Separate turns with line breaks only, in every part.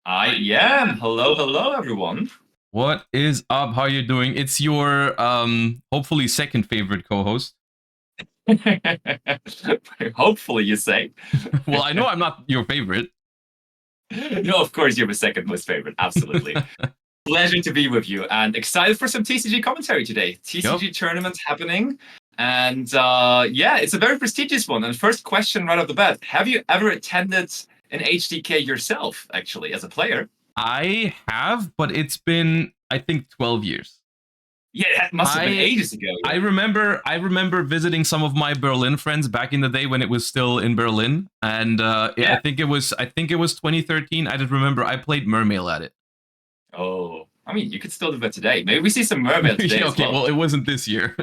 I am. Hello, hello, everyone.
What is up? How you doing? It's your hopefully second favorite co-host.
Hopefully, you say.
Well, I know I'm not your favorite.
No, of course, you're my second most favorite. Absolutely. Pleasure to be with you and excited for some TCG commentary today.
Yep.
TCG tournament happening. And yeah, it's a very prestigious one. And first question right off the bat, have you ever attended an HDK yourself, actually, as a player?
I have, but it's been I think 12 years.
Yeah, that must have been
I
ages ago.
I
Yeah.
remember visiting some of my Berlin friends back in the day when it was still in Berlin, and yeah, I
Yeah.
think it was 2013. I just remember I played Mermail at it.
Oh, I mean, you could still do that today. Maybe we see some Mermail today
Yeah,
as
okay,
well.
well, it wasn't this year.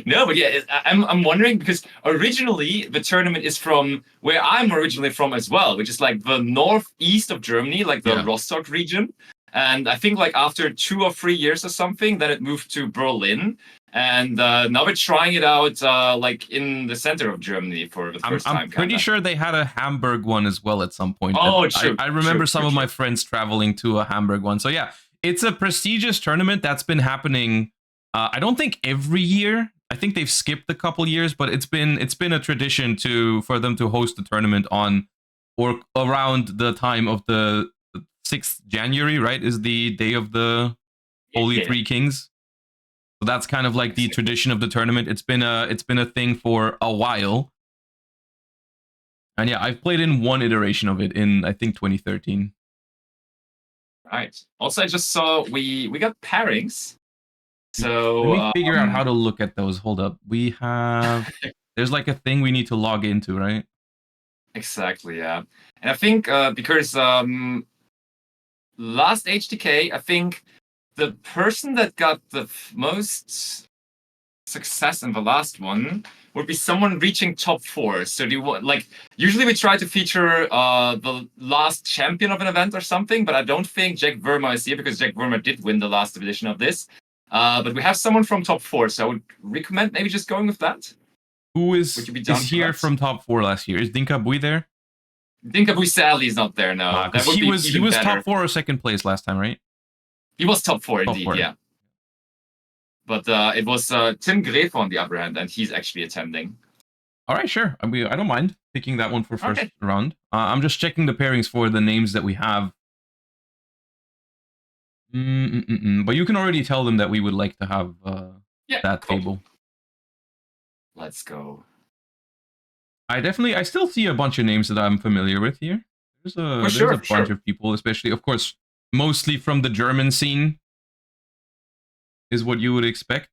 No, but yeah, I'm wondering because originally the tournament is from where I'm originally from as well, which is like the northeast of Germany, like the
Yeah.
Rostock region. And I think like after 2 or 3 years or something, then it moved to Berlin. And now we're trying it out like in the center of Germany for the
I'm
first
I'm
time, kind
pretty
of.
sure they had a Hamburg one as well at some point.
Oh,
I remember some of my
true.
friends traveling to a Hamburg one. So yeah, it's a prestigious tournament that's been happening. I don't think every year. I think they've skipped a couple years, but it's been a tradition for them to host the tournament on or around the time of the 6th January, right? Is the day of the Holy
Yeah,
Three Kings. So that's kind of like the
exactly.
tradition of the tournament. It's been a thing for a while. And yeah, I've played in one iteration of it in I think 2013.
Right. Also, I just saw we got pairings.
Let
So
me figure out how to look at those. Hold up. We have there's like a thing we need to log into, right?
exactly, yeah. And I think because last HDK, I think the person that got the most success in the last one would be someone reaching top four. So do you want like usually we try to feature the last champion of an event or something, but I don't think Jack Verma is here because Jack Verma did win the last edition of this. But we have someone from top four, so I would recommend maybe just going with that.
Who
Would
is
you be down
is
for
here
that?
from top 4 last year? Is Dinka Bui there?
Dinka Sadly is not there now. That
Because
would
he
be
was he
even
was
better.
top 4 or second place last time, right?
He was top four
Top
indeed,
4.
yeah. But it was Tim Greve on the other hand, and he's actually attending.
All right, sure. I don't mind picking that one for first
Okay.
round. I'm just checking the pairings for the names that we have. But you can already tell them that we would like to have
Yeah,
that
cool.
table.
Let's go.
I still see a bunch of names that I'm familiar with here. There's a
For
there's
sure,
a
for
bunch
sure.
of people, especially of course, mostly from the German scene, is what you would expect.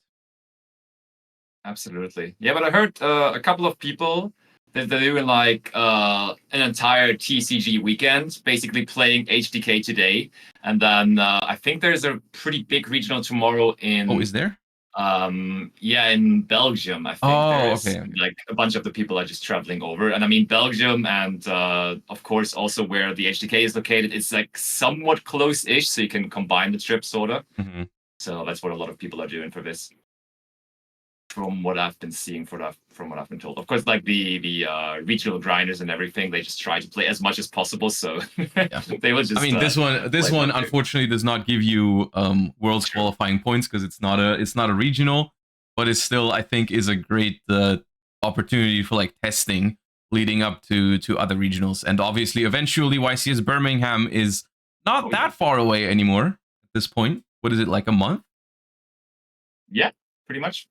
Absolutely. Yeah, but I heard a couple of people that they're doing like an entire TCG weekend, basically playing HDK today. And then I think there's a pretty big regional tomorrow
Oh,
in
is there?
yeah, in Belgium. I think
Oh,
there's
okay, okay.
like a bunch of the people are just traveling over. And I mean Belgium and of course also where the HDK is located, it's like somewhat close-ish, so you can combine the trips sort of.
Mm-hmm.
So that's what a lot of people are doing for this. From what I've been seeing, from what I've been told, of course, like the regional grinders and everything, they just try to play as much as possible. So
Yeah.
they will
I
just
mean, this one
play.
unfortunately does not give you world's
True.
qualifying points because it's not a regional, but it still I think is a great opportunity for like testing leading up to other regionals, and obviously eventually YCS Birmingham is not
Oh yeah,
that far away anymore at this point. What is it, like a month?
yeah, pretty much.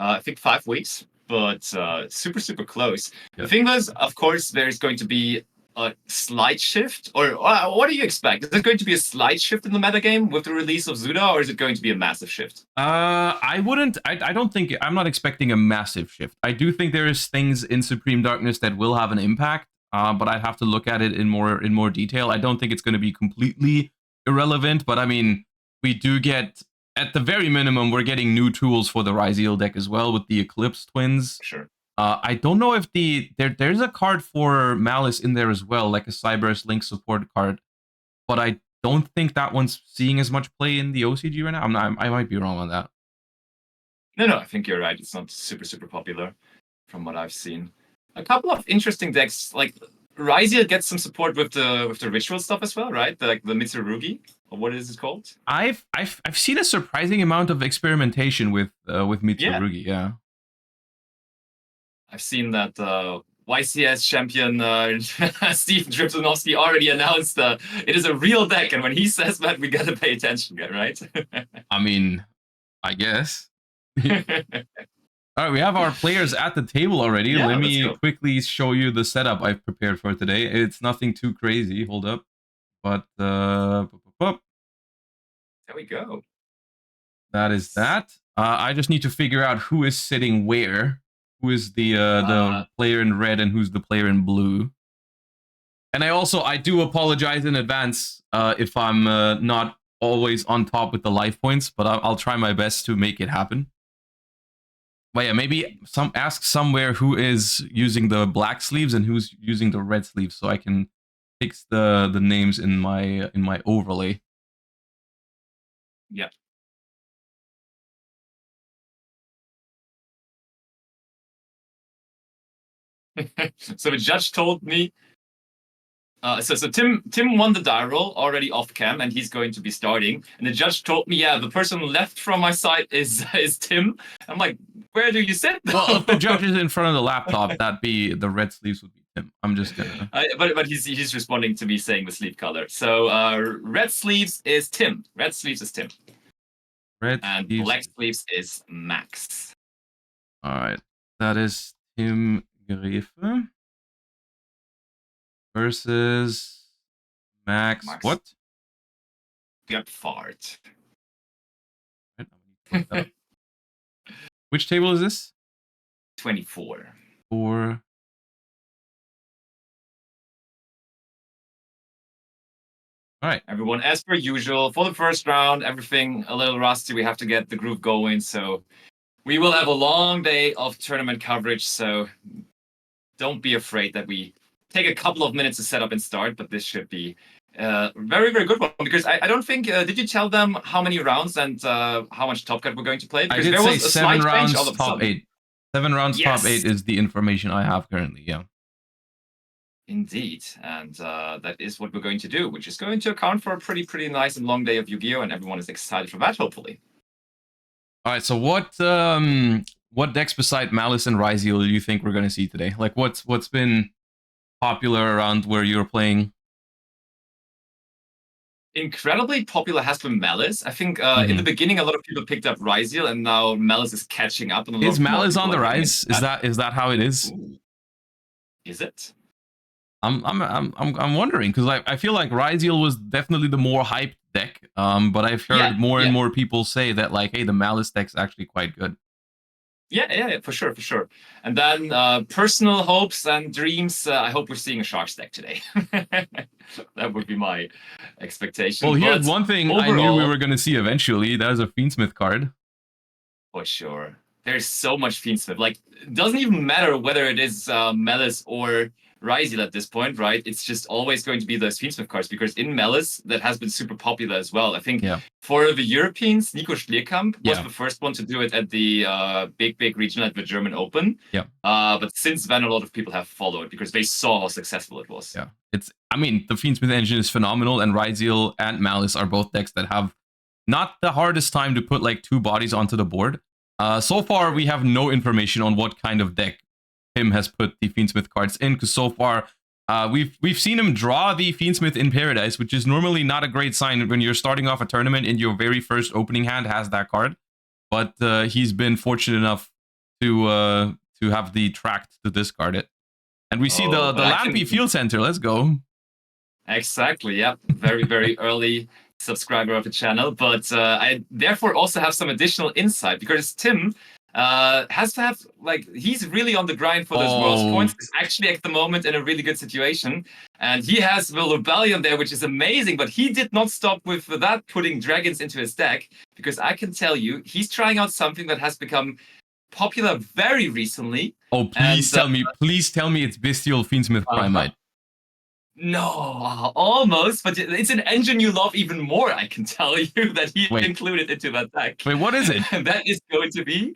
I think 5 weeks, but super close. The
Yeah.
thing was, of course, there's going to be a slight shift, or what do you expect? Is there going to be a slight shift in the metagame with the release of Zuda, or is it going to be a massive shift?
I wouldn't. I don't think. I'm not expecting a massive shift. I do think there is things in Supreme Darkness that will have an impact. But I'd have to look at it in more detail. I don't think it's going to be completely irrelevant. But I mean, we do get at the very minimum, we're getting new tools for the Ryzeal deck as well with the Eclipse Twins.
Sure.
I don't know if there's a card for Malice in there as well, like a Cyberus Link support card, but I don't think that one's seeing as much play in the OCG right now. I might be wrong on that.
No, I think you're right. It's not super popular from what I've seen. A couple of interesting decks, like Ryzeal gets some support with the ritual stuff as well, right? Like the Mitsurugi, or what is it called?
I've seen a surprising amount of experimentation with Mitsurugi. Yeah.
I've seen that YCS champion Steven Triptonovsky already announced it is a real deck, and when he says that, we gotta pay attention, right?
I mean, I guess. All right, we have our players at the table already.
Yeah,
Let
let's
me
go.
quickly show you the setup I've prepared for today. It's nothing too crazy. Hold up. But there
we go.
That is that. I just need to figure out who is sitting where. Who is the player in red and who's the player in blue. And I do apologize in advance if I'm not always on top with the life points, but I'll try my best to make it happen. But yeah, maybe ask somewhere who is using the black sleeves and who's using the red sleeves, so I can fix the names in my overlay.
Yeah. So the judge told me. So Tim won the die roll already off cam, and he's going to be starting. And the judge told me, yeah, the person left from my side is Tim. I'm like, where do you sit?
Well, if the judge is in front of the laptop, that'd be the red sleeves would be Tim. I'm just gonna.
But he's responding to me saying the sleeve color. So red sleeves is Tim. Red sleeves is Tim.
Red
and
sleeves.
black sleeves is Max.
All right, that is Tim Grefe versus Max. What?
Get fart.
Which table is this?
24.
4. All right,
everyone, as per usual, for the first round, everything a little rusty. We have to get the groove going, so we will have a long day of tournament coverage, so don't be afraid that we take a couple of minutes to set up and start, but this should be a very, very good one, because I don't think, did you tell them how many rounds and how much Top Cut we're going to play? Because
I did say 7 rounds, top 8. 7 rounds,
yes.
top 8 is the information I have currently, yeah.
Indeed, and that is what we're going to do, which is going to account for a pretty nice and long day of Yu-Gi-Oh, and everyone is excited for that, hopefully.
All right, so what decks beside Maliss and Ryzeal do you think we're going to see today? Like, what's been popular around where you're playing?
Incredibly popular has been Maliss. I think in the beginning, a lot of people picked up Ryzeal, and now Maliss is catching up. And
is Maliss on the rise? Is that how it is?
Ooh. Is it?
I'm wondering, because I feel like Ryzeal was definitely the more hyped deck, but I've heard more and more people say that, like, hey, the Maliss deck's actually quite good.
Yeah, for sure. And then personal hopes and dreams, I hope we're seeing a Sharks deck today. That would be my expectation.
Well, here's one thing overall, I knew we were going to see eventually. That is a Fiendschmidt card.
For sure. There's so much Fiendschmidt. Like, it doesn't even matter whether it is Maliss or Ryzeal at this point, right? It's just always going to be those Fiendschmidt cards, because in Maliss, that has been super popular as well. I think for the Europeans, Nico Schlierkamp was the first one to do it at the big regional at the German Open. But since then, a lot of people have followed because they saw how successful it was.
Yeah, I mean, the Fiendschmidt engine is phenomenal, and Ryzeal and Maliss are both decks that have not the hardest time to put like 2 bodies onto the board. So far, we have no information on what kind of deck Tim has put the Fiendschmidt cards in, because so far we've seen him draw the Fiendschmidt in Paradise, which is normally not a great sign when you're starting off a tournament and your very first opening hand has that card. But he's been fortunate enough to have the tract to discard it, and we see the Lampi Field Center. Let's go. Exactly.
Yeah, very early subscriber of the channel, but I therefore also have some additional insight, because Tim has to have, like, he's really on the grind for those World's points. He's actually at the moment in a really good situation, and he has the Rebellion there, which is amazing, but he did not stop with that, putting dragons into his deck, because I can tell you he's trying out something that has become popular very recently.
Oh, please tell me it's Bystial Fiendschmidt Primite.
No, almost, but it's an engine you love even more, I can tell you, that he included into that deck.
Wait, what is it?
That is going to be...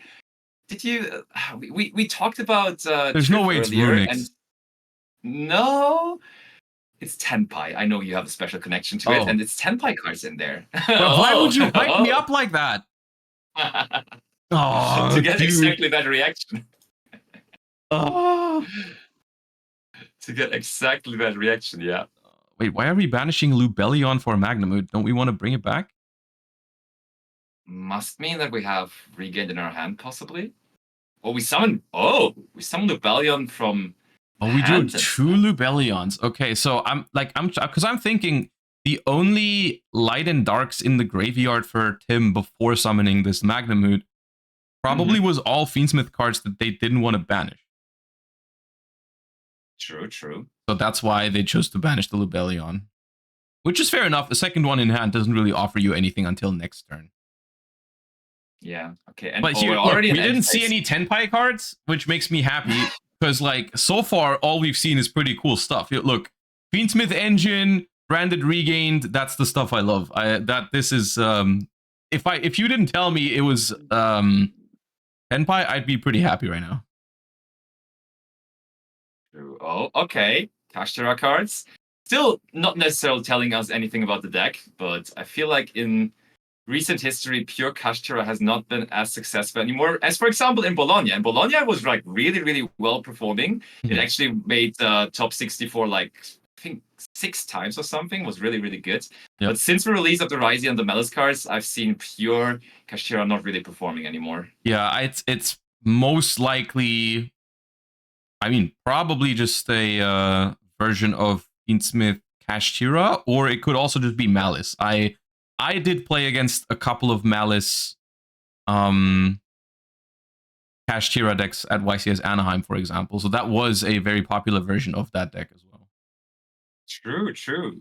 Did you... we talked about...
There's no way it's Runix.
No, it's Tenpai. I know you have a special connection to it,
Oh.
and it's Tenpai cards in there.
But why would you hype me
Oh.
up like that? Oh,
to get
dude.
exactly that reaction.
Oh.
To get exactly that reaction, yeah.
Wait, why are we banishing Lubellion for Magnamute? Don't we want to bring it back?
Must mean that we have regained in our hand, possibly. Or we summon. Oh, we summoned Lubellion from.
Oh, we drew
hand
2 Lubellions. Okay, so I'm thinking the only light and darks in the graveyard for Tim before summoning this Magnamute probably was all Fiendschmidt cards that they didn't want to banish.
True, true.
So that's why they chose to banish the Lubellion. Which is fair enough. The second one in hand doesn't really offer you anything until next turn.
Yeah, okay. And
But here,
already
look, we didn't see any Tenpai cards, which makes me happy. Because, like, so far, all we've seen is pretty cool stuff. Here, look, Fiendschmidt Engine, Branded Regained, that's the stuff I love. This is, if you didn't tell me it was Tenpai, I'd be pretty happy right now.
Oh, okay. Kashtira cards. Still not necessarily telling us anything about the deck, but I feel like in recent history, pure Kashtira has not been as successful anymore. As for example, in Bologna. And Bologna was like really, really well performing. It actually made top 64 like I think 6 times or something. Was really, really good.
Yep.
But since the release of the Ryzeal and the Maliss cards, I've seen pure Kashtira not really performing anymore.
Yeah, it's most likely, I mean, probably just a version of Fiendschmidt Kashtira, or it could also just be Maliss. I did play against a couple of Maliss Kashtira decks at YCS Anaheim, for example. So that was a very popular version of that deck as well.
True, true.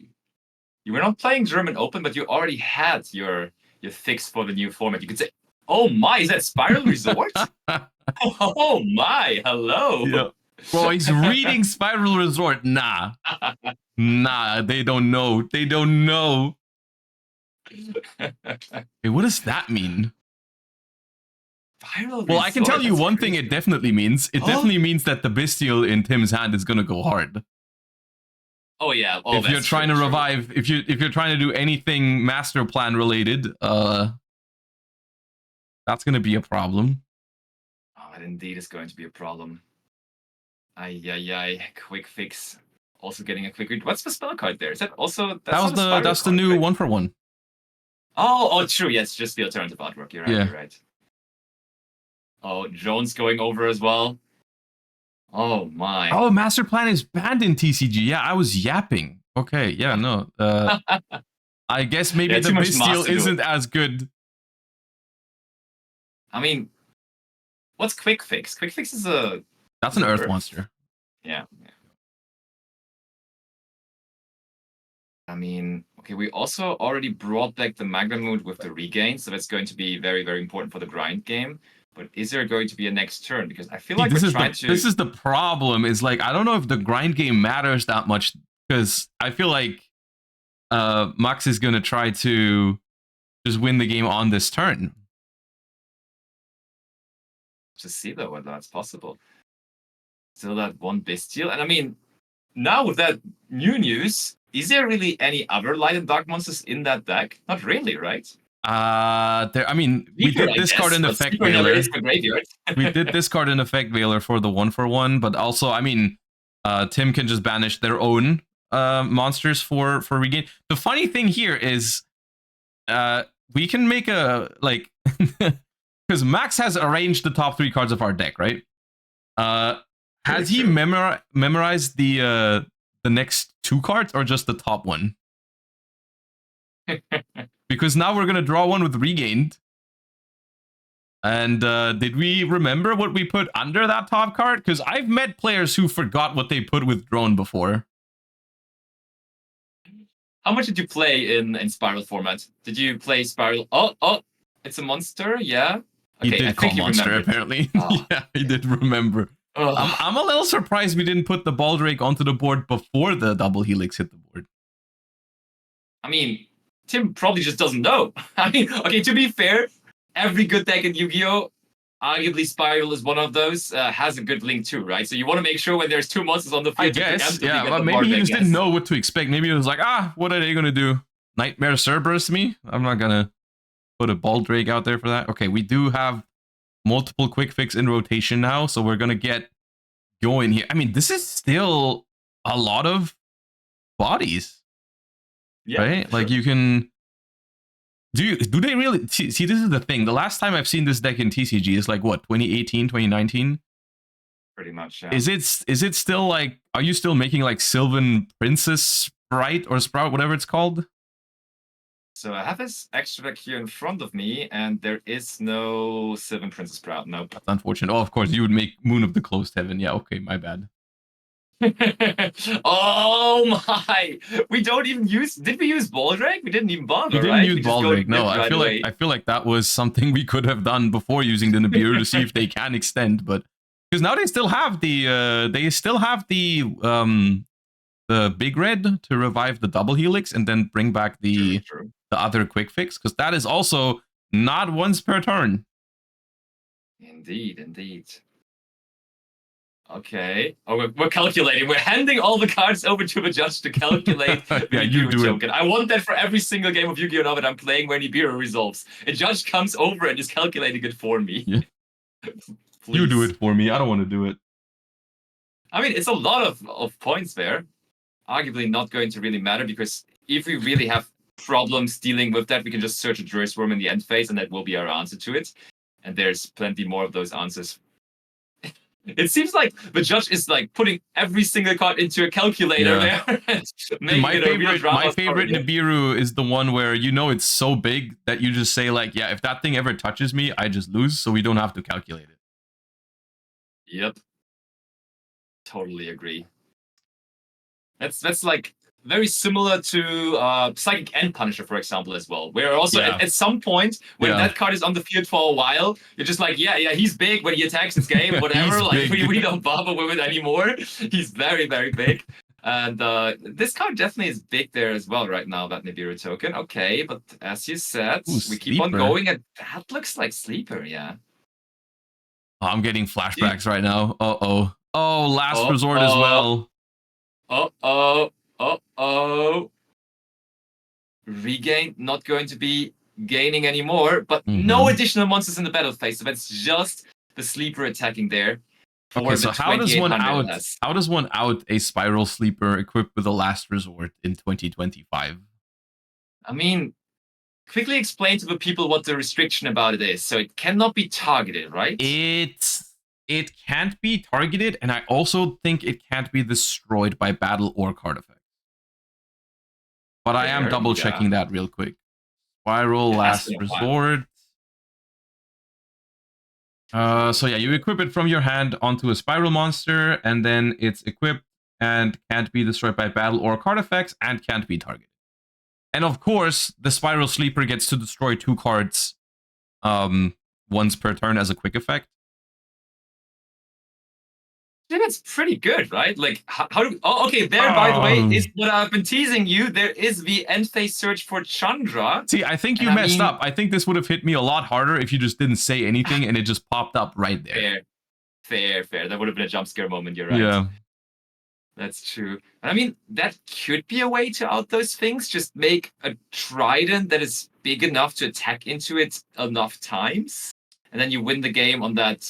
You were not playing German Open, but you already had your fix for the new format. You could say, oh my, is that Spyral Resort? Oh my, hello.
Yeah. Bro, he's reading Spyral Resort. Nah. Nah, they don't know. They don't know. Hey, what does that mean?
Viral
well, I can
Resort,
tell you one thing it definitely means. It definitely means that the Bystial in Tim's hand is gonna go hard.
Oh yeah.
If you're trying to revive, if you're trying to do anything master plan related, that's gonna be a problem.
Oh, it indeed is going to be a problem. Ay, quick fix. Also getting a quick read. What's the spell card there? Is that also
that's the new 1-for-1.
Oh, true. Yes, just the alternative artwork. You're right.
Yeah.
You're right. Oh, Jones going over as well. Oh my.
Oh, master plan is banned in TCG. Yeah, I was yapping. Okay, yeah, no. I guess maybe the Bystial isn't as good.
I mean, what's quick fix? Quick fix is a.
That's an earth monster.
Yeah. I mean, okay, we also already brought back the Magnamute with the regain, so that's going to be very, very important for the grind game. But is there going to be a next turn? Because I feel like
this is the problem. Is like I don't know if the grind game matters that much because I feel like Max is going to try to just win the game on this turn.
To see though whether that's possible. Still that one Bystial, and I mean, now with that new news, is there really any other light and dark monsters in that deck? Not really, right?
I mean, we did discard an effect veiler. We did discard an effect veiler for the 1-for-1, but also, I mean, Tim can just banish their own monsters for regain. The funny thing here is, we can make a like, because Max has arranged the top 3 cards of our deck, right? Has he memorized the next 2 cards or just the top one? Because now we're gonna draw one with regained. And did we remember what we put under that top card? Because I've met players who forgot what they put with drone before.
How much did you play in Spyral format? Did you play Spyral? Oh, it's a monster, yeah.
Okay, he did call monster apparently. Oh. Yeah, he did remember. I'm a little surprised we didn't put the Baldrake onto the board before the double helix hit the board.
I mean, Tim probably just doesn't know. I mean, okay, to be fair, every good deck in Yu-Gi-Oh arguably Spyral is one of those, has a good link too, right? So you want to make sure when there's 2 monsters on the field,
I guess, yeah, but
the
maybe he
board,
just didn't know what to expect. Maybe it was like, what are they gonna do? Nightmare Cerberus me? I'm not gonna put a Baldrake out there for that. Okay, we do have multiple quick fix in rotation now, so we're gonna get going here. I mean, this is still a lot of bodies, right?
Sure.
Like you can do they really see, this is the thing. The last time I've seen this deck in TCG is like what, 2018, 2019?
Pretty much, yeah.
Is it still like, are you still making like Sylvan Princess Sprite or Sprout, whatever it's called?
So I have this extra deck here in front of me, and there is no Sylvan Princess Sprout. Nope.
That's unfortunate. Oh, of course, you would make Moon of the Closed Heaven. Yeah, okay, my bad.
Oh my! We don't even use. Did we use Baldrake? We didn't even bother.
We didn't
right?
use Baldrake. No, I feel like that was something we could have done before using the Nibiru to see if they can extend, but because now they still have the big red to revive the double helix and then bring back the other quick fix, because that is also not once per turn.
Indeed. Okay. Oh, we're calculating. We're handing all the cards over to the judge to calculate the Nibiru token. I want that for every single game of Yu-Gi-Oh! Now that I'm playing where Nibiru resolves. A judge comes over and is calculating it for me.
Yeah. You do it for me. I don't want to do it.
I mean, it's a lot of points there. Arguably not going to really matter, because if we really have problems dealing with that, we can just search a Juris Worm in the end phase, and that will be our answer to it. And there's plenty more of those answers. It seems like the judge is like putting every single card into a calculator there.
My favorite Nibiru is the one where you know it's so big that you just say like, yeah, if that thing ever touches me, I just lose, so we don't have to calculate it.
Yep. Totally agree. That's like very similar to Psychic End Punisher, for example, as well. Where also at some point when that card is on the field for a while, you're just like, yeah, he's big when he attacks his game, whatever. Like we don't bother with it anymore. He's very, very big. And this card definitely is big there as well right now, that Nibiru token. Okay, but as you said, we keep on going, and that looks like Sleeper, yeah.
Oh, I'm getting flashbacks right now. Oh, Last Resort as well.
Regain not going to be gaining anymore, but no additional monsters in the battle phase, so that's just the Sleeper attacking there.
Okay, so how does one out a Spyral Sleeper equipped with a Last Resort in 2025?
I mean, quickly explain to the people what the restriction about it is. So it cannot be targeted, right?
It can't be targeted, and I also think it can't be destroyed by battle or card effects. But I am double checking that real quick. Spyral Last Resort. So yeah, you equip it from your hand onto a Spyral monster, and then it's equipped and can't be destroyed by battle or card effects, and can't be targeted. And of course, the Spyral Sleeper gets to destroy 2 cards once per turn as a quick effect.
I think that's pretty good, right? Like, how do... Oh, okay, there, by the way, is what I've been teasing you. There is the end phase search for Chandra.
See, I think you messed up. I think this would have hit me a lot harder if you just didn't say anything and it just popped up right there.
Fair. That would have been a jump scare moment, you're right.
Yeah.
That's true. I mean, that could be a way to out those things. Just make a trident that is big enough to attack into it enough times. And then you win the game on that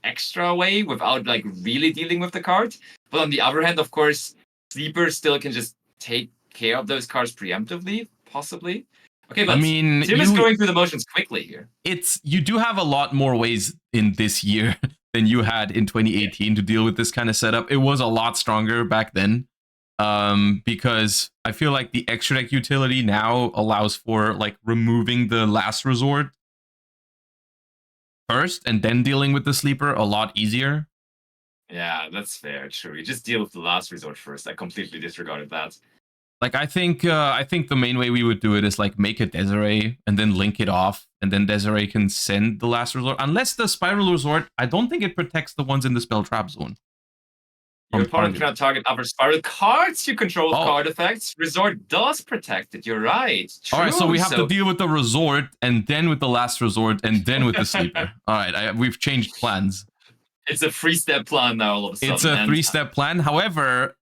extra way without like really dealing with the card. But on the other hand, of course, Sleeper still can just take care of those cards preemptively, possibly. Okay, but I mean, Tim is going through the motions quickly here.
You do have a lot more ways in this year than you had in 2018 to deal with this kind of setup. It was a lot stronger back then, because I feel like the extra deck utility now allows for like removing the Last Resort first and then dealing with the Sleeper a lot easier.
Yeah, that's fair. True. You just deal with the Last Resort first. I completely disregarded that.
Like I think the main way we would do it is like make a Desiree and then link it off, and then Desiree can send the Last Resort. Unless the Spyral Resort, I don't think it protects the ones in the Spell Trap Zone.
Your
from
opponent
target.
cannot target other Spyral cards you control with
Oh.
card effects. Resort does protect it. You're right. True.
All right, so we have to deal with the resort, and then with the last resort, and then with the sleeper. All right, we've changed plans.
It's a 3-step plan now all of a sudden.
It's a 3-step plan. However,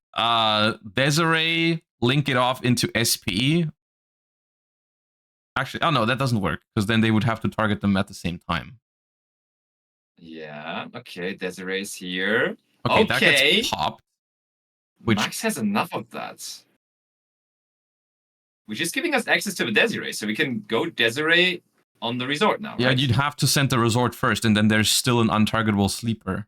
Desiree link it off into SP. Actually, oh no, that doesn't work, because then they would have to target them at the same time.
Yeah, okay, Desiree's here.
Okay, that gets popped. Which...
Max has enough of that. Which is giving us access to the Desiree, so we can go Desiree on the resort now,
Yeah,
right?
you'd have to send the resort first, and then there's still an untargetable sleeper,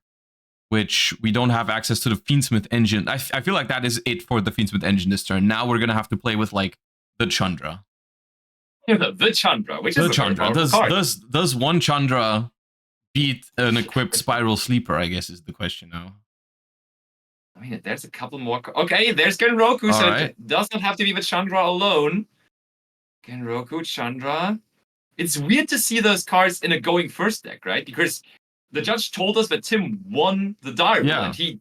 which we don't have access to the Fiendschmidt engine. I feel like that is it for the Fiendschmidt engine this turn. Now we're going to have to play with, like, the Chandra.
Yeah, the Chandra, which is a
Chandra.
very powerful card.
Does one Chandra beat an equipped Spyral sleeper, I guess is the question now.
I mean, there's a couple more. Okay, there's Genroku, so
right.
it does not have to be with Chandra alone. Genroku, Chandra. It's weird to see those cards in a going first deck, right? Because the judge told us that Tim won the Direwolf, and he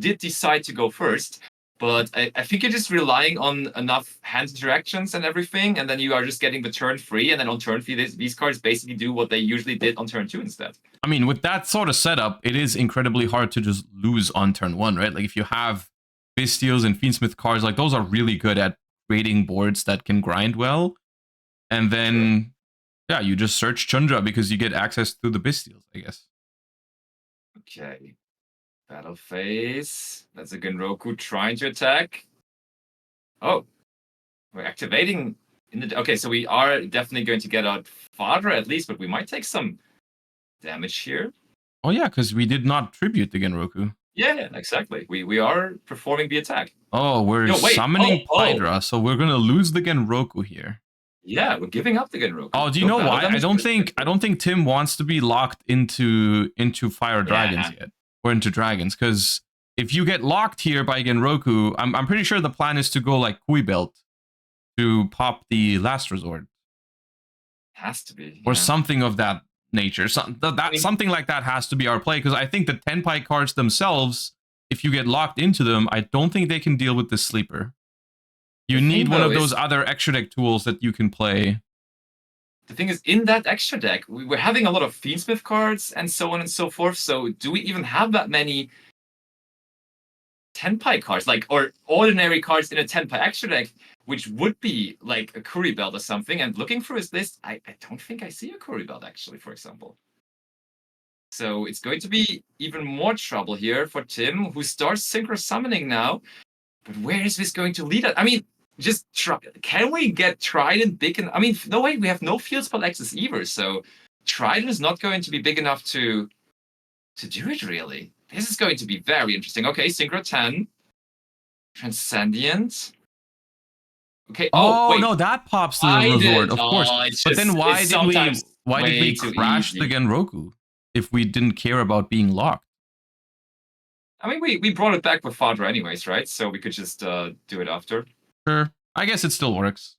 did decide to go first. But I think you're just relying on enough hand interactions and everything, and then you are just getting the turn free, and then on turn 3, these cards basically do what they usually did on turn 2 instead.
I mean, with that sort of setup, it is incredibly hard to just lose on turn 1, right? Like, if you have Bystials and Fiendschmidt cards, like, those are really good at creating boards that can grind well. And then, yeah, you just search Chandra because you get access to the Bystials, I guess.
Okay. Battle phase. That's a Genroku trying to attack. Oh. We're activating in the... Okay, so we are definitely going to get out Father at least, but we might take some damage here.
Oh yeah, because we did not tribute the Genroku.
Yeah, exactly. We are performing the attack.
Oh, we're summoning Hydra, so we're gonna lose the Genroku here.
Yeah, we're giving up the Genroku.
Oh, do you know why? I don't think Tim wants to be locked into Fire Dragons yet. Or into Dragons, because if you get locked here by Genroku, I'm pretty sure the plan is to go like Kui Belt to pop the last resort.
Has to be.
Or something of that nature. Something like that has to be our play, because I think the Tenpai cards themselves, if you get locked into them, I don't think they can deal with the sleeper. You need one of those other extra deck tools that you can play.
The thing is, in that extra deck, we're having a lot of Fiendschmidt cards and so on and so forth, so do we even have that many Tenpai cards, like, or ordinary cards in a Tenpai extra deck, which would be like a Curry Belt or something? And looking through his list, I don't think I see a Curry Belt, actually, for example. So it's going to be even more trouble here for Tim, who starts Synchro Summoning now. But where is this going to lead us? I mean, just try. Can we get Trident big enough? I mean, no way, we have no field spell access either, so Trident is not going to be big enough to do it, really. This is going to be very interesting. Okay, Synchro 10. Transcendent. Okay,
wait. No, that pops to the resort, of course. But then why did we crash the Genroku if we didn't care about being locked?
I mean, we brought it back with Fadra anyways, right? So we could just do it after.
Sure. I guess it still works.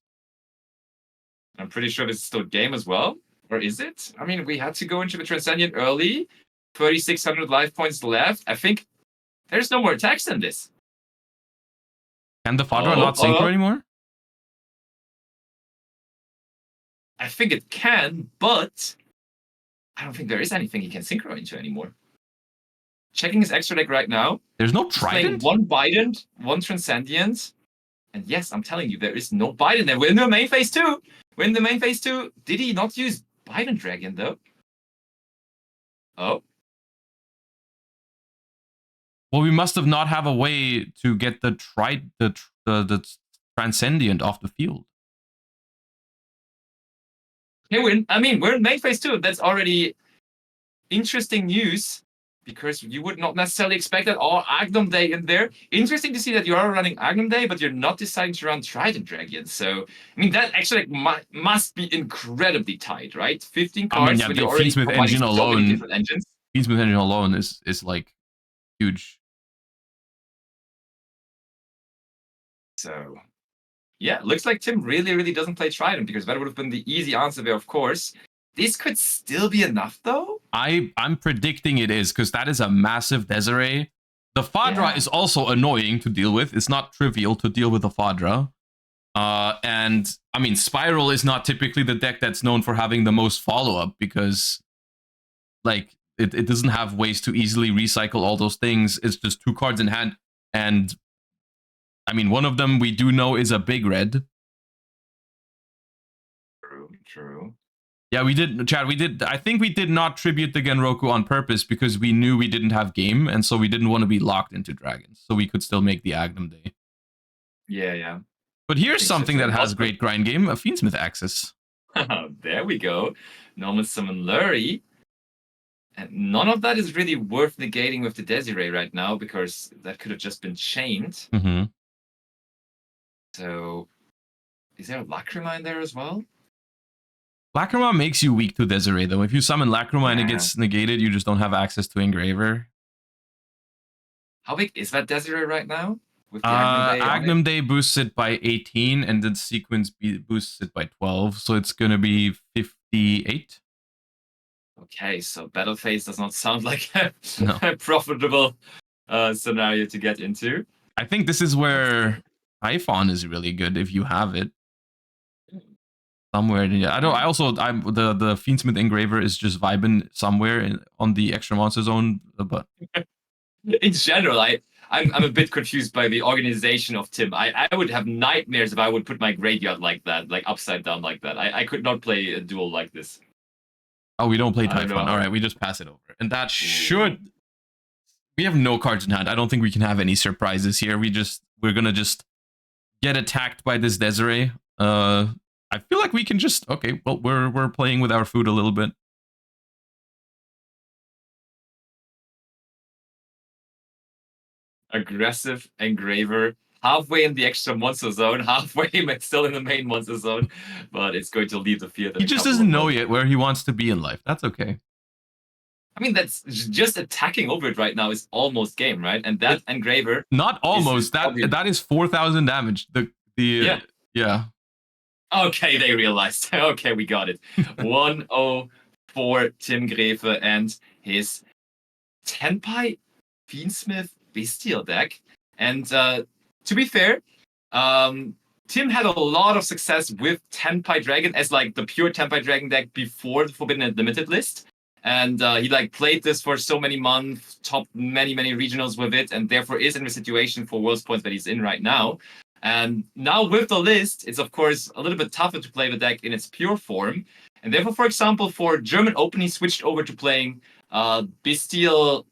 I'm pretty sure this is still game as well. Or is it? I mean, we had to go into the Transcendent early. 3,600 life points left. I think there's no more attacks than this.
Can the Fadra not synchro anymore?
I think it can, but I don't think there is anything he can synchro into anymore. Checking his extra deck right now.
There's no Trident?
One Bident, one Transcendent. And yes, I'm telling you, there is no Bident there. We're in the main phase 2. We're in the main phase 2. Did he not use Bident Dragon, though? Oh.
Well, we must have not have a way to get the Transcendent off the field.
Yeah, we're in main phase 2. That's already interesting news, because you would not necessarily expect that. Or Agnum Day in there. Interesting to see that you are running Agnum Day, but you're not deciding to run Trident Dragon. So, I mean, that actually must be incredibly tight, right? 15 cards.
I mean, yeah,
when
the
you're already
Fiendschmidt engine alone,
different engines.
Fiendschmidt engine alone is like huge.
So, yeah, looks like Tim really doesn't play Trident, because that would have been the easy answer there, of course. This could still be enough, though?
I'm predicting it is, because that is a massive Desiree. The Fadra is also annoying to deal with. It's not trivial to deal with the Fadra. And I mean, Spyral is not typically the deck that's known for having the most follow-up because, like, it doesn't have ways to easily recycle all those things. It's just 2 cards in hand. And, I mean, one of them we do know is a big red.
True.
Yeah, we did, Chad, we did. I think we did not tribute the Genroku on purpose because we knew we didn't have game, and so we didn't want to be locked into dragons. So we could still make the Agnum Day.
Yeah.
But here's something that has great grind game, a Fiendschmidt Axis.
There we go. Normal Summon Lurie. And none of that is really worth negating with the Desiree right now, because that could have just been chained.
Mm-hmm.
So, is there a Lacrima in there as well?
Lacrima makes you weak to Desiree, though. If you summon Lacrima and it gets negated, you just don't have access to Engraver.
How big is that Desiree right now? With the
Agnum Day boosts it by 18, and then Sequence boosts it by 12, so it's going to be 58.
Okay, so Battle Phase does not sound like a profitable scenario to get into.
I think this is where Typhon is really good if you have it. Somewhere. Yeah. The Fiendschmidt Engraver is just vibing somewhere on the extra monster zone, but
in general, I'm a bit confused by the organization of Tim. I would have nightmares if I would put my graveyard like that, like upside down like that. I could not play a duel like this.
Oh, we don't play Typhon. All right, we just pass it over. And that should... We have no cards in hand. I don't think we can have any surprises here. We're gonna just get attacked by this Desiree. I feel like we can just... Okay, well, we're playing with our food a little bit.
Aggressive Engraver. Halfway in the extra monster zone, halfway still in the main monster zone, but it's going to leave the field.
He just doesn't know yet where he wants to be in life. That's okay.
I mean, that's just attacking over it right now is almost game, right? And that Engraver...
Not almost. That is 4,000 damage. Yeah.
Okay, they realized. Okay, we got it. 1-0 for Tim Grefe and his Tenpai Fiendschmidt Bystial deck. And to be fair, Tim had a lot of success with Tenpai Dragon as like the pure Tenpai Dragon deck before the Forbidden and Limited list. And he like played this for so many months, topped many regionals with it, and therefore is in the situation for World's Points that he's in right now. And now with the list, it's of course a little bit tougher to play the deck in its pure form. And therefore, for example, for German Open, he switched over to playing Bystial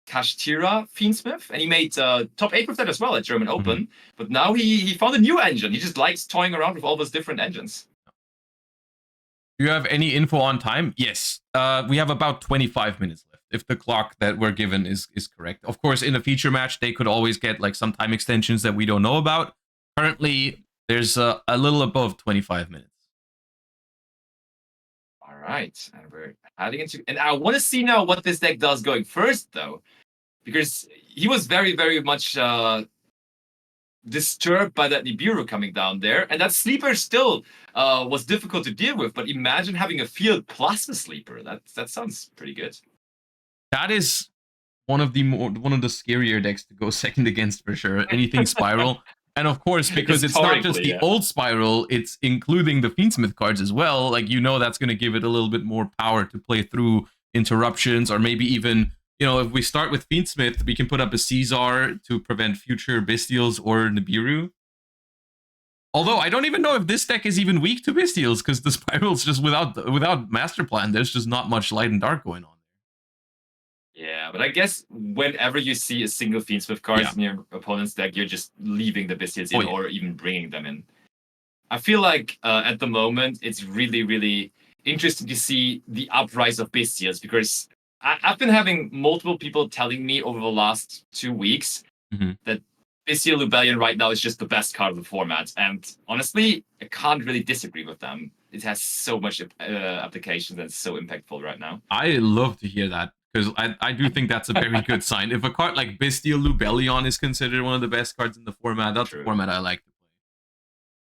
Kashtira Fiendschmidt, and he made top 8 with that as well at German Open. But now he found a new engine. He just likes toying around with all those different engines.
Do you have any info on time? Yes. We have about 25 minutes left, if the clock that we're given is correct. Of course, in a feature match, they could always get like some time extensions that we don't know about. Currently, there's a little above 25 minutes.
All right, and we're heading into... And I want to see now what this deck does going first, though, because he was very much disturbed by that Nibiru coming down there, and that sleeper still was difficult to deal with. But imagine having a field plus a sleeper. That sounds pretty good.
That is one of the scarier decks to go second against for sure. Anything Spyral. And of course, because it's not just the old Spyral, it's including the Fiendschmidt cards as well. Like, you know, that's going to give it a little bit more power to play through interruptions, or maybe even, you know, if we start with Fiendschmidt, we can put up a Caesar to prevent future Bystials or Nibiru. Although I don't even know if this deck is even weak to Bystials, because the Spyral's just without Master Plan, there's just not much light and dark going on.
Yeah, but I guess whenever you see a single Fiendschmidt card in your opponent's deck, you're just leaving the Bystials in or even bringing them in. I feel like at the moment, it's really interesting to see the uprise of Bystials, because I've been having multiple people telling me over the last 2 weeks that Bystial Rebellion right now is just the best card of the format. And honestly, I can't really disagree with them. It has so much application that's so impactful right now.
I love to hear that, because I do think that's a very good sign. If a card like Bystial Rebellion is considered one of the best cards in the format, that's the format I like to play.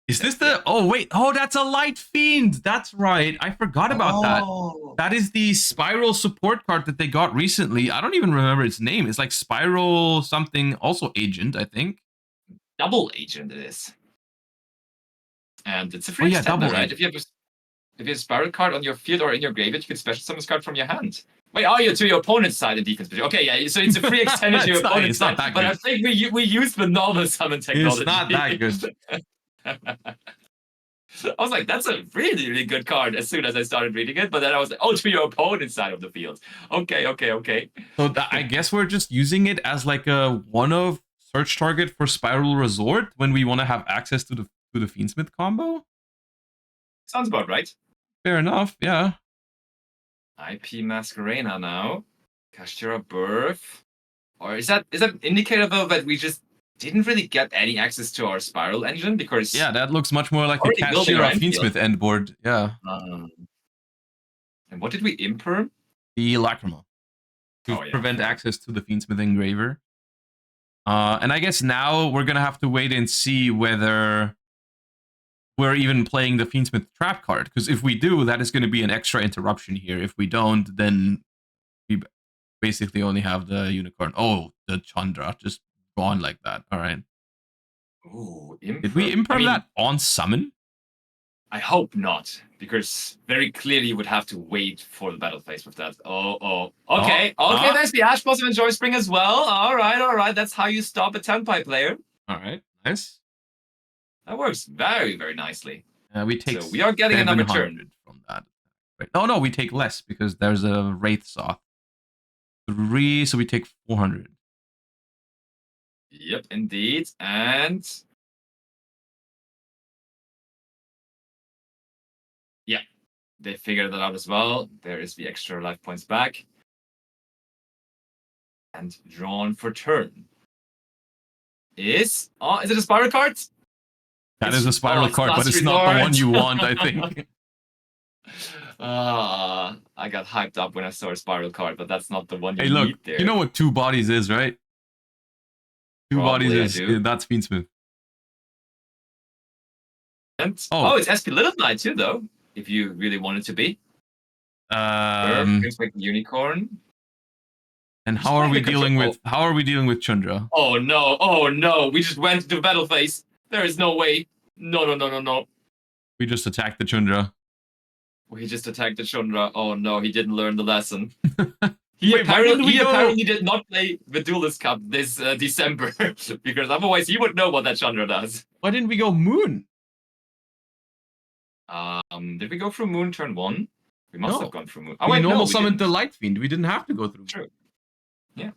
Is this the... Oh, wait. Oh, that's a Light Fiend. That's right. I forgot about that. That is the Spyral support card that they got recently. I don't even remember its name. It's like Spyral something, also Agent, I think.
Double Agent it is. And it's a
Oh,
free
yeah,
extender,
double
right?
Agent.
If you have a Spyral card on your field or in your graveyard, you can special summon this card from your hand. Wait, are you to your opponent's side in defense? Okay, yeah, so it's a free extender to your opponent's side. But
good.
I think we use the normal summon technology.
It's not that good.
I was like, that's a really, really good card as soon as I started reading it. But then I was like, oh, to your opponent's side of the field. Okay.
So I guess we're just using it as like a one-of search target for Spyral Resort when we want to have access to the Fiendschmidt combo.
Sounds about right.
Fair enough, yeah.
IP Masquerena now. Kashtira Birth. Or is that indicator though that we just didn't really get any access to our Spyral engine? Because
yeah, that looks much more like a Kashtira Fiendschmidt end board. Yeah.
And what did we imperm?
The Lacrima. To prevent access to the Fiendschmidt engraver. And I guess now we're gonna have to wait and see whether we're even playing the Fiendschmidt trap card. Because if we do, that is going to be an extra interruption here. If we don't, then we basically only have the unicorn. Oh, the Chandra just gone like that. All right.
Ooh,
did we imperm that on summon?
I hope not, because very clearly you would have to wait for the battle phase with that. Okay, there's the Ash Blossom and Joy Spring as well. All right. That's how you stop a Tenpai player.
All right, nice.
That works very, very nicely.
We take
so we are getting another turn
from that. Right. No, we take less because there's a Wraith Soth. 3, so we take 400.
Yep, indeed. And yeah, they figured that out as well. There is the extra life points back. And drawn for turn. Is it a Spyral card?
That is a Spyral card, but it's not the one you want, I think.
I got hyped up when I saw a Spyral card, but that's not the one you need there.
You know what 2 bodies is, right? 2 bodies is that's Fiendschmidt.
And it's SP Little Knight too, though. If you really want it to be. Unicorn.
And how are we dealing with Chandra?
Oh no! We just went to the battle phase. There is no way. No.
We just attacked the Chandra.
We just attacked the Chandra. Oh no, he didn't learn the lesson. He apparently did not play the Duelist Cup this December, because otherwise he would know what that Chandra does.
Why didn't we go Moon?
Did we go through Moon turn 1? We must have gone through Moon.
We normal summoned the Light Fiend. We didn't have to go through.
True. Yeah.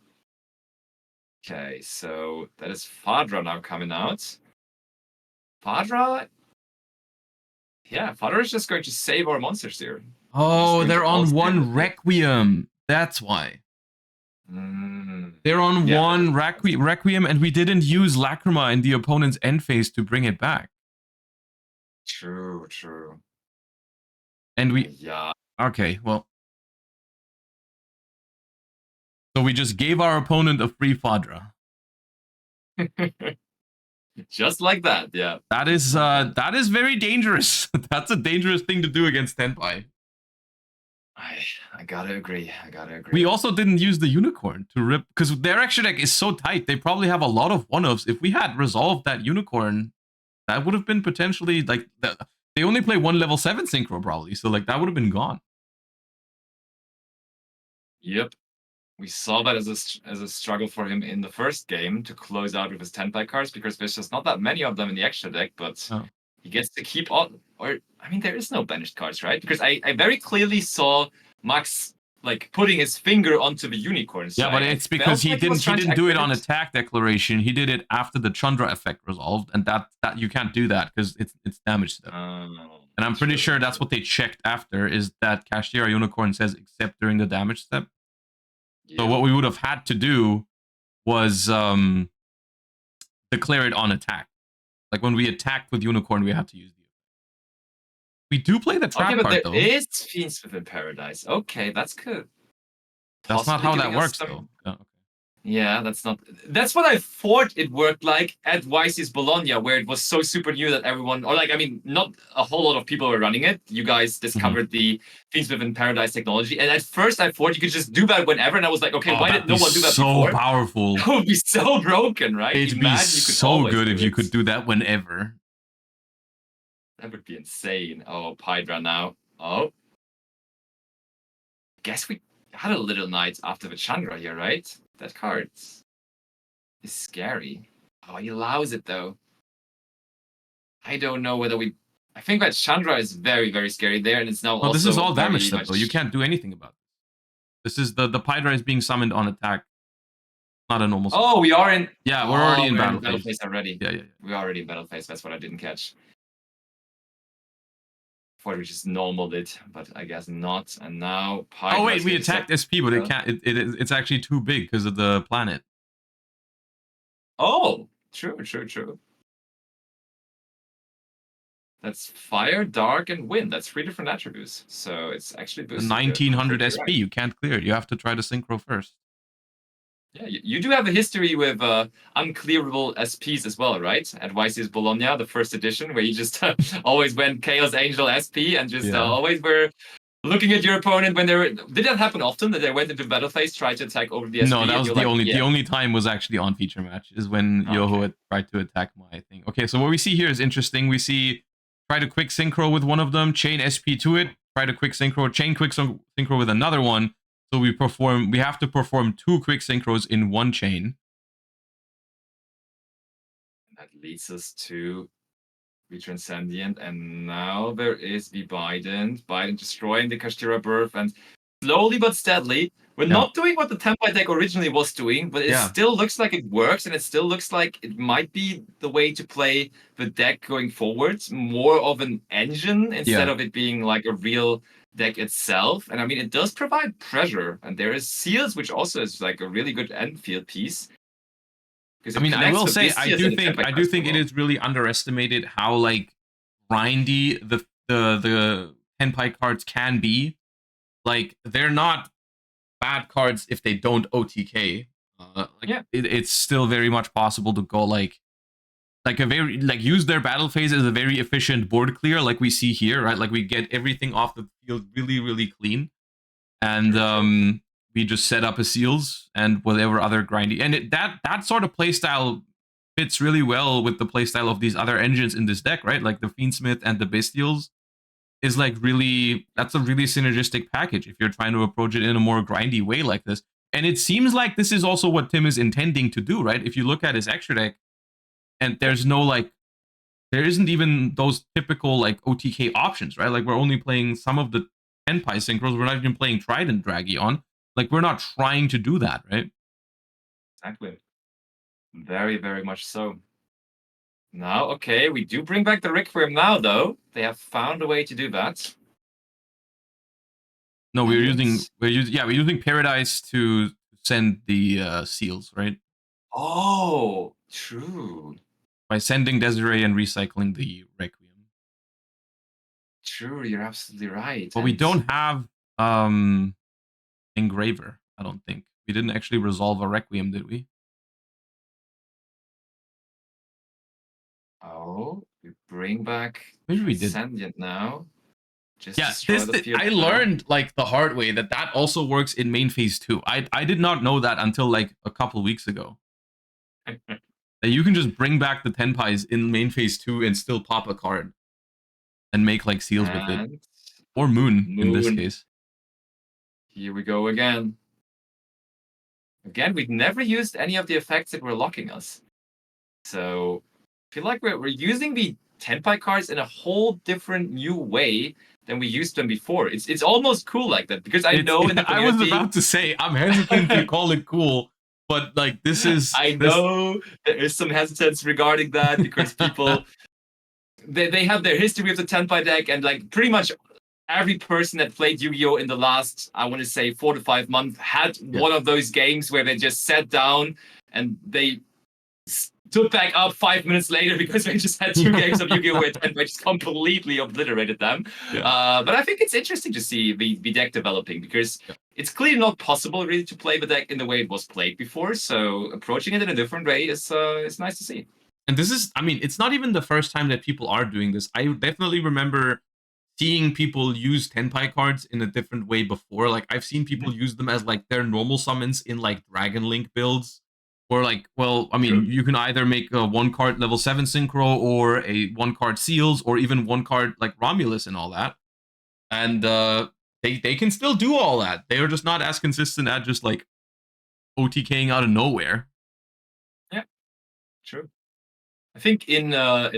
Okay, so that is Fadra now coming out. Fadra? Yeah, Fadra is just going to save our monsters here.
Oh, they're on 1 Requiem. That's why. They're on 1 Requiem, and we didn't use Lacrima in the opponent's end phase to bring it back.
True.
And we...
Yeah.
Okay, well... So we just gave our opponent a free Fadra.
Just like that, yeah.
That is very dangerous. That's a dangerous thing to do against Tenpai.
I gotta agree.
We also didn't use the Unicorn to rip, because their extra deck is so tight. They probably have a lot of one-offs. If we had resolved that Unicorn, that would have been potentially like they only play 1 level 7 synchro probably, so like that would have been gone.
Yep. We saw that as a struggle for him in the first game to close out with his Tenpai cards, because there's just not that many of them in the extra deck, but he gets to keep all... Or, I mean, there is no banished cards, right? Because I very clearly saw Max, like, putting his finger onto the Unicorn. So
yeah, but it's because he didn't do it on attack declaration. He did it after the Chandra effect resolved, and that you can't do that because it's damage step. And I'm pretty sure that's what they checked after, is that Kashtira Unicorn says except during the damage step. So what we would have had to do was declare it on attack. Like when we attacked with Unicorn, we had to use the... We do play the trap card, though.
There is Fiendschmidt in Paradise. Okay, that's good.
That's not how that works, though. Oh, okay.
Yeah, that's what I thought it worked like at YC's Bologna, where it was so super new that everyone, or like, I mean, not a whole lot of people were running it. You guys discovered the Fiendschmidt in Paradise technology. And at first I thought you could just do that whenever. And I was like, okay, why did no one do that before?
So powerful.
That would be so broken, right?
It'd be so good if you could do that whenever.
That would be insane. Oh, Hydra now. Oh. Guess we had a little knight after the Chandra here, right? That card is scary. Oh, he allows it though. I don't know whether we. I think that Chandra is very, very scary there, and it's now also.
This is all damage though. You can't do anything about this. This is the Hydra is being summoned on attack. Not a normal.
Oh, we are in.
Yeah, we're already in battle
phase already.
Yeah.
We're already in battle phase. That's what I didn't catch. We just normaled it, but I guess not. And now
oh wait, we attacked SP, but it can't. It's actually too big because of the planet.
Oh, true. That's fire, dark, and wind. That's 3 different attributes. So it's actually boosted.
1900 SP. Right. You can't clear it. You have to try to synchro first.
Yeah, you do have a history with unclearable SPs as well, right? At YC's Bologna, the first edition, where you just always went Chaos Angel SP and just always were looking at your opponent when they were. Did that happen often? That they went into battle phase, tried to attack over the SP?
No, that was the only. The only time was actually on feature match is when Yugioh had tried to attack my thing. Okay, so what we see here is interesting. We see try to quick synchro with one of them, chain SP to it, try to quick synchro, chain quick synchro with another one. So we have to perform 2 quick synchros in one chain.
That leads us to the Transcendent, and now there is the Biden destroying the Kashtira birth, and slowly but steadily, we're not doing what the Tempai deck originally was doing, but it still looks like it works, and it still looks like it might be the way to play the deck going forwards, more of an engine instead of it being like a real deck itself. And I mean, it does provide pressure, and there is Seals, which also is like a really good end field piece.
I mean, I will say, I do think it is really underestimated how like grindy the Tenpai cards can be. Like, they're not bad cards if they don't OTK. It's still very much possible to go use their battle phase as a very efficient board clear, like we see here, right? Like, we get everything off the field really, really clean, and we just set up a Seals and whatever other grindy, and that sort of playstyle fits really well with the playstyle of these other engines in this deck, right? Like the Fiendschmidt and the Bystials is like that's a really synergistic package if you're trying to approach it in a more grindy way like this. And it seems like this is also what Tim is intending to do, right? If you look at his extra deck, and there isn't even those typical like OTK options, right? Like, we're only playing some of the Tenpai synchros. We're not even playing Trident Dragion. Like, we're not trying to do that, right?
Exactly. Very, very much so. Now, okay, we do bring back the Requiem now, though. They have found a way to do that.
No, we're using Paradise to send the Seals, right?
Oh, true.
By sending Desiree and recycling the Requiem.
True, you're absolutely right.
But we don't have Engraver, I don't think. We didn't actually resolve a Requiem, did we?
Oh, we bring back
Maybe we did.
Transcendent now.
I learned like the hard way that also works in main phase 2. I did not know that until like a couple weeks ago. That you can just bring back the Tenpais in main phase 2 and still pop a card and make like Seals with it, or Moon in this case.
Here we go again. Again, we've never used any of the effects that were locking us. So I feel like we're using the Tenpai cards in a whole different new way than we used them before. It's almost cool like that, because I know in the community...
I was about to say, I'm hesitant to call it cool, but like this is...
I know there is some hesitance regarding that, because people... they have their history with the Tenpai deck, and like pretty much every person that played Yu-Gi-Oh! In the last, I want to say, 4 to 5 months had one of those games where they just sat down and they stood back up 5 minutes later because they just had 2 games of Yu-Gi-Oh! Where Tenpai just completely obliterated them. But I think it's interesting to see the deck developing, because it's clearly not possible really to play the deck in the way it was played before. So approaching it in a different way is nice to see.
And this is, I mean, it's not even the first time that people are doing this. I definitely remember seeing people use Tenpai cards in a different way before. Like, I've seen people use them as like their normal summons in like Dragon Link builds. Or like, well, I mean, you can either make a 1-card level 7 synchro or a 1-card seals or even 1-card like Romulus and all that. And they can still do all that. They are just not as consistent at just like OTKing out of nowhere.
Yeah, true. I think in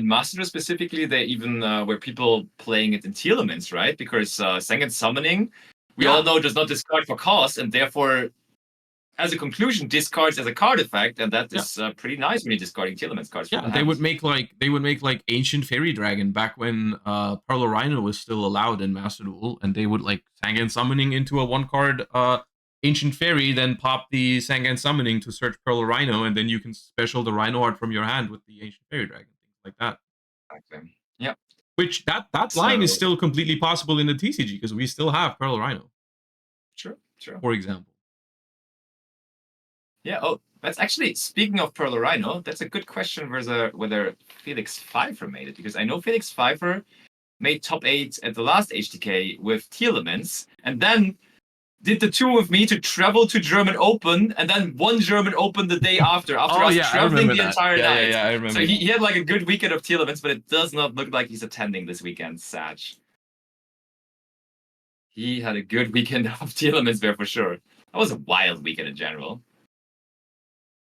Master specifically, they even were people playing it in Telements, right? Because Second Summoning, we all know, does not discard for cost, and therefore, as a conclusion, discards as a card effect, and that is pretty nice when you're discarding Telements cards.
Yeah, they would make like Ancient Fairy Dragon back when Pearl Rhino was still allowed in Master Duel, and they would like Sangan Summoning into a 1-card Ancient Fairy, then pop the Sangan Summoning to search Pearl Rhino, and then you can special the Rhino art from your hand with the Ancient Fairy Dragon, things like that.
Exactly. Yeah.
Which that line is still completely possible in the TCG because we still have Pearl Rhino.
True.
For example.
Yeah. Oh, that's actually, speaking of Pearl Rhino, that's a good question whether Felix Pfeiffer made it, because I know Felix Pfeiffer made top 8 at the last HTK with Telements, and then did the tour with me to travel to German Open, and then won German Open the day after us traveling the entire night.
Yeah, I remember.
So he had like a good weekend of Telements, but it does not look like he's attending this weekend, Sag. He had a good weekend of Telements there for sure. That was a wild weekend in general.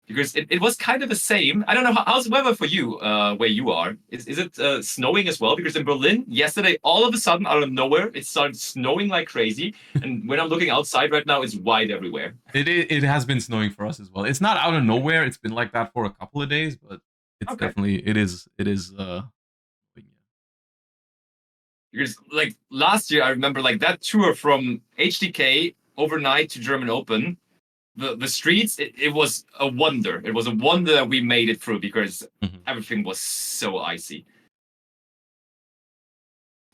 Because it was kind of the same. I don't know, how's the weather for you where you are? Is it snowing as well? Because in Berlin, yesterday, all of a sudden, out of nowhere, it started snowing like crazy. And when I'm looking outside right now, it's white everywhere.
It has been snowing for us as well. It's not out of nowhere. It's been like that for a couple of days, but it's definitely, it is.
Because like last year, I remember like that tour from HDK overnight to German Open. The streets, it was a wonder. It was a wonder that we made it through because everything was so icy.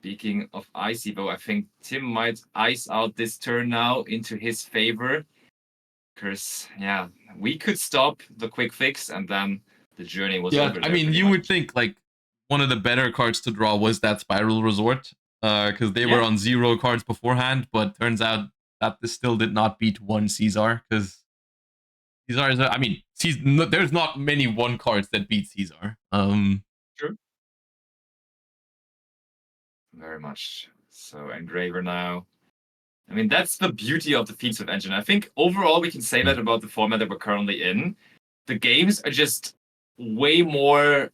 Speaking of icy, though, I think Tim might ice out this turn now into his favor. Because, yeah, we could stop the quick fix and then the journey was over.
I mean, you would think like one of the better cards to draw was that Spyral Resort. Because they were on 0 cards beforehand, but turns out that this still did not beat 1 Caesar, because Caesar is, I mean, there's not many 1 cards that beat Caesar.
True. Very much. So Engraver now. I mean, that's the beauty of the Fiendschmidt engine. I think overall we can say that about the format that we're currently in. The games are just way more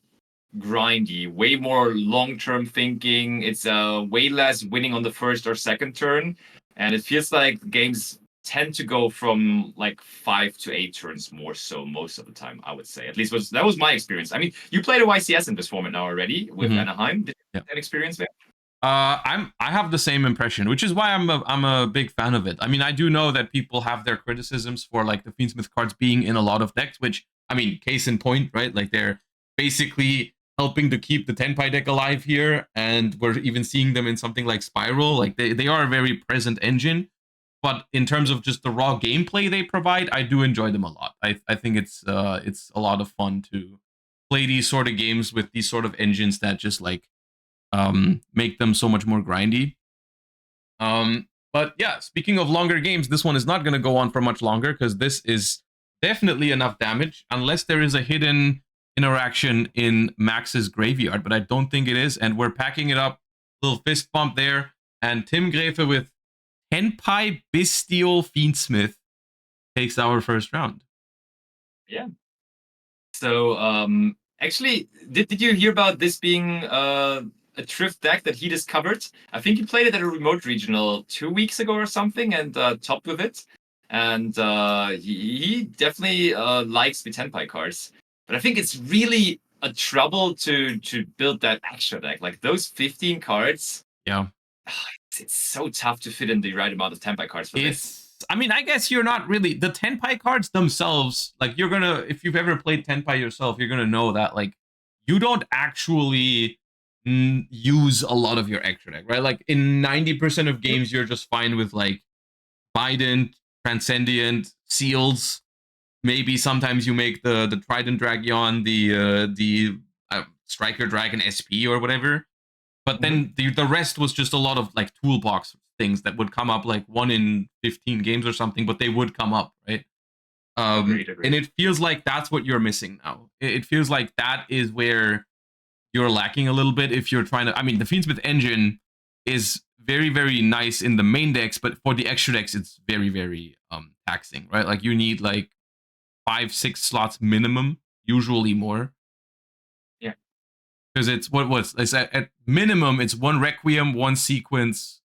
grindy, way more long-term thinking. It's way less winning on the first or second turn. And it feels like games tend to go from like 5 to 8 turns more so most of the time, I would say. At least that was my experience. I mean, you played a YCS in this format now already with Anaheim. Did you have an experience there?
I have the same impression, which is why I'm a big fan of it. I mean, I do know that people have their criticisms for like the Fiendschmidt cards being in a lot of decks, which, I mean, case in point, right? Like they're basically helping to keep the Tenpai deck alive here, and we're even seeing them in something like Spyral. Like they are a very present engine, but in terms of just the raw gameplay they provide, I do enjoy them a lot. I think it's a lot of fun to play these sort of games with these sort of engines that just like make them so much more grindy. But yeah, speaking of longer games, this one is not going to go on for much longer because this is definitely enough damage, unless there is a hidden interaction in Max's graveyard, but I don't think it is, and we're packing it up. Little fist bump there, and Tim Grafe with Tenpai Bystial Fiendschmidt takes our first round.
Yeah. So actually, did you hear about this being a Trift deck that he discovered? I think he played it at a remote regional 2 weeks ago or something and topped with it. And he definitely likes the Tenpai cards. But I think it's really a trouble to build that extra deck. Like those 15 cards.
Yeah.
It's so tough to fit in the right amount of Tenpai cards for this.
I mean, I guess you're not really... The Tenpai cards themselves, like you're going to... If you've ever played Tenpai yourself, you're going to know that like you don't actually use a lot of your extra deck, right? Like in 90% of games, you're just fine with like Trident, Transcendent, Seals. Maybe sometimes you make the Trident Dragon, the Striker Dragon SP or whatever. But then the rest was just a lot of like toolbox things that would come up like 1 in 15 games or something, but they would come up, right?
Agreed.
And it feels like that's what you're missing now. It feels like that is where you're lacking a little bit if you're trying to. I mean, the Fiendschmidt engine is very, very nice in the main decks, but for the extra decks, it's very, very taxing, right? Like you need like 5-6 slots minimum, usually more.
Yeah.
Because it's at minimum, it's 1 Requiem, 1 Sequence,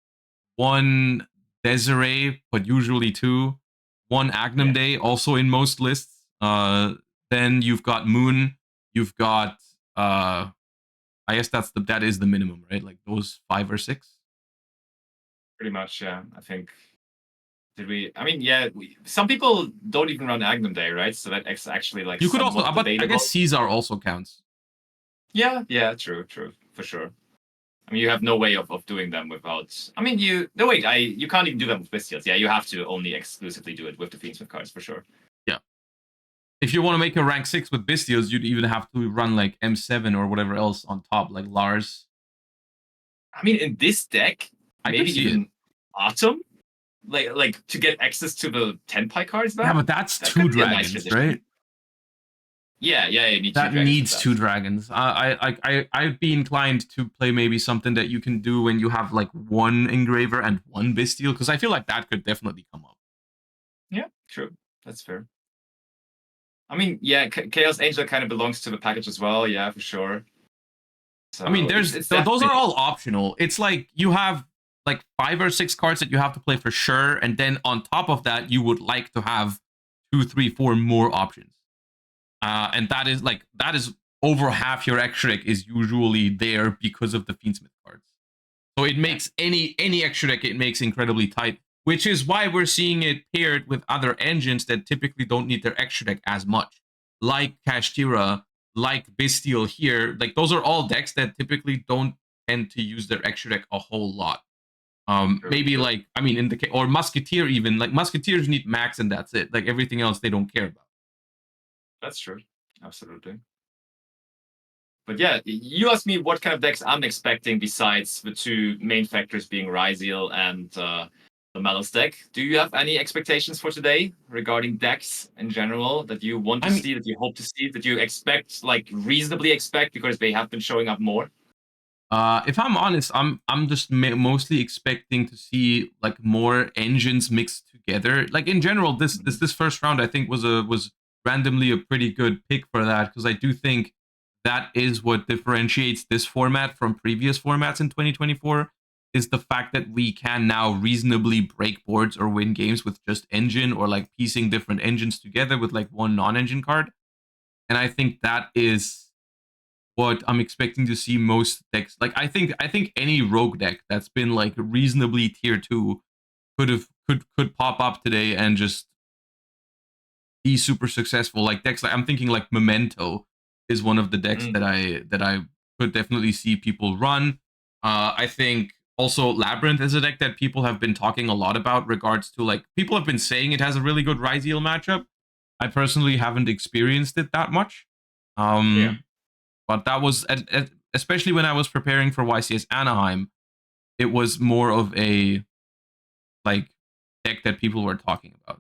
1 Desiree, but usually 2, 1 Agnum Day, also in most lists. Then you've got Moon, you've got I guess that is the minimum, right? Like those 5 or 6.
Pretty much, yeah. I think. Did we? I mean, yeah. Some people don't even run Agnum Day, right? So that's actually like
You could also, but
debatable.
I guess Caesar also counts.
Yeah, true, for sure. I mean, you have no way of doing them without. I mean, you can't even do them with Bystials. Yeah, you have to only exclusively do it with the Fiendschmidt cards for sure.
Yeah. If you want to make a rank 6 with Bystials, you'd even have to run like M7 or whatever else on top, like Lars.
I mean, in this deck, maybe even Autumn, like to get access to the Tenpai cards back.
Yeah, but that's 2 dragons, right?
Yeah, you need
that
2 dragons.
Needs 2 dragons. I'd be inclined to play maybe something that you can do when you have like 1 engraver and 1 Bystial, because I feel like that could definitely come up.
Yeah, true. That's fair. I mean, yeah, Chaos Angel kind of belongs to the package as well. Yeah, for sure. So
I mean, those are all optional. It's like you have like 5 or 6 cards that you have to play for sure, and then on top of that, you would like to have 2, 3, 4 more options. And that is over half your extra deck is usually there because of the Fiendschmidt cards. So it makes any extra deck, it makes incredibly tight, which is why we're seeing it paired with other engines that typically don't need their extra deck as much, like Kashtira, like Bystial here. Like those are all decks that typically don't tend to use their extra deck a whole lot. Maybe like, I mean, or Musketeer even, like Musketeers need max and that's it. Like everything else they don't care about.
That's true. Absolutely. But yeah, you asked me what kind of decks I'm expecting besides the 2 main factors being Ryzeal and the Maliss deck. Do you have any expectations for today regarding decks in general that you want to see, that you hope to see, that you expect, like reasonably expect because they have been showing up more?
If I'm honest, I'm just mostly expecting to see like more engines mixed together. Like in general, this first round I think was randomly a pretty good pick for that, because I do think that is what differentiates this format from previous formats in 2024, is the fact that we can now reasonably break boards or win games with just engine, or like piecing different engines together with like 1 non-engine card. And I think that is what I'm expecting to see most decks. Like I think any rogue deck that's been like reasonably tier 2 could pop up today and just be super successful. Like decks like I'm thinking like Memento is one of the decks that I could definitely see people run. I think also Labyrinth is a deck that people have been talking a lot about, regards to like people have been saying it has a really good Ryzeal matchup. I personally haven't experienced it that much. But that was especially when I was preparing for YCS Anaheim, it was more of a like deck that people were talking about.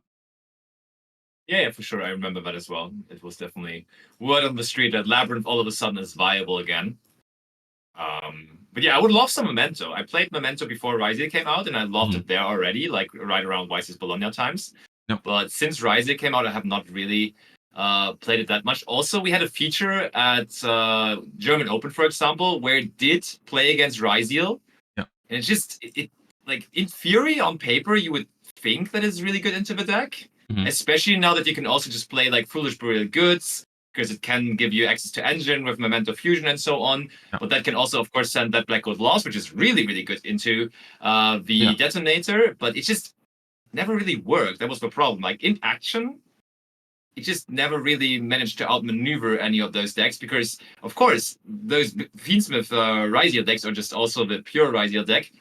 Yeah, for sure. I remember that as well. It was definitely word on the street that Labyrinth all of a sudden is viable again. But yeah, I would love some Memento. I played Memento before Ryzeal came out, and I loved it there already, like right around YCS Bologna times.
Yep.
But since Ryzeal came out, I have not really played it that much. Also, we had a feature at German Open, for example, where it did play against Ryzeal.
Yeah.
And it's just, it like, in theory, on paper, you would think that it's really good into the deck. Especially now that you can also just play like Foolish Burial Goods, because it can give you access to engine with Memento Fusion and so on. Yeah. But that can also, of course, send that Black Gold Loss, which is really, really good, into the detonator. But it just never really worked. That was the problem. Like in action, it just never really managed to outmaneuver any of those decks, because, of course, those Fiendschmidt Ryzeal decks, or just also the pure Ryzeal deck,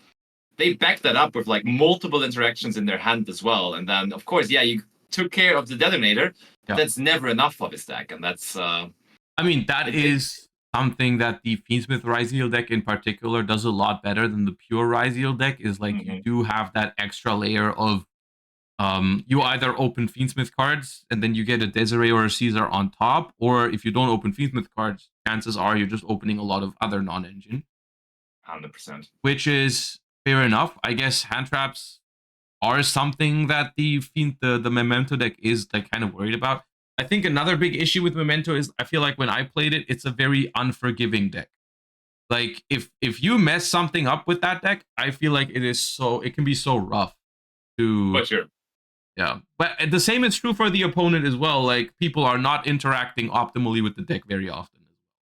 they back that up with like multiple interactions in their hand as well. And then, of course, yeah, you took care of the detonator.
Yeah.
That's never enough for this deck, and that's.
I mean, that is something that the Fiendschmidt Ryzeal deck in particular does a lot better than the pure Ryzeal deck. Is like you do have that extra layer of you either open Fiendschmidt cards and then you get a Desiree or a Caesar on top, or if you don't open Fiendschmidt cards, chances are you're just opening a lot of other non-engine.
100%.
Which is fair enough. I guess hand traps are something that the Memento deck is like kind of worried about. I think another big issue with Memento is I feel like when I played it, it's a very unforgiving deck. Like if you mess something up with that deck, I feel like it can be so rough to.
For sure.
Yeah, but the same is true for the opponent as well. Like people are not interacting optimally with the deck very often.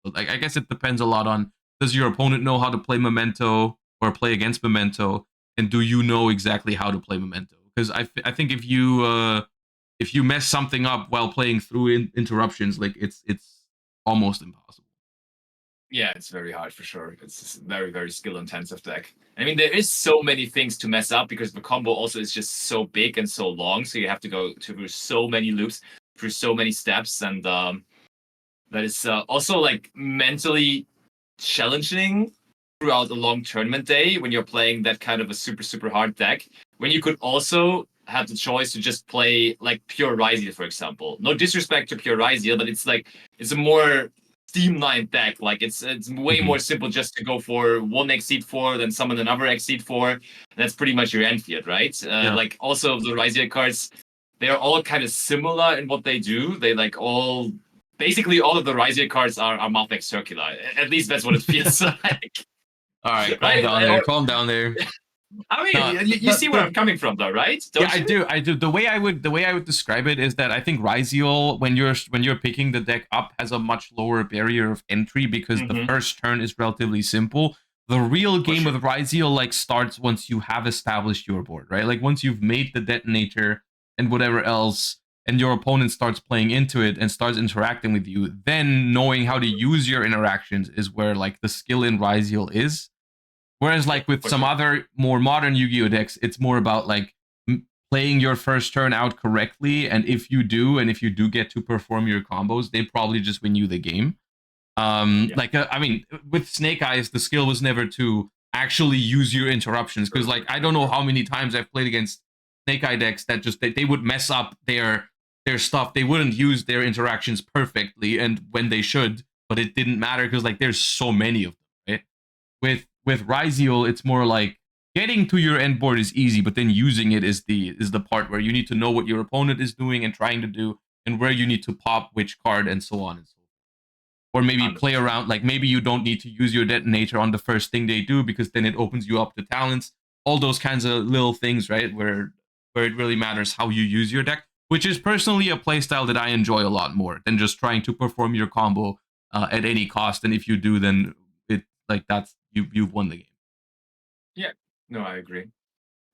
So, like I guess it depends a lot on, does your opponent know how to play Memento or play against Memento, and do you know exactly how to play Memento? Because I think if you mess something up while playing through interruptions, like it's almost impossible.
Yeah, it's very hard for sure. It's a very, very skill intensive deck. I mean, there is so many things to mess up because the combo also is just so big and so long. So you have to go through so many loops, through so many steps. And that is also like mentally challenging throughout a long tournament day when you're playing that kind of a super, super hard deck. When you could also have the choice to just play like pure Ryzeal, for example. No disrespect to pure Ryzeal, but it's like, it's a more streamlined deck. Like it's way more simple just to go for one Exceed 4, then summon another Exceed 4. That's pretty much your end field, right? Like also the Ryzeal cards, they're all kind of similar in what they do. They like basically all of the Ryzeal cards are Malphite Circular. At least that's what it feels like.
All right, calm down there.
I mean, you see where I'm coming from, though, right?
I do. The way I would describe it is that I think Ryzeal, when you're picking the deck up, has a much lower barrier of entry because the first turn is relatively simple. The real game with Ryzeal like starts once you have established your board, right? Like once you've made the detonator and whatever else, and your opponent starts playing into it and starts interacting with you, then knowing how to use your interactions is where like the skill in Ryzeal is. Whereas like with some other more modern Yu-Gi-Oh decks, it's more about like playing your first turn out correctly. And if you do get to perform your combos, they probably just win you the game. Like, I mean, with Snake Eyes, the skill was never to actually use your interruptions. Because like, I don't know how many times I've played against Snake Eye decks that just, they would mess up their stuff. They wouldn't use their interactions perfectly and when they should, but it didn't matter because like there's so many of them, right? With Ryzeal, it's more like getting to your end board is easy, but then using it is the part where you need to know what your opponent is doing and trying to do, and where you need to pop which card and so on and so forth. Or maybe play around, like maybe you don't need to use your detonator on the first thing they do because then it opens you up to talents. All those kinds of little things, right? Where it really matters how you use your deck, which is personally a playstyle that I enjoy a lot more than just trying to perform your combo at any cost. And if you do, then it like that's you've won the game.
Yeah, no, I agree.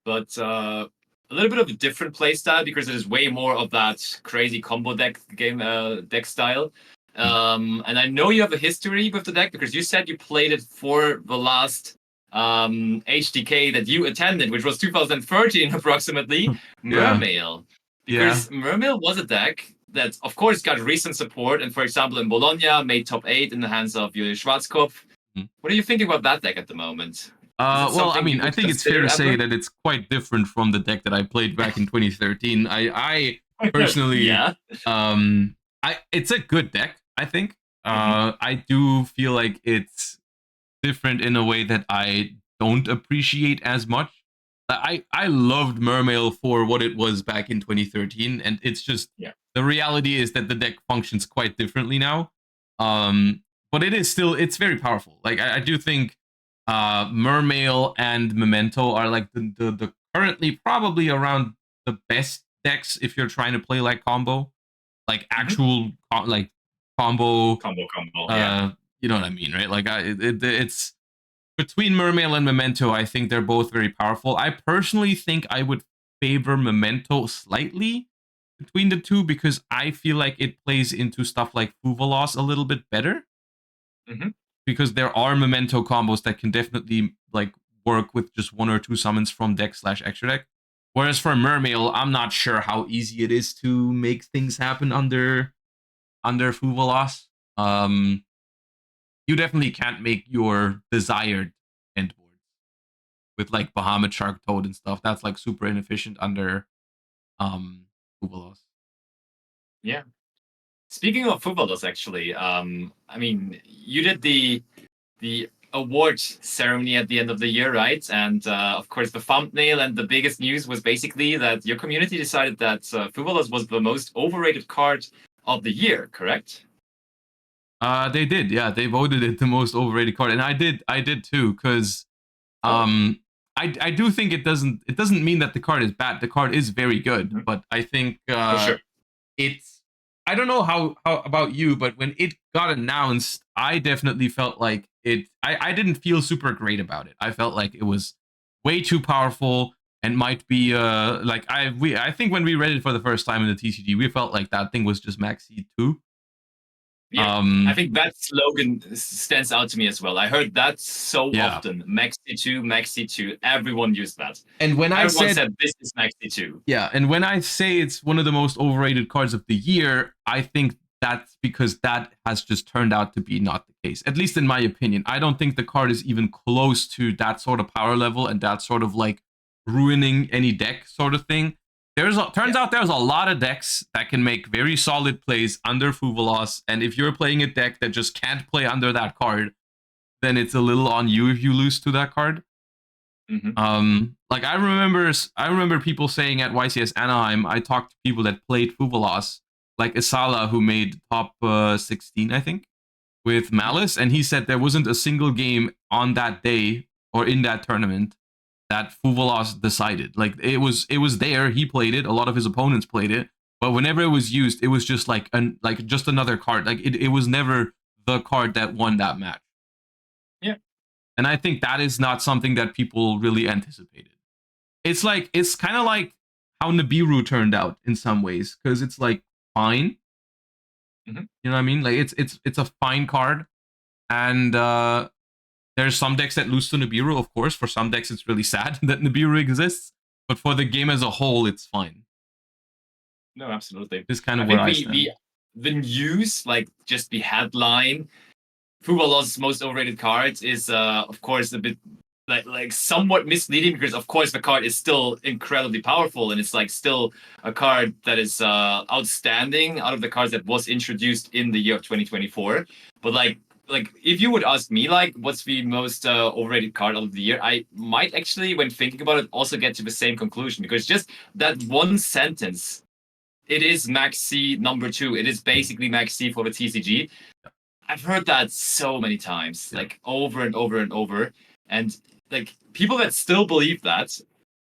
But a little bit of a different playstyle because it is way more of that crazy combo deck style. And I know you have a history with the deck because you said you played it for the last HDK that you attended, which was 2013 approximately. Mermail. Because Mermail was a deck that, of course, got recent support, and for example, in Bologna, made top 8 in the hands of Yugioh Schwarzkopf. What are you thinking about that deck at the moment?
Well, I mean, I think it's fair to say that it's quite different from the deck that I played back in 2013. I personally, it's a good deck, I think. I do feel like it's different in a way that I don't appreciate as much. I loved Mermail for what it was back in 2013, and it's just the reality is that the deck functions quite differently now. But it's very powerful. Like I do think Mermail and Memento are like the currently probably around the best decks if you're trying to play like combo, like actual like combo. You know what I mean, right? Like it's between Mermail and Memento. I think they're both very powerful. I personally think I would favor Memento slightly between the two because I feel like it plays into stuff like Fuvalos a little bit better. Because there are Memento combos that can definitely like work with just 1 or 2 summons from deck/extra deck. Whereas for Mermail, I'm not sure how easy it is to make things happen under Voiceless. You definitely can't make your desired end boards with like Bahamut, Shark Toad, and stuff. That's like super inefficient under Voiceless.
Yeah. Speaking of Fuvalos, actually, I mean, you did the award ceremony at the end of the year, right? And of course, the thumbnail and the biggest news was basically that your community decided that Fuvalos was the most overrated card of the year, correct?
They did, yeah. They voted it the most overrated card, and I did too, because I do think it doesn't mean that the card is bad. The card is very good, but I think
For sure.
it's I don't know how about you, but when it got announced, I definitely felt like I didn't feel super great about it. I felt like it was way too powerful and might be like I think when we read it for the first time in the TCG, we felt like that thing was just maxi too.
Yeah, I think that slogan stands out to me as well. I heard that so often. Maxi 2, Maxi 2. Everyone used that.
And when
everyone said this is Maxi 2.
Yeah, and when I say it's one of the most overrated cards of the year, I think that's because that has just turned out to be not the case. At least in my opinion. I don't think the card is even close to that sort of power level and that sort of like ruining any deck sort of thing. Turns out there's a lot of decks that can make very solid plays under Fuvalos, and if you're playing a deck that just can't play under that card, then it's a little on you if you lose to that card. Like I remember people saying at YCS Anaheim, I talked to people that played Fuvalos, like Isala, who made top 16, I think, with Maliss, and he said there wasn't a single game on that day or in that tournament that Fuvalos decided. Like it was there, he played it, a lot of his opponents played it, but whenever it was used, it was just like just another card. Like it was never the card that won that match.
Yeah.
And I think that is not something that people really anticipated. It's kind of like how Nibiru turned out in some ways, because it's like fine. You know what I mean? Like it's a fine card, and there's some decks that lose to Nibiru, of course. For some decks, it's really sad that Nibiru exists. But for the game as a whole, it's fine.
No, absolutely.
It's kind of where I stand.
The news, like just the headline, Fuvalos' most overrated cards is, of course, a bit like somewhat misleading because, of course, the card is still incredibly powerful and it's like still a card that is outstanding out of the cards that was introduced in the year of 2024. But like if you would ask me like what's the most overrated card of the year, I might actually, when thinking about it, also get to the same conclusion, because just that one sentence, it is Maxi number 2. It is basically Maxi for the TCG. I've heard that so many times, like over and over and over, and like people that still believe that,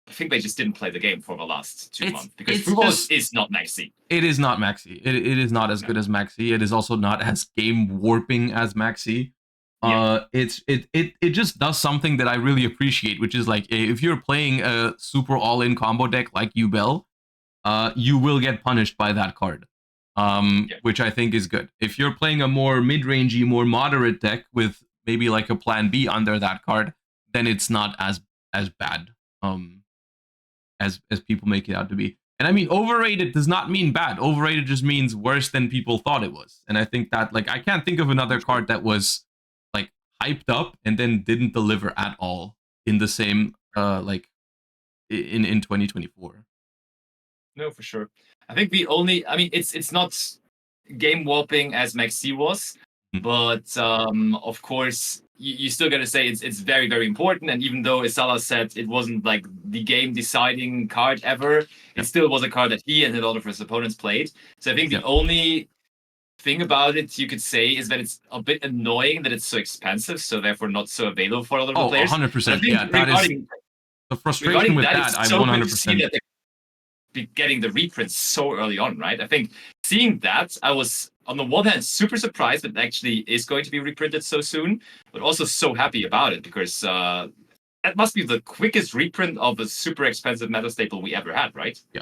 I think they just didn't play the game for the last 2 months, because football is not Maxi.
It is not Maxi. It is not as good as Maxi. It is also not as game warping as Maxi. It just does something that I really appreciate, which is like if you're playing a super all-in combo deck like Yugioh, you will get punished by that card, which I think is good. If you're playing a more mid-rangey, more moderate deck with maybe like a plan B under that card, then it's not as bad as people make it out to be. And I mean, overrated does not mean bad. Overrated just means worse than people thought it was. And I think that, like, I can't think of another card that was like hyped up and then didn't deliver at all in the same like in 2024.
No, for sure. I think I mean, it's not game warping as Maxi was, but of course you still gotta say it's very, very important. And even though Isala said it wasn't like the game deciding card ever, it still was a card that he and a lot of his opponents played. So I think the only thing about it you could say is that it's a bit annoying that it's so expensive, so therefore not so available for a lot of players.
100%. Yeah, that is the frustration with that. I 100%.
Be getting the reprints so early on, right? I think seeing that, I was on the one hand super surprised that it actually is going to be reprinted so soon, but also so happy about it, because that must be the quickest reprint of a super expensive meta staple we ever had, right?
Yeah,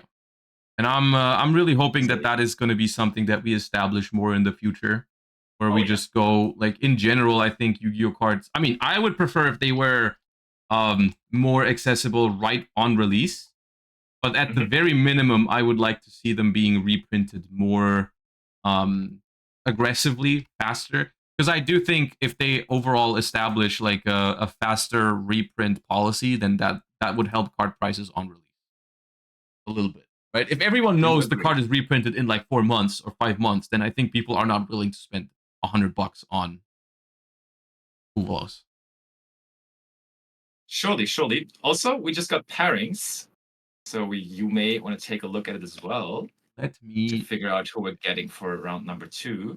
and I'm really hoping that is going to be something that we establish more in the future, where we just go like in general. I think Yu-Gi-Oh cards. I mean, I would prefer if they were more accessible right on release. But at the very minimum, I would like to see them being reprinted more aggressively, faster. Because I do think if they overall establish like a faster reprint policy, then that would help card prices on release a little bit, right? If everyone knows the card is reprinted in like 4 months or 5 months, then I think people are not willing to spend $100 on Voiceless.
Surely. Also, we just got pairings, so you may want to take a look at it as well.
Let me
to figure out who we're getting for round number 2.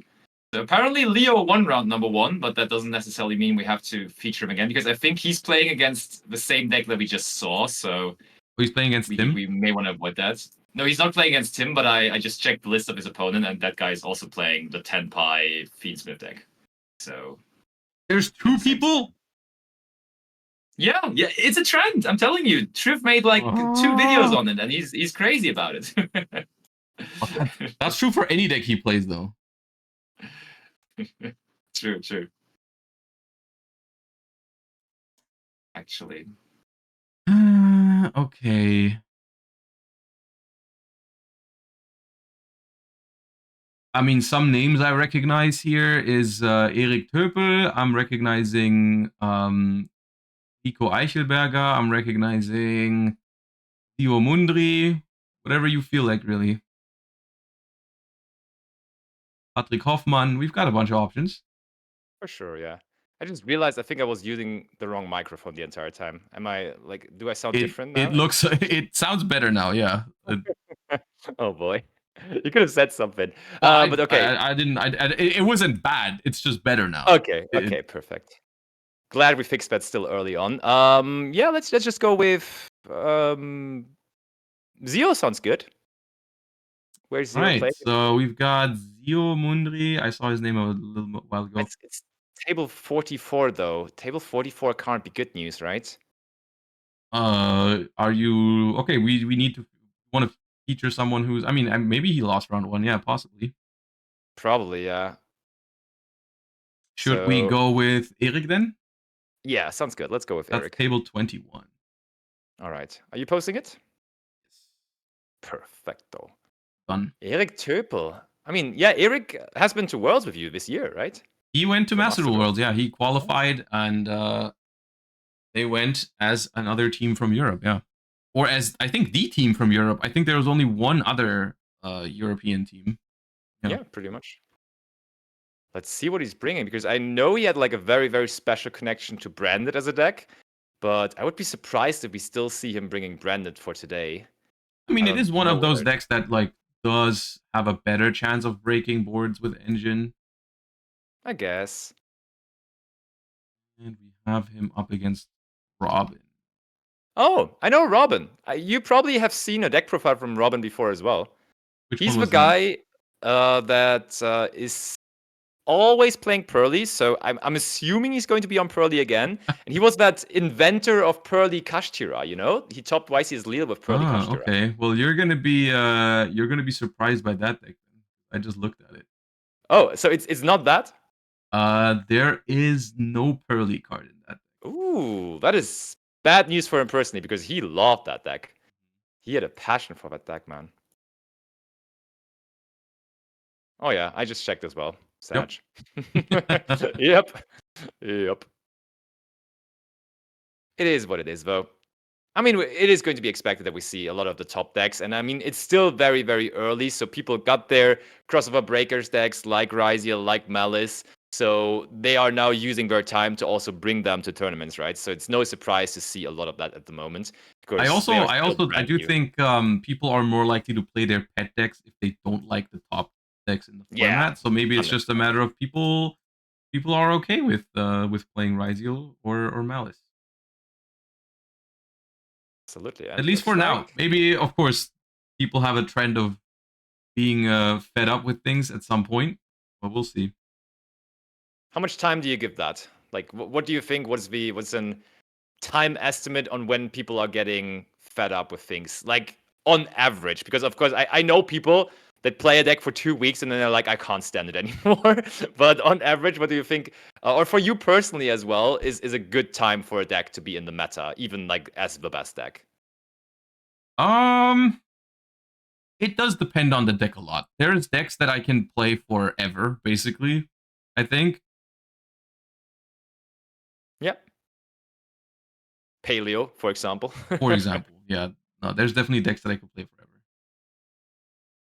So apparently Leo won round number 1, but that doesn't necessarily mean we have to feature him again, because I think he's playing against the same deck that we just saw, so...
he's playing against Tim?
We may want to avoid that. No, he's not playing against Tim, but I just checked the list of his opponent, and that guy is also playing the 10 Pi Fiendschmidt deck. So...
there's 2 people?
Yeah, it's a trend, I'm telling you. Triv made like 2 videos on it, and he's crazy about it.
That's true for any deck he plays, though.
True. Actually.
Okay. I mean, some names I recognize here is Erik Töpel. I'm recognizing Nico Eichelberger. I'm recognizing Theo Mundry. Whatever you feel like, really. Patrick Hoffmann. We've got a bunch of options.
For sure, yeah. I just realized I think I was using the wrong microphone the entire time. Am I like? Do I sound different now?
It sounds better now. Yeah.
Oh boy, you could have said something.
Well,
but okay.
I didn't. It wasn't bad. It's just better now.
Okay. Perfect. Glad we fixed that still early on. Yeah. Let's just go with Zio. Sounds good. Where's Zio
right,
playing?
so we've got Zio Mundry. I saw his name a little while ago.
It's table 44 though. Table 44 can't be good news, right?
Are you okay? We need to want to feature someone who's. I mean, maybe he lost round 1. Yeah, possibly.
Probably, yeah.
Should we go with Erik then?
Yeah, sounds good. Let's go with Erik.
That's table 21.
All right. Are you posting it?
Yes.
Perfecto.
Done.
Erik Töpel. I mean, yeah, Erik has been to Worlds with you this year, right?
He went to Master Duel Worlds. Yeah, he qualified, and they went as another team from Europe. Yeah, or as I think the team from Europe. I think there was only one other European team.
Yeah, pretty much. Let's see what he's bringing, because I know he had like a very, very special connection to Branded as a deck, but I would be surprised if we still see him bringing Branded for today.
I mean, it is one of those decks that like does have a better chance of breaking boards with Engine.
I guess.
And we have him up against Robin.
Oh, I know Robin. You probably have seen a deck profile from Robin before as well. He's the guy that is always playing Pearly, so I'm assuming he's going to be on Pearly again. And he was that inventor of Pearly Kashtira, you know? He topped YC's Lille with Pearly Kashtira.
Okay. Well, you're gonna be surprised by that deck. I just looked at it.
Oh, so it's not that?
There is no Pearly card in that deck.
Ooh, that is bad news for him personally, because he loved that deck. He had a passion for that deck, man. Oh yeah, I just checked as well. Sag. Yep. It is what it is, though. I mean, it is going to be expected that we see a lot of the top decks, and I mean, it's still very, very early, so people got their crossover breakers decks like Ryzeal, like Maliss, so they are now using their time to also bring them to tournaments, right? So it's no surprise to see a lot of that at the moment.
I do think people are more likely to play their pet decks if they don't like the top decks in the format. So maybe it's just a matter of people are okay with playing Ryzeal or Maliss.
Absolutely.
At least for now. Maybe, of course, people have a trend of being fed up with things at some point, but we'll see.
How much time do you give that? Like, what do you think? What's an time estimate on when people are getting fed up with things? Like, on average, because of course, I know people that play a deck for 2 weeks and then they're like, I can't stand it anymore. But on average, what do you think, or for you personally as well, is a good time for a deck to be in the meta, even like as the best deck?
It does depend on the deck a lot. There's decks that I can play forever, basically, I think.
Yeah. Paleo, for example.
For example, yeah. No, there's definitely decks that I can play forever.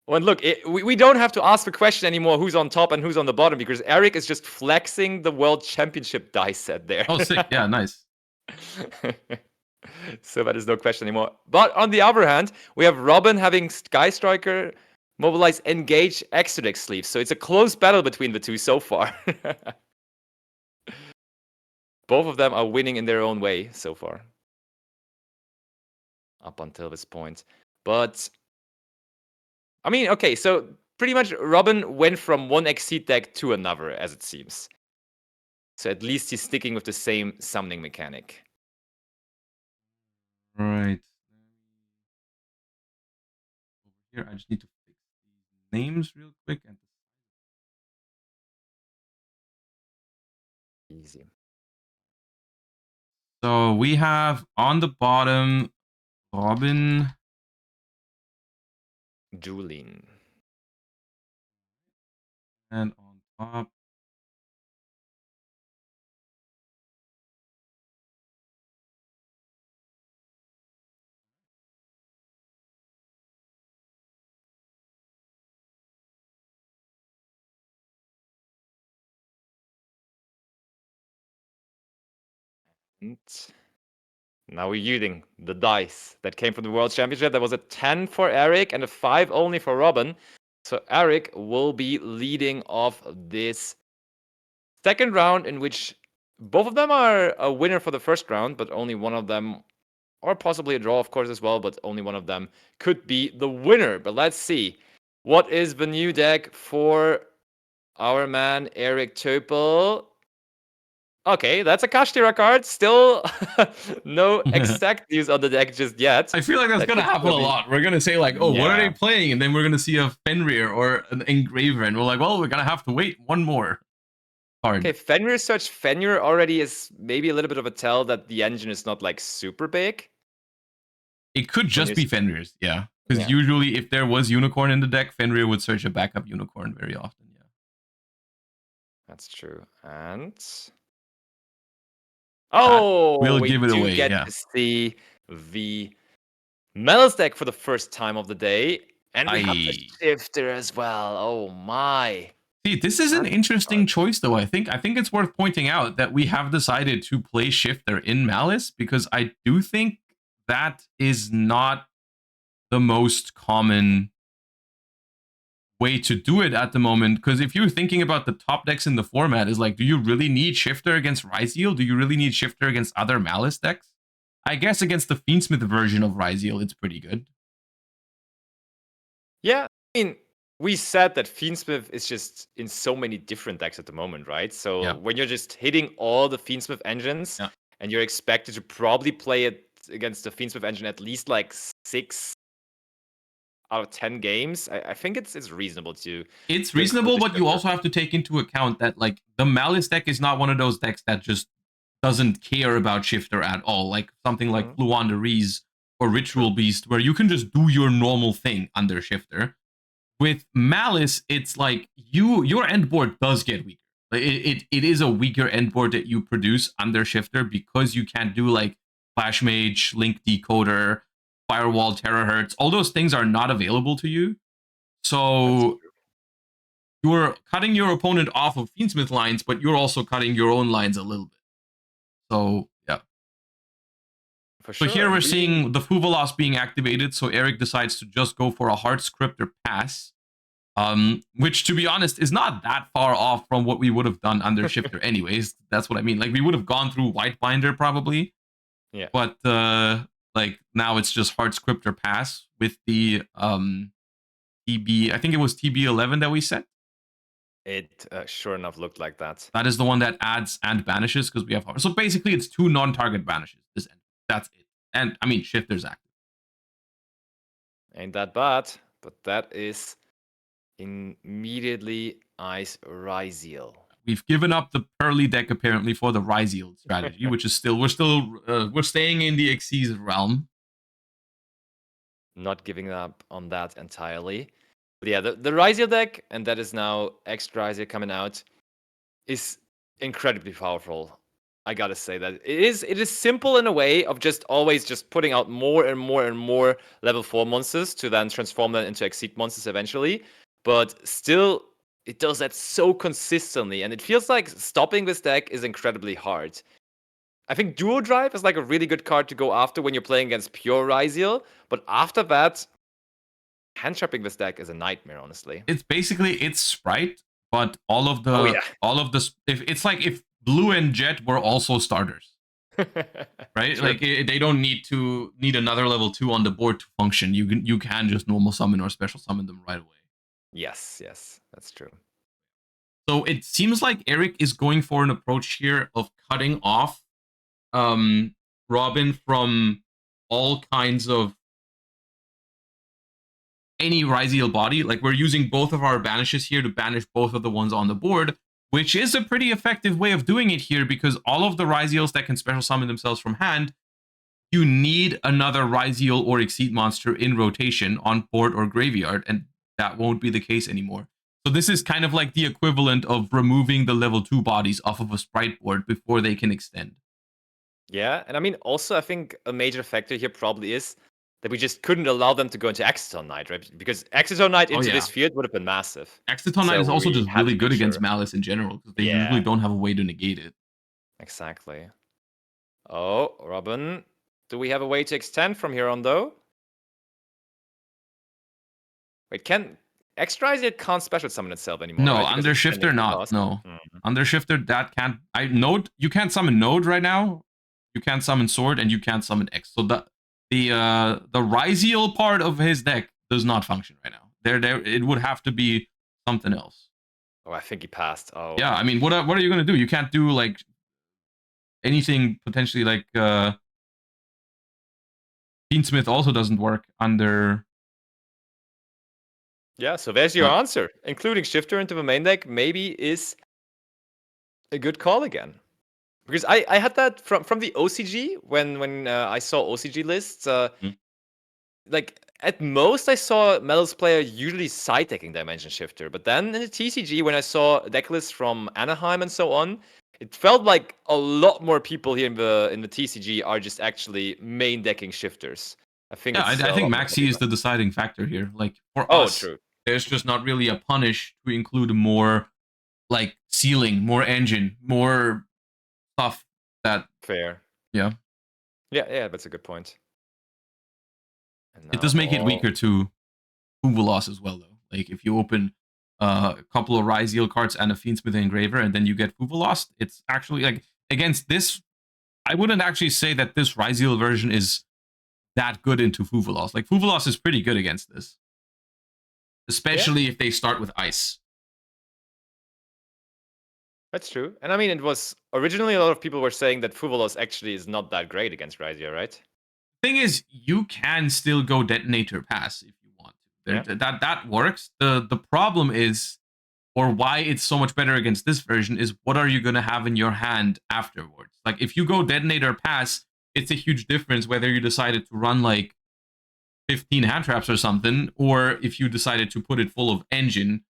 Well, and look, we don't have to ask the question anymore who's on top and who's on the bottom, because Eric is just flexing the World Championship dice set there.
Oh, sick. Yeah, nice.
So that is no question anymore. But on the other hand, we have Robin having Sky Striker, Mobilize, Engage, Exodex Sleeve. So it's a close battle between the two so far. Both of them are winning in their own way so far. Up until this point. But, I mean, okay, so pretty much Robin went from one Exceed deck to another, as it seems. So at least he's sticking with the same summoning mechanic.
Right. Over here, I just need to fix these names real quick. And
Easy.
so we have on the bottom Robin,
Julien.
and on top
And now we're using the dice that came from the World Championship. That was a 10 for Eric and a 5 only for Robin. So Eric will be leading off this second round, in which both of them are a winner for the first round, but only one of them, or possibly a draw, of course, as well, but only one of them could be the winner. But let's see. What is the new deck for our man, Eric Topel? Okay, that's a Kashtira card. Still no exact news on the deck just yet.
I feel like that's gonna happen a lot. We're gonna say like, oh, what are they playing? And then we're gonna see a Fenrir or an Engraver, and we're like, well, we're gonna have to wait one more card.
Okay, Fenrir search Fenrir already is maybe a little bit of a tell that the engine is not like super big.
It could just be Fenrir's, yeah. Because usually if there was Unicorn in the deck, Fenrir would search a backup Unicorn very often, yeah.
That's true. And oh,
we'll give it away,
get to see the Maliss deck for the first time of the day. And we have the Shifter as well. Oh my.
See, this is an interesting choice, though. I think it's worth pointing out that we have decided to play Shifter in Maliss, because I do think that is not the most common way to do it at the moment. Because if you're thinking about the top decks in the format, is like, do you really need Shifter against Ryzeal? Do you really need Shifter against other Maliss decks? I guess against the Fiendschmidt version of Ryzeal, it's pretty good.
Yeah, I mean, we said that Fiendschmidt is just in so many different decks at the moment, right? So when you're just hitting all the Fiendschmidt engines, and you're expected to probably play it against the Fiendschmidt engine at least like 6 out of 10 games, I think it's reasonable to.
It's reasonable, but you also have to take into account that like the Maliss deck is not one of those decks that just doesn't care about Shifter at all. Like something like Fluan de Rees or Ritual Beast, where you can just do your normal thing under Shifter. With Maliss, it's like your end board does get weaker. It is a weaker end board that you produce under Shifter, because you can't do like Flash Mage, Link Decoder, Firewall, Terahertz. All those things are not available to you. So you're cutting your opponent off of Fiendschmidt lines, but you're also cutting your own lines a little bit. So yeah.
For sure.
So here we're seeing the Fuvalos being activated, so Eric decides to just go for a Heart Scripter pass, which, to be honest, is not that far off from what we would have done under Shifter anyways. That's what I mean. Like, we would have gone through Whitebinder probably.
Yeah.
But, like, now it's just Heart Scripter pass with the TB, I think it was TB11 that we set.
It sure enough looked like that.
That is the one that adds and banishes, because we have Heart. So basically, it's 2 non-target banishes. That's it. And, I mean, Shifter's active.
Ain't that bad, but that is immediately ice Ryzeal.
We've given up the Pearly deck apparently for the Ryzeal strategy, which is still we're staying in the Xyz realm.
Not giving up on that entirely. But yeah, the Ryzeal deck, and that is now X Ryzeal coming out, is incredibly powerful. I gotta say that it is simple in a way of just always just putting out more and more and more level 4 monsters to then transform them into Exceed monsters eventually. But still, it does that so consistently, and it feels like stopping this deck is incredibly hard. I think Duo Drive is like a really good card to go after when you're playing against pure Ryzeal, but after that, hand trapping this deck is a nightmare, honestly.
It's basically it's Sprite, but all of the if it's like if Blue and Jet were also starters, right?
Sure.
Like they don't need another level 2 on the board to function. You can just normal summon or special summon them right away.
Yes, that's true.
So it seems like Eric is going for an approach here of cutting off Robin from all kinds of any Ryzeal body. Like we're using both of our banishes here to banish both of the ones on the board, which is a pretty effective way of doing it here because all of the Ryzeals that can special summon themselves from hand, you need another Ryzeal or Exceed monster in rotation on board or graveyard, and that won't be the case anymore. So this is kind of like the equivalent of removing the level 2 bodies off of a Sprite board before they can extend.
Yeah, and I mean, also, I think a major factor here probably is that we just couldn't allow them to go into Exciton Knight, right? Because Exciton Knight into this field would have been massive.
Exciton Knight is also just really good against Maliss in general, because they usually don't have a way to negate it.
Exactly. Oh, Robin. Do we have a way to extend from here on, though? Wait, X-Ryzeal can't special summon itself anymore.
No,
right?
under Shifter not. No. Under Shifter that can't. You can't summon Node right now. You can't summon Sword, and you can't summon X. So the Ryzeal part of his deck does not function right now. It would have to be something else.
Oh, I think he passed. Oh.
Yeah, I mean, what are you gonna do? You can't do like anything potentially like Fiendschmidt also doesn't work under.
Yeah, so there's your answer. Including Shifter into the main deck maybe is a good call again. Because I had that from the OCG when I saw OCG lists. Like at most I saw Maliss player usually side decking Dimension Shifter, but then in the TCG when I saw deck lists from Anaheim and so on, it felt like a lot more people here in the TCG are just actually main decking Shifters. I think.
Yeah, I think Maxi is the deciding factor here. Like for us, there's just not really a punish to include more like ceiling, more engine, more stuff that
fair.
Yeah,
that's a good point.
It does make it weaker to Voiceless as well, though. Like if you open a couple of Ryzeal cards and a Fiendschmidt Engraver, and then you get Voiceless, it's actually like against this. I wouldn't actually say that this Ryzeal version is that good into Voiceless. Like Voiceless is pretty good against this, especially if they start with Ice.
That's true. And I mean, it was originally a lot of people were saying that Voiceless actually is not that great against Ryzeal, right?
Thing is, you can still go Detonator Pass if you want to. That works. The problem is, or why it's so much better against this version, is what are you going to have in your hand afterwards? Like, if you go Detonator Pass, it's a huge difference whether you decided to run, like, 15 hand traps or something, or if you decided to put it full of engine,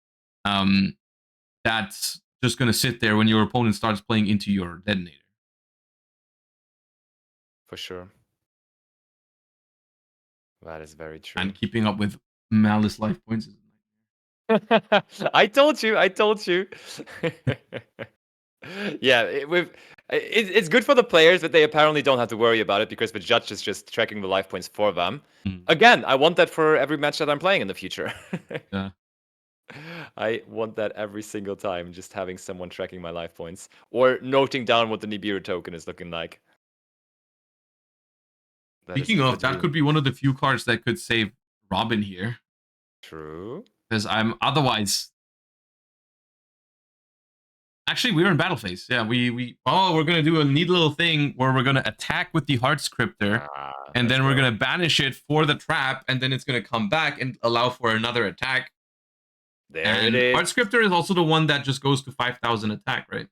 that's just going to sit there when your opponent starts playing into your Detonator.
For sure. That is very true.
And keeping up with Maliss life points is
I told you. Yeah, it's good for the players that they apparently don't have to worry about it because the judge is just tracking the life points for them. Again, I want that for every match that I'm playing in the future.
Yeah.
I want that every single time, just having someone tracking my life points or noting down what the Nibiru token is looking like.
Speaking of, that could be one of the few cards that could save Robin here.
True.
Because I'm otherwise... Actually, we're in battle phase. Yeah, we're going to do a neat little thing where we're going to attack with the Heart Scripter, and then we're going to banish it for the trap, and then it's going to come back and allow for another attack.
There it is.
Art Scriptor is also the one that just goes to 5,000 attack, right?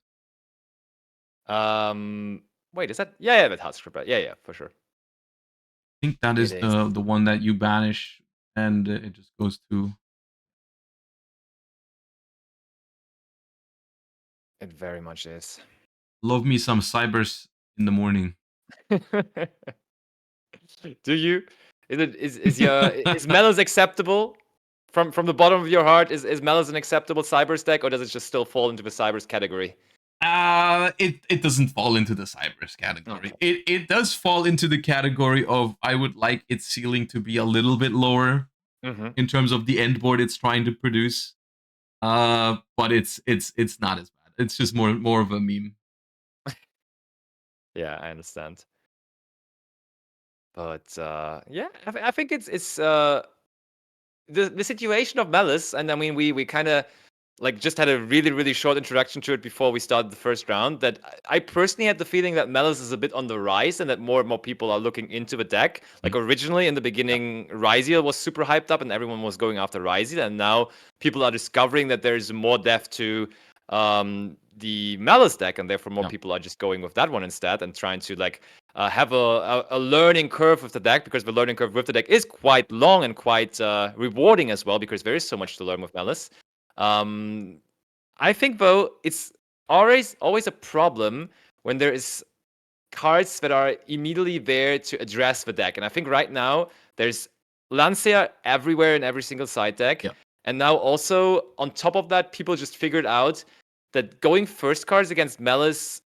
Wait, is that? Yeah, that Art Scriptor. Yeah, for sure.
I think that is the one that you banish, and it just goes to.
It very much is.
Love me some Cybers in the morning.
Do you? Is Maliss acceptable? From the bottom of your heart, is Maliss an acceptable Cybers deck, or does it just still fall into the Cybers category?
It doesn't fall into the Cybers category. Okay. It does fall into the category of I would like its ceiling to be a little bit lower in terms of the end board it's trying to produce. But it's not as bad. It's just more of a meme.
Yeah, I understand. But yeah, I think it's the situation of Maliss, and I mean we kind of like just had a really short introduction to it before we started the first round. That I personally had the feeling that Maliss is a bit on the rise, and that more and more people are looking into the deck. Like originally in the beginning, Ryzeal was super hyped up, and everyone was going after Ryzeal, and now people are discovering that there's more depth to the Maliss deck, and therefore more people are just going with that one instead and trying to like have a learning curve with the deck, because the learning curve with the deck is quite long and quite rewarding as well, because there is so much to learn with Maliss. I think though it's always a problem when there is cards that are immediately there to address the deck, and I think right now there's Lancea everywhere in every single side deck, and now also on top of that, people just figured out that going first cards against Maliss,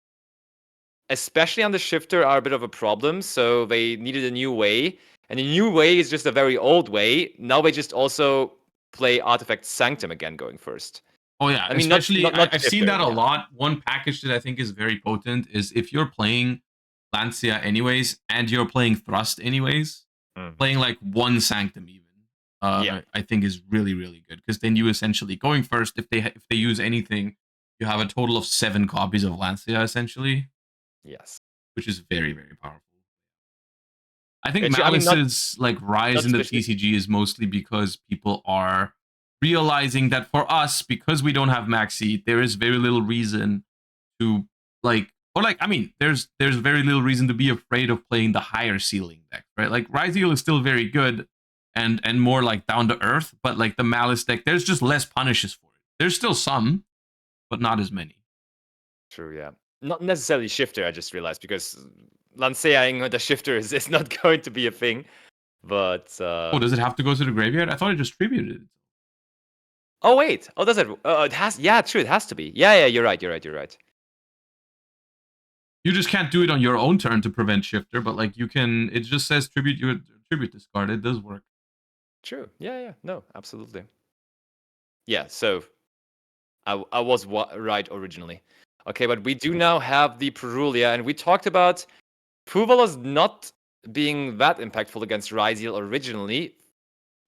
especially on the shifter, are a bit of a problem. So they needed a new way, and a new way is just a very old way. Now they just also play Artifact Sanctum again going first.
Oh yeah, I mean, especially I've seen that a lot. One package that I think is very potent is if you're playing Lancea anyways, and you're playing Thrust anyways, playing like one Sanctum even, I think is really good, because then you essentially going first. If they use anything, you have a total of 7 copies of Lancea essentially.
Yes,
which is very powerful. I think Maliss's like rise in the TCG is mostly because people are realizing that for us, because we don't have Maxi, there is very little reason to there's very little reason to be afraid of playing the higher ceiling deck, right? Like Ryzeal is still very good and more like down to earth, but like the Maliss deck, there's just less punishes for it. There's still some, but not as many.
True, yeah. Not necessarily shifter, I just realized, because Lanceaing the shifter is not going to be a thing. But
does it have to go to the graveyard? I thought it just tributed it.
Oh wait. Oh, does it? It has. Yeah, true. It has to be. Yeah. You're right.
You just can't do it on your own turn to prevent shifter, but like you can. It just says tribute this card. It does work.
True. Yeah. No, absolutely. Yeah. So I was right originally. Okay, but we do now have the Perulia, and we talked about Puvalos not being that impactful against Ryzeal originally.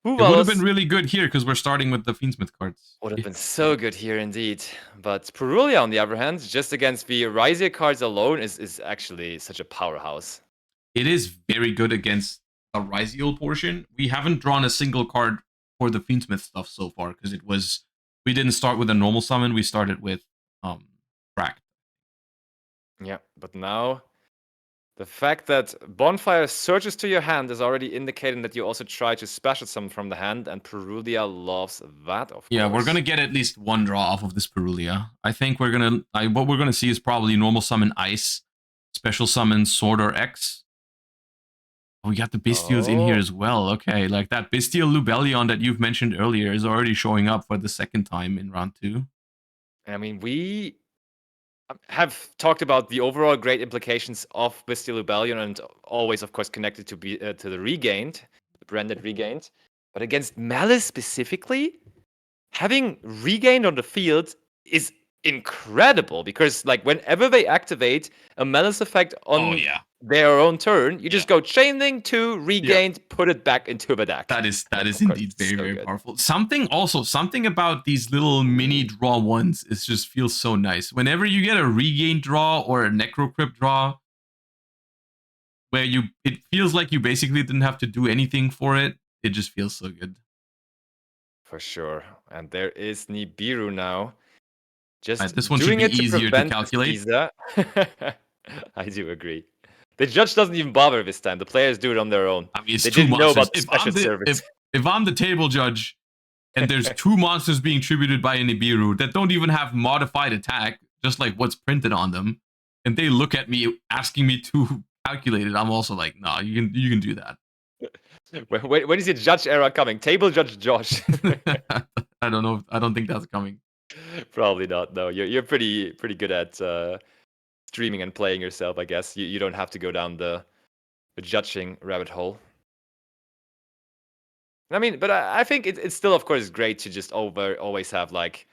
It would have been really good here because we're starting with the Fiendschmidt cards.
Would have been so good here indeed. But Perulia, on the other hand, just against the Ryzeal cards alone, is actually such a powerhouse.
It is very good against the Ryzeal portion. We haven't drawn a single card for the Fiendschmidt stuff so far because we didn't start with a normal summon. We started with Cracked.
Yeah, but now the fact that Bonfire surges to your hand is already indicating that you also try to special summon from the hand, and Perulia loves that, of course.
Yeah, we're gonna get at least one draw off of this Perulia. I think what we're gonna see is probably normal summon Ice, special summon Sword or X. Oh, we got the Bystials in here as well. Okay, like that Bystial Lubellion that you've mentioned earlier is already showing up for the second time in round 2.
I mean, we have talked about the overall great implications of Bystial Lubellion, and always, of course, connected to the Regained, the branded Regained. But against Maliss specifically, having Regained on the field is incredible, because like whenever they activate a Maliss effect on their own turn, you just go Chain Link to Regained, put it back into the deck.
That is indeed very powerful. Something about these little mini draw ones just feels so nice. Whenever you get a Regained draw or a Necro Crypt draw, where it feels like you basically didn't have to do anything for it, it just feels so good.
For sure. And there is Nibiru now. Just
this one should
doing
be
it to
easier to
prevent
calculate.
Caesar. I do agree. The judge doesn't even bother this time. The players do it on their own.
I mean, it's
They
2
didn't know
monsters.
about the special service.
If I'm the table judge and there's 2 monsters being tributed by a Nibiru that don't even have modified attack, just like what's printed on them, and they look at me asking me to calculate it, I'm also like, nah, you can do that.
When is your judge era coming? Table judge Josh.
I don't know. I don't think that's coming.
Probably not. No, you're pretty good at streaming and playing yourself. I guess you don't have to go down the judging rabbit hole. I mean, but I think it's still, of course, great to just always have like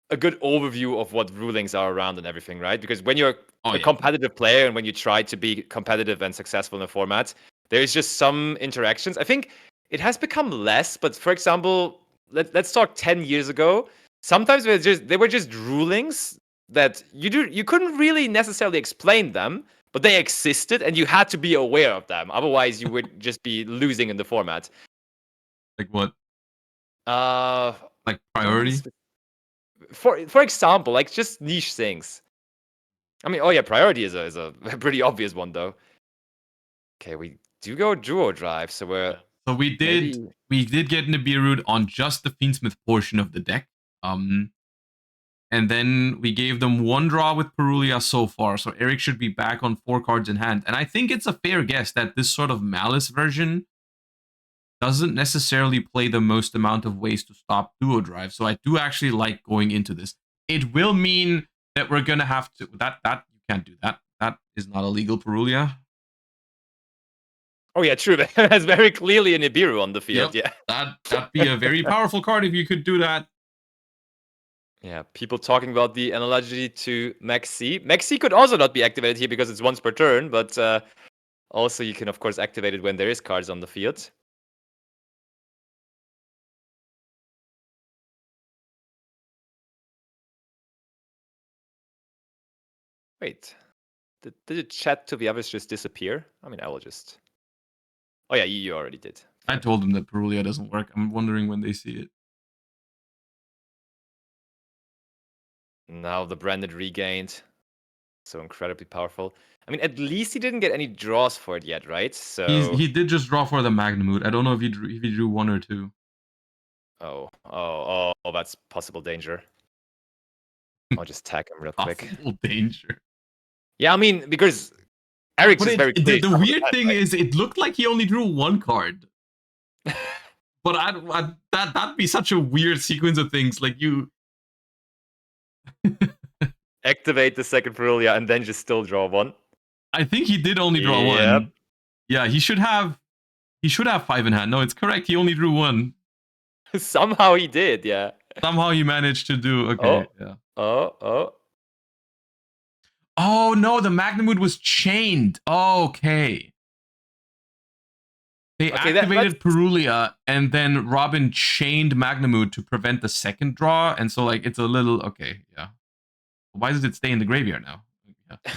a good overview of what rulings are around and everything, right? Because when you're a competitive player and when you try to be competitive and successful in a format, there's just some interactions. I think it has become less, but for example, let's talk 10 years ago. Sometimes they were just rulings that you couldn't really necessarily explain them, but they existed and you had to be aware of them. Otherwise, you would just be losing in the format.
Like what? Like priority?
For example, like just niche things. I mean, priority is a pretty obvious one though. Okay, we do go duo drive, so
we did get Nibiru on just the Fiendschmidt portion of the deck. And then we gave them 1 draw with Perulia so far, so Eric should be back on 4 cards in hand. And I think it's a fair guess that this sort of Maliss version doesn't necessarily play the most amount of ways to stop duo drive, so I do actually like going into this. It will mean that we're gonna have to that you can't do that. That is not a legal Perulia.
Oh yeah, true. That's very clearly a Nibiru on the field.
Yep.
Yeah,
that'd be a very powerful card if you could do that.
Yeah, people talking about the analogy to Maxi. Maxi could also not be activated here because it's once per turn, but also you can of course activate it when there is cards on the field. Wait, did the chat to the others just disappear? I mean, I will just... Oh yeah, you already did.
I told them that Perulia doesn't work. I'm wondering when they see it.
Now the branded regained. So incredibly powerful. I mean, at least he didn't get any draws for it yet, right? So
he did just draw for the Magnamute. I don't know if he drew 1 or 2.
Oh, that's possible danger. I'll just tag him real quick.
Possible danger.
Yeah, I mean, because Eric's is very clear.
The weird thing is, it looked like he only drew 1 card. But that'd be such a weird sequence of things. Like you
activate the second Perulia and then just still draw 1.
I think he did only draw 1. Yeah, he should have 5 in hand. No, it's correct. He only drew 1.
Somehow he did, yeah.
Somehow he managed to do okay. Yeah. Oh no, the Magnamute was chained. Okay. They activated Perulia, and then Robin chained Magnamute to prevent the second draw, and so like it's a little yeah. Why does it stay in the graveyard now? Yeah.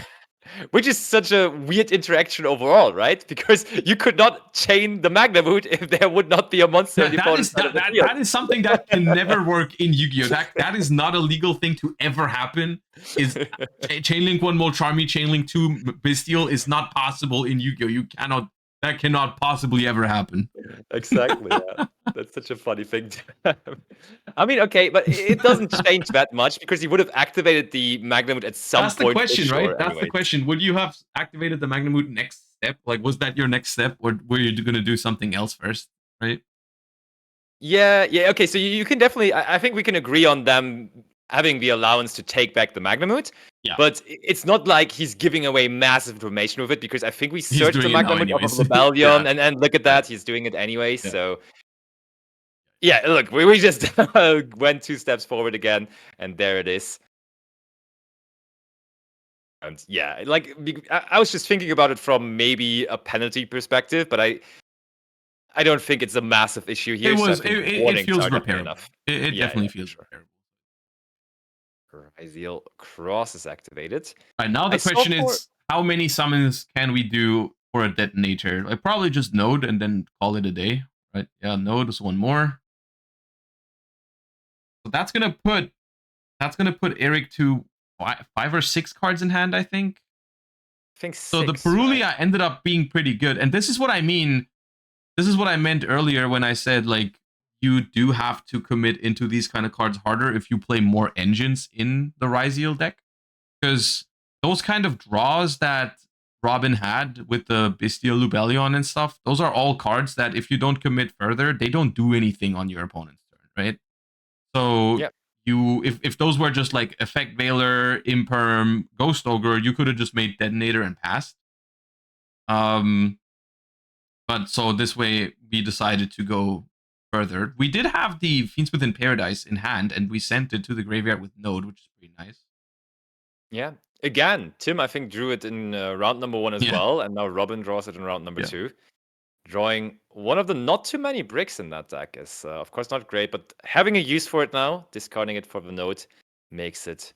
Which is such a weird interaction overall, right? Because you could not chain the Magnamute if there would not be a monster.
That is something that can never work in Yu-Gi-Oh! That is not a legal thing to ever happen. Is Chainlink 1 will charm me, Chainlink 2 Bystial is not possible in Yu-Gi-Oh! That cannot possibly ever happen.
Exactly. Yeah. That's such a funny thing to have. I mean, okay, but it doesn't change that much because you would have activated the Magnamute at some point.
That's the question, right? That's the question. Would you have activated the Magnamute next step? Like, was that your next step, or were you going to do something else first, right?
Yeah. Okay, so you can definitely... I think we can agree on them having the allowance to take back the Magnamute. Yeah. But it's not like he's giving away massive information with it, because I think we searched the Magnamute of Rebellion, and look at that, he's doing it anyway, so... Yeah, look, we just went 2 steps forward again, and there it is. And yeah, like, I was just thinking about it from maybe a penalty perspective, but I don't think it's a massive issue here.
It feels repairable. It definitely feels repairable.
Ryzeal Cross is activated.
All right, now the question is, how many summons can we do for a detonator? Like, probably just node and then call it a day, Right. Yeah, Node is one more. So that's gonna put Eric to 5 or 6 cards in hand, I think.
I think
So the
6,
Perulia
right?
ended up being pretty good. And this is what I mean. This is what I meant earlier when I said, like, you do have to commit into these kind of cards harder if you play more engines in the Ryzeal deck. Because those kind of draws that Robin had with the Bystial Lubellion and stuff, those are all cards that if you don't commit further, they don't do anything on your opponent's turn, right? So
Yep.
if those were just like Effect Veiler, Imperm, Ghost Ogre, you could have just made Detonator and passed. But so this way we decided to go further. We did have the Fiendschmidt in Paradise in hand, and we sent it to the graveyard with Node, which is pretty nice.
Yeah. Again, Tim, I think, drew it in round number 1 as well, and now Robin draws it in round number 2. Drawing one of the not too many bricks in that deck is, of course, not great, but having a use for it now, discarding it for the Node, makes it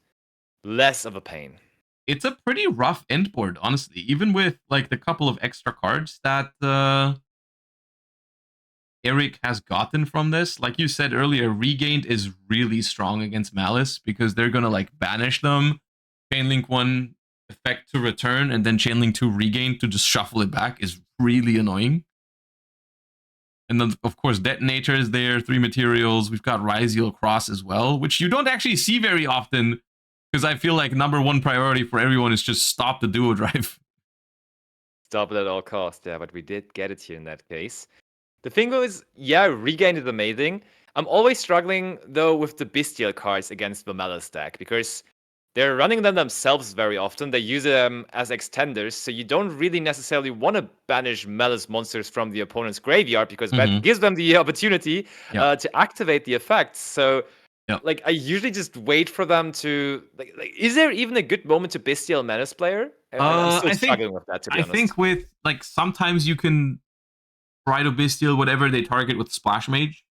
less of a pain.
It's a pretty rough end board, honestly, even with like the couple of extra cards that Eric has gotten from this. Like you said earlier, Regained is really strong against Maliss because they're gonna like banish them, Chainlink 1 effect to return, and then Chainlink 2 Regain to just shuffle it back is really annoying. And then, of course, Detonator is there, 3 materials. We've got Ryzeal Cross as well, which you don't actually see very often because I feel like number 1 priority for everyone is just stop the duo drive.
Stop it at all costs, yeah, but we did get it here in that case. The thing though is, yeah, Regain is amazing. I'm always struggling, though, with the Bystial cards against the Maliss deck, because they're running them themselves very often. They use them as extenders, so you don't really necessarily want to banish Maliss monsters from the opponent's graveyard, because that gives them the opportunity to activate the effects. So, like, I usually just wait for them to... Like, is there even a good moment to Bystial Menace player? I'm still struggling with that, to be honest.
I think with, like, sometimes you can try to Bystial whatever they target with Splash Mage.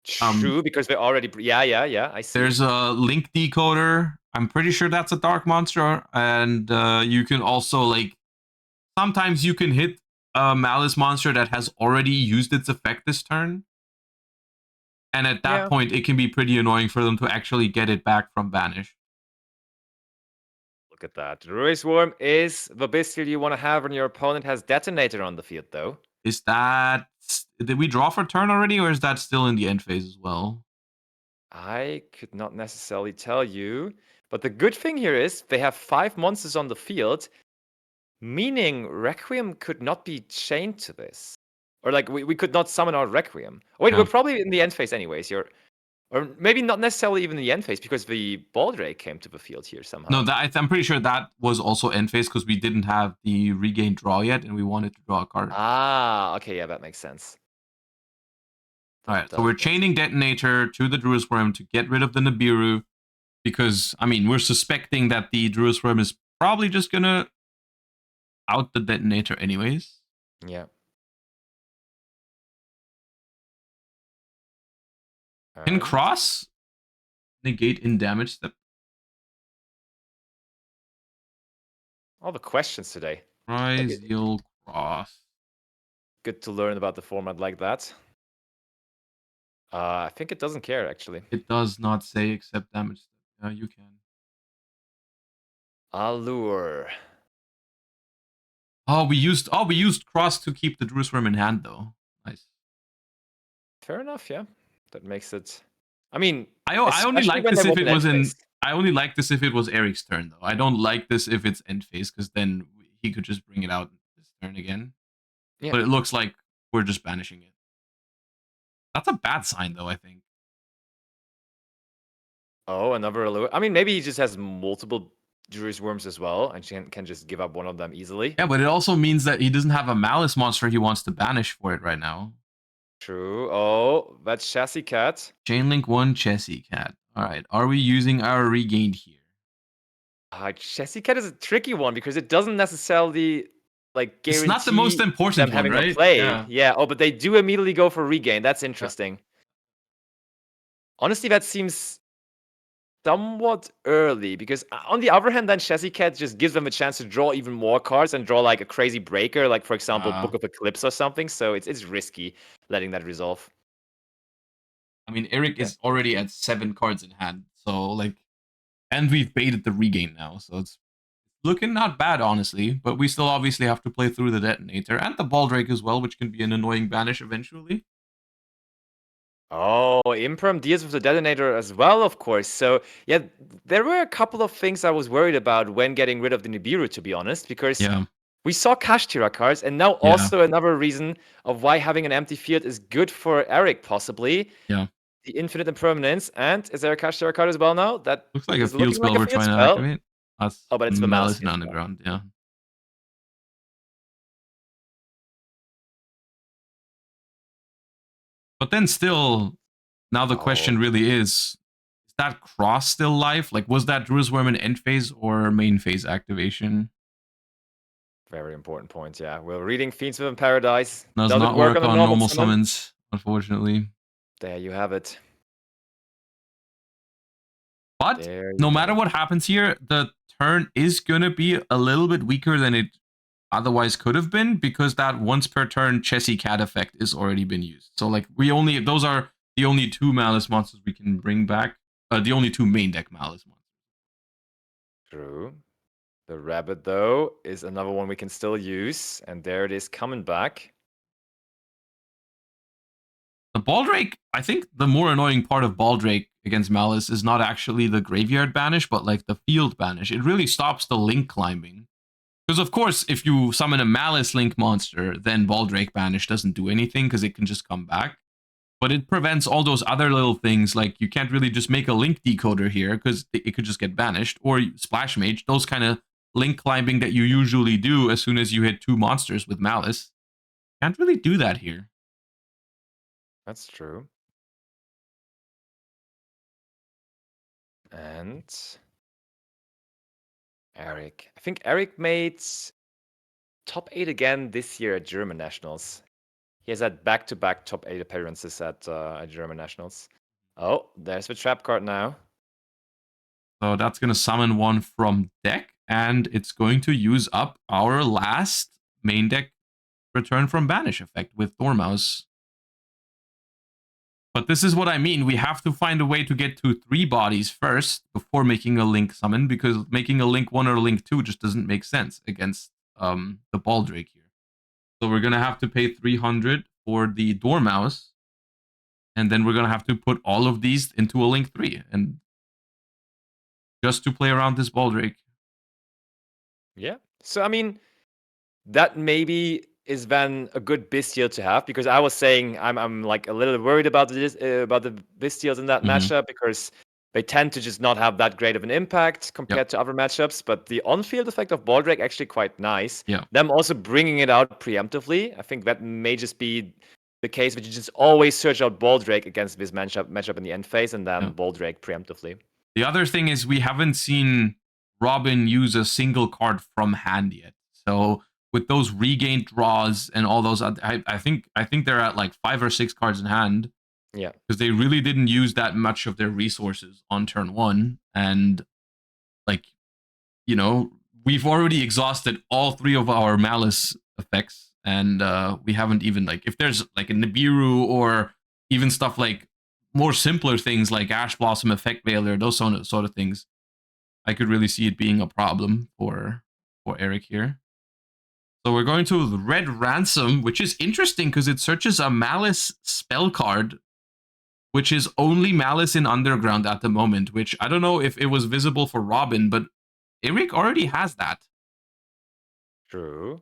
True, because they're already... Yeah, I see.
There's a Link Decoder. I'm pretty sure that's a Dark Monster. And you can also, like... Sometimes you can hit a Maliss monster that has already used its effect this turn. And at that point, it can be pretty annoying for them to actually get it back from Banish.
Look at that. Druid Swarm is the Bystial you want to have when your opponent has Detonator on the field, though.
Is that... Did we draw for turn already, or is that still in the end phase as well?
I could not necessarily tell you. But the good thing here is they have 5 monsters on the field, meaning Requiem could not be chained to this. Or, like, we could not summon our Requiem. Oh, wait, we're probably in the end phase anyways. Or maybe not necessarily even the end phase, because the Baldray came to the field here somehow.
No, I'm pretty sure that was also end phase, because we didn't have the Regain draw yet, and we wanted to draw a card.
Ah, okay, yeah, that makes sense.
Alright, so we're chaining Detonator to the Druid Swarm to get rid of the Nibiru, because, I mean, we're suspecting that the Druid Swarm is probably just gonna out the Detonator anyways.
Yeah.
Can Cross negate in damage step?
All the questions today.
Ryzeal Cross.
Good to learn about the format like that. I think it doesn't care, actually.
It does not say except damage step. Yeah, you can.
Allure.
Oh, we used Cross to keep the Druid Swarm in hand, though. Nice.
Fair enough, yeah. That makes it... I mean,
I only like this if it was in... I only like this if it was Eric's turn, though. I don't like this if it's end phase, because then he could just bring it out this turn again. Yeah. But it looks like we're just banishing it. That's a bad sign, though, I think.
Oh, another allure. I mean, maybe he just has multiple Druid Worms as well, and can just give up one of them easily.
Yeah, but it also means that he doesn't have a Maliss monster he wants to banish for it right now.
True. Oh, that's Chassis Cat.
Chainlink 1, Chassis Cat. All right, are we using our Regained here?
Chassis Cat is a tricky one because it doesn't necessarily like guarantee.
It's not the most important
them
one,
having
right?
A play. Yeah. Oh, but they do immediately go for Regain. That's interesting. Honestly, that seems somewhat early because on the other hand, then Chessy Cat just gives them a chance to draw even more cards and draw like a crazy breaker, like for example, Book of Eclipse or something. So it's risky letting that resolve.
I mean, Eric is already at 7 cards in hand, so like, and we've baited the regain now, so it's looking not bad, honestly. But we still obviously have to play through the Detonator and the Baldrake as well, which can be an annoying banish eventually.
Oh, Imperm deals with the Detonator as well, of course. So, yeah, there were a couple of things I was worried about when getting rid of the Nibiru, to be honest, because we saw Kashtira cards, and now also another reason of why having an empty field is good for Eric, possibly.
Yeah.
The Infinite Impermanence, and is there a Kashtira card as well now? That
looks like a
is
field
looking
spell
like a
we're
field
trying to
spell.
activate. That's
but it's the
Maliss
Maliss
Underground, yeah. But then still, now the question really is that cross still live? Like, was that Druid's Worm an end phase or main phase activation?
Very important point, yeah. We're reading Fiendschmidt in Paradise.
Does not work on normal summons, unfortunately.
There you have it.
But no matter what happens here, the turn is going to be a little bit weaker than it otherwise could have been because that once per turn Chessy Cat effect is already been used. So like those are the only 2 Maliss monsters we can bring back. The only 2 main deck Maliss monsters.
True. The rabbit, though, is another one we can still use. And there it is coming back.
The Baldrake, I think the more annoying part of Baldrake against Maliss is not actually the graveyard banish, but like the field banish. It really stops the link climbing. Because of course, if you summon a Maliss link monster, then Baldrake banish doesn't do anything because it can just come back. But it prevents all those other little things, like you can't really just make a link decoder here because it could just get banished, or Splash Mage, those kind of link climbing that you usually do as soon as you hit 2 monsters with Maliss. Can't really do that here.
That's true. And Eric. I think Eric made top 8 again this year at German Nationals. He has had back-to-back top 8 appearances at German Nationals. Oh, there's the trap card now.
So that's going to summon one from deck, and it's going to use up our last main deck return from banish effect with Dormouse. But this is what I mean. We have to find a way to get to 3 bodies first before making a link summon, because making a link 1 or link 2 just doesn't make sense against the Baldrake here. So we're going to have to pay 300 for the Dormouse, and then we're going to have to put all of these into a link 3, and just to play around this Baldrake.
Yeah. So, I mean, that maybe is then a good Bystial to have, because I was saying I'm like a little worried about this about the Bystials in that matchup because they tend to just not have that great of an impact compared to other matchups. But the on-field effect of Baldrake actually quite nice.
Yeah.
Them also bringing it out preemptively. I think that may just be the case, but you just always search out Baldrake against this matchup in the end phase, and then Baldrake preemptively.
The other thing is we haven't seen Robin use a single card from hand yet. So with those regained draws and all those, I think they're at like 5 or 6 cards in hand.
Yeah,
because they really didn't use that much of their resources on turn 1, and like, you know, we've already exhausted all 3 of our Maliss effects, and we haven't even, like, if there's like a Nibiru or even stuff like more simpler things like Ash Blossom Effect Veiler, those sort of things, I could really see it being a problem for Eric here. So we're going to the Red Ransom, which is interesting because it searches a Maliss spell card, which is only Maliss in Underground at the moment, which I don't know if it was visible for Robin, but Eric already has that.
True.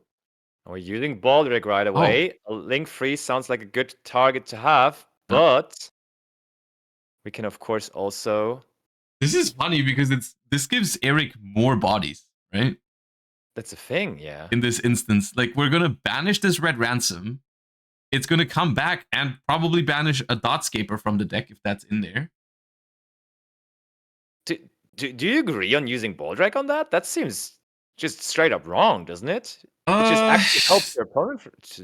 We're using Baldrake right away. A link 3 sounds like a good target to have, but we can of course also...
This is funny because this gives Eric more bodies, right?
That's a thing, yeah.
In this instance, like, we're going to banish this Red Ransom. It's going to come back and probably banish a Dotscaper from the deck if that's in there.
Do you agree on using Baldrake on that? That seems just straight up wrong, doesn't it? It just actually helps your opponent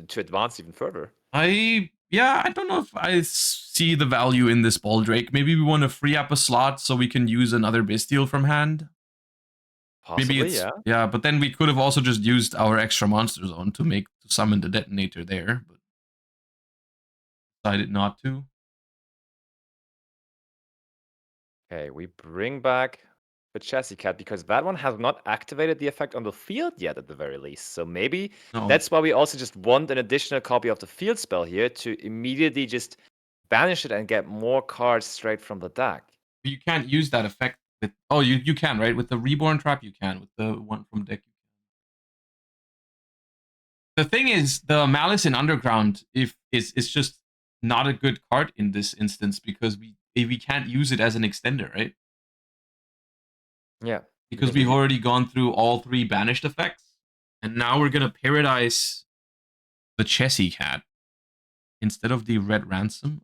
to advance even further.
I Yeah, I don't know if I see the value in this Baldrake. Maybe we want to free up a slot so we can use another Bystial from hand.
Possibly,
Maybe it's
yeah.
but then we could have also just used our extra monster zone to summon the detonator there, but decided not to.
Okay, we bring back the Chassis Cat because that one has not activated the effect on the field yet at the very least. So maybe that's why we also just want an additional copy of the field spell here to immediately just banish it and get more cards straight from the deck.
You can't use that effect with you can, right? With the Reborn Trap you can, with the one from deck. The thing is, the Maliss in Underground is just not a good card in this instance because we can't use it as an extender, right?
Yeah.
Because we've already gone through all 3 banished effects, and now we're gonna Paradise the Chessie Cat instead of the Red Ransom.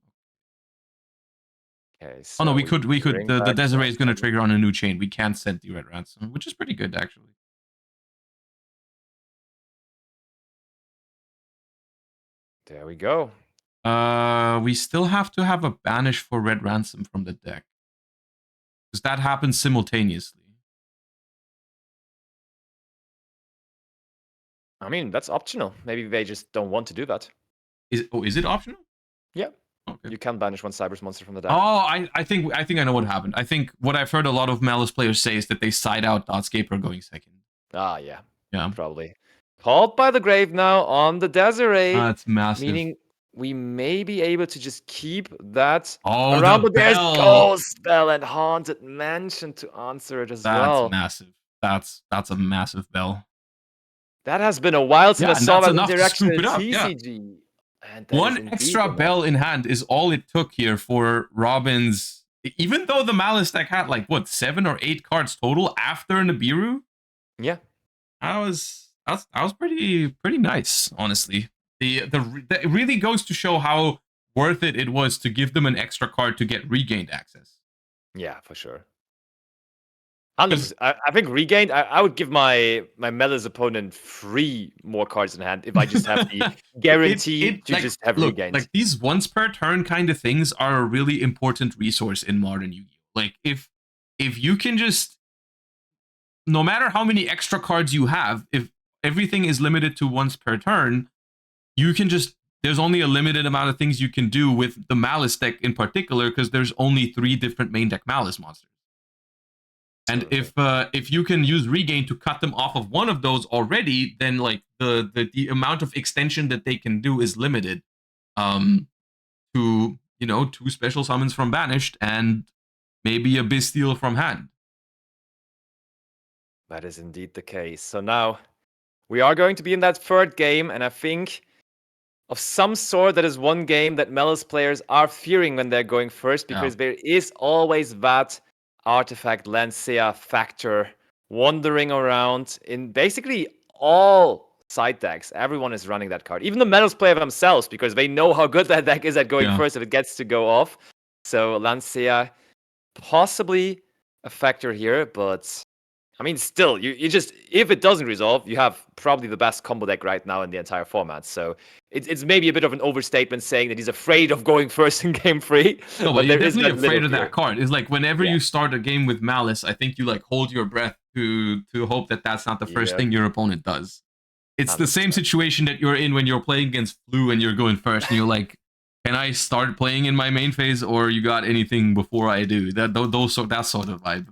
Okay, so
oh no, we could the Desiree is gonna
Ransom.
trigger on a new chain. We can't send the Red Ransom, which is pretty good actually.
There we go.
We still have to have a banish for Red Ransom from the deck. Because that happens simultaneously.
I mean, that's optional. Maybe they just don't want to do that.
Is it optional?
Yeah.
Okay.
You can banish one Cyber's monster from the deck.
Oh, I think I know what happened. I think what I've heard a lot of Maliss players say is that they side out Dotscaper going second.
Ah, yeah.
Yeah.
Probably. Called by the grave now on the Desiree.
That's massive.
Meaning we may be able to just keep that
around,
but there's Ghost Spell and Haunted Mansion to answer it as well.
That's massive. That's a massive bell.
That has been a while since I saw that interaction in
TCG. One extra bell in hand is all it took here for Robin's. Even though the Maliss deck had like what 7 or 8 cards total after Nibiru.
Yeah,
that was pretty nice, honestly. It really goes to show how worth it was to give them an extra card to get regained access.
Yeah, for sure. I think regained. I would give my Maliss opponent 3 more cards in hand if I just have the guarantee to just have regained.
Like these once per turn kind of things are a really important resource in modern Yu-Gi-Oh. Like if you can just, no matter how many extra cards you have, if everything is limited to once per turn, you can just, there's only a limited amount of things you can do with the Maliss deck in particular because there's only 3 different main deck Maliss monsters. And if you can use regain to cut them off of one of those already, then like the amount of extension that they can do is limited. To 2 special summons from banished and maybe a Bystial from hand.
That is indeed the case. So now we are going to be in that 3rd game, and I think of some sort that is one game that Maliss players are fearing when they're going first, because there is always that artifact Lancea factor wandering around in basically all side decks. Everyone is running that card. Even the Maliss player themselves, because they know how good that deck is at going first if it gets to go off. So Lancea, possibly a factor here, but I mean, still, you just, if it doesn't resolve, you have probably the best combo deck right now in the entire format. So it's maybe a bit of an overstatement saying that he's afraid of going first in game 3.
No, but you're definitely afraid of that card. It's like whenever you start a game with Maliss, I think you like hold your breath to hope that that's not the first thing your opponent does. It's 100%. The same situation that you're in when you're playing against Flu and you're going first and you're like, can I start playing in my main phase or you got anything before I do? That sort of vibe.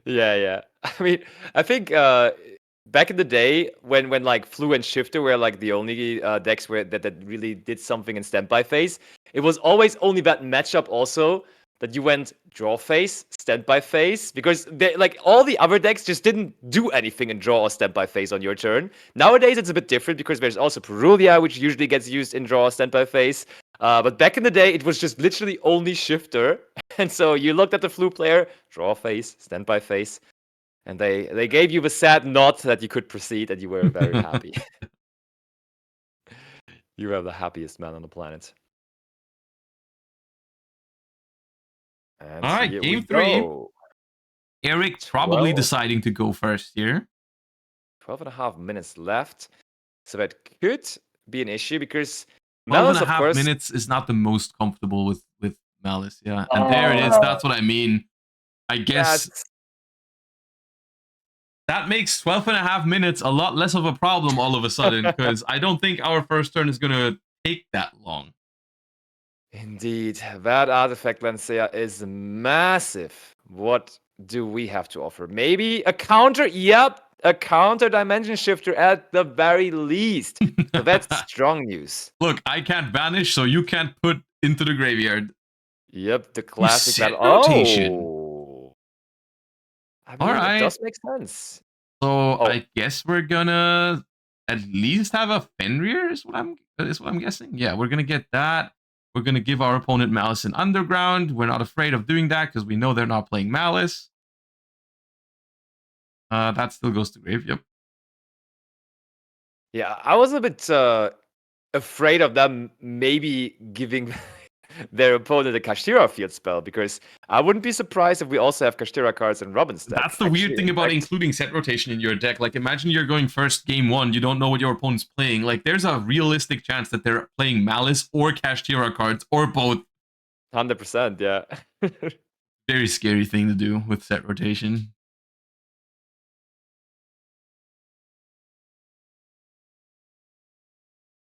Yeah. I mean, I think back in the day when like Flu and Shifter were like the only decks that really did something in standby phase, it was always only that matchup also that you went draw phase, standby phase, because like all the other decks just didn't do anything in draw or standby phase on your turn. Nowadays it's a bit different because there's also Perulia, which usually gets used in draw or standby phase. But back in the day, it was just literally only Shifter. And so you looked at the Flu player, draw phase, standby phase, and they gave you the sad nod that you could proceed, and you were very happy. You were the happiest man on the planet. And
all right, game 3. Eric probably deciding to go first here.
12.5 minutes left. So that could be an issue because
12
Maliss,
and a
of
half
course.
minutes is not the most comfortable with Maliss, yeah. And there it is. That's what I mean. I guess that makes 12 and a half minutes a lot less of a problem all of a sudden, because I don't think our first turn is going to take that long.
Indeed, that artifact Lancea is massive. What do we have to offer? Maybe a counter? Yep, a counter dimension shifter at the very least. So that's strong news.
Look, I can't vanish, so you can't put into the graveyard.
Yep, the classic
set
battle.
rotation.
Oh, I mean,
All right.
it does make sense.
So I guess we're gonna at least have a Fenrir, is what I'm guessing. Yeah, we're gonna get that. We're gonna give our opponent Maliss in Underground. We're not afraid of doing that because we know they're not playing Maliss. That still goes to grave. Yep.
Yeah, I was a bit afraid of them maybe giving their opponent a Kashtira field spell, because I wouldn't be surprised if we also have Kashtira cards in Robin's deck.
That's the weird thing about including set rotation in your deck. Like, imagine you're going first game one, you don't know what your opponent's playing. Like, there's a realistic chance that they're playing Maliss or Kashtira cards, or both.
100%, yeah.
Very scary thing to do with set rotation.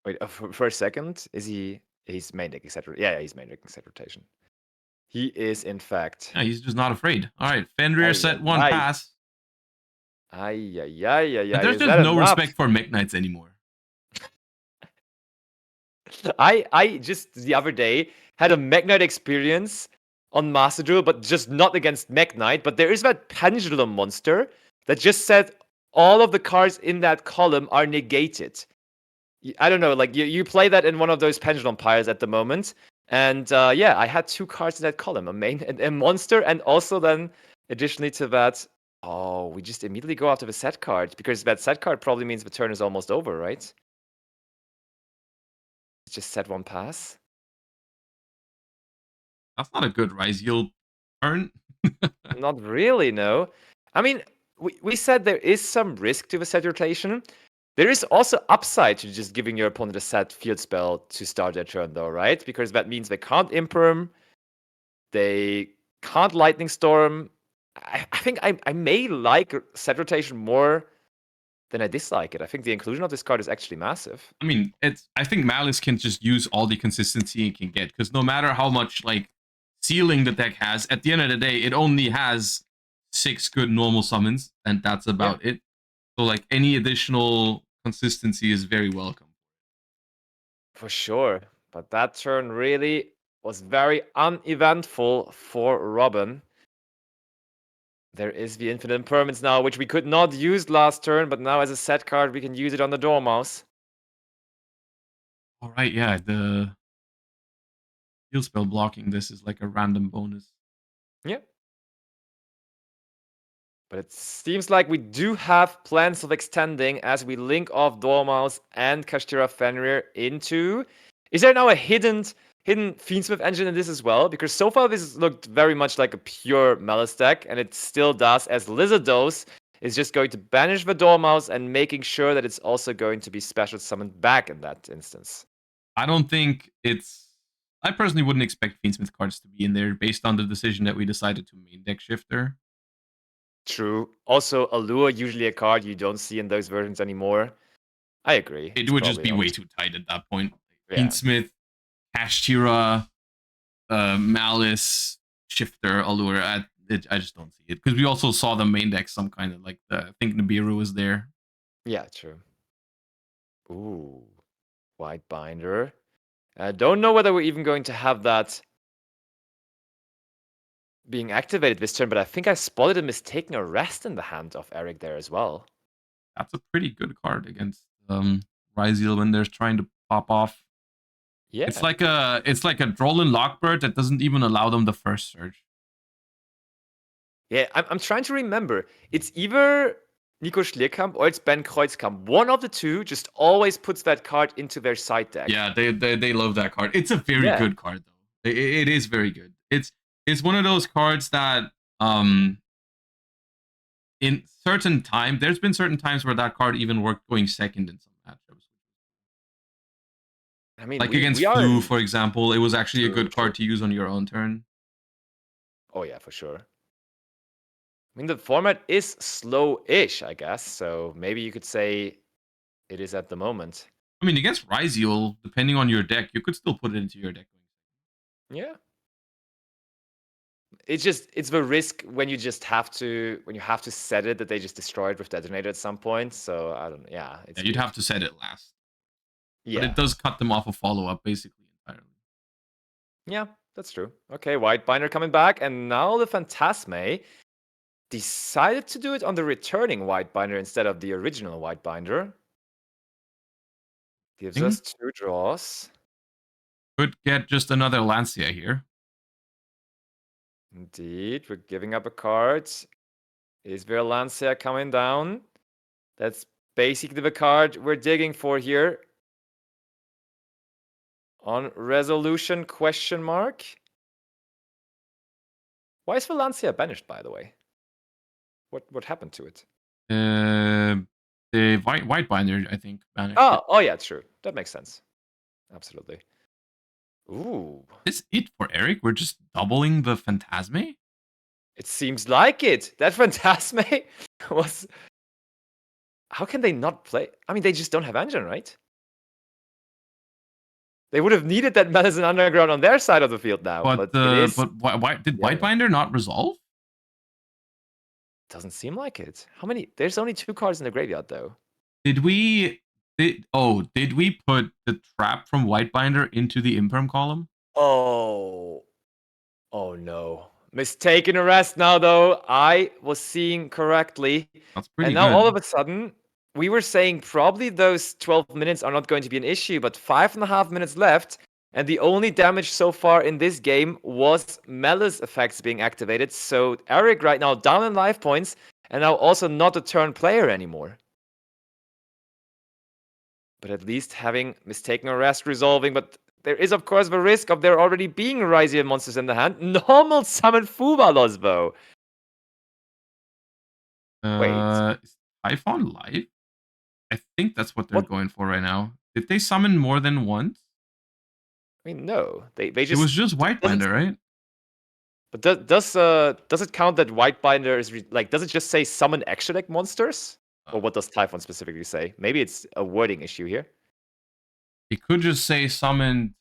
Wait, for a second, is he... He's main deck, etc. Yeah, he's main deck, set rotation. He is, in fact...
Yeah, he's just not afraid. All right, Fenrir set one pass.
There's
just no respect for Mech Knights anymore.
I just the other day had a Mech Knight experience on Master Duel, but just not against Mech Knight. But there is that pendulum monster that just said all of the cards in that column are negated. I don't know, like you play that in one of those pendulum piles at the moment, and yeah, I had 2 cards in that column, a monster, and also then additionally to that, oh, we just immediately go after the set card, because that set card probably means the turn is almost over, right? Just set 1 pass.
That's not a good Ryzeal turn.
Not really, no. I mean, we said there is some risk to the set rotation. There is also upside to just giving your opponent a set field spell to start their turn, though, right? Because that means they can't Imperm, they can't Lightning Storm. I think I may like set rotation more than I dislike it. I think the inclusion of this card is actually massive.
I mean, I think Maliss can just use all the consistency it can get, because no matter how much like ceiling the deck has, at the end of the day, it only has 6 good normal summons, and that's about it. So like any additional consistency is very welcome.
For sure. But that turn really was very uneventful for Robin. There is the Infinite Impermanence now, which we could not use last turn, but now as a set card, we can use it on the Dormouse.
All right, yeah, the heal spell blocking this is like a random bonus.
Yeah. But it seems like we do have plans of extending as we link off Dormouse and Kashtira Fenrir into... Is there now a hidden Fiendschmidt engine in this as well? Because so far this looked very much like a pure Maliss deck, and it still does, as Lizardos is just going to banish the Dormouse and making sure that it's also going to be special summoned back in that instance.
I don't think it's... I personally wouldn't expect Fiendschmidt cards to be in there based on the decision that we decided to main deck shifter.
True. Also, Allure, usually a card you don't see in those versions anymore. I agree.
It would just be way too tight at that point.
Yeah.
Fiendschmidt, Kashtira, Maliss, Shifter, Allure. I just don't see it. Because we also saw the main deck, some kind of like, I think Nibiru was there.
Yeah, true. Ooh. White Binder. I don't know whether we're even going to have that being activated this turn, but I think I spotted a Mistaken Arrest in the hand of Eric there as well.
That's a pretty good card against Ryzeal when they're trying to pop off.
Yeah.
It's like a Drollin Lockbird that doesn't even allow them the first surge.
Yeah, I'm trying to remember. It's either Nico Schlierkamp or it's Ben Kreuzkamp. One of the two just always puts that card into their side deck.
Yeah, they love that card. It's a very good card though. It is very good. It's one of those cards that in certain time, there's been certain times where that card even worked going second in some matchups.
I mean,
like against Flu, for example, it was actually a good card to use on your own turn.
Oh yeah, for sure. I mean, the format is slow-ish, I guess. So maybe you could say it is at the moment.
I mean, against Ryzeal, depending on your deck, you could still put it into your deck.
Yeah. It's the risk when you have to set it that they just destroy it with detonator at some point. So I don't. Yeah,
Yeah, you'd have to set it last.
Yeah,
but it does cut them off a follow-up basically entirely.
Yeah, that's true. Okay, White Binder coming back, and now the Phantasme decided to do it on the returning White Binder instead of the original White Binder. Gives us 2 draws.
Could get just another Lancia here.
Indeed, we're giving up a card. Is there a Lancia coming down? That's basically the card we're digging for here. On resolution question mark. Why is the Lancia banished, by the way? What happened to it?
The white binder, I think, banished.
Oh yeah, true. That makes sense. Absolutely. Ooh.
Is it for Eric? We're just doubling the Phantasme?
It seems like it. That Phantasme was... How can they not play? I mean, they just don't have engine, right? They would have needed that Maliss and Underground on their side of the field now.
But why did White Binder not resolve?
Doesn't seem like it. How many? There's only 2 cards in the graveyard, though.
Did we put the trap from White Binder into the Imperm column?
Oh no. Mistaken arrest now, though. I was seeing correctly.
That's pretty
And now
good.
all of a sudden, we were saying probably those 12 minutes are not going to be an issue, but 5.5 minutes left. And the only damage so far in this game was Maliss effects being activated. So Eric right now down in life points, and now also not a turn player anymore. But at least having Mistaken Arrest resolving, but there is of course the risk of there already being Ryzeal monsters in the hand. Normal summon Fubalos, though. Wait.
Is Typhon live? I think that's what they're going for right now. Did they summon more than once?
I mean, no. They just...
It was just White Binder, right?
But does it count that White Binder is... does it just say summon extra deck monsters? Or what does Typhon specifically say? Maybe it's a wording issue here.
It could just say summon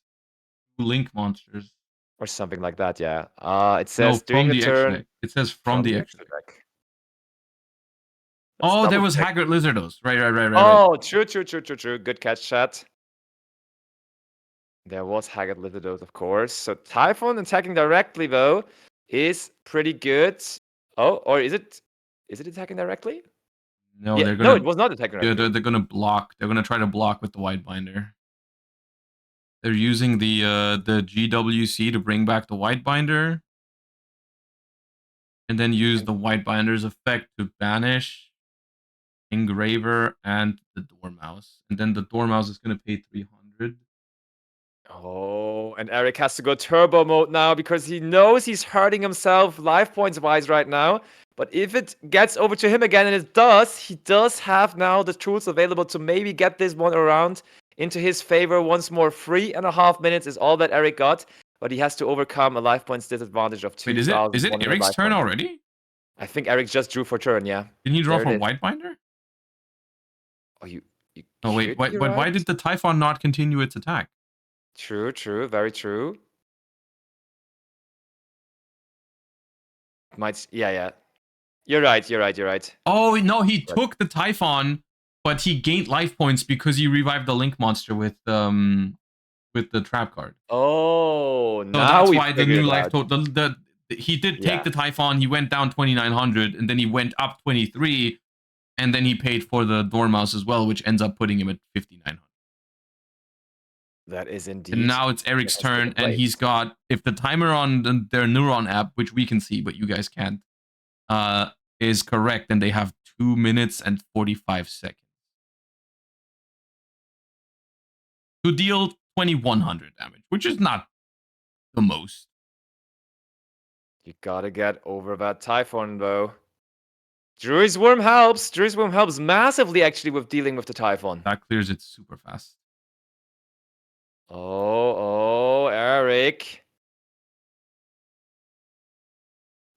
link monsters.
Or something like that, yeah. It says
during
the turn...
deck. It says from the extra deck.
Let's
there was Haggard Lizardos. Right.
Oh, true. Good catch, chat. There was Haggard Lizardos, of course. So Typhon attacking directly, though, is pretty good. Oh, or is it attacking directly?
No,
yeah,
they're gonna.
No, it was not attacking directly.
They're gonna block. They're gonna try to block with the White Binder. They're using the GWC to bring back the White Binder, and then use the White Binder's effect to banish Engraver and the Dormouse. And then the Dormouse is gonna pay 300.
Oh, and Eric has to go turbo mode now because he knows he's hurting himself life points wise right now. But if it gets over to him again, and it does, he does have now the tools available to maybe get this one around into his favor once more. 3.5 minutes is all that Eric got, but he has to overcome a life points disadvantage of 2,000.
Wait, is it Eric's turn already?
I think Eric just drew for turn, yeah.
Didn't he draw for White Binder?
Oh, you
Oh, wait, why did the Typhon not continue its attack?
True, very true. Yeah. You're right.
Oh, no, he took the Typhon, but he gained life points because he revived the Link monster with the trap card.
Oh,
so that's why the new life total. He did take the Typhon. He went down 2,900, and then he went up 23, and then he paid for the Dormouse as well, which ends up putting him at 5,900.
That is indeed.
And now it's Eric's turn, and he's got, if the timer on their Neuron app, which we can see but you guys can't, is correct, then they have 2 minutes and 45 seconds to deal 2,100 damage, which is not the most.
You gotta get over that Typhon, though. Druid's Worm helps. Druid's Worm helps massively, actually, with dealing with the Typhon.
That clears it super fast.
Oh, Eric.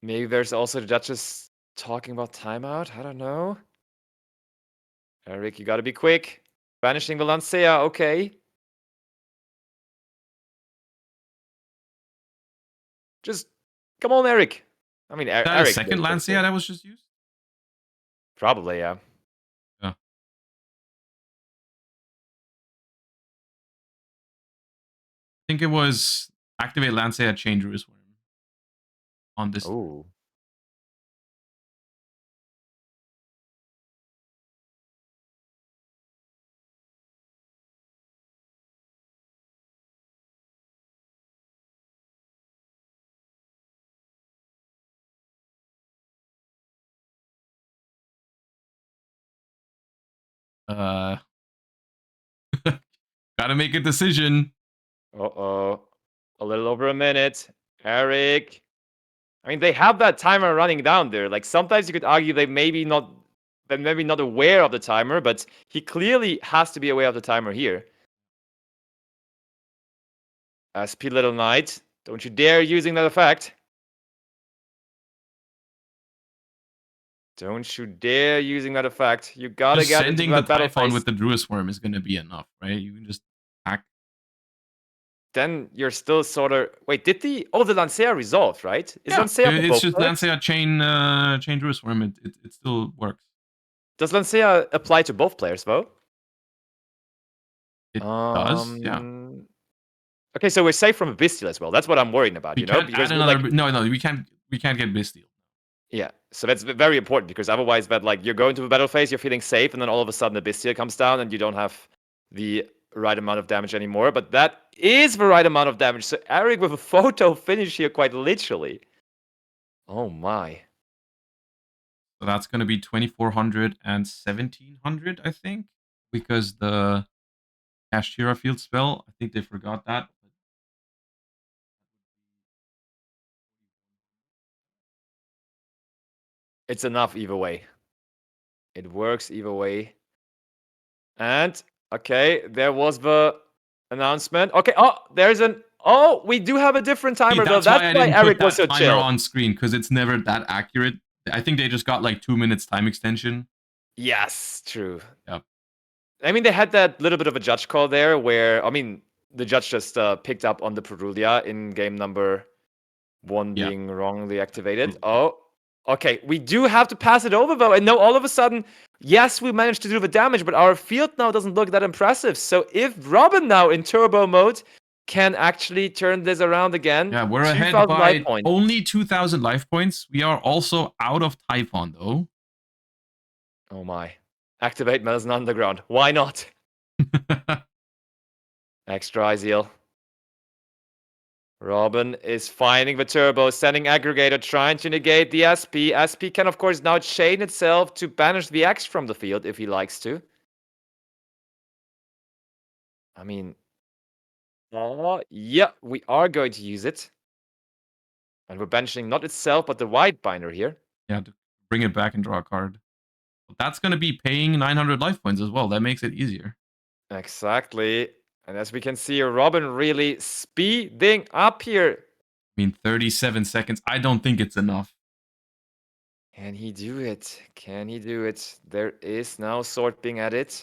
Maybe there's also the Duchess talking about timeout. I don't know. Eric, you gotta be quick. Banishing the Lancea, okay. Just come on, Eric. I mean,
Is that
Eric.
a second Lancea that was just used?
Probably, yeah.
Yeah. I think it was activate Lancea, change Jerusalem on this.
Oh.
Gotta make a decision.
Uh-oh. A little over a minute. Eric. I mean, they have that timer running down there. Like, sometimes you could argue they're maybe not aware of the timer, but he clearly has to be aware of the timer here. SP Little Knight. Don't you dare using that effect. Don't you dare using that effect. You gotta
Just
get
sending
into
the
that battle
Typhon
phase.
with the Druid Swarm is gonna be enough, right? You can just hack.
Then you're still sort of... Wait, did the... Oh, the Lancea resolved, right? Is
Yeah,
Lancea for
it's
both
just
players?
Lancea chain Druid Swarm. It still works.
Does Lancea apply to both players, though?
It does, yeah.
Okay, so we're safe from a Bystial as well. That's what I'm worrying about,
We
you know?
can't
Because
add
we're,
another.
like...
No, we can't get Bystial.
Yeah, so that's very important, because otherwise that, like, you're going to the battle phase, you're feeling safe, and then all of a sudden the Bystial comes down and you don't have the right amount of damage anymore. But that is the right amount of damage. So Eric with a photo finish here, quite literally. Oh my.
So that's going to be 2400 and 1700, I think, because the Kashtira field spell. I think they forgot that.
It's enough either way. It works either way. And, okay, there was the announcement. Okay, oh, there's an... Oh, we do have a different timer, though. That's why Eric was so chill.
On screen, because it's never that accurate. I think they just got like 2 minutes time extension.
Yes, true.
Yep.
I mean, they had that little bit of a judge call there where, I mean, the judge just picked up on the Perulia in game number 1 being wrongly activated. Oh, okay. We do have to pass it over, though. And now all of a sudden, yes, we managed to do the damage, but our field now doesn't look that impressive. So if Robin now in turbo mode can actually turn this around again.
Yeah, we're ahead by only 2,000 life points. We are also out of Typhon, though.
Oh my. Activate Medicine Underground. Why not? Extra Ryzeal. Robin is finding the turbo, sending aggregator, trying to negate the SP. SP can, of course, now chain itself to banish the X from the field if he likes to. I mean, yeah, we are going to use it. And we're banishing not itself, but the white binder here.
Yeah, to bring it back and draw a card. But that's going to be paying 900 life points as well. That makes it easier.
Exactly. And as we can see, Robin really speeding up here.
I mean, 37 seconds. I don't think it's enough.
Can he do it? Can he do it? There is now Sword being added.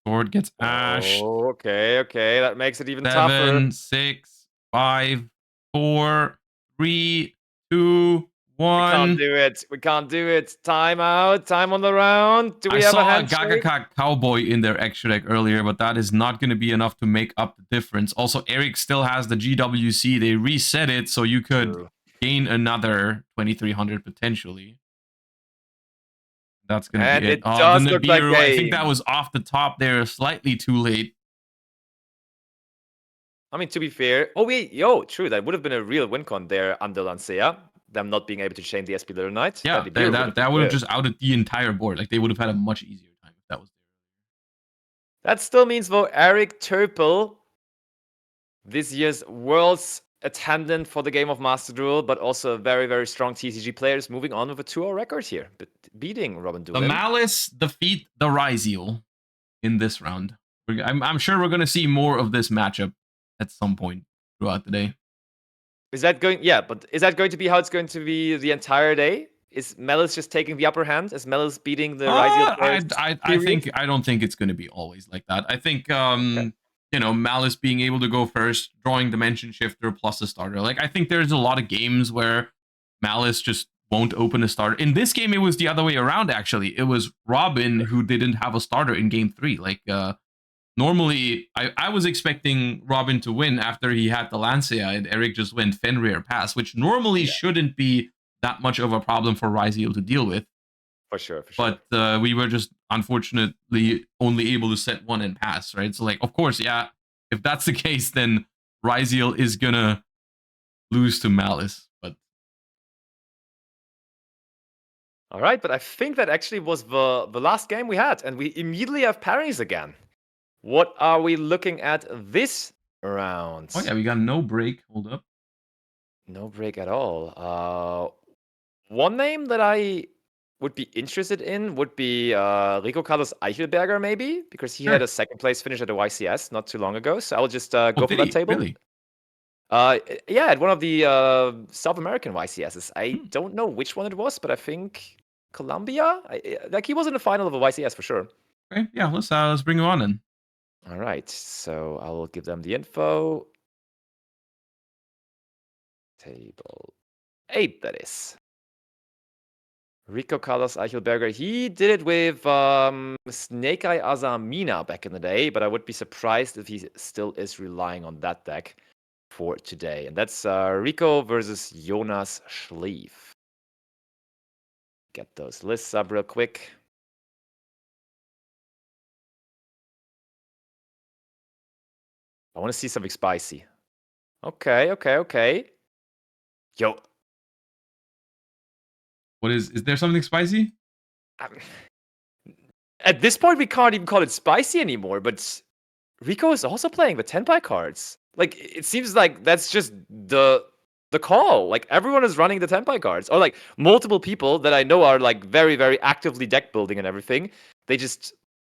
Sword gets Ash.
Oh, okay. That makes it even
7,
tougher.
6, 5, 4, 3, 2, 1.
We can't do it. Time out. Time on the round. Do we have a handshake?
I saw a Gagaka Cowboy in their extra deck earlier, but that is not going to be enough to make up the difference. Also, Eric still has the GWC. They reset it, so you could gain another 2,300 potentially. That's going to be it.
It does look like
I think that was off the top there, slightly too late.
I mean, to be fair... Oh, wait. True. That would have been a real win con there under Lancea. Them not being able to chain the SP Little Knight.
Yeah, that would have just outed the entire board. Like, they would have had a much easier time if that was there.
That still means, though, Eric Turpel, this year's world's attendant for the game of Master Duel, but also a very, very strong TCG player, is moving on with a 2-0 record here, but beating Robin
The
Doolin.
Maliss defeat the Ryzeal in this round. I'm sure we're going to see more of this matchup at some point throughout the day.
Is that going? Yeah, but is that going to be how it's going to be the entire day? Is Maliss just taking the upper hand? Is Maliss beating the Ryzeal players?
I don't think it's going to be always like that. I think you know, Maliss being able to go first, drawing Dimension Shifter plus a starter. Like, I think there's a lot of games where Maliss just won't open a starter. In this game, it was the other way around, actually. It was Robin who didn't have a starter in game 3. Like, normally, I was expecting Robin to win after he had the Lancia, and Eric just went Fenrir pass, which normally shouldn't be that much of a problem for Ryzeal to deal with.
For sure, for sure.
But we were just unfortunately only able to set one and pass, right? So, like, of course, yeah, if that's the case, then Ryzeal is gonna lose to Maliss. But
all right, but I think that actually was the last game we had, and we immediately have pairings again. What are we looking at this round?
oh yeah, we got no break. Hold up.
No break at all. One name that I would be interested in would be Rico Carlos Eichelberger, maybe, because he had a second place finish at the YCS not too long ago. So I'll just go for that table.
Really?
Yeah, at one of the South American YCSs. I don't know which one it was, but I think Colombia. Like, he was in the final of a YCS for sure.
Okay, yeah, let's bring him on then.
All right, so I will give them the info. Table 8, that is. Rico Carlos Eichelberger. He did it with Snake Eye Azamina back in the day, but I would be surprised if he still is relying on that deck for today. And that's Rico versus Jonas Schlief. Get those lists up real quick. I want to see something spicy. Okay. Yo.
What is there something spicy?
At this point, we can't even call it spicy anymore, but Rico is also playing the Tenpai cards. Like, it seems like that's just the call. Like, everyone is running the Tenpai cards. Or, like, multiple people that I know are, like, very, very actively deck building and everything. They just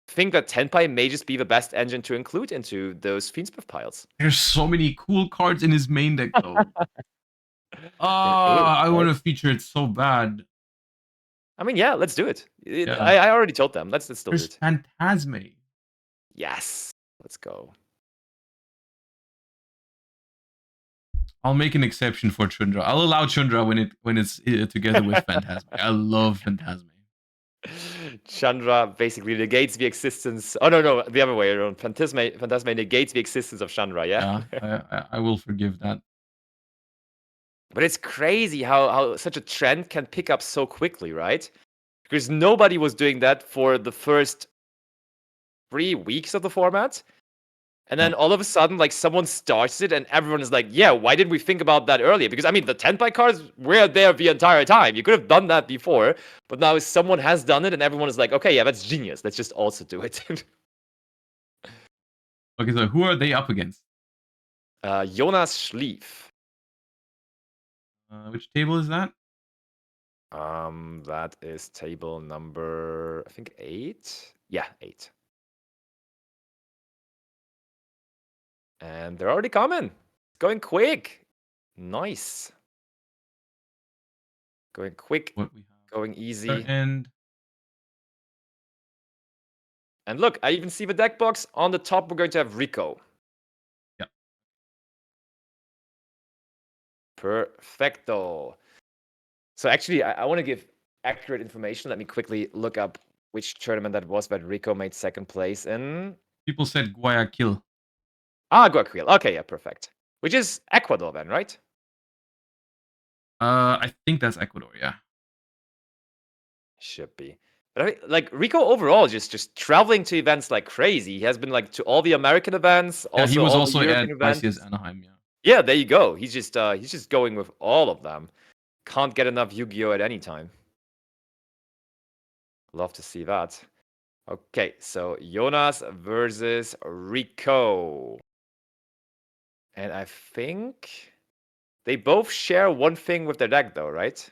think that Tenpai may just be the best engine to include into those Fiendschmidt piles.
There's so many cool cards in his main deck, though. I want to feature it so bad.
I mean, yeah, let's do it. I already told them. Let's still do it.
Phantasme.
Yes. Let's go.
I'll make an exception for Chundra. I'll allow Chundra when it's together with Phantasme. I love Phantasme.
Chandra basically negates the existence. Oh no, the other way around. Phantasme negates the existence of Chandra. Yeah.
I will forgive that.
But it's crazy how such a trend can pick up so quickly, right? Because nobody was doing that for the first 3 weeks of the format. And then all of a sudden, like, someone starts it and everyone is like, yeah, why didn't we think about that earlier? Because, I mean, the Tenpai cards were there the entire time. You could have done that before. But now someone has done it and everyone is like, okay, yeah, that's genius. Let's just also do it.
Okay, so who are they up against?
Jonas Schlief.
Which table is that?
That is table number, I think, 8. Yeah, 8. And they're already coming. Going quick. Nice. Going quick. Going easy.
And
look, I even see the deck box. On the top, we're going to have Rico.
Yeah.
Perfecto. So actually, I want to give accurate information. Let me quickly look up which tournament that was that Rico made second place in.
People said Guayaquil.
Guayaquil. Okay, yeah, perfect. Which is Ecuador then, right?
I think that's Ecuador, yeah.
Should be. But I mean, like, Rico overall just traveling to events like crazy. He has been, like, to all the American events.
Yeah, he was also at
events.
YCS Anaheim, yeah.
Yeah, there you go. He's just going with all of them. Can't get enough Yu-Gi-Oh at any time. Love to see that. Okay, so Jonas versus Rico. And I think they both share one thing with their deck, though, right?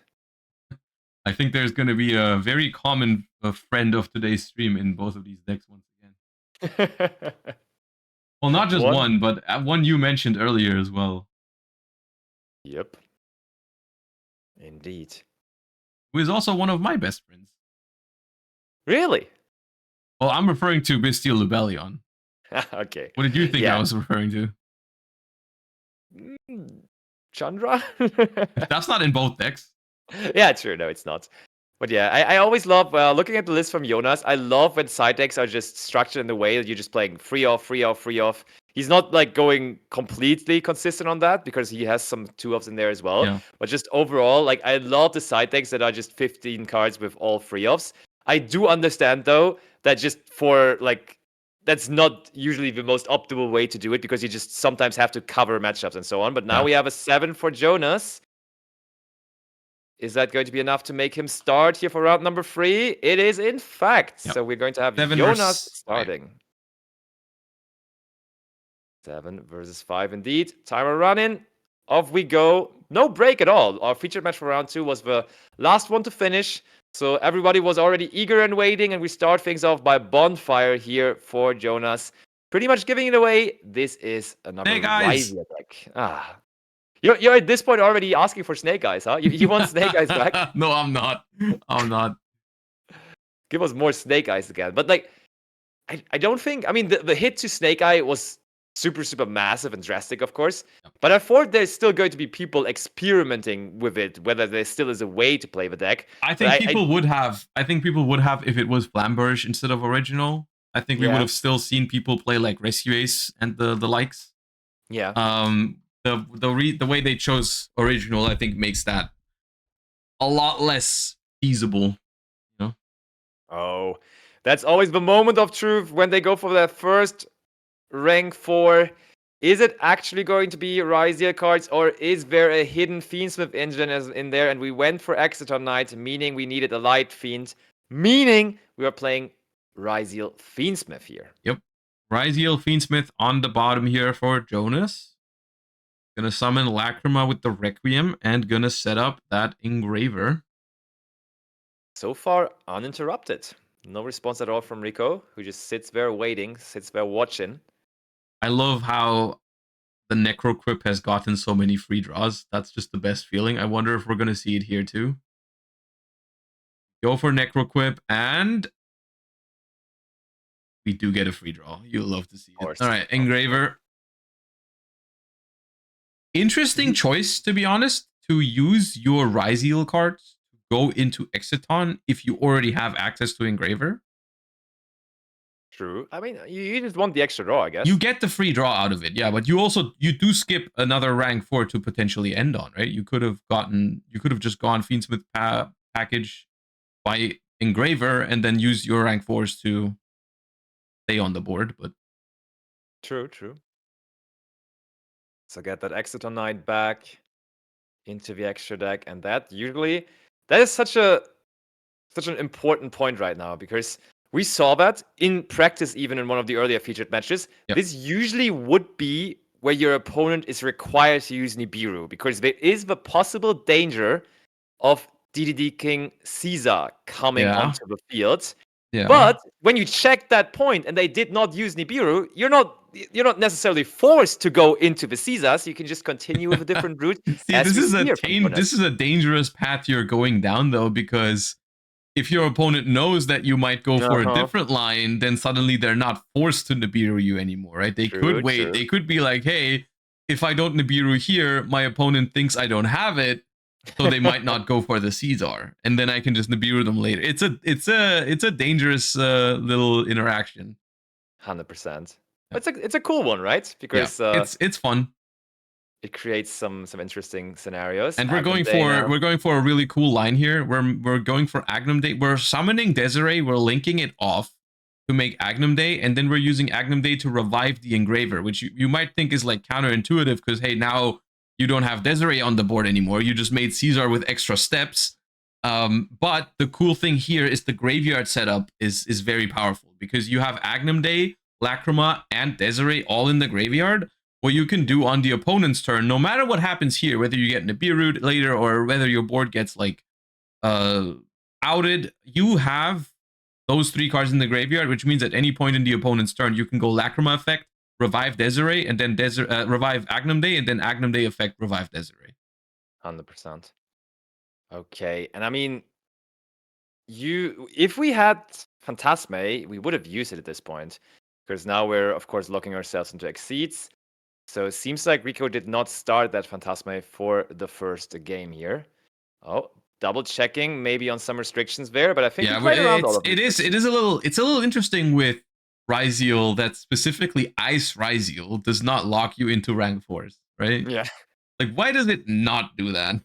I think there's going to be a very common friend of today's stream in both of these decks once again. Well, not just one, but one you mentioned earlier as well.
Yep. Indeed.
Who is also one of my best friends.
Really?
Well, I'm referring to Bystial Lubellion.
Okay.
What did you think I was referring to?
Chandra?
That's not in both decks.
Yeah, true. No, it's not. But yeah, I always love looking at the list from Jonas. I love when side decks are just structured in the way that you're just playing free off, free off, free off. He's not like going completely consistent on that because he has some 2-offs in there as well.
Yeah.
But just overall, like I love the side decks that are just 15 cards with all free offs. I do understand though that just for like that's not usually the most optimal way to do it because you just sometimes have to cover matchups and so on. But now we have a 7 for Jonas. Is that going to be enough to make him start here for round number 3? It is, in fact. Yep. So we're going to have Jonas starting. 7 versus 5 indeed. Timer running. Off we go. No break at all. Our featured match for round 2 was the last one to finish. So everybody was already eager and waiting, and we start things off by Bonfire here for Jonas. Pretty much giving it away. This is another Ryzeal deck. You're at this point already asking for Snake Eyes, huh? You want Snake Eyes back?
No, I'm not. I'm not.
Give us more Snake Eyes again. But like, I don't think. I mean, the hit to Snake Eye was super, super massive and drastic, of course. But I thought there's still going to be people experimenting with it, whether there still is a way to play the deck.
I think people would have. I think people would have if it was Flamberge instead of original. I think we would have still seen people play like Rescue Ace and the likes.
Yeah.
The way they chose original, I think, makes that a lot less feasible. You know?
Oh, that's always the moment of truth when they go for their first rank 4. Is it actually going to be Ryzeal cards, or is there a hidden Fiendschmidt engine in there? And we went for Exeter Knight, meaning we needed a Light Fiend, meaning we are playing Ryzeal Fiendschmidt here.
Yep, Ryzeal Fiendschmidt on the bottom here for Jonas. Gonna summon Lacrima with the Requiem and gonna set up that Engraver.
So far, uninterrupted. No response at all from Rico, who just sits there waiting, sits there watching.
I love how the Necroquip has gotten so many free draws. That's just the best feeling. I wonder if we're gonna see it here too. Go for Necroquip, and we do get a free draw. You'll love to see it. All right, Engraver. Interesting choice, to be honest, to use your Ryzeal cards to go into Exiton if you already have access to Engraver.
True. I mean, you just want the extra draw, I guess.
You get the free draw out of it, yeah, but you do skip another rank 4 to potentially end on, right? You could have just gone Fiendschmidt package by Engraver and then use your rank 4s to stay on the board, but
true. So get that Exeter Knight back into the extra deck, and that is such an important point right now, because we saw that in practice, even in one of the earlier featured matches. Yep. This usually would be where your opponent is required to use Nibiru, because there is the possible danger of DDD King Caesar coming onto the field. Yeah. But when you check that point and they did not use Nibiru, you're not necessarily forced to go into the Caesars. You can just continue with a different route.
See, this is a dangerous path you're going down, though, because if your opponent knows that you might go for a different line, then suddenly they're not forced to Nibiru you anymore, right? They could wait. True. They could be like, hey, if I don't Nibiru here, my opponent thinks I don't have it, so they might not go for the Caesar, and then I can just Nibiru them later. It's a dangerous little interaction.
100%. It's a cool one, right? Because
it's fun.
It creates some interesting scenarios.
And we're going for a really cool line here. We're going for Agnum Day. We're summoning Desiree. We're linking it off to make Agnum Day, and then we're using Agnum Day to revive the Engraver, which you might think is like counterintuitive because hey, now you don't have Desiree on the board anymore. You just made Caesar with extra steps. But the cool thing here is the graveyard setup is very powerful because you have Agnum Day, Lacrima, and Desiree all in the graveyard. What you can do on the opponent's turn, no matter what happens here, whether you get Nibiru later or whether your board gets like outed, you have those 3 cards in the graveyard, which means at any point in the opponent's turn, you can go Lacrima effect, revive Desiree, and then revive Agnum Day, and then Agnum Day effect, revive Desiree.
100%. Okay, and I mean, if we had Phantasme, we would have used it at this point, because now we're of course locking ourselves into Exceeds. So it seems like Rico did not start that Phantasme for the first game here. Oh, double checking maybe on some restrictions there, but I think he played around all of
it is a little interesting with Ryzeal that specifically Ice Ryzeal does not lock you into rank 4s, right?
Yeah.
Like, why does it not do that?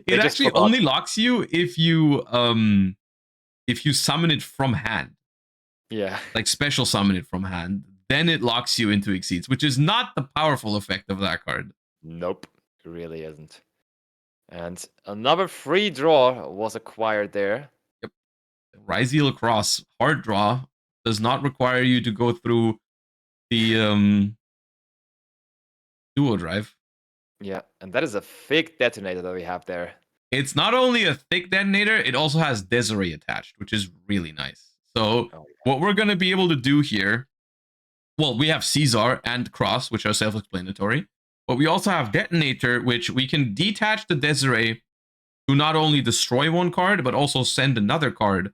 It actually only locks you if you summon it from hand.
Yeah.
Like special summon it from hand. Then it locks you into Exceeds, which is not the powerful effect of that card.
Nope, it really isn't. And another free draw was acquired there.
Yep. Ryzeal across hard draw does not require you to go through the duo drive.
Yeah, and that is a thick detonator that we have there.
It's not only a thick detonator, it also has Desiree attached, which is really nice. So what we're going to be able to do here, well, we have Caesar and Cross, which are self-explanatory, but we also have Detonator, which we can detach the Desiree to not only destroy one card, but also send another card.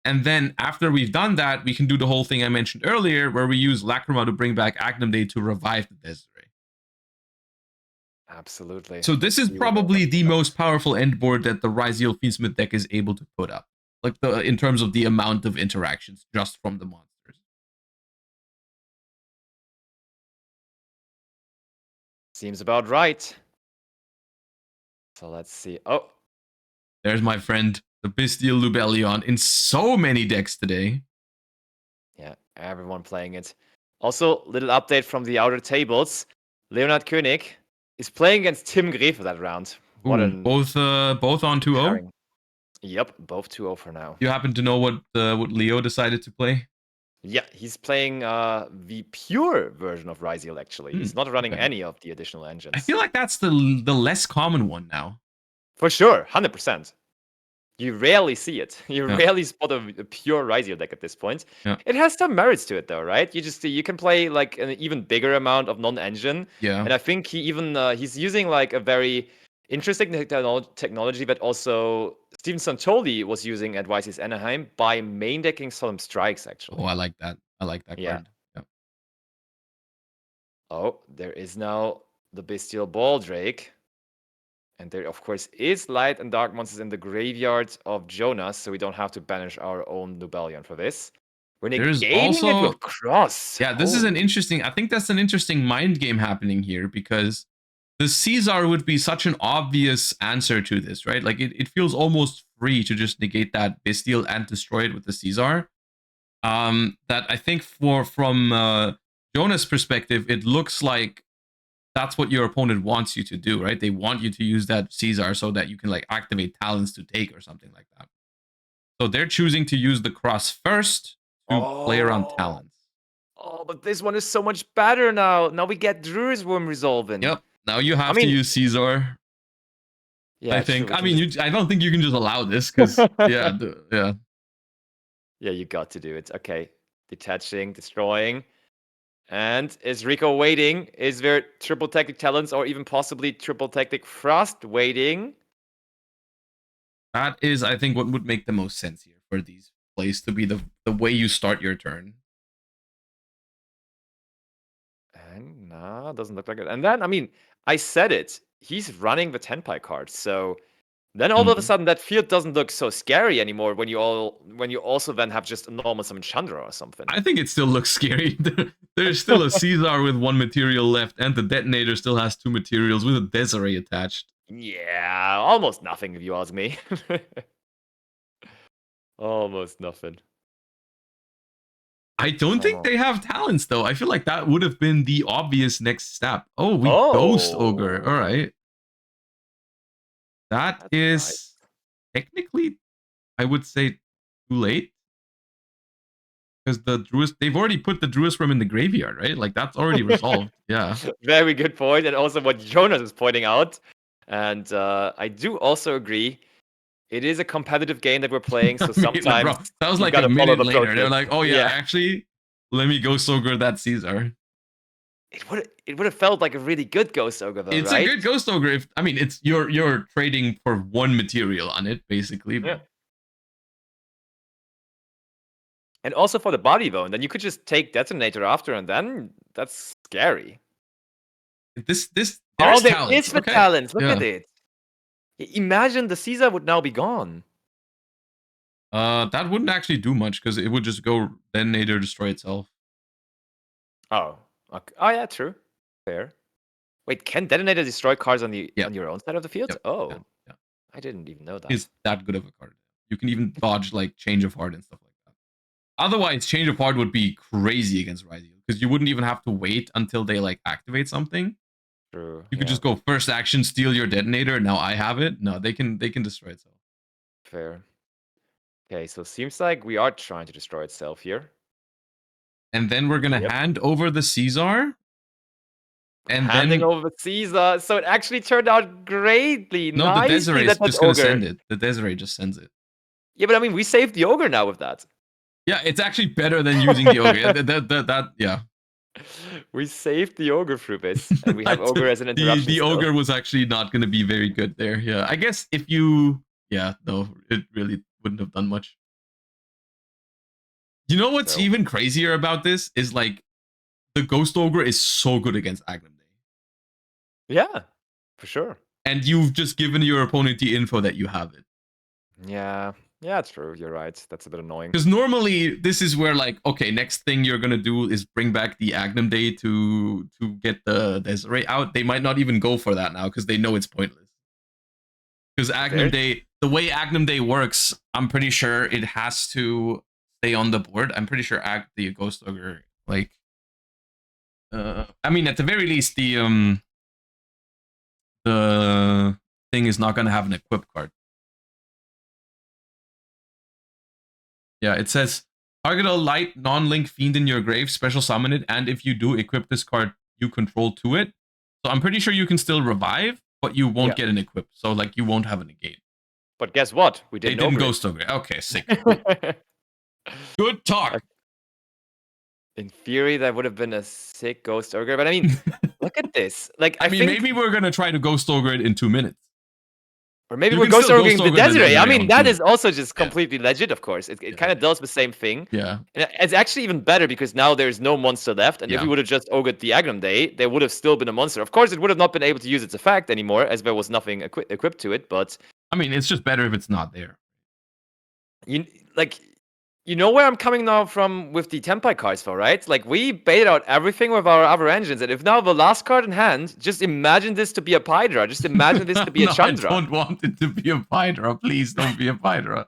And then after we've done that, we can do the whole thing I mentioned earlier, where we use Lacrima to bring back Agnum Day to revive the Desiree.
Absolutely.
So this is probably the most powerful end board that the Ryzeal Fiendschmidt deck is able to put up, like in terms of the amount of interactions just from the monsters.
Seems about right. So let's see. Oh,
there's my friend, the Bystial Lubellion, in so many decks today.
Yeah, everyone playing it. Also, little update from the outer tables. Leonard König is playing against Tim Greve that round.
Both on 2-0?
Yep, both 2-0 for now.
You happen to know what Leo decided to play?
Yeah, he's playing the pure version of Ryzeal, actually. He's not running any of the additional engines.
I feel like that's the less common one now.
For sure, 100%. You rarely see it. You rarely spot a pure Ryzeal deck at this point.
Yeah.
It has some merits to it, though, right? You can play like an even bigger amount of non-engine.
Yeah.
And I think he's using like a very interesting technology that also Steven Santoli was using at YCS Anaheim by main decking Solemn Strikes, actually.
Oh, I like that. I like that card. Yeah.
Oh, there is now the Bystial Baldrake. And there, of course, is light and dark monsters in the graveyard of Jonas, so we don't have to banish our own Lubellion for this. We're negating it with Cross.
Yeah, this is an interesting... I think that's an interesting mind game happening here, because the Caesar would be such an obvious answer to this, right? Like, it feels almost free to just negate that Bystial and destroy it with the Caesar. That I think from Jonas' perspective, it looks like that's what your opponent wants you to do, right? They want you to use that Caesar so that you can like activate talents to take or something like that. So they're choosing to use the Cross first to play around talents.
Oh, but this one is so much better now. Now we get Druid's Worm resolving.
Yep. Now you have to use Caesar. Yeah, I think. True, I don't think you can just allow this because yeah.
Yeah, you got to do it. Okay, detaching, destroying. And is Rico waiting? Is there triple tactic talents or even possibly triple tactic frost waiting?
That is, I think, what would make the most sense here for these plays to be the way you start your turn.
And no, doesn't look like it. And then, I mean, I said it. He's running the Tenpai card, so then all of a sudden that field doesn't look so scary anymore when you also then have just a normal summon Chandra or something.
I think it still looks scary. There's still a Caesar with 1 material left, and the detonator still has 2 materials with a Desiree attached.
Yeah, almost nothing if you ask me. Almost nothing.
I don't think they have talents though. I feel like that would have been the obvious next step. Oh, we Ghost Ogre. All right. That's nice. technically, I would say too late. Because the Druid, they've already put the Druid's in the graveyard, right? Like, that's already resolved. Yeah.
Very good point. And also what Jonas is pointing out. And I do also agree. It is a competitive game that we're playing, so sometimes
bro, that was
you
like
gotta
a
follow
minute
the
later.
process.
They're like, oh yeah, actually, let me go so good that Caesar.
It would have felt like a really good Ghost Ogre though,
It's
right?
a good Ghost Ogre. If, I mean, it's you're trading for one material on it, basically.
Yeah. And also for the body though, and then you could just take Detonator after, and then that's scary.
There's
there
talents.
is the
Okay.
talents. Look
Yeah.
at it. Imagine the Caesar would now be gone.
That wouldn't actually do much because it would just go Detonator, destroy itself.
Oh. Okay. Oh yeah, true. Fair. Wait, can Detonator destroy cards on your own side of the field?
Yep.
Oh.
Yeah.
I didn't even know that.
It's that good of a card. You can even dodge like Change of Heart and stuff like that. Otherwise, Change of Heart would be crazy against Ryzeal because you wouldn't even have to wait until they like activate something.
True.
You could just go first action, steal your Detonator. Now I have it. No, they can destroy itself.
Fair. Okay, so it seems like we are trying to destroy itself here.
And then we're gonna hand over the Caesar. And
handing over Caesar. So it actually turned out greatly.
No, the Desiree is just gonna send it. The Desiree just sends it.
Yeah, but I mean, we saved the Ogre now with that.
Yeah, it's actually better than using the Ogre. Yeah.
We saved the Ogre through this, and we have Ogre as an interruption.
The Ogre was actually not going to be very good there. Yeah, I guess if you... Yeah, no, it really wouldn't have done much. You know what's even crazier about this is like the Ghost Ogre is so good against Agnum Day.
Yeah, for sure.
And you've just given your opponent the info that you have it.
Yeah. Yeah, it's true. You're right. That's a bit annoying.
Because normally this is where like, okay, next thing you're gonna do is bring back the Agnum Day to get the Desiree out. They might not even go for that now because they know it's pointless. Because Agnum Day, the way Agnum Day works, I'm pretty sure it has to stay on the board. I'm pretty sure the Ghost Ogre, like, I mean, at the very least, the thing is not gonna have an equip card. Yeah, it says, target a light non-link fiend in your grave, special summon it, and if you do, equip this card you control to it. So I'm pretty sure you can still revive, but you won't get an equip. So, like, you won't have a negate.
But guess what?
They didn't Ghost Ogre. Okay, sick. Good talk.
In theory, that would have been a sick Ghost Ogre, but I mean, look at this. Like,
I mean, maybe we're going to try to Ghost Ogre it in 2 minutes.
Or maybe we're Ghost Ogreing the Desiree. I mean, that is also just completely legit, of course. It kind of does the same thing.
Yeah.
And it's actually even better because now there's no monster left. And if we would have just Ogred the Agnum Day, there would have still been a monster. Of course, it would have not been able to use its effect anymore as there was nothing equipped to it. But
I mean, it's just better if it's not there.
You know where I'm coming now from with the Tempai cards, though, right? Like, we baited out everything with our other engines, and if now the last card in hand, just imagine this to be a Pydra. Just imagine this to be a Chandra.
I don't want it to be a Pydra. Please don't be a Pydra.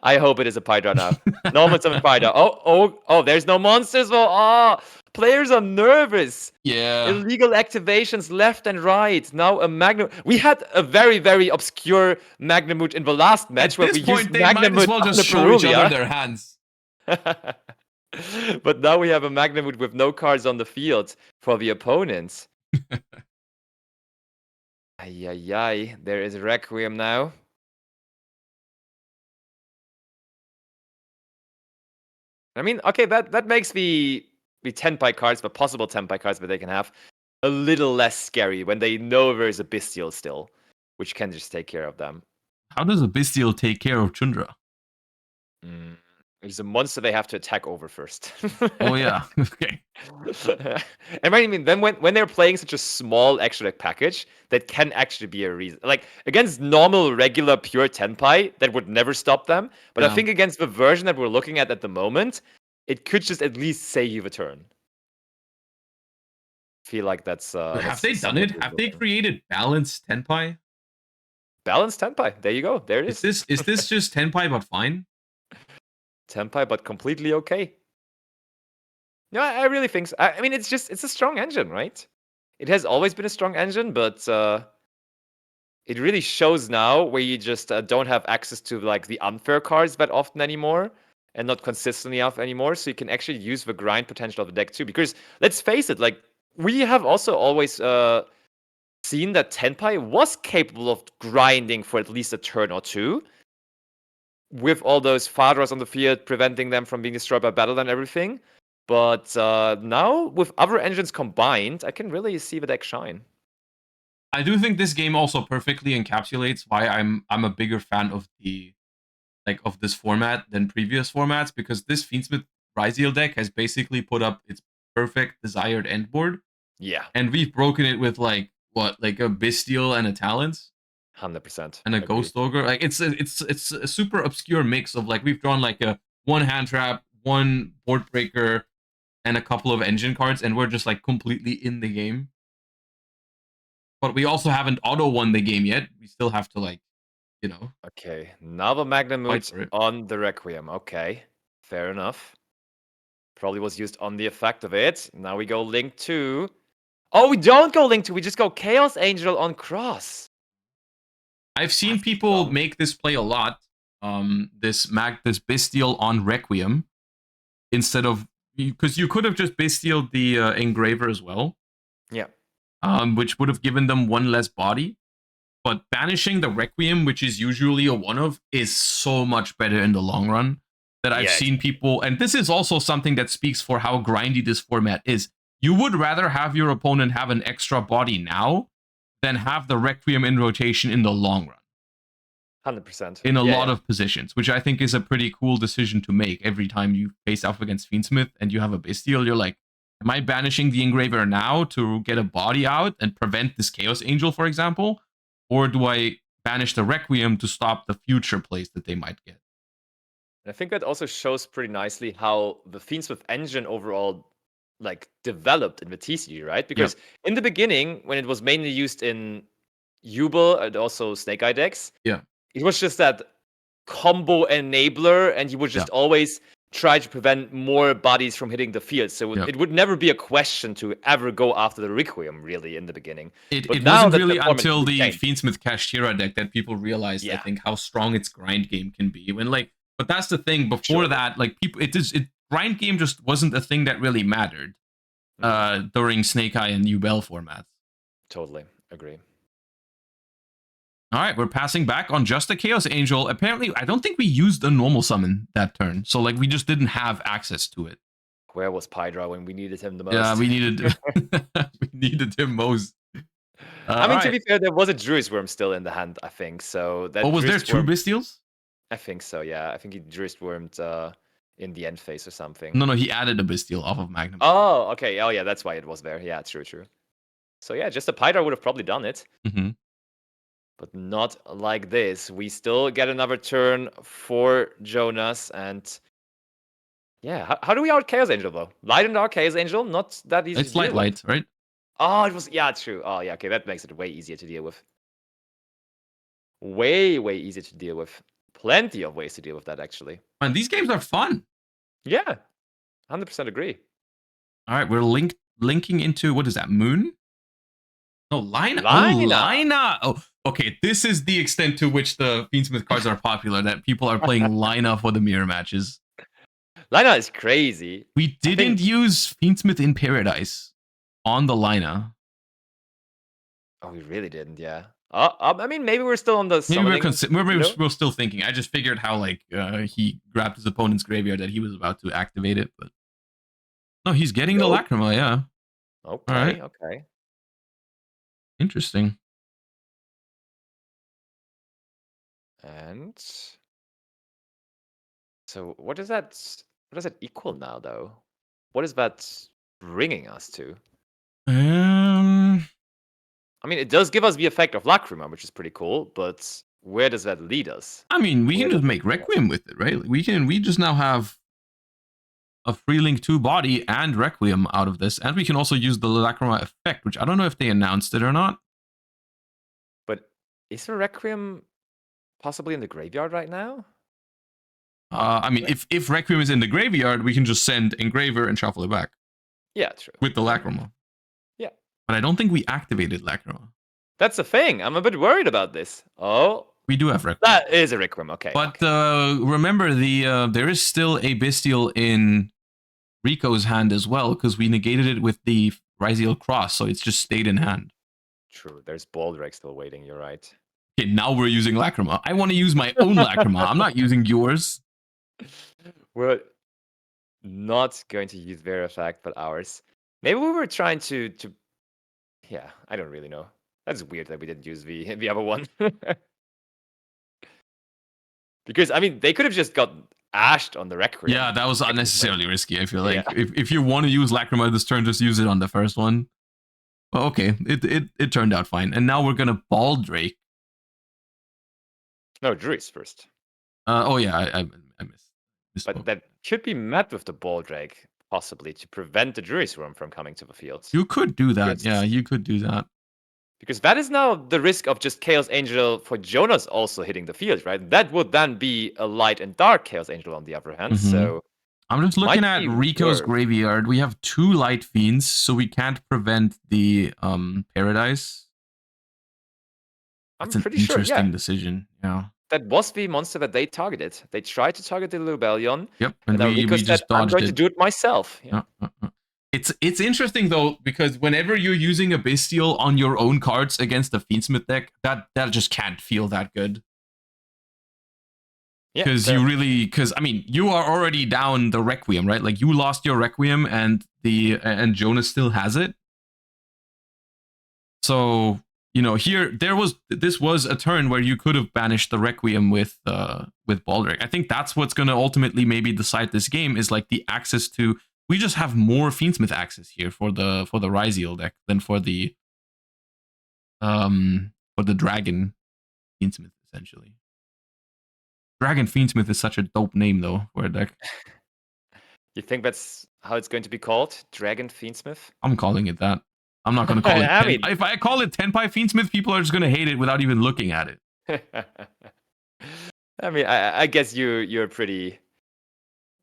I hope it is a Pydra now. No one's a Pydra. Oh, there's no monsters. Oh, players are nervous.
Yeah.
Illegal activations left and right. Now a Magnum. We had a very, very obscure Magnamut in the last match where we used
they
Magnamut
might as well just show each other their hands.
But now we have a Magnamut with no cards on the field for the opponents. Ay. There is Requiem now. I mean, okay, that makes the Tenpai cards, the possible Tenpai cards that they can have, a little less scary when they know there's a Bystial still, which can just take care of them.
How does a Bystial take care of Chandra?
There's a monster they have to attack over first.
Oh yeah, okay.
And I mean, then when they're playing such a small extra deck package, that can actually be a reason. Like, against normal, regular, pure Tenpai, that would never stop them. But I think against the version that we're looking at the moment, it could just at least save a turn. Feel like that's...
have they done it? Have they created balanced Tenpai?
Balanced Tenpai. There you go. There it is.
Is this just Tenpai but fine?
Tenpai, but completely okay. No, I really think so. I mean, it's a strong engine, right? It has always been a strong engine, but it really shows now where you just don't have access to like the unfair cards that often anymore, and not consistently enough anymore. So you can actually use the grind potential of the deck too. Because let's face it, like we have also always seen that Tenpai was capable of grinding for at least a turn or two, with all those Fadras on the field, preventing them from being destroyed by battle and everything. But now, with other engines combined, I can really see the deck shine.
I do think this game also perfectly encapsulates why I'm a bigger fan of of this format than previous formats, because this Fiendschmidt Ryzeal deck has basically put up its perfect desired end board.
Yeah.
And we've broken it with like a Bystial and a Talents.
100%.
And a Ghost Ogre. Like it's a super obscure mix of like we've drawn like a one hand trap, one board breaker, and a couple of engine cards, and we're just like completely in the game. But we also haven't auto won the game yet. We still have to like, you know.
Okay, now the Magnamut on the Requiem. Okay, fair enough. Probably was used on the effect of it. Now we go Link 2. Oh, we don't go Link 2. We just go Chaos Angel on Cross.
I've seen people make this play a lot. This Bystial on Requiem instead of, because you could have just Bystial the Engraver as well.
Yeah.
Which would have given them one less body. But banishing the Requiem, which is usually a one-of, is so much better in the long run. That I've seen people, and this is also something that speaks for how grindy this format is. You would rather have your opponent have an extra body now than have the Requiem in rotation in the long run.
100%.
In a lot of positions, which I think is a pretty cool decision to make. Every time you face off against Fiendschmidt and you have a Bystial, you're like, am I banishing the Engraver now to get a body out and prevent this Chaos Angel, for example? Or do I banish the Requiem to stop the future plays that they might get?
I think that also shows pretty nicely how the Fiendschmidt engine overall like developed in the TCG, right? Because in the beginning, when it was mainly used in Yugioh and also Snake Eye decks, it was just that combo enabler, and you would just always try to prevent more bodies from hitting the field. So it would never be a question to ever go after the Requiem, really, in the beginning.
It wasn't really until the Fiendschmidt Kashtira deck that people realized, I think, how strong its grind game can be. When like, but that's the thing. Before that, like people, grind game just wasn't a thing that really mattered during Snake Eye and Yubel formats.
Totally agree.
All right, we're passing back on just a Chaos Angel. Apparently, I don't think we used a normal summon that turn. So, like, we just didn't have access to it.
Where was Pydra when we needed him the most?
Yeah, we needed him most.
I mean, to be fair, there was a Druid's Worm still in the hand, I think. So that
was there two Bystials?
I think so, yeah. I think he Druid's Wormed in the end phase or something.
No, he added a Bystial off of Magnum.
Oh, okay. Oh, yeah, that's why it was there. Yeah, true. So, yeah, just a Pydra would have probably done it.
Mm-hmm.
But not like this. We still get another turn for Jonas, and yeah, how do we out Chaos Angel though? Light and Dark Chaos Angel, not that easy.
It's light, right?
Oh, it was true. Oh yeah, okay, that makes it way easier to deal with. Way easier to deal with. Plenty of ways to deal with that actually.
And these games are fun.
Yeah, 100% agree.
All right, we're linking into, what is that? Moon? No, Lina. Oh, okay. This is the extent to which the Fiendschmidt cards are popular, that people are playing Lina for the mirror matches.
Lina is crazy.
We didn't use Fiendschmidt in Paradise on the Lina.
Oh, we really didn't, yeah. I mean, maybe we're still on the
maybe we're still thinking. I just figured how, like, he grabbed his opponent's graveyard that he was about to activate it, but... No, he's getting the Lacrima, yeah.
Okay, okay.
Interesting.
And so what does that equal now though? What is that bringing us to? I mean, it does give us the effect of Lacrima, which is pretty cool, but where does that lead us?
I mean, we can just make Requiem with it, right? We just now have a free Link 2 body and Requiem out of this, and we can also use the Lacrima effect, which I don't know if they announced it or not.
But is the Requiem possibly in the graveyard right now?
I mean, if Requiem is in the graveyard, we can just send Engraver and shuffle it back.
Yeah, true.
With the Lacrima.
Yeah.
But I don't think we activated Lacrima.
That's the thing. I'm a bit worried about this. Oh,
We do have Requiem.
that is a Requiem. Okay.
But
okay.
remember, there is still a Bystial in Rico's hand as well, because we negated it with the Ryzeal cross, so it's just stayed in hand.
True. There's Baldrake still waiting. You're right.
Okay, now we're using Lacrima. I want to use my own Lacrima. I'm not using yours.
We're not going to use their effect, but ours. Maybe we were trying to. Yeah, I don't really know. That's weird that we didn't use the other one. Because I mean, they could have just got ashed on the Requiem.
Yeah, that was unnecessarily risky. I feel like
Yeah.
if you want to use Lacrima this turn, just use it on the first one. Well, okay, it turned out fine. And now we're gonna Baldrake.
No, Druids first.
Oh yeah, I missed.
But that should be met with the Baldrake, possibly, to prevent the Druids Worm from coming to the field.
You could do that.
Because-
Yeah, you could do that.
Because that is now the risk of just Chaos Angel for Jonas also hitting the field, right? That would then be a light and dark Chaos Angel on the other hand.
Mhm.
So
I'm just looking
might
at
be
Rico's
worth.
graveyard. We have 2 Light Fiends, so we can't prevent the Paradise.
I'm
That's an
pretty sure,
interesting
yeah.
decision. Yeah.
That was the monster that they targeted. They tried to target the Rebellion.
Yep.
And then Rico
we
said,
just
I'm
dodged
going
it.
to do it myself. Yeah.
It's interesting though, because whenever you're using a Bystial on your own cards against a Fiendschmidt deck, that just can't feel that good.
Yeah,
Because I mean, you are already down the Requiem, right? Like you lost your Requiem, and Jonas still has it. So you know, this was a turn where you could have banished the Requiem with Baldrake. I think that's what's going to ultimately maybe decide this game, is like the access to. We just have more Fiendschmidt access here for the Ryzeal deck than for the Dragon Fiendschmidt, essentially. Dragon Fiendschmidt is such a dope name though for a deck.
You think that's how it's going to be called? Dragon Fiendschmidt?
I'm calling it that. I'm not going to call it.
I mean-
if I call it Tenpai Fiendschmidt, people are just going to hate it without even looking at it.
I mean, I guess you're pretty.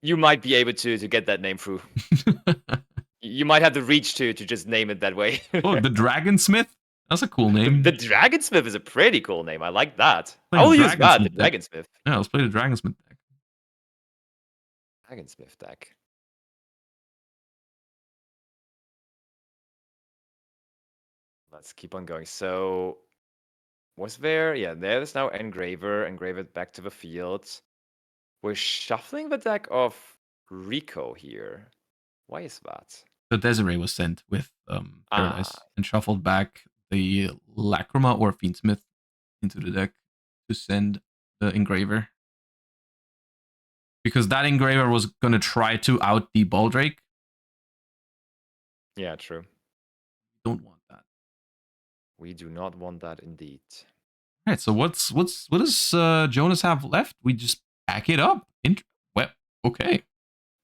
You might be able to get that name through. You might have the reach to just name it that way.
Oh, the Dragonsmith? That's a cool name.
The Dragonsmith is a pretty cool name. I like that.
Play
I
the
will use that, the
Dragonsmith deck.
Dragonsmith.
Yeah, let's play the Dragonsmith deck.
Dragonsmith deck. Let's keep on going. So, was there? Yeah, there's now Engraver. Engraver back to the field. We're shuffling the deck of Rico here. Why is that?
The Desiree was sent with Paradise and shuffled back the Lacrima or Fiendsmith into the deck to send the Engraver. Because that Engraver was going to try to out the Baldrake.
Yeah, true.
Don't want that.
We do not want that indeed.
All right, so what does Jonas have left? We just pack it up. Well, okay.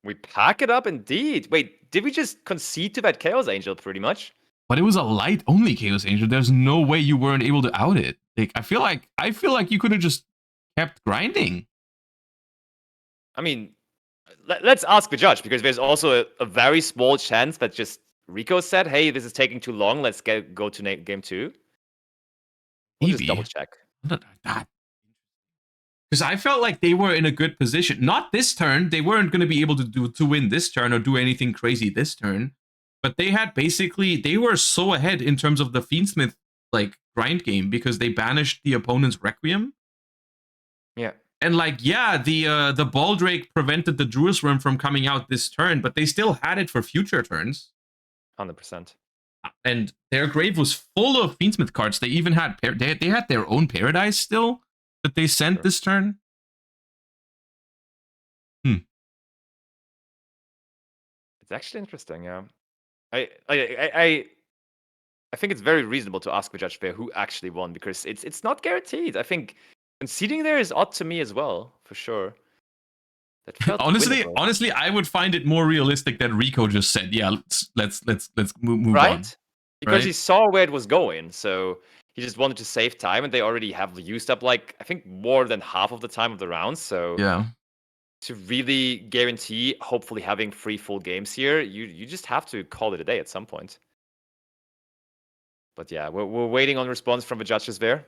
We pack it up indeed. Wait, did we just concede to that Chaos Angel pretty much?
But it was a light only Chaos Angel. There's no way you weren't able to out it. Like I feel like you could have just kept grinding.
I mean, let's ask the judge, because there's also a very small chance that just Rico said, "Hey, this is taking too long. Let's go to game 2." We'll just double check.
Because I felt like they were in a good position. Not this turn. They weren't going to be able to win this turn or do anything crazy this turn. But they were so ahead in terms of the Fiendsmith like grind game because they banished the opponent's Requiem.
Yeah.
And like, yeah, the Baldrake prevented the Druid's Worm from coming out this turn, but they still had it for future turns.
100%.
And their grave was full of Fiendsmith cards. They even had they had their own Paradise still that they sent this turn.
It's actually interesting, yeah. I think it's very reasonable to ask the judge there who actually won, because it's not guaranteed. I think conceding there is odd to me as well, for sure. That felt winnable.
Honestly, I would find it more realistic that Rico just said, "Yeah, let's move
right?
on."
Because he saw where it was going, so he just wanted to save time, and they already have used up like I think more than half of the time of the round. So
yeah,
to really guarantee, hopefully having 3 full games here, you just have to call it a day at some point. But yeah, we're waiting on response from the judges there.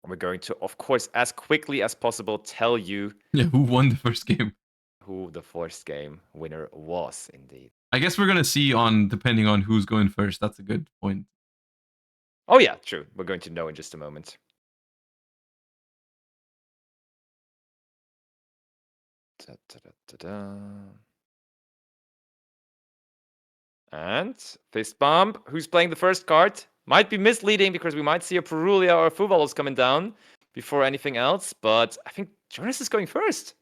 And we're going to, of course, as quickly as possible, tell you
who won the first game.
Who the first game winner was, indeed.
I guess we're gonna see depending on who's going first. That's a good point.
Oh yeah, true. We're going to know in just a moment. Da, da, da, da, da. And fist bump. Who's playing the first card? Might be misleading because we might see a Perulia or a Fuvalos coming down before anything else, but I think Jonas is going first.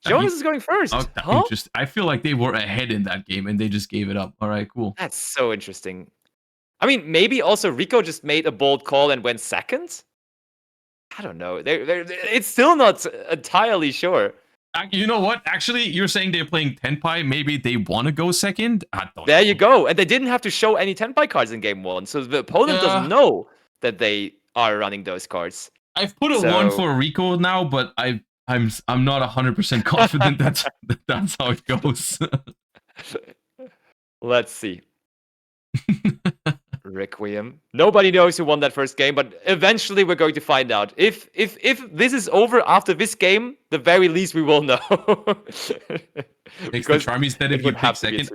Jonas is going first.
Huh? I feel like they were ahead in that game and they just gave it up. All right, cool.
That's so interesting. I mean, maybe also Rico just made a bold call and went second. I don't know. It's still not entirely sure.
You know what? Actually, you're saying they're playing Tenpai. Maybe they want to go second.
There you go. And they didn't have to show any Tenpai cards in game 1, so the opponent doesn't know that they are running those cards.
I've put a 1 for Rico now, but I'm not 100% confident that's how it goes.
Let's see. Requiem. Nobody knows who won that first game, but eventually we're going to find out. If this is over after this game, the very least we will know.
Because Charmy's dead if you pick second.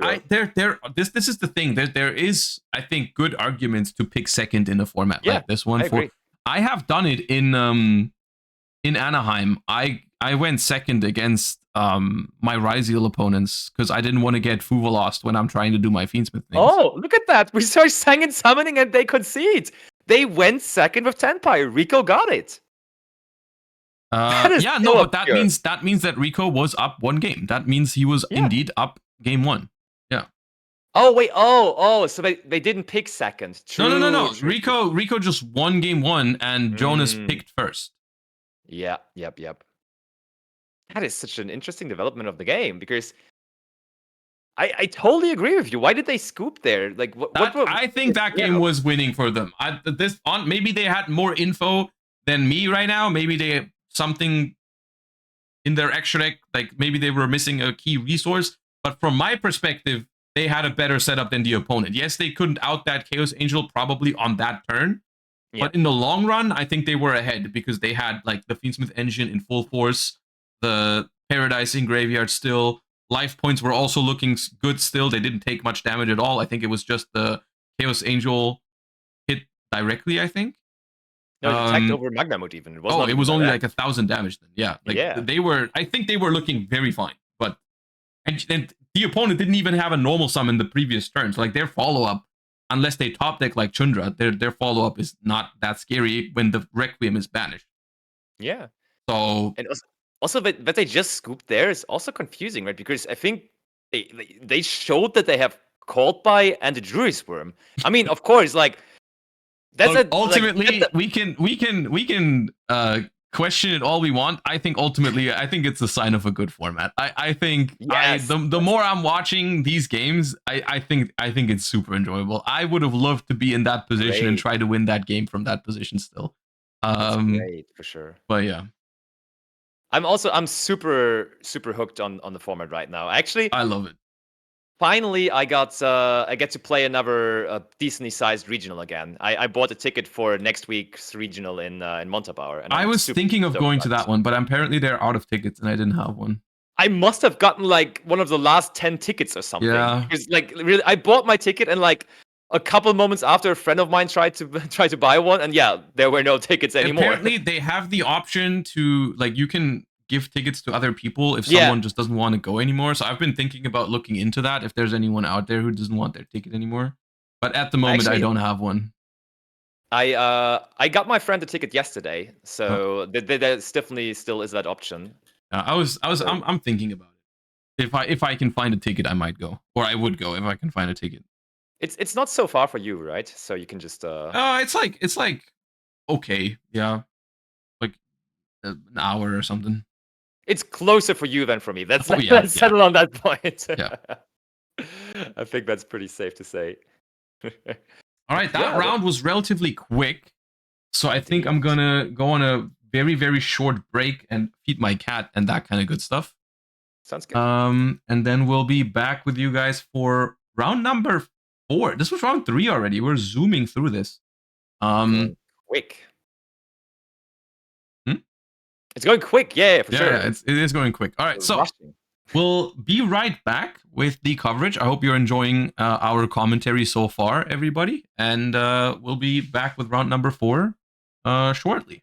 This is the thing. There is, I think, good arguments to pick second in a format like this one. I have done it in Anaheim. I went second against my Ryzeal opponents because I didn't want to get Fuva lost when I'm trying to do my Fiendschmidt things.
Oh, look at that. We started sang and summoning and they concede. They went second with Tenpai. Rico got it.
That means that Rico was up 1 game. That means he was indeed up game 1. Yeah.
Oh wait, so they didn't pick second. True,
No.
True.
Rico just won game 1 and Jonas picked first.
Yeah, yep. That is such an interesting development of the game because I totally agree with you. Why did they scoop there? Like,
I think that game was winning for them. Maybe they had more info than me right now. Maybe they had something in their extra deck, like maybe they were missing a key resource. But from my perspective, they had a better setup than the opponent. Yes, they couldn't out that Chaos Angel probably on that turn. But in the long run, I think they were ahead because they had like the Fiendschmidt engine in full force, the Paradise in graveyard still. Life points were also looking good still. They didn't take much damage at all. I think it was just the Chaos Angel hit directly, I think.
No, it attacked over Magnamut even.
It was only like 1,000 damage then. Yeah. I think they were looking very fine. But and the opponent didn't even have a normal summon the previous turn. So like their follow-up, unless they top deck like Chundra, their follow-up is not that scary when the Requiem is banished.
Yeah.
So
and also that they just scooped there is also confusing, right? Because I think they showed that they have Called By and the Druid's Worm. I mean, of course, like
ultimately we can question it all we want. I think it's a sign of a good format. I think the more I'm watching these games, I think it's super enjoyable. I would have loved to be in that position and try to win that game from that position still.
That's great for sure.
But yeah.
I'm super hooked on the format right now. Actually,
I love it.
Finally, I get to play another decently sized regional again. I bought a ticket for next week's regional in Montabaur. And
I was thinking of going to that one, but apparently they're out of tickets and I didn't have one.
I must have gotten like one of the last 10 tickets or something.
Yeah.
Because like really, I bought my ticket and like a couple moments after, a friend of mine tried to buy one, and there were no tickets anymore.
Apparently, they have the option to like you can give tickets to other people if someone just doesn't want to go anymore. So I've been thinking about looking into that if there's anyone out there who doesn't want their ticket anymore. But at the moment, I don't have one.
I got my friend a ticket yesterday, so there definitely still is that option.
I'm thinking about it. If I can find a ticket, I might go, or I would go if I can find a ticket.
It's not so far for you, right? So you can just
it's like okay, yeah, like an hour or something.
It's closer for you than for me. Let's settle on that point.
Yeah.
I think that's pretty safe to say.
All right, that round was relatively quick, so I think I'm gonna go on a very, very short break and feed my cat and that kind of good stuff.
Sounds good.
And then we'll be back with you guys for round number 4. This was round 3 already. We're zooming through this.
Going quick.
Hmm?
It's going quick, yeah, for sure.
Yeah, it is going quick. All right, so we'll be right back with the coverage. I hope you're enjoying our commentary so far, everybody. And we'll be back with round number 4 shortly.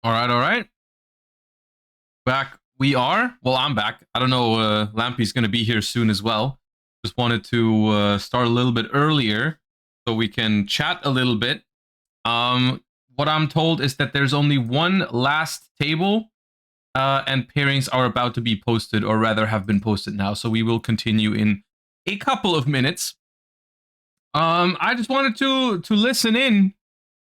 All right. Back we are. Well, I'm back. I don't know. Lampi's going to be here soon as well. Just wanted to start a little bit earlier so we can chat a little bit. What I'm told is that there's only one last table, and pairings are about to be posted, or rather have been posted now. So we will continue in a couple of minutes. I just wanted to listen in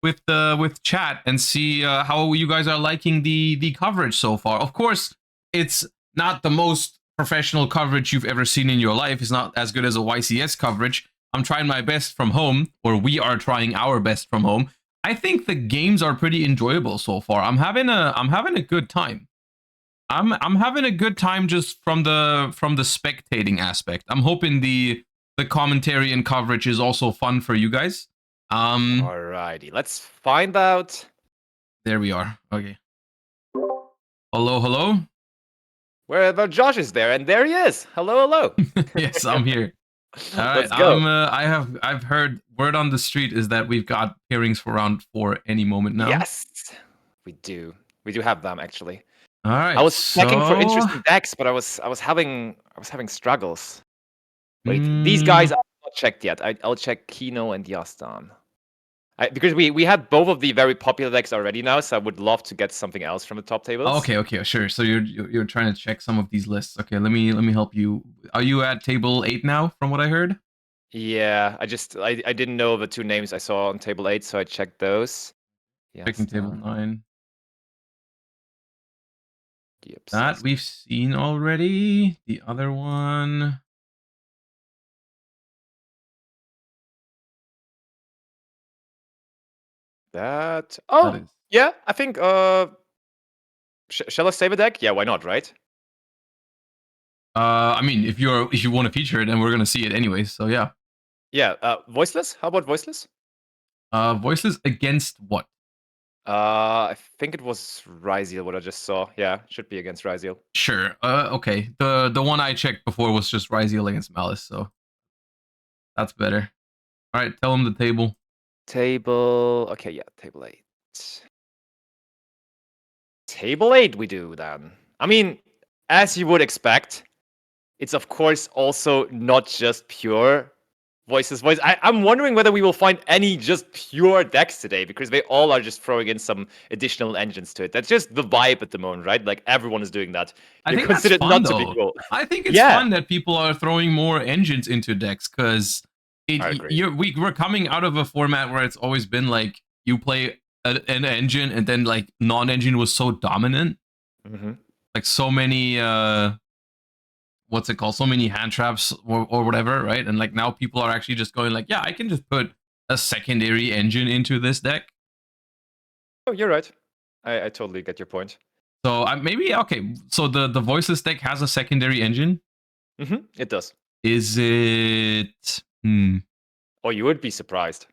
with chat and see how you guys are liking the coverage so far. Of course, it's not the most professional coverage you've ever seen in your life. It's not as good as a YCS coverage. I'm trying my best from home, or we are trying our best from home. I think the games are pretty enjoyable so far. I'm having a good time. I'm having a good time just from the spectating aspect. I'm hoping the commentary and coverage is also fun for you guys.
Alrighty, let's find out.
There we are. Okay. Hello.
Wherever Josh is there, and there he is. Hello.
Yes, I'm here. All right,
Let's go.
I've heard word on the street is that we've got pairings for round 4 any moment now.
Yes, we do. We do have them actually.
All right.
I was checking for interesting decks, but I was having struggles. Wait, these guys are not checked yet. I'll check Kino and Yastan. Because we had both of the very popular decks already now, so I would love to get something else from the top tables.
Okay, sure. So you're trying to check some of these lists. Okay, let me help you. Are you at table 8 now, from what I heard?
Yeah, I didn't know the 2 names I saw on table 8, so I checked those.
Checking table 9.
Yep,
That we've seen already. The other one.
That. Oh,
that is...
yeah. I think. Shall I save a deck? Yeah, why not? Right.
I mean, if you want to feature it, then we're gonna see it anyway. So yeah.
Yeah. Voiceless. How about Voiceless?
Voiceless against what?
I think it was Ryzeal. What I just saw. Yeah, should be against Ryzeal.
Sure. Okay. The one I checked before was just Ryzeal against Maliss, so that's better. All right. Tell him the table.
Table. Okay. Yeah. Table 8. Table 8. We do then. I mean, as you would expect, it's of course also not just pure voice. I'm wondering whether we will find any just pure decks today, because they all are just throwing in some additional engines to it. That's just the vibe at the moment, right? Like everyone is doing that.
I think
consider it
fun,
not
though.
to be cool.
I think it's fun that people are throwing more engines into decks, because we're coming out of a format where it's always been like you play an engine and then like non-engine was so dominant.
Mm-hmm.
Like so many what's it called? So many hand traps or whatever, right? And like now people are actually just going like, yeah, I can just put a secondary engine into this deck.
Oh, you're right. I totally get your point.
So maybe okay. So the Voiceless deck has a secondary engine.
Mm-hmm. It does.
Is it?
Oh, you would be surprised.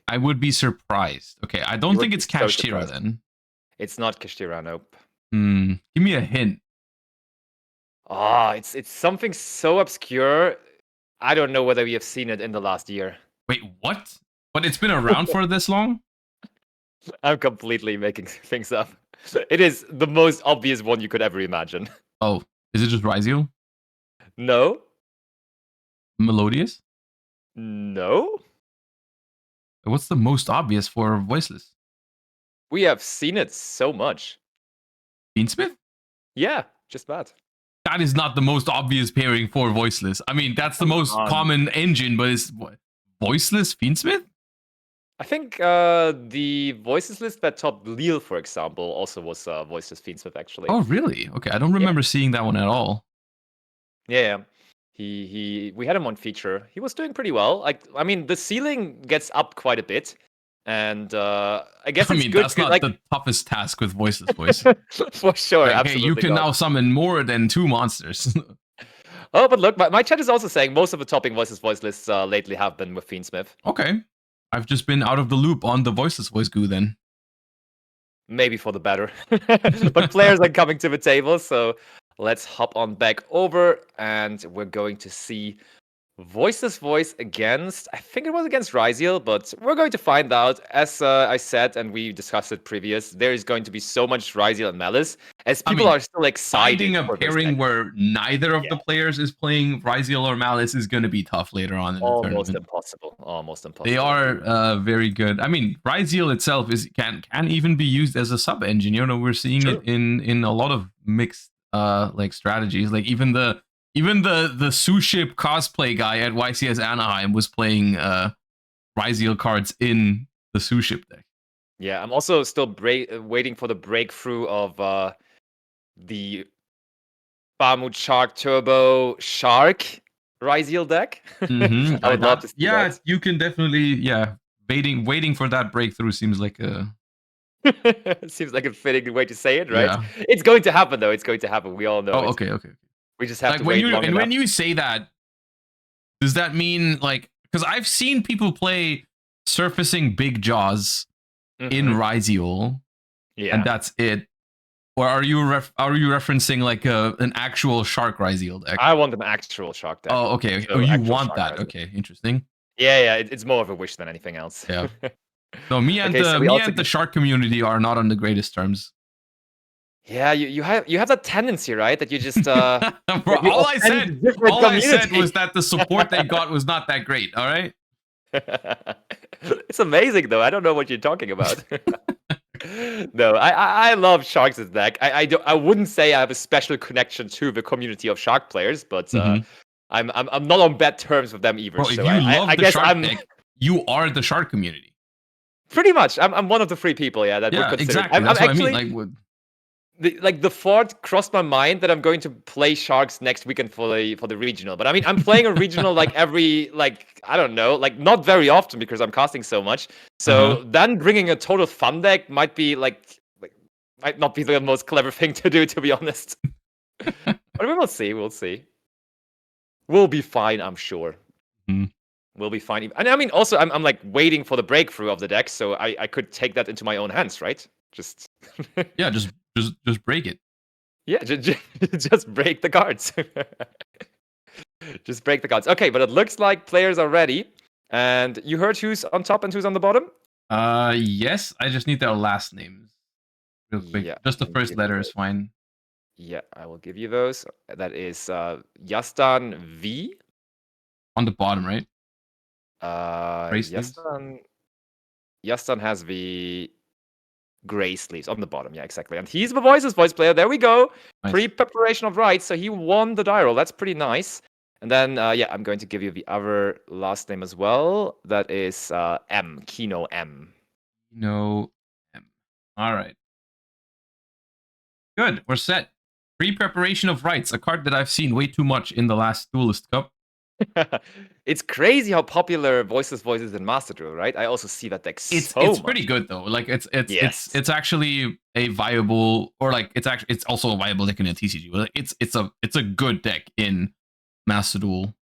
I would be surprised. Okay, I don't think it's Kashtira then.
It's not Kashtira, nope.
Give me a hint.
It's something so obscure. I don't know whether we have seen it in the last year.
Wait, what? But it's been around for this long?
I'm completely making things up. It is the most obvious one you could ever imagine.
Oh, is it just Ryzeal?
No.
Melodious?
No.
What's the most obvious for Voiceless?
We have seen it so much.
Fiendschmidt?
Yeah, just that.
That is not the most obvious pairing for Voiceless. I mean, that's the most common engine, but it's Voiceless Fiendschmidt?
I think the Voices list that topped Lille, for example, also was Voiceless Fiendschmidt, actually.
Oh, really? Okay, I don't remember seeing that one at all.
Yeah. We had him on feature. He was doing pretty well. I mean, the ceiling gets up quite a bit. And I guess it's good.
That's not the toughest task with Voiceless Voice.
For sure,
like,
absolutely.
Hey, you can now summon more than 2 monsters.
Oh, but look, my chat is also saying most of the topping Voiceless Voice lists lately have been with Fiendschmidt.
Okay. I've just been out of the loop on the Voiceless Voice goo then.
Maybe for the better. But players are coming to the table, so let's hop on back over, and we're going to see Voiceless voice against, I think it was against Ryzeal, but we're going to find out. As I said, and we discussed it previous, there is going to be so much Ryzeal and Maliss, as people are still excited.
Finding a pairing where neither of the players is playing Ryzeal or Maliss is going to be tough later on in the tournament.
Almost impossible.
They are very good. I mean, Ryzeal itself can even be used as a sub engine. You know, we're seeing it in a lot of mixed like strategies. Like even the Suship cosplay guy at YCS Anaheim was playing Ryzeal cards in the Suship deck.
Yeah, I'm also still waiting for the breakthrough of the Bahamut Shark Turbo Shark Ryzeal deck.
Mm-hmm.
I would love to see that.
You can definitely, waiting for that breakthrough seems like a...
seems like a fitting way to say it, right?
Yeah.
It's going to happen, though. It's going to happen. We all know
it. Okay.
We just have to
wait
long enough.
When you say that, does that mean, like... Because I've seen people play Surfacing Big Jaws in Ryzeal, and that's it. Or are you referencing like an actual Shark Ryzeal deck?
I want an actual Shark deck.
Oh, okay. So you want that? Ryzeal. Okay, interesting.
Yeah. It's more of a wish than anything else.
Yeah. No, me and the Shark community are not on the greatest terms.
Yeah, you have that tendency, right? That you just
all I said was that the support they got was not that great. All right.
It's amazing, though. I don't know what you're talking about. No, I love Sharks' deck. I wouldn't say I have a special connection to the community of Shark players, but I'm not on bad terms with them either.
Bro,
so
if you love
I
the
guess
Shark deck, you are the Shark community.
Pretty much. I'm one of the 3 people, that would consider.
Exactly. That's what I mean.
The thought crossed my mind that I'm going to play Sharks next weekend for the regional. But I mean, I'm playing a regional every I don't know, not very often because I'm casting so much. So then bringing a total fun deck might be might not be the most clever thing to do, to be honest. But we'll see. We'll be fine, I'm sure. We'll be fine. And I mean, also, I'm waiting for the breakthrough of the deck, so I could take that into my own hands, right? Just
just break it.
Yeah, just break the cards. Just break the cards. Okay, but it looks like players are ready. And you heard who's on top and who's on the bottom?
Yes. I just need their last names real quick. Yeah, just the first letter is fine.
Yeah, I will give you those. That is Yastan V.
On the bottom, right?
Yastan has the gray sleeves on the bottom. Yeah, exactly. And he's the Voiceless voice player. There we go. Nice. Pre-preparation of rights. So he won the die roll. That's pretty nice. And then, I'm going to give you the other last name as well. That is M. Kino M.
Kino M. All right. Good. We're set. Pre-preparation of rights. A card that I've seen way too much in the last Duelist Cup.
It's crazy how popular Voiceless Voice is in Master Duel, right? I also see that deck
it's
much.
Pretty good though. Like it's actually a viable, or it's also a viable deck in a TCG. It's a good deck in Master Duel.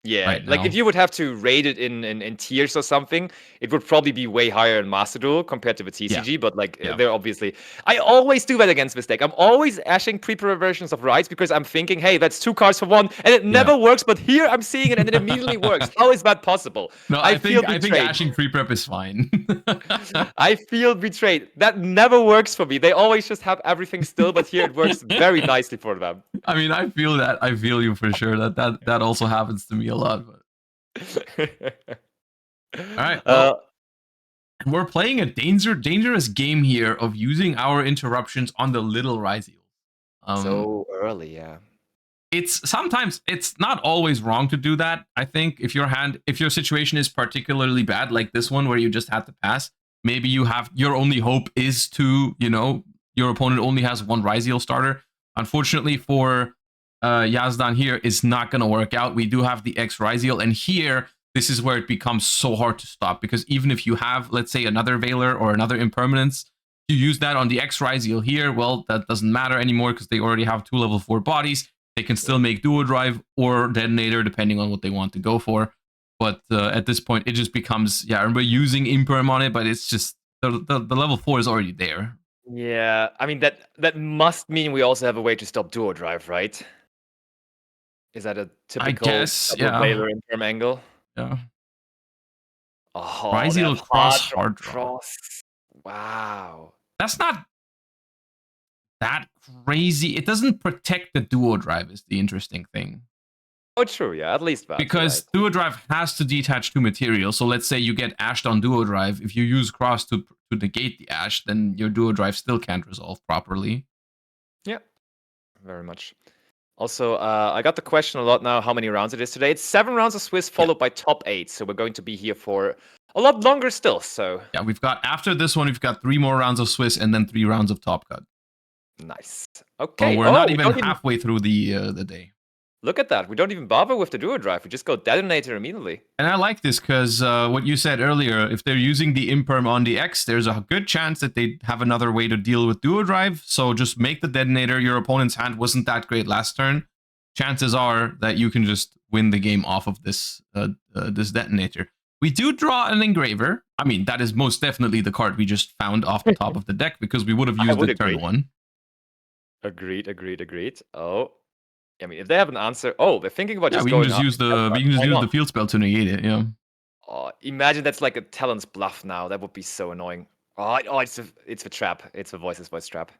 Yeah, right if you would have to rate it in tiers or something, it would probably be way higher in Master Duel compared to the TCG, but they're obviously... I always do that against this deck. I'm always ashing pre-pro versions of Rights because I'm thinking, hey, that's 2 cards for 1, and it never works, but here I'm seeing it and it immediately works. How is that possible?
No, I think ashing pre-prep is fine.
I feel betrayed. That never works for me. They always just have everything still, but here it works very nicely for them.
I mean, I feel that. I feel you for sure. That also happens to me a lot. But... All right. Well, we're playing a dangerous game here of using our interruptions on the little Ryzeal.
So early, yeah.
Sometimes it's not always wrong to do that. I think if your situation is particularly bad, like this one where you just had to pass, maybe your only hope is to, your opponent only has 1 Ryzeal starter. Unfortunately for Yazdan here, is not going to work out. We do have the X Ryzeal, and here this is where it becomes so hard to stop, because even if you have, let's say, another Veiler or another Impermanence, you use that on the X Ryzeal here, well, that doesn't matter anymore because they already have 2 level 4 bodies. They can still make Duo Drive or Detonator depending on what they want to go for. But at this point, it just becomes, we're using Imperm on it, but it's just the level 4 is already there.
Yeah, I mean that must mean we also have a way to stop Duo Drive, right? Is that a
I
typical
guess,
double
yeah.
Veiler Imperm angle?
Yeah.
Oh,
Ryzeal
that
hard draw.
cross. Wow.
That's not that crazy. It doesn't protect the duo drive is the interesting thing.
Oh, true. Yeah, at least that.
Because duo drive has to detach two materials. So let's say you get ashed on duo drive. If you use cross to negate the ash, then your duo drive still can't resolve properly.
Yeah, very much. Also, I got the question a lot now how many rounds it is today. It's 7 rounds of Swiss followed by top 8. So we're going to be here for a lot longer still. So
yeah, we've got after this one, we've got 3 more rounds of Swiss and then 3 rounds of Top Cut.
nice. Okay.
So we're not even halfway through the day.
Look at that. We don't even bother with the duo drive. We just go detonator immediately.
And I like this because what you said earlier, if they're using the Imperm on the X, there's a good chance that they have another way to deal with duo drive. So just make the detonator. Your opponent's hand wasn't that great last turn. Chances are that you can just win the game off of this this detonator. We do draw an engraver. I mean, that is most definitely the card we just found off the top of the deck because we would have used it turn 1.
Agreed. Oh. I mean, if they have an answer, they're thinking about just
we
going.
Can just use the field spell to negate it. Yeah.
Oh, imagine that's like a Talon's bluff now. That would be so annoying. It's a trap. It's a voice trap.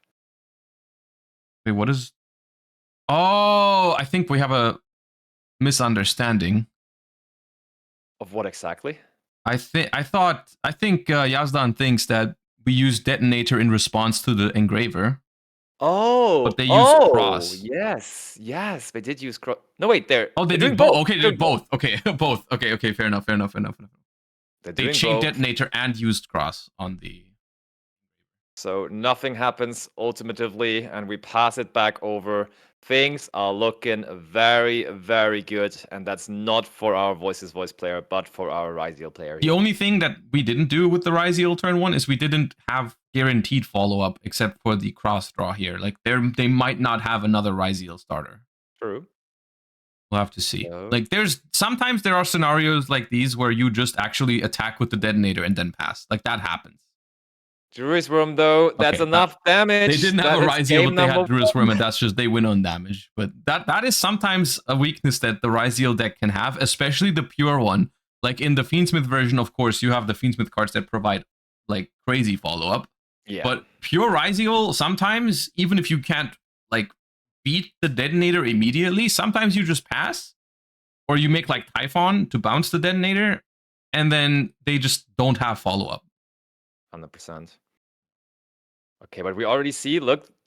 Wait, what is? Oh, I think we have a misunderstanding.
Of what exactly?
I think Yazdan thinks that we use detonator in response to the engraver.
Oh,
but they use cross.
Yes, they did use cross. No, wait, they're
they did both. Okay, they did both. Okay, both. Okay, fair enough. They chained detonator and used cross on the.
So nothing happens ultimately, and we pass it back over. Things are looking very, very good, and that's not for our voice player, but for our Ryzeal player.
The only thing that we didn't do with the Ryzeal turn 1 is we didn't have guaranteed follow-up except for the cross draw here. Like they might not have another Ryzeal starter.
True.
We'll have to see. Like sometimes there are scenarios like these where you just actually attack with the detonator and then pass. Like that happens.
Druid's Worm, though, that's enough damage.
They didn't have a Ryzeal, but they had Druid's Worm, and that's just they win on damage. But that is sometimes a weakness that the Ryzeal deck can have, especially the pure one. Like in the Fiendschmidt version, of course, you have the Fiendschmidt cards that provide like crazy follow-up.
Yeah.
But pure Ryzeal, sometimes, even if you can't like beat the detonator immediately, sometimes you just pass. Or you make like Typhon to bounce the detonator, and then they just don't have follow-up.
100%. Okay, but we already see,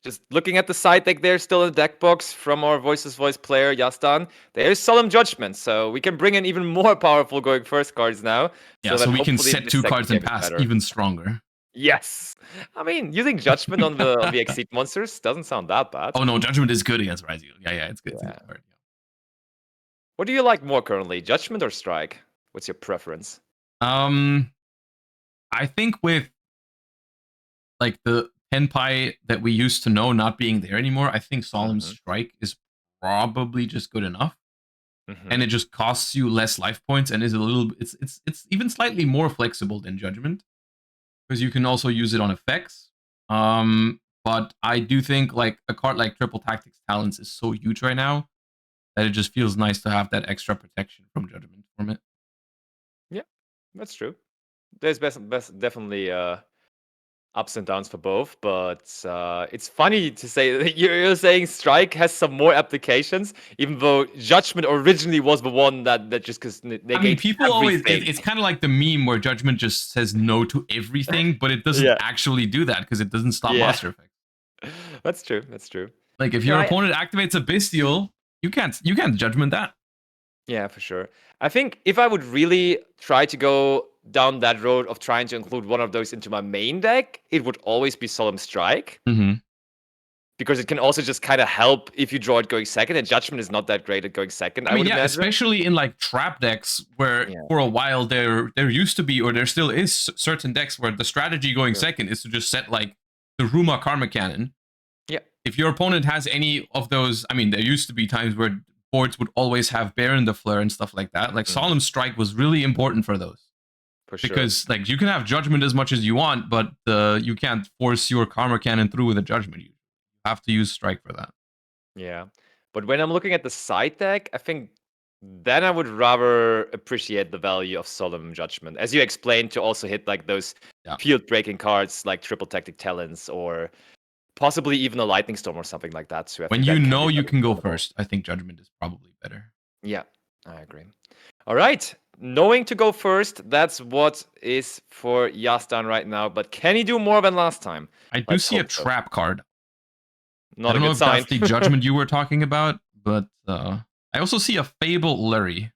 just looking at the side deck there, still in the deck box from our voice player, Yazdan, there is Solemn Judgment, so we can bring in even more powerful going first cards now.
Yeah, so we can set 2 cards and pass even stronger.
Yes! I mean, using Judgment on the Exceed monsters doesn't sound that bad.
Oh no, Judgment is good against Ryzeal. Yeah, it's good.
Yeah. What do you like more currently, Judgment or Strike? What's your preference?
I think with like the Tenpai that we used to know not being there anymore, I think Solemn Strike is probably just good enough. And it just costs you less life points and is a little it's even slightly more flexible than Judgment. Because you can also use it on effects. But I do think like a card like Triple Tactics Talents is so huge right now that it just feels nice to have that extra protection from Judgment from it.
Yeah, that's true. There's definitely ups and downs for both, but it's funny to say that you're saying Strike has some more applications, even though Judgment originally was the one that just because they. I mean,
people always. It's kind of like the meme where Judgment just says no to everything, but it doesn't actually do that because it doesn't stop monster effects.
That's true.
Like if your opponent activates a Bystial, you can't Judgment that.
Yeah, for sure. I think if I would really try to go down that road of trying to include one of those into my main deck, it would always be Solemn Strike. Because it can also just kind of help if you draw it going second, and Judgment is not that great at going second. I would imagine.
Especially in like trap decks where for a while there used to be, or there still is certain decks where the strategy going second is to just set like the Ruma Karma Cannon.
Yeah.
If your opponent has any of those, I mean, there used to be times where boards would always have Baron the Fleur and stuff like that. Like Solemn Strike was really important for those.
For sure.
Because like you can have Judgment as much as you want, but you can't force your Karma Cannon through with a Judgment. You have to use Strike for that.
Yeah. But when I'm looking at the side deck, I think then I would rather appreciate the value of Solemn Judgment, as you explained, to also hit like those field-breaking cards like Triple Tactic Talons or possibly even a Lightning Storm or something like that. So
when you know you can go first, I think Judgment is probably better.
Yeah, I agree. All right. Knowing to go first, that's what is for Yastan right now. But can he do more than last time?
I do see a trap card.
Not
I don't
a
know
good
if
sign.
that's the Judgment you were talking about, but I also see a Fable Larry.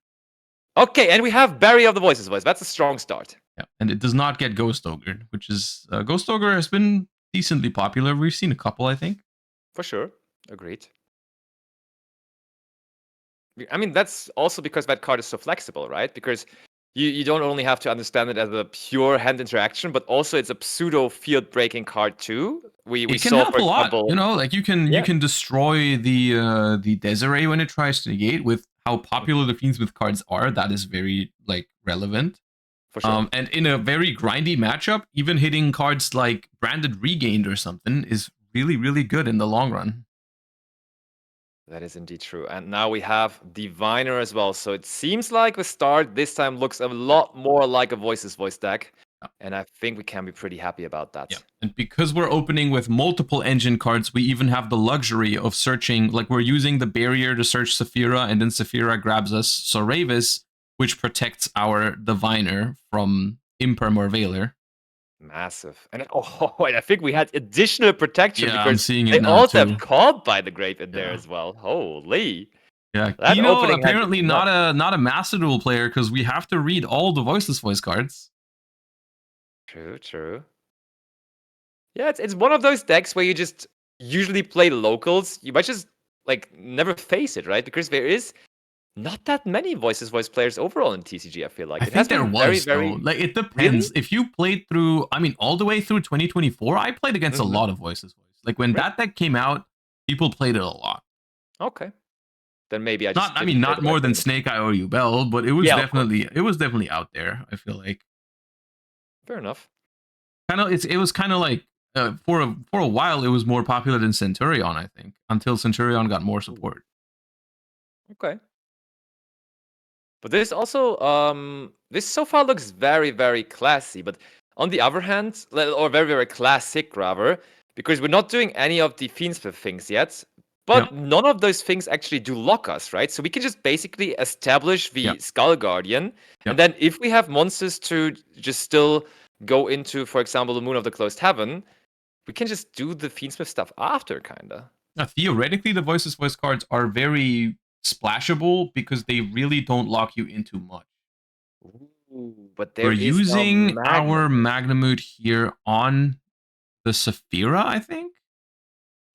Okay, and we have Barry of the Voices voice. That's a strong start.
Yeah, and it does not get Ghost Ogre, which is Ghost Ogre has been decently popular. We've seen a couple, I think.
For sure. Agreed. I mean, that's also because that card is so flexible, right? Because you don't only have to understand it as a pure hand interaction, but also it's a pseudo field breaking card too. We
it can
saw,
help
for
a lot,
example,
you know, like you can destroy the Desiree when it tries to negate. With how popular the Fiendschmidt cards are, that is very like relevant.
For sure.
And in a very grindy matchup, even hitting cards like Branded Regained or something is really good in the long run.
That is indeed true. And now we have Diviner as well. So it seems like the start this time looks a lot more like a Voices voice deck.
Yeah.
And I think we can be pretty happy about that.
Yeah. And because we're opening with multiple engine cards, we even have the luxury of searching, like we're using the barrier to search Saphira, and then Saphira grabs us Soravis, which protects our Diviner from Imperm or Veiler.
Massive. And I think we had additional protection because
I'm seeing it
they
now
also
too.
have Called by the Grave in there as well. Holy.
Yeah,
That
Kino
opening had
apparently
been
not a Master Duel player because we have to read all the Voiceless voice cards.
True. Yeah, it's one of those decks where you just usually play locals. You might just like never face it, right? Because there is not that many Voices voice players overall in TCG, I feel like.
I think there was, though. Like, it depends.
Really?
If you played through, I mean, all the way through 2024, I played against a lot of Voices voice. Like, when that deck came out, people played it a lot.
Okay. Then maybe I just
not more than Snake Eye or Yubel, but it was definitely out there, I feel like.
Fair enough.
It was kind of like for a while it was more popular than Centurion, I think, until Centurion got more support.
Okay. But this also this so far looks very classy, but on the other hand, or very classic rather, because we're not doing any of the Fiendschmidt things yet, but none of those things actually do lock us, right? So we can just basically establish the Skull Guardian, and then if we have monsters to just still go into, for example, the Moon of the Closed Heaven, we can just do the Fiendschmidt stuff after, kinda.
Now, theoretically, the Voices voice cards are very splashable because they really don't lock you into much.
Ooh, but
we're using our Magnamute here on the Saphira, I think.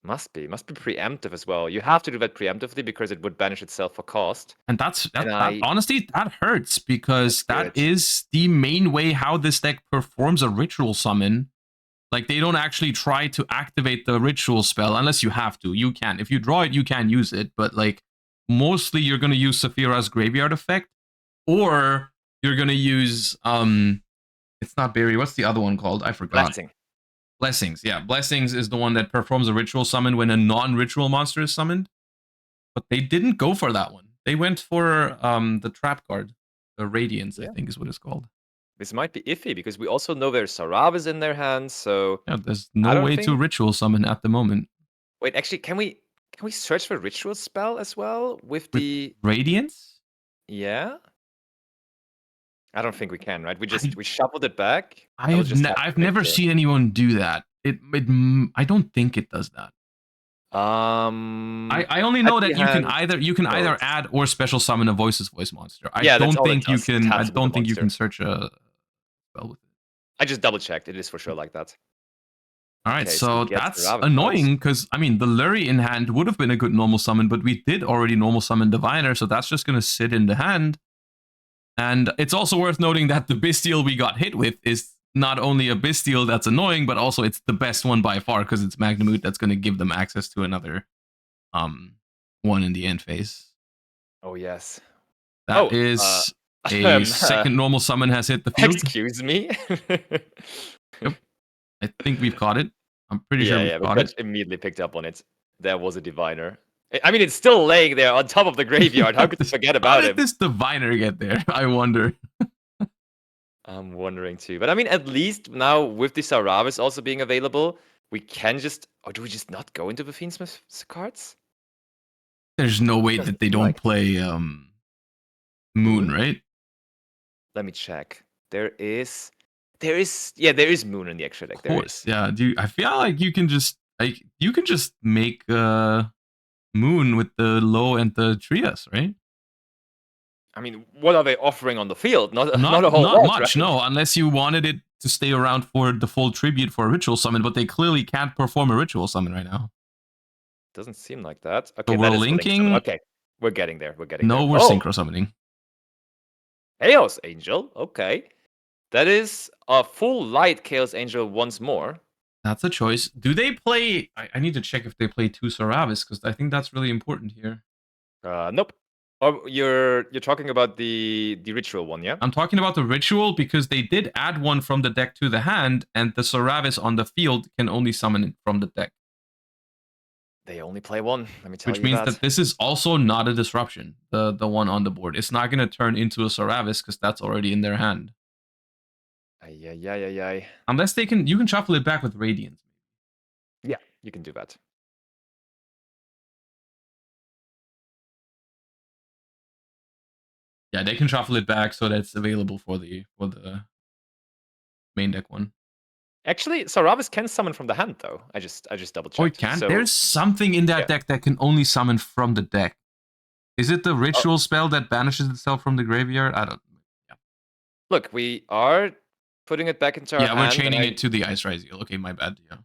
Must be preemptive as well. You have to do that preemptively because it would banish itself for cost.
And honestly, that hurts because that is the main way how this deck performs a ritual summon. Like, they don't actually try to activate the ritual spell unless you have to. You can. If you draw it, you can use it. But, like, mostly you're going to use Saphira's Graveyard Effect. Or you're going to use... it's not Berry. What's the other one called? I forgot. Blessings. Yeah, Blessings is the one that performs a ritual summon when a non-ritual monster is summoned. But they didn't go for that one. They went for the trap card. The Radiance, I think is what it's called.
This might be iffy because we also know there's Saravis in their hands, so
yeah, there's no way to ritual summon at the moment.
Wait, actually, can we search for ritual spell as well with the
Radiance?
Yeah. I don't think we can, right? We shuffled it back.
I've never seen anyone do that. I don't think it does that. I only know that you can either add or special summon a Voices voice monster. I don't think you can search a spell with it.
I just double checked. It is for sure like that.
All right, so that's annoying because I mean the Lurie in hand would have been a good normal summon, but we did already normal summon Diviner, so that's just gonna sit in the hand. And it's also worth noting that the Bystial we got hit with is not only a Bystial that's annoying, but also it's the best one by far because it's Magnamute that's going to give them access to another one in the end phase.
Oh, yes.
That is a second normal summon has hit the field.
Excuse me?
Yep. I think we've caught it. I'm pretty sure we've caught it.
Immediately picked up on it. There was a Diviner. I mean, it's still laying there on top of the graveyard. How could you forget about
How did
him?
this diviner get there? I wonder.
I'm wondering too. But I mean, at least now with the Saravis also being available, we can just... Or do we just not go into the Fiendschmidt cards?
There's no way that they don't play Moon, right?
Let me check. There is Moon in the extra deck.
Of course, yeah. I feel like you can just make Moon with the low and the Trias, right?
I mean, what are they offering on the field? Not a whole
Not
lot,
much,
right?
no. Unless you wanted it to stay around for the full tribute for a ritual summon, but they clearly can't perform a ritual summon right now.
Doesn't seem like that. Okay,
So we're linking.
Okay, we're getting there. We're
synchro summoning.
Chaos Angel. Okay, that is a full light Chaos Angel once more.
That's a choice. Do they play? I need to check if they play 2 Saravis, because I think that's really important here.
Nope. Oh, you're talking about the ritual one, yeah?
I'm talking about the ritual because they did add one from the deck to the hand, and the Saravis on the field can only summon it from the deck.
They only play one. Let me tell you
Which means that this is also not a disruption. The one on the board. It's not going to turn into a Saravis because that's already in their hand.
Ay.
Unless you can shuffle it back with Radiance.
Yeah, you can do that.
Yeah, they can shuffle it back so that's available for the main deck one.
Actually, Saravis can summon from the hand though. I just double checked.
Oh, it can? So, there's something in that deck that can only summon from the deck. Is it the ritual spell that banishes itself from the graveyard? I don't. Yeah.
Look, we are putting it back into our hand.
Yeah, we're chaining it to the Ice Ryzeal. Okay, my bad. Yeah.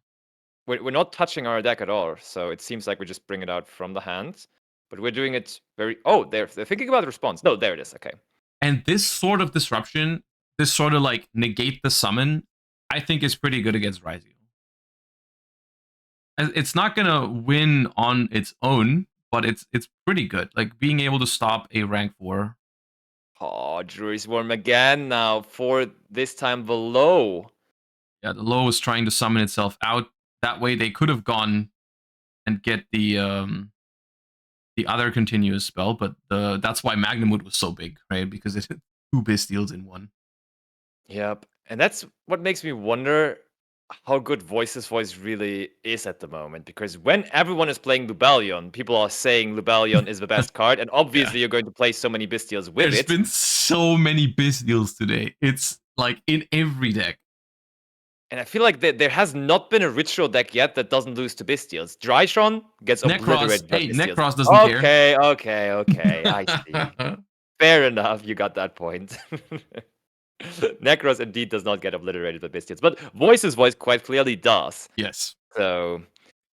We're not touching our deck at all, so it seems like we just bring it out from the hand. But we're doing it very... Oh, they're thinking about the response. No, there it is. Okay.
And this sort of disruption, this sort of like negate the summon, I think is pretty good against Ryzeal. It's not gonna win on its own, but it's pretty good. Like being able to stop a rank 4.
Oh, Drury's Worm again now for this time the low.
Yeah, the low is trying to summon itself out. That way they could have gone and get the other continuous spell, but that's why Magnamut was so big, right? Because it hit 2 Bystials in one.
Yep, and that's what makes me wonder how good Voiceless Voice really is at the moment. Because when everyone is playing Lubellion, people are saying Lubellion is the best card, and obviously you're going to play so many Bystials with
There's been so many Bystials today. It's like in every deck.
And I feel like there has not been a ritual deck yet that doesn't lose to Bystials. Dryshawn gets obliterated by Bystials.
Necros doesn't care.
Okay. I see. Fair enough, you got that point. Necros indeed does not get obliterated by Bystials, but Voice's Voice quite clearly does.
Yes.
So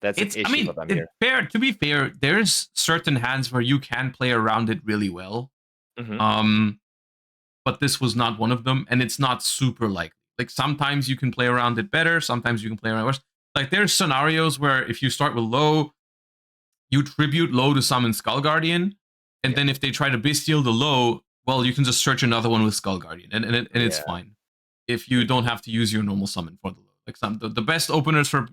that's an issue for them here.
To be fair, there's certain hands where you can play around it really well.
Mm-hmm.
But this was not one of them, and it's not super likely. Like sometimes you can play around it better, sometimes you can play around it worse. Like there's scenarios where if you start with low, you tribute low to summon Skull Guardian, and then if they try to Bystial the low, well, you can just search another one with Skull Guardian, and it's fine. If you don't have to use your normal summon for the low. Like the best openers for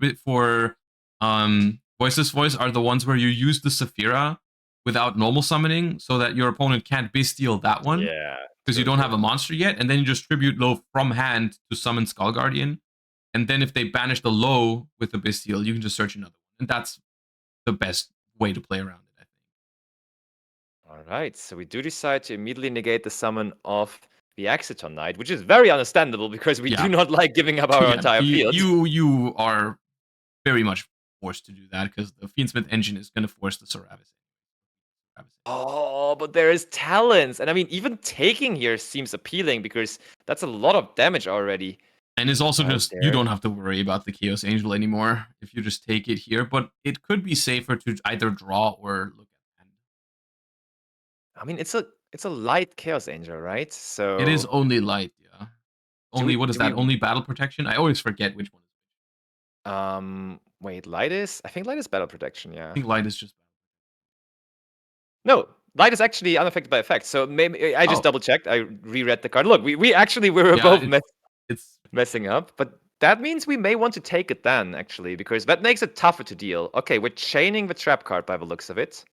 Voiceless Voice are the ones where you use the Saphira without normal summoning, so that your opponent can't Bystial that one.
Yeah.
Because you don't have a monster yet, and then you just tribute low from hand to summon Skull Guardian. And then if they banish the low with the Bystial, you can just search another one. And that's the best way to play around it, I think.
Alright, so we do decide to immediately negate the summon of the Axiton Knight, which is very understandable because we do not like giving up our entire field.
You are very much forced to do that because the Fiendschmidt engine is going to force the Saravis.
Oh, but there is talents. And I mean, even taking here seems appealing because that's a lot of damage already.
And it's also just, you don't have to worry about the Chaos Angel anymore if you just take it here. But it could be safer to either draw or look at hand.
I mean, it's a light Chaos Angel, right? So
it is only light, yeah. What is that? Only battle protection? I always forget which one is which.
Wait, light is? I think light is battle protection, yeah.
I think light is just...
No, light is actually unaffected by effects. So maybe I just double checked. I reread the card. Look, we actually were both messing up, but that means we may want to take it then, actually, because that makes it tougher to deal. Okay, we're chaining the trap card by the looks of it.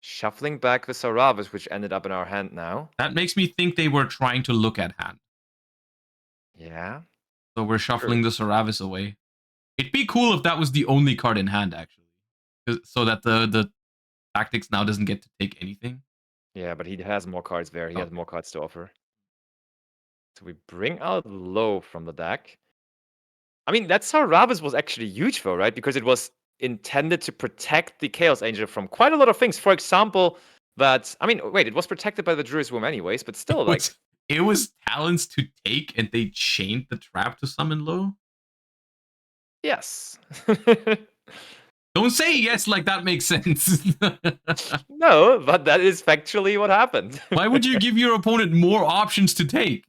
Shuffling back the Sauravis, which ended up in our hand now.
That makes me think they were trying to look at hand.
Yeah.
So we're shuffling the Sauravis away. It'd be cool if that was the only card in hand, actually. So that the tactics now doesn't get to take anything.
Yeah, but he has more cards there. He has more cards to offer. So we bring out Low from the deck. I mean, that Sauravis was actually huge, though, right? Because it was intended to protect the Chaos Angel from quite a lot of things. For example, it was protected by the Druid's Womb anyways, but still,
it was talents to take, and they chained the trap to summon Low?
Yes.
Don't say yes like that makes sense.
No, but that is factually what happened.
Why would you give your opponent more options to take?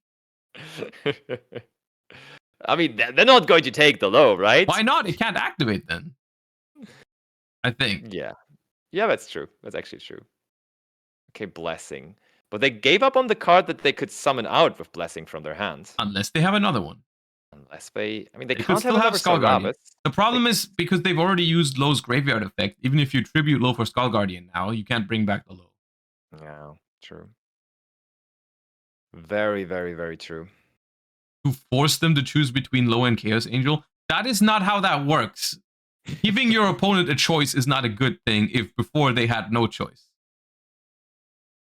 I mean, they're not going to take the Low, right?
Why not? It can't activate then. I think.
Yeah. Yeah, that's true. That's actually true. Okay, Blessing. But they gave up on the card that they could summon out with Blessing from their hand.
Unless they have another one.
Unless they
They
can't
could still have Skull Guardian. The problem is because they've already used Low's graveyard effect. Even if you tribute Low for Skull Guardian now, you can't bring back the Low.
Yeah, true. Very, very, very true.
To force them to choose between Low and Chaos Angel, that is not how that works. Giving your opponent a choice is not a good thing if before they had no choice.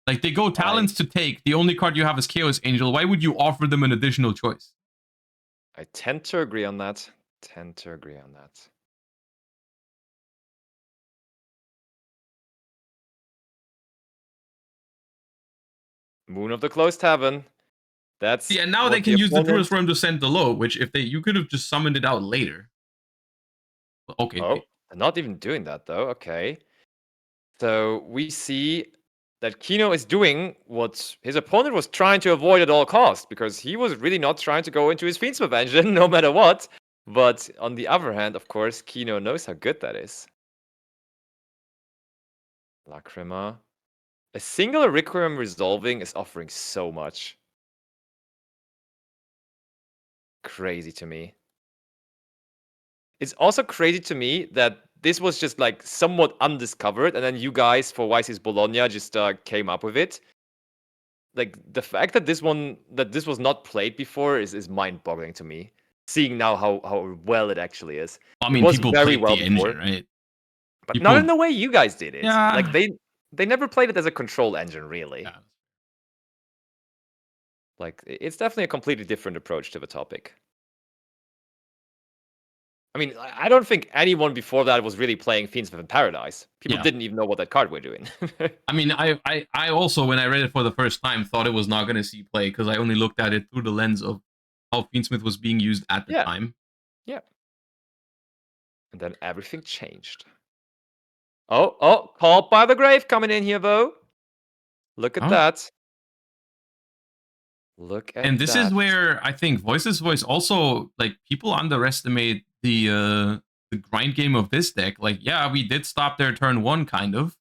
Like, they go talents to take, the only card you have is Chaos Angel. Why would you offer them an additional choice?
I tend to agree on that. Moon of the Closed Tavern. That's
yeah. Now they can use the Druid's Worm to send the Low, which if you could have just summoned it out later. Okay.
Oh, they're not even doing that though. Okay. So we see that Kino is doing what his opponent was trying to avoid at all costs, because he was really not trying to go into his Fiendschmidt engine no matter what. But on the other hand, of course, Kino knows how good that is. Lacrima. A single Requiem resolving is offering so much. Crazy to me. It's also crazy to me that this was just like somewhat undiscovered, and then you guys for Wyse's Bologna just came up with it. Like, the fact that this was not played before is mind-boggling to me. Seeing now how well it actually is.
I mean, people very played well the engine, right?
But people... not in the way you guys did it.
Yeah.
Like, they never played it as a control engine, really.
Yeah.
Like, it's definitely a completely different approach to the topic. I mean, I don't think anyone before that was really playing Fiendschmidt in Paradise. People didn't even know what that card were doing.
I mean, I also, when I read it for the first time, thought it was not going to see play, because I only looked at it through the lens of how Fiendschmidt was being used at the time.
Yeah. And then everything changed. Oh, Called by the Grave coming in here, though. Look at that. Look at that.
And this is where I think Voiceless Voice also, like, people underestimate the grind game of this deck. Like, yeah, we did stop their turn one, kind of.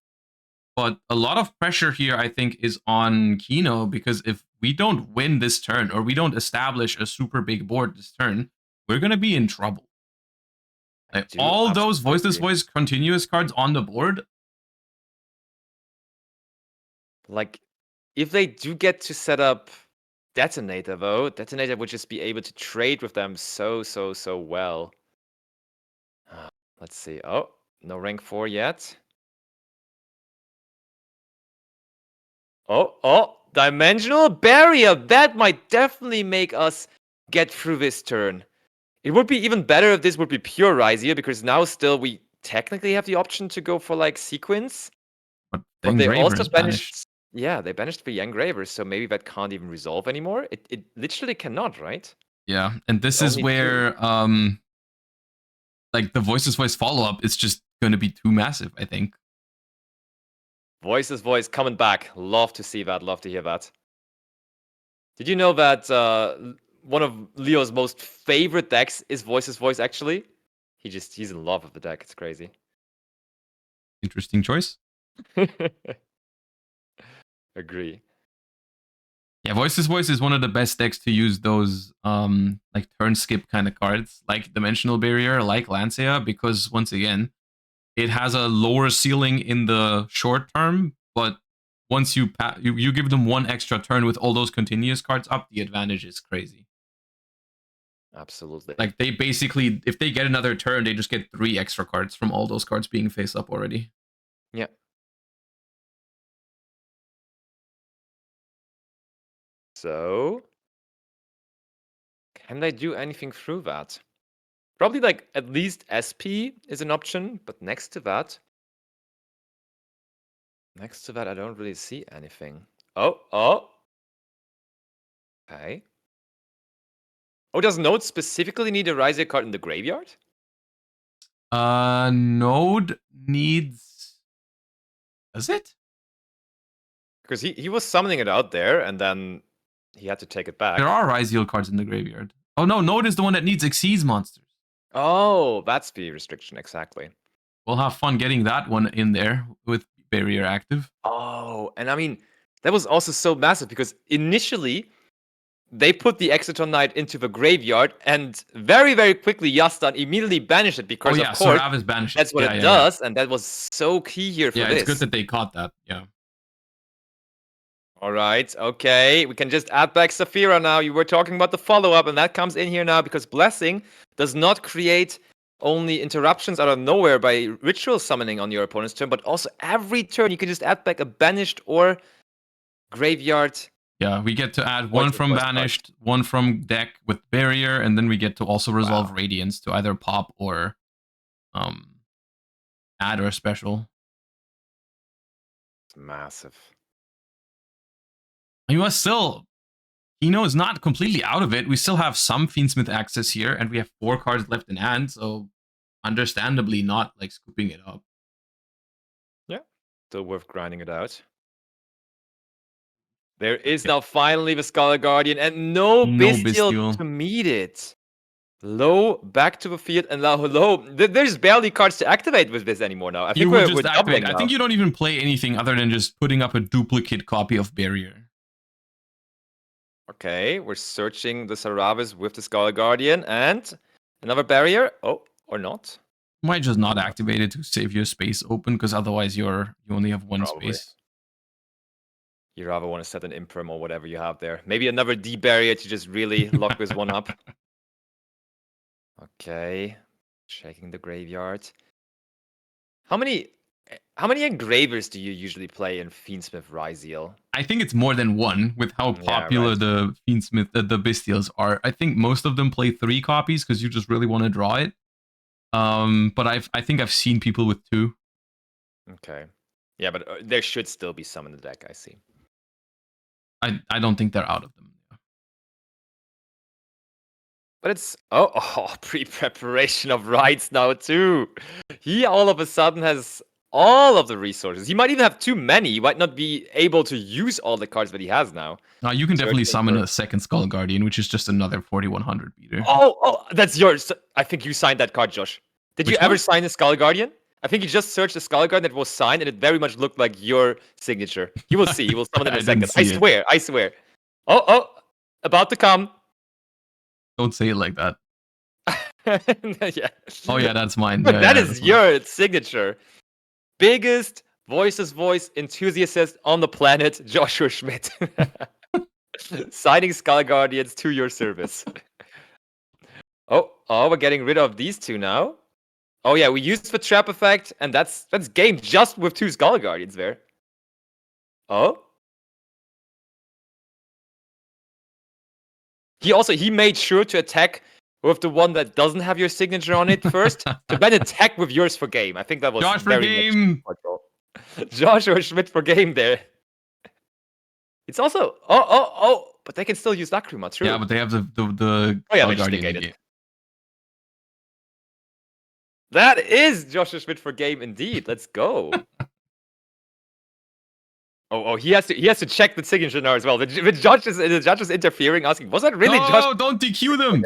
But a lot of pressure here, I think, is on Kino, because if we don't win this turn, or we don't establish a super big board this turn, we're going to be in trouble. Like, all those Voiceless Voice continuous cards on the board.
Like, if they do get to set up Detonator, though, Detonator would just be able to trade with them so well. Let's see. Oh, no rank 4 yet. Oh, Dimensional Barrier. That might definitely make us get through this turn. It would be even better if this would be pure Ryzeal, because now still we technically have the option to go for like sequence.
But
they also banished. Yeah, they banished the Engravers, so maybe that can't even resolve anymore. It literally cannot, right?
Yeah, and this is where like the Voiceless Voice follow-up is just going to be too massive, I think.
Voiceless Voice coming back. Love to see that. Love to hear that. Did you know that one of Leo's most favorite decks is Voiceless Voice, actually? He's in love with the deck. It's crazy.
Interesting choice.
Agree.
Yeah, Voiceless Voice is one of the best decks to use those like turn skip kind of cards, like Dimensional Barrier, like Lancia, because once again, it has a lower ceiling in the short term, but once you you give them one extra turn with all those continuous cards up, the advantage is crazy.
Absolutely.
Like they basically, if they get another turn, they just get 3 extra cards from all those cards being face up already.
Yeah. So, can they do anything through that? Probably like at least SP is an option, but next to that, I don't really see anything. Oh. Okay. Oh, does Node specifically need a Ryzeal card in the graveyard?
Node needs. Does it?
Because he was summoning it out there, and then he had to take it back.
There are Ryzeal cards in the graveyard. Oh no, Node is the one that needs Exceeds monsters.
Oh, that's the restriction, exactly.
We'll have fun getting that one in there with Barrier active.
Oh, and I mean, that was also so massive because initially they put the Exciton Knight into the graveyard, and very, very quickly Yastan immediately banished it because, of course,
Sarav is banished.
that's what it does, and that was so key here for this.
Yeah, it's good that they caught that. Yeah.
All right, okay. We can just add back Saphira now. You were talking about the follow-up, and that comes in here now because Blessing does not create only interruptions out of nowhere by ritual summoning on your opponent's turn, but also every turn you can just add back a banished or graveyard.
Yeah, we get to add one from banished, one from deck with barrier, and then we get to also resolve Radiance to either pop or add or special.
It's massive.
You are still, Kino is not completely out of it. We still have some Fiendschmidt access here, and we have 4 cards left in hand, so understandably not like scooping it up.
Yeah, still worth grinding it out. There is now finally the Skull Guardian, and no Bystial to meet it. Low, back to the field, and now low. There's barely cards to activate with this anymore now. I think we're doubling now.
I think you don't even play anything other than just putting up a duplicate copy of Barrier.
Okay, we're searching the Saravis with the Skull Guardian, and another barrier. Oh, or not.
Might just not activate it to save your space open, because otherwise you only have one space.
You rather want to set an Imperm or whatever you have there. Maybe another D barrier to just really lock this one up. Okay, checking the graveyard. How many engravers do you usually play in Fiendschmidt Ryzeal?
I think it's more than one with how popular the Fiendschmidt, the Bystials are. I think most of them play 3 copies because you just really want to draw it. But I think I've seen people with 2.
Okay. Yeah, but there should still be some in the deck, I see.
I don't think they're out of them.
But it's pre-preparation of rights now too. He all of a sudden has all of the resources. He might even have too many. He might not be able to use all the cards that he has now.
You can definitely summon a second Skull Guardian, which is just another 4100 beater.
Oh, that's yours. I think you signed that card, Josh. Did you ever sign the Skull Guardian? I think you just searched the Skull Guardian that was signed, and it very much looked like your signature. You will see. You will summon it in a second. I swear. Oh, about to come.
Don't say it like that.
Yeah.
Oh yeah, that's mine.
But that is your signature. Biggest Voiceless Voice enthusiast on the planet, Joshua Schmidt. Signing Skull Guardians to your service. Oh, we're getting rid of these 2 now. Oh yeah, we used the trap effect, and that's game just with 2 Skull Guardians there. Oh. He made sure to attack with the one that doesn't have your signature on it first, to then attack with yours for game. I think that was
Josh for game.
Joshua Schmidt for game there. It's also but they can still use Lacrima, true.
Yeah, but they have the
they just negated. That is Joshua Schmidt for game indeed. Let's go. He has to check the signature now as well. The judge is interfering, asking, was that really Josh?
No, don't DQ them.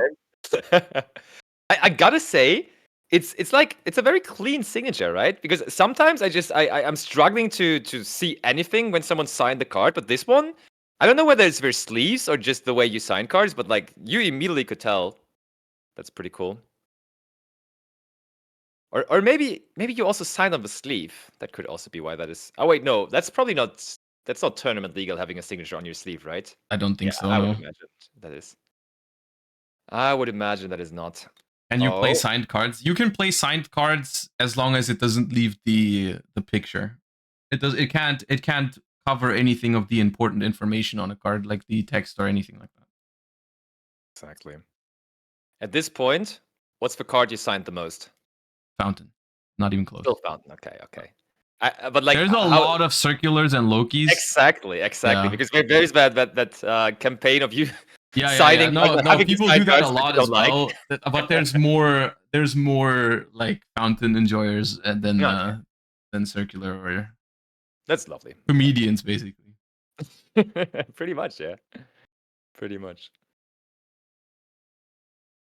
I gotta say, it's a very clean signature, right? Because sometimes I'm struggling to see anything when someone signed the card, but this one, I don't know whether it's their sleeves or just the way you sign cards, but like you immediately could tell. That's pretty cool. Or maybe you also sign on the sleeve. That could also be why that is. Oh wait, no, that's probably not. That's not tournament legal having a signature on your sleeve, right?
I don't think so.
I would
No.
imagine that is. I would imagine that is not.
And you play signed cards. You can play signed cards as long as it doesn't leave the picture. It can't cover anything of the important information on a card, like the text or anything like that.
Exactly. At this point, what's the card you signed the most?
Fountain. Not even close.
Still Fountain. Okay. But like,
there's a lot of circulars and Lokis.
Exactly.
Yeah.
Because there is that campaign of you
Yeah.
signing.
No, people do that a
cards
lot
you
as
don't
well. But there's more like Fountain enjoyers than circular or
That's lovely.
comedians, basically.
Pretty much, yeah. Pretty much.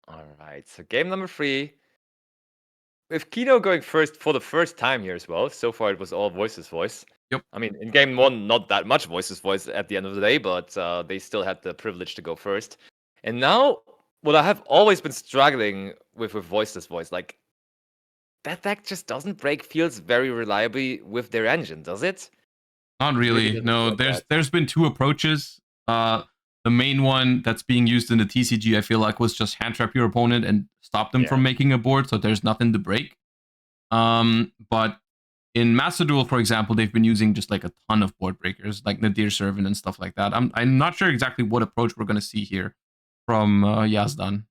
All right. So game number 3. With Kino going first for the first time here as well. So far, it was all Voiceless voice.
Yep.
I mean, in game 1, not that much Voiceless voice at the end of the day, but they still had the privilege to go first. And now, what I have always been struggling with Voiceless voice, like that deck just doesn't break fields very reliably with their engine, does it?
Not really. No, there's been 2 approaches. The main one that's being used in the TCG, I feel like, was just hand trap your opponent and stop them from making a board, so there's nothing to break. But in Master Duel, for example, they've been using just like a ton of board breakers, like Nadir Servant and stuff like that. I'm not sure exactly what approach we're gonna see here from Yazdan,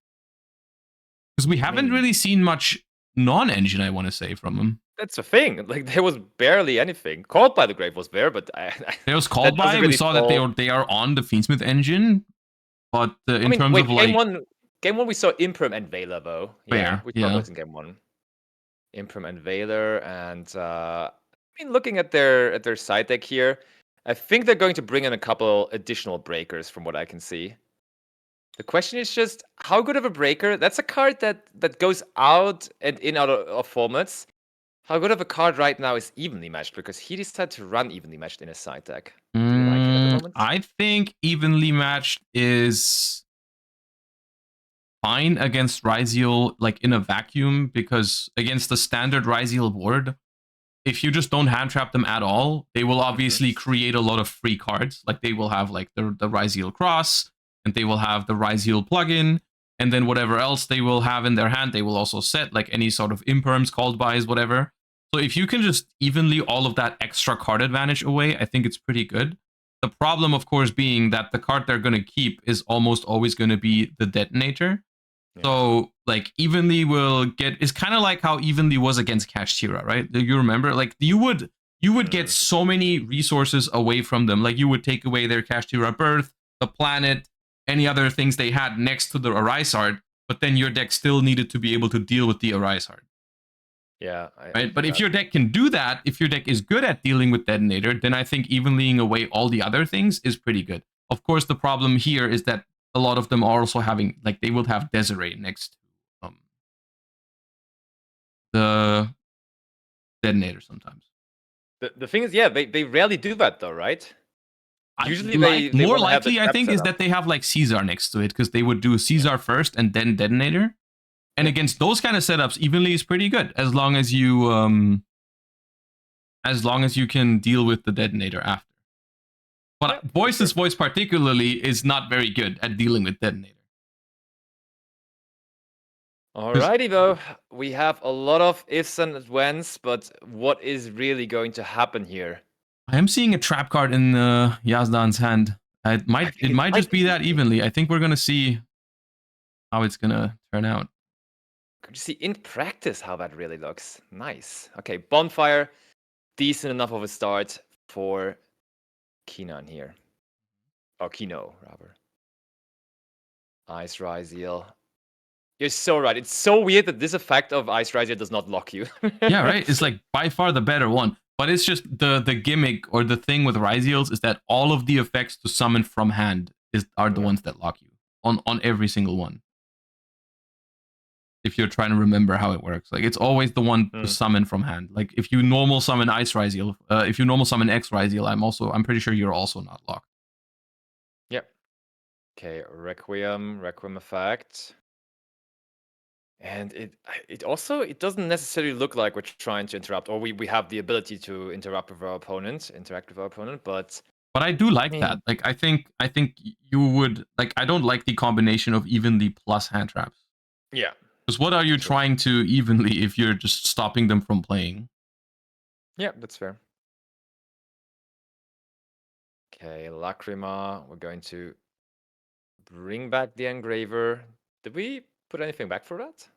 because we haven't really seen much non-engine, I want to say, from them.
That's the thing. Like there was barely anything. Called by the Grave was there, but
there was Called by. Really we saw that they are on the Fiendschmidt engine, but in terms of like
game one we saw Imprim and Veiler though. Yeah, we saw those in game 1. Imprim and Veiler, and I mean, looking at their side deck here, I think they're going to bring in a couple additional breakers from what I can see. The question is just how good of a breaker. That's a card that goes out and in out of formats. How good of a card right now is Evenly Matched? Because he decided to run Evenly Matched in his side deck. Do you like it at the moment?
I think Evenly Matched is fine against Ryzeal, like in a vacuum, because against the standard Ryzeal board, if you just don't hand trap them at all, they will obviously create a lot of free cards. Like they will have like the Ryzeal Cross, and they will have the Ryzeal plugin, and then whatever else they will have in their hand, they will also set like any sort of imperms, called bys, whatever. So if you can just evenly all of that extra card advantage away, I think it's pretty good. The problem, of course, being that the card they're going to keep is almost always going to be the Detonator. Yeah. So, like, Evenly will get... It's kind of like how Evenly was against Kashtira, right? You remember? Like, you would get so many resources away from them. Like, you would take away their Kashtira Birth, the planet, any other things they had next to the Ryzeal, but then your deck still needed to be able to deal with the Ryzeal.
Yeah.
Right. But if your deck can do that, if your deck is good at dealing with Detonator, then I think evenlying away all the other things is pretty good. Of course, the problem here is that a lot of them are also having, like, they would have Desiree next to the Detonator sometimes.
The thing is, yeah, they rarely do that though, right? Usually
they more likely, I think, is that they have like Caesar next to it, because they would do Caesar first and then Detonator. And against those kind of setups, Evenly is pretty good as long as you can deal with the Detonator after. But Voiceless voice particularly is not very good at dealing with Detonator.
Alrighty though, we have a lot of ifs and whens, but what is really going to happen here?
I am seeing a trap card in Yazdan's hand. It might just be that Evenly. I think we're gonna see how it's gonna turn out.
Could you see in practice how that really looks? Nice. Okay, Bonfire, decent enough of a start for Keenan here. Or Kino, rather. Ice Ryzeal. You're so right. It's so weird that this effect of Ice Ryzeal does not lock you.
Yeah, right? It's like by far the better one. But it's just the gimmick or the thing with Ryzeals is that all of the effects to summon from hand are the ones that lock you on every single one. If you're trying to remember how it works, like it's always the one to summon from hand. Like if you normal summon Ice Ryzeal, if you normal summon X Ryzeal, I'm pretty sure you're also not locked.
Okay, Requiem effect. And it also doesn't necessarily look like we're trying to interrupt, or we have the ability to interact with our opponent, but
But I do like that. Like I think you would like. I don't like the combination of evenly plus hand traps.
Yeah.
Because what are you trying to evenly if you're just stopping them from playing?
Yeah, that's fair. Okay, Lacrima. We're going to bring back the Engraver. Did we put anything back for that?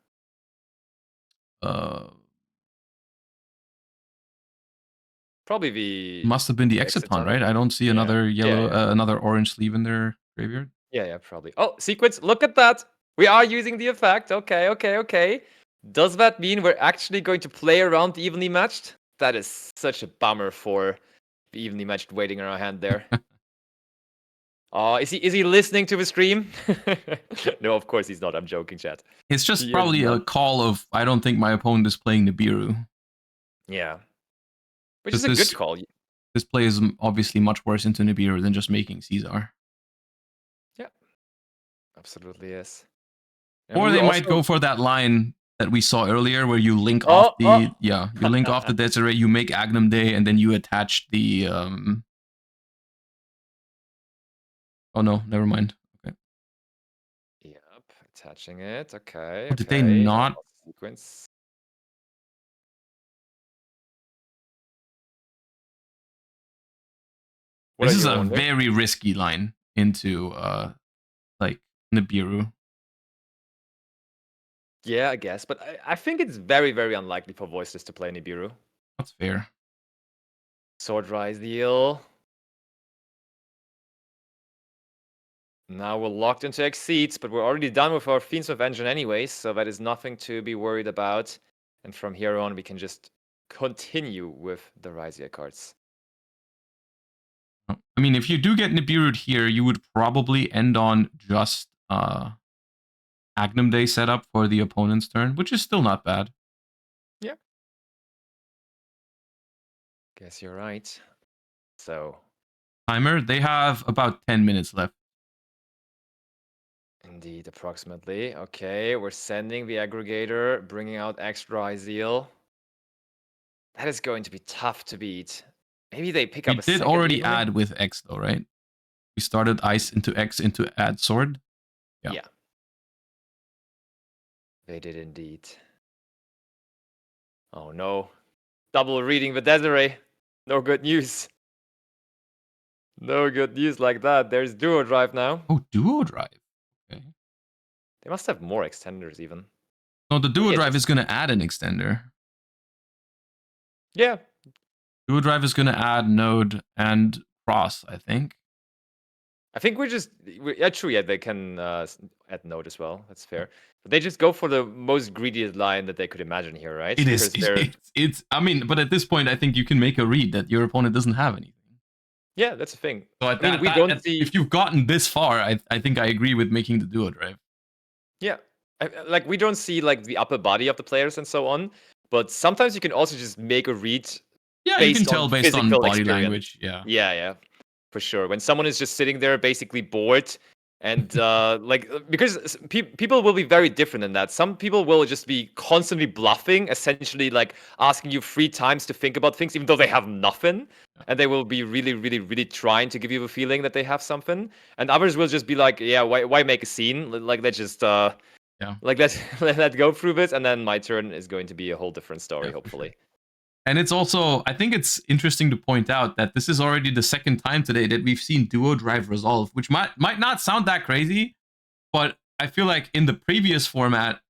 Probably the
Must have been the Exiton, right? I don't see another yellow, another orange sleeve in their graveyard.
Yeah, probably. Oh, sequence! Look at that. We are using the effect. Okay. Does that mean we're actually going to play around the evenly matched? That is such a bummer for the evenly matched waiting in our hand there. Oh, is he listening to the stream? No, of course he's not. I'm joking, chat.
It's just probably a call of I don't think my opponent is playing Nibiru.
Yeah. Which is a good call.
This play is obviously much worse into Nibiru than just making Caesar.
Yeah. Absolutely is.
And or they might go for that line that we saw earlier where you link off the you link off the Desiree, you make Agnum Day, and then you attach the Oh no, never mind. Okay.
Yep, attaching it. Okay.
Did they not
sequence?
This is a very risky line into like Nibiru.
Yeah, I guess, but I think it's very, very unlikely for Voiceless to play Nibiru.
That's fair.
Sword Ryzeal. Now we're locked into Exceeds, but we're already done with our Fiendschmidt engine anyways, so that is nothing to be worried about. And from here on, we can just continue with the Ryzeal cards.
I mean, if you do get Nibiru'd here, you would probably end on just Agnum Day setup for the opponent's turn, which is still not bad.
Yeah. Guess you're right. So.
Timer, they have about 10 minutes left.
Indeed, approximately. Okay, we're sending the aggregator, bringing out extra Ryzeal. That is going to be tough to beat. Maybe they pick up a second.
We did already add with X though, right? We started Ice into X into add Sword.
Yeah. They did indeed. Oh no. Double reading the Desiree. No good news. No good news like that. There's Duo Drive now.
Oh, Duo Drive. Okay.
They must have more extenders even.
No, the Duo Drive is going to add an extender.
Yeah.
Duo Drive is going to add Node and Cross, I think.
I think yeah, true, yeah, they can add Node as well. That's fair. But they just go for the most greediest line that they could imagine here, right?
It is. It's. I mean, but at this point, I think you can make a read that your opponent doesn't have anything.
Yeah, that's the thing.
So we don't see. If you've gotten this far, I think I agree with making the Duo Drive.
Yeah, like we don't see like the upper body of the players and so on, but sometimes you can also just make a read.
Yeah, you can tell based on body language. Yeah.
Yeah, for sure. When someone is just sitting there basically bored, and like because people will be very different in that. Some people will just be constantly bluffing, essentially like asking you 3 times to think about things, even though they have nothing, and they will be really, really, really trying to give you the feeling that they have something. And others will just be like, yeah, why make a scene? Like let's just like let's go through this, and then my turn is going to be a whole different story, hopefully.
Sure. And it's also, I think it's interesting to point out that this is already the second time today that we've seen Duo Drive resolve, which might not sound that crazy, but I feel like in the previous format,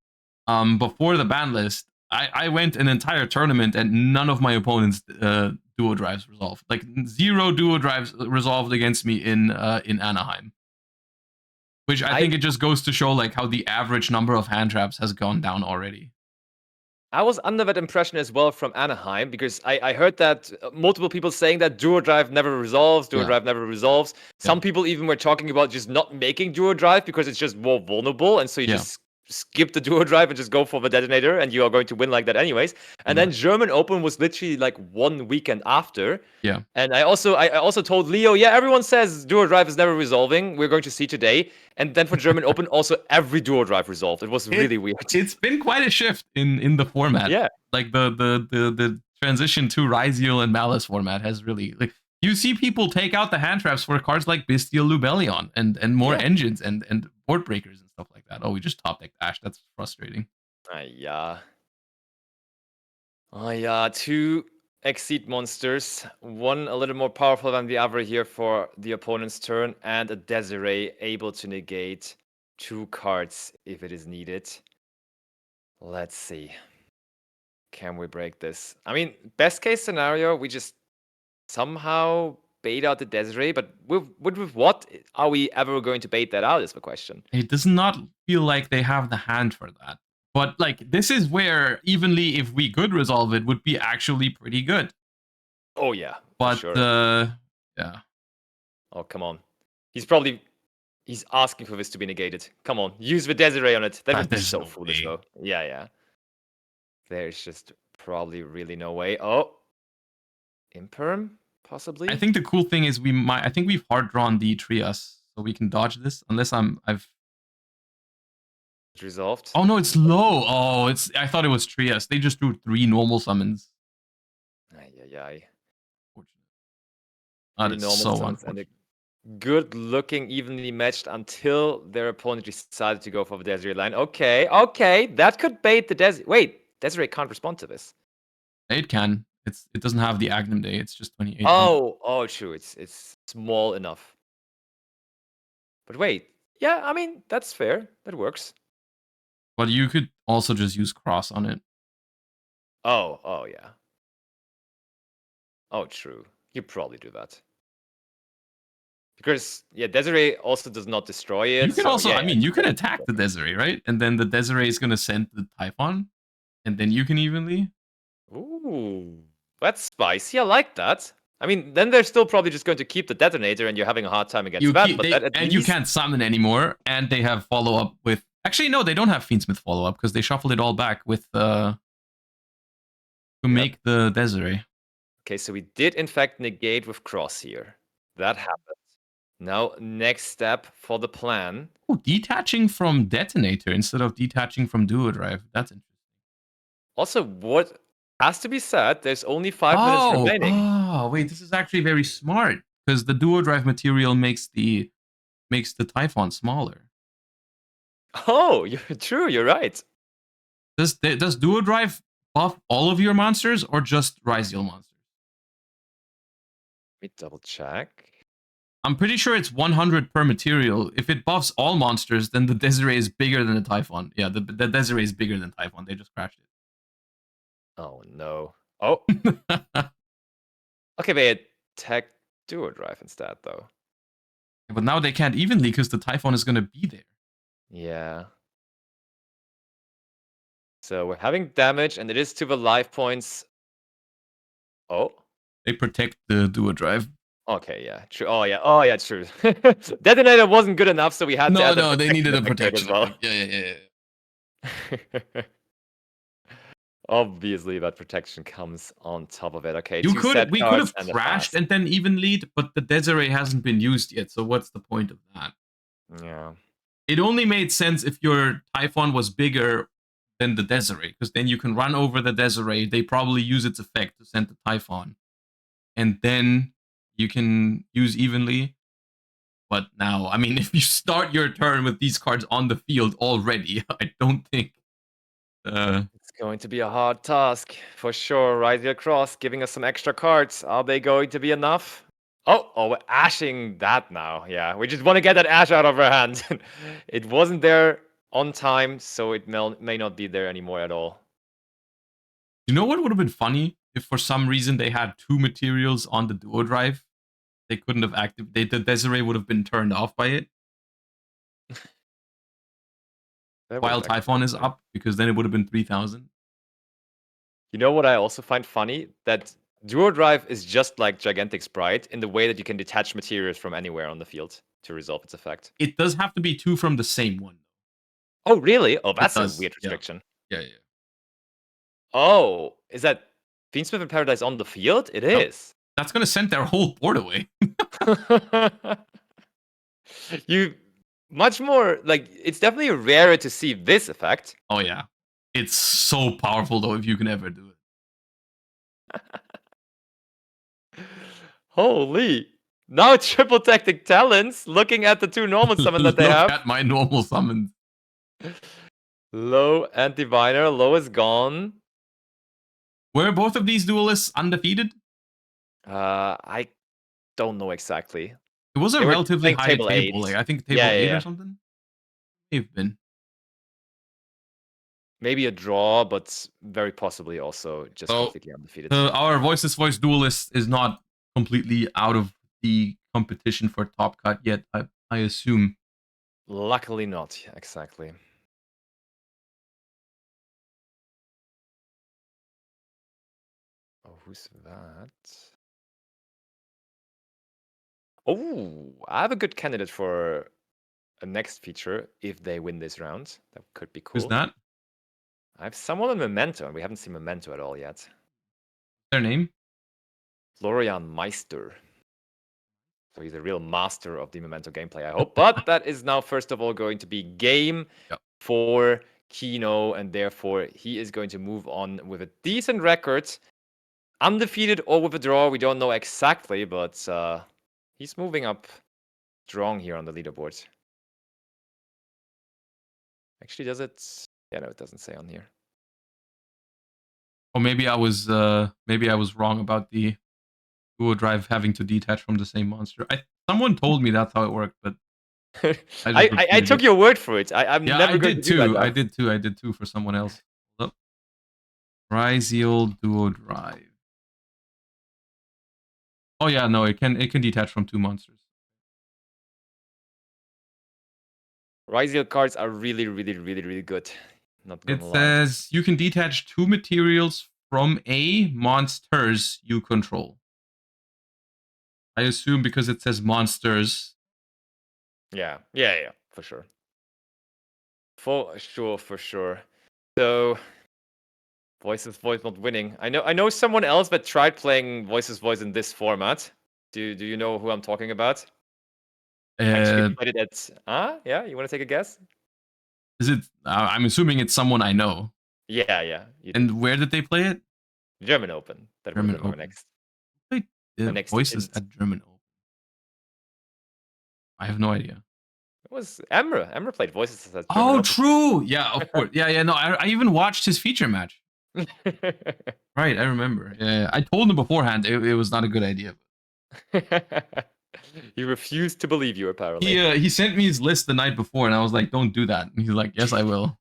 before the ban list, I went an entire tournament and none of my opponents' Duo Drives resolved. Like 0 Duo Drives resolved against me in Anaheim. Which I think it just goes to show like how the average number of hand traps has gone down already.
I was under that impression as well from Anaheim, because I heard that multiple people saying that Duo Drive never resolves, Drive never resolves. Some people even were talking about just not making Duo Drive because it's just more vulnerable, and so you just skip the duo drive and just go for the detonator, and you are going to win like that anyways. And then German Open was literally like 1 weekend after.
Yeah.
And I also told Leo, yeah, everyone says duo drive is never resolving. We're going to see today. And then for German Open, also every duo drive resolved. It was really weird.
It's been quite a shift in the format.
Yeah.
Like the transition to Ryzeal and Maliss format has really, like, you see people take out the hand traps for cards like Bystial Lubellion and more engines and board breakers and stuff like that. Oh, we just top decked Ash. That's frustrating.
Yeah. Oh yeah, 2 Exceed monsters. One a little more powerful than the other here for the opponent's turn, and a Desiree able to negate 2 cards if it is needed. Let's see. Can we break this? I mean, best case scenario, we just somehow bait out the Desiree, but with what are we ever going to bait that out is the question.
It does not feel like they have the hand for that. But like, this is where evenly, if we could resolve it, would be actually pretty good.
Oh yeah,
but
sure.
Yeah.
Oh come on, he's asking for this to be negated. Come on, use the Desiree on it. That would be so foolish though. Yeah. There's just probably really no way. Oh, Imperm, possibly.
I think the cool thing is I think we've hard drawn the Trias, so we can dodge this unless I've
resolved.
Oh no, it's low. Oh, I thought it was Trias. They just drew 3 normal summons.
Ay.
That is so unfortunate.
And a good looking, evenly matched until their opponent decided to go for the Desiree line. Okay, that could bait the Desiree. Wait, Desiree can't respond to this.
It can. It doesn't have the Agnum Day. It's just 28.
Oh, true. It's small enough. But wait, yeah, I mean that's fair. That works.
But you could also just use Cross on it.
Oh yeah. Oh, true. You probably do that. Because Desiree also does not destroy it.
You can you can attack the Desiree, right? And then the Desiree is gonna send the Typhon, and then you can evenly.
Ooh, that's spicy. I like that. I mean, then they're still probably just going to keep the detonator, and you're having a hard time against that.
You can't summon anymore, and they have follow up with. Actually, no, they don't have Fiendschmidt follow up because they shuffled it all back with to make the Desiree.
Okay, so we did in fact negate with Cross here. That happened. Now, next step for the plan.
Oh, detaching from detonator instead of detaching from duo drive. That's interesting.
Also, what has to be said, there's only 5 minutes remaining.
Oh, wait, this is actually very smart because the duo drive material makes the Typhon smaller.
Oh, you're right.
Does duo drive buff all of your monsters or just Ryzeal monsters?
Let me double check.
I'm pretty sure it's 100 per material. If it buffs all monsters, then the Desiree is bigger than the Typhon. Yeah, the Desiree is bigger than Typhon. They just crashed it.
Oh no. Oh. Okay, they attack duo drive instead, though.
Yeah, but now they can't evenly because the Typhon is going to be there.
Yeah. So we're having damage, and it is to the life points. Oh.
They protect the duo drive.
Okay, yeah, true. Oh yeah, true. Detonator wasn't good enough, so we had to.
No, they needed a protection.
As well.
Yeah.
Obviously, that protection comes on top of it. Okay,
we could have crashed and then even lead, but the Desiree hasn't been used yet. So what's the point of that?
Yeah.
It only made sense if your Typhon was bigger than the Desiree, because then you can run over the Desiree. They probably use its effect to send the Typhon, and then you can use evenly. But now, I mean, if you start your turn with these cards on the field already, I don't think
it's going to be a hard task for sure. Ryzeal Cross giving us some extra cards. Are they going to be enough? Oh, we're ashing that now. Yeah, we just want to get that ash out of our hand. It wasn't there on time, so it may not be there anymore at all.
You know what would have been funny? If for some reason they had 2 materials on the duo drive, they couldn't have activated. The Desiree would have been turned off by it. While Typhon is up, because then it would have been 3,000.
You know what I also find funny? That duo drive is just like Gigantic Sprite in the way that you can detach materials from anywhere on the field to resolve its effect.
It does have to be 2 from the same one.
Oh, really? Oh, that's a
does,
weird
yeah.
restriction.
Yeah.
Oh, is that Fiendschmidt and Paradise on the field? It is.
That's gonna send their whole board away.
You much more like it's definitely rarer to see this effect.
Oh yeah, it's so powerful though if you can ever do it.
Holy! Now triple tactic talents. Looking at the two normal summon that they
Look
have.
at my normal summons.
Low and Diviner. Low is gone.
Were both of these duelists undefeated?
I don't know exactly.
It was a
They were
relatively
playing
high
table
table.
eight.
Like, I think table
Yeah,
8
yeah.
or something. They've been.
Maybe a draw, but very possibly also just
So,
completely undefeated.
Our Voiceless Voice duelist is not completely out of the competition for top cut yet, I assume.
Luckily not, exactly. Oh, who's that? Oh, I have a good candidate for a next feature if they win this round. That could be cool.
Who's that?
I have someone on Memento, and we haven't seen Memento at all yet.
Their name?
Florian Meister. So he's a real master of the Memento gameplay, I hope. But that is now, first of all, going to be game for Kino, and therefore he is going to move on with a decent record. Undefeated or with a draw, we don't know exactly, but he's moving up strong here on the leaderboard. Actually, does it? Yeah, no, it doesn't say on here.
Or maybe I was wrong about the duo drive having to detach from the same monster. Someone told me that's how it worked, but
I took your word for it. I'm never going to do that.
I did too for someone else. Look. Ryzeal duo drive. Oh yeah, no, it can detach from 2 monsters.
Ryzeal cards are really, really, really, really good. Not gonna
It
lie.
says you can detach 2 materials from a monsters you control. I assume because it says monsters.
Yeah, for sure. For sure. So Voiceless Voice not winning. I know someone else that tried playing Voiceless Voice in this format. Do you know who I'm talking about? Actually played it at yeah, you want to take a guess?
Is it I'm assuming it's someone I know.
Yeah.
And where did they play it?
German Open. That would have been my next.
Played
next
Voices at German Open. I have no idea.
It was Emre. Emre played Voices at German
Oh,
Open.
true. Yeah, of course. Yeah. No, I even watched his feature match. Right, I remember. Yeah, I told him beforehand it was not a good idea.
He refused to believe you, apparently.
He sent me his list the night before, and I was like, "Don't do that." And he's like, "Yes, I will."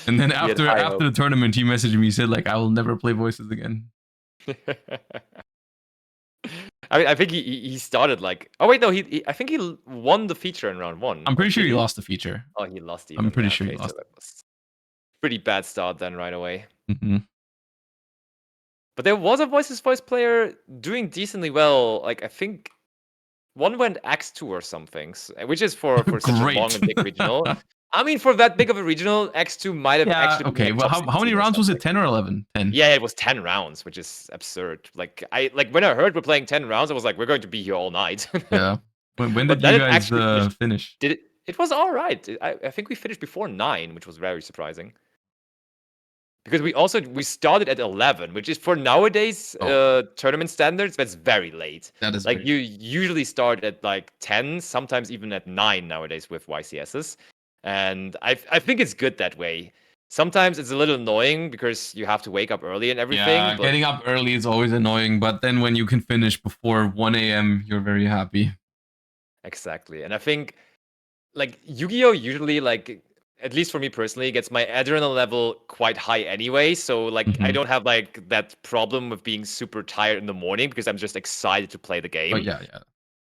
And then after the tournament, he messaged me. He said, "Like, I will never play Voices again."
I mean, I think he started like. Oh wait, no. I think he won the feature in round 1.
I'm pretty sure he lost the feature.
Oh, he lost. Even.
I'm pretty sure he lost.
So that was pretty bad start then, right away.
Mm-hmm.
But there was a Voices Voice player doing decently well. Like I think one went X2 or something, which is for such a long and big regional. I mean, for that big of a regional, X2 might have actually.
Okay. Well, how many rounds was it? 10 or 11? 10.
Yeah, it was 10 rounds, which is absurd. Like when I heard we're playing 10 rounds, I was like, we're going to be here all night.
Yeah. When did you guys finish?
It was all right. I think we finished before 9, which was very surprising. Because we started at 11, which is for nowadays tournament standards, that's very late.
That is
like you usually start at like 10, sometimes even at 9 nowadays with YCSs. And I think it's good that way. Sometimes it's a little annoying because you have to wake up early and everything.
Yeah, getting up early is always annoying, but then when you can finish before 1 a.m., you're very happy.
Exactly. And I think like Yu-Gi-Oh! Usually like at least for me personally, gets my adrenaline level quite high anyway. So like I don't have like that problem of being super tired in the morning because I'm just excited to play the game.
Oh yeah.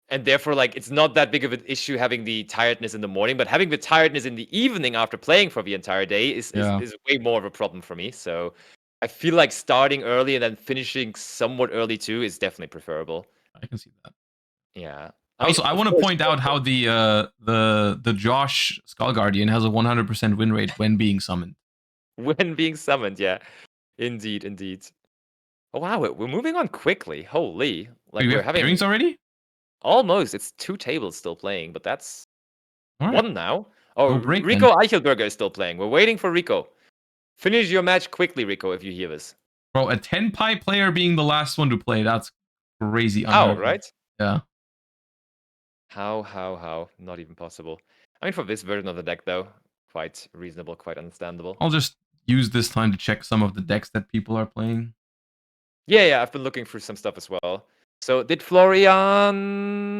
And therefore, like it's not that big of an issue having the tiredness in the morning, but having the tiredness in the evening after playing for the entire day is way more of a problem for me. So I feel like starting early and then finishing somewhat early too is definitely preferable.
I can see that.
Yeah.
Also, I want to point out how the Josh Skull Guardian has a 100% win rate when being summoned.
when being summoned, yeah. Indeed, indeed. Oh wow, we're moving on quickly. Holy. Like
Wait, we
we're
have
having
pairings already?
almost, it's 2 tables still playing, but that's
All right.
1 now. Oh,
No break,
Rico
then.
Eichelberger is still playing. We're waiting for Rico. Finish your match quickly, Rico, if you hear this.
Bro, a 10 pi player being the last one to play, that's crazy.
How,
unheard of.
right?
Yeah.
How? Not even possible. I mean, for this version of the deck, though, quite reasonable, quite understandable.
I'll just use this time to check some of the decks that people are playing.
Yeah, I've been looking through some stuff as well. So did Florian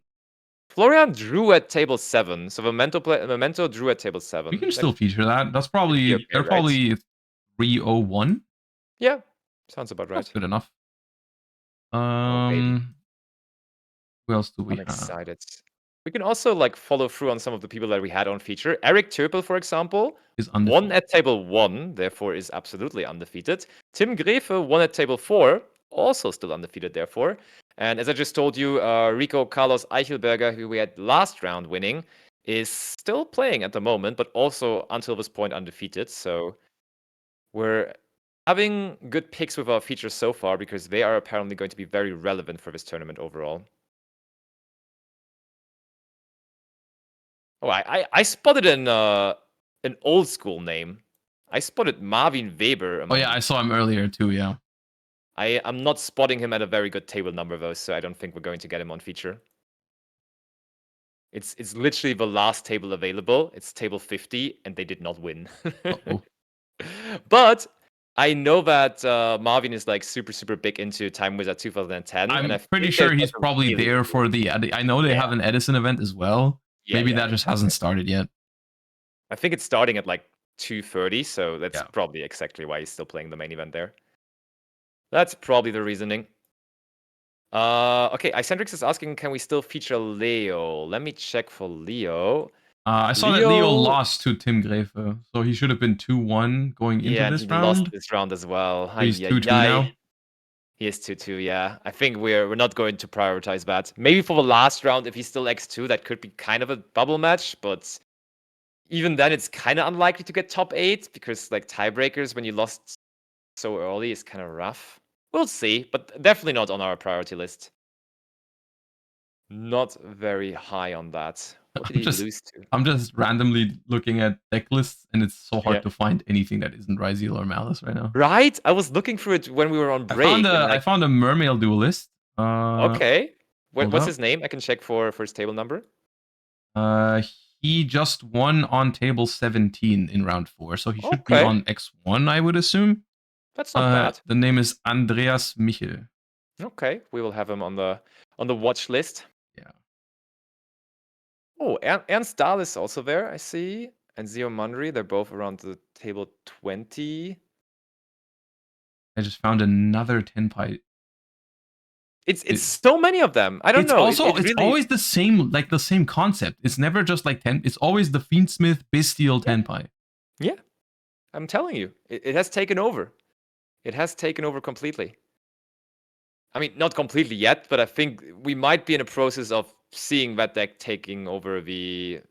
drew at table 7. So Memento drew at table 7.
We can still feature that. That's probably
okay,
they're
right?
probably 301.
Yeah, sounds about right.
That's good enough.
baby.
Who else do we
I'm
have?
excited. We can also like follow through on some of the people that we had on feature. Eric Turpel, for example,
Is
won
undefeated.
at table 1, therefore is absolutely undefeated. Tim Grefe won at table 4, also still undefeated, therefore. And as I just told you, Rico Carlos Eichelberger, who we had last round winning, is still playing at the moment, but also until this point undefeated. So we're having good picks with our features so far because they are apparently going to be very relevant for this tournament overall. Oh, I spotted an old school name. I spotted Marvin Weber.
Oh yeah, I saw him earlier too. Yeah.
I'm not spotting him at a very good table number though, so I don't think we're going to get him on feature. It's literally the last table available. It's table 50, and they did not win. But I know that Marvin is like super big into Time Wizard 2010.
I'm
and
pretty sure he's probably
really
there for the. I know they have an Edison event as well. Maybe that just hasn't started yet.
I think it's starting at like 2:30, so that's
Yeah.
probably exactly why he's still playing the main event there. That's probably the reasoning. Okay, Icentrix is asking, can we still feature Leo? Let me check for Leo.
I saw that Leo lost to Tim Grefe, so he should have been 2-1 going into
Yeah,
this
he
round.
lost this round as well.
He's 2-2 now.
He is 2-2, yeah. I think we're not going to prioritize that. Maybe for the last round, if he's still X2, that could be kind of a bubble match, but even then, it's kind of unlikely to get top 8 because like tiebreakers when you lost so early is kind of rough. We'll see, but definitely not on our priority list. Not very high on that. What did he lose to?
I'm just randomly looking at deck lists, and it's so hard to find anything that isn't Ryzeal or Maliss right now.
Right? I was looking through it when we were on break.
I found a Mermail duelist.
Okay. What's his name? I can check for his table number.
He just won on table 17 in round 4, so he should be on X1, I would assume.
That's not bad.
The name is Andreas Michel.
Okay, we will have him on the watch list.
Yeah.
Oh, Ernst Dahl is also there, I see. And Zio Mundry, they're both around the table 20.
I just found another 10 pi.
It's so many of them. I don't know.
It's always the same concept. It's never just like 10. It's always the Fiendschmidt Bystial 10 pi.
Yeah. I'm telling you, it has taken over. It has taken over completely. I mean, not completely yet, but I think we might be in a process of seeing that deck taking over the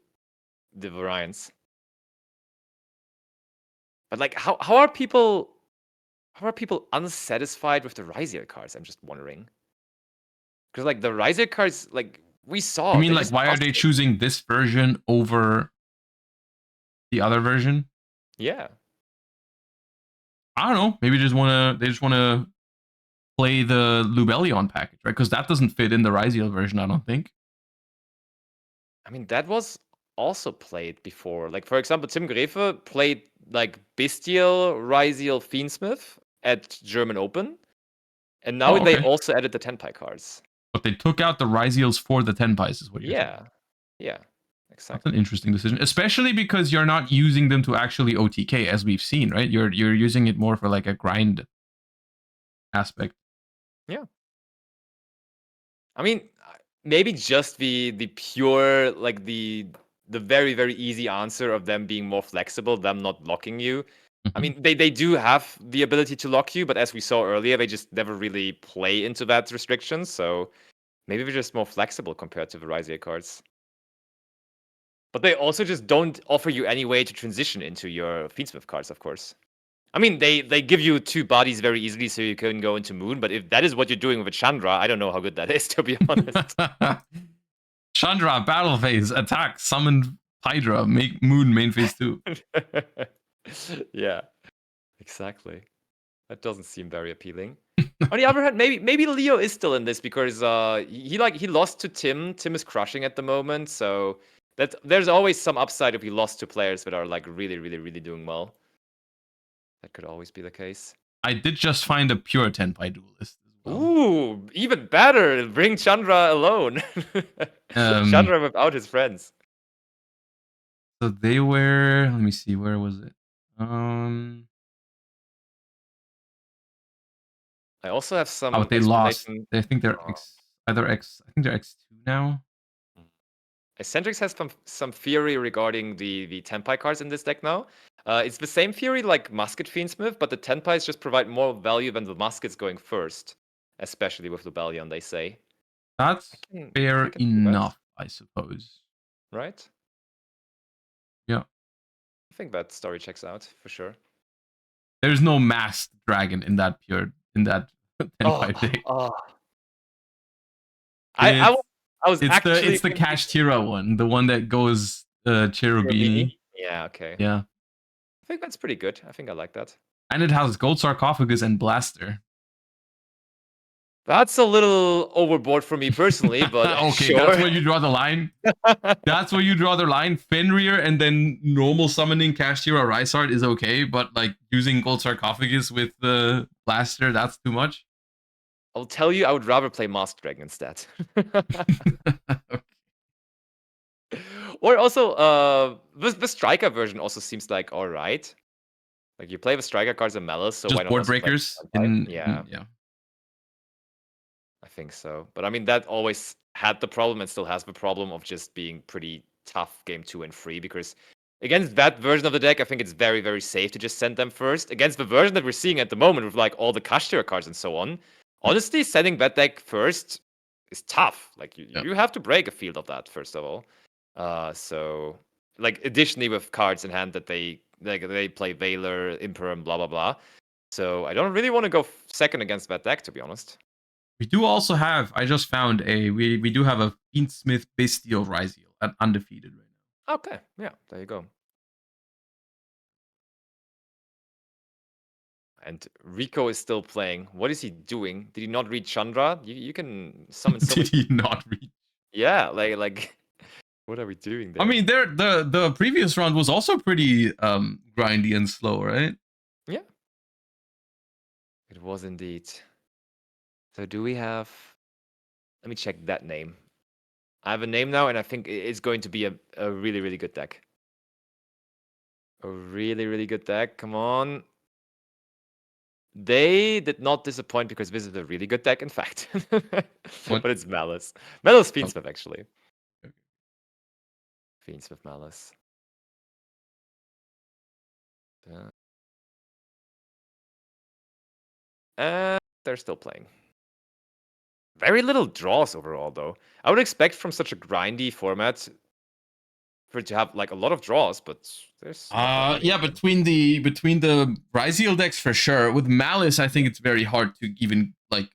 variants. But like, how are people unsatisfied with the Ryzeal cards? I'm just wondering. Because like the Ryzeal cards, like we saw.
I mean, like, why are they choosing this version over the other version?
Yeah.
I don't know. Maybe they just wanna play the Lubellion package, right? Because that doesn't fit in the Ryzeal version, I don't think.
I mean, that was also played before. Like, for example, Tim Grefe played like Bystial, Ryzeal, Fiendschmidt at German Open. And now they also added the 10 pi cards.
But they took out the Ryzeals for the 10 pies, is what you're saying.
Yeah, exactly.
That's an interesting decision, especially because you're not using them to actually OTK, as we've seen, right? You're using it more for like a grind aspect.
Yeah. I mean, maybe just the pure, like the very, very easy answer of them being more flexible, them not locking you. I mean, they do have the ability to lock you, but as we saw earlier, they just never really play into that restriction. So Maybe they're just more flexible compared to the Ryzeal cards. But they also just don't offer you any way to transition into your Fiendschmidt cards, of course. I mean, they give you 2 bodies very easily so you can go into Moon, but if that is what you're doing with Chandra, I don't know how good that is, to be honest.
Chandra, battle phase, attack, summon Hydra, make Moon main phase 2.
Yeah, exactly. That doesn't seem very appealing. On the other hand, maybe Leo is still in this because he lost to Tim. Tim is crushing at the moment, so there's always some upside if he lost to players that are like really, really, really doing well. That could always be the case.
I did just find a pure Tenpai duelist as well.
Ooh, even better. Bring Chandra alone. Chandra without his friends.
So they were. Let me see. Where was it?
I also have some.
Oh, they lost. I think they're either X. I think they're X2 now.
Eccentrix has some theory regarding the Tenpai cards in this deck now. It's the same theory like Musket Fiendsmith, but the Tenpais just provide more value than the Muskets going first, especially with Lubellion, they say.
That's fair enough, I suppose.
Right?
Yeah.
I think that story checks out for sure.
There's no masked dragon in that Tenpai deck.
I was actually
it's the Kashtira one, the one that goes Cherubini.
Yeah, okay.
Yeah.
I think that's pretty good. I think I like that.
And it has Gold Sarcophagus and Blaster.
That's a little overboard for me personally, but
okay,
sure.
That's where you draw the line. That's where you draw the line. Fenrir and then normal summoning Kashtira Ryzeal is okay, but like using Gold Sarcophagus with the Blaster, that's too much.
I'll tell you, I would rather play Masked Dragon instead. Or also, the Striker version also seems like alright. Like you play the Striker cards in Maliss, so
just
why not
board breakers?
Yeah.
Yeah.
I think so. But I mean, that always had the problem and still has the problem of just being pretty tough game 2 and 3 because against that version of the deck, I think it's very, very safe to just send them first. Against the version that we're seeing at the moment with like all the Kashtira cards and so on, honestly, sending that deck first is tough. Like you have to break a field of that first of all. So like additionally with cards in hand that they play Veiler, Emperor, and blah blah blah. So I don't really want to go second against that deck, to be honest.
We do also have. I just found we do have a Fiendschmidt Bystial Ryzeal at undefeated right now.
Okay, yeah, there you go. And Rico is still playing. What is he doing? Did he not read Chandra? You can summon.
Did he not read?
Yeah, like. What are we doing there?
I mean, the previous round was also pretty grindy and slow, right?
Yeah. It was indeed. So do we have... Let me check that name. I have a name now, and I think it's going to be a really, really good deck. A really, really good deck. Come on. They did not disappoint because this is a really good deck, in fact. But it's Maliss. Maliss Fiendsmith, actually. Fiendsmith Maliss. And they're still playing. Very little draws overall, though. I would expect from such a grindy format for it to have like a lot of draws, but there's
yeah, between the Ryzeal decks for sure. With Maliss, I think it's very hard to even like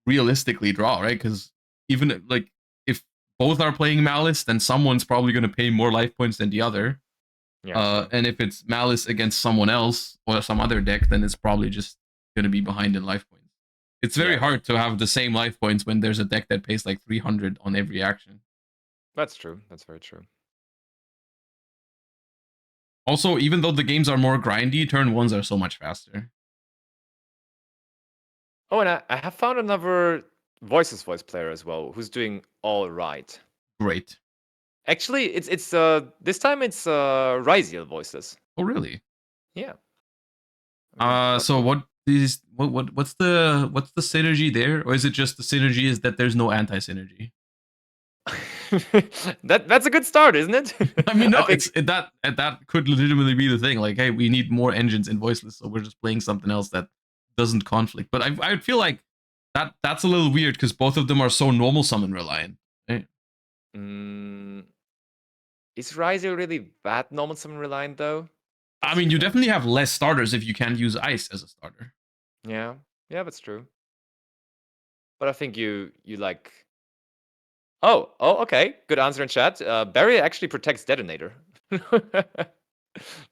realistically draw, right? Because even like if both are playing Maliss, then someone's probably going to pay more life points than the other. Yeah. And if it's Maliss against someone else or some other deck, then it's probably just going to be behind in life points. It's very hard to have the same life points when there's a deck that pays like 300 on every action.
That's true. That's very true.
Also, even though the games are more grindy, turn ones are so much faster.
Oh, and I have found another Voiceless voice player as well, who's doing all right.
Great.
Actually, it's this time it's Ryzeal Voiceless.
Oh, really?
Yeah.
So what's the synergy there, or is it just the synergy is that there's no anti-synergy?
That's a good start, isn't it?
I mean, no, that could legitimately be the thing. Like, hey, we need more engines in Voiceless, so we're just playing something else that doesn't conflict. But I feel like That's a little weird because both of them are so normal summon reliant. Right?
Is Ryzeal really that normal summon reliant though?
I mean, you definitely have less starters if you can't use ice as a starter.
Yeah, that's true. But I think you like. Oh, okay. Good answer in chat. Barrier actually protects detonator. They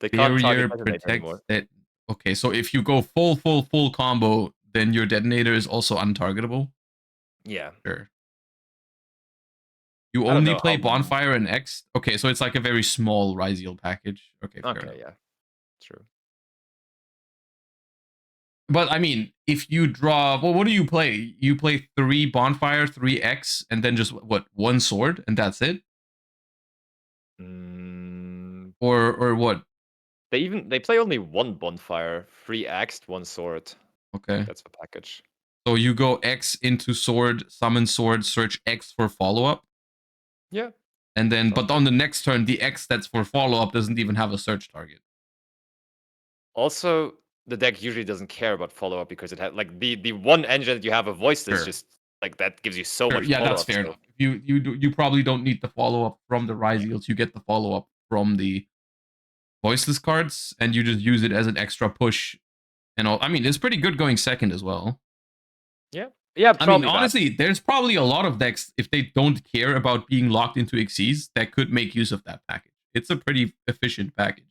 can't
Barrier
target detonator
protects
anymore.
that. Okay, so if you go full combo, then your detonator is also untargetable.
Yeah.
Sure. You
I don't
only
know
play
how-
Bonfire and X? Okay, so it's like a very small Ryzeal package. Okay, fair enough.
yeah. True.
But I mean, if you draw, well, what do you play? You play 3 Bonfire, 3 X, and then just what, 1 sword, and that's it? Or what?
They play only 1 bonfire, 3 axed, 1 sword.
Okay.
That's the package.
So you go X into sword, summon sword, search X for follow up.
Yeah.
And then, but on the next turn, the X that's for follow up doesn't even have a search target.
Also, the deck usually doesn't care about follow up because it had like the one engine that you have a Voiceless
Sure.
just like that gives you so much.
Yeah, that's
follow-up,
fair
so-
enough. You probably don't need the follow up from the Ryzeals. You get the follow up from the Voiceless cards, and you just use it as an extra push. And all. I mean, it's pretty good going second as well.
Yeah,
I mean, honestly, there's probably a lot of decks, if they don't care about being locked into Xyz, that could make use of that package. It's a pretty efficient package.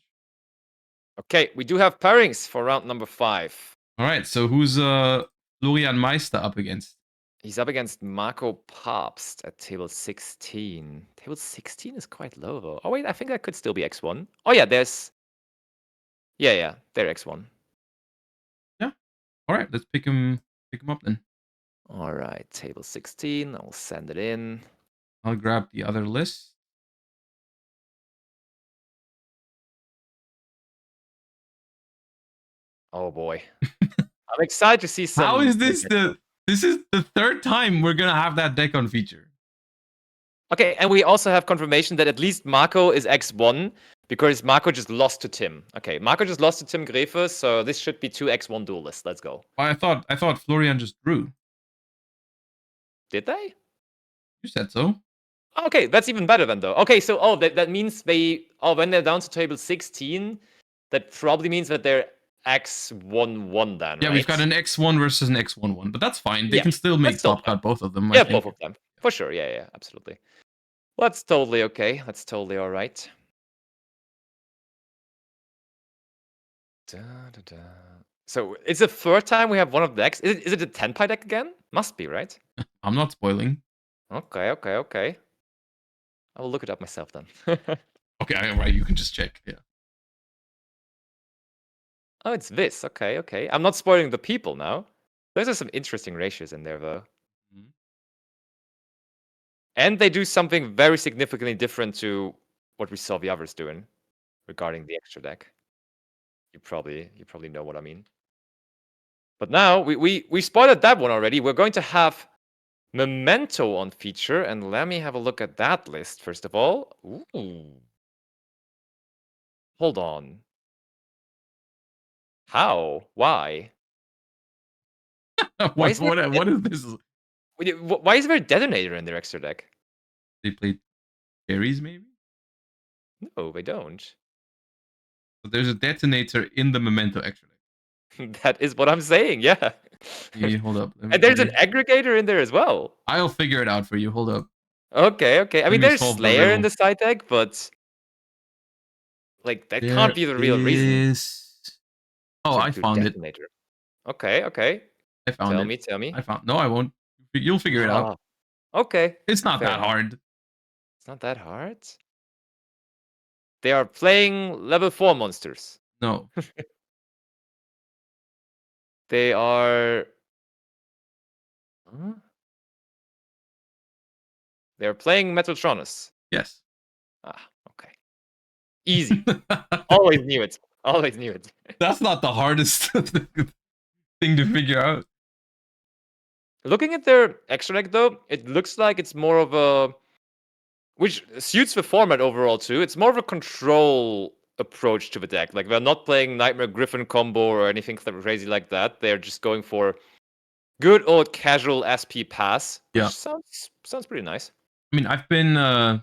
Okay, we do have pairings for round number 5.
All right, so who's Florian Meister up against?
He's up against Marco Papst at table 16. Table 16 is quite low though. Oh wait, I think that could still be X1. Oh yeah, there's... Yeah, they're X1.
Yeah. All right, let's pick him up then.
All right, table 16. I'll send it in.
I'll grab the other list.
Oh boy. I'm excited to see some...
How is this This is the 3rd time we're gonna have that deck on feature.
Okay, and we also have confirmation that at least Marco is X1 because Marco just lost to Tim. Okay, Marco just lost to Tim Grefe, so this should be 2 X1 duelists. Let's go.
I thought Florian just drew.
Did they?
You said so.
Okay, that's even better then though. Okay, so that means when they're down to table 16, that probably means that they're X11 then,
Yeah,
right?
we've got an X1 versus an X11, but that's fine. They
Yeah,
can still make
still
top cut both of them.
Yeah,
I think.
both of them. For sure, yeah, absolutely. That's totally okay. That's totally alright. So it's the 3rd time we have one of the decks. Is it a 10-pie deck again? Must be, right?
I'm not spoiling.
Okay. I will look it up myself then.
Okay, right. You can just check. Yeah.
Oh, it's this. Okay. I'm not spoiling the people now. Those are some interesting ratios in there, though.
Mhm.
And they do something very significantly different to what we saw the others doing regarding the extra deck. You probably know what I mean. But now we spoiled that one already. We're going to have Memento on feature, and let me have a look at that list first of all. Ooh. Hold on. How? Why?
what is this?
Why is there a detonator in their extra deck?
They played fairies, maybe?
No, they don't.
But there's a detonator in the Memento extra deck.
That is what I'm saying, yeah.
Yeah, hold up.
And there's an aggregator in there as well.
I'll figure it out for you. Hold up.
Okay. I mean,
me
there's
solve the
Slayer in
riddle.
the side deck, but like that can't be the real reason.
Oh,
to
I
do
found it.
detonator. Okay.
I found it.
Tell me.
No, I won't. You'll figure it out.
Okay.
It's not
Fair
that
enough.
hard.
It's not that hard. They are playing level 4 monsters.
No.
They are... Huh? They're playing Metaltronus.
Yes.
Okay. Easy. Always knew it.
That's not the hardest thing to figure out.
Looking at their extra deck, though, it looks like it's more of a... Which suits the format overall, too. It's more of a control approach to the deck. Like, they're not playing Nightmare Griffin combo or anything crazy like that. They're just going for good old casual SP pass. Which
Yeah.
sounds pretty nice.
I mean,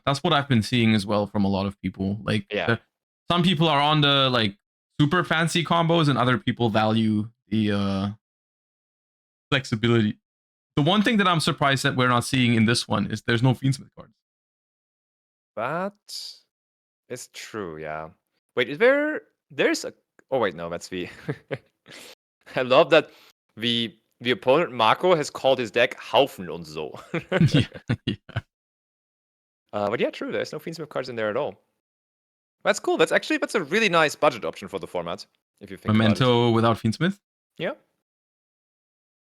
that's what I've been seeing as well from a lot of people. Like,
Yeah.
some people are on the like super fancy combos, and other people value the flexibility. The one thing that I'm surprised that we're not seeing in this one is there's no Fiendschmidt cards.
That is true, yeah. Wait, there's a oh wait, no, that's the I love that the opponent Marco has called his deck Haufen und so.
Yeah.
But yeah, true, there's no Fiendschmidt cards in there at all. That's cool. That's a really nice budget option for the format, if you think about it.
Memento without Fiendschmidt.
Yeah.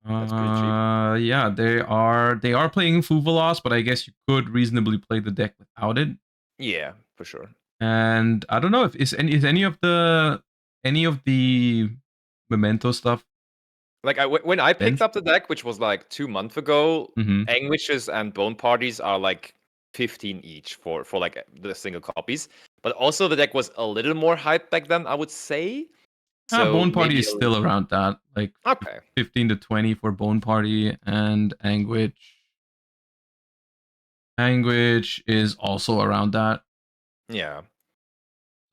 That's pretty cheap.
Yeah, they are playing Fuvalos, but I guess you could reasonably play the deck without it.
Yeah, for sure.
And I don't know if is any of the Memento stuff.
Like when I picked up the deck, which was like 2 months ago, Anguishes and Bone Parties are like 15 each for like the single copies. But also the deck was a little more hyped back then, I would say.
So Bone Party is still around that, like 15 to 20 for Bone Party, and Anguish is also around that.
Yeah.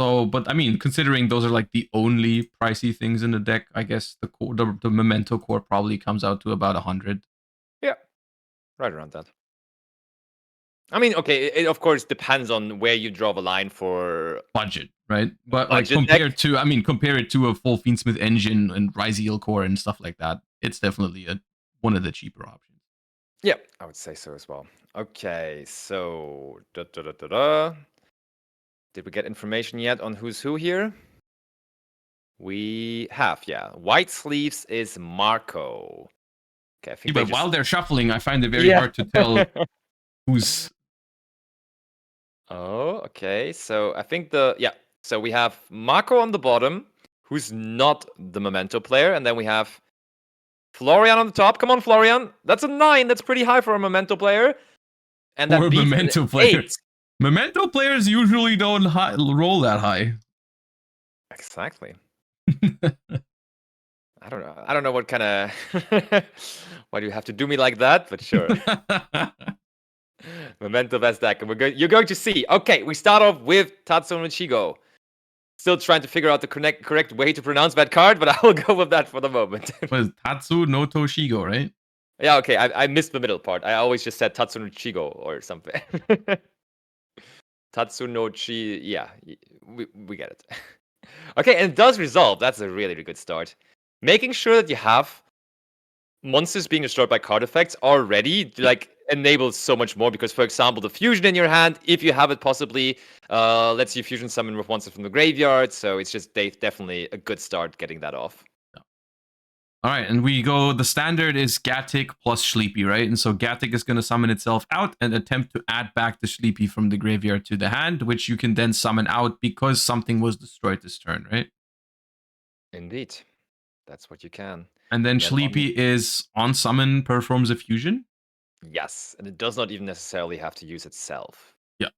So, but I mean, considering those are like the only pricey things in the deck, I guess the Memento core probably comes out to about 100.
Yeah, right around that. I mean, okay, it of course depends on where you draw the line for
budget, right? But like compare it to a full Fiendschmidt engine and Ryzeal core and stuff like that, it's definitely one of the cheaper options.
Yeah, I would say so as well. Okay, so did we get information yet on who's who here? We have, yeah. White Sleeves is Marco. Okay, I think
but while they're shuffling, I find it very hard to tell who's.
Oh, okay. So I think so we have Marco on the bottom, who's not the Memento player, and then we have Florian on the top. Come on, Florian. That's a 9. That's pretty high for a Memento player. And that beats
Memento player.
8.
Memento players usually don't roll that high.
Exactly. I don't know what kind of why do you have to do me like that? But sure. Memento best deck, and you're going to see. Okay, we start off with Tatsu no Chigo. Still trying to figure out the correct way to pronounce that card, but I will go with that for the moment.
Was Tatsu no Toshigo, right?
Yeah, okay. I missed the middle part. I always just said Tatsu no Chigo or something. Tatsu no Chi. Yeah, we get it. Okay, and it does resolve. That's a really, really good start. Making sure that you have monsters being destroyed by card effects already, like, enables so much more, because, for example, the fusion in your hand, if you have it possibly, lets you fusion summon with monsters from the graveyard, so it's just definitely a good start getting that off.
All right, and the standard is Gatic plus Sleepy, right? And so Gatic is going to summon itself out and attempt to add back the Sleepy from the graveyard to the hand, which you can then summon out because something was destroyed this turn, right?
Indeed. That's what you can.
And then Sleepy is on summon, performs a fusion?
Yes, and it does not even necessarily have to use itself.
Yeah.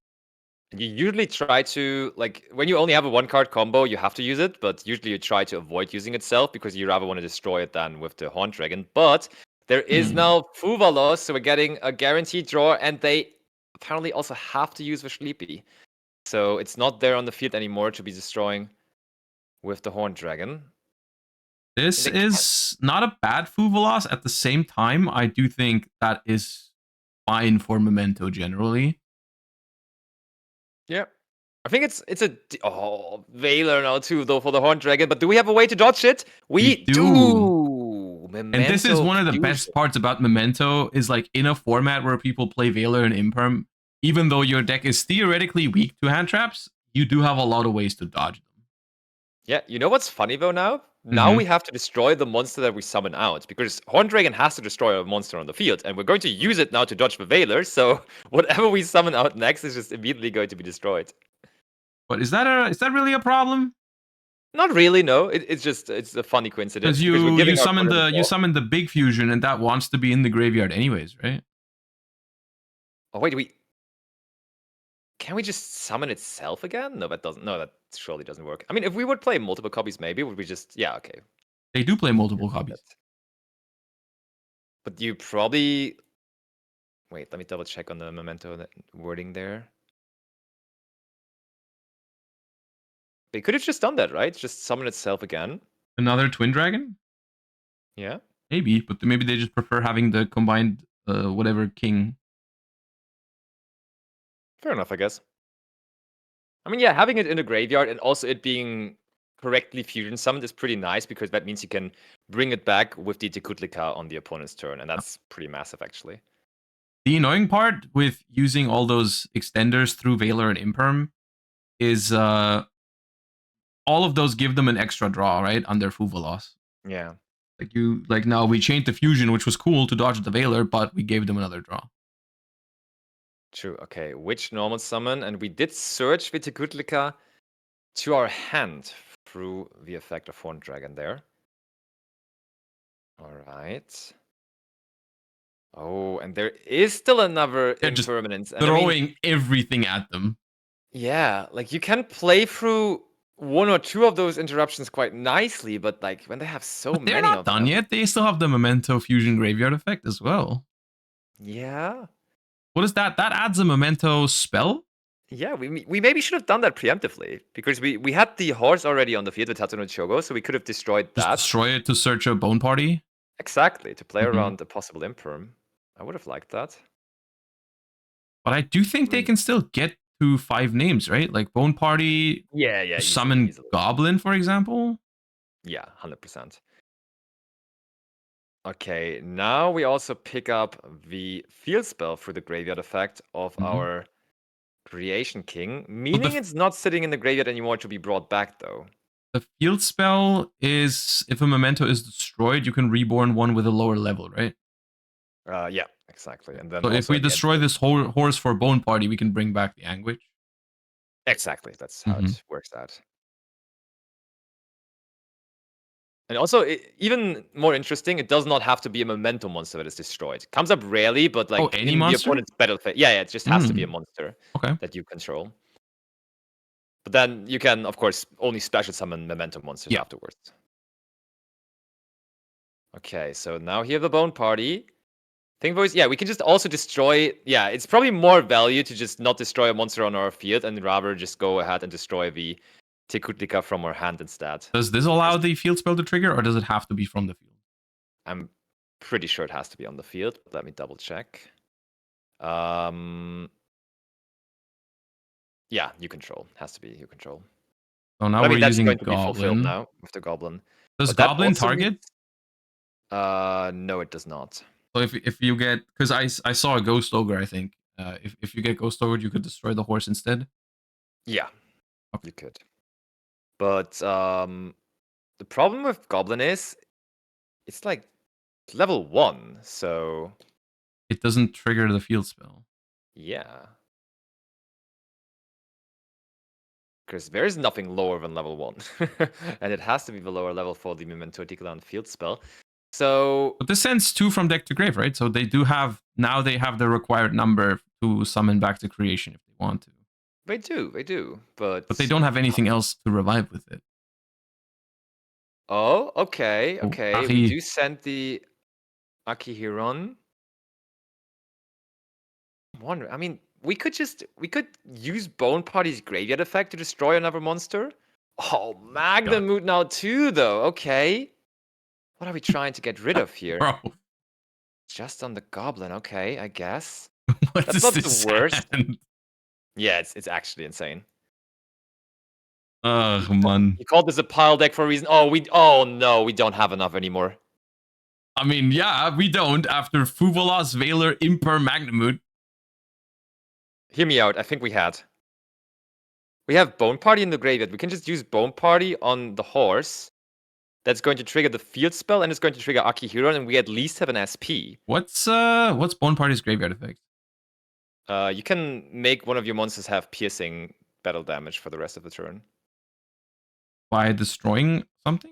And you usually try to, like, when you only have a 1-card combo, you have to use it, but usually you try to avoid using itself because you rather want to destroy it than with the Horned Dragon. But there is now Fuvalos, so we're getting a guaranteed draw, and they apparently also have to use the Sleepy. So it's not there on the field anymore to be destroying with the Horned Dragon.
This is not a bad Fuvalos. At the same time, I do think that is fine for Memento generally.
Yeah. I think it's a Veiler now too, though, for the Horned Dragon. But do we have a way to dodge it? We do.
Memento, and this is one of the best parts about Memento, is like in a format where people play Veiler and Imperm, even though your deck is theoretically weak to hand traps, you do have a lot of ways to dodge them.
Yeah, you know what's funny though now? Now we have to destroy the monster that we summon out, because Horned Dragon has to destroy a monster on the field, and we're going to use it now to dodge the Veiler, so whatever we summon out next is just immediately going to be destroyed.
But is that really a problem?
Not really, no. It's a funny coincidence.
Because you summon the big fusion, and that wants to be in the graveyard anyways, right?
Oh wait, can we just summon itself again? No, that surely doesn't work. I mean, if we would play multiple copies, maybe would we just? Yeah, okay.
They do play multiple copies.
But you probably... Wait, let me double check on the Memento wording there. They could have just done that, right? Just summon itself again.
Another Twin Dragon?
Yeah.
Maybe, but maybe they just prefer having the combined whatever king.
Fair enough, I guess. I mean, yeah, having it in the graveyard and also it being correctly fusion summoned is pretty nice because that means you can bring it back with the Tekutlika on the opponent's turn, and that's pretty massive, actually.
The annoying part with using all those extenders through Valor and Imperm is all of those give them an extra draw, right? Under Fuvolos.
Yeah.
Like now we changed the fusion, which was cool to dodge the Valor, but we gave them another draw.
True. Okay, which normal summon? And we did search the Tekutlika to our hand through the effect of Horned Dragon there. All right. Oh, and there is still another
They're just
impermanence. And
throwing everything at them.
Yeah, like you can play through one or two of those interruptions quite nicely, but like when they have so
But
many
they're not
of
done
them,
yet. They still have the Memento Fusion Graveyard effect as well.
Yeah.
What is that? That adds a Memento spell?
Yeah, we maybe should have done that preemptively because we had the horse already on the field with Tatsuno Chogo, so we could have destroyed
Just
that.
destroy it to search a Bone Party?
Exactly, to play
Mhm.
around the possible imperm. I would have liked that.
But I do think they can still get to 5 names, right? Like Bone Party,
Yeah,
summon
easily.
Goblin, for example.
Yeah, 100%. Okay, now we also pick up the field spell through the graveyard effect of our Creation King, meaning it's not sitting in the graveyard anymore to be brought back, though.
The field spell is if a memento is destroyed, you can reborn one with a lower level, right?
Yeah, exactly. And then
So if
also
we
at the end
destroy
phase-
this whole horse for Bone Party, we can bring back the Anguish.
Exactly, that's how it works out. And also, even more interesting, it does not have to be a memento monster that is destroyed. It comes up rarely, but like
any
in
monster?
the opponent's battle phase. Yeah, it just has to be a
Mm.
monster
Okay.
that you control. But then you can, of course, only special summon memento monsters
Yeah.
afterwards. Okay, so now here the Bone Party. Thing voice, yeah, we can just also destroy. Yeah, it's probably more value to just not destroy a monster on our field and rather just go ahead and destroy the Tekutlika from our hand instead.
Does this allow the field spell to trigger, or does it have to be from the field?
I'm pretty sure it has to be on the field, but let me double check. Yeah, you control. Has to be you control.
So now
I mean,
we're
that's
using
going to be fulfilled
Goblin.
now with the Goblin.
Does
But that
Goblin
also
target?
No, it does not.
So if you get, because I saw a Ghost Ogre, I think. If you get Ghost Ogre, you could destroy the horse instead.
Yeah,
Okay.
you could. But the problem with Goblin is it's like level 1, so
It doesn't trigger the field spell.
yeah. Because there is nothing lower than level 1. And it has to be the lower level for the Memento Articulan field spell. So
But this sends 2 from deck to grave, right? So they do have, now they have the required number to summon back to creation if they want to.
they do. But
But they don't have anything else to revive with it.
Oh, okay.
Oh,
We
Ari.
do send the Akihiron. Wonder. I mean, we could use Bone Party's graveyard effect to destroy another monster. Oh, Magnamoot now too, though. Okay. What are we trying to get rid of here?
Bro,
Just on the Goblin. Okay, I guess.
what
That's
is
not
this
the worst.
hand?
Yeah, it's actually insane.
Ugh, man.
You called this a pile deck for a reason. Oh no, we don't have enough anymore.
I mean, yeah, we don't after Fuvolas, Valor, Imper, Magnamoot.
Hear me out. I think we had. We have Bone Party in the graveyard. We can just use Bone Party on the horse. That's going to trigger the field spell, and it's going to trigger Akihiron, and we at least have an SP.
What's Bone Party's graveyard effect?
You can make one of your monsters have piercing battle damage for the rest of the turn.
By destroying something?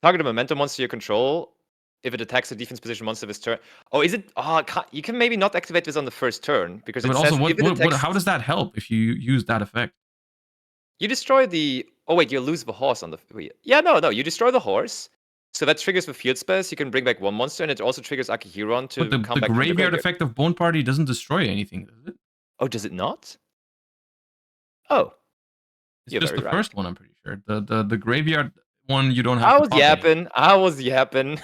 Target a memento monster you control. If it attacks a defense position monster this turn. Oh, is it? Oh, you can maybe not activate this on the first turn because it
But
says
also,
if it attacks,
how does that help if you use that effect?
you destroy the. Oh wait, you lose the horse on the. Yeah, no. You destroy the horse, So that triggers the field spells. You can bring back one monster, and it also triggers Akihiron to
But
come
the
back from the
graveyard
graveyard.
effect of Bone Party doesn't destroy anything, does it?
Oh, does it not? Oh,
It's
you're
just
very
the
right.
first one, I'm pretty sure. The graveyard one, you don't have
I
to
was
pop anything.
yapping. I was yapping.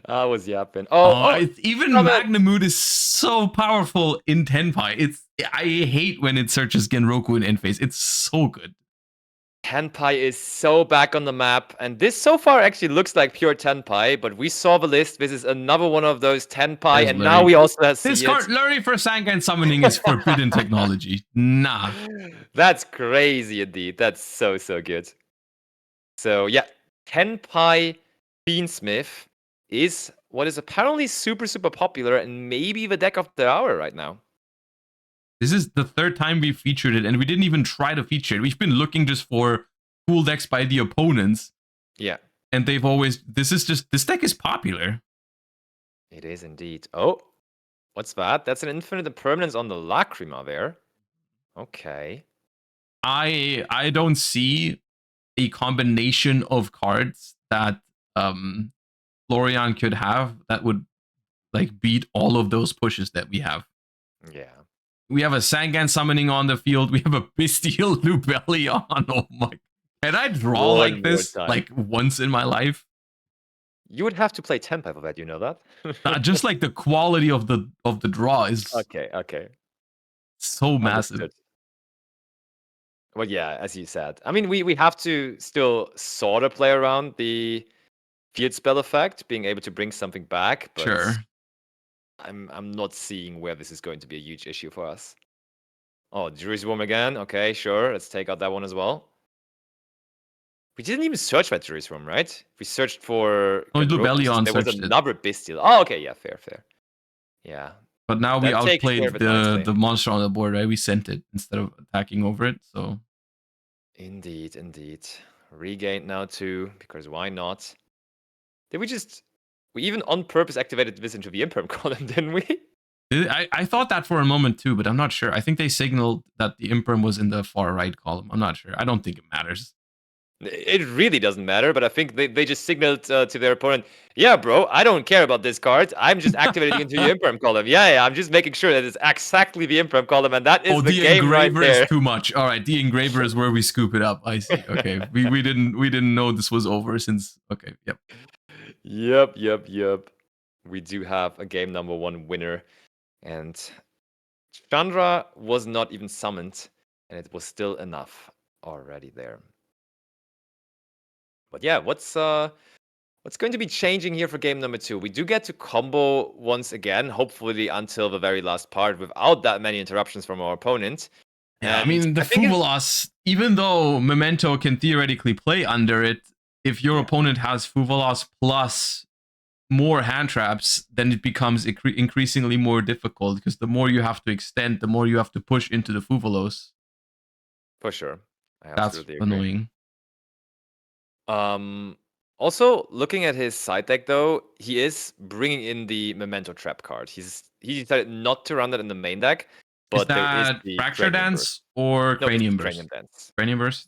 I was yapping. Oh,
Even
comment.
Magnamood is so powerful in Tenpai. I hate when it searches Genroku in end phase. It's so good.
Tenpai is so back on the map, and this so far actually looks like pure Tenpai, but we saw the list. This is another one of those Tenpai,
There's
and
Lurry.
now we also see
This
it.
card, Lurry for Sangan summoning is forbidden technology. Nah.
That's crazy indeed. That's so good. So yeah, Tenpai Fiendschmidt is what is apparently super popular and maybe the deck of the hour right now.
This is the third time we featured it, and we didn't even try to feature it. We've been looking just for cool decks by the opponents.
Yeah.
And they've always... This deck is popular.
It is indeed. Oh, what's that? That's an infinite impermanence on the Lacrima there. Okay.
I don't see a combination of cards that Florian could have that would like beat all of those pushes that we have.
Yeah.
We have a Sangan summoning on the field. We have a Bystial Lubellion. Oh my! Can I draw
One
like
more
this
time.
like once in my life?
You would have to play Tenpai for that. You know that?
Just like the quality of the draw is
Okay.
so massive.
Understood. Well, yeah, as you said. I mean, we have to still sort of play around the field spell effect, being able to bring something back. But
Sure.
I'm not seeing where this is going to be a huge issue for us. Oh, Jerusalem again. Okay, sure. Let's take out that one as well. We didn't even search for Jerusalem, right? We searched for
Lubellion
there was
searched it.
another Bystial. Oh, okay, yeah, fair. Yeah.
But now we
That takes care
outplayed
of it nicely.
the monster on the board, right? We sent it instead of attacking over it. So
Indeed. Regained now too, because why not? Did we even on purpose activated this into the Imperm column, didn't we?
I thought that for a moment too, but I'm not sure. I think they signaled that the Imperm was in the far right column. I'm not sure. I don't think it matters.
It really doesn't matter, but I think they just signaled to their opponent, yeah, bro, I don't care about this card. I'm just activating into the Imperm column. Yeah, I'm just making sure that it's exactly the Imperm column, and that is the game right
Engraver
there.
is too much. All right, the Engraver is where we scoop it up. I see. Okay, we didn't know this was over since. Okay, yep.
Yep. We do have a game number 1 winner, and Chandra was not even summoned, and it was still enough already there. But yeah, what's going to be changing here for game number 2? We do get to combo once again, hopefully until the very last part, without that many interruptions from our opponent.
Yeah,
And
I mean, the
I think
Fuvalos, even though Memento can theoretically play under it, if your opponent has Fuvalos plus more hand traps, then it becomes increasingly more difficult, because the more you have to extend, the more you have to push into the Fuvalos.
For sure.
That's annoying.
Also, looking at his side deck, though, he is bringing in the Memento Trap card. He decided not to run that in the main deck, but
is that
there is the
Fracture Dance or Cranium Burst?
Cranium Dance.
Cranium Burst?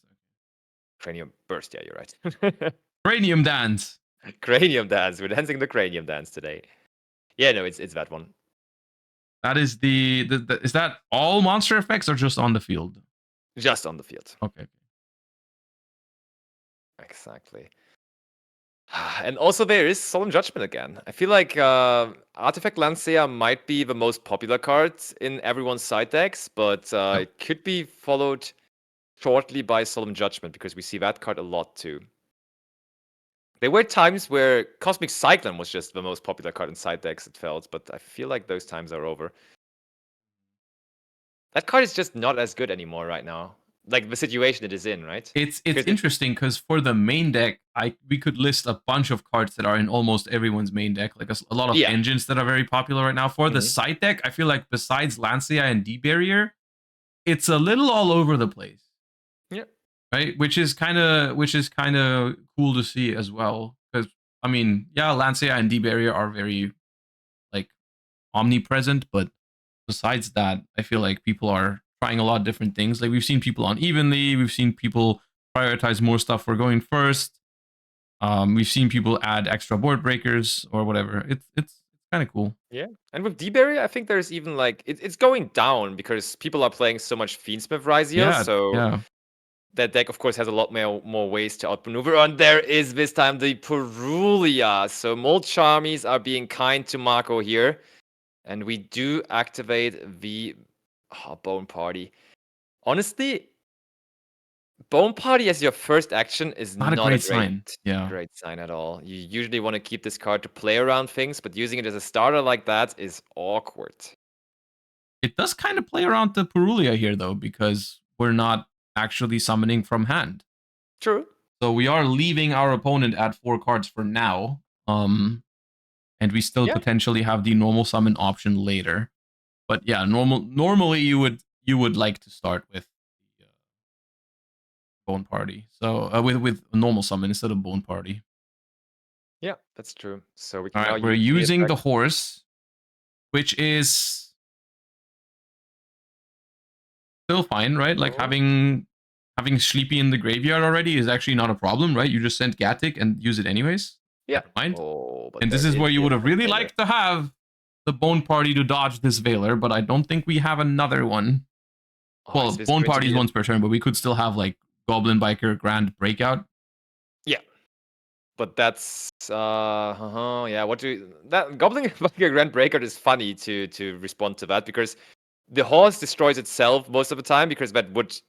Cranium Burst, yeah, you're right.
Cranium Dance!
Cranium Dance. We're dancing the Cranium Dance today. Yeah, no, it's that one.
That is is that all monster effects or just on the field?
Just on the field.
Okay.
Exactly. And also there is Solemn Judgment again. I feel like Artifact Lancea might be the most popular card in everyone's side decks, but it could be followed shortly by Solemn Judgment, because we see that card a lot too. There were times where Cosmic Cyclone was just the most popular card in side decks, it felt, but I feel like those times are over. That card is just not as good anymore right now. Like the situation it is in, right?
It's interesting because for the main deck, we could list a bunch of cards that are in almost everyone's main deck, like a lot of engines that are very popular right now. For the side deck, I feel like besides Lancea and D-Barrier, it's a little all over the place.
Yeah.
Right, which is kind of cool to see as well. Because I mean, yeah, Lancea and D-Barrier are very like omnipresent, but besides that, I feel like people are trying a lot of different things. Like we've seen people on Evenly, we've seen people prioritize more stuff for going first. We've seen people add extra board breakers or whatever. It's kind of cool.
Yeah, and with D-Berry, I think there's even like it's going down because people are playing so much Fiendschmidt Ryzeal,
Yeah,
so
yeah.
that deck, of course, has a lot more ways to outmaneuver. And there is this time the Purulia. So Mold Charmies are being kind to Marco here. And we do activate the Bone Party. Honestly, Bone Party as your first action is
Not a great sign. Yeah.
Great sign at all. You usually want to keep this card to play around things, but using it as a starter like that is awkward.
It does kind of play around the Purulia here, though, because we're not actually summoning from hand.
True.
So we are leaving our opponent at 4 cards for now. And we still potentially have the normal summon option later. But yeah, normally you would like to start with the Bone Party. So with normal summon instead of Bone Party.
Yeah, that's true. So we can
All right, we're using the horse, which is still fine, right? Like having Sleepy in the graveyard already is actually not a problem, right? You just send Gatic and use it anyways.
Yeah.
Never mind.
Oh,
and this is where you would have really liked to have the Bone Party to dodge this Veiler, but I don't think we have another one. Well, Bone Party is once per turn, but we could still have like Goblin Biker Grand Breakout.
Yeah. But that's yeah, that Goblin Biker Grand Breakout is funny to respond to that because the horse destroys itself most of the time because that would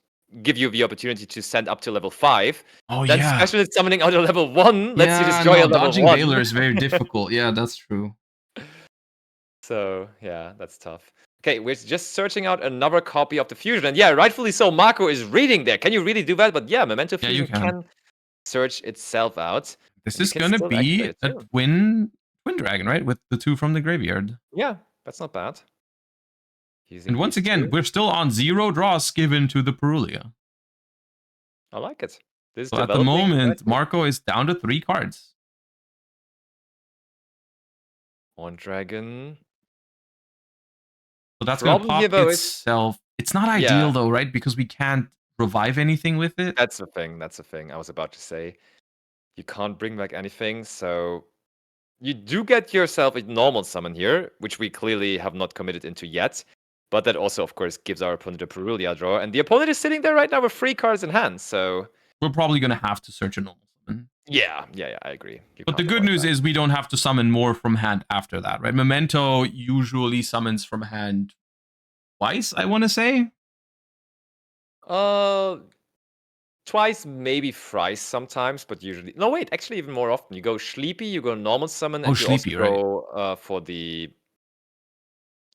give you the opportunity to send up to level 5.
Oh,
then
yeah.
Specialist summoning out of level 1 lets you destroy a level 1.
Dodging Veiler is very difficult. Yeah, that's true.
So, yeah, that's tough. Okay, we're just searching out another copy of the Fusion. And yeah, rightfully so, Marco is reading there. Can you really do that? But yeah, Memento Fusion can search itself out.
This is going to be a Twin Dragon, right? With the 2 from the graveyard.
Yeah, that's not bad.
And once again, we're still on 0 draws given to the Purulia.
I like it. This
so at the moment, Marco is down to 3 cards.
1 dragon.
So that's going to pop itself. It's not ideal though, right? Because we can't revive anything with it.
That's the thing. That's the thing I was about to say. You can't bring back anything, so you do get yourself a normal summon here, which we clearly have not committed into yet. But that also, of course, gives our opponent a Purulia draw. And the opponent is sitting there right now with 3 cards in hand, so...
We're probably going to have to search a normal summon.
Yeah, I agree.
But the good news is we don't have to summon more from hand after that, right? Memento usually summons from hand twice, I want to say.
Twice, maybe thrice sometimes, but usually... No, wait, actually even more often. You go Sleepy, you go normal summon, and you also go for the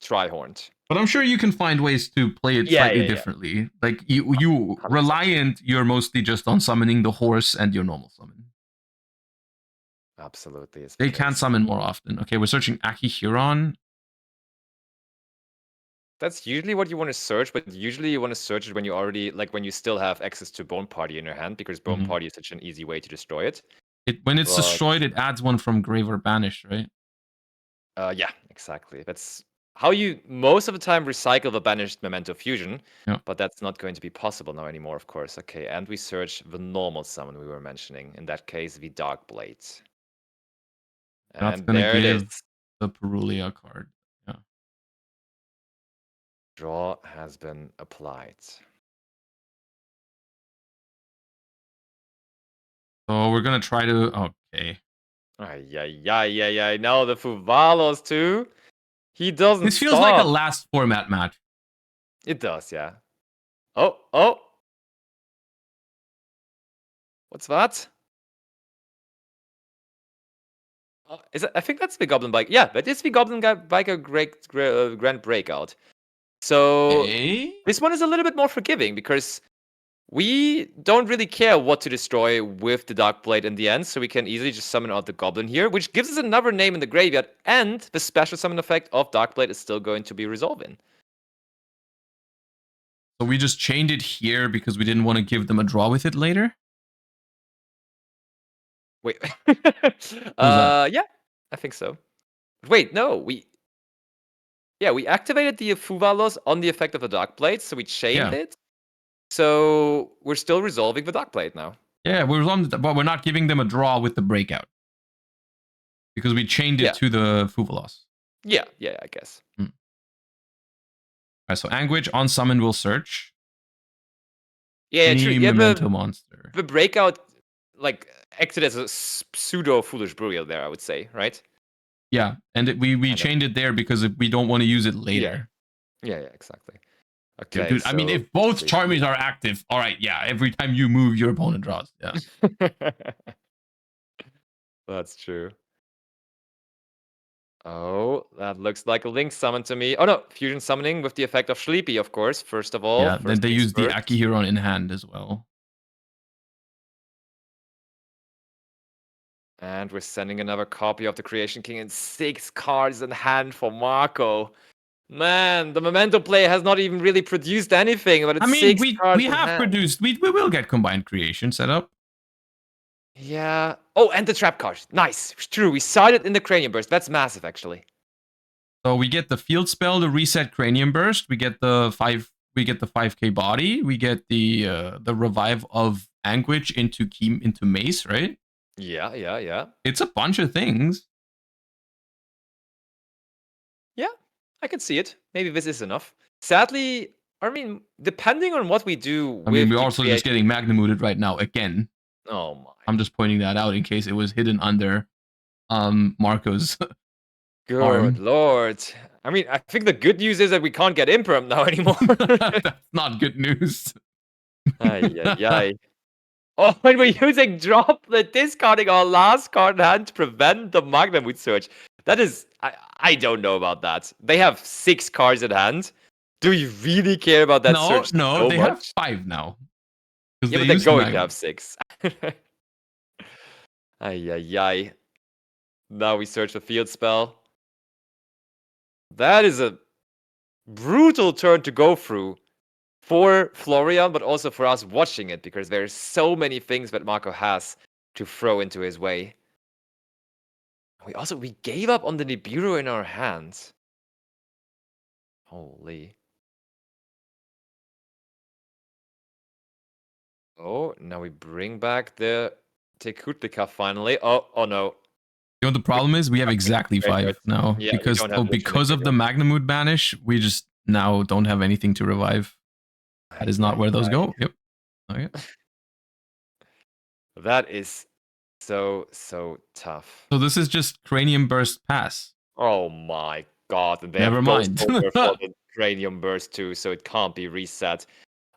Tri-Horned.
But I'm sure you can find ways to play it slightly differently. Like you reliant, you're mostly just on summoning the horse and your normal summon.
Absolutely.
They can summon more often. Okay, we're searching Akihiron.
That's usually what you want to search, but usually you want to search it when you already, like when you still have access to Bone Party in your hand, because Bone Party is such an easy way to destroy it.
When it's destroyed, it adds one from Grave or Banish, right?
Yeah, exactly. That's how you most of the time recycle the banished Memento Fusion, but that's not going to be possible now anymore, of course. Okay, and we search the normal summon we were mentioning. In that case, the Dark Blade.
That's going to give the Purulia card. Yeah.
Draw has been applied.
So we're going to try to... Okay.
Yeah. Now the Fuvalos too. He doesn't
This feels like a last format match.
It does, yeah. Oh. What's that? I think that's the Goblin Bike. Yeah, that is the Goblin Biker Grand Breakout. So this one is a little bit more forgiving because we don't really care what to destroy with the Dark Blade in the end, so we can easily just summon out the Goblin here, which gives us another name in the graveyard, and the special summon effect of Dark Blade is still going to be resolving.
So we just chained it here because we didn't want to give them a draw with it later?
Wait. Yeah, I think so. Wait, no, we activated the Fuvalos on the effect of the Dark Blade, so we chained it. So we're still resolving the Dark Blade now.
Yeah, but we're not giving them a draw with the breakout. Because we chained it to the Fuvalos.
Yeah, I guess.
Alright, so Anguish on summon will search.
Yeah, true. Yeah,
Memento monster.
The breakout, like, acted as a pseudo foolish burial there, I would say, right?
Yeah, and we chained it there because we don't want to use it later.
Yeah, exactly.
Yeah,
Okay,
dude, I mean, if both Charmies are active, all right, yeah, every time you move, your opponent draws. Yeah.
That's true. Oh, that looks like a Link summon to me. Oh no, fusion summoning with the effect of Sleepy, of course, first of all.
Yeah, then they use the Akihiron in hand as well.
And we're sending another copy of the Creation King and 6 cards in hand for Marco. Man, the Memento play has not even really produced anything, but it's 6 cards
we have produced, we will get Combined Creation set up.
Yeah. Oh, and the trap card. Nice. True, we saw it in the Cranium Burst. That's massive, actually.
So we get the field spell, the reset Cranium Burst. We get the 5k body. We get the revive of Anguish into Mace, right?
Yeah.
It's a bunch of things.
Yeah, I can see it. Maybe this is enough. Sadly, I mean, depending on what we do.
I mean, we're also just getting Magnamooted right now again.
Oh my!
I'm just pointing that out in case it was hidden under Marco's.
Good lord! I mean, I think the good news is that we can't get Imperm now anymore.
That's not good news.
Ay. Oh, and we're using Droplet, discarding our last card in hand to prevent the Magnamoot search. That is, I don't know about that. They have 6 cards in hand. Do you really care about that search?
No, they have 5 now.
Yeah, but they're going to have 6. Ay. Now we search the field spell. That is a brutal turn to go through for Florian, but also for us watching it, because there's so many things that Marco has to throw into his way. We gave up on the Nibiru in our hands. Holy. Oh, now we bring back the Tekutlika finally. Oh no.
You know what the problem is? We have exactly 5 now.
Yeah,
because of the Magnamoot banish, we just now don't have anything to revive. That is not where those go. Yep. Okay.
That is so tough.
So this is just Cranium Burst pass.
Oh my god. And they
Never mind.
for the Cranium Burst too, so it can't be reset.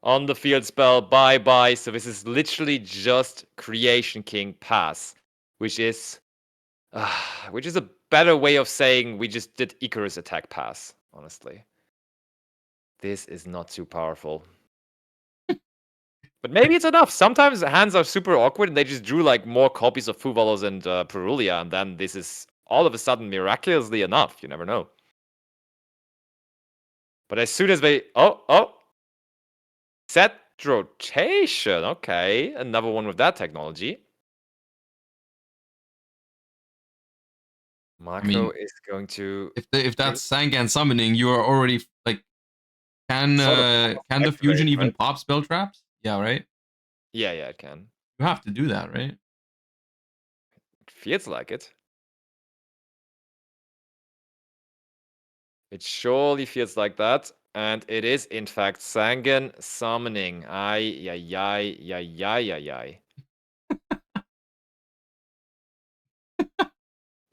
On the field spell, bye. So this is literally just Creation King pass, which is a better way of saying we just did Icarus attack pass, honestly. This is not too powerful. But maybe it's enough. Sometimes hands are super awkward and they just drew like more copies of Fuvalos and Perulia, and then this is all of a sudden miraculously enough. You never know. But as soon as they... Oh! Set rotation. Okay, another one with that technology. Marco is going to...
If that's Sangan summoning, you are already like... Can the fusion even pop spell traps? Yeah, right?
Yeah, it can.
You have to do that, right?
It feels like it. It surely feels like that. And it is, in fact, Sangan summoning. Ay.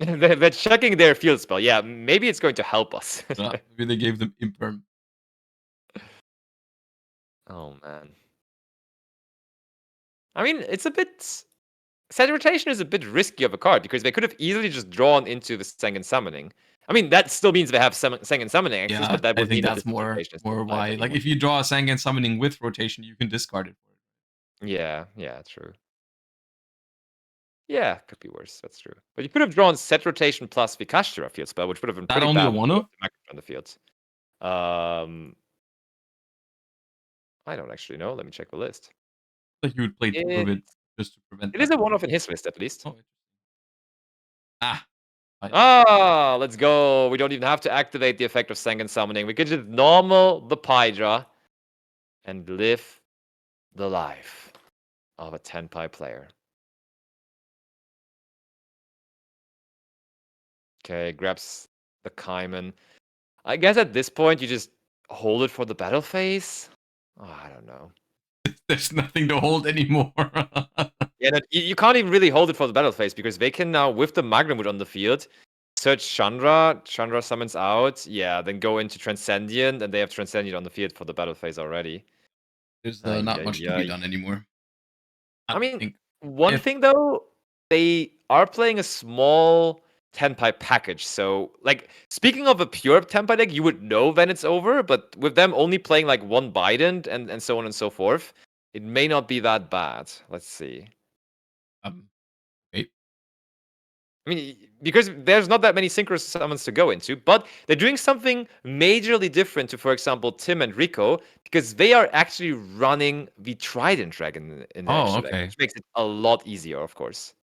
They're checking their field spell. Yeah, maybe it's going to help us.
Maybe they gave them Imperm.
Oh, man. I mean, it's a bit... Set rotation is a bit risky of a card, because they could have easily just drawn into the Sangan summoning. I mean, that still means they have Sangan summoning access, but that would mean
that's more why. Like, if you draw a Sangan summoning with rotation, you can discard it for it.
Yeah, true. Yeah, could be worse. That's true. But you could have drawn set rotation plus the Kashtira field spell, which would have been pretty
only
bad
a one-off
on the field. I don't actually know. Let me check the list.
Like you would play two of it just to prevent.
It is a one-off in his list, at least. Let's go. We don't even have to activate the effect of Sangan summoning. We could just normal the Pydra and live the life. of a Tenpai player. Okay, grabs the Kaiman. I guess at this point you just hold it for the battle phase. Oh, I don't know.
There's nothing to hold anymore.
Yeah, you can't even really hold it for the battle phase because they can now, with the Magnumwood on the field, search Chandra. Chandra summons out. Yeah, then go into Transcendent, and they have Transcendent on the field for the battle phase already.
There's not much to be done anymore.
I mean, one thing though, they are playing a small Tenpai package. So, like, speaking of a pure Tenpai deck, you would know when it's over, but with them only playing like one Bident and so on and so forth, it may not be that bad. Let's see.
Okay.
I mean, because there's not that many synchro summons to go into, but they're doing something majorly different to, for example, Tim and Rico, because they are actually running the Trident Dragon in their extra deck, which makes it a lot easier, of course.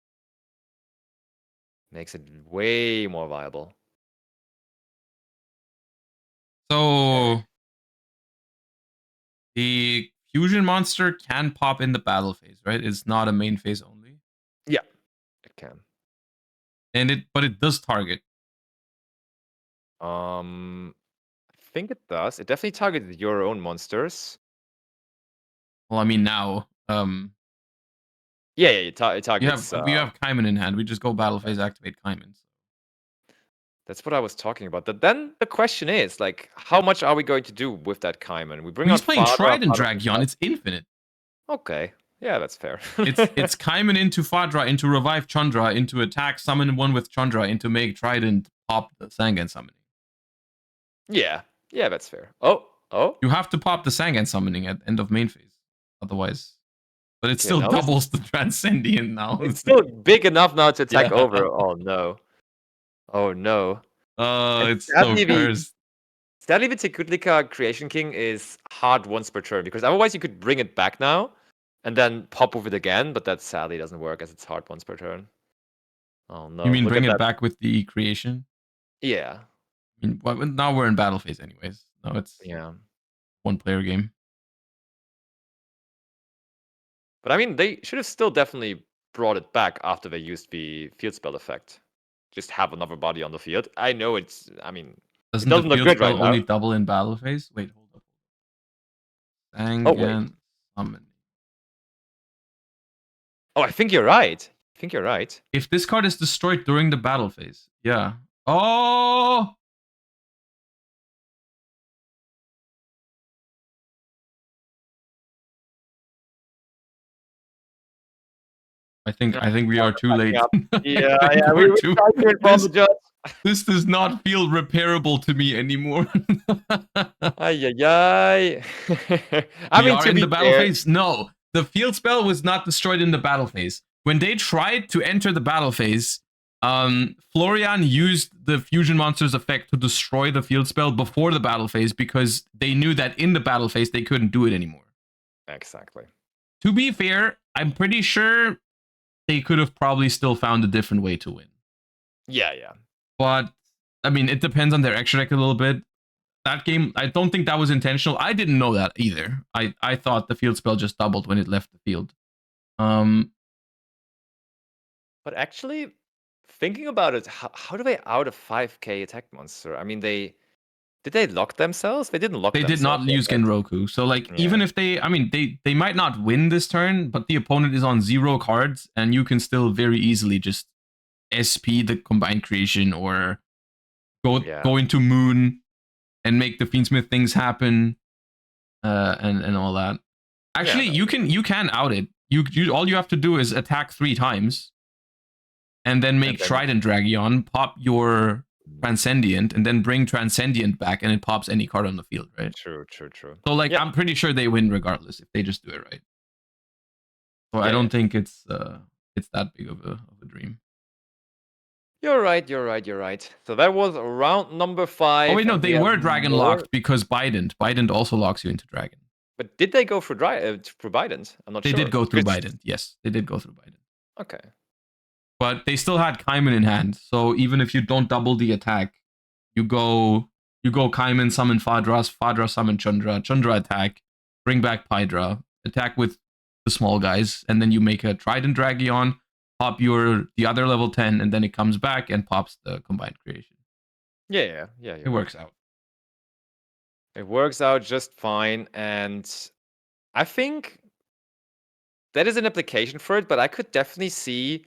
Makes it way more viable.
So the fusion monster can pop in the battle phase, right? It's not a main phase only.
Yeah, it can.
But it does target.
I think it does. It definitely targets your own monsters.
Well, I mean now.
Yeah, it targets.
We have Kaiman in hand. We just go battle phase, activate Kaiman.
That's what I was talking about. But then the question is, like, how much are we going to do with that Kaiman? We bring
He's
out
playing
Fadra,
Trident
Fadra,
Dragon. It's infinite.
Okay. Yeah, that's fair.
it's Kaiman into Fadra, into revive Chandra, into attack, summon one with Chandra, into make Trident pop the Sangan summoning.
Yeah, that's fair. Oh.
You have to pop the Sangan summoning at end of main phase, otherwise. But it still doubles the Transcendent now.
It's still big enough now to attack over. Oh no. Oh no.
It's so cursed.
Sadly, the Tekutlika Creation King is hard once per turn, because otherwise you could bring it back now and then pop with it again, but that sadly doesn't work as it's hard once per turn. Oh no.
You mean bring it back with the creation?
Yeah.
I mean, well, now we're in battle phase anyways. No, it's one player game.
But I mean, they should have still definitely brought it back after they used the field spell effect. Just have another body on the field. I know it's, I mean,
doesn't the field spell only double in battle phase? Wait, hold up. Sangan summon.
Oh, I think you're right.
If this card is destroyed during the battle phase, yeah. Oh! I think we are too late.
Yeah, we're too late.
This does not feel repairable to me anymore.
I mean,
in the battle phase? No, the field spell was not destroyed in the battle phase. When they tried to enter the battle phase, Florian used the fusion monster's effect to destroy the field spell before the battle phase because they knew that in the battle phase they couldn't do it anymore.
Exactly.
To be fair, I'm pretty sure they could have probably still found a different way to win.
Yeah.
But, I mean, it depends on their extra deck a little bit. That game, I don't think that was intentional. I didn't know that either. I thought the field spell just doubled when it left the field.
But actually, thinking about it, how do they out a 5k attack monster? I mean, did they lock themselves? They didn't lock themselves.
They did not use Genroku. So, like, even if they might not win this turn, but the opponent is on 0 cards, and you can still very easily just SP the combined creation or go into Moon and make the Fiendschmidt things happen, and all that. Actually, you can out it. You all you have to do is attack 3 times, and then make Trident Dragon, pop your Transcendent, and then bring Transcendent back, and it pops any card on the field, right?
True.
So, like, I'm pretty sure they win regardless if they just do it right. So I don't think it's that big of a dream.
You're right. So that was round number 5.
Oh wait, no, they were dragon locked because Bident also locks you into dragon.
But did they go through Bident? I'm not sure.
They did go through Bident. Yes, they did go through Bident.
Okay.
But they still had Kaiman in hand, so even if you don't double the attack, you go Kaiman, summon Fadra summon Chandra attack, bring back Pydra, attack with the small guys, and then you make a Trident Dragion, pop the other level 10, and then it comes back and pops the combined creation.
Yeah.
It works out.
It works out just fine, and I think that is an application for it, but I could definitely see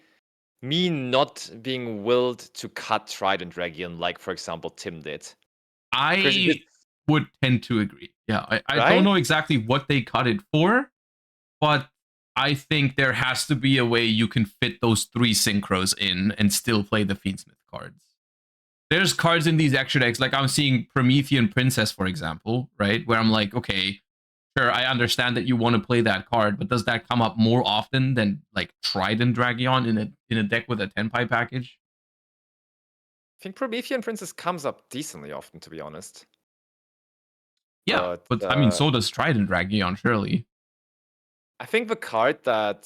me not being willed to cut Trident Dragion like, for example, Tim did.
I would tend to agree. Yeah, I
Right?
don't know exactly what they cut it for, but I think there has to be a way you can fit those 3 synchros in and still play the Fiendschmidt cards. There's cards in these extra decks, like I'm seeing Promethean Princess, for example, right? Where I'm like, okay, sure, I understand that you want to play that card, but does that come up more often than like Trident Dragion in a deck with a 10-pie package?
I think Promethean Princess comes up decently often, to be honest.
Yeah, but I mean, so does Trident Dragion, surely.
I think the card that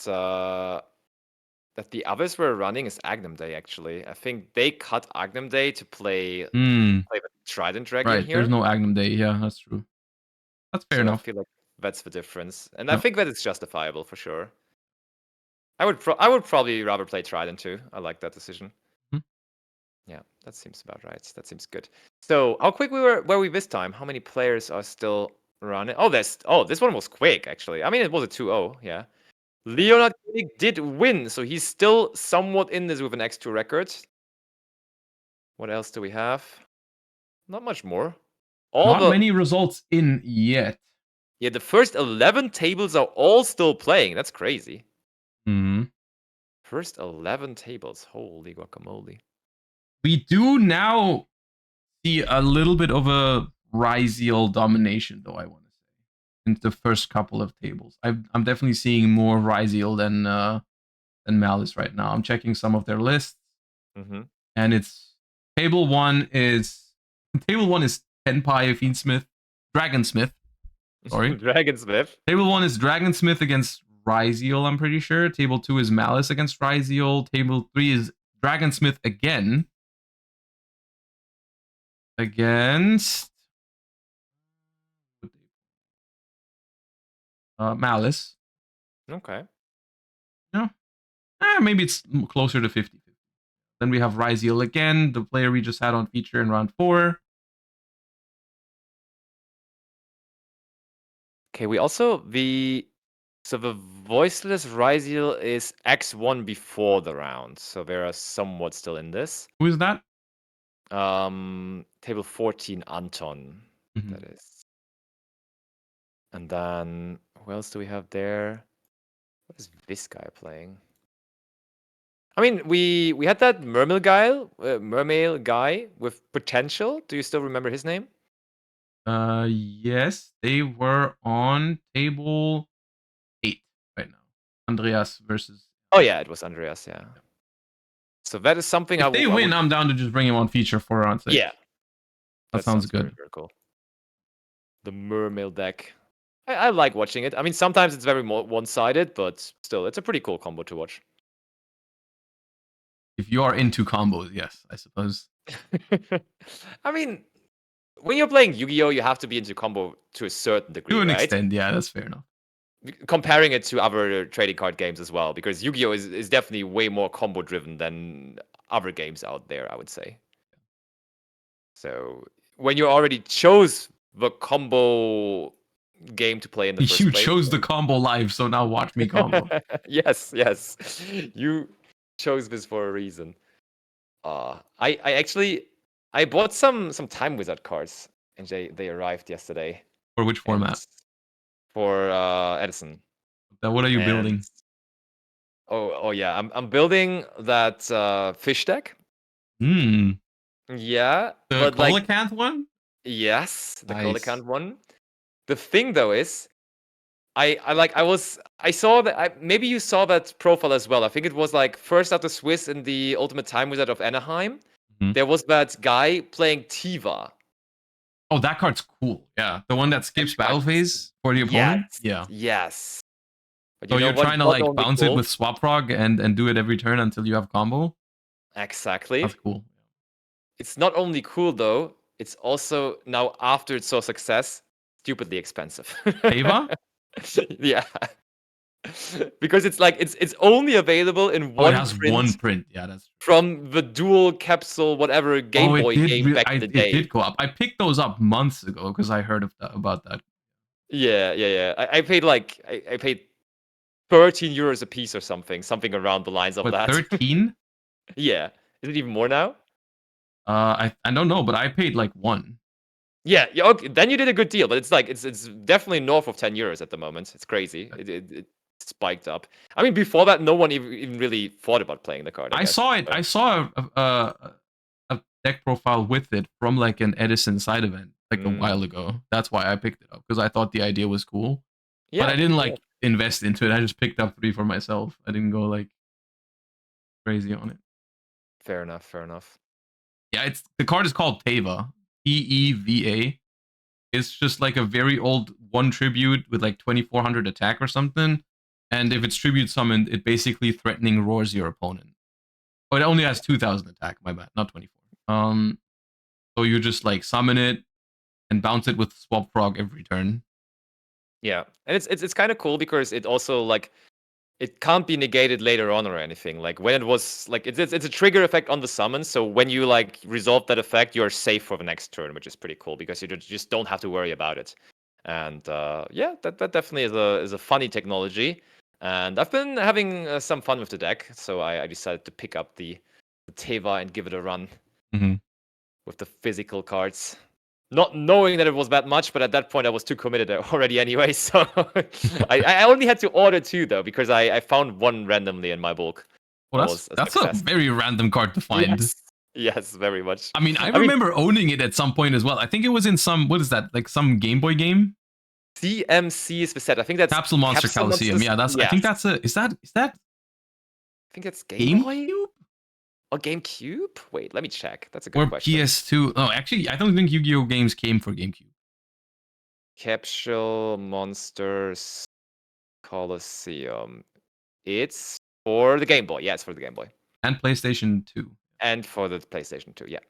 the others were running is Agnum Day, actually. I think they cut Agnum Day to play the Trident Dragon
right,
here.
There's no Agnum Day. Yeah, that's true. That's fair enough.
I feel like that's the difference. And I think that it's justifiable for sure. I would probably rather play Trident too. I like that decision. Yeah, that seems about right. That seems good. So how quick were we this time? How many players are still running? This one was quick, actually. I mean, it was a 2-0, yeah. Leonard Koenig did win, so he's still somewhat in this with an X2 record. What else do we have? Not much more.
Not many results in yet.
Yeah, the first 11 tables are all still playing. That's crazy. First 11 tables. Holy guacamole.
We do now see a little bit of a Ryzeal domination, though, I want to say, in the first couple of tables. I'm definitely seeing more Ryzeal than Maliss right now. I'm checking some of their lists, and it's table 1 is 10-pie Fiendsmith, Dragonsmith. Sorry,
Dragonsmith.
Table 1 is Dragonsmith against Ryzeal, I'm pretty sure. Table 2 is Maliss against Ryzeal. Table 3 is Dragonsmith again against Maliss.
Okay.
No, maybe it's closer to 50-50. Then we have Ryzeal again, the player we just had on feature in round 4.
Okay, we also the Voiceless Ryzeal is X1 before the round, so they are somewhat still in this.
Who is that?
Table 14, Anton. That is. And then who else do we have there? What is this guy playing? I mean, we had that Mermail guy with potential. Do you still remember his name?
Yes, they were on table 8 right now. Andreas versus.
Oh yeah, it was Andreas. Yeah. So that is something.
If they win, I'm down to just bring him on feature for round 6.
Yeah,
that sounds good.
Very, very cool. The Mermail deck. I like watching it. I mean, sometimes it's very one-sided, but still, it's a pretty cool combo to watch.
If you are into combos, yes, I suppose.
I mean, when you're playing Yu-Gi-Oh, you have to be into combo to a certain degree,
to an
right?
extent, yeah, that's fair enough.
Comparing it to other trading card games as well, because Yu-Gi-Oh is definitely way more combo driven than other games out there, I would say. So when you already chose the combo game to play in the first place,
you chose the combo live, so now watch me combo.
yes, you chose this for a reason. I bought some Time Wizard cards, and they arrived yesterday.
For which format?
For Edison.
What are you building?
Oh yeah, I'm building that fish deck. Yeah,
the Coelacanth one.
Yes, the Coelacanth one. The thing though is, I saw that. Maybe you saw that profile as well. I think it was like first out the Swiss in the Ultimate Time Wizard of Anaheim. There was that guy playing Tiva.
Oh, that card's cool. Yeah, the one that skips battle phase for the opponent.
Yes.
But so you're trying to like bounce it with Swap Frog and do it every turn until you have combo.
Exactly.
That's cool.
It's not only cool though. It's also now after it saw success, stupidly expensive.
Ava?
Yeah. Because it's like it's only available in
Oh, it
one
has
print
one print. Yeah, that's true.
from the dual capsule whatever Game Boy game back in the day.
It did go up. I picked those up months ago because I heard about that.
Yeah. I paid like I paid 13 euros a piece or something around the lines of
What,
that.
13?
Yeah. Is it even more now?
I don't know, but I paid like 1.
Yeah, okay, then you did a good deal, but it's like it's definitely north of 10 euros at the moment. It's crazy. It spiked up. I mean, before that, no one even really thought about playing the card. I guess.
saw it. I saw a deck profile with it from like an Edison side event like a while ago. That's why I picked it up because I thought the idea was cool.
Yeah,
but I didn't like invest into it. I just picked up 3 for myself. I didn't go like crazy on it.
Fair enough.
Yeah, the card is called Teva. Teva. It's just like a very old 1 tribute with like 2400 attack or something. And if it's tribute summoned, it basically threatening roars your opponent. Oh, it only has 2000 attack, my bad, not 24. So you just like summon it and bounce it with Swap Frog every turn.
Yeah, and it's kind of cool because it also like it can't be negated later on or anything. Like when it was like it's a trigger effect on the summon, so when you like resolve that effect, you're safe for the next turn, which is pretty cool because you just don't have to worry about it. And yeah, that definitely is a funny technology. And I've been having some fun with the deck, so I decided to pick up the Teva and give it a run with the physical cards. Not knowing that it was that much, but at that point I was too committed already anyway. So I only had to order 2 though because I found 1 randomly in my bulk.
Well, that's a very random card to find.
Yes, very much.
I mean, I remember owning it at some point as well. I think it was in some, what is that, like some Game Boy game?
CMC is the set. I think that's
Capsule Monster Coliseum. Yeah, I think that's is that
I think it's Game Boy?
GameCube?
Or GameCube? Wait, let me check. That's a good question.
Or PS2. Oh, actually, I don't think Yu-Gi-Oh games came for GameCube.
Capsule Monsters Coliseum. It's for the Game Boy. Yeah, it's for the Game Boy.
And PlayStation 2.
And for the PlayStation 2, yeah.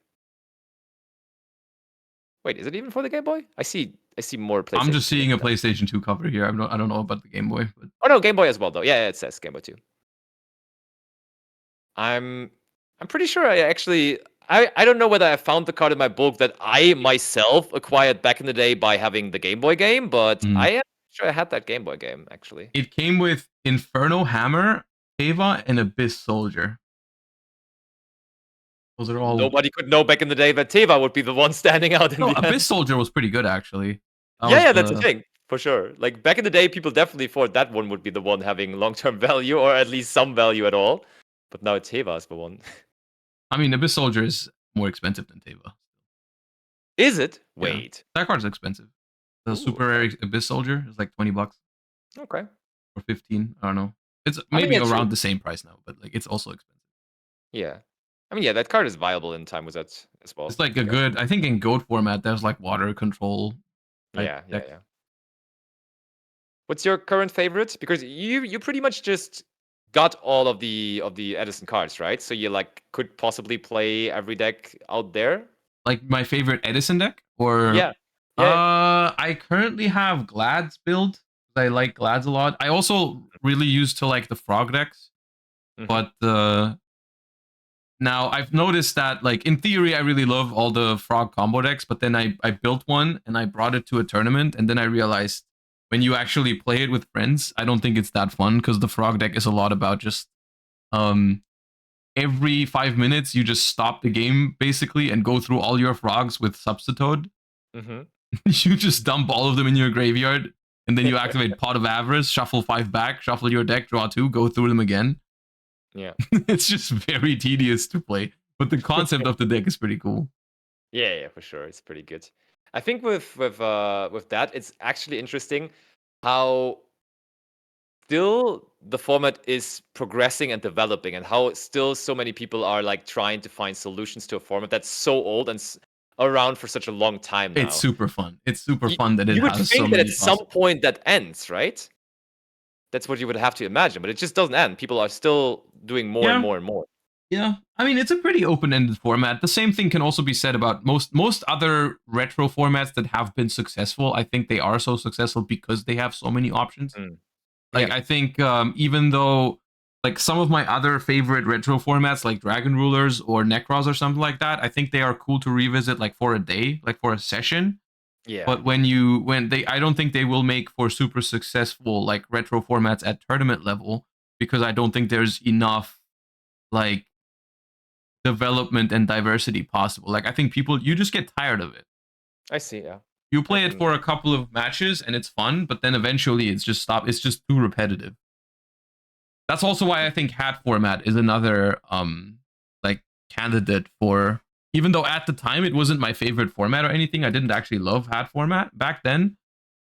Wait, is it even for the Game Boy? I see more PlayStation.
I'm just seeing a PlayStation 2 cover here. I don't know about the Game Boy. But...
Oh no, Game Boy as well though. Yeah, it says Game Boy 2. I'm pretty sure I don't know whether I found the card in my bulk that I myself acquired back in the day by having the Game Boy game, but I am sure I had that Game Boy game actually.
It came with Inferno Hammer, Teva, and Abyss Soldier. Those are all.
Nobody could know back in the day that Teva would be the one standing out in the
Abyss
end.
Soldier was pretty good actually.
Yeah, that's the thing. For sure. Like back in the day, people definitely thought that one would be the one having long-term value or at least some value at all. But now Teva is the one.
I mean, Abyss Soldier is more expensive than Teva.
Is it? Wait.
Yeah. That card's expensive. The super rare Abyss Soldier is like $20.
Okay.
Or 15. I don't know. It's maybe around the same price now, but like it's also expensive.
Yeah. I mean, yeah, that card is viable in time with that as well.
It's like a good. I think in GOAT format, there's like water control.
Yeah. What's your current favorite? Because you pretty much just got all of the Edison cards, right? So you like could possibly play every deck out there.
Like my favorite Edison deck, or
yeah.
I currently have Glad's build. I like Glad's a lot. I also really used to like the Frog decks, but now I've noticed that like in theory I really love all the Frog combo decks, but then I built one and I brought it to a tournament, and then I realized when you actually play it with friends, I don't think it's that fun because the Frog deck is a lot about just every 5 minutes you just stop the game basically and go through all your frogs with Substitute. You just dump all of them in your graveyard, and then you activate Pot of Avarice, shuffle 5 back, shuffle your deck, draw 2, go through them again.
Yeah.
It's just very tedious to play, but the concept of the deck is pretty cool.
Yeah, for sure. It's pretty good. I think with that, it's actually interesting how still the format is progressing and developing, and how still so many people are like trying to find solutions to a format that's so old and around for such a long time now.
It's super fun. It's super fun that it
you would
has
think
so
that
many
at some point that ends, right? That's what you would have to imagine, but it just doesn't end. People are still doing more and more and more.
Yeah, I mean, it's a pretty open-ended format. The same thing can also be said about most other retro formats that have been successful. I think they are so successful because they have so many options. Like, I think even though like some of my other favorite retro formats like Dragon Rulers or Necros or something like that, I think they are cool to revisit like for a day, like for a session.
Yeah.
But when they I don't think they will make for super successful like retro formats at tournament level, because I don't think there's enough like development and diversity possible. Like I think you just get tired of it.
I see, yeah.
You play it for a couple of matches and it's fun, but then eventually it's just too repetitive. That's also why I think hat format is another like candidate for, even though at the time it wasn't my favorite format or anything, I didn't actually love hat format back then.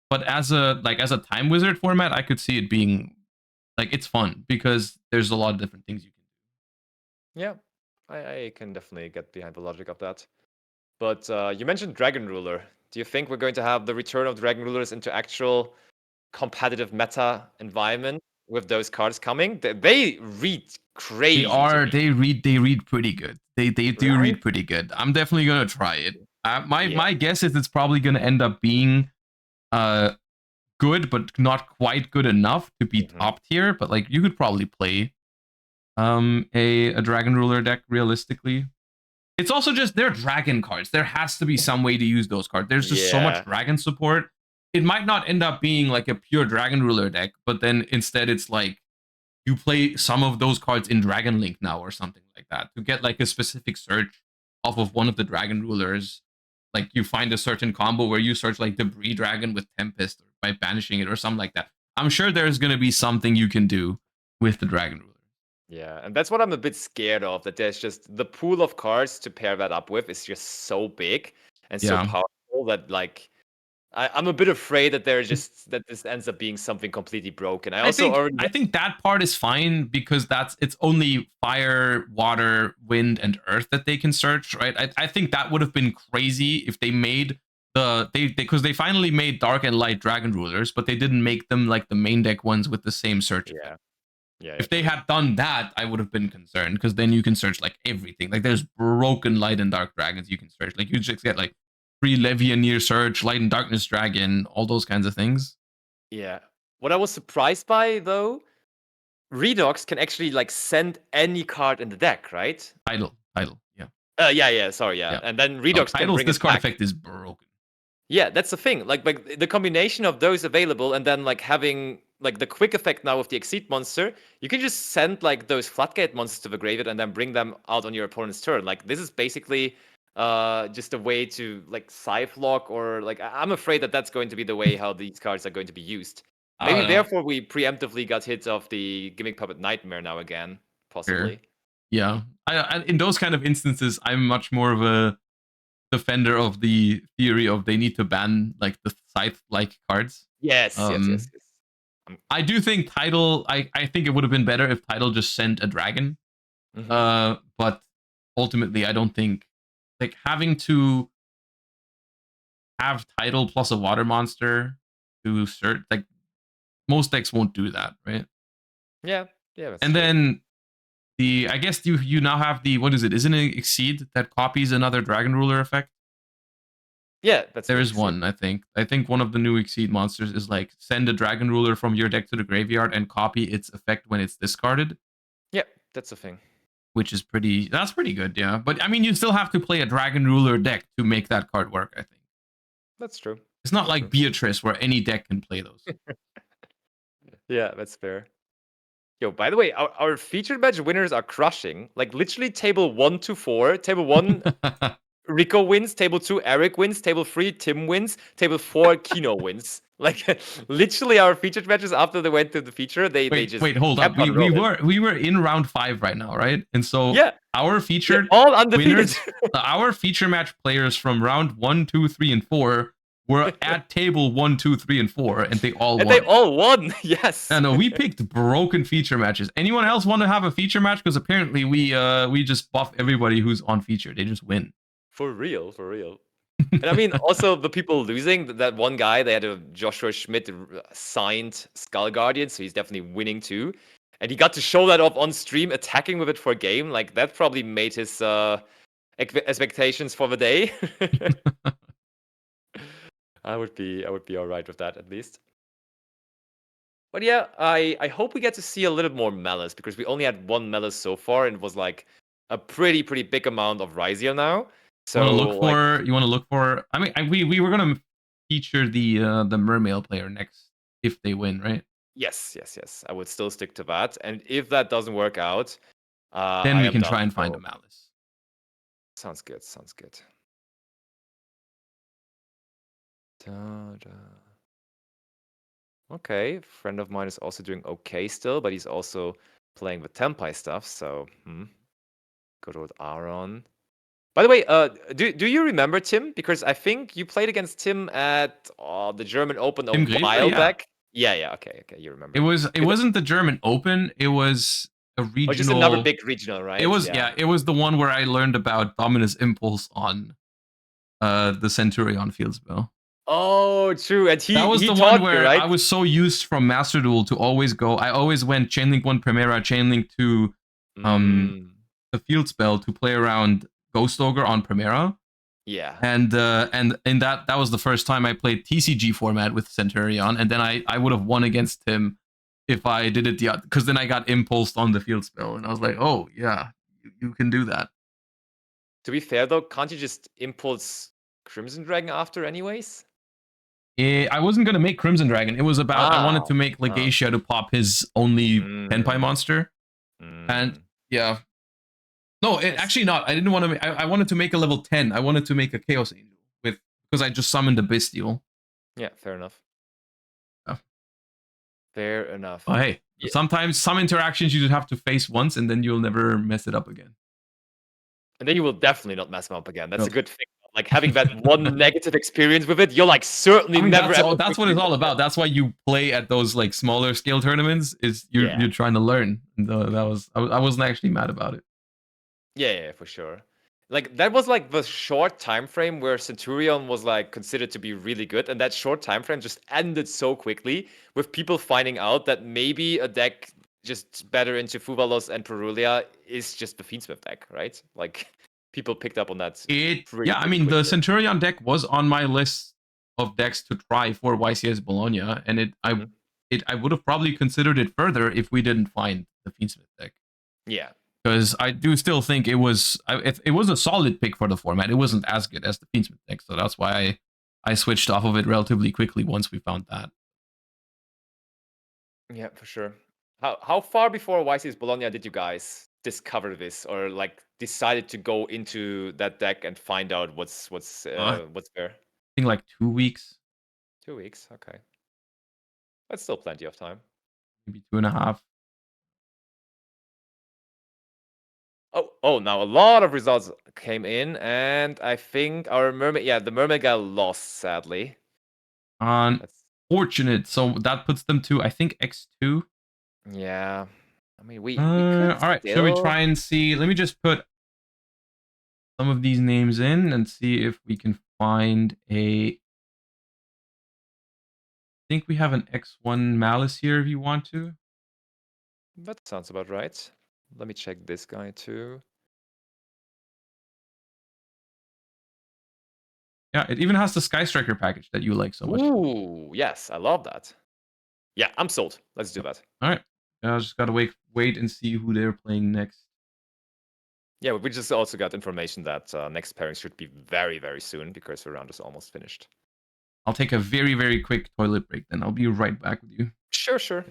But as a Time Wizard format, I could see it being like it's fun because there's a lot of different things you can do.
Yeah, I can definitely get behind the logic of that. But you mentioned Dragon Ruler. Do you think we're going to have the return of Dragon Rulers into actual competitive meta environment with those cards coming? They read crazy.
They read pretty good. They do read pretty good. I'm definitely gonna try it. My guess is it's probably gonna end up being good, but not quite good enough to be top tier. But like you could probably play a Dragon Ruler deck realistically. It's also just they're dragon cards. There has to be some way to use those cards. There's just so much dragon support. It might not end up being like a pure Dragon Ruler deck, but then instead it's like you play some of those cards in Dragon Link now or something like that to get like a specific search off of one of the Dragon Rulers. Like you find a certain combo where you search like Debris Dragon with Tempest by banishing it or something like that. I'm sure there's going to be something you can do with the Dragon Ruler.
Yeah, and that's what I'm a bit scared of, that there's just the pool of cards to pair that up with is just so big and so powerful that like I'm a bit afraid that that this ends up being something completely broken. I
think that part is fine because it's only fire, water, wind, and earth that they can search, right? I think that would have been crazy if they made because they finally made dark and light Dragon Rulers, but they didn't make them like the main deck ones with the same search.
Yeah.
If they had done that, I would have been concerned because then you can search like everything. Like there's broken light and dark dragons you can search. Like you just get like free Levianeer search, light and darkness dragon, all those kinds of things.
Yeah. What I was surprised by though, Redox can actually like send any card in the deck, right?
Tidal, yeah.
Sorry. And then Redox can bring
this
it
card
back.
effect is broken.
Yeah, that's the thing. Like the combination of those available and then like having like the quick effect now with the Exceed monster, you can just send like those Floodgate monsters to the graveyard and then bring them out on your opponent's turn. Like this is basically just a way to like scythe lock, or like I'm afraid that that's going to be the way how these cards are going to be used. Maybe therefore we preemptively got hit of the Gimmick Puppet Nightmare now again, possibly.
Sure. Yeah, I in those kind of instances, I'm much more of a defender of the theory of they need to ban like the scythe-like cards.
Yes.
I do think Tidal. I think it would have been better if Tidal just sent a dragon. But ultimately, I don't think like having to have Tidal plus a water monster to search, like most decks won't do that, right?
Yeah.
And then I guess you now have the, what is it? Isn't it Exceed that copies another Dragon Ruler effect?
Yeah,
there is one. I think one of the new Exceed monsters is like send a Dragon Ruler from your deck to the graveyard and copy its effect when it's discarded.
Yeah, that's a thing.
Which is that's pretty good, yeah. But I mean, you still have to play a Dragon Ruler deck to make that card work, I think.
That's true.
It's not like Beatrice where any deck can play those.
Yeah, that's fair. Yo, by the way, our featured match winners are crushing. Like literally table 1 to 4. Table 1, Rico wins. Table 2, Eric wins. Table 3, Tim wins. Table 4, Kino wins. Like literally our featured matches after they went to the feature, they just
hold up. We were in round 5 right now, right? And so our featured
all undefeated
winners, our feature match players from round 1, 2, 3, and 4 were at table 1, 2, 3, and 4, and they all won.
They all won. Yes.
No, we picked broken feature matches. Anyone else want to have a feature match? Because apparently we just buff everybody who's on feature. They just win.
For real. And I mean, also the people losing, that one guy, they had a Joshua Schmidt signed Skull Guardian, so he's definitely winning too. And he got to show that off on stream, attacking with it for a game. Like that probably made his expectations for the day. I would be all right with that at least. But yeah, I hope we get to see a little more Maliss because we only had one Maliss so far, and it was like a pretty big amount of Ryzeal now. So
you want to look for. I mean, we were gonna feature the Mermail player next if they win, right?
yes. I would still stick to that. And if that doesn't work out,
then
I
we
am
can
down
try and
to
find
go.
a Malice.
Sounds good. Da. Okay, friend of mine is also doing okay still, but he's also playing with Tempai stuff. So, good old Aaron. By the way, do you remember Tim? Because I think you played against Tim at the German Open a
Tim Greve,
while
yeah.
back. Yeah. Okay, you remember.
It wasn't the German Open. It was a regional.
Oh, just another big regional, right?
It was It was the one where I learned about Dominus Impulse on the Centurion field spell.
Oh, true. And
that was
he
the
taught
one where
you, right?
I was so used from Master Duel to always go. I always went Chainlink 1 Primera, Chainlink 2 the field spell to play around Ghost Ogre on Primera.
Yeah.
And in that was the first time I played TCG format with Centurion, and then I would have won against him if I did it because then I got impulsed on the field spell, and I was like, oh yeah, you can do that.
To be fair though, can't you just impulse Crimson Dragon after anyways?
I wasn't gonna make Crimson Dragon. It was about I wanted to make Legacia to pop his only Tenpai monster, and yeah. No, actually not. I didn't want to. I wanted to make a level 10. I wanted to make a Chaos Angel because I just summoned a Bystial.
Yeah, fair enough.
Yeah.
Fair enough.
Oh, hey, sometimes some interactions you just have to face once, and then you'll never mess it up again.
And then you will definitely not mess them up again. That's a good thing. Like having that one negative experience with it, you're like certainly never.
That's what it's all about. That's why you play at those like smaller scale tournaments. Is you're trying to learn. And I wasn't actually mad about it.
Yeah, for sure. Like that was like the short time frame where Centurion was like considered to be really good, and that short time frame just ended so quickly with people finding out that maybe a deck just better into Fuvalos and Perulia is just the Fiendschmidt deck, right? Like people picked up on that.
I mean the Centurion deck was on my list of decks to try for YCS Bologna, and I would have probably considered it further if we didn't find the Fiendschmidt deck.
Yeah.
Because I do still think it was a solid pick for the format. It wasn't as good as the Fiendschmidt deck, so that's why I switched off of it relatively quickly once we found that.
Yeah, for sure. How far before YCS Bologna did you guys discover this, or like decided to go into that deck and find out what's there?
I think like 2 weeks.
2 weeks, okay. That's still plenty of time.
Maybe 2.5.
Oh, now a lot of results came in, and I think our Mermail, the Mermail guy lost, sadly.
Unfortunate. So that puts them to, I think, X2.
Yeah. I mean, we
could all right, should we try and see? Let me just put some of these names in and see if we can find I think we have an X1 Maliss here if you want to.
That sounds about right. Let me check this guy too.
Yeah, it even has the Sky Striker package that you like so much.
Ooh, yes, I love that. Yeah, I'm sold. Let's do that.
All right. I just gotta wait and see who they're playing next.
Yeah, we just also got information that next pairing should be very, very soon because the round is almost finished.
I'll take a very, very quick toilet break, then I'll be right back with you.
Sure.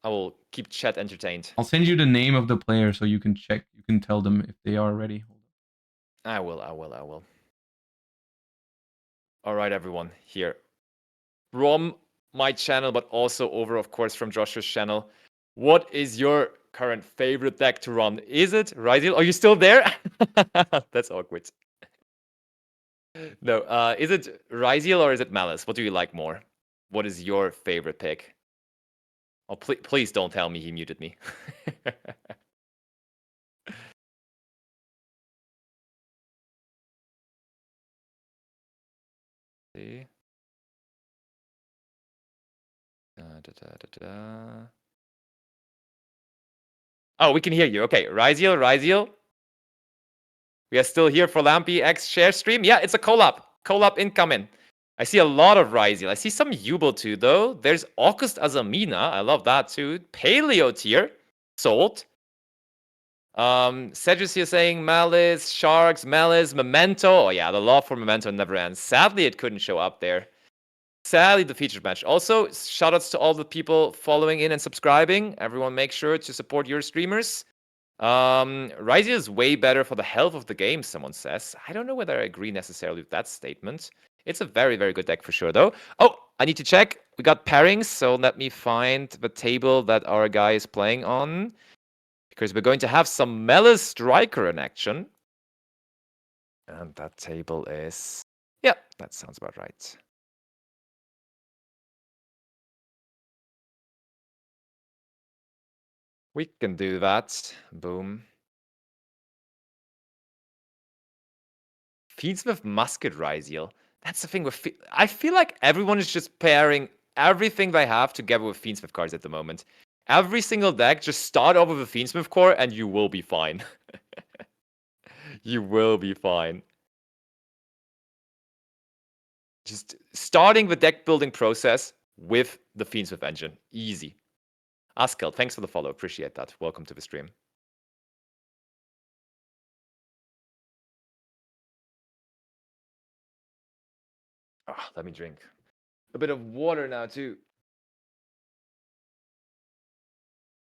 I will keep chat entertained.
I'll send you the name of the player so you can check. You can tell them if they are ready.
I will. All right, everyone, here. From my channel, but also over, of course, from Joshua's channel. What is your current favorite deck to run? Is it Ryzeal? Are you still there? That's awkward. No, is it Ryzeal or is it Maliss? What do you like more? What is your favorite pick? Oh, please don't tell me he muted me. See. Oh, we can hear you. Okay, Ryzeal. We are still here for Lampi X share stream. Yeah, it's a collab. Collab incoming. I see a lot of Ryzeal. I see some Yugioh too, though. There's August Azamina. I love that too. Paleo tier. Sold. Cedrus here saying Maliss, Sharks, Maliss, Memento. Oh yeah, the love for Memento never ends. Sadly, it couldn't show up there. Sadly, the featured match. Also, shoutouts to all the people following in and subscribing. Everyone make sure to support your streamers. Ryzeal is way better for the health of the game, someone says. I don't know whether I agree necessarily with that statement. It's a very, very good deck for sure, though. Oh, I need to check. We got pairings, so let me find the table that our guy is playing on. Because we're going to have some Maliss Striker in action. And that table is... Yeah, that sounds about right. We can do that. Boom. Fiendschmidt Musket Ryzeal. That's the thing with... I feel like everyone is just pairing everything they have together with Fiendschmidt cards at the moment. Every single deck, just start off with a Fiendschmidt core and you will be fine. You will be fine. Just starting the deck building process with the Fiendschmidt engine. Easy. Askel, thanks for the follow. Appreciate that. Welcome to the stream. Let me drink a bit of water now, too.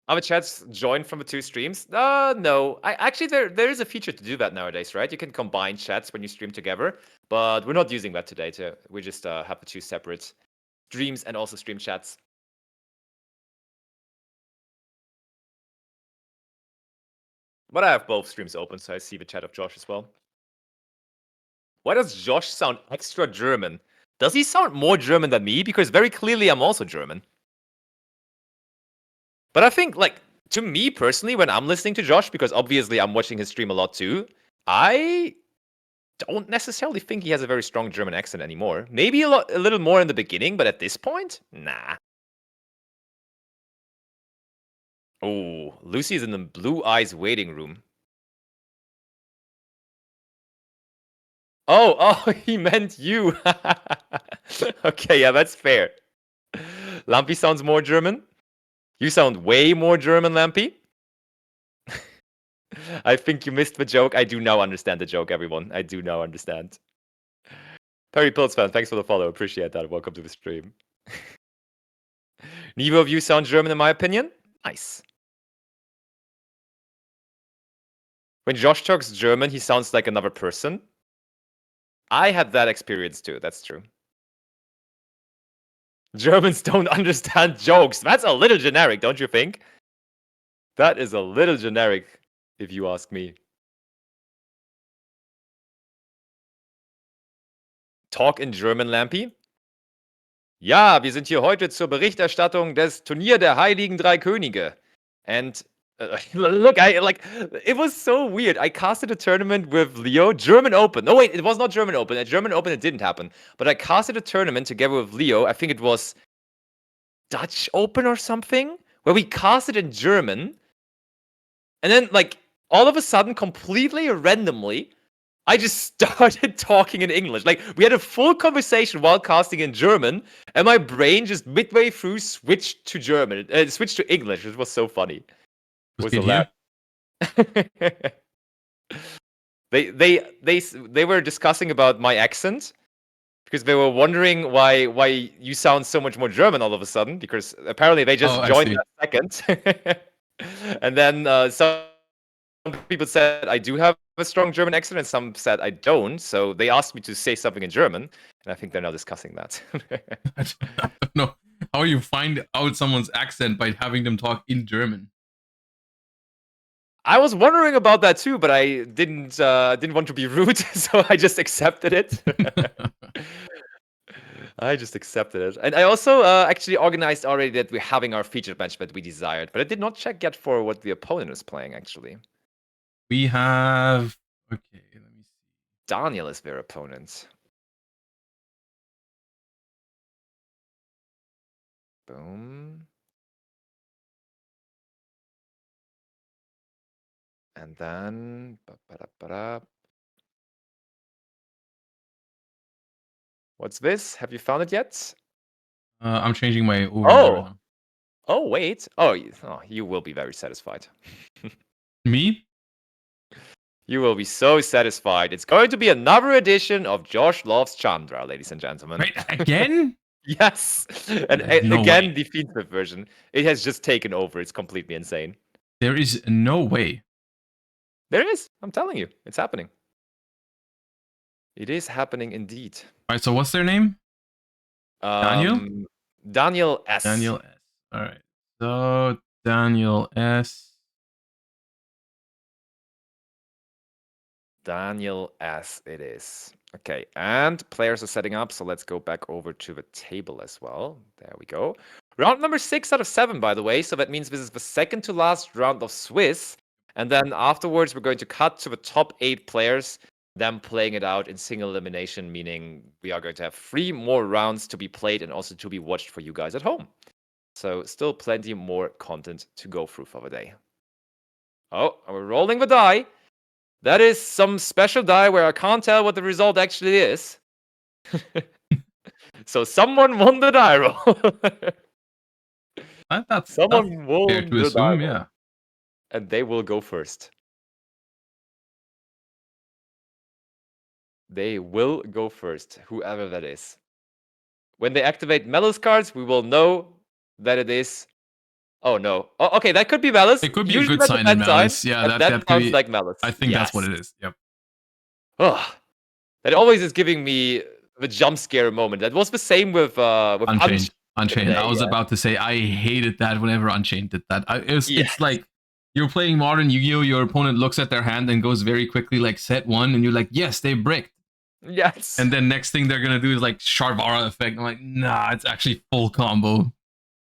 Are the chats joined from the two streams? No. Actually, there is a feature to do that nowadays, right? You can combine chats when you stream together, but we're not using that today. We just have the two separate streams and also stream chats. But I have both streams open, so I see the chat of Josh as well. Why does Josh sound extra German? Does he sound more German than me? Because very clearly I'm also German. But I think, like, to me personally, when I'm listening to Josh, because obviously I'm watching his stream a lot too, I don't necessarily think he has a very strong German accent anymore. Maybe a little more in the beginning, but at this point, nah. Oh, Lucy's in the Blue Eyes waiting room. Oh, he meant you. Okay, yeah, that's fair. Lampi sounds more German. You sound way more German, Lampi. I think you missed the joke. I do now understand the joke, everyone. I do now understand. Perry Pills fan, thanks for the follow. Appreciate that. Welcome to the stream. Neither of you sound German, in my opinion. Nice. When Josh talks German, he sounds like another person. I had that experience too. That's true. Germans don't understand jokes. That's a little generic, don't you think? That is a little generic, if you ask me. Talk in German, Lampi? Ja, wir sind hier heute zur Berichterstattung des Turnier der Heiligen Drei Könige. And look, it was so weird. I casted a tournament with Leo, German Open. No, wait, it was not German Open. At German Open, it didn't happen. But I casted a tournament together with Leo. I think it was Dutch Open or something, where we casted in German. And then, like, all of a sudden, completely randomly, I just started talking in English. Like, we had a full conversation while casting in German, and my brain just midway through switched to German. Switched to English. It was so funny. It was hilarious. They were discussing about my accent because they were wondering why you sound so much more German all of a sudden, because apparently they just joined that second. And then some people said I do have a strong German accent, and some said I don't. So they asked me to say something in German, and I think they're now discussing that.
I don't know how you find out someone's accent by having them talk in German.
I was wondering about that too, but I didn't want to be rude, so I just accepted it. I just accepted it. And I also actually organized already that we're having our featured match that we desired, but I did not check yet for what the opponent is playing, actually.
We have... Okay, let me see.
Daniel is their opponent. Boom. And then... What's this? Have you found it yet?
I'm changing my overlay right now.
Oh, wait. Oh, you will be very satisfied.
Me?
You will be so satisfied. It's going to be another edition of Josh Loves Chandra, ladies and gentlemen.
Wait, again?
Yes. And
No
again,
way.
the Fiendschmidt version. It has just taken over. It's completely insane.
There is no way.
There is. I'm telling you. It's happening. It is happening indeed.
All right, so what's their name? Daniel?
Daniel S.
Daniel S. All right. So, Daniel S.
Daniel S. It is. Okay, and players are setting up, so let's go back over to the table as well. There we go. Round number 6 out of 7, by the way, so that means this is the second to last round of Swiss. And then afterwards, we're going to cut to the top 8 players, them playing it out in single elimination, meaning we are going to have 3 more rounds to be played and also to be watched for you guys at home. So still plenty more content to go through for the day. Oh, and we're rolling the die. That is some special die where I can't tell what the result actually is. So someone won the die roll.
That's
Someone won
fair to
the die
assume,
roll.
yeah.
And they will go first. They will go first, whoever that is. When they activate Maliss cards, we will know that it is. Oh no. Oh, okay, that could be Maliss.
It could be
Usually
a good sign in
at that
Malice.
time,
Yeah,
and
that
that
could
sounds
be.
like Maliss.
I think that's what
Yes.
it is. Yep.
Oh, that always is giving me the jump scare moment. That was the same with
Unchained. Unchained.
today,
I was
yeah.
about to say I hated that whenever Unchained did that.
Yes.
It's like you're playing modern Yu-Gi-Oh! Your opponent looks at their hand and goes very quickly like set 1, and you're like, yes, they bricked.
Yes.
And then next thing they're gonna do is like Sharvara effect. I'm like, nah, it's actually full combo.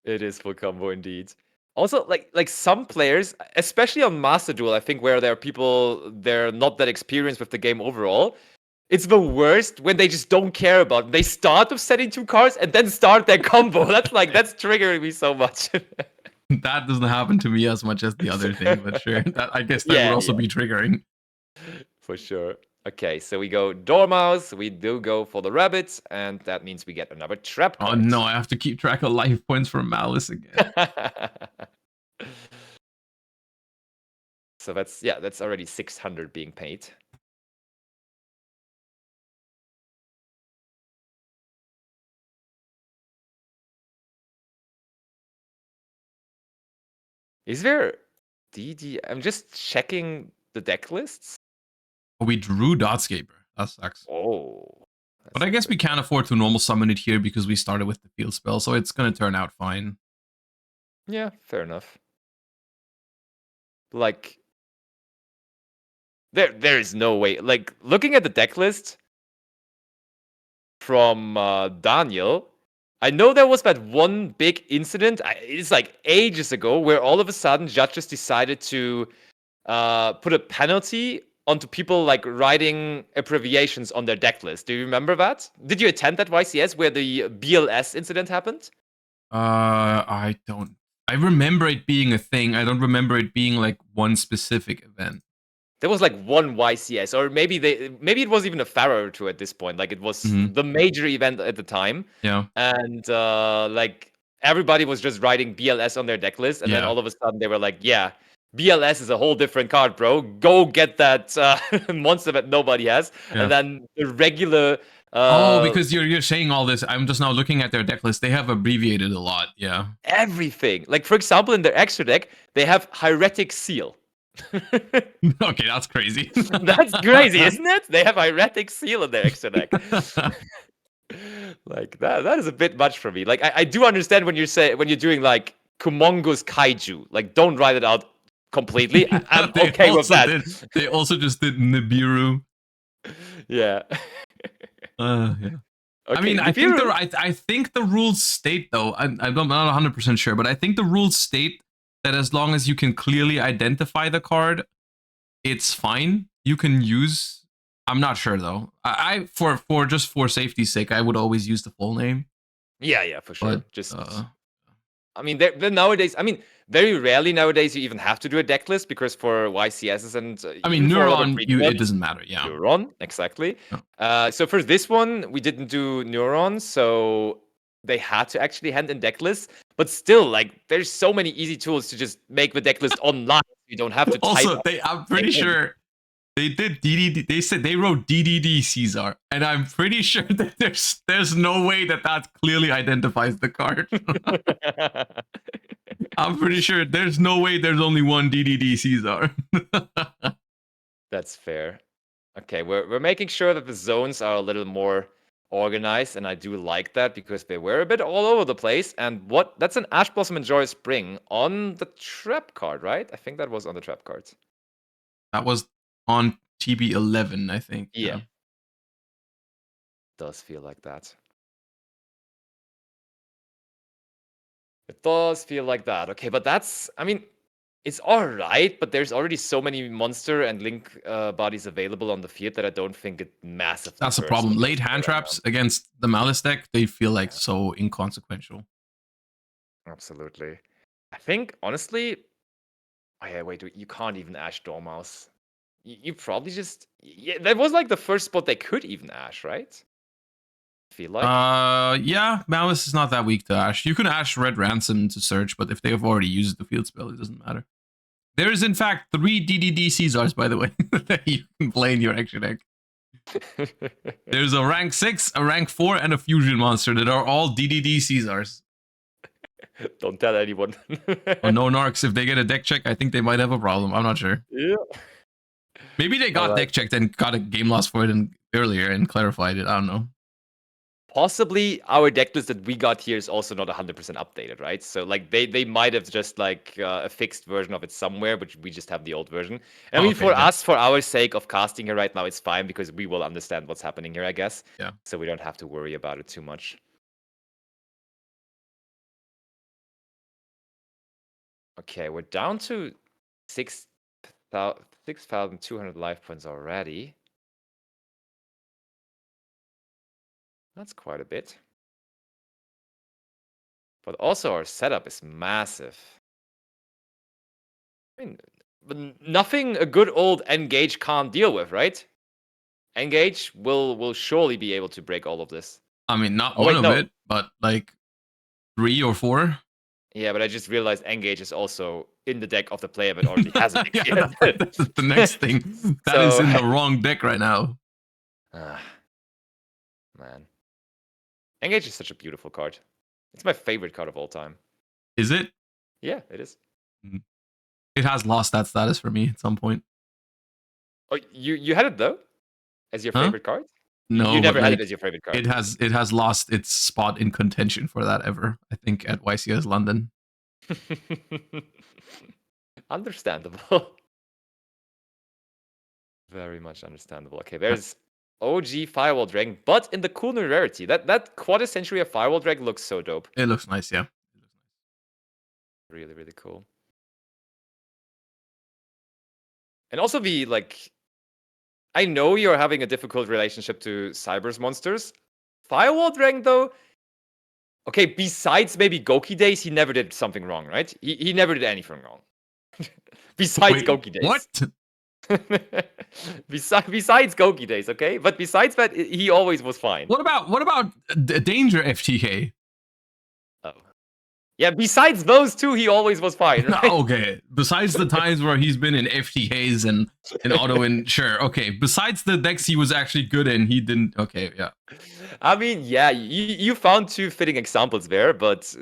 It is full combo indeed. Also, like some players, especially on Master Duel, I think where there are people they're not that experienced with the game overall. It's the worst when they just don't care about it. They start with setting 2 cards and then start their combo. That's triggering me so much.
That doesn't happen to me as much as the other thing, but sure. I guess that would also be triggering.
For sure. Okay, so we go Dormouse, we do go for the rabbits, and that means we get another trap card.
Oh no, I have to keep track of life points for Malice again.
So that's already 600 being paid. Is there DD? I'm just checking the deck lists.
We drew Dotscaper. That sucks.
Oh.
But I guess we can't afford to normal summon it here because we started with the field spell, so it's gonna turn out fine.
Yeah, fair enough. Like, there is no way. Like, looking at the deck list from Daniel, I know there was that one big incident. It's like ages ago where all of a sudden judges decided to put a penalty onto people like writing abbreviations on their deck list. Do you remember that? Did you attend that YCS where the BLS incident happened?
I don't. I remember it being a thing. I don't remember it being like one specific event.
There was like one YCS, or maybe it was even a Pharaoh tour at this point. Like it was the major event at the time.
Yeah.
And like everybody was just writing BLS on their deck list, and then all of a sudden they were like, "Yeah, BLS is a whole different card, bro. Go get that monster that nobody has."
Yeah.
And then the regular.
Because you're saying all this. I'm just now looking at their deck list. They have abbreviated a lot. Yeah.
Everything. Like for example, in their extra deck, they have Hieratic Seal.
Okay, that's crazy.
That's crazy, isn't it? They have Hieratic Seal in their extra deck. Like that is a bit much for me. Like I do understand when you're doing like Kumongo's Kaiju. Like don't write it out completely. I'm okay with that.
They also just did Nibiru.
Yeah.
Yeah.
Okay,
I mean, I think the rules state though. I'm not 100% sure, but I think the rules state that as long as you can clearly identify the card, it's fine. You can use. I'm not sure though. For just for safety's sake, I would always use the full name.
Yeah, for sure.
But,
Just I mean, they're nowadays. I mean, very rarely nowadays you even have to do a deck list because for YCSs and
I mean,
even for a lot of
Neuron,
premium
it
ones,
doesn't matter. Yeah.
Neuron, exactly.
Oh.
So for this one, we didn't do Neuron, so they had to actually hand in deck lists. But still, like, there's so many easy tools to just make the deck list online. You don't have to type.
Also, I'm pretty sure they did DDD. They said they wrote DDD Caesar, and I'm pretty sure that there's no way that clearly identifies the card. I'm pretty sure there's no way there's only one DDD Caesar.
That's fair. Okay, we're making sure that the zones are a little more organized, and I do like that because they were a bit all over the place. And that's an Ash Blossom and Joyous Spring on the trap card, right? I think that was on the trap cards.
That was on TB11, I think.
Yeah. Does feel like that. It does feel like that. Okay, but that's, I mean, it's alright, but there's already so many monster and link bodies available on the field that I don't think it massively.
That's the problem. Late hand traps against the Maliss deck, they feel like so inconsequential.
Absolutely. I think, honestly, oh yeah, wait, you can't even Ash Dormouse. You probably just, yeah, that was like the first spot they could even Ash, right? Feel like.
Yeah, Maliss is not that weak to Ash. You can Ash Red Ransom to search, but if they have already used the field spell, it doesn't matter. There is in fact 3 DDD Caesars, by the way, that you can play in your extra deck. There's a rank 6, a rank 4, and a fusion monster that are all DDD Caesars.
Don't tell anyone.
Oh, no Narcs, if they get a deck check, I think they might have a problem. I'm not sure.
Yeah.
Maybe they got deck checked and got a game loss for it earlier and clarified it. I don't know.
Possibly our deck list that we got here is also not 100% updated, right? So like they might have just like a fixed version of it somewhere, but we just have the old version. I mean, for us, for our sake of casting here right now, it's fine because we will understand what's happening here, I guess.
Yeah.
So we don't have to worry about it too much. Okay, we're down to 6,200 life points already. That's quite a bit. But also our setup is massive. I mean, but nothing a good old Engage can't deal with, right? Engage will surely be able to break all of this.
I mean, not one of it, but like 3 or 4.
Yeah, but I just realized Engage is also in the deck of the player that already has it.
Yeah, that's the next thing. That is in the wrong deck right now.
Man. Engage is such a beautiful card. It's my favorite card of all time.
Is it?
Yeah, it is.
It has lost that status for me at some point.
Oh, you had it though? As your favorite card?
No,
you never had it as your favorite card.
It has lost its spot in contention for that ever, I think, at YCS London.
Understandable. Very much understandable. Okay, there's OG Firewall Dragon, but in the cool new rarity. That quarter century of Firewall Dragon looks so dope.
It looks nice, yeah.
Really, really cool. And also the, like, I know you're having a difficult relationship to Cyber's monsters. Firewall Dragon, though, okay, besides maybe Goki Days, he never did something wrong, right? He never did anything wrong. Besides Goki Days.
What?
Besides Goki Days, okay? But besides that, he always was fine.
What about Danger FTK?
Oh. Yeah, besides those two, he always was fine, right?
Okay. Besides the times where he's been in FTKs and in auto and sure, okay. Besides the decks he was actually good in, he didn't. Okay, yeah.
I mean, yeah, you found 2 fitting examples there, but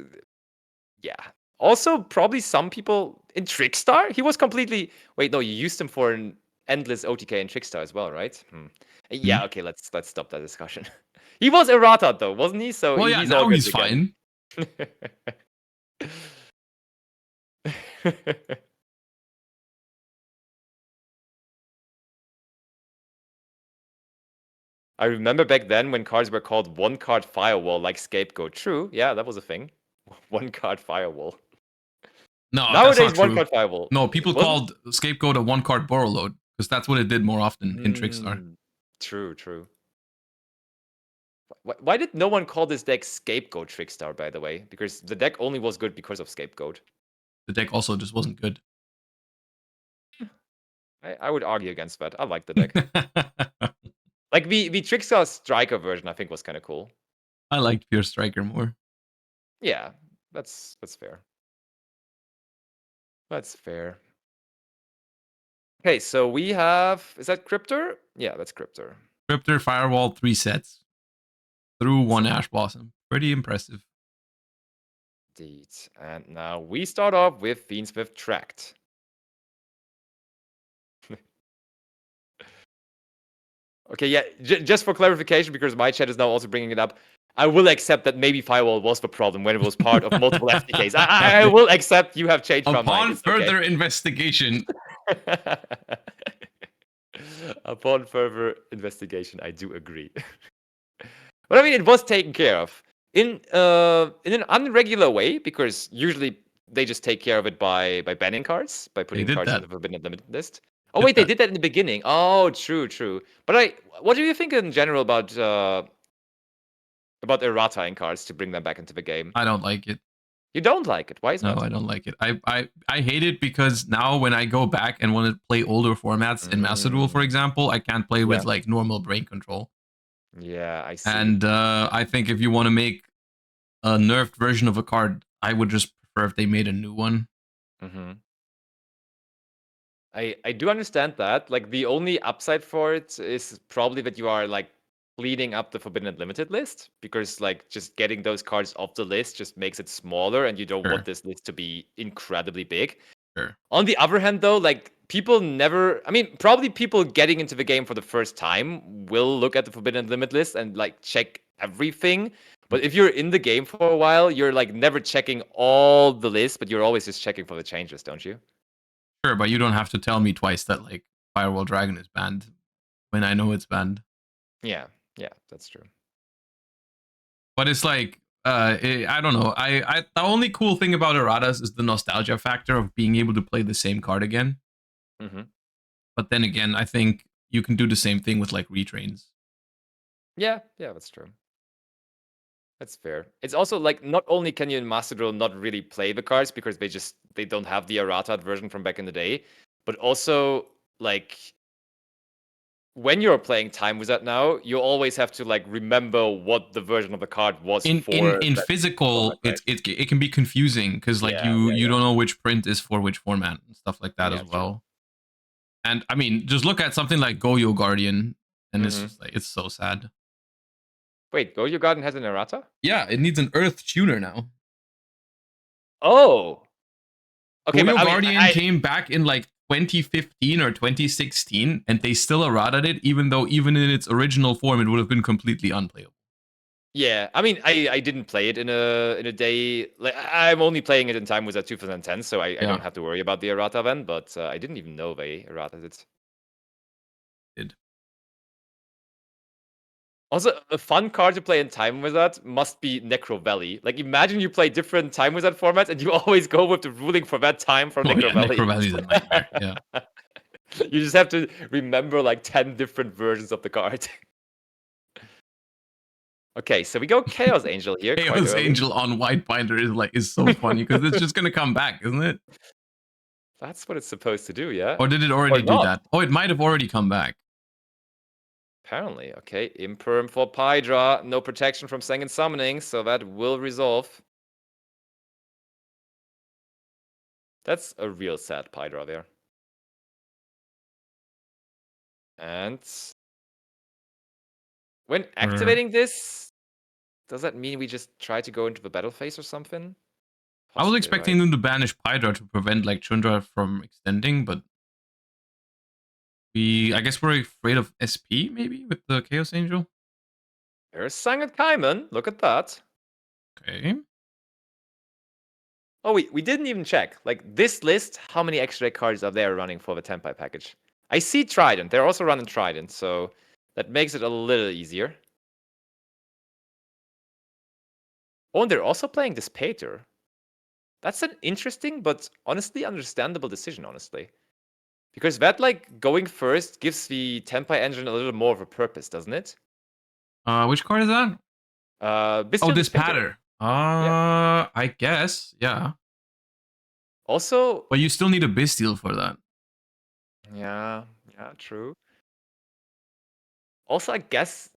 yeah. Also, probably some people in Trickstar, he was completely. Wait, no, you used him for an endless OTK in Trickstar as well, right? Yeah, okay, let's stop that discussion. He was errata though, wasn't he? So
well, yeah,
he's
now he's fine.
I remember back then when cards were called 1-card firewall, like Scapegoat. True, yeah, that was a thing. 1-card firewall.
No,
nowadays 1-card firewall.
No, people called Scapegoat a 1-card borrow load because that's what it did more often in Trickstar.
True. Why did no one call this deck Scapegoat Trickstar, by the way? Because the deck only was good because of Scapegoat.
the deck also just wasn't good.
I would argue against that. I like the deck. Like the Trickstar Striker version, I think was kind of cool.
I liked Pure Striker more.
Yeah, that's fair. That's fair. Okay, so we have, is that Cryptor? Yeah, that's Cryptor.
Cryptor, Firewall, 3 sets. Through 1 Ash Blossom. Pretty impressive.
Indeed. And now we start off with Fiendschmidt Tract. Okay, yeah, just for clarification, because my chat is now also bringing it up, I will accept that maybe Firewall was the problem when it was part of multiple FTKs. I will accept you have changed my mind.
Upon further investigation.
Upon further investigation, I do agree. But I mean, it was taken care of in an unregular way, because usually they just take care of it by banning cards, by putting cards in the Forbidden Unlimited list. Oh wait, they did that in the beginning. Oh, true. But what do you think in general about errata in cards to bring them back into the game?
I don't like it.
You don't like it? Why is that?
No, I don't like it. I hate it because now when I go back and want to play older formats in Master Duel, for example, I can't play with like normal brain control.
Yeah, I see.
And I think if you want to make a nerfed version of a card, I would just prefer if they made a new one.
Mm-hmm. I do understand that. Like, the only upside for it is probably that you are like cleaning up the Forbidden Unlimited list, because like just getting those cards off the list just makes it smaller, and you don't want this list to be incredibly big. On the other hand, though, like people never, I mean, probably people getting into the game for the first time will look at the Forbidden Unlimited list and like check everything. But if you're in the game for a while, you're like never checking all the lists, but you're always just checking for the changes, don't you?
Sure, but you don't have to tell me twice that like Firewall Dragon is banned when I know it's banned.
Yeah, that's true.
But it's like I don't know. The only cool thing about erratas is the nostalgia factor of being able to play the same card again.
Mm-hmm.
But then again, I think you can do the same thing with like retrains.
Yeah, that's true. That's fair. It's also like not only can you in Master Duel not really play the cards because they don't have the errata version from back in the day, but also like when you're playing Time Wizard now, you always have to like remember what the version of the card was
in physical.
Format, right?
It can be confusing because like you don't know which print is for which format and stuff like that as well. True. And I mean, just look at something like Yugioh Guardian, and it's just like it's so sad.
Wait, Yugioh Guardian has an errata?
Yeah, it needs an Earth tuner now.
Oh. Okay,
Yugioh Guardian came back in like 2015 or 2016, and they still errataed it, even though even in its original form, it would have been completely unplayable.
Yeah, I mean, I didn't play it in a day. Like, I'm only playing it in Time Wizard 2010, so I don't have to worry about the errata then. But I didn't even know they errataed it. Also, a fun card to play in Time Wizard must be Necro Valley. Like, imagine you play different Time Wizard formats and you always go with the ruling for that time from Necro Valley.
Necro Valley is a nightmare, yeah.
You just have to remember like 10 different versions of the card. Okay, so we go Chaos Angel here.
Chaos Angel on White Binder is so funny because it's just gonna come back, isn't it?
That's what it's supposed to do, yeah?
Or did it already do that? Oh, it might have already come back.
Apparently, okay. Imperm for Pydra. No protection from second summoning, so that will resolve. That's a real sad Pydra there. And when activating this, does that mean we just try to go into the battle phase or something?
Possibly, I was expecting them to banish Pydra to prevent like Chundra from extending, but I guess we're afraid of SP maybe with the Chaos Angel.
There's Sangat Kaiman. Look at that.
Okay.
Oh, we didn't even check. Like this list, how many extra cards are there running for the Tenpai package? I see Trident. They're also running Trident, so that makes it a little easier. Oh, and they're also playing Despater. That's an interesting but honestly understandable decision, honestly. Because that, like, going first gives the Tenpai engine a little more of a purpose, doesn't it?
Which card is that?
Bystial
Despater.
Yeah.
I guess, yeah.
Also,
But you still need a Bystial for that.
yeah, true. Also, I guess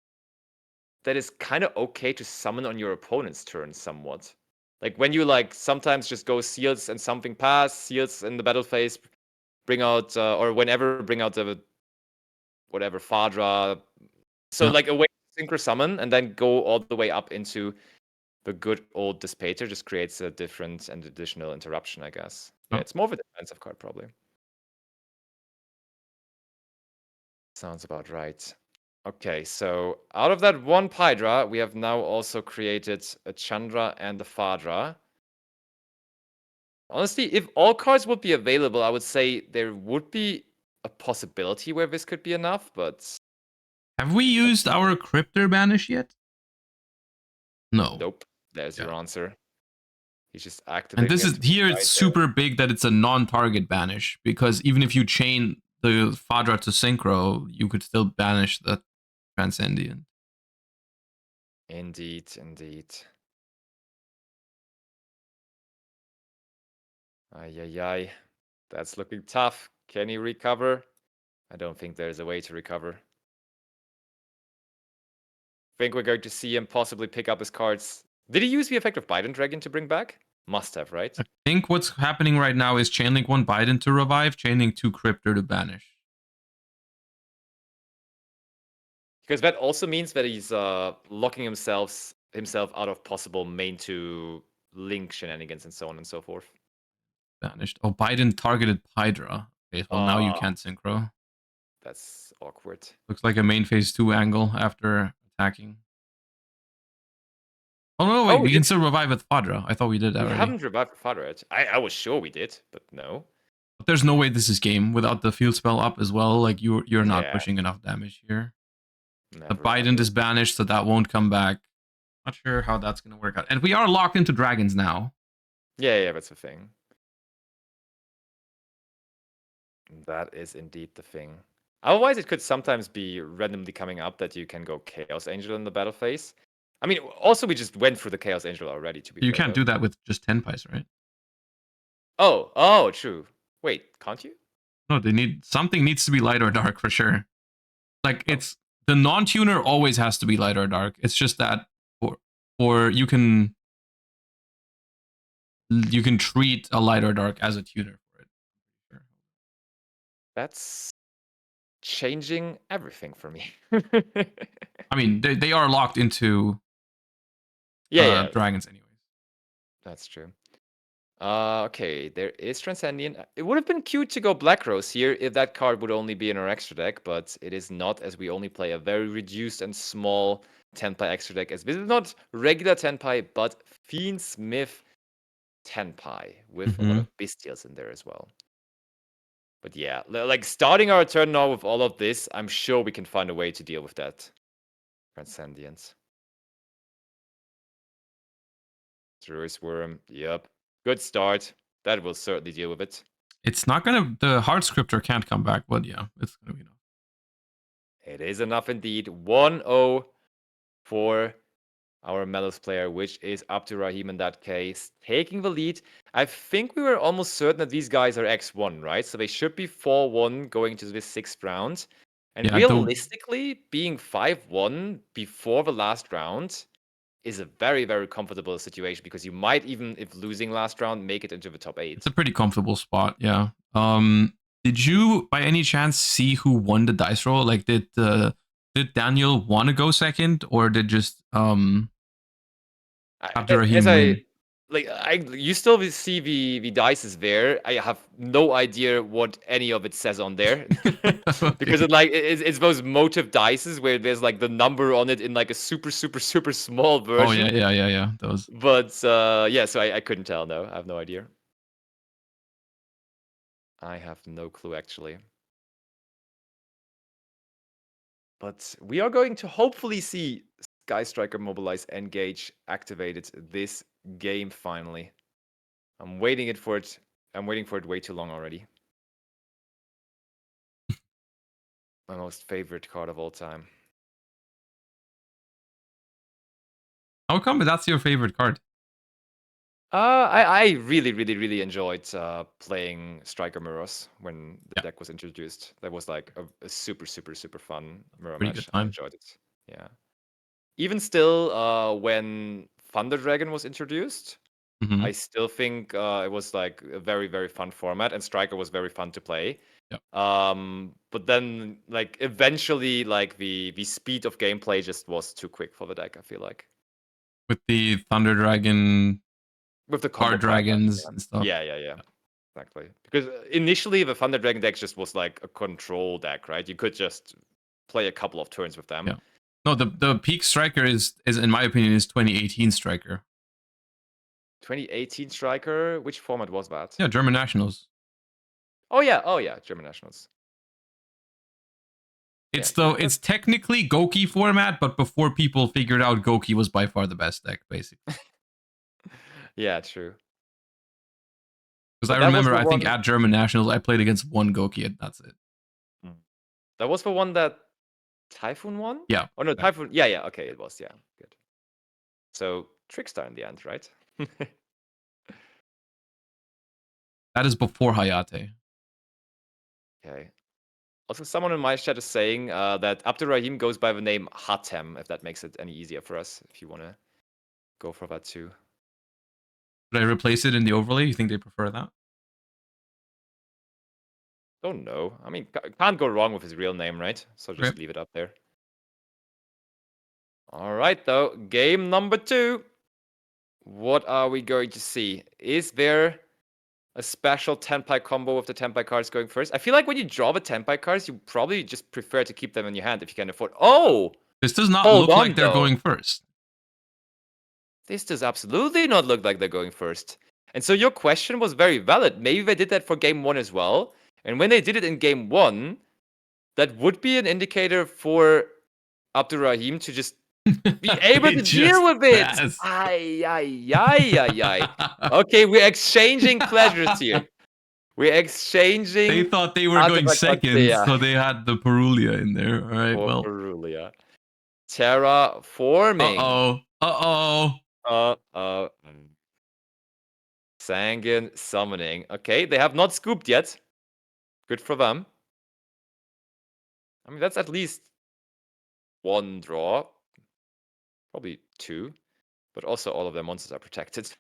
that is kind of okay to summon on your opponent's turn somewhat. Like when you like sometimes just go seals and something pass, seals in the battle phase, bring out or whenever bring out the whatever Fadra. So
Yeah.
like a way to synchro summon and then go all the way up into the good old Dispater just creates a different and additional interruption, I guess. Yeah,
Oh.
it's more of a defensive card probably. Sounds about right. Okay, so out of that one Pydra, we have now also created a Chandra and a Fadra. Honestly, if all cards would be available, I would say there would be a possibility where this could be enough, but
Have we used our Cryptor banish yet? No.
nope. There's your
Yeah.
answer. He's just
And
activating
this is
it
here.
right
It's
there.
super big that it's a non-target banish because even if you chain the Fadra to Synchro, you could still banish the Transcendent.
Indeed, indeed. Ay, ay, ay. That's looking tough. Can he recover? I don't think there's a way to recover. Think we're going to see him possibly pick up his cards. Did he use the effect of Biden Dragon to bring back? Must have, right?
I think what's happening right now is Chainlink 1 Biden to revive, Chainlink 2 Cryptor to banish.
Because that also means that he's locking himself out of possible main to link shenanigans and so on and so forth.
Banished. Oh, Biden targeted Hydra. Okay, well now you can't synchro.
That's awkward.
Looks like a main phase 2 angle after attacking. Oh no, wait, we can still revive with Fadra. I thought we did that
We
already.
haven't revived Father yet. I was sure we did, but no.
But there's no way this is game without the field spell up as well. Like you're not pushing enough damage here. The Biden is banished, so that won't come back. Not sure how that's gonna work out. And we are locked into dragons now.
Yeah, that's the thing. That is indeed the thing. Otherwise, it could sometimes be randomly coming up that you can go Chaos Angel in the battle phase. I mean, also we just went through the Chaos Angel already, to be
You
fair,
can't
though.
do that with just 10 pies, right?
Oh, true. Wait, can't you?
No, something needs to be light or dark for sure. Like it's the non-tuner always has to be light or dark. It's just that or you can treat a light or dark as a tuner for it. Sure.
That's changing everything for me.
I mean, they are locked into dragons anyways.
That's true. Okay, there is Transcendent. It would have been cute to go Black Rose here if that card would only be in our extra deck, but it is not, as we only play a very reduced and small 10-pie extra deck. As this is not regular 10-pie, but Fiendschmidt 10-pie with a lot of Bystials in there as well. But yeah, like starting our turn now with all of this, I'm sure we can find a way to deal with that. Transcendence. Druid's Worm, yep. Good start. That will certainly deal with it.
It's not gonna. The hard scriptor can't come back, but yeah, it's gonna be enough.
It is enough indeed. 1-0 for our Maliss player, which is up to Raheem in that case, taking the lead. I think we were almost certain that these guys are X1, right? So they should be 4-1 going to this 6th round. And
Yeah,
realistically, being 5-1 before the last round is a very, very comfortable situation because you might even, if losing last round, make it into the top 8.
It's a pretty comfortable spot, yeah. Did you by any chance see who won the dice roll? Like did Daniel want to go second or did just Abdurrahim win?
You still see the dice is there. I have no idea what any of it says on there because it's those motive dices where there's like the number on it in like a super small version.
Oh yeah. Those.
But yeah, so I couldn't tell. No, I have no idea. I have no clue actually. But we are going to hopefully see Sky Striker Mobilize Engage activated this game finally. I'm waiting for it. I'm waiting for it way too long already. My most favorite card of all time.
How come that's your favorite card?
I really, really, really enjoyed playing Striker Mirrors when the
Yeah.
deck was introduced. That was like a super, super, super fun mirror
Pretty
match.
good
I
time.
enjoyed it. Yeah. Even still, when Thunder Dragon was introduced,
Mhm.
I still think it was like a very, very fun format, and Striker was very fun to play.
Yep.
But then, like, eventually, like the speed of gameplay just was too quick for the deck. I feel like
With the Thunder Dragon
with the combo
card
primaries,
dragons
yeah.
and stuff.
Yeah. Exactly. Because initially the Thunder Dragon deck just was like a control deck, right? You could just play a couple of turns with them.
Yeah. No, the peak striker is in my opinion is 2018 striker.
2018 Striker, which format was that?
Yeah, German Nationals.
Oh yeah, German Nationals.
It's
Yeah,
it's technically Goki format, but before people figured out Goki was by far the best deck, basically.
yeah, true.
Because
But
I
that was
remember,
the
I think
one-
at German Nationals, I played against one Goki, and that's it.
That was the one that Typhoon won?
Yeah.
Oh no,
Yeah.
Typhoon. Yeah. Okay, it was. Yeah, good. So Trickstar in the end, right?
That is before Hayate.
Okay. Also, someone in my chat is saying that Abdurrahim goes by the name Hatem, if that makes it any easier for us, if you want to go for that too.
Should I replace it in the overlay? You think they prefer that?
Don't know. I mean, can't go wrong with his real name, right? So just
Okay.
leave it up there. All right, though. Game number 2. What are we going to see? Is there a special Tenpai combo with the Tenpai cards going first? I feel like when you draw the Tenpai cards, you probably just prefer to keep them in your hand if you can afford. Oh!
This does not
Hold
look
on,
like they're
though.
going first.
This does absolutely not look like they're going first. And so your question was very valid. Maybe they did that for game 1 as well. And when they did it in game 1, that would be an indicator for Abdurrahim to just be able to deal with it. Ay. Okay, we're exchanging pleasures here. We're exchanging.
They thought they were going second,
Kashtira
so they had the Perulia in there. All right,
for
well.
Perulia. Terraforming.
Uh-oh.
Sanguine summoning. Okay, they have not scooped yet. Good for them. I mean, that's at least one draw. Probably 2. But also all of their monsters are protected.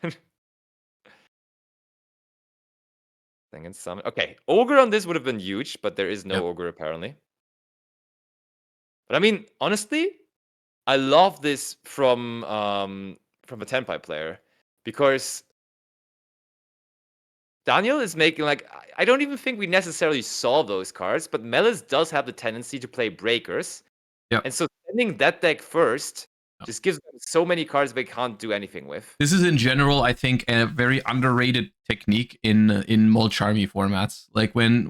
Sanguine summon. Okay, Ogre on this would have been huge, but there is no Ogre apparently. But I mean, honestly, I love this from a Tenpai player because Daniel is making like I don't even think we necessarily saw those cards, but Maliss does have the tendency to play breakers.
Yep.
And so sending that deck first just gives them so many cards they can't do anything with.
This is in general, I think, a very underrated technique in Mulcharmy formats. Like when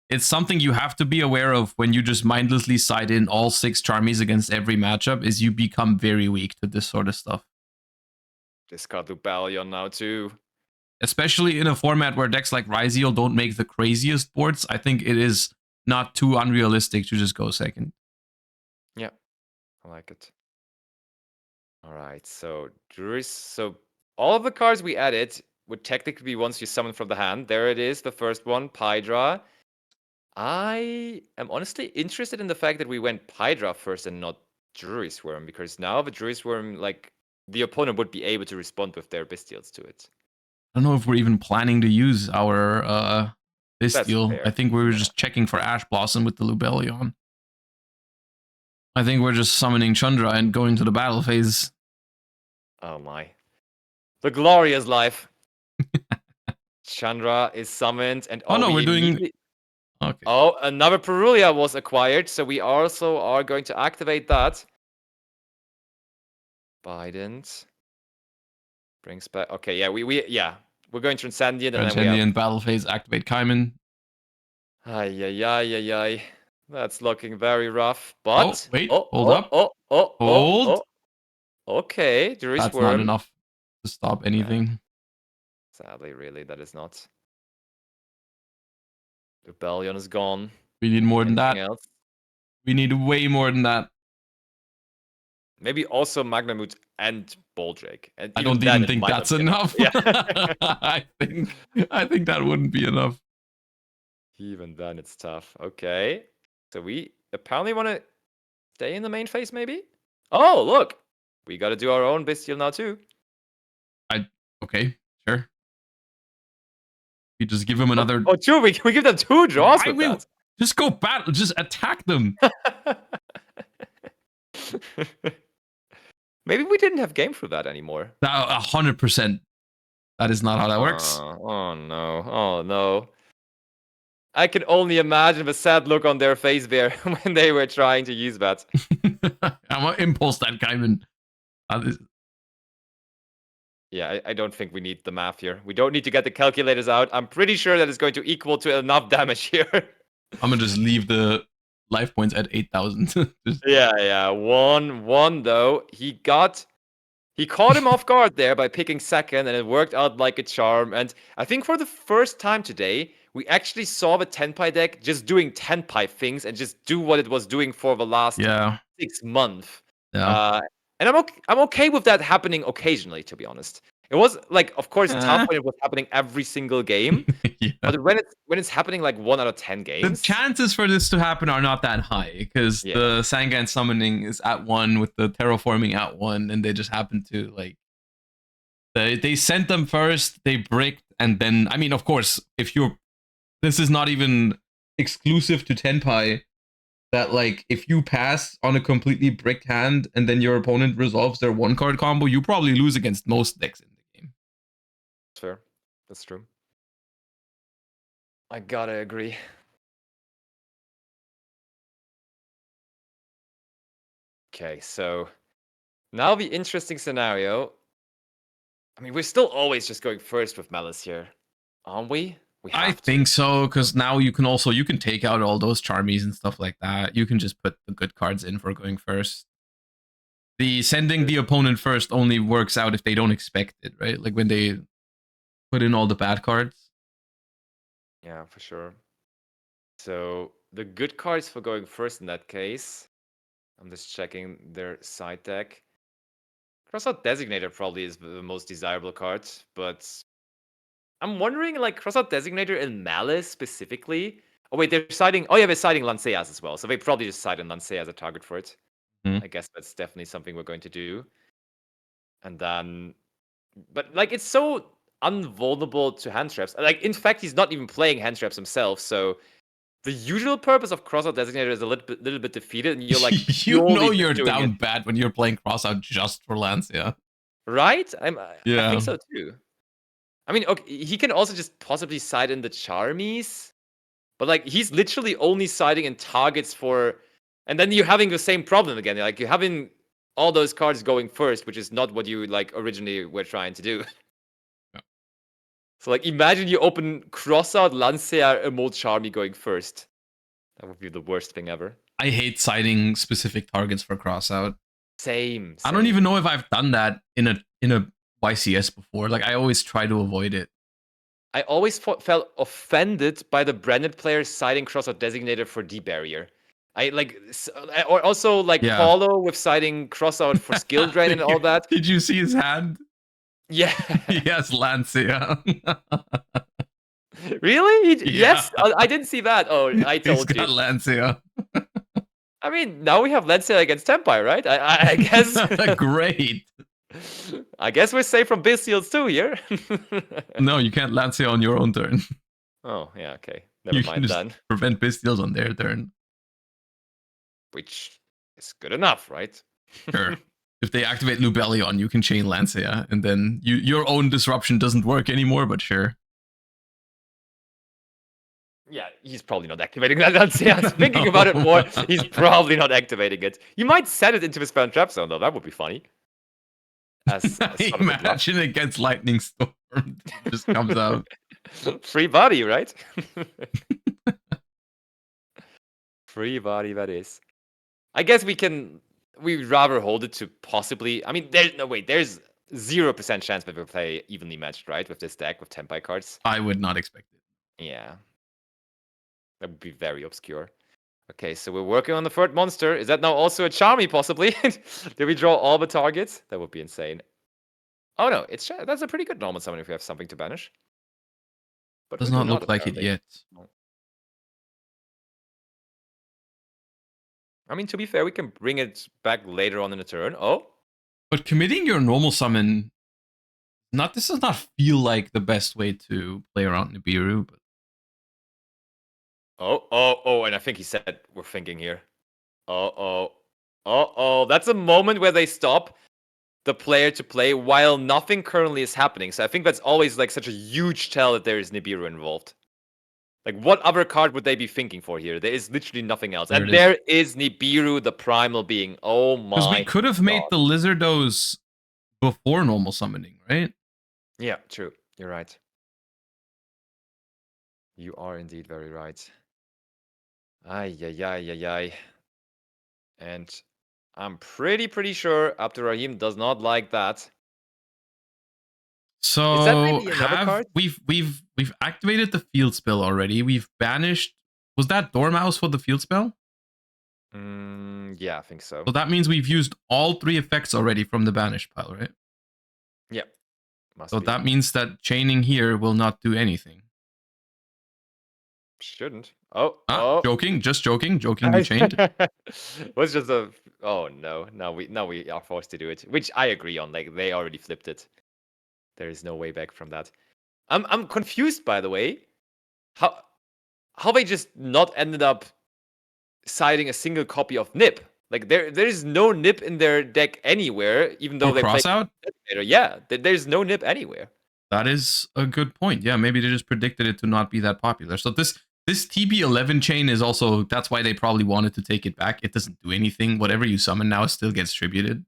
it's something you have to be aware of when you just mindlessly side in all 6 Charmies against every matchup, is you become very weak to this sort of stuff.
Discard Lubalion now too.
Especially in a format where decks like Ryzeal don't make the craziest boards, I think it is not too unrealistic to just go second.
Yeah, I like it. All right, so Druris. So all of the cards we added would technically be ones you summon from the hand. There it is, the first one, Pydra. I am honestly interested in the fact that we went Pydra first and not Drury Swarm, because now the Drury Swarm, like, the opponent would be able to respond with their Bystials to it.
I don't know if we're even planning to use our Bystial. I think we were just checking for Ash Blossom with the Lubellion. I think we're just summoning Chandra and going to the battle phase.
Oh my. The glorious life. Chandra is summoned and
oh no, we're doing okay.
Oh, another Perulia was acquired, so we also are going to activate that. Bident brings back. Okay, yeah, we're going Transcendent and then we have
battle phase, activate Kaiman.
Ay. That's looking very rough. But
wait, hold up. Hold.
Okay,
That's not enough to stop anything.
Sadly, really, that is not. Rebellion is gone.
We need more than that.
Else?
We need way more than that.
Maybe also Magnamut and Boldrake. And
I don't
then
even
it
think
might not
that's
be
enough.
Yeah.
I think that wouldn't be enough.
Even then, it's tough. Okay. So we apparently want to stay in the main phase, maybe? Oh, look! We got to do our own Bystial now, too.
Okay, sure. You just give him another.
Oh, two. We give them 2 draws
Why
with
will
that.
just go battle? Just attack them.
Maybe we didn't have game through that anymore.
100%. That is not how that works.
Oh no. Oh no. I can only imagine the sad look on their face there when they were trying to use that.
I'm gonna impulse that Gaiman.
Yeah, I don't think we need the math here. We don't need to get the calculators out. I'm pretty sure that it's going to equal to enough damage here.
I'm gonna just leave the life points at 8,000.
Yeah. 1-1 though. He caught him off guard there by picking second, and it worked out like a charm. And I think for the first time today, we actually saw the Tenpai deck just doing Tenpai things and just do what it was doing for the last 6 months.
Yeah.
And I'm okay with that happening occasionally, to be honest. It was like, of course, tough when it was happening every single game.
Yeah.
But when it's happening like 1 out of 10 games,
the chances for this to happen are not that high because the Sangan summoning is at 1 with the terraforming at 1, and they just happen to like they sent them first, they bricked, and then I mean, of course, this is not even exclusive to Tenpai. That like if you pass on a completely bricked hand and then your opponent resolves their 1-card combo, you probably lose against most decks in the game.
That's fair. That's true. I gotta agree. Okay, so now the interesting scenario. I mean, we're still always just going first with Maliss here, aren't we?
I think so, because now you can take out all those charmies and stuff like that. You can just put the good cards in for going first. The sending the opponent first only works out if they don't expect it, right? Like when they put in all the bad cards.
Yeah, for sure. So the good cards for going first in that case, I'm just checking their side deck. Crossout Designator probably is the most desirable card, but I'm wondering, like, Crossout Designator in Malice specifically. Oh wait, they're citing. Oh yeah, they're citing Lanceas as well, so they probably just cite Lancea as a target for it. I guess that's definitely something we're going to do. And then, but like, it's so unvulnerable to hand traps. Like, in fact, he's not even playing hand traps himself, so the usual purpose of Crossout Designator is a little bit defeated, and you're like,
you know you're down bad when you're playing Crossout just for Lancea.
Right? I think so too. I mean, okay, he can also just possibly side in the Charmies, but like he's literally only siding in targets for, and then you're having the same problem again. Like you're having all those cards going first, which is not what you like originally were trying to do.
Yeah.
So like imagine you open Crossout Lancea Emote Charmy going first. That would be the worst thing ever.
I hate siding specific targets for Crossout.
Same.
I don't even know if I've done that in a YCS before. Like I always try to avoid it.
I always felt offended by the branded players siding Crossout Designator for D barrier. I like, or also like Paulo with siding Crossout for skill drain and all that.
Did you see his hand?
Yeah.
He has Lancea.
Really? Yes, I didn't see that. Oh, I told you.
He's got Lancea.
I mean, now we have Lancea against Tenpai, right? I guess.
Great.
I guess we're safe from Bystials too here.
No, you can't Lancea on your own turn.
Oh, yeah, okay. Never mind then.
Prevent Bystials on their turn.
Which is good enough, right?
Sure. If they activate Lubellion, you can chain Lancea, and then your own disruption doesn't work anymore, but sure.
Yeah, he's probably not activating that Lancea. Thinking about it more, he's probably not activating it. You might set it into his spell trap zone, though. That would be funny. As
imagine it gets Lightning Storm. Just comes out.
Free body, right? Free body, that is. I guess we'd rather hold it to possibly. I mean, there's 0% chance that we'll play evenly matched, right? With this deck with Tenpai cards.
I would not expect it.
Yeah. That would be very obscure. Okay, so we're working on the third monster. Is that now also a Charmy, possibly? Did we draw all the targets? That would be insane. Oh no, that's a pretty good normal summon if we have something to banish. But
Does
we do
not look like it
apparently.
yet.
No. I mean, to be fair, we can bring it back later on in the turn. Oh.
But committing your normal summon, this does not feel like the best way to play around Nibiru. But...
and I think he said we're thinking here. That's a moment where they stop the player to play while nothing currently is happening. So I think that's always like such a huge tell that there is Nibiru involved. Like, what other card would they be thinking for here? There is literally nothing else. And there is Nibiru, the primal being. Oh my.
Because we could have made the Lizardos before normal summoning, right?
Yeah, true. You're right. You are indeed very right. Ay. And I'm pretty sure Abdurrahim does not like that.
So
is that maybe another card?
We've activated the field spell already. We've banished. Was that Dormouse for the field spell?
Yeah, I think so.
So that means we've used all 3 effects already from the banish pile, right?
Yeah.
So that means that chaining here will not do anything.
Shouldn't.
Joking, just joking. We chained.
Was just a. Oh no! Now we are forced to do it, which I agree on. Like, they already flipped it. There is no way back from that. I'm confused, by the way. How they just not ended up siding a single copy of Nip. Like, there is no Nip in their deck anywhere, even though they
cross out.
Yeah, there's no Nip anywhere.
That is a good point. Yeah, maybe they just predicted it to not be that popular. So this TB11 chain is also, that's why they probably wanted to take it back. It doesn't do anything. Whatever you summon now still gets tributed.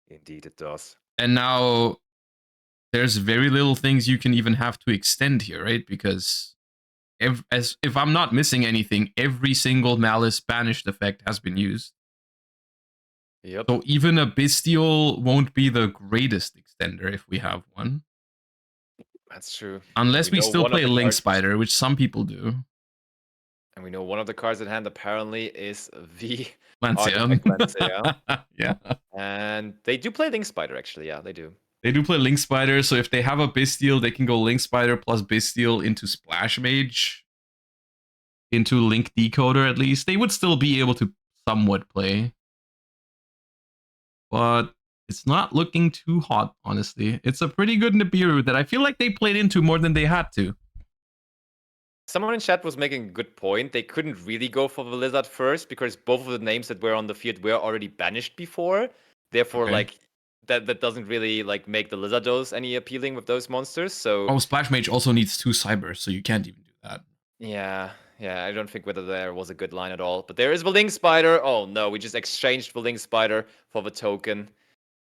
Indeed, it does.
And now there's very little things you can even have to extend here, right? Because if I'm not missing anything, every single Maliss banished effect has been used.
Yep.
So even a Bystial won't be the greatest extender if we have one.
That's true.
Unless we still play Link Spider, which some people do.
And we know one of the cards at hand apparently is the
Lancia. Yeah.
And they do play Link Spider, actually. Yeah, they do.
They do play Link Spider, so if they have a Bystial, they can go Link Spider plus Bystial into Splash Mage. Into Link Decoder, at least. They would still be able to somewhat play. But it's not looking too hot, honestly. It's a pretty good Nibiru that I feel like they played into more than they had to.
Someone in chat was making a good point. They couldn't really go for the Lizard first because both of the names that were on the field were already banished before. Therefore, like, that doesn't really like make the Lizardos any appealing with those monsters. So
Splash Mage also needs 2 Cybers, so you can't even do that.
Yeah, I don't think whether there was a good line at all. But there is the Link Spider. Oh no, we just exchanged the Link Spider for the token.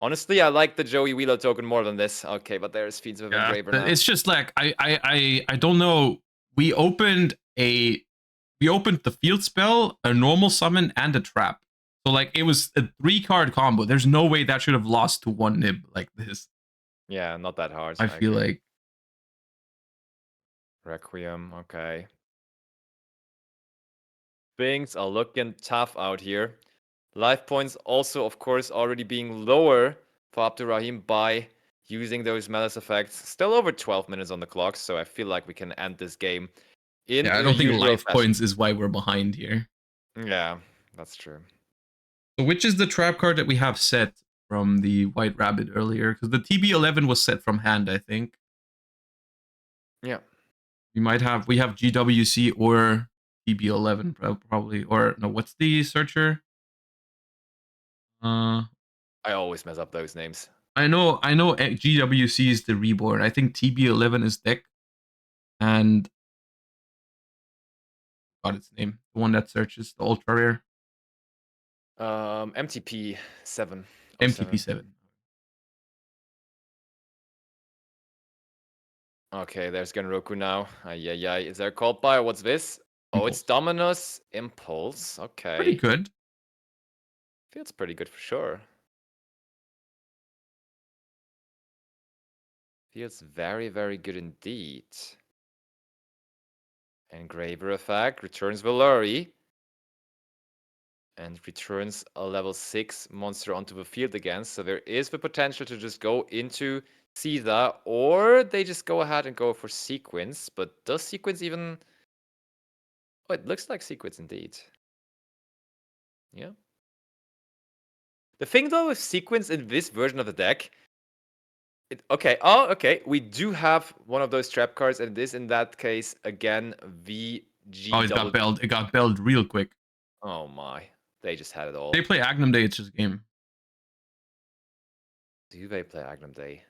Honestly, I like the Joey Wheeler token more than this. Okay, but there's Fiendschmidt Engraver now.
It's just like I don't know. We opened the field spell, a normal summon, and a trap. So like it was a 3-card combo. There's no way that should have lost to 1 nib like this.
Yeah, not that hard.
I feel like
Requiem, okay. Things are looking tough out here. Life points also, of course, already being lower for Abdurrahim by using those Maliss effects. Still over 12 minutes on the clock, so I feel like we can end this game in
I don't think life points is why we're behind here.
Yeah, that's true.
So which is the trap card that we have set from the White Rabbit earlier? Because the TB11 was set from hand, I think.
Yeah.
We have GWC or TB11 probably, or no, what's the searcher?
I always mess up those names.
I know GWC is the Reborn. I think TB11 is deck. And got its name. The one that searches the ultra rare.
MTP7.
MTP7.
Okay, there's Genroku now. Is there a called by? What's this? Impulse. Oh, it's Dominus Impulse. Okay.
Pretty good.
Feels pretty good for sure. Feels very, very good indeed. Engraver effect returns Valori. And returns a level 6 monster onto the field again. So there is the potential to just go into Caesar, or they just go ahead and go for Sequence. But does Sequence even... Oh, it looks like Sequence indeed. Yeah. The thing though with Sequence in this version of the deck... okay. We do have one of those trap cards, and this in that case, again, VG.
Oh, it got belled. It got belled real quick.
Oh my. They just had it all.
They play Agnum Day, it's just a game.
Do they play Agnum Day?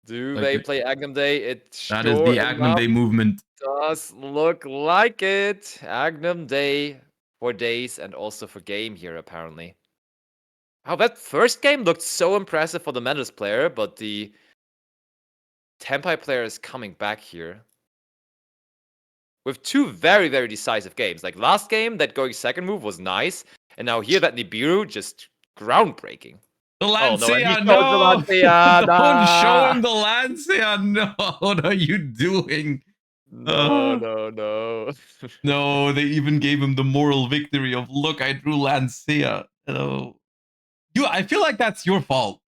They play Agnum Day?
That is the Agnum Day movement.
Does look like it. Agnum Day for days and also for game here, apparently. Wow, that first game looked so impressive for the Maliss player, but the Tenpai player is coming back here. With two very, very decisive games. Like last game, that going second move was nice. And now here, that Nibiru, just groundbreaking.
The Lancia,
no!
Don't show him the Lancia. No, what are you doing?
No.
No, they even gave him the moral victory of, look, I drew Lancia. No. I feel like that's your fault.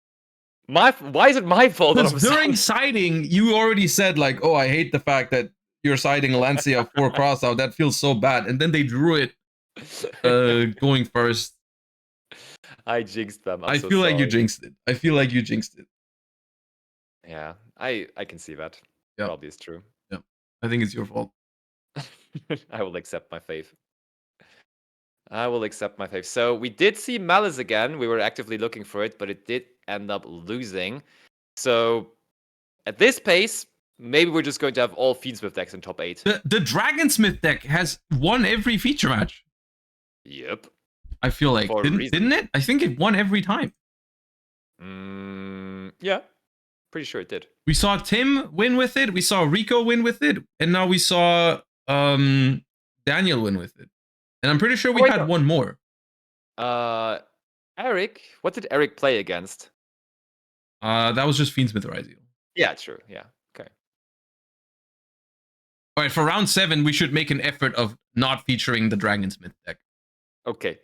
Why is it my fault?
Because during siding, you already said, like, oh, I hate the fact that you're siding Lancia 4 cross out. That feels so bad. And then they drew it going first.
I jinxed them.
I feel like you jinxed it. I feel like you jinxed it.
Yeah, I can see that.
Yeah.
Probably is true.
Yeah, I think it's your fault.
I will accept my fate. So we did see Maliss again. We were actively looking for it, but it did end up losing. So at this pace, maybe we're just going to have all Fiendschmidt decks in top 8.
The Dragonsmith deck has won every feature match.
Yep.
I feel like, didn't it? I think it won every time.
Yeah, pretty sure it did.
We saw Tim win with it. We saw Rico win with it. And now we saw Daniel win with it. And I'm pretty sure we had one more.
Eric? What did Eric play against?
That was just Fiendschmidt Ryzeal.
Yeah, true. Yeah, okay.
All right, for round 7, we should make an effort of not featuring the Dragonsmith deck.
Okay.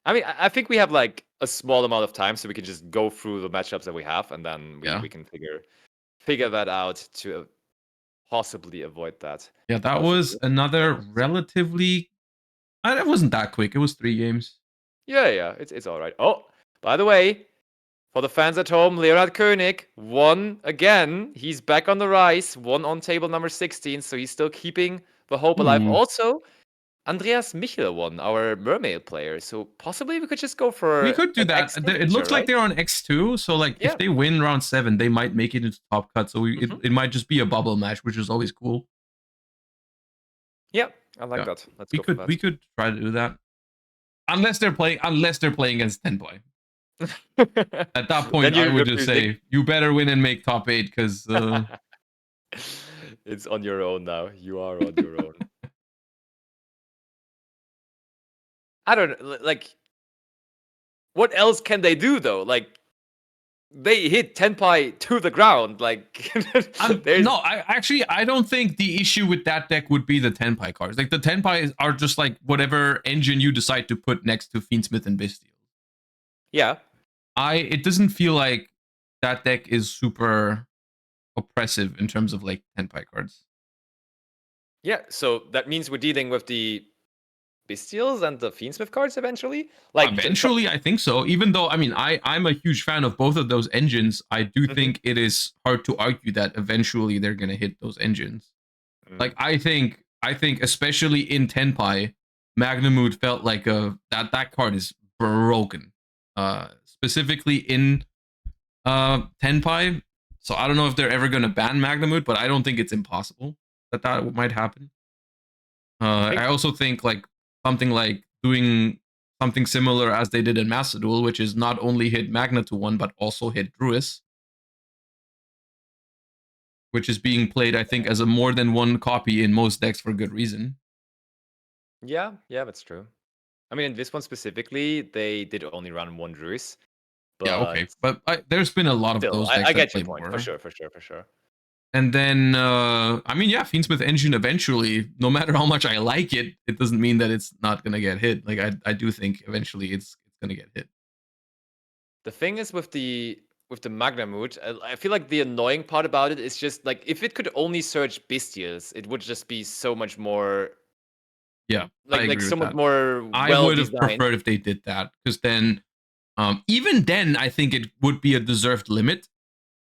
I mean, I think we have like a small amount of time, so we can just go through the matchups that we have, and then we can figure that out to possibly avoid that.
Yeah, that was another relatively... It wasn't that quick. It was 3 games.
Yeah, it's all right. Oh, by the way, for the fans at home, Leonard Koenig won again. He's back on the rise, won on table number 16, so he's still keeping the hope alive. Also, Andreas Michel won, our Mermail player. So possibly we could just go for...
We could do that. It looks like they're on X2, so like if they win round 7, they might make it into top cut. So it might just be a bubble match, which is always cool.
Yeah, I like that.
We could try to do that. Unless they're playing against Tenpai. At that point, I would just say, you better win and make top 8, because...
It's on your own now. You are on your own. I don't know, like, what else can they do, though? Like, they hit Tenpai to the ground, like...
No, I don't think the issue with that deck would be the Tenpai cards. Like, the Tenpai are just, like, whatever engine you decide to put next to Fiendschmidt and Bystial.
Yeah.
It doesn't feel like that deck is super oppressive in terms of, like, Tenpai cards.
Yeah, so that means we're dealing with the Bystials and the Fiendschmidt cards eventually? Like
eventually, I think so. Even though, I mean, I'm a huge fan of both of those engines, I do think it is hard to argue that eventually they're going to hit those engines. Like, I think especially in Tenpai, Magnamut felt like that card is broken. Specifically in Tenpai. So I don't know if they're ever going to ban Magnamut, but I don't think it's impossible that might happen. I also think something like doing something similar as they did in Master Duel, which is not only hit Magna to 1, but also hit Druis. Which is being played, I think, as a more than one copy in most decks for good reason.
Yeah, that's true. I mean, in this one specifically, they did only run 1 Druis.
Yeah, okay. But there's been a lot of those decks.
I get your point, for sure.
And then, I mean, yeah, Fiendschmidt engine eventually, no matter how much I like it, it doesn't mean that it's not going to get hit. Like, I do think eventually it's going to get hit.
The thing is with the Magna Mood, I feel like the annoying part about it is just like if it could only search Bystials, it would just be so much more.
Yeah, I agree
like so
with
much
that.
more.
I would have preferred if they did that, because then, even then, I think it would be a deserved limit.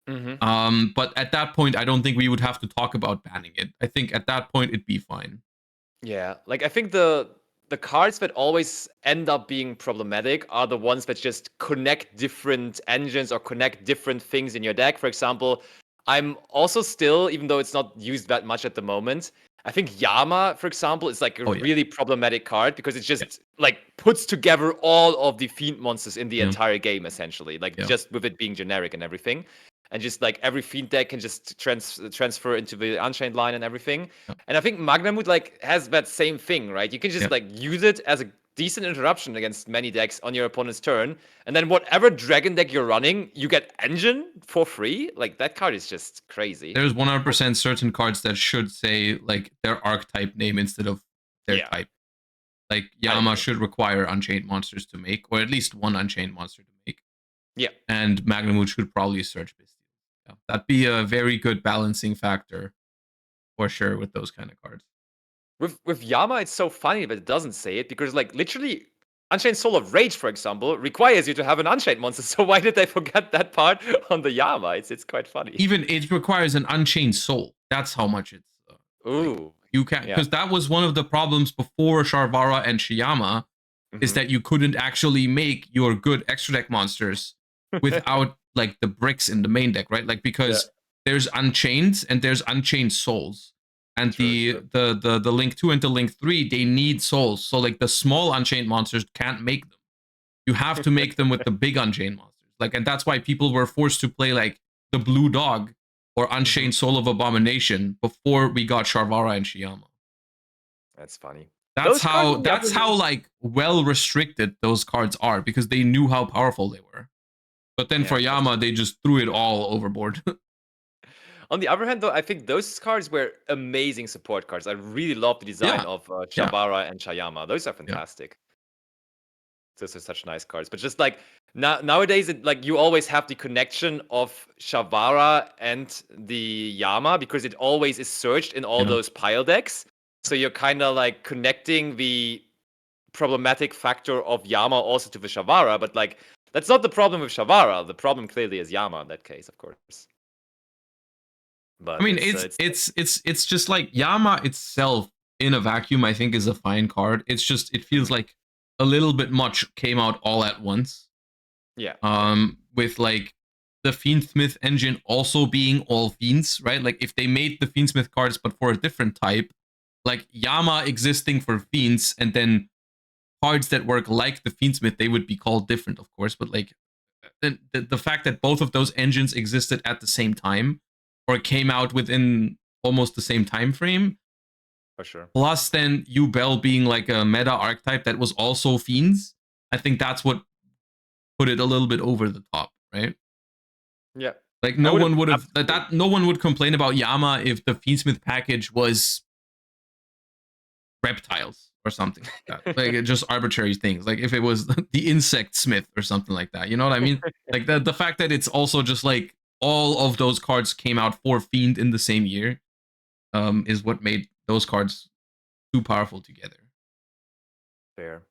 But at that point, I don't think we would have to talk about banning it. I think at that point it'd be fine.
Yeah, like I think the cards that always end up being problematic are the ones that just connect different engines or connect different things in your deck. For example, I'm also still, even though it's not used that much at the moment, I think Yama, for example, is like a really problematic card because it just like puts together all of the fiend monsters in the entire game, essentially. Like just with it being generic and everything. And just like every fiend deck can just transfer into the Unchained line and everything. And I think Magnamut like has that same thing, right? You can just like use it as a decent interruption against many decks on your opponent's turn, and then whatever dragon deck you're running, you get engine for free. Like that card is just crazy.
There's 100% certain cards that should say like their archetype name instead of their type. Like Yama should require Unchained monsters to make, or at least one Unchained monster to make.
Yeah.
And Magnamut should probably search Bystial. Yeah, that'd be a very good balancing factor for sure with those kind of cards.
With Yama, it's so funny that it doesn't say it because like literally Unchained Soul of Rage, for example, requires you to have an Unchained monster. So why did they forget that part on the Yama? It's quite funny.
Even it requires an Unchained Soul. That's how much it's.
Ooh.
Like, you can, because that was one of the problems before Sharvara and Shiyama, is that you couldn't actually make your good extra deck monsters without like the bricks in the main deck, right? Like because there's Unchained and there's Unchained Souls. And the Link 2 and the Link 3, they need souls. So like the small Unchained monsters can't make them. You have to make them with the big Unchained monsters. Like, and that's why people were forced to play like the Blue Dog or Unchained Soul of Abomination before we got Sharvara and Shiyama.
That's funny.
That's how like well restricted those cards are, because they knew how powerful they were. But then for Yama, they just threw it all overboard.
On the other hand, though, I think those cards were amazing support cards. I really love the design of Sharvara and Shayama. Those are fantastic. Those are such nice cards. But just like nowadays, like you always have the connection of Sharvara and the Yama because it always is searched in all those pile decks. So you're kind of like connecting the problematic factor of Yama also to the Sharvara. But like that's not the problem with Sharvara. The problem clearly is Yama in that case, of course. But
I mean, it's just like Yama itself in a vacuum, I think, is a fine card. It's just it feels like a little bit much came out all at once.
Yeah.
With like the Fiendschmidt engine also being all fiends, right? Like if they made the Fiendschmidt cards but for a different type, like Yama existing for fiends, and then cards that work like the Fiendschmidt, they would be called different, of course. But like the fact that both of those engines existed at the same time, or came out within almost the same time frame.
For sure.
Plus then Yubel being like a meta archetype that was also fiends. I think that's what put it a little bit over the top, right?
Yeah.
Like no one would have no one would complain about Yama if the Fiendschmidt package was reptiles or something like that. Like just arbitrary things. Like if it was the Insect Smith or something like that. You know what I mean? Like the fact that it's also just like all of those cards came out for Fiend in the same year is what made those cards too powerful together.
Fair.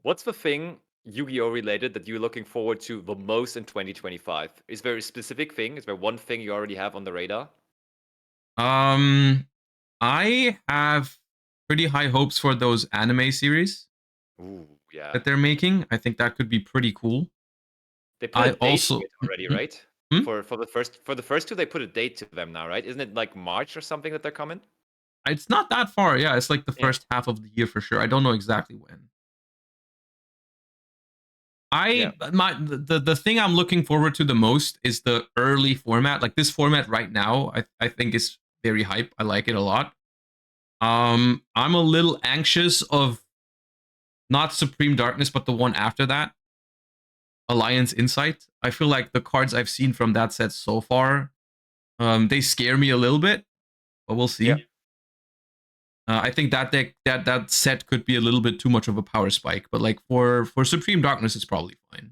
What's the thing Yu-Gi-Oh related that you're looking forward to the most in 2025? Is there a specific thing? Is there one thing you already have on the radar?
I have pretty high hopes for those anime series.
Ooh, yeah.
That they're making. I think that could be pretty cool.
They put a date to it already, right? For the first two, they put a date to them now, right? Isn't it like March or something that they're coming?
It's not that far. Yeah, it's like the first half of the year for sure. I don't know exactly when. The thing I'm looking forward to the most is the early format. Like this format right now, I think is very hype. I like it a lot. I'm a little anxious of not Supreme Darkness, but the one after that, Alliance Insight. I feel like the cards I've seen from that set so far They scare me a little bit, but we'll see.
Yeah.
I think that deck, that set could be a little bit too much of a power spike, but like for Supreme Darkness, it's probably fine.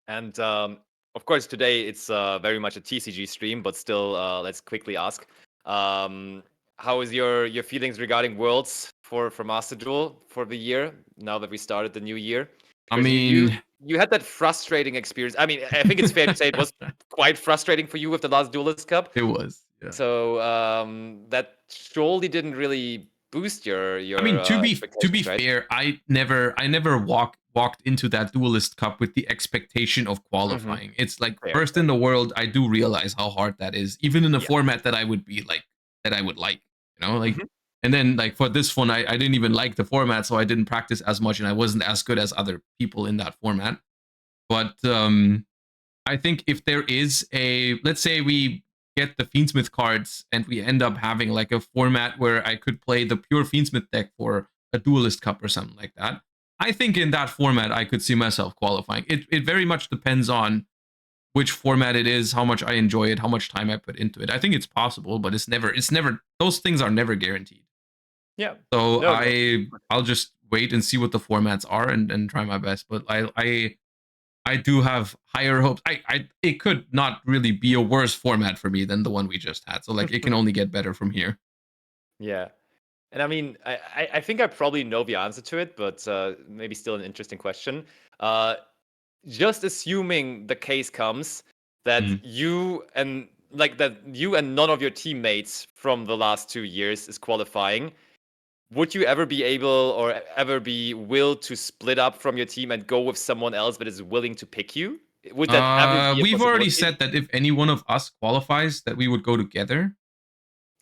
And of course, today it's very much a TCG stream, but still, let's quickly ask, how is your feelings regarding Worlds for Master Duel for the year now that we started the new year?
I
Because
mean,
you had that frustrating experience. I mean, I think it's fair to say it was quite frustrating for you with the last Duelist Cup.
it was. Yeah.
So that surely didn't really boost your.
I mean, to be
expectations, right?
fair, I never walked into that Duelist Cup with the expectation of qualifying. It's like
Fair.
first in the world, I do realize how hard that is, even in a format that I would be like, that I would like, you know, like. And then like for this one, I didn't even like the format, so I didn't practice as much, and I wasn't as good as other people in that format. But I think if there is a, let's say we get the Fiendschmidt cards and we end up having like a format where I could play the pure Fiendschmidt deck for a Duelist Cup or something like that, I think in that format I could see myself qualifying. It very much depends on which format it is, how much I enjoy it, how much time I put into it. I think it's possible, but it's never, those things are never guaranteed.
Yeah.
So
No.
I'll just wait and see what the formats are and try my best. But I do have higher hopes. It could not really be a worse format for me than the one we just had. So like it can only get better from here.
Yeah. And I mean, I think I probably know the answer to it, but maybe still an interesting question. Just assuming the case comes that you and none of your teammates from the last 2 years is qualifying, would you ever be able or ever be will to split up from your team and go with someone else that is willing to pick you? Would that ever be a
We've already
possibility?
said that if any one of us qualifies, that we would go together.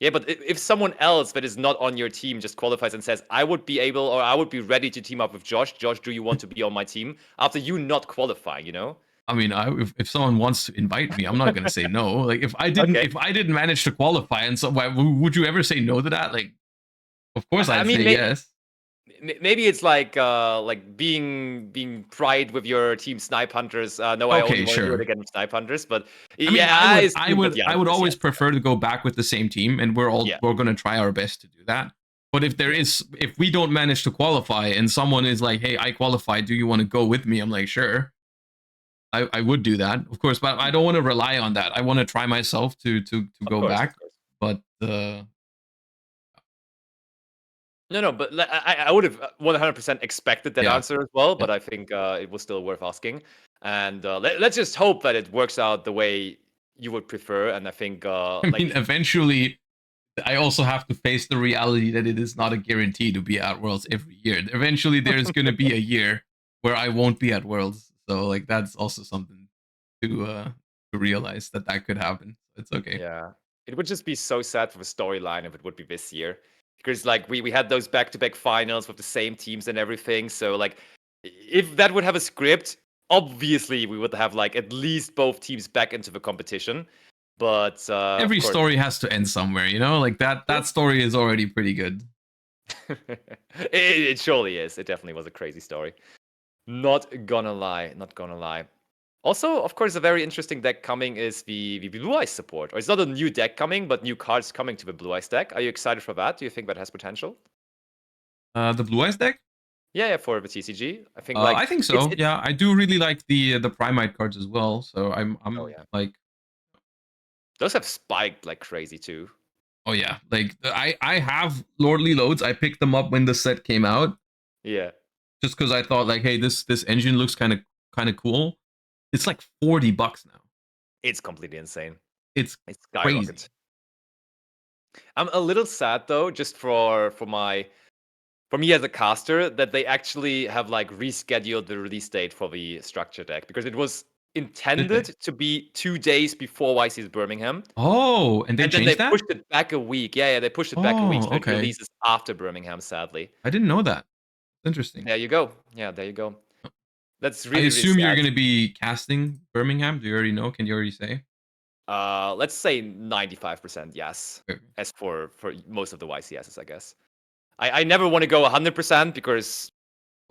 Yeah, but if someone else that is not on your team just qualifies and says, I would be able or I would be ready to team up with Josh. Josh, do you want to be on my team? After you not qualifying, you know?
I mean, if someone wants to invite me, I'm not gonna say no. Like if I didn't manage to qualify, and so would you ever say no to that? Like, of course I'd say yes.
Maybe it's like being pride with your team Snipe Hunters. No, I only want to do it again with Snipe Hunters. But
I mean, I would always prefer to go back with the same team, and we're gonna try our best to do that. But if we don't manage to qualify, and someone is like, "Hey, I qualified. Do you want to go with me?" I'm like, "Sure." I would do that, of course, but I don't want to rely on that. I want to try myself to go back, but.
No, but I would have 100% expected that answer as well, but I think it was still worth asking. And let's just hope that it works out the way you would prefer. And I think...
I mean, eventually, I also have to face the reality that it is not a guarantee to be at Worlds every year. Eventually, there's going to be a year where I won't be at Worlds. So, like, that's also something to realize that could happen. It's okay.
Yeah. It would just be so sad for the storyline if it would be this year. Because like we had those back-to-back finals with the same teams and everything. So like if that would have a script, obviously we would have like at least both teams back into the competition. But
every story has to end somewhere, you know? Like that story is already pretty good.
It surely is. It definitely was a crazy story. Not gonna lie. Also, of course, a very interesting deck coming is the Blue Eyes support. Or it's not a new deck coming, but new cards coming to the Blue Eyes deck. Are you excited for that? Do you think that has potential?
The Blue Eyes deck?
Yeah, for the TCG. I think
I think so. Yeah, I do really like the Primite cards as well. So I'm like,
those have spiked like crazy too.
Oh yeah, like I have Lordly Loads. I picked them up when the set came out.
Yeah.
Just because I thought like, hey, this engine looks kind of cool. It's like $40 now.
It's completely insane.
It's crazy.
I'm a little sad though, just for me as a caster, that they actually have like rescheduled the release date for the structure deck because it was intended to be 2 days before YC's Birmingham.
Oh, and then
they pushed it back a week. Yeah, they pushed it back a week. So it releases after Birmingham, sadly.
I didn't know that. Interesting.
There you go. Yeah, there you go. That's really.
I assume you're going to be casting Birmingham. Do you already know? Can you already say?
Let's say 95% yes. Okay. As for most of the YCSs, I guess. I never want to go 100% because.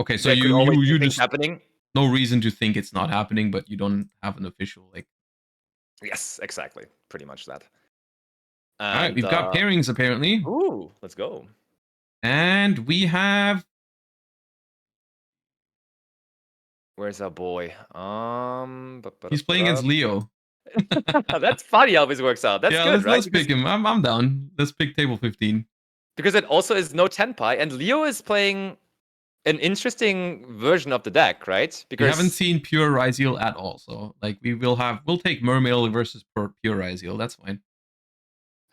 Okay, so you just
happening.
No reason to think it's not happening, but you don't have an official like
Yes, exactly. Pretty much that.
All right, we've got pairings apparently.
Ooh, let's go.
And we have...
Where's our boy?
He's playing against Leo.
That's funny how this works out. That's
yeah,
good, right?
let's pick him. I'm down. Let's pick table 15.
Because it also is no Tenpai, and Leo is playing an interesting version of the deck, right? Because
we haven't seen pure Ryzeal at all, so like we'll take Mermail versus pure Ryzeal. That's fine.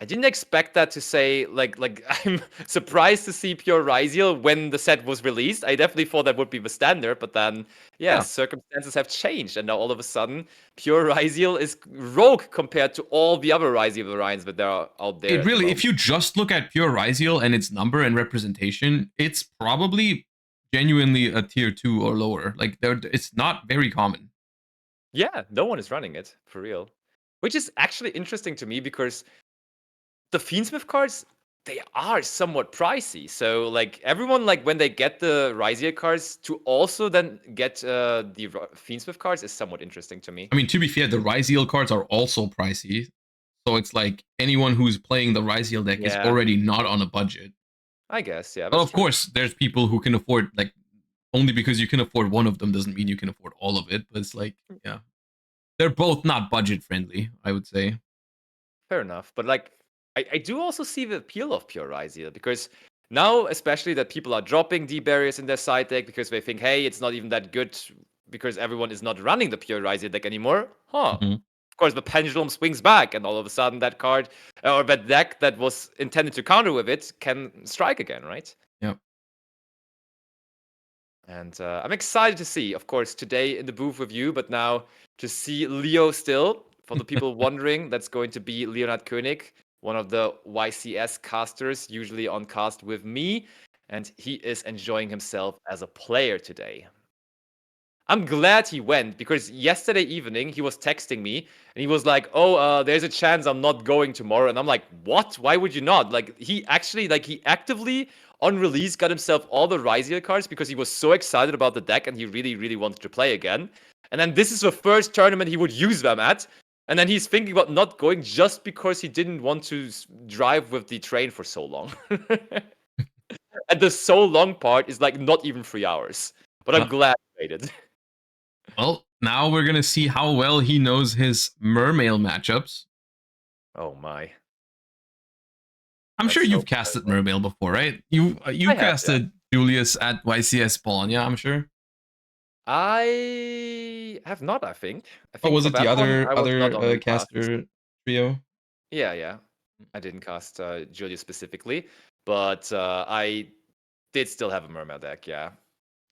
I didn't expect that to say like I'm surprised to see pure Ryzeal when the set was released. I definitely thought that would be the standard, but then yeah, circumstances have changed, and now all of a sudden pure Ryzeal is rogue compared to all the other Ryzeal variants that there are out there.
It really, if you just look at pure Ryzeal and its number and representation, it's probably genuinely a tier 2 or lower. Like it's not very common.
Yeah, no one is running it for real, which is actually interesting to me because the Fiendschmidt cards, they are somewhat pricey. So like everyone, like when they get the Ryzeal cards to also then get the Fiendschmidt cards is somewhat interesting to me.
I mean, to be fair, the Ryzeal cards are also pricey. So it's like anyone who's playing the Ryzeal deck is already not on a budget.
I guess, yeah.
But of course, there's people who can afford, like, only because you can afford one of them doesn't mean you can afford all of it. But it's like, yeah. They're both not budget friendly, I would say.
Fair enough. But like, I do also see the appeal of pure Ryzeal because now, especially that people are dropping D barriers in their side deck because they think, hey, it's not even that good because everyone is not running the pure Ryzeal deck anymore. Huh.
Mm-hmm.
Of course, the pendulum swings back, and all of a sudden that card or that deck that was intended to counter with it can strike again, right?
Yep.
And I'm excited to see, of course, today in the booth with you, but now to see Leo still. For the people wondering, that's going to be Leonhard König, one of the YCS casters, usually on cast with me, and he is enjoying himself as a player today. I'm glad he went because yesterday evening he was texting me and he was like, "Oh, there's a chance I'm not going tomorrow," and I'm like, "What? Why would you not?" Like he actively on release got himself all the Ryzeal cards because he was so excited about the deck and he really, really wanted to play again. And then this is the first tournament he would use them at. And then he's thinking about not going just because he didn't want to drive with the train for so long. And the so long part is like not even 3 hours. But I'm glad he made it.
Well, now we're going to see how well he knows his Mermail matchups.
Oh my.
I'm sure you've casted Mermail before, right? You casted Julius at YCS Spawn, yeah, I'm sure.
I have not, I think.
Oh, was it the other caster trio?
Yeah. I didn't cast Julius specifically, but I did still have a Mermail deck, yeah.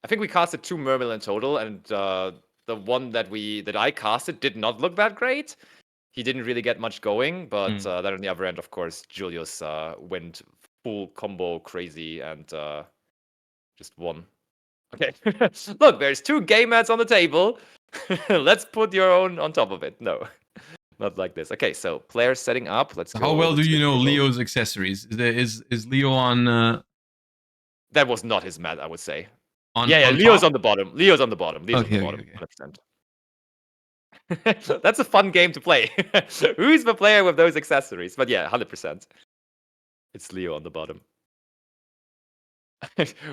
I think we casted 2 Mermail in total, and the one that I casted did not look that great. He didn't really get much going, but then on the other end, of course, Julius went full combo crazy and just won. Okay, look, there's 2 game mats on the table. Let's put your own on top of it. No, not like this. Okay, so players setting up. Let's go.
How well do you know Leo's accessories? Is Leo on...
That was not his mat, I would say. Leo's on the bottom. Leo's on the bottom. Leo's on the bottom. Okay. 100%. That's a fun game to play. Who's the player with those accessories? But yeah, 100%. It's Leo on the bottom.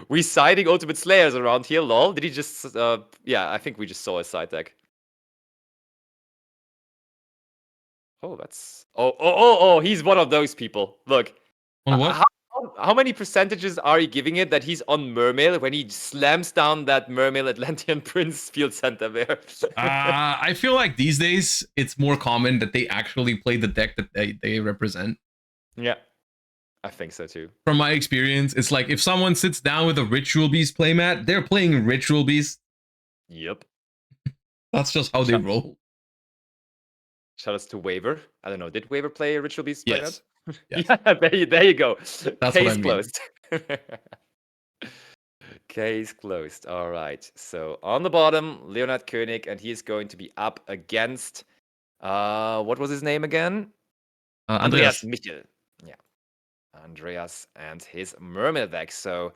We siding Ultimate Slayers around here, lol. Did he just... yeah, I think we just saw his side deck. Oh, that's... Oh, he's one of those people. Look.
On what?
How many percentages are you giving it that he's on Mermail when he slams down that Mermail Atlantean Prince field center there?
I feel like these days it's more common that they actually play the deck that they represent.
Yeah, I think so too.
From my experience, it's like if someone sits down with a Ritual Beast playmat, they're playing Ritual Beast.
Yep.
That's just how they roll.
Shout outs to Waver. I don't know, did Waver play a Ritual Beast playmat?
Yes. Yes.
Yeah, there you go.
That's
Case
what I mean.
Closed. Case closed. All right. So on the bottom, Leonhard König, and he is going to be up against what was his name again? Andreas Michel. Yeah. Andreas and his Mermail deck. So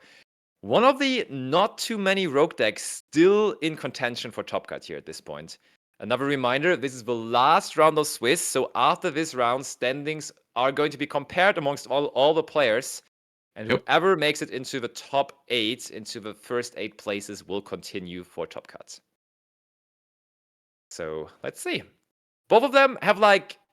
one of the not too many rogue decks still in contention for top cut here at this point. Another reminder, this is the last round of Swiss, so after this round, standings are going to be compared amongst all the players, and whoever makes it into the top 8, into the first 8 places, will continue for top cuts. So, let's see. Both of them have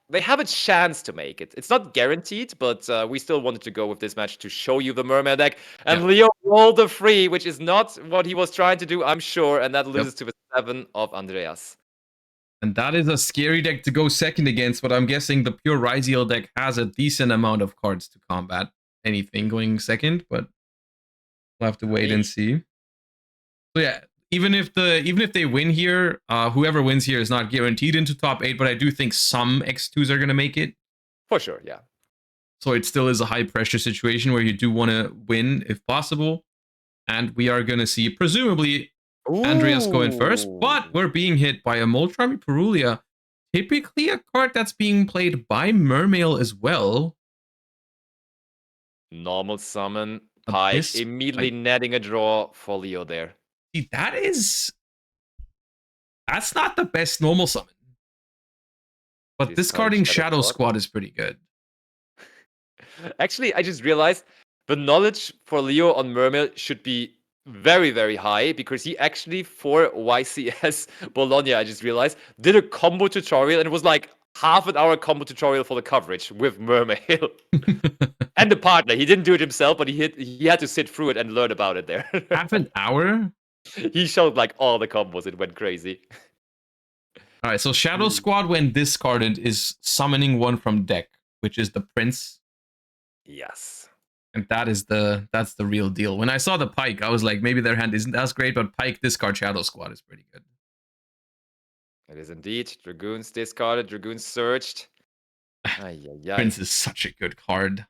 they have a chance to make it. It's not guaranteed, but we still wanted to go with this match to show you the Mermail deck. And Leo rolled a 3, which is not what he was trying to do, I'm sure, and that loses to the 7 of Andreas.
And that is a scary deck to go second against, but I'm guessing the pure Ryzeal deck has a decent amount of cards to combat anything going second, but we'll have to wait and see. So yeah, even if they win here, whoever wins here is not guaranteed into top 8, but I do think some X2s are going to make it.
For sure, yeah.
So it still is a high pressure situation where you do want to win if possible. And we are going to see, presumably, Andreas going first, but we're being hit by a Moltrami Perulia. Typically a card that's being played by Mermail as well.
Normal summon, Pike, immediately netting a draw for Leo there.
See, that's not the best normal summon. But discarding Shadow Squad is pretty good.
Actually, I just realized the knowledge for Leo on Mermail should be very, very high, because he actually, for YCS Bologna, I just realized, did a combo tutorial, and it was like half an hour combo tutorial for the coverage with Mermail. And the partner. He didn't do it himself, but he had to sit through it and learn about it there.
Half an hour?
He showed like all the combos. It went crazy.
All right, so Shadow Squad, when discarded, is summoning one from deck, which is the Prince.
Yes.
And that's the real deal. When I saw the Pike, I was like, maybe their hand isn't as great, but Pike discard Shadow Squad is pretty good.
It is indeed. Dragoons discarded, Dragoons searched.
Prince is such a good card.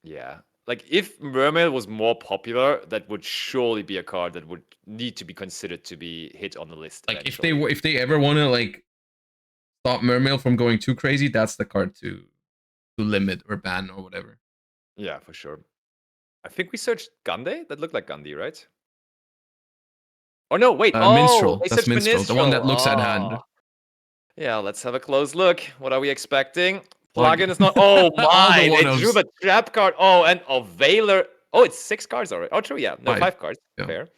Yeah. Like, if Mermail was more popular, that would surely be a card that would need to be considered to be hit on the list.
Like,
eventually.
if they ever want to, like, stop Mermail from going too crazy, that's the card to limit or ban or whatever.
Yeah, for sure. I think we searched Gandhi. That looked like Gandhi, right? Oh, no, wait.
Minstrel.
They
That's
searched
Minstrel, the one that looks at hand.
Yeah, let's have a close look. What are we expecting? Plugin is not. Oh my! They drew the trap card. Oh, and a Veiler. Oh, it's 6 cards already. Oh, true. Yeah, no, 5 cards. Yeah. Fair.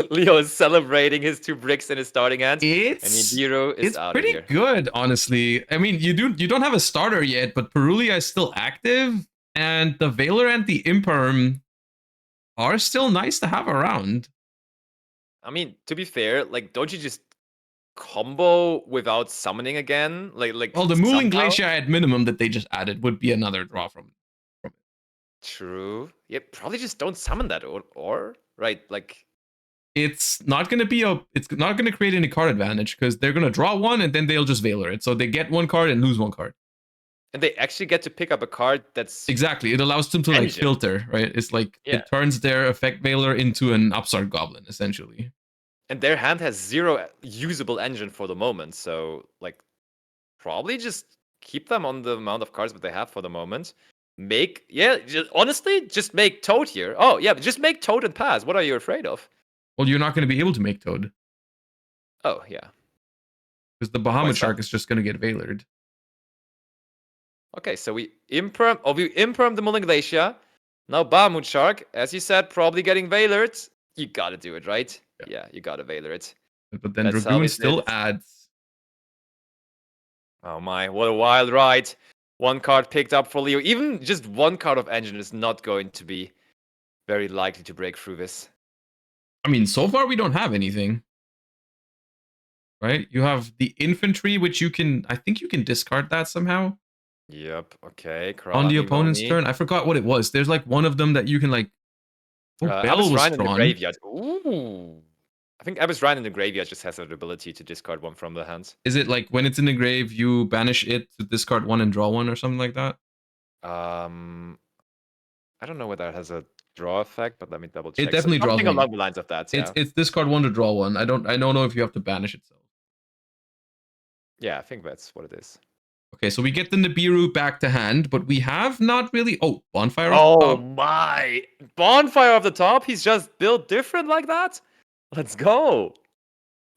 Leo is celebrating his 2 bricks in his starting hand. And Yugioh is out of here.
It's pretty good, honestly. I mean, you don't have a starter yet, but Perulia is still active, and the Veiler and the Imperm are still nice to have around.
I mean, to be fair, like, don't you just combo without summoning again? Like.
Well, the Mooling Glacier at minimum that they just added would be another draw from it.
True. Yeah, probably just don't summon that, or right, like.
It's not going to create any card advantage, because they're going to draw one and then they'll just Veiler it. So they get 1 card and lose 1 card.
And they actually get to pick up a card that's...
Exactly. It allows them to like filter, right? It's like it turns their effect Veiler into an Upstart Goblin, essentially.
And their hand has 0 usable engine for the moment. So, like, probably just keep them on the amount of cards that they have for the moment. Honestly, just make Toad here. Oh, yeah, just make Toad and pass. What are you afraid of?
Well, you're not going to be able to make Toad.
Oh, yeah.
Because the Bahamut Shark is just going to get Veilered.
Okay, so we imperm the Mulling Glacier. Now Bahamut Shark, as you said, probably getting Veilered. You gotta do it, right? Yeah, you gotta Veiler it.
But then Dragoon still adds.
Oh my, what a wild ride. 1 card picked up for Leo. Even just 1 card of engine is not going to be very likely to break through this.
I mean, so far we don't have anything. Right? You have the infantry, which you can... I think you can discard that somehow.
Yep, okay.
On the opponent's turn. I forgot what it was. There's like one of them that you can like... Oh, Bell was
in the graveyard. Ooh. I think Abyss Ryan in the graveyard just has the ability to discard 1 from the hands.
Is it like when it's in the grave, you banish it to discard 1 and draw 1 or something like that?
I don't know whether that has a draw effect, but let me double check.
It definitely draws 1.
Along the lines of that. Yeah.
It's discard 1 to draw 1. I don't know if you have to banish itself.
Yeah, I think that's what it is.
Okay, so we get the Nibiru back to hand, but we have not really... Oh, Bonfire
off the top. Oh my! Bonfire off the top? He's just built different like that? Let's go.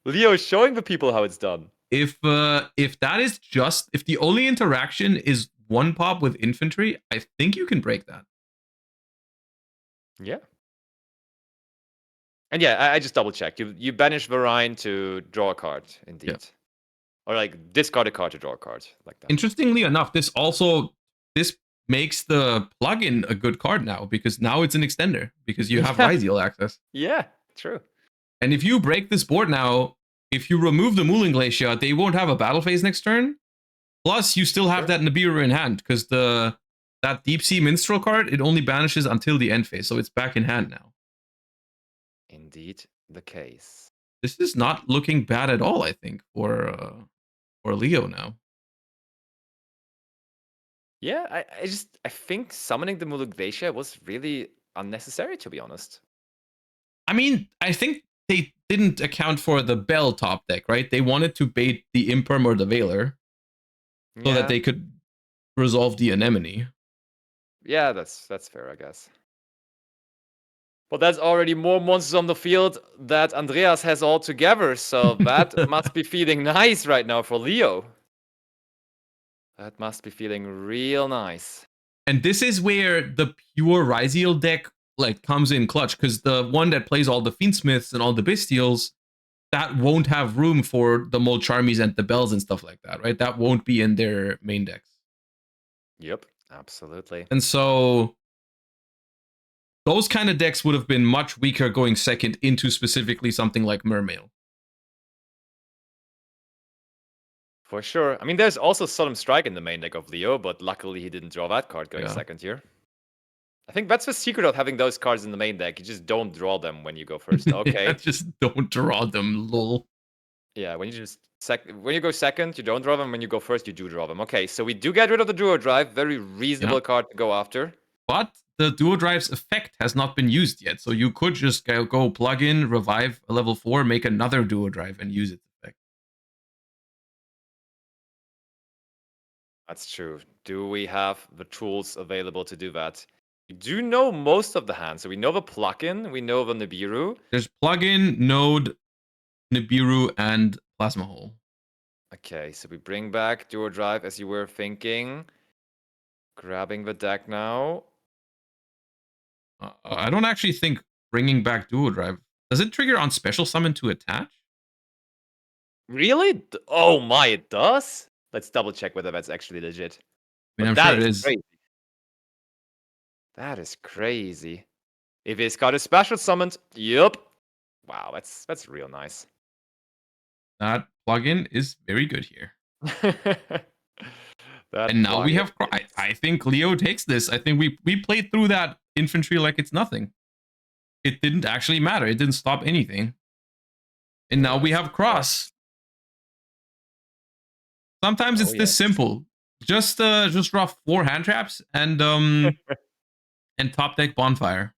Leo is showing the people how it's done.
If that is just if the only interaction is one pop with infantry, I think you can break that.
Yeah. And yeah, I just double checked. You banish Varine to draw a card, indeed.
Yeah.
Or like discard a card to draw a card, like that.
Interestingly enough, this makes the plugin a good card now, because now it's an extender, because you have Ryzeal access.
Yeah, true.
And if you break this board now, if you remove the Mooling Glacier, they won't have a battle phase next turn. Plus, you still have that Nibiru in hand, because that Deep Sea Minstrel card, it only banishes until the end phase, so it's back in hand now.
Indeed, the case.
This is not looking bad at all, I think, for Leo now.
Yeah, I think summoning the Mooling Glacier was really unnecessary, to be honest.
I mean, I think they didn't account for the Bell top deck, right? They wanted to bait the Imperm or the Veiler so that they could resolve the Anemone.
Yeah, that's fair, I guess. But that's already more monsters on the field that Andreas has all together, so that must be feeling nice right now for Leo. That must be feeling real nice.
And this is where the pure Ryzeal deck like comes in clutch, because the one that plays all the Fiendschmiths and all the Bystials, that won't have room for the Molcharmies and the Bells and stuff like that, right? That won't be in their main decks.
Yep, absolutely.
And so those kind of decks would have been much weaker going second into specifically something like Mermail.
For sure. I mean, there's also Solemn Strike in the main deck of Leo, but luckily he didn't draw that card going second here. I think that's the secret of having those cards in the main deck. You just don't draw them when you go first. Okay.
Yeah, just don't draw them, lol.
Yeah, when you go second, you don't draw them. When you go first, you do draw them. Okay, so we do get rid of the Duo Drive. Very reasonable card to go after.
But the Duo Drive's effect has not been used yet, so you could just go plug in, revive a level 4, make another Duo Drive, and use its effect.
That's true. Do we have the tools available to do that? We do know most of the hands. So we know the plugin, we know the Nibiru.
There's plugin, Node, Nibiru, and Plasma Hole.
Okay, so we bring back Duo Drive as you were thinking. Grabbing the deck now.
I don't actually think bringing back Duo Drive. Does it trigger on special summon to attach?
Really? Oh my, it does? Let's double check whether that's actually legit.
I mean, I'm sure it is.
Crazy. That is crazy. If it's got a special summoned, yup. Wow, that's real nice.
That plugin is very good here. And now we have... I think Leo takes this. I think we played through that infantry like it's nothing. It didn't actually matter. It didn't stop anything. And now we have Cross. Sometimes it's this simple. Just draw 4 hand traps and and top deck Bonfire.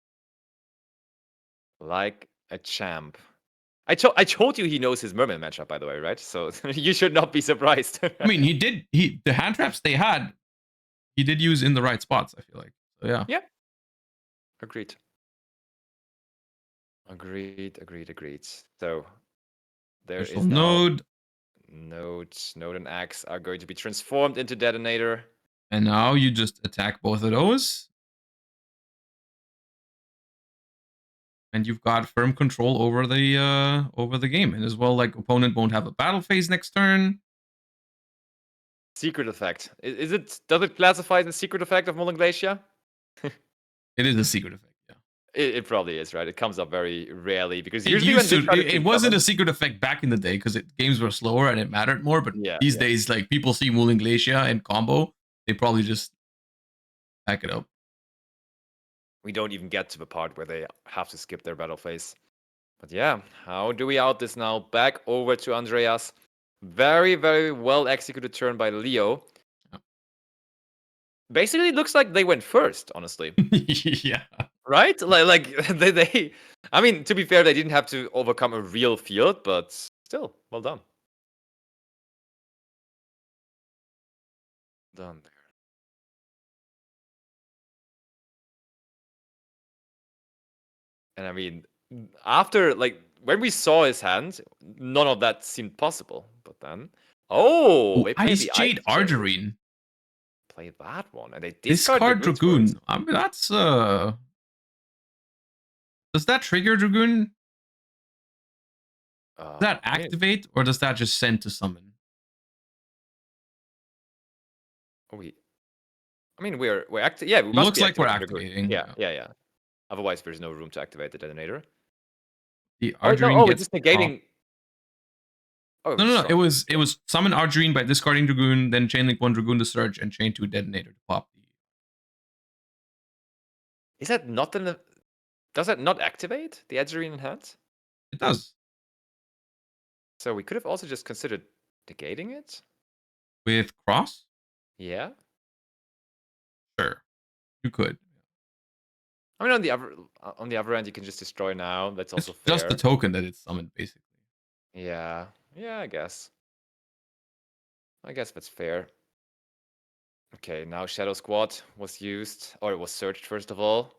Like a champ. I told you he knows his Mermail matchup, by the way, right? So you should not be surprised.
I mean, the hand traps they had, he did use in the right spots, I feel like. So yeah.
Yeah. Agreed. So there is
Node
and Axe are going to be transformed into Detonator.
And now you just attack both of those. And you've got firm control over the game. And as well, like, opponent won't have a battle phase next turn.
Secret effect. Does it classify as a secret effect of Mooling Glacier?
It is a secret effect, yeah.
It probably is, right? It comes up very rarely because
it wasn't a secret effect back in the day because games were slower and it mattered more. But these days, like, people see Mooling Glacier and combo, they probably just pack it up.
We don't even get to the part where they have to skip their battle phase. But yeah, how do we out this now? Back over to Andreas. Very, very well executed turn by Leo. Yeah. Basically, it looks like they went first, honestly.
Yeah.
Right? Like they I mean, to be fair, they didn't have to overcome a real field, but still, well done. Done there. And I mean, after, like, when we saw his hand, none of that seemed possible. But then, oh, they played
Ice
the
Jade
Ice Jade.
Argerine.
Play that one, and they
Discard
Dragoons
Dragoon.
first.
I mean, that's does that trigger Dragoon? Does that activate, or does that just send to summon?
I mean, we're active. Yeah, we must
Looks
be
like we're
activating Dragoon.
activating.
Yeah. Otherwise, there's no room to activate the detonator.
The
Oh
Argerine
no! Oh,
gets
it's just negating. Oh,
No. It was summon Argerine by discarding Dragoon, then chainlink 1 Dragoon to search, and chain 2 Detonator to pop.
Is that not in the? Does that not activate the Argerine in hand?
It does.
So we could have also just considered negating it.
With Cross?
Yeah.
Sure. You could.
I mean, on the other end, you can just destroy now. That's also fair.
Just the token that it's summoned, basically.
Yeah. Yeah, I guess. I guess that's fair. Okay, now Shadow Squad was used, or it was searched first of all.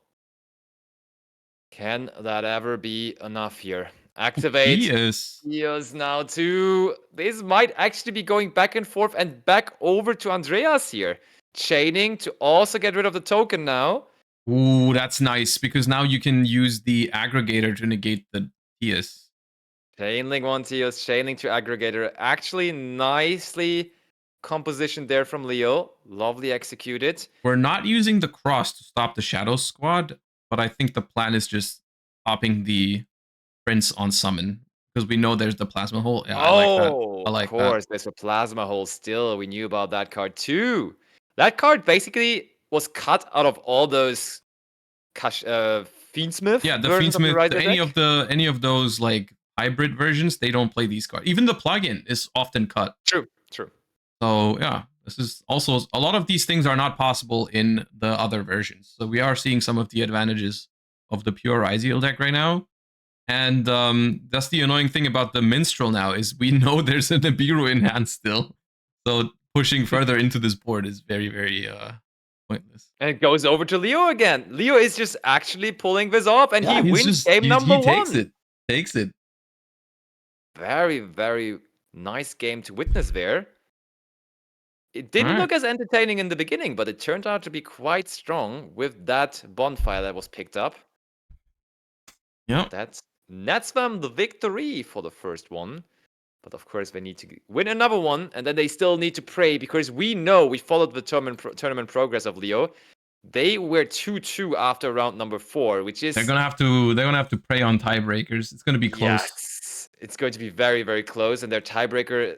Can that ever be enough here? Activate. Yes, now too. This might actually be going back and forth and back over to Andreas here. Chaining to also get rid of the token now.
Ooh, that's nice, because now you can use the aggregator to negate the TS.
Chainlink 1 TS, Chainlink to aggregator. Actually, nicely composition there from Leo. Lovely executed.
We're not using the cross to stop the Shadow Squad, but I think the plan is just popping the Prince on summon, because we know there's the Plasma Hole. Yeah, I like that. I like
of course, there's a Plasma Hole still. We knew about that card too. That card basically was cut out of all those Fiendschmidt.
Yeah, the Fiendschmidt, any of those like hybrid versions, they don't play these cards. Even the plugin is often cut.
True.
So yeah, this is also a lot of these things are not possible in the other versions. So we are seeing some of the advantages of the pure Ryzeal deck right now. And that's the annoying thing about the Minstrel now, is we know there's a Nibiru in hand still. So pushing further into this board is very, very pointless.
And it goes over to Leo again. Leo is just actually pulling this off, and he wins game number 1.
Takes it.
Very, very nice game to witness there. It didn't look as entertaining in the beginning, but it turned out to be quite strong with that bonfire that was picked up.
Yeah.
That's them the victory for the first one. But of course, they need to win another one, and then they still need to pray, because we know, we followed the tournament progress of Leo. They were 2-2 after round number 4, which is...
They're gonna have to pray on tiebreakers. It's gonna be close.
Yes, it's going to be very, very close, and their tiebreaker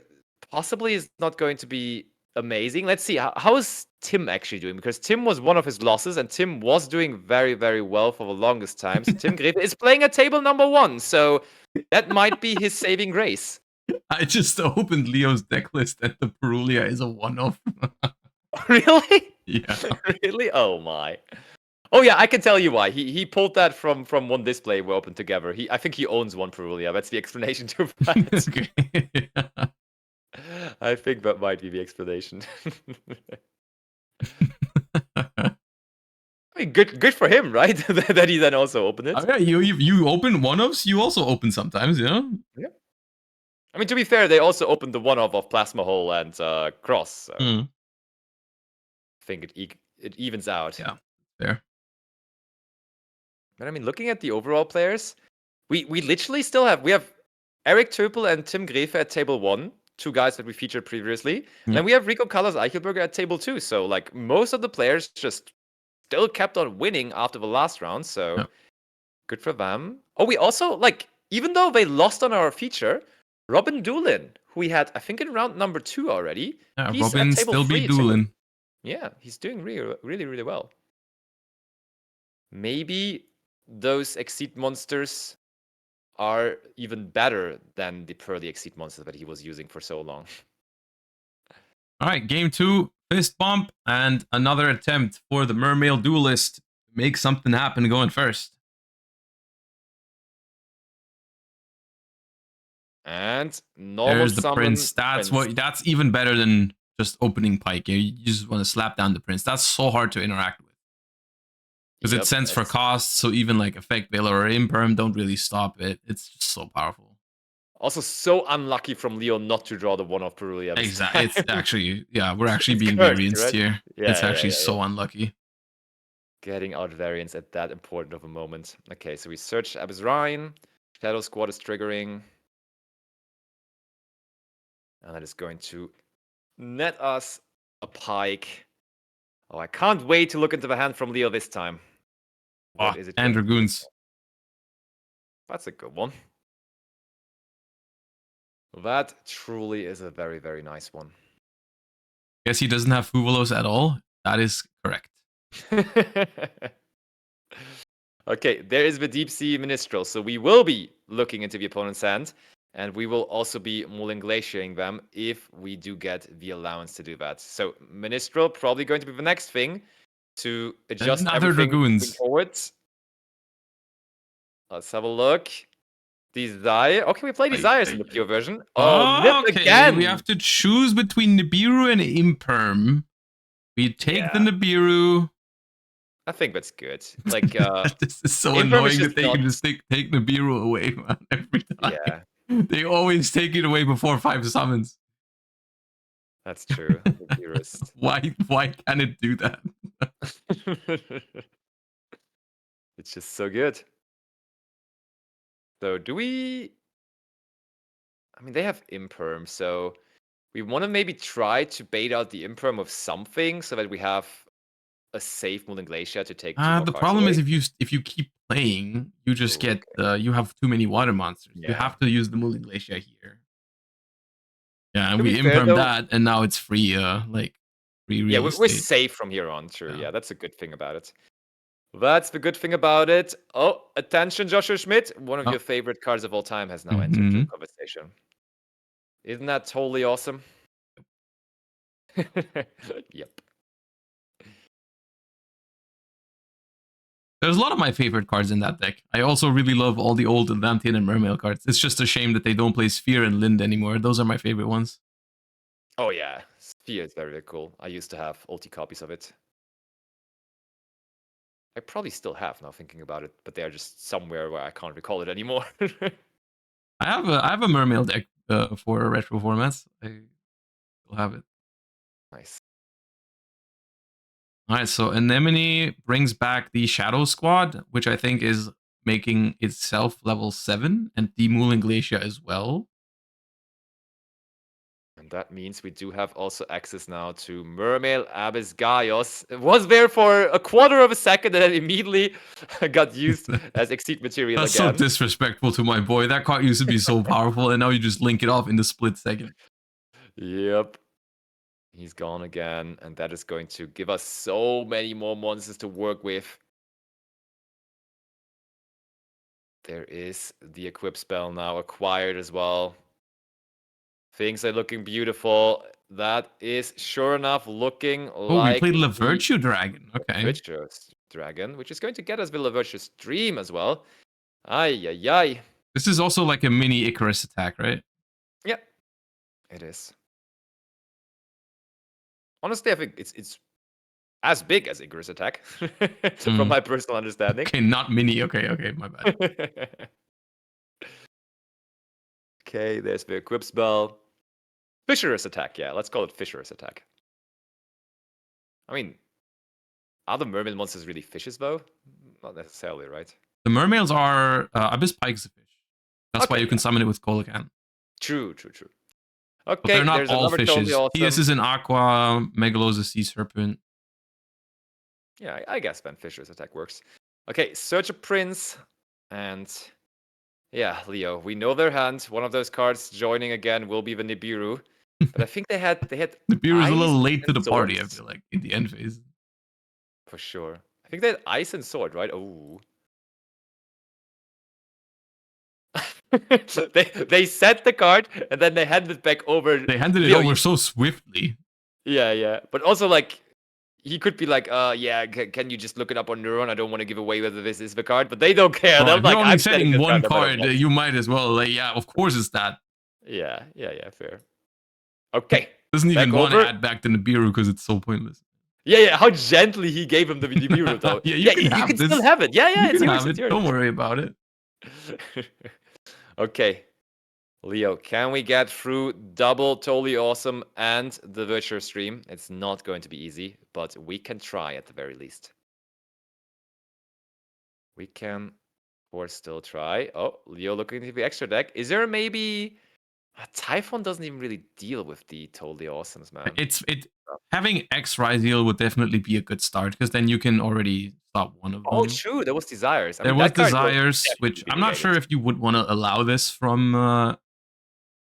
possibly is not going to be amazing. Let's see, how is Tim actually doing? Because Tim was one of his losses, and Tim was doing very, very well for the longest time. So Tim Greve is playing at table number 1, so that might be his saving grace.
I just opened Leo's deck list, and the Perulia is a one-off.
Really?
Yeah.
Really? Oh my. Oh yeah, I can tell you why. He pulled that from one display we opened together. I think he owns one Perulia. That's the explanation to that.
Okay. Yeah.
I think that might be the explanation. I mean, good for him, right? That he then also opened it.
Oh, yeah, you open one-offs, you also open sometimes, you know?
Yeah. I mean, to be fair, they also opened the one-off of Plasma Hole and Cross. So I think it evens out.
Yeah, fair.
But I mean, looking at the overall players, we literally still have Eric Töpel and Tim Greve at table 1, 2 guys that we featured previously. And then we have Rico Callas Eichelberger at table 2. So like most of the players just still kept on winning after the last round. So good for them. Oh, we also, like, even though they lost on our feature, Robin Doolin, who we had, I think, in round number 2 already.
Yeah,
he's
Robin
at table
still
3
beat Doolin.
Yeah, he's doing really, really, really well. Maybe those Exceed monsters are even better than the Pearly Exceed monsters that he was using for so long.
All right, game 2, fist bump, and another attempt for the Mermail duelist to make something happen going first.
And normal
there's the
summon
Prince. That's even better than just opening Pike. You just want to slap down the Prince. That's so hard to interact with. Because it sends for cost, so even like Effect Veil or Imperm don't really stop it. It's just so powerful.
Also, so unlucky from Leo not to draw the one-off Perulia.
Exactly. It's actually, yeah, we're actually
It's
being
cursed,
varianced
right?
here.
Yeah,
It's actually
yeah.
so unlucky.
Getting out variants at that important of a moment. Okay, so we search Abyss Rhine. Shadow Squad is triggering. And that is going to net us a pike. Oh, I can't wait to look into the hand from Leo this time. What is it?
And Dragoons.
That's a good one. That truly is a very, very nice one.
Guess he doesn't have Fuvolos at all. That is correct.
Okay, there is the Deep Sea Minstrel. So we will be looking into the opponent's hand. And we will also be Mulling Glaciering them if we do get the allowance to do that. So Minstrel probably going to be the next thing to adjust
Another
everything
Dragoons.
forwards. Let's have a look. Desire. Okay, we play Desires in the pure version. Oh, Nip
okay.
again.
We have to choose between Nibiru and Imperm. We take the Nibiru.
I think that's good. Like,
this is so
Imperm
annoying
is
that they
just
can just take Nibiru away, man, every time.
Yeah,
They always take it away before 5 summons.
that's true. The purist.
Why can't it do that?
It's just so good. So do we... I mean, they have Imperm, so we want to maybe try to bait out the Imperm of something so that we have a safe Mulling Glacier to take two more
The
cards
problem
away.
is if you keep playing, you just get you have too many water monsters. You
Yeah.
have to use the Mulling Glacier here. Yeah, and
To
we
be fair,
Imperm
though-
that, and now it's free free real
Yeah, we're
estate.
safe from here on, true.
Yeah.
Yeah, that's a good thing about it. That's the good thing about it. Oh, attention, Joshua Schmidt. One of your favorite cards of all time has now entered the conversation. Isn't that totally awesome? Yep.
There's a lot of my favorite cards in that deck. I also really love all the old Lampi and Mermail cards. It's just a shame that they don't play Sphere and Lind anymore. Those are my favorite ones.
Oh yeah, Sphere is very, very cool. I used to have ulti copies of it. I probably still have now thinking about it, but they are just somewhere where I can't recall it anymore.
I have a Mermail deck for retro formats. I still have it.
Nice.
All right, so Anemone brings back the Shadow Squad, which I think is making itself level 7, and the Mulling Glacier as well.
And that means we do have also access now to Mermail Abyss Gaios. It was there for a quarter of a second and then immediately got used as Exceed material
That's
again.
so disrespectful to my boy. That card used to be so powerful, and now you just link it off in the split second.
Yep. He's gone again, and that is going to give us so many more monsters to work with. There is the equip spell now acquired as well. Things are looking beautiful. That is sure enough looking like...
we played La Virtue Dragon. Okay.
Virtue Dragon, which is going to get us the La Virtue Stream as well. Ay, ay, ay.
This is also like a mini Icarus attack, right?
Yep, it is. Honestly, I think it's as big as Icarus Attack, from my personal understanding.
Okay, not mini. Okay, my bad.
Okay, there's the equip spell. Fissurous Attack, yeah, let's call it Fissurous Attack. I mean, are the mermaid monsters really fishes, though? Not necessarily, right?
The mermails are Abyss Pike's a fish. That's why you can summon it with Colacan.
True.
But
Okay,
they're not
there's
all
another
fishes.
totally awesome...
Theus is an aqua, Megalos a sea serpent.
Yeah, I guess then Fissurous Attack works. Okay, Search a Prince, and yeah, Leo, we know their hand. One of those cards joining again will be the Nibiru. But I think they had
Nibiru is a little
Ice
late to the
and
party, I
Swords.
feel like, in the end phase.
For sure. I think they had Ice and Sword, right? Oh. they set the card and then they handed it back over.
They handed it
Leo,
over so swiftly.
Yeah. But also, like, he could be like, yeah, can you just look it up on Neuron? I don't want to give away whether this is the card, but they don't care.
Right,
They're
if
like,
you're only
I'm setting
setting
this
one
card no matter
card,
what.
you might as well. Like, yeah, of course it's that.
Yeah, fair. Okay.
Doesn't even
Back
want to
over.
add back the Nibiru because it's so pointless.
Yeah. How gently he gave him the DB route, though.
Yeah, you can
you
have
can
this.
still have it. Yeah,
You
it's
can
yours.
have
It's
it.
yours.
Don't worry about it.
Okay. Leo, can we get through double totally awesome and the virtual stream? It's not going to be easy, but we can try at the very least. We can, of course, still try. Oh, Leo looking into the extra deck. Is there maybe... Typhon doesn't even really deal with the totally awesomes, man.
Having X Ryzeal would definitely be a good start, because then you can already stop one of them.
Oh, true. There was Desires.
There was Desires, which I'm not sure if you would want to allow this from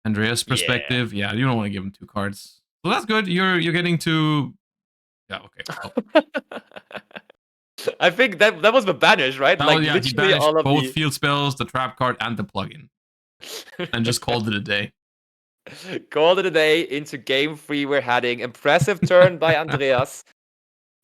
Andreas' perspective. Yeah, you don't want to give him 2 cards. So that's good. You're getting to... Yeah, okay. Oh.
I think that was the banish, right?
Like, yeah, he banished all of both field spells, the trap card, and the plugin. And just called it a day.
Called it a day. Into game 3 we're heading. Impressive turn by Andreas.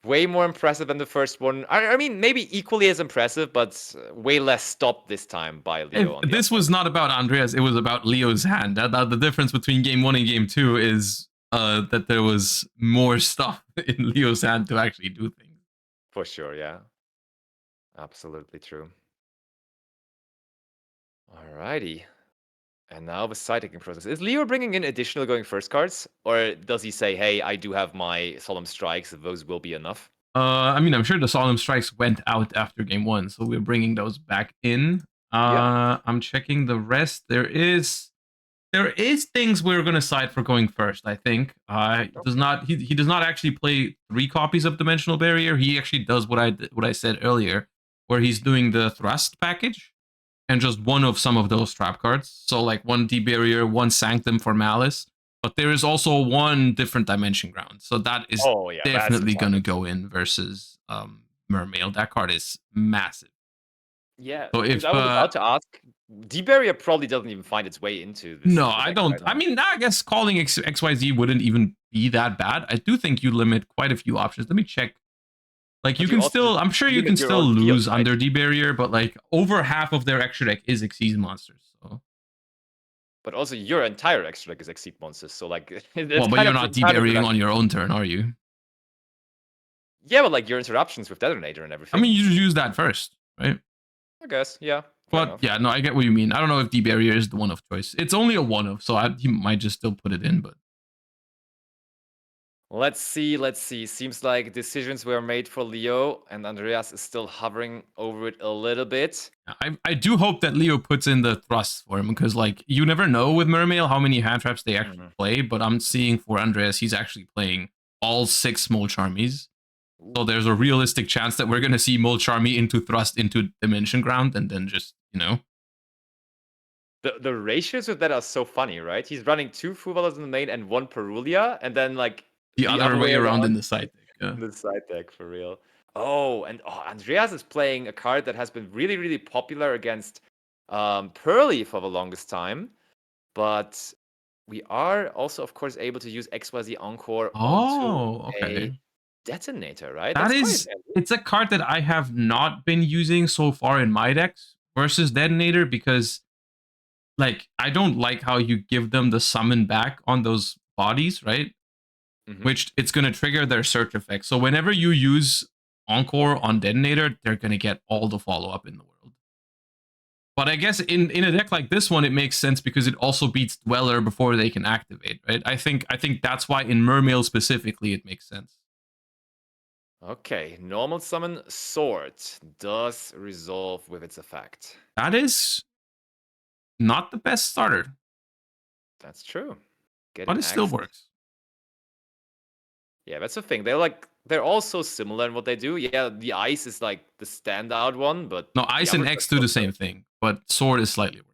Way more impressive than the first one. I mean, maybe equally as impressive, but way less stopped this time by Leo.
This was not about Andreas. It was about Leo's hand. The difference between game 1 and game 2 is that there was more stuff in Leo's hand to actually do things.
For sure, yeah. Absolutely true. Alrighty. And now the side taking process. Is Leo bringing in additional going first cards? Or does he say, hey, I do have my Solemn Strikes, those will be enough?
I mean, I'm sure the Solemn Strikes went out after game 1, so we're bringing those back in. I'm checking the rest. There is things we're gonna side for going first, I think. He does not actually play 3 copies of Dimensional Barrier. He actually does what I said earlier, where he's doing the Thrust package. And just one of some of those trap cards. So like 1 D-Barrier, 1 Sanctum for Maliss. But there is also 1 different Dimension Ground. So that is definitely going to go in versus Mermail. That card is massive.
Yeah,
so if
I was about to ask, D-Barrier probably doesn't even find its way into this.
No, I don't. I mean, I guess calling XYZ wouldn't even be that bad. I do think you limit quite a few options. Let me check. Like, you can still, I'm sure you can still lose under D-Barrier, but like over half of their extra deck is Exceed monsters. So.
But also your entire extra deck is Exceed monsters, so like...
Well, but you're not D-Barriering on your own turn, are you?
Yeah, but like your interruptions with Detonator and everything.
I mean, you use that first, right?
I guess, yeah.
But yeah, no, I get what you mean. I don't know if D-Barrier is the one of choice. It's only a one of, so he might just still put it in, but...
Let's see. Seems like decisions were made for Leo, and Andreas is still hovering over it a little bit.
I do hope that Leo puts in the thrust for him, because like you never know with Mermail how many hand traps they actually play, but I'm seeing for Andreas, he's actually playing all 6 Molcharmies. So there's a realistic chance that we're going to see Molcharmy into thrust into Dimension Ground, and then just, you know.
The ratios with that are so funny, right? He's running 2 Fuvalas in the main and 1 Perulia, and then like...
The other way around in the side deck. Yeah.
The side deck, for real. Oh, and Andreas is playing a card that has been really, really popular against Pearly for the longest time. But we are also, of course, able to use XYZ Encore onto a Detonator, right?
It's a card that I have not been using so far in my decks versus Detonator, because like I don't like how you give them the summon back on those bodies, right? Which it's going to trigger their search effect. So whenever you use Encore on Detonator, they're going to get all the follow-up in the world. But I guess in a deck like this one, it makes sense because it also beats Dweller before they can activate, right? I think that's why in Mermail specifically, it makes sense.
Okay, normal summon Sword does resolve with its effect.
That is not the best starter.
That's true.
But it still works.
Yeah, that's the thing. They're all so similar in what they do. Yeah, the ice is like the standout one, but
no, ice and X do the same thing, but sword is slightly worse.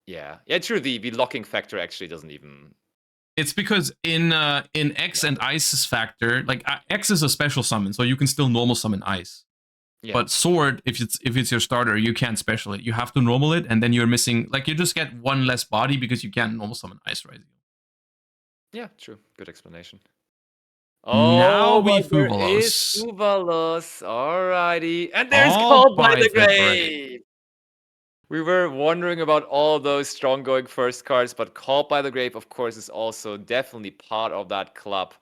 Yeah, true. The locking factor actually doesn't even.
It's because in X and Ice's factor, like X is a special summon, so you can still normal summon ice. Yeah. But sword, if it's your starter, you can't special it. You have to normal it, and then you're missing, like, you just get 1 less body because you can't normal summon ice Ryzeal.
Yeah, true. Good explanation.
Oh, now we
Fuvalos. Alrighty. And there's Called by the Grave. We were wondering about all those strong going first cards, but Called by the Grave, of course, is also definitely part of that club.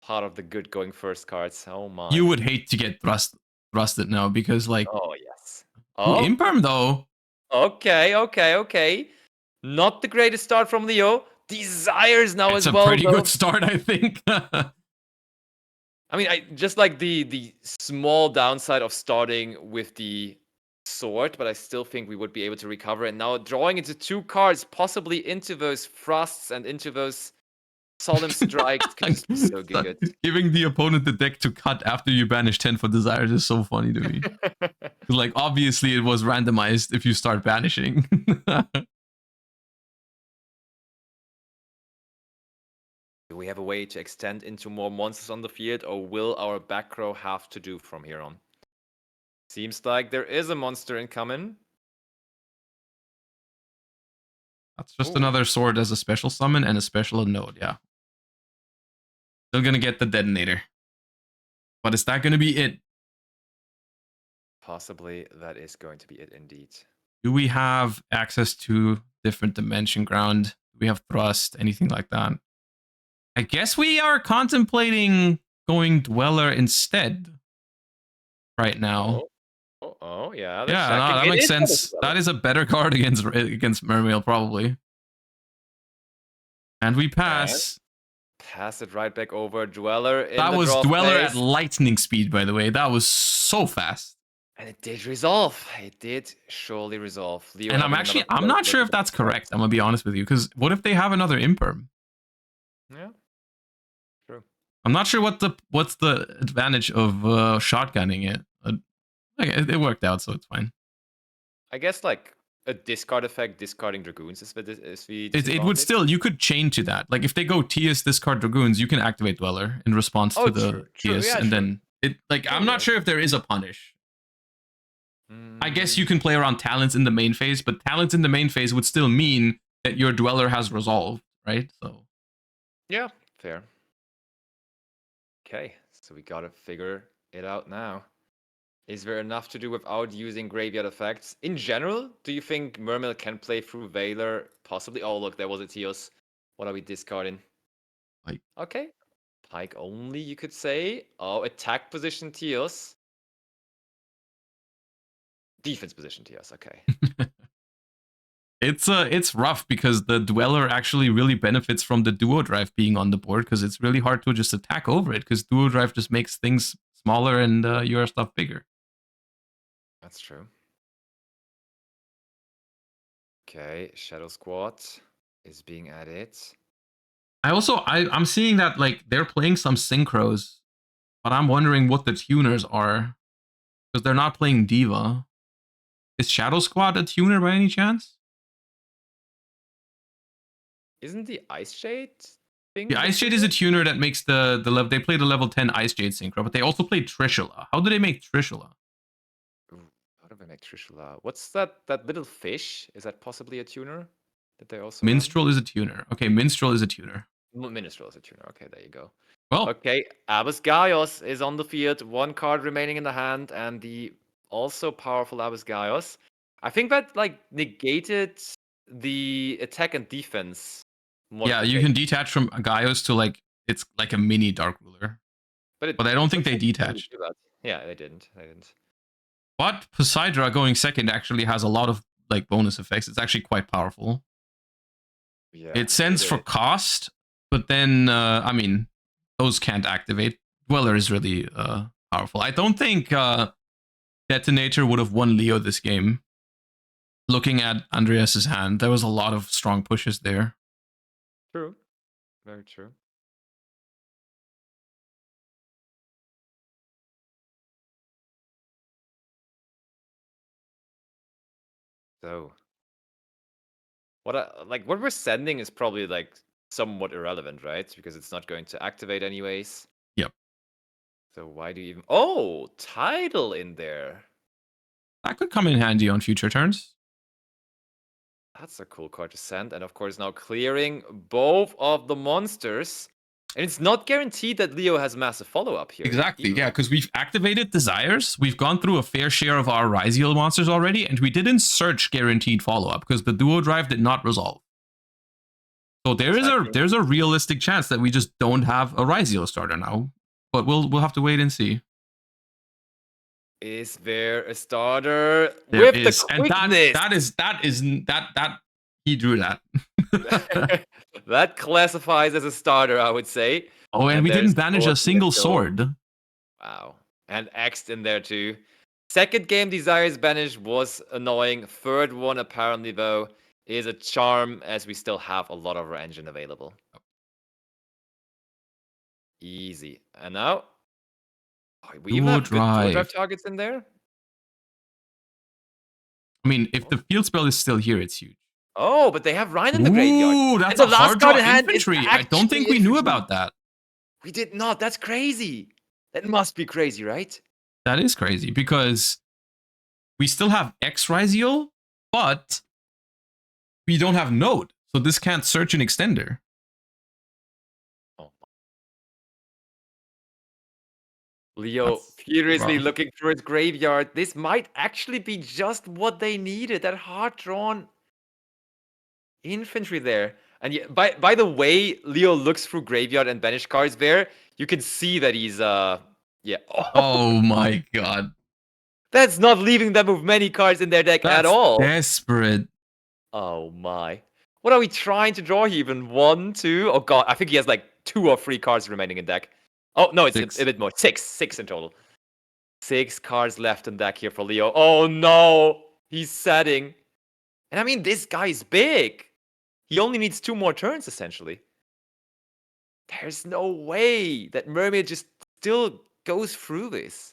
part of the good going first cards. Oh my.
You would hate to get thrusted now because like
Oh yes.
oh,
Oh.
Imperm though.
Okay. Not the greatest start from Leo. Desires now
It's
as
a
well.
pretty
though.
good start, I think.
I mean, I just like the small downside of starting with the sword, but I still think we would be able to recover. And now drawing into 2 cards, possibly into those thrusts and into those solemn strikes, could just be so good.
Giving the opponent the deck to cut after you banish 10 for desires is so funny to me. Like, obviously, it was randomized if you start banishing.
Do we have a way to extend into more monsters on the field, or will our back row have to do from here on? Seems like there is a monster incoming.
That's just
Ooh.
another sword as a special summon and a special node, yeah. Still gonna get the detonator. But is that gonna be it?
Possibly that is going to be it indeed.
Do we have access to different dimension ground? Do we have thrust? Anything like that? I guess we are contemplating going Dweller instead right now.
Yeah.
Yeah, no, that makes sense. That is a better card against Mermail, probably. And we pass.
Pass it right back over. Dweller in
That
the
was
draw
Dweller
phase.
at lightning speed, by the way. That was so fast.
And it did resolve. It did surely resolve. Leo
And
having
I'm not sure if that's correct. I'm gonna be honest with you, because what if they have another Imperm?
Yeah. True.
I'm not sure what's the advantage of shotgunning it. It worked out, so it's fine.
I guess like a discard effect, discarding Dragoons is the
It would still, you could chain to that. Like if they go Tias, discard Dragoons, you can activate Dweller in response to the Tias,
yeah,
and then it like I'm not sure if there is a punish. I guess you can play around talents in the main phase, but talents in the main phase would still mean that your Dweller has resolved, right? So
yeah, fair. Okay, so we gotta figure it out now. Is there enough to do without using graveyard effects? In general, do you think Mermail can play through Veiler? Possibly. Oh, look, there was a Tios. What are we discarding?
Pike.
Okay. Pike only, you could say. Oh, attack position Tios. Defense position Tios, okay.
it's rough because the Dweller actually really benefits from the Duo Drive being on the board, because it's really hard to just attack over it, because Duo Drive just makes things smaller and your stuff bigger.
That's true. Okay, Shadow Squad is being added.
I'm seeing that like they're playing some synchros, but I'm wondering what the tuners are, because they're not playing Diva. Is Shadow Squad a tuner by any chance?
Isn't the Ice Shade thing?
The Ice Shade is a tuner that makes the level. They played a level 10 Ice Jade synchro, but they also played Trishula. How do they make Trishula?
How do they make Trishula? What's that little fish? Is that possibly a tuner? That they also
Minstrel is a tuner. Okay, Minstrel is a tuner.
Minstrel is a tuner. Okay, there you go.
Well,
okay, Abyss Gaios is on the field. 1 card remaining in the hand, and the also powerful Abyss Gaios. I think that like negated the attack and defense.
Yeah, you can detach from Gaios to like it's like a mini Dark Ruler. But I don't think they detached.
Yeah, they didn't.
But Poseidra going second actually has a lot of like bonus effects. It's actually quite powerful.
Yeah,
it sends for cost, but then I mean those can't activate. Dweller is really powerful. I don't think Detonator would have won Leo this game. Looking at Andreas's hand, there was a lot of strong pushes there.
True. Very true. So, what we're sending is probably like somewhat irrelevant, right? Because it's not going to activate anyways.
Yep.
So why do you even? Oh, Tidal in there.
That could come in handy on future turns.
That's a cool card to send, and of course now clearing both of the monsters. And it's not guaranteed that Leo has massive follow-up here.
Exactly, yeah, because we've activated Desires, we've gone through a fair share of our Ryzeal monsters already, and we didn't search guaranteed follow-up, because the Duo Drive did not resolve. So there's a realistic chance that we just don't have a Ryzeal starter now, but we'll have to wait and see.
Is there a starter
There
with
is,
the quickness?
and that he drew that.
That classifies as a starter, I would say.
Oh, and we didn't
there's
banish a single sword.
Wow. And X'd in there too. Second game, Desires banished was annoying. Third one, apparently, though, is a charm, as we still have a lot of our engine available. Easy. And now, we even have good dual drive targets in there?
I mean, if the field spell is still here, it's huge.
Oh, but they have Rhine in the graveyard.
Ooh, that's
and
a
the last
hard
card
draw
in hand
infantry.
is
I don't think we knew
infantry.
about that.
We did not. That's crazy. That must be crazy, right?
That is crazy, because we still have X Ryzeal, but we don't have Node. So this can't search an extender.
Oh. Leo furiously looking through his graveyard. This might actually be just what they needed. That hard-drawn infantry there. And yeah, by the way, Leo looks through graveyard and banish cards there. You can see that he's yeah.
Oh my god.
That's not leaving them with many cards in their deck at all.
Desperate.
Oh my. What are we trying to draw here? Even 1, 2? Oh god, I think he has like 2 or 3 cards remaining in deck. Oh no, it's a bit more. 6 in total. 6 cards left in deck here for Leo. Oh no! He's setting. And I mean, this guy's big. He only needs 2 more turns, essentially. There's no way that Mermail just still goes through this.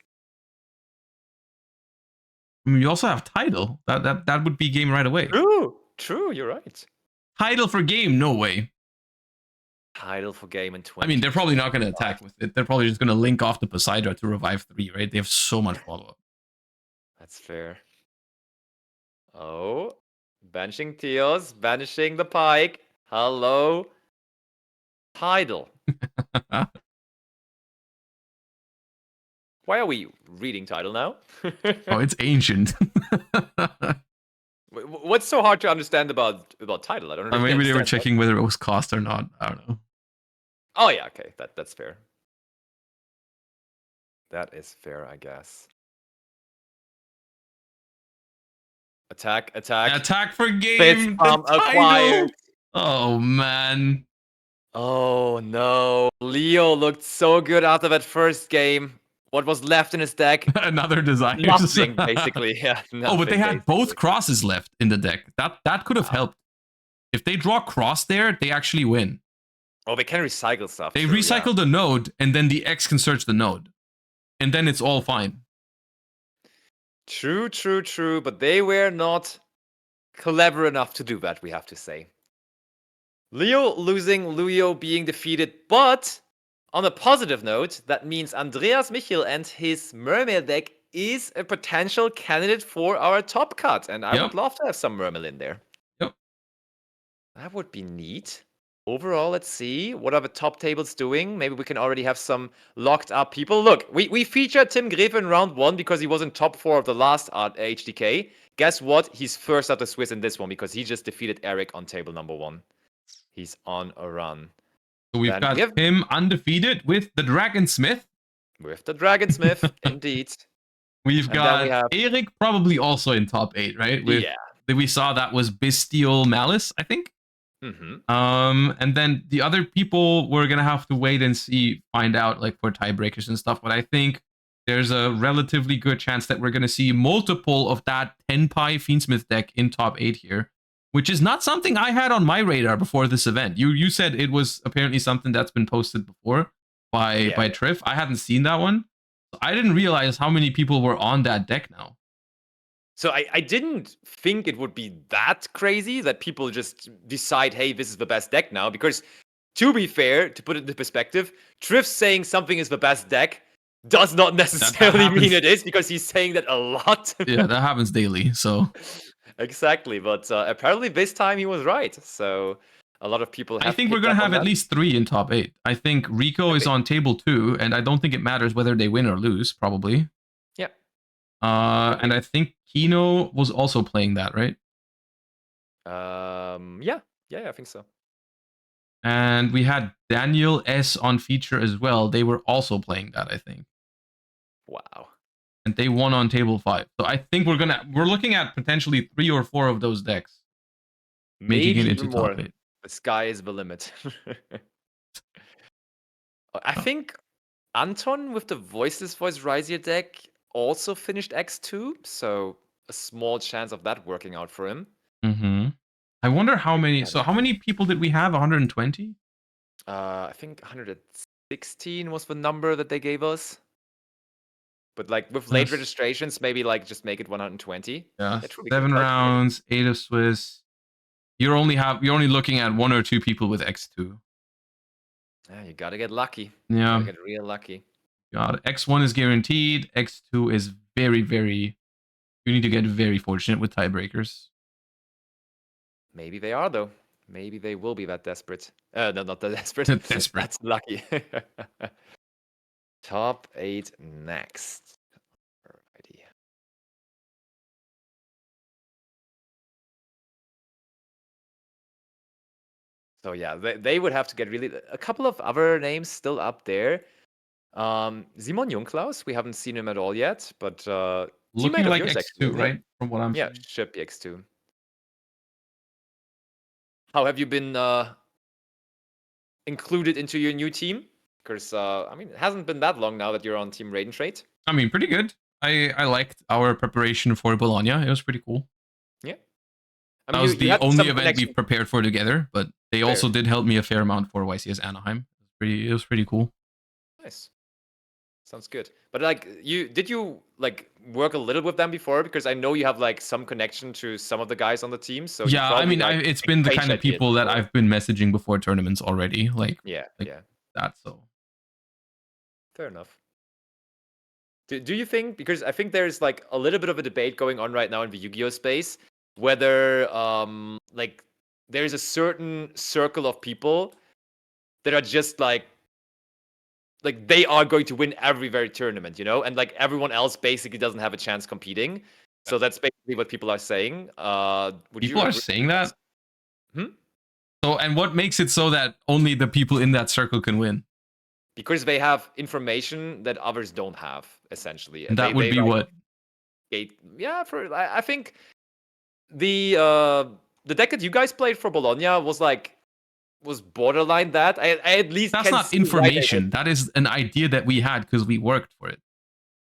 I mean, you also have Tidal. That would be game right away.
True, you're right.
Tidal for game, no way.
Tidal for game in 20.
I mean, they're probably not going to attack with it. They're probably just going to link off the Poseidon to revive 3, right? They have so much follow-up.
That's fair. Oh, banishing Teos, banishing the Pike. Hello. Tidal. Why are we reading Tidal now?
Oh, it's ancient.
What's so hard to understand about Tidal? I don't know.
Maybe they were checking whether it was cost or not. I don't know.
Oh yeah, okay, that's fair. That is fair, I guess. Attack
for game.
Acquired.
Oh man.
Oh no. Leo looked so good after that first game. What was left in his deck?
Another Desires.
Nothing, basically. Yeah.
Oh, but they had both crosses left in the deck. That could have helped. If they draw cross there, they actually win.
Oh, they can recycle stuff.
They recycle the node, and then the X can search the node. And then it's all fine.
True. But they were not clever enough to do that, we have to say. Leo losing, Leo being defeated, but on a positive note, that means Andreas Michel and his Mermail deck is a potential candidate for our top cut, and I would love to have some Mermail in there.
Yep.
That would be neat. Overall, let's see. What are the top tables doing? Maybe we can already have some locked up people. Look, we featured Tim Greve in round 1 because he was in top 4 of the last HDK. Guess what? He's first out the Swiss in this one because he just defeated Eric on table number 1. He's on a run.
So we've got him undefeated with the Dragonsmith.
With the Dragonsmith, indeed.
We have Eric probably also in top 8, right? We saw that was Bystial Maliss, I think. And then the other people we're gonna have to wait and see, find out, like for tiebreakers and stuff. But I think there's a relatively good chance that we're gonna see multiple of that 10-pie Fiendschmidt deck in top 8 here, which is not something I had on my radar before this event. You said it was apparently something that's been posted before by Triff. I hadn't seen that one. So I didn't realize how many people were on that deck now.
So I didn't think it would be that crazy that people just decide, hey, this is the best deck now. Because to be fair, to put it into perspective, Triff saying something is the best deck does not necessarily mean it is, because he's saying that a lot.
Yeah, that happens daily. So
exactly, but apparently this time he was right. So a lot of people have
I think we're going to have at least 3 in top 8. I think Rico is on table 2, and I don't think it matters whether they win or lose, probably.
Yeah.
And I think Kino was also playing that, right?
Yeah, I think so.
And we had Daniel S on feature as well. They were also playing that, I think.
Wow.
And they won on table 5. So I think we're looking at potentially 3 or 4 of those decks making
Maybe
it into
even more.
top 8.
The sky is the limit. I think Anton with the Voiceless Voice Ryzeal deck also finished X2, so a small chance of that working out for him.
Mm-hmm. I wonder how many. So how many people did we have? 120?
I think 116 was the number that they gave us. But like with late
Yes.
registrations, maybe like just make it 120.
Yeah,
That would be
7
calculated.
rounds, 8 of Swiss. You're only looking at 1 or 2 people with X2.
Yeah, you gotta get lucky.
Yeah.
Gotta get real lucky.
God, X1 is guaranteed. X2 is very, very. You need to get very fortunate with tiebreakers.
Maybe they are though. Maybe they will be that desperate. No, not that desperate.
Desperate.
That's lucky. Top 8 next. Alrighty. So yeah, they would have to get really a couple of other names still up there. Simon Jungklaus, we haven't seen him at all yet, but
Looking
teammate of
like
yours,
X2,
actually,
right? From what I'm
yeah,
seeing.
should be X2. How have you been included into your new team? Because I mean, it hasn't been that long now that you're on Team Raid and Trade.
I mean, pretty good. I liked our preparation for Bologna. It was pretty cool.
Yeah. I
That
mean,
was
you
the
had
only
some
event
connection.
we've prepared for together, but they also did help me a fair amount for YCS Anaheim. It was pretty cool.
Nice. Sounds good. But like, did you like work a little with them before? Because I know you have like some connection to some of the guys on the team. So you
Yeah, I
probably,
mean,
like,
it's been the kind of
exchanged ideas
people that
before.
I've been messaging before tournaments already, like
Yeah.
that. So
Fair enough. Do you think, because I think there's like a little bit of a debate going on right now in the Yu-Gi-Oh space, whether like there's a certain circle of people that are just like they are going to win every very tournament, you know, and like everyone else basically doesn't have a chance competing. So that's basically what people are saying. Would
people
you
are saying that.
Hmm?
So, and what makes it so that only the people in that circle can win?
Because they have information that others don't have, essentially.
And that would be
like,
what?
Yeah, I think the deck that you guys played for Bologna was borderline that. I at least
That's
can
not
see why they
information.
did.
That is an idea that we had because we worked for it.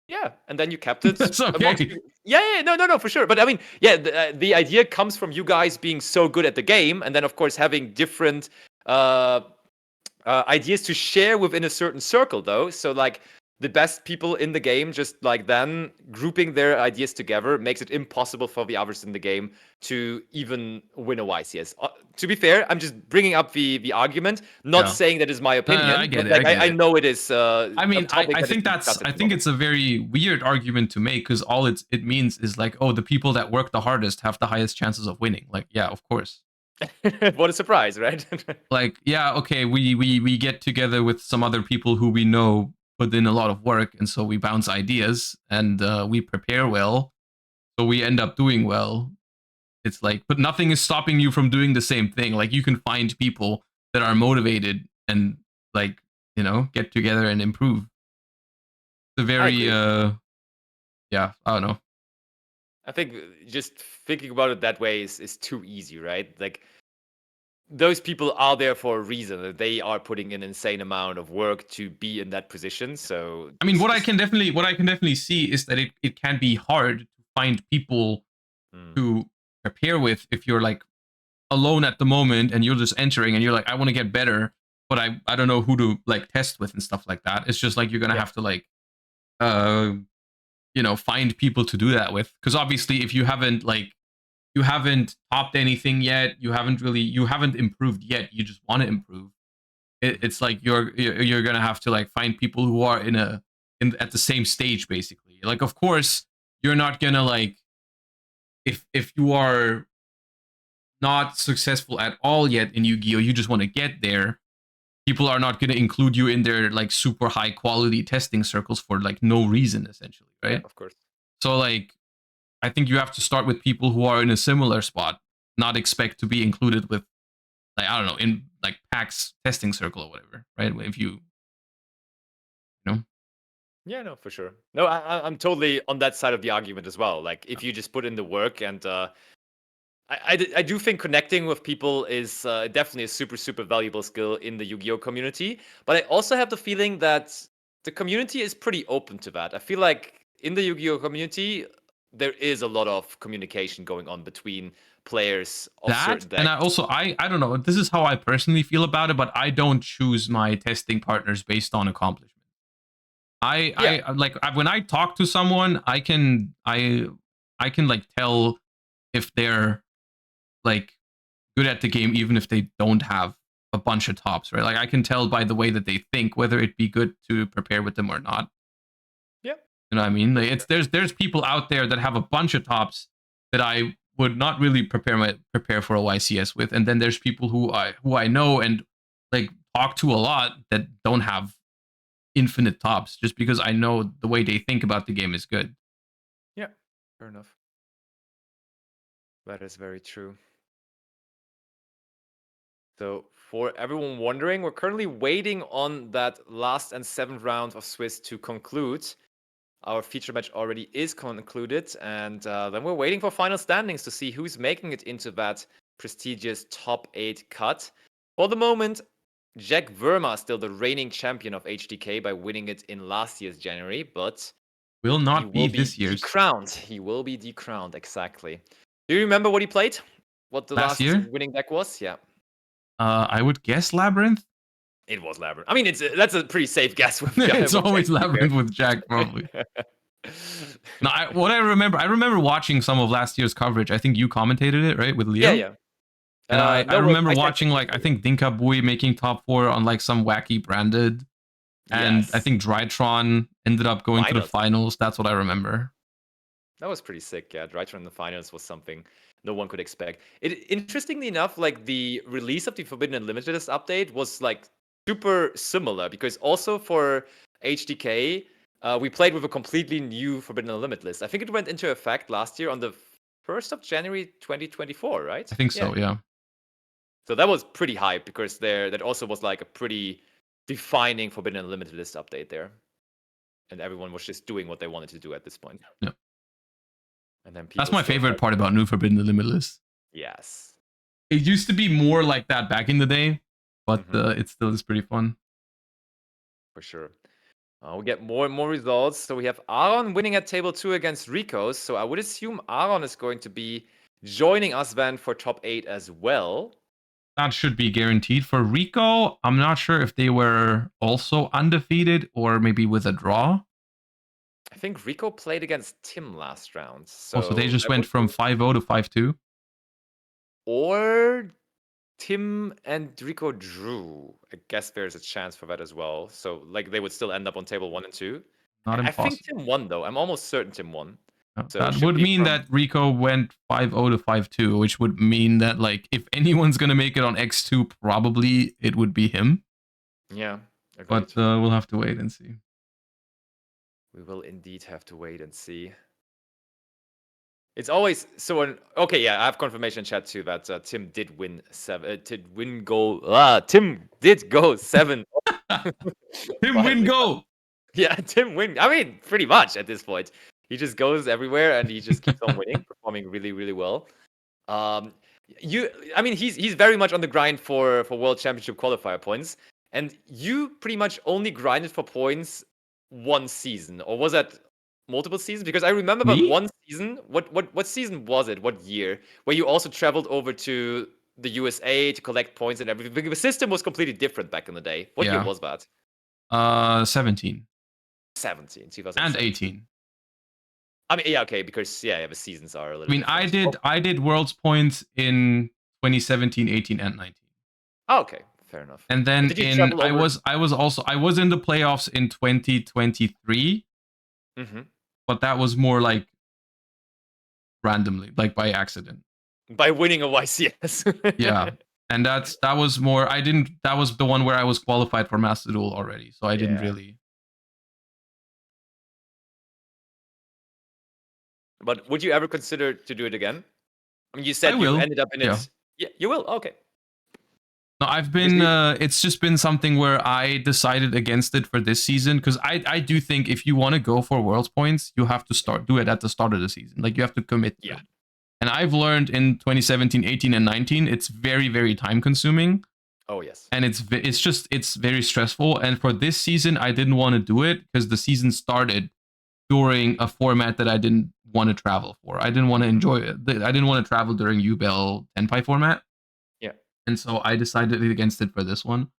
Yeah, and then you kept it.
That's okay.
amongst you. Yeah, no, for sure. But I mean, yeah, the idea comes from you guys being so good at the game, and then of course having different ideas to share within a certain circle, though. So like the best people in the game, just like then grouping their ideas together makes it impossible for the others in the game to even win a YCS. To be fair, I'm just bringing up the argument, not saying that is my opinion.
I get it.
Like,
I
know it is.
I mean, I think it's a very weird argument to make because all it means is like, oh, the people that work the hardest have the highest chances of winning. Like, yeah, of course.
What a surprise, right?
Like, yeah, okay, we get together with some other people who we know put in a lot of work, and so we bounce ideas and we prepare well, so we end up doing well. It's like, but nothing is stopping you from doing the same thing. Like, you can find people that are motivated and like, you know, get together and improve. It's a very yeah, I don't know.
I think just thinking about it that way is too easy, right? Like, those people are there for a reason. They are putting an insane amount of work to be in that position. So
I mean, what I can definitely see is that it can be hard to find people to prepare with if you're like alone at the moment and you're just entering and you're like, I want to get better, but I don't know who to like test with and stuff like that. It's just like you're gonna have to like you know, find people to do that with, because obviously if you haven't topped anything yet, you haven't improved yet, you just want to improve, it's like you're gonna have to like find people who are at the same stage, basically. Like, of course you're not gonna like, if you are not successful at all yet in Yu-Gi-Oh, you just want to get there, people are not going to include you in their like super high quality testing circles for like no reason, essentially, right?
Yeah, of course.
So like, I think you have to start with people who are in a similar spot, not expect to be included with like I don't know, in like PAX testing circle or whatever, right? If you know.
Yeah, no, for sure. No, I'm totally on that side of the argument as well. Like, if you just put in the work, and I do think connecting with people is definitely a super, super valuable skill in the Yu-Gi-Oh community. But I also have the feeling that the community is pretty open to that. I feel like in the Yu-Gi-Oh community, there is a lot of communication going on between players of
That,
certain decks.
and I don't know, this is how I personally feel about it, but I don't choose my testing partners based on accomplishment.
Yeah.
When I talk to someone, I can like tell if they're like good at the game even if they don't have a bunch of tops, right? Like I can tell by the way that they think whether it'd be good to prepare with them or not.
Yeah.
You know what I mean? Like it's there's people out there that have a bunch of tops that I would not really prepare for a YCS with, and then there's people who I know and like talk to a lot that don't have infinite tops just because I know the way they think about the game is good.
Yeah. Fair enough. That is very true. So, for everyone wondering, we're currently waiting on that last and 7th round of Swiss to conclude. Our feature match already is concluded, and then we're waiting for final standings to see who's making it into that prestigious top 8 cut. For the moment, Jack Verma is still the reigning champion of HDK by winning it in last year's January, but
Will
he
not be
will
this year's.
decrowned. He will be decrowned, exactly. Do you remember what he played? What the
Last
last
year?
winning deck was? Yeah.
I would guess Labyrinth.
It was Labyrinth. I mean, that's a pretty safe guess. With
It's
with
always
Jack
Labyrinth with Jack, probably. No, I remember watching some of last year's coverage. I think you commentated it, right, with Leo?
Yeah.
And I
No,
remember
I said
watching like I think Dinka Bui making top 4 on like some wacky branded, and I
Yes.
think Drytron ended up going to the
Finals.
finals. That's what I remember.
That was pretty sick. Yeah, Ryzeal in the finals was something no one could expect. Interestingly enough, like the release of the Forbidden Unlimited update was like super similar because also for HDK, we played with a completely new Forbidden Unlimited list. I think it went into effect last year on the 1st of January 2024, right?
I think so, yeah.
So that was pretty hype because that also was like a pretty defining Forbidden Unlimited list update there. And everyone was just doing what they wanted to do at this point.
Yeah.
And then
That's my
still
favorite
tried-
part about New Forbidden Limitless.
Yes.
It used to be more like that back in the day, but it still is pretty fun.
For sure. We get more and more results. So we have Aaron winning at table 2 against Rico. So I would assume Aaron is going to be joining us then for top 8 as well.
That should be guaranteed. For Rico, I'm not sure if they were also undefeated or maybe with a draw.
I think Rico played against Tim last round. So,
So they just went from 5-0 to 5-2.
Or Tim and Rico drew. I guess there's a chance for that as well. So like they would still end up on table 1 and 2.
Not
I
impossible.
think Tim won though. I'm almost certain Tim won. So
that
should
would
be
mean that Rico went 5-0 to 5-2, which would mean that like if anyone's gonna make it on X2, probably it would be him.
Yeah. Agreed.
But we'll have to wait and see.
We will indeed have to wait and see. It's always so. Okay, yeah, I have confirmation chat too that Tim did win 7. Tim did go 7.
Tim win go.
Yeah, Tim win. I mean, pretty much at this point, he just goes everywhere and he just keeps on winning, performing really, really well. I mean, he's very much on the grind for World Championship qualifier points, and you pretty much only grinded for points one season, or was that multiple seasons? Because I remember about one season. What season was it? What year? Where you also traveled over to the USA to collect points and everything. The system was completely different back in the day. What year was that?
17.
2017.
And 18.
I mean, yeah, okay, because the seasons are a little.
I mean, I did Worlds points in 2017, 18, and 19.
Oh, okay, fair enough.
And then I was in the playoffs in 2023.
Mm-hmm.
But that was more like randomly, like by accident.
By winning a YCS.
Yeah. And that was more that was the one where I was qualified for Master Duel already. So I didn't really.
But would you ever consider to do it again? I mean, you said you ended up in it. Yeah, you will. Okay.
No, I've been. It's just been something where I decided against it for this season because I do think if you want to go for Worlds points, you have to do it at the start of the season. Like you have to commit to it. And I've learned in 2017, 18, and 19, it's very, very time consuming.
Oh yes.
And it's very stressful. And for this season, I didn't want to do it because the season started during a format that I didn't want to travel for. I didn't want to enjoy it. I didn't want to travel during Yubel Tenpai format. And so I decided against it for this one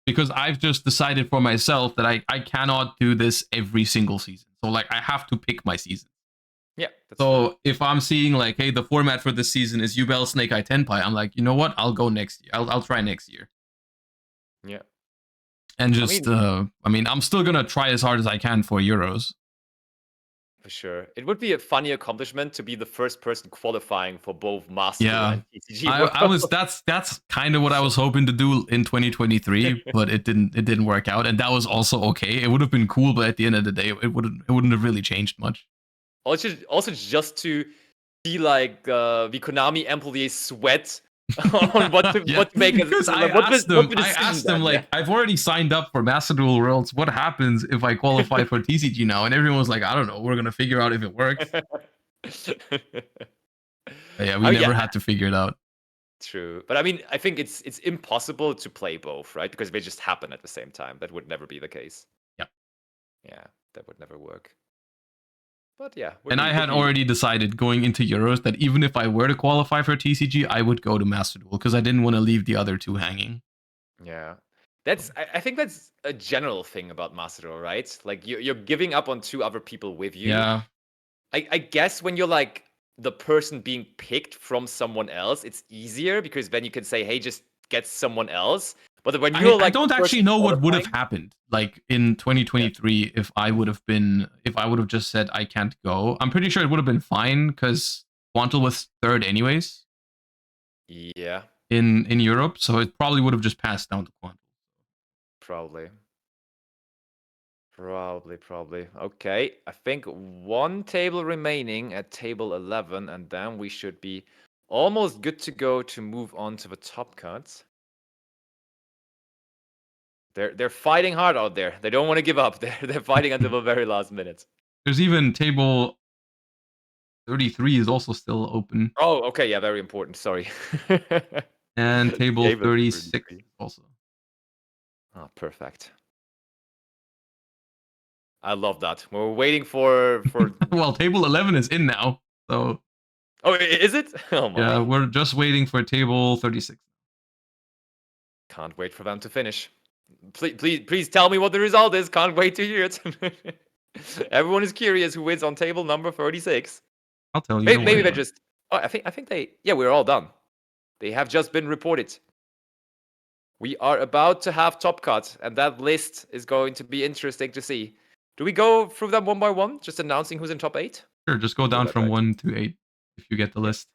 because I've just decided for myself that I cannot do this every single season. So like I have to pick my season.
Yeah.
So true. If I'm seeing like, hey, the format for this season is Yubel Snake Eye Tenpai, I'm like, you know what? I'll go next year. I'll try next year.
Yeah.
And just I mean, I'm still gonna try as hard as I can for Euros.
For sure. It would be a funny accomplishment to be the first person qualifying for both Master and TCG.
I was that's kind of what I was hoping to do in 2023, but it didn't work out, and that was also okay. It would have been cool, but at the end of the day, it wouldn't have really changed much.
Also just to see like the Konami employees sweat on what to make.
Because I asked them like, I've already signed up for Master Duel Worlds. What happens if I qualify for TCG now? And everyone was like, I don't know. We're gonna figure out if it works. Yeah, we never had to figure it out.
True, but I mean, I think it's impossible to play both, right? Because they just happen at the same time. That would never be the case. Yeah, that would never work. But yeah.
And I had already decided going into Euros that even if I were to qualify for TCG, I would go to Master Duel because I didn't want to leave the other two hanging.
Yeah. I think that's a general thing about Master Duel, right? Like you're giving up on two other people with you.
Yeah.
I guess when you're like the person being picked from someone else, it's easier because then you can say, hey, just get someone else. But when you're
I don't actually know what would have happened like in 2023 if I would have just said I can't go. I'm pretty sure it would have been fine because Quantal was third anyways.
Yeah.
In Europe, so it probably would have just passed down to Quantal.
Probably. Okay, I think one table remaining at table 11, and then we should be almost good to go to move on to the top cuts. They're fighting hard out there. They don't want to give up. They're fighting until the very last minute.
There's even table 33 is also still open.
Oh, okay, yeah, very important. Sorry.
And table 36 also.
Oh, perfect. I love that. We're waiting for
well, table 11 is in now, so.
Oh, is it? Oh my.
Yeah, we're just waiting for table 36.
Can't wait for them to finish. Please tell me what the result is. Can't wait to hear it. Everyone is curious who wins on table number 36.
I'll tell you.
Maybe they just. Oh, I think they. Yeah, we're all done. They have just been reported. We are about to have top cut, and that list is going to be interesting to see. Do we go through them one by one, just announcing who's in top 8?
Sure, just go down from 1 to 8 if you get the list.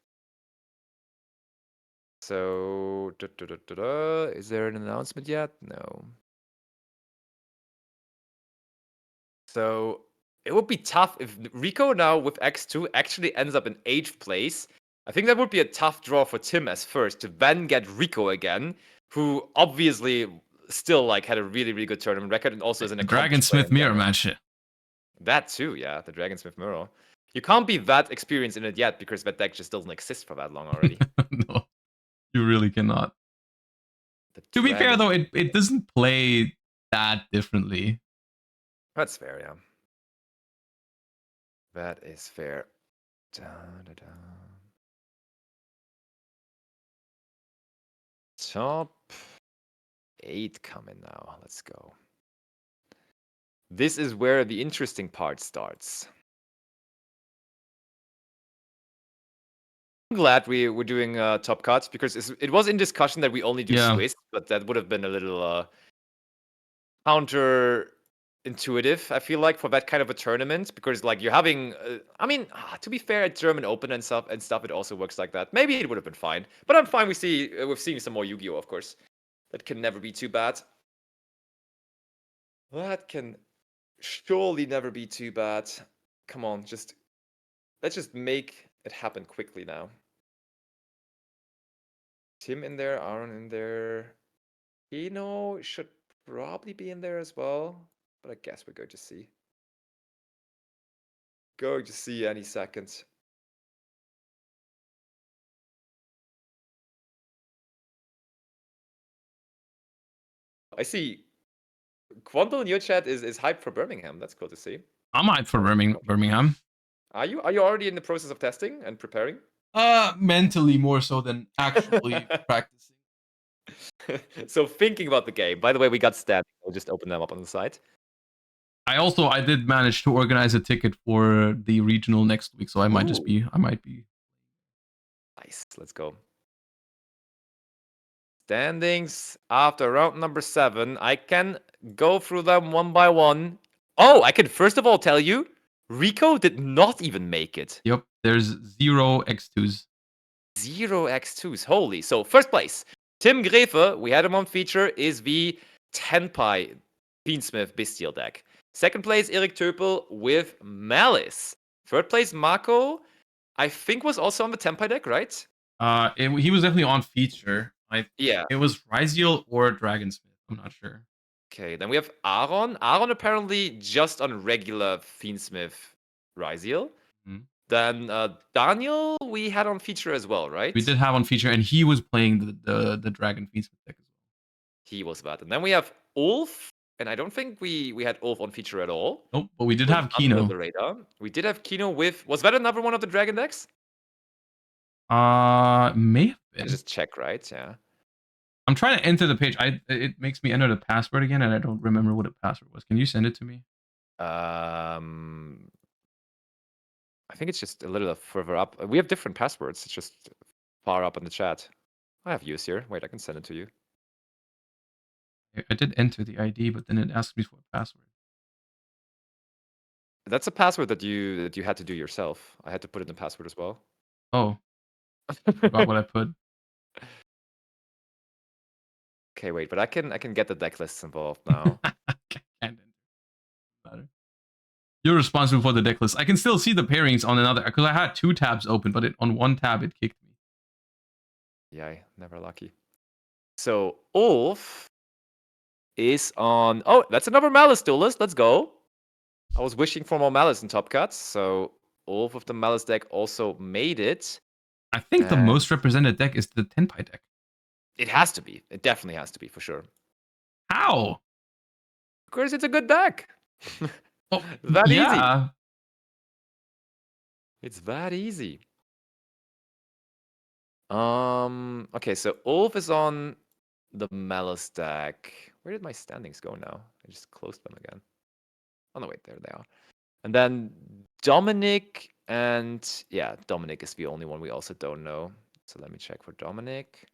So, is there an announcement yet? No. So, it would be tough if Rico now with X2 actually ends up in 8th place. I think that would be a tough draw for Tim as first to then get Rico again, who obviously still like had a really, really good tournament record and also is an
Dragonsmith mirror match.
That too, yeah, the Dragonsmith mirror. You can't be that experienced in it yet because that deck just doesn't exist for that long already.
No, you really cannot. To be fair though, it doesn't play that differently.
That's fair, yeah. That is fair. Top 8 coming now. Let's go. This is where the interesting part starts. I'm glad we were doing top cuts because it was in discussion that we only do Swiss, but that would have been a little counterintuitive, I feel like, for that kind of a tournament because like you're having I mean, to be fair, at German Open and stuff it also works like that. Maybe it would have been fine, but I'm fine with seeing some more Yu-Gi-Oh, of course. That can never be too bad. That can surely never be too bad. Come on, let's just make it happen quickly now. Tim in there, Aaron in there. Kino should probably be in there as well, but I guess we're going to see. Going to see any second. I see Quantal in your chat is hyped for Birmingham. That's cool to see.
I'm hyped for Birmingham.
Are you already in the process of testing and preparing?
Mentally more so than actually practicing.
So thinking about the game. By the way, we got stats. I'll just open them up on the site.
I did manage to organize a ticket for the regional next week, so I might be.
Nice. Let's go. Standings after round number 7. I can go through them one by one. Oh, I can first of all tell you, Rico did not even make it.
Yep, there's 0 X2s.
0 X2s. Holy. So first place, Tim Grefe, we had him on feature, is the Tenpai Fiendschmidt Bystial deck. Second place, Erik Töpel with Maliss. Third place, Marco, I think was also on the Tenpai deck, right?
He was definitely on feature.
Yeah.
It was Ryzeal or Dragonsmith. I'm not sure.
Okay, then we have Aaron. Aaron apparently just on regular Fiendschmidt Ryzeal.
Mhm.
Then Daniel we had on feature as well, right?
We did have on feature, and he was playing the Dragon Fiendsmith deck as well.
He was that. And then we have Ulf, and I don't think we had Ulf on feature at all.
Nope, but we did have Kino.
Under the radar. We did have Kino with... Was that another one of the Dragon decks?
May have been.
Just check, right? Yeah.
I'm trying to enter the page. It makes me enter the password again, and I don't remember what the password was. Can you send it to me?
I think it's just a little further up. We have different passwords. It's just far up in the chat. I have yours here. Wait, I can send it to you.
I did enter the ID, but then it asked me for a password.
That's a password that you had to do yourself. I had to put in the password as well.
Oh, I forgot what I put.
Okay, wait, but I can get the deck lists involved now.
Can't matter. You're responsible for the deck list. I can still see the pairings on another, because I had 2 tabs open, but on one tab it kicked me.
Yeah, never lucky. So Ulf is on. Oh, that's another Maliss duelist. Let's go. I was wishing for more Maliss in Top Cuts, so Ulf of the Maliss deck also made it.
I think the most represented deck is the Tenpai deck.
It has to be. It definitely has to be, for sure.
How?
Of course, it's a good deck.
Oh,
that
yeah.
easy. It's that easy. Okay, so Ulf is on the Maliss deck. Where did my standings go now? I just closed them again. Oh no, wait, there they are. And then Dominic and yeah, Dominic is the only one we also don't know. So let me check for Dominic.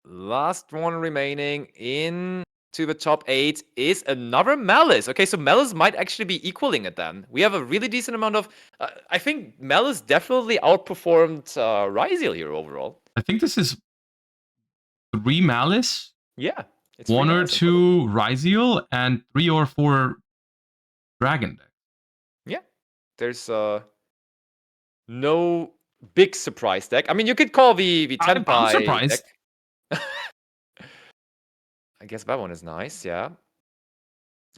Last one remaining into the top 8 is another Maliss. Okay, so Maliss might actually be equaling it then. We have a really decent amount of... I think Maliss definitely outperformed Ryzeal here overall.
I think this is 3 Maliss.
Yeah. It's
1 or 2 Ryzeal and 3 or 4 Dragon deck.
Yeah. There's no big surprise deck. I mean, you could call the Tenpai
I'm surprised.
deck. I guess that one is nice, yeah.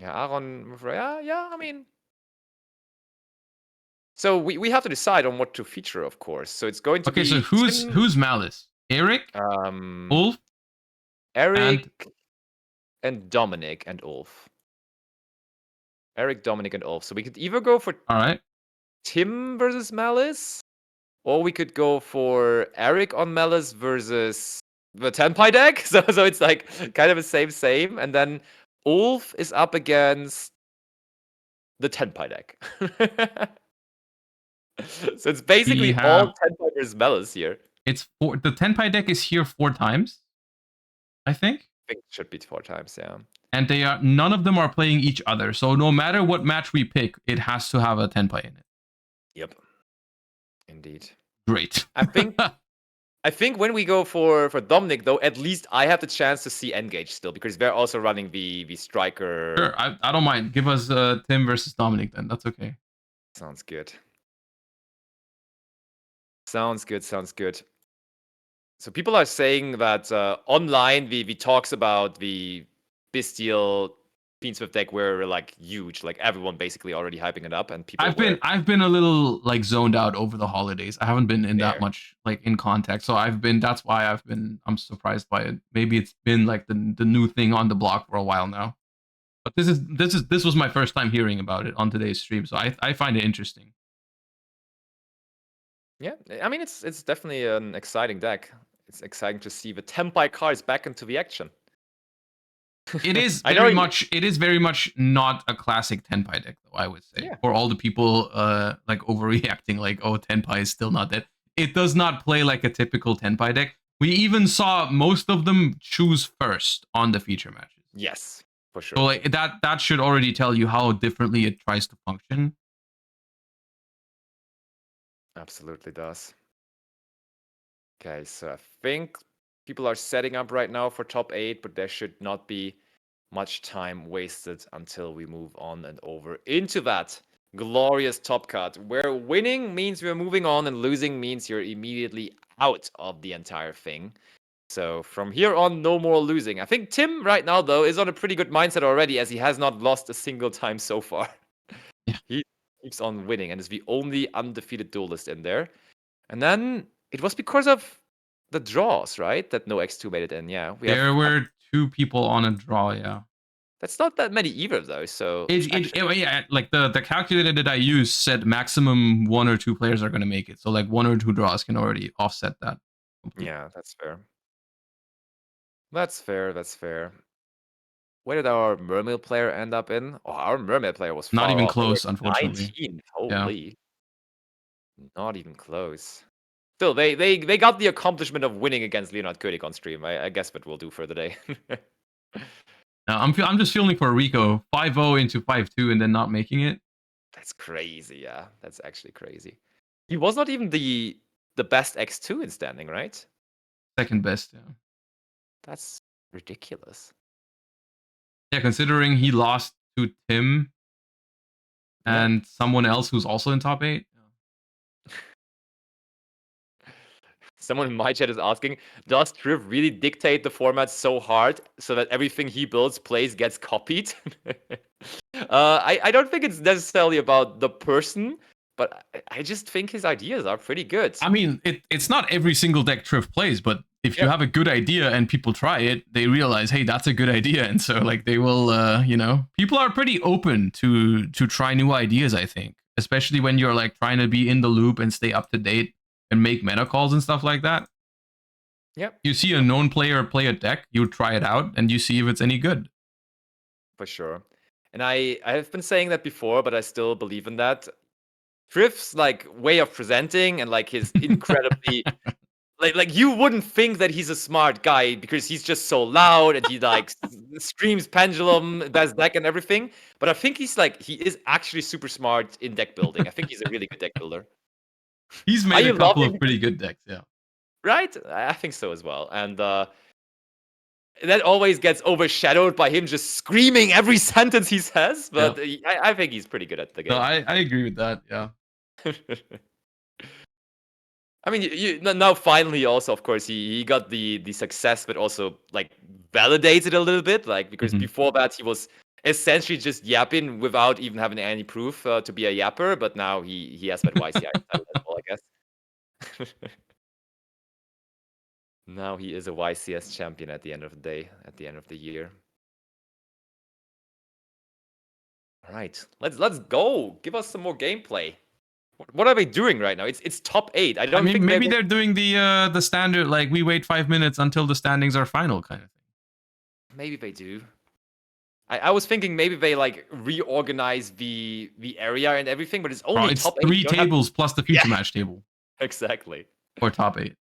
Yeah, Aaron, yeah, I mean... So we have to decide on what to feature, of course. So it's going to be...
Okay, so who's Maliss? Eric? Ulf?
Eric and Dominic and Ulf. Eric, Dominic, and Ulf. So we could either go for Tim versus Maliss, or we could go for Eric on Maliss versus the Tenpai deck. So it's like kind of the same. And then Ulf is up against the Tenpai deck. So it's basically all Tenpai versus Maliss here.
It's the Tenpai deck is here 4 times, I think.
I think it should be 4 times, yeah.
And none of them are playing each other. So no matter what match we pick, it has to have a Tenpai in it.
Yep. Indeed.
Great.
I think when we go for Dominic, though, at least I have the chance to see Engage still, because they're also running the striker.
Sure, I don't mind. Give us Tim versus Dominic then. That's okay.
Sounds good. Sounds good. So people are saying that online we talks about the Bystial Fiendschmidt deck were like huge, like everyone basically already hyping it up, and people
I've been a little like zoned out over the holidays. I haven't been in that much like in context. So that's why I'm surprised by it. Maybe it's been like the new thing on the block for a while now. But this was my first time hearing about it on today's stream, so I find it interesting.
Yeah, I mean it's definitely an exciting deck. It's exciting to see the Tempai cards back into the action.
It is very much not a classic Tenpai deck, though, I would say.
Yeah.
For all the people like overreacting, like, oh, Tenpai is still not dead. It does not play like a typical Tenpai deck. We even saw most of them choose first on the feature matches.
Yes, for sure.
So like that should already tell you how differently it tries to function.
Absolutely does. Okay, so I think people are setting up right now for top 8, but there should not be much time wasted until we move on and over into that glorious top cut, where winning means we're moving on and losing means you're immediately out of the entire thing. So from here on, no more losing. I think Tim right now, though, is on a pretty good mindset already, as he has not lost a single time so far.
Yeah.
He keeps on winning and is the only undefeated duelist in there. And then it was because of the draws, right? That no X2 made it in. Yeah,
There were 2 people on a draw. Yeah,
that's not that many either, though. So
yeah, like the calculator that I used said maximum 1 or 2 players are going to make it. So like 1 or 2 draws can already offset that. Completely.
Yeah, that's fair. That's fair. That's fair. Where did our Mermail player end up in? Oh, our Mermail player was
Not
far
even
off. They were
close, unfortunately.
19. Holy. Not even close. Still, they got the accomplishment of winning against Leonard Koenig on stream. I guess what we'll do for the day.
I'm just feeling for Rico 5-0 into 5-2 and then not making it.
That's crazy. Yeah, that's actually crazy. He was not even the best X2 in standing, right?
Second best. Yeah.
That's ridiculous.
Yeah, considering he lost to Tim and someone else who's also in top 8.
Someone in my chat is asking, does Triv really dictate the format so hard so that everything he builds, plays, gets copied? I don't think it's necessarily about the person, but I just think his ideas are pretty good.
I mean, it's not every single deck Triv plays, but if you have a good idea and people try it, they realize, hey, that's a good idea. And so like they will, people are pretty open to try new ideas, I think. Especially when you're like trying to be in the loop and stay up to date and make meta calls and stuff like that.
Yep.
You see a known player play a deck, you try it out, and you see if it's any good.
For sure. And I have been saying that before, but I still believe in that. Triv's like way of presenting and like his incredibly like you wouldn't think that he's a smart guy because he's just so loud and he like screams pendulum, best deck and everything. But I think he is actually super smart in deck building. I think he's a really good deck builder.
He's made a couple of pretty good decks, yeah.
Right? I think so as well. And that always gets overshadowed by him just screaming every sentence he says. But I think he's pretty good at the game.
No, I agree with that, yeah.
I mean, now finally also, of course, he got the success, but also like validates it a little bit. Like, because before that, he was essentially just yapping without even having any proof to be a yapper. But now he has that YCI title as well, I guess. Now he is a YCS champion at the end of the day, at the end of the year. All right, let's go. Give us some more gameplay. What are they doing right now? It's top 8. I think
maybe they're doing the standard, like we wait 5 minutes until the standings are final kind of thing.
Maybe they do. I was thinking maybe they like reorganize the area and everything, but it's only
it's
top 8.
3 tables plus the future match table.
Exactly.
Or top 8.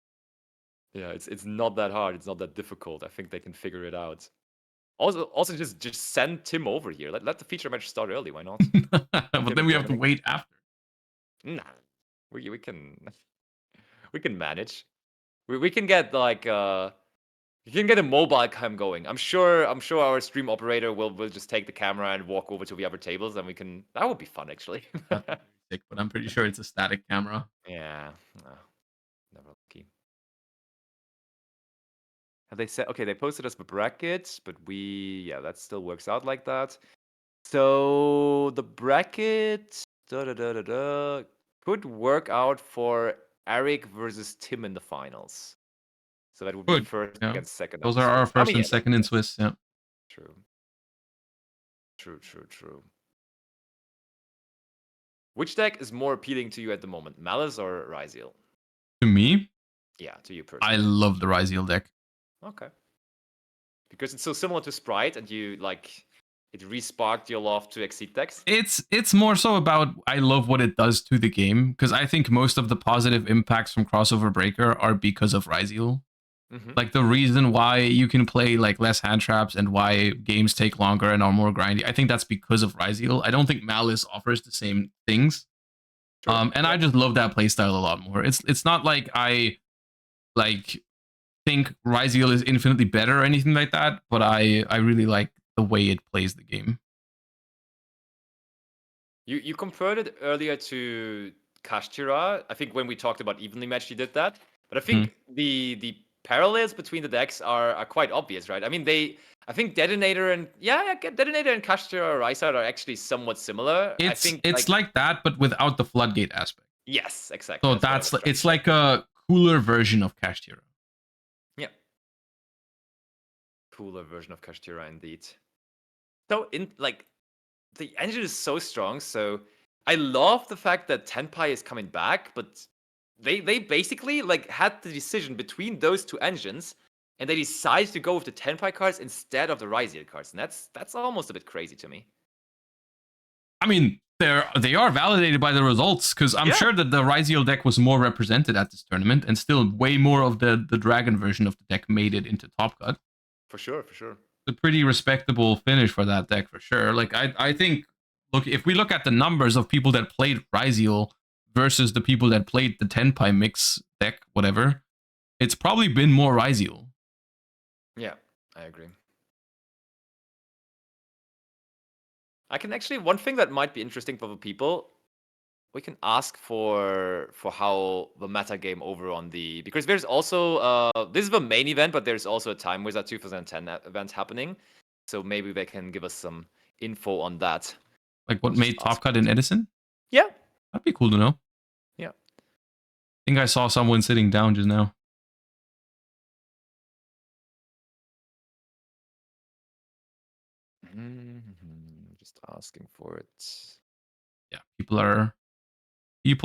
Yeah, it's not that hard. It's not that difficult. I think they can figure it out. Also just send Tim over here. Let the feature match start early. Why not?
But then we have to wait after.
Nah, we can manage. We can get like you can get a mobile cam going. I'm sure our stream operator will just take the camera and walk over to the other tables, and we can. That would be fun, actually.
Sick, but I'm pretty sure it's a static camera.
Yeah, no, never lucky. Have they said, okay, they posted us the bracket, but yeah, that still works out like that. So the bracket could work out for Eric versus Tim in the finals. So that would be
Good.
first
Yeah.
against second.
Those
of the
are our
Swiss. I
first
mean,
and
yeah,
second in
that's
Swiss. Yeah.
true. True. Which deck is more appealing to you at the moment, Maliss or Ryzeal?
To me,
Yeah, to you
I
personally.
love the Ryzeal deck.
Okay. Because it's so similar to Sprite, and you it resparked your love to Exceed decks.
It's more so about I love what it does to the game because I think most of the positive impacts from Crossover Breaker are because of Ryzeal. Like the reason why you can play like less hand traps and why games take longer and are more grindy, I think that's because of Ryzeal. I don't think Maliss offers the same things.
Sure.
And I just love that playstyle a lot more. It's not like I like think Ryzeal is infinitely better or anything like that, but I really like the way it plays the game.
You compared it earlier to Kashtira. I think when we talked about evenly matched, you did that. But I think the parallels between the decks are quite obvious, right? I mean, I think Detonator and Detonator and Kashtira or Ryzeal are actually somewhat similar. I think
It's like that, but without the floodgate aspect.
yes, exactly.
So it's like a cooler version of Kashtira.
Yeah. Cooler version of Kashtira indeed. So the engine is so strong, so I love the fact that Tenpai is coming back, but they basically had the decision between those two engines, and they decided to go with the Tenpai cards instead of the Ryzeal cards, and that's almost a bit crazy to me.
I mean, they are validated by the results because I'm sure that the Ryzeal deck was more represented at this tournament, and still way more of the dragon version of the deck made it into Top Cut.
For sure.
A pretty respectable finish for that deck for sure. Like I think, look, if we look at the numbers of people that played Ryzeal versus the people that played the Tenpai mix deck, whatever, it's probably been more Ryzeal.
Yeah, I agree. I can actually, one thing that might be interesting for the people, we can ask for how the meta game over on because there's also this is the main event, but there's also a Time Wizard 2010 event happening, so maybe they can give us some info on that.
Like what made Top Cut in Edison?
Yeah,
that'd be cool to know.
Yeah,
I think I saw someone sitting down just now.
Just asking for it.
Yeah, people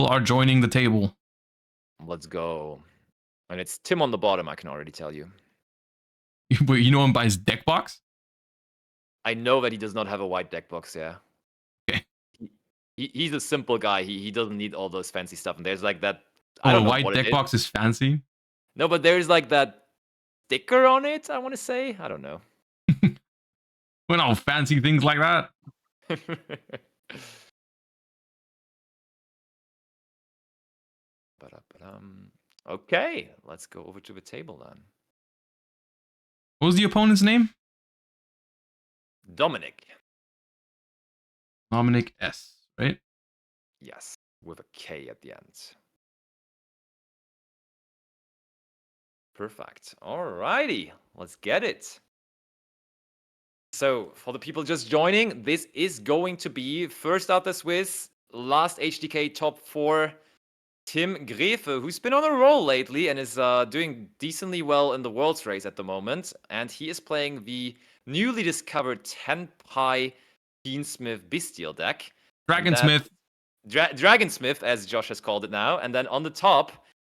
are joining the table.
Let's go. And it's Tim on the bottom, I can already tell you.
You know him by his deck box?
I know that he does not have a white deck box, yeah.
Okay.
He's a simple guy. He doesn't need all those fancy stuff. And there's like that.
Oh,
I don't
a
know
white
what
deck box is fancy?
No, but there's like that sticker on it, I want to say. I don't know.
We're not fancy things like that.
Okay, let's go over to the table then.
What was the opponent's name?
Dominic.
Dominic S, right?
Yes, with a K at the end. Perfect. Alrighty, let's get it. So, for the people just joining, this is going to be first out the Swiss, last HDK top 4, Tim Grefe, who's been on a roll lately and is doing decently well in the Worlds race at the moment. And he is playing the newly discovered Tenpai Fiendschmidt Bystial deck.
Dragonsmith.
Dragonsmith, as Josh has called it now. And then on the top,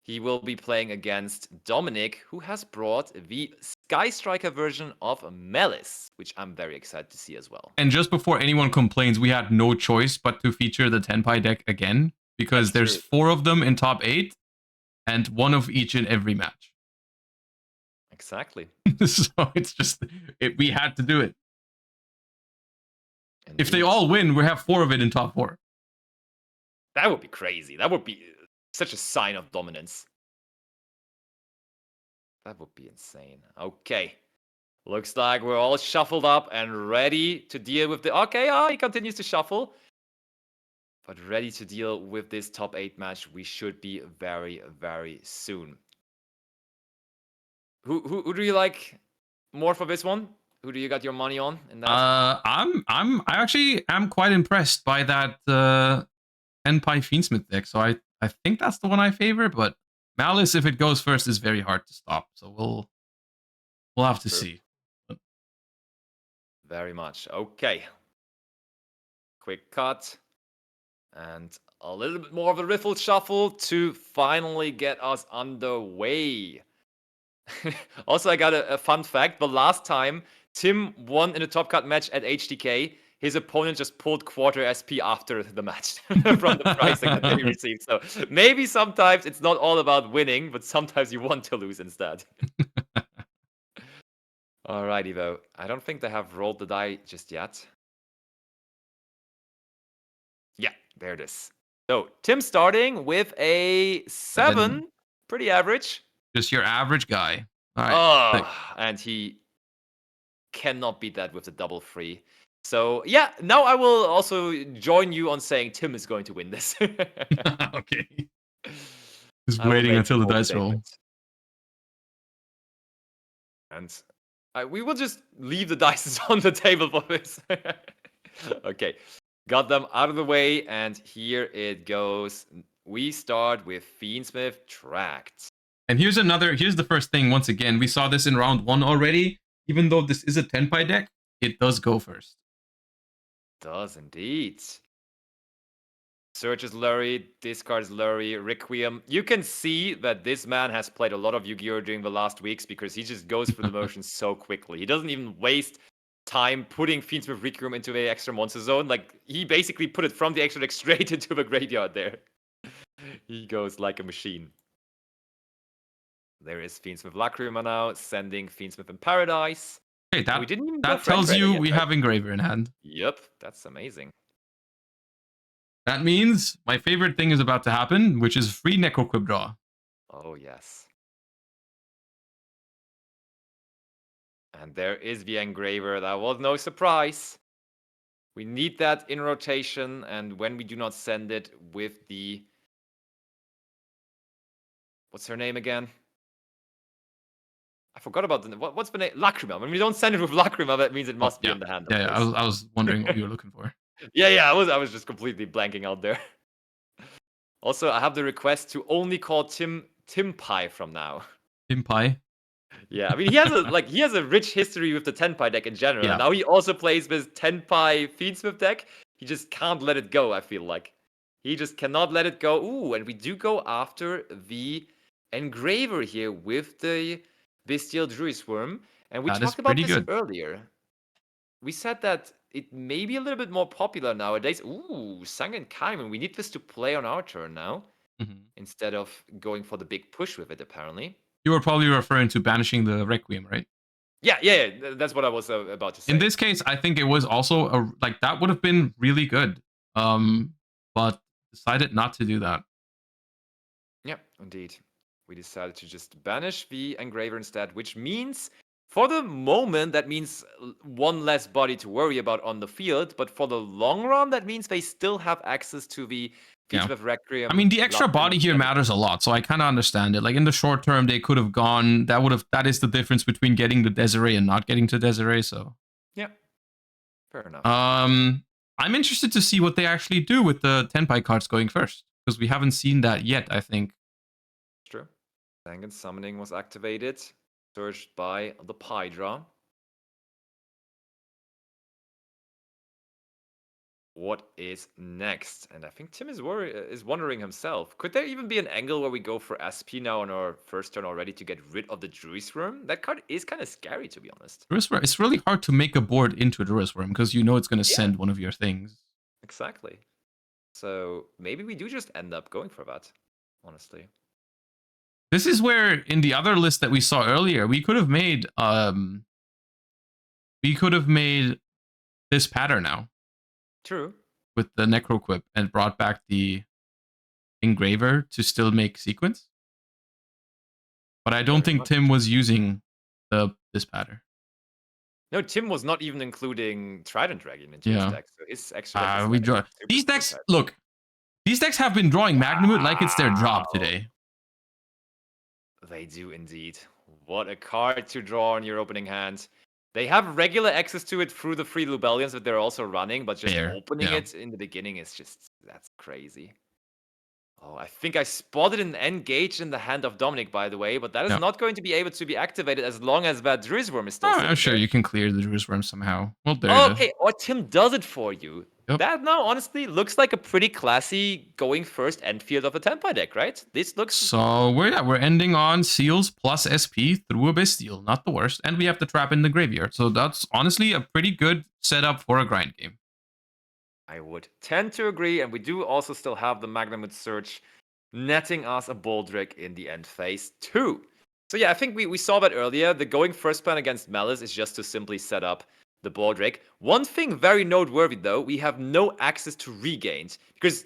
he will be playing against Dominic, who has brought the Sky Striker version of Maliss, which I'm very excited to see as well.
And just before anyone complains, we had no choice but to feature the Tenpai deck again, because there's 4 of them in top 8, and 1 of each in every match.
Exactly.
So it's just, we had to do it.
Indeed.
If they all win, we have 4 of it in top 4.
That would be crazy. That would be such a sign of dominance. That would be insane. Okay. Looks like we're all shuffled up and ready to deal with the... Okay, he continues to shuffle. But ready to deal with this top 8 match, we should be very, very soon. Who do you like more for this one? Who do you got your money on in that?
I actually am quite impressed by that Tenpai Fiendschmidt deck. So I think that's the one I favor, but Maliss, if it goes first, is very hard to stop. So we'll have to see.
Very much. Okay. Quick cut. And a little bit more of a riffle shuffle to finally get us underway. Also, I got a fun fact. The last time Tim won in a top cut match at HDK, his opponent just pulled quarter SP after the match from the pricing that he received. So maybe sometimes it's not all about winning, but sometimes you want to lose instead. Alrighty, though. I don't think they have rolled the die just yet. Yeah, there it is. So Tim starting with a 7. Pretty average.
Just your average guy. All right.
Oh, and he cannot beat that with the double free. So yeah, now I will also join you on saying Tim is going to win this.
Okay. Just waiting until the dice roll.
And we will just leave the dice on the table for this. Okay, got them out of the way, and here it goes. We start with Fiendschmidt tracked.
And here's the first thing. Once again, we saw this in round 1 already. Even though this is a Tenpai deck, it does go first.
Does indeed. Searches Lurry, discards Lurry, Requiem. You can see that this man has played a lot of Yu-Gi-Oh! During the last weeks because he just goes through the motions so quickly. He doesn't even waste time putting Fiendschmidt Requiem into the extra monster zone. Like, he basically put it from the extra deck straight into the graveyard there. He goes like a machine. There is Fiendschmidt Lacrima now, sending Fiendschmidt in Paradise.
Okay,
We didn't even
that
go
tells
Friend
you
Trader
we
yet, right?
have Engraver in hand.
Yep, that's amazing.
That means my favorite thing is about to happen, which is free Necroquip draw.
Oh, yes. And there is the Engraver. That was no surprise. We need that in rotation, and when we do not send it with the... What's her name again? I forgot about the... What's the name? Lacrima. When we don't send it with Lacrima, that means it must be in the hand.
Yeah, I was wondering what you were looking for.
Yeah, I was just completely blanking out there. Also, I have the request to only call Tim Pie from now.
Tim Pie?
Yeah, I mean, he has a rich history with the Tenpai deck in general.
Yeah.
And now he also plays with Tenpai Fiendschmidt deck. He just can't let it go, I feel like. He just cannot let it go. Ooh, and we do go after the Engraver here with the Bystial Druisworm. And we talked about this earlier. We said that it may be a little bit more popular nowadays. Ooh, Sangen Kaiman. We need this to play on our turn now. Instead of going for the big push with it, apparently.
You were probably referring to banishing the Requiem, right?
Yeah. That's what I was about to say.
In this case, I think it was also that would have been really good. But decided not to do that.
Yeah, indeed. We decided to just banish the Engraver instead, which means, for the moment, that means one less body to worry about on the field. But for the long run, that means they still have access to the Requiem.
I mean, the extra body here matters a lot, so I kind of understand it. Like, in the short term, they could have gone... That is the difference between getting the Desiree and not getting to Desiree, so...
Yeah. Fair enough.
I'm interested to see what they actually do with the Tenpai cards going first, because we haven't seen that yet, I think.
True. Sangen Summoning was activated, searched by the Pydra. What is next? And I think Tim is wondering himself. Could there even be an angle where we go for SP now on our first turn already to get rid of the Druisworm? That card is kind of scary, to be honest.
Druisworm, it's really hard to make a board into a Druisworm because you know it's going to send one of your things.
Exactly. So maybe we do just end up going for that, honestly.
This is where, in the other list that we saw earlier, we could have made this pattern now.
True.
With the Necroquip and brought back the Engraver to still make sequence. But I don't think Tim was using this pattern.
No, Tim was not even including Trident Dragon into his deck. So it's actually
we draw these decks. Look, these decks have been drawing Magnamut like it's their job today.
They do indeed. What a card to draw on your opening hand. They have regular access to it through the free Lubellions that they're also running, but just opening it in the beginning is just, that's crazy. Oh, I think I spotted an Engage in the hand of Dominic, by the way, but that is not going to be able to be activated as long as that Druid's Worm is still sitting
I'm sure
there.
you can clear the Druid's Worm somehow. Well, there
Okay, or Tim does it for you. That now, honestly, looks like a pretty classy going first end field of a Tempai deck, right? This looks...
So, we're ending on Seals plus SP through a Bystial. Not the worst. And we have the trap in the graveyard. So that's honestly a pretty good setup for a grind game.
I would tend to agree, and we do also still have the Magnamut Search netting us a Baldric in the end phase too. So yeah, I think we saw that earlier. The going first plan against Maliss is just to simply set up the Baldric. One thing very noteworthy though, we have no access to regained, because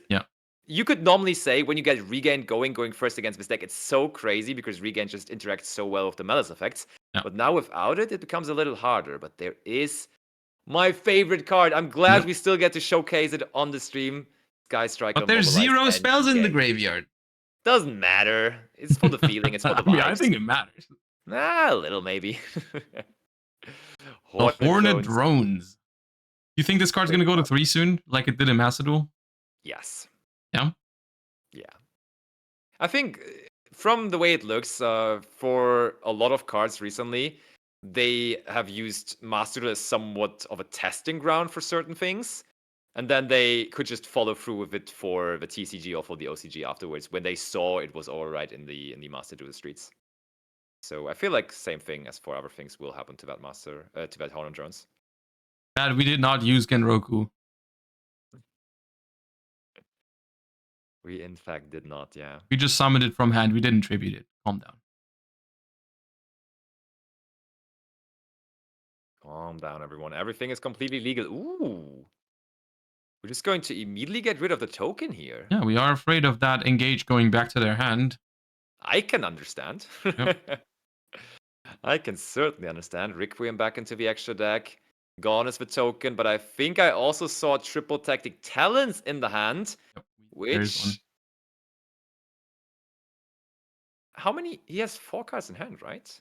you could normally say when you get regained going first against this deck, it's so crazy because regain just interacts so well with the Maliss effects. But now without it, it becomes a little harder. But there is my favorite card. I'm glad we still get to showcase it on the stream. Sky Striker.
But there's 0 spells in the graveyard.
Doesn't matter. It's for the feeling. It's for the vibes.
I mean, I think it matters.
A little maybe.
The Hornet Drones. You think this card's going to go to 3 soon, like it did in Master Duel?
Yes.
Yeah?
Yeah. I think from the way it looks, for a lot of cards recently, they have used Master Duel as somewhat of a testing ground for certain things. And then they could just follow through with it for the TCG or for the OCG afterwards when they saw it was all right in the Master Duel streets. So I feel like same thing as for other things will happen to that to that Hornet Drones.
Bad, we did not use Genroku.
We in fact did not, yeah.
We just summoned it from hand. We didn't tribute it. Calm down.
Calm down, everyone. Everything is completely legal. Ooh. We're just going to immediately get rid of the token here.
Yeah, we are afraid of that Engage going back to their hand.
I can understand.
Yep.
I can certainly understand. Requiem back into the extra deck. Gone is the token, but I think I also saw triple tactic talents in the hand.
Yep.
Which... How many? He has 4 cards in hand, right?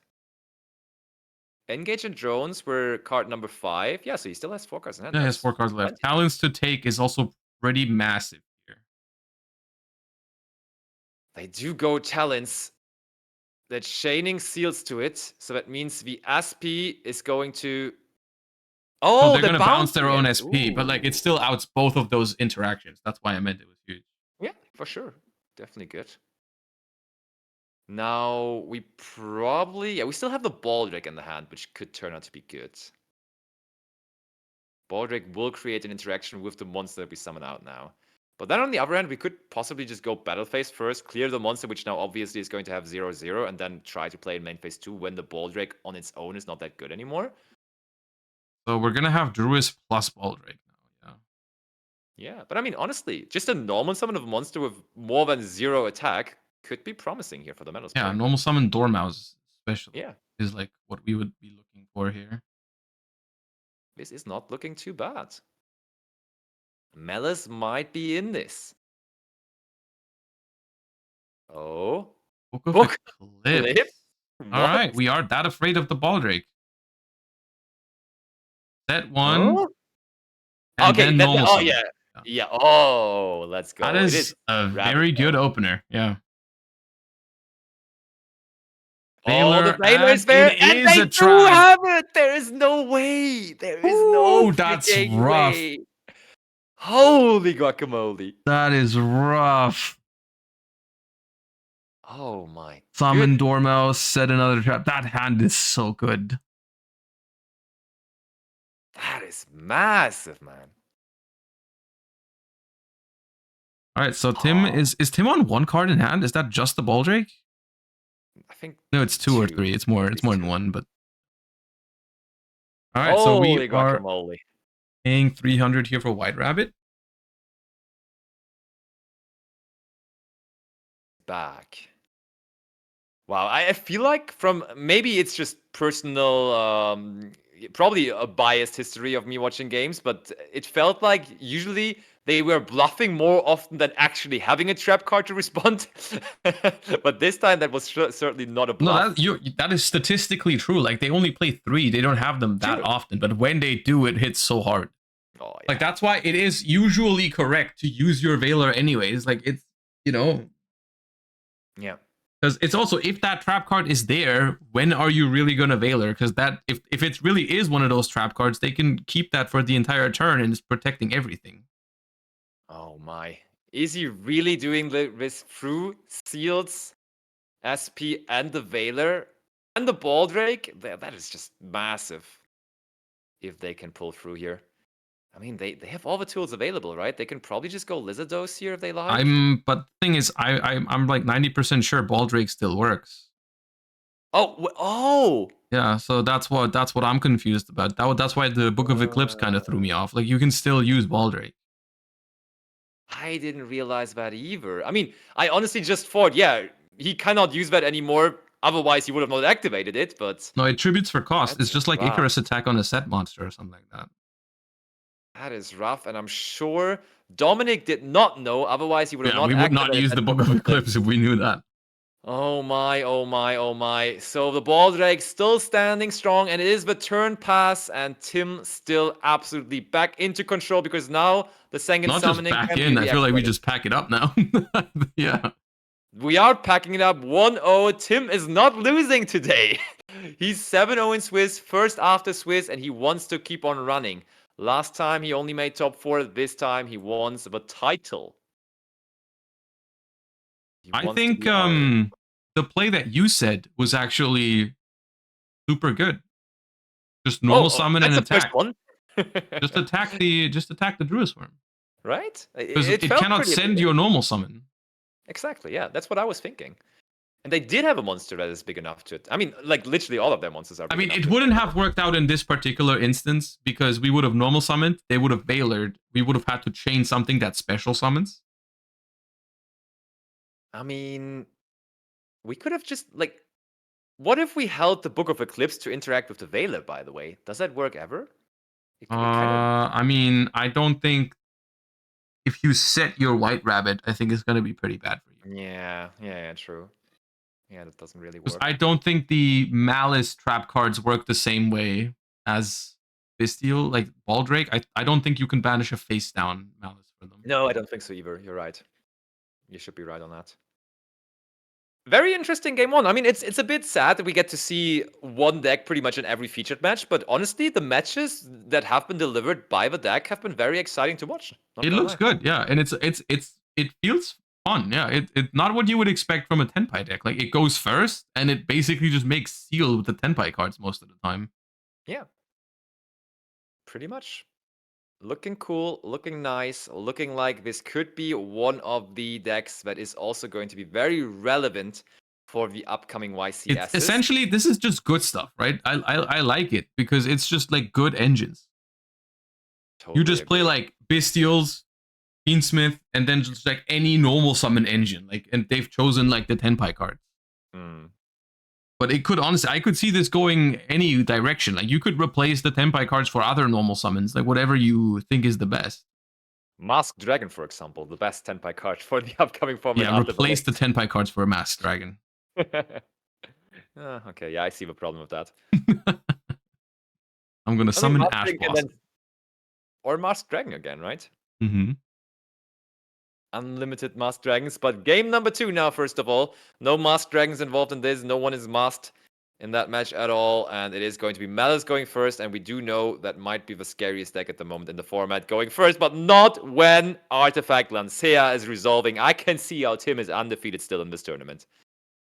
Engage and Drones were card number 5. Yeah, so he still has 4 cards in hand.
Yeah, he has 4 cards left. Talents to take is also pretty massive here.
They do go talents. That Chaining Seals to it. So that means the SP is going to...
Oh, they're going to bounce their own SP, but like it still outs both of those interactions. That's why I meant it was huge.
Yeah, for sure. Definitely good. Now, we probably... Yeah, we still have the Baldric in the hand, which could turn out to be good. Baldric will create an interaction with the monster that we summon out now. But then on the other hand, we could possibly just go battle phase first, clear the monster, which now obviously is going to have 0/0, and then try to play in main phase 2 when the Baldric on its own is not that good anymore.
So we're going to have Druis plus Baldric now,
Yeah, but I mean, honestly, just a normal summon of a monster with more than 0 attack could be promising here for the Metal Spring.
Yeah, normal summon Dormouse especially
is
like what we would be looking for here.
This is not looking too bad. Maliss might be in this. Oh.
Book of Eclipse. Alright, we are that afraid of the Baldric. Set 1. And
okay,
then normal summon.
Yeah. Oh, let's go.
That is a very good opener. Yeah.
Oh, the Baylor's there, and they do have it. There is no way. There is no
that's rough.
way. Holy guacamole.
That is rough.
Oh my.
Summon Dormouse, set another trap. That hand is so good.
That is massive, man.
All right, so Tim is Tim on 1 card in hand? Is that just the Baldric?
I think
no, it's 2 or 3. It's more than 1, but all right, so we are paying 300 here for White Rabbit.
Back. Wow, I feel like from maybe it's just personal, probably a biased history of me watching games, but it felt like usually they were bluffing more often than actually having a trap card to respond. But this time, that was certainly not a bluff.
No, that is statistically true. Like, they only play 3. They don't have them that often. But when they do, it hits so hard.
Oh, yeah.
Like, that's why it is usually correct to use your Veiler anyways. Like, it's, you know...
Yeah.
Because it's also, if that trap card is there, when are you really going to Veiler? Because that, if it really is one of those trap cards, they can keep that for the entire turn and it's protecting everything.
Oh my. Is he really doing this through Seals, SP, and the Veiler? And the Baldrake? That is just massive. If they can pull through here. I mean, they have all the tools available, right? They can probably just go Lizardos here if they like.
But the thing is, I'm like 90% sure Baldrake still works.
Oh!
Yeah, so that's what I'm confused about. That's why the Book of Eclipse kind of threw me off. Like, you can still use Baldrake.
I didn't realize that either. I mean, I honestly just thought, yeah, he cannot use that anymore. Otherwise, he would have not activated it, but...
No, it tributes for cost. It's just like
rough.
Icarus attack on a set monster or something like that.
That is rough, and I'm sure Dominic did not know. Otherwise, he would have not
we would not use the Book of Eclipse if we knew that.
Oh my, oh my, oh my. So the Baldrake still standing strong, and it is the turn pass, and Tim still absolutely back into control because now the second
not
summoning...
Not just back in, I feel like we just pack it up now. Yeah.
We are packing it up 1-0. Tim is not losing today. He's 7-0 in Swiss, first after Swiss, and he wants to keep on running. Last time he only made top 4. This time he wants the title.
I think the play that you said was actually super good. Just normal summon and attack.
One.
just attack the Druisworm.
Right?
Because it cannot send you a normal summon.
Exactly, yeah. That's what I was thinking. And they did have a monster that is big enough to... I mean, like, literally all of their monsters are big enough.
It wouldn't have worked out in this particular instance because we would have normal summoned, they would have Veilered, we would have had to chain something that special summons.
I mean, we could have just, like... What if we held the Book of Eclipse to interact with the Veiler, by the way? Does that work ever?
I mean, I don't think... If you set your White Rabbit, I think it's going to be pretty bad for you.
Yeah, true. Yeah, that doesn't really work.
I don't think the Maliss trap cards work the same way as Bystial, like Baldrake. I don't think you can banish a face down Maliss for them.
No, I don't think so either. You're right. You should be right on that. Very interesting game 1. I mean, it's a bit sad that we get to see one deck pretty much in every featured match, but honestly, the matches that have been delivered by the deck have been very exciting to watch.
It looks good, yeah, and it feels fun, yeah. It's not what you would expect from a Tenpai deck. Like, it goes first, and it basically just makes seal with the Tenpai cards most of the time.
Yeah. Pretty much. Looking cool, looking nice, looking like this could be one of the decks that is also going to be very relevant for the upcoming YCS.
Essentially, this is just good stuff, right? I like it because it's just like good engines. Totally you just play like Bystials, Fiendschmidt, and then just like any normal summon engine, like, and they've chosen like the Tenpai cards. But it could honestly, I could see this going any direction. Like, you could replace the Tenpai cards for other normal summons, like whatever you think is the best.
Masked Dragon, for example, the best Tenpai card for the upcoming format.
Yeah, replace the Tenpai cards for a Masked Dragon.
Okay, yeah, I see the problem with that.
I'm gonna summon Ash Blossom.
Or Masked Dragon again, right?
Mm-hmm.
Unlimited Masked Dragons, but game number 2 now, first of all. No Masked Dragons involved in this. No one is masked in that match at all, and it is going to be Maliss going first, and we do know that might be the scariest deck at the moment in the format going first, but not when Artifact Lancea is resolving. I can see how Tim is undefeated still in this tournament.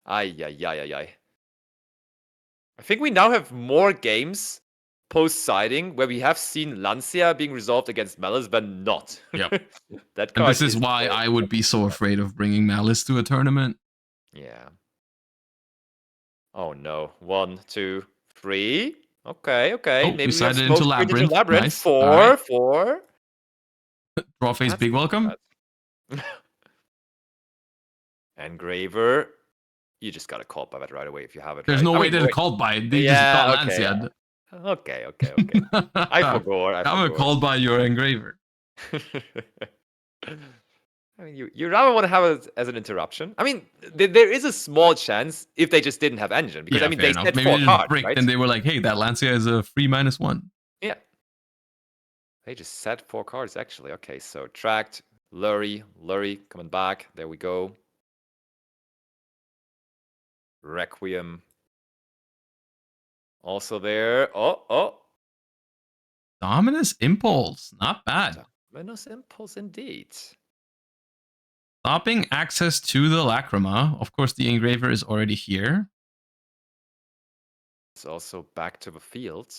Ay. I think we now have more games post-siding where we have seen Lancea being resolved against Maliss, but not.
Yep.
That
and this is why I would be so afraid of bringing Maliss to a tournament.
Yeah. Oh no. 1, 2, 3. Okay.
Oh,
maybe
decided into Labyrinth. Nice.
4.
Right.
4.
Draw face, big welcome.
Engraver. You just got a call by that right away if you have it.
There's
right.
no way they're called by it. They just got Lancea.
Okay. I forgot.
I'm called by your Engraver.
I mean, you rather want to have it as an interruption. I mean, there is a small chance if they just didn't have engine. Because,
Yeah,
I mean,
fair
they
enough.
said
Maybe
4
they just
cards,
bricked
right?
and they were like, hey, that Lancia is a free -1.
Yeah. They just said 4 cards, actually. Okay, so tracked, Lurry, coming back. There we go. Requiem. Also there. Oh.
Dominus Impulse. Not bad.
Dominus Impulse, indeed.
Stopping access to the Lacrima. Of course, the Engraver is already here.
It's also back to the field.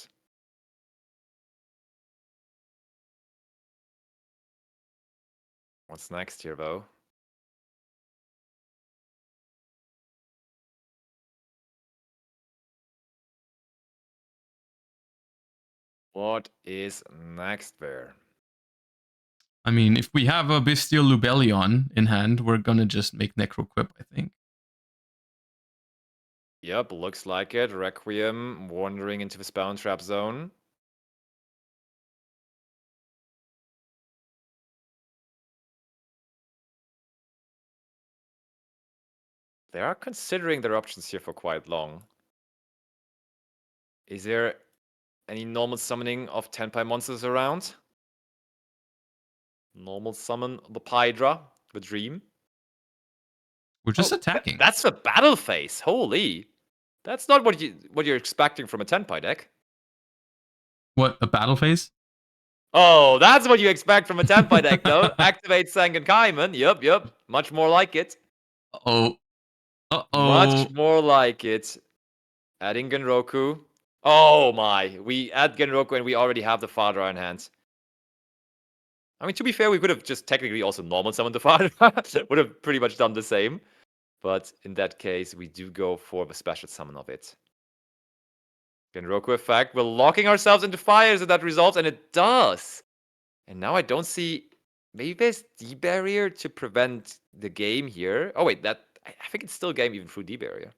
What's next here, though? What is next there?
I mean, if we have a Bystial Lubellion in hand, we're gonna just make Necroquip, I think.
Yep, looks like it. Requiem wandering into the Spell and Trap zone. They are considering their options here for quite long. Is there any normal summoning of Tenpai monsters around? Normal summon the Pydra, the Dream.
We're just attacking.
That's the battle phase. Holy. That's not what you're expecting from a Tenpai deck.
What, a battle phase?
Oh, that's what you expect from a Tenpai deck, though. Activate Sengen Kaiman. Yep. Much more like it.
Uh-oh.
Much more like it. Adding Genroku. Oh my. We add Genroku and we already have the Fadra in hand. I mean, to be fair, we could have just technically also normal summoned the Fadra. Would have pretty much done the same. But in that case, we do go for the special summon of it. Genroku effect. We're locking ourselves into fires if that resolves, and it does. And now I don't see... Maybe there's D-barrier to prevent the game here. Oh wait, I think it's still game even through D-barrier.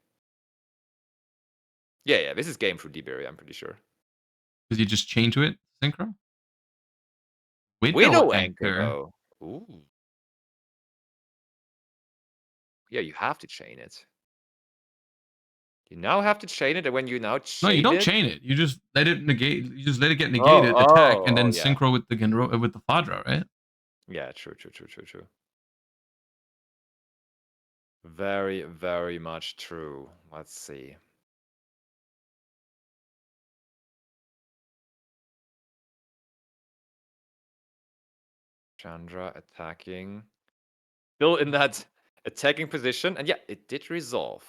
Yeah, this is game through D-barrier, I'm pretty sure.
Did you just chain to it, Synchro?
Widow Anchor, though. Ooh. Yeah, you have to chain it. You now have to chain it, and when you now chain
No, you don't
it...
chain it. You just let it negate. You just let it get negated, attack, and then
yeah.
synchro with the with the Fadra, right?
Yeah, true. Very, very much true. Let's see. Chandra attacking. Still in that attacking position. And yeah, it did resolve.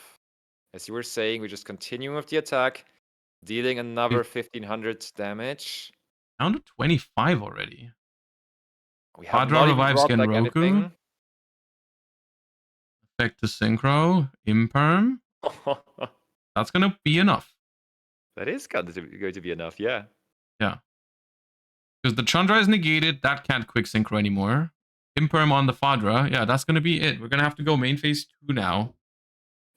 As you were saying, we're just continuing with the attack. Dealing another 1500 damage.
Down to 25 already.
We have
Fadra
not even
revives
dropped, like,
Genroku.
anything.
Effect to synchro. Imperm. That's gonna be enough.
That is going to be enough, yeah.
Yeah. Because the Chandra is negated. That can't quick synchro anymore. Imperm on the Fadra. Yeah, that's gonna be it. We're gonna have to go main phase 2 now.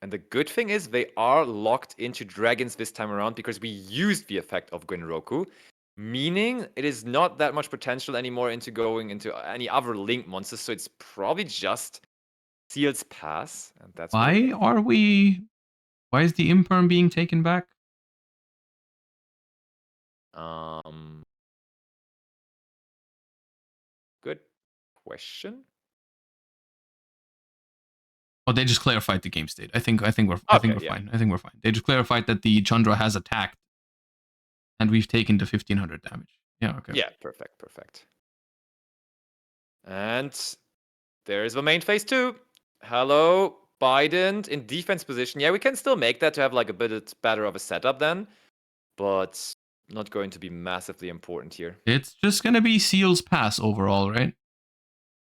And the good thing is they are locked into dragons this time around because we used the effect of Genroku, meaning it is not that much potential anymore into going into any other link monsters, so it's probably just Seal's Pass, and that's
Why is the Imperm being taken back?
Good question.
Oh, they just clarified the game state. I think we're fine. I think we're fine. They just clarified that the Chandra has attacked, and we've taken the 1500 damage. Yeah, okay.
Yeah, perfect. And there's the main phase 2. Hello, Biden in defense position. Yeah, we can still make that to have like a bit better of a setup then, but not going to be massively important here.
It's just gonna be Seal's Pass overall, right?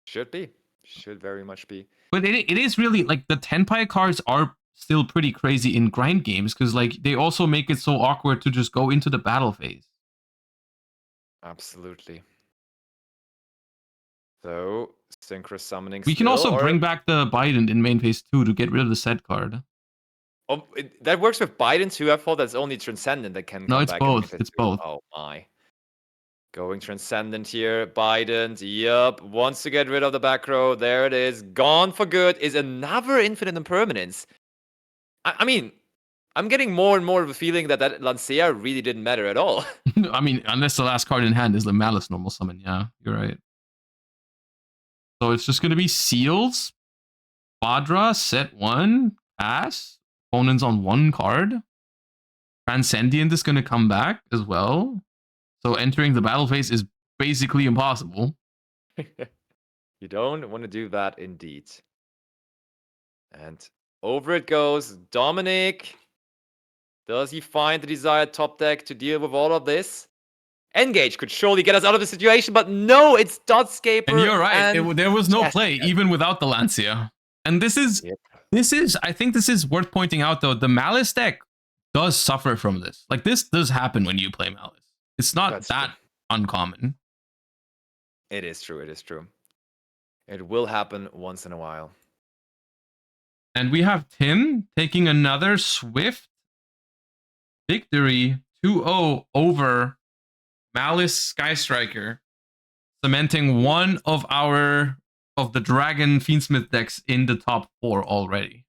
Should be. Should very much be.
But it is really, like, the Tenpai cards are still pretty crazy in grind games, because, like, they also make it so awkward to just go into the battle phase.
Absolutely. So, synchro summoning.
We can also bring back the Biden in main phase 2 to get rid of the set card.
Oh, that works with Biden too. I thought that's only Transcendent that can.
No,
come
it's
back
both.
in
It's both.
Oh my. Going Transcendent here. Biden, yup, wants to get rid of the back row. There it is. Gone for good. Is another Infinite Impermanence. I mean, I'm getting more and more of a feeling that Lancea really didn't matter at all.
I mean, unless the last card in hand is the Maliss normal summon. Yeah, you're right. So it's just going to be Seals, Quadra, set 1, pass. Opponents on 1 card. Transcendent is going to come back as well. So entering the battle phase is basically impossible.
You don't want to do that indeed. And over it goes. Dominic. Does he find the desired top deck to deal with all of this? Engage could surely get us out of the situation, but no, it's Dotscaper.
And you're right. There was no
Yes.
play, even without the Lancea. And this is, I think this is worth pointing out, though. The Maliss deck does suffer from this. Like, this does happen when you play Maliss. It's not
That's
that uncommon.
It is true. It is true. It will happen once in a while.
And we have Tim taking another swift victory 2-0 over Maliss Sky Striker, cementing one of the Dragon Fiendschmidt decks in the top 4 already.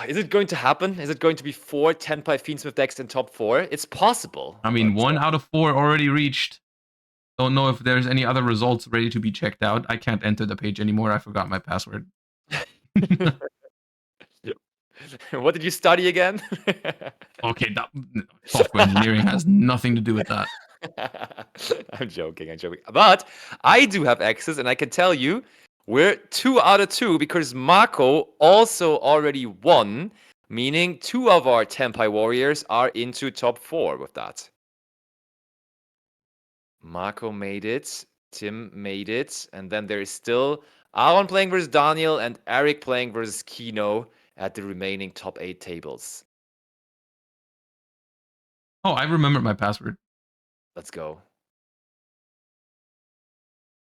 Is it going to happen? Is it going to be 4 10-pie Fiendschmidt decks in top 4? It's possible.
I mean,
but,
1 out of 4 already reached. Don't know if there's any other results ready to be checked out. I can't enter the page anymore. I forgot my password.
What did you study again?
Okay, software engineering has nothing to do with that.
I'm joking. But I do have access, and I can tell you we're 2 out of 2 because Marco also already won, meaning 2 of our Tenpai Warriors are into top 4 with that. Marco made it, Tim made it, and then there is still Aaron playing versus Daniel and Eric playing versus Kino at the remaining top 8 tables.
Oh, I remembered my password.
Let's go.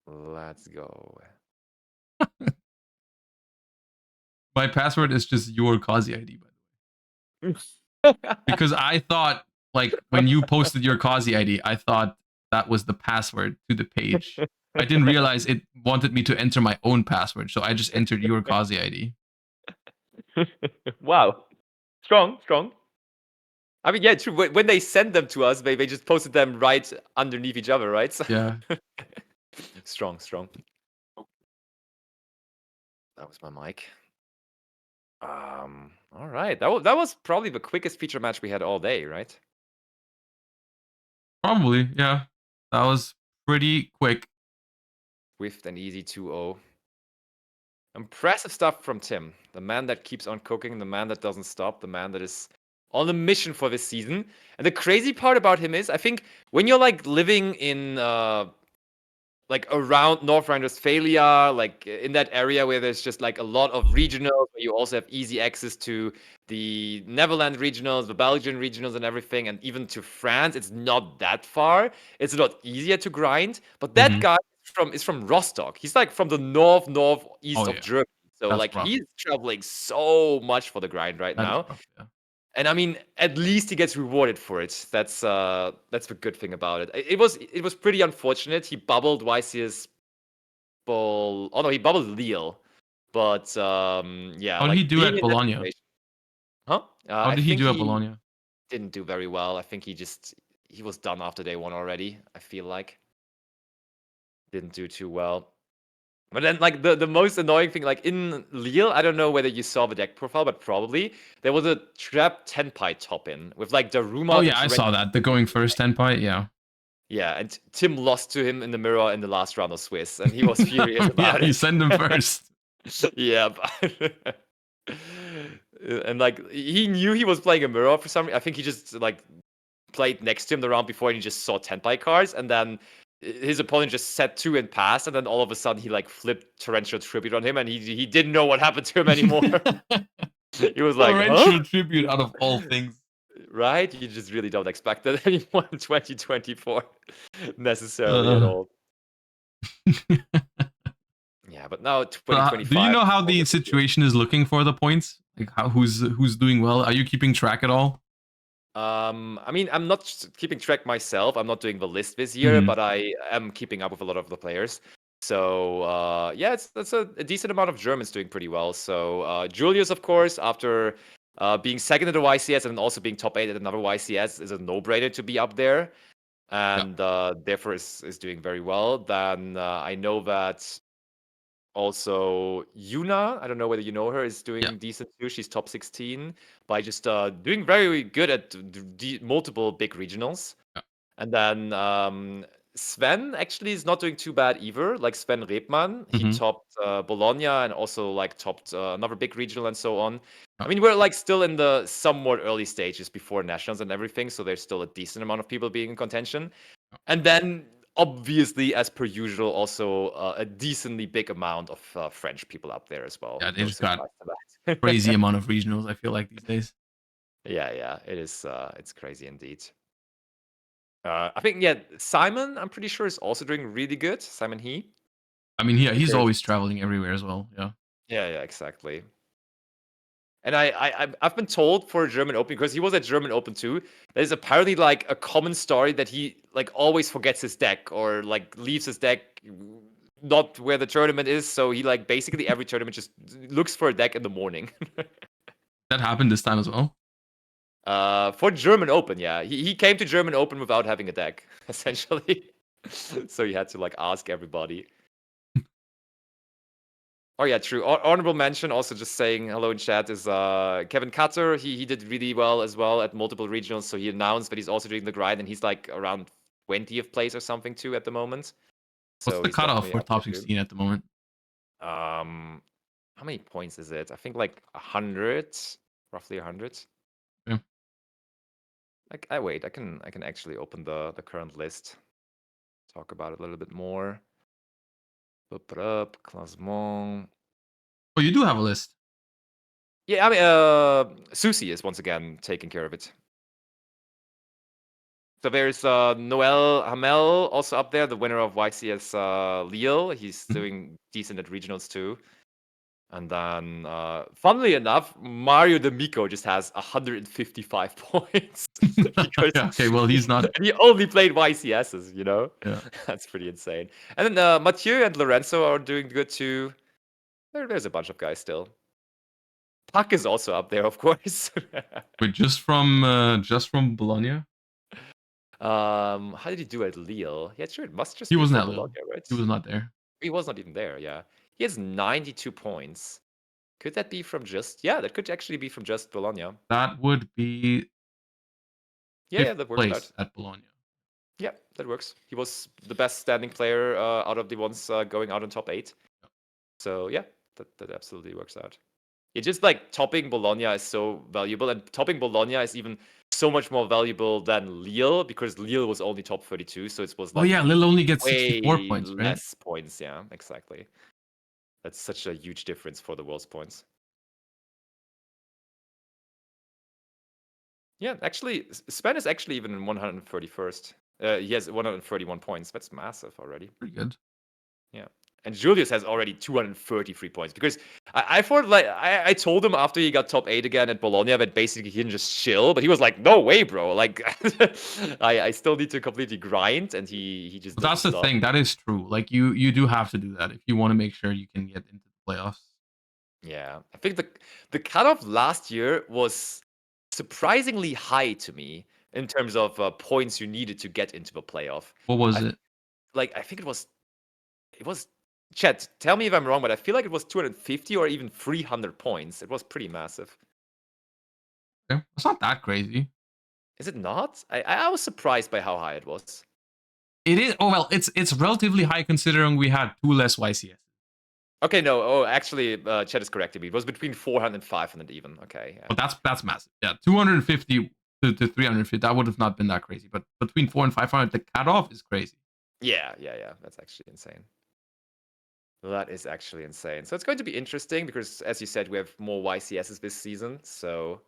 Let's go.
My password is just your Kazi ID, by the way. Because I thought, like, when you posted your Kazi ID, I thought that was the password to the page. I didn't realize it wanted me to enter my own password, so I just entered your Kazi ID.
Wow. Strong. I mean, yeah, true. When they send them to us, they just posted them right underneath each other, right? So
Yeah.
strong. That was my mic. All right. That was probably the quickest feature match we had all day, right?
Probably, yeah. That was pretty quick.
Swift and easy 2-0. Impressive stuff from Tim. The man that keeps on cooking, the man that doesn't stop, the man that is on a mission for this season. And the crazy part about him is, I think when you're like living in like around North Rhine-Westphalia, like in that area where there's just like a lot of regionals, where you also have easy access to the Netherlands regionals, the Belgian regionals and everything, and even to France, it's not that far. It's a lot easier to grind. But that guy is from Rostock. He's like from the northeast of Germany. So
That's
like
rough.
he's traveling so much for the grind right
That is
now.
rough, yeah.
And I mean, at least he gets rewarded for it. That's the good thing about it. It was pretty unfortunate. He bubbled YCS ball. Oh no, he bubbled Lille. But yeah.
How did he do at Bologna?
Huh?
How did he do at Bologna?
Didn't do very well. I think he was done after day 1 already. I feel like didn't do too well. But then, like, the most annoying thing, like, in Lille, I don't know whether you saw the deck profile, but probably, there was a trap 10-pie top-in with, like, Daruma.
Oh, yeah, I saw that. The going first 10-pie, yeah.
Yeah, and Tim lost to him in the mirror in the last round of Swiss, and he was furious about it.
You send him first.
Yeah, but and, like, he knew he was playing a mirror for some reason. I think he just, like, played next to him the round before, and he just saw 10-pie cards, and then his opponent just set 2 and passed, and then all of a sudden he like flipped Torrential Tribute on him, and he didn't know what happened to him anymore. He was like,
Torrential Tribute out of all things.
Right? You just really don't expect that anymore in 2024 necessarily at all. Yeah, but now 2025.
Do you know how the situation is looking for the points? Like who's doing well? Are you keeping track at all?
I mean, I'm not keeping track myself. I'm not doing the list this year, but I am keeping up with a lot of the players. So yeah, that's a decent amount of Germans doing pretty well. So Julius, of course, after being second at the YCS and also being top 8 at another YCS, is a no-brainer to be up there, and therefore is doing very well. Then I know that also Yuna, I don't know whether you know her, is doing decent too. She's top 16 by just doing very good at multiple big regionals. And then Sven actually is not doing too bad either. Like Sven Rebmann, he topped Bologna and also like topped another big regional and so on. I mean, we're like still in the somewhat early stages before nationals and everything, so there's still a decent amount of people being in contention. And then obviously, as per usual, also a decently big amount of French people up there as well.
Yeah, they
No
just got
surprise to that.
crazy amount of regionals, I feel like, these days.
Yeah, it is. It's crazy indeed. I think Simon, I'm pretty sure, is also doing really good. Simon He.
I mean, he's always traveling everywhere as well. Yeah.
Yeah, exactly. And I've been told for German Open, because he was at German Open too, there's apparently like a common story that he like always forgets his deck or like leaves his deck not where the tournament is. So he like basically every tournament just looks for a deck in the morning.
That happened this time as well.
For German Open, yeah. He came to German Open without having a deck, essentially. So he had to like ask everybody. Oh yeah, true. Honorable mention, also just saying hello in chat, is Kevin Cutter. He did really well as well at multiple regionals. So he announced that he's also doing the grind, and he's like around 20th place or something too at the moment.
What's
So
the
he's
cutoff
definitely
for
up there
top
too.
16 at the moment?
How many points is it? I think like 100, roughly 100.
Yeah.
Like, I can actually open the current list. Talk about it a little bit more. Up, classement.
Oh, you do have a list.
Yeah, I mean, Susie is once again taking care of it. So there's Noel Hamel also up there, the winner of YCS Lille. He's doing decent at regionals too. And then, funnily enough, Mario D'Amico just has 155 points. Because
okay, well, he's not.
He only played YCSs, you know?
Yeah.
That's pretty insane. And then Mathieu and Lorenzo are doing good too. There's a bunch of guys still. Puck is also up there, of course.
Wait, just from Bologna?
How did he do at Lille? Yeah, sure. It must just
He
be
wasn't
from
at Lille.
Bologna, right?
He was not there.
He was not even there, yeah. He has 92 points. Could that be from just... Yeah, that could actually be from just Bologna.
That would be
Yeah, that works out.
at Bologna.
Yeah, that works. He was the best standing player out of the ones going out on top 8. So yeah, that absolutely works out. It's just like topping Bologna is so valuable, and topping Bologna is even so much more valuable than Lille, because Lille was only top 32, so it was like...
Oh yeah, Lille only gets
way
64 points, right?
less points, yeah, exactly. That's such a huge difference for the world's points. Yeah, actually, Sven is actually even in 131st. He has 131 points. That's massive already.
Pretty good.
Yeah. And Julius has already 233 points, because I thought, like, I told him after he got top 8 again at Bologna that basically he can just chill, but he was like, no way, bro. Like, I still need to completely grind, and he just...
But that's the thing. That is true. Like, you do have to do that if you want to make sure you can get into the playoffs.
Yeah. I think the cutoff last year was surprisingly high to me in terms of points you needed to get into the playoff.
What was it?
Like, I think it was... Chat, tell me if I'm wrong, but I feel like it was 250 or even 300 points. It was pretty massive.
Okay. It's not that crazy.
Is it not? I was surprised by how high it was.
It is. Oh well, it's relatively high considering we had 2 less YCS.
Okay, no. Oh, actually, chat is correcting me. It was between 400 and 500 even. Okay. Yeah.
But that's massive. Yeah, 250 to 350. That would have not been that crazy. But between 400 and 500, the cutoff is crazy.
Yeah. That's actually insane. That is actually insane. So it's going to be interesting because, as you said, we have more YCSs this season. So,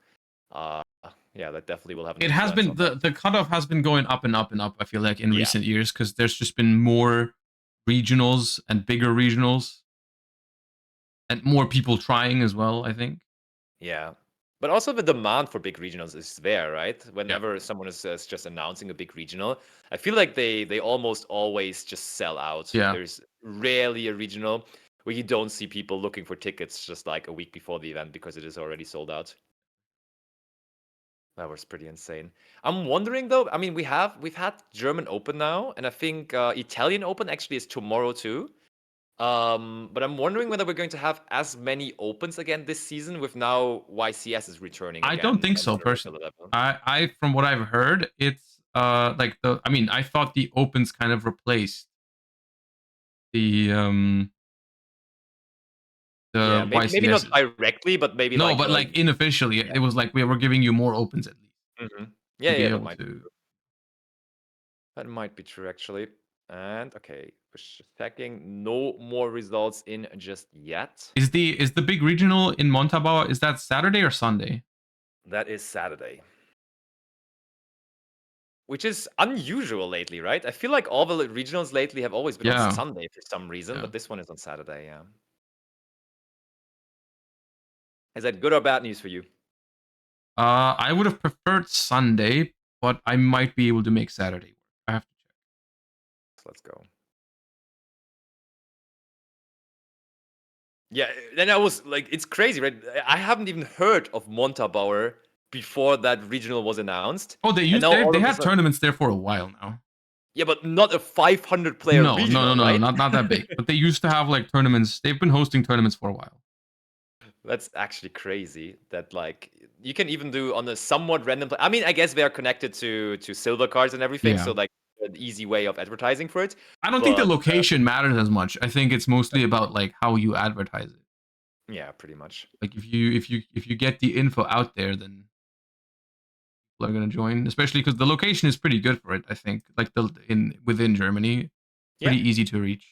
yeah, that definitely will have.
It has been the cutoff has been going up and up and up. I feel like in recent years, because there's just been more regionals and bigger regionals, and more people trying as well. I think.
Yeah, But also the demand for big regionals is there, right? Whenever someone is just announcing a big regional, I feel like they almost always just sell out.
Yeah.
There's rarely a regional where you don't see people looking for tickets just like a week before the event because it is already sold out. That was pretty insane. I'm wondering though. I mean, we've had German Open now, and I think Italian Open actually is tomorrow too. But I'm wondering whether we're going to have as many opens again this season with now YCS is returning
I
again.
don't think
on
so,
a regular
personally.
level.
I from what I've heard, it's like I mean, I thought the opens kind of replaced the
Yeah, maybe not
YCS.
directly, but maybe
No,
like
but like unofficially, it was like we were giving you more opens at least
Yeah,
to be
yeah,
able to.
that might be true actually. And okay, just checking. No more results in just yet.
Is the big regional in Montabaur, is that Saturday or Sunday?
That is Saturday. Which is unusual lately, right? I feel like all the regionals lately have always been
Yeah.
on Sunday for some reason,
Yeah.
but this one is on Saturday, yeah. Is that good or bad news for you?
I would have preferred Sunday, but I might be able to make Saturday work. I have to check.
So let's go. Yeah, then I was like, it's crazy, right? I haven't even heard of Montabaur before that regional was announced.
Oh, they had tournaments there for a while now.
Yeah, but not a 500 player regional,
no,
right?
not that big. But they used to have like tournaments. They've been hosting tournaments for a while.
That's actually crazy. That like you can even do on a somewhat random. I mean, I guess they are connected to silver cards and everything, so like an easy way of advertising for it.
I don't think the location matters as much. I think it's mostly about like how you advertise it.
Yeah, pretty much.
Like if you get the info out there, then people are gonna join. Especially because the location is pretty good for it. I think like within Germany, pretty easy to reach.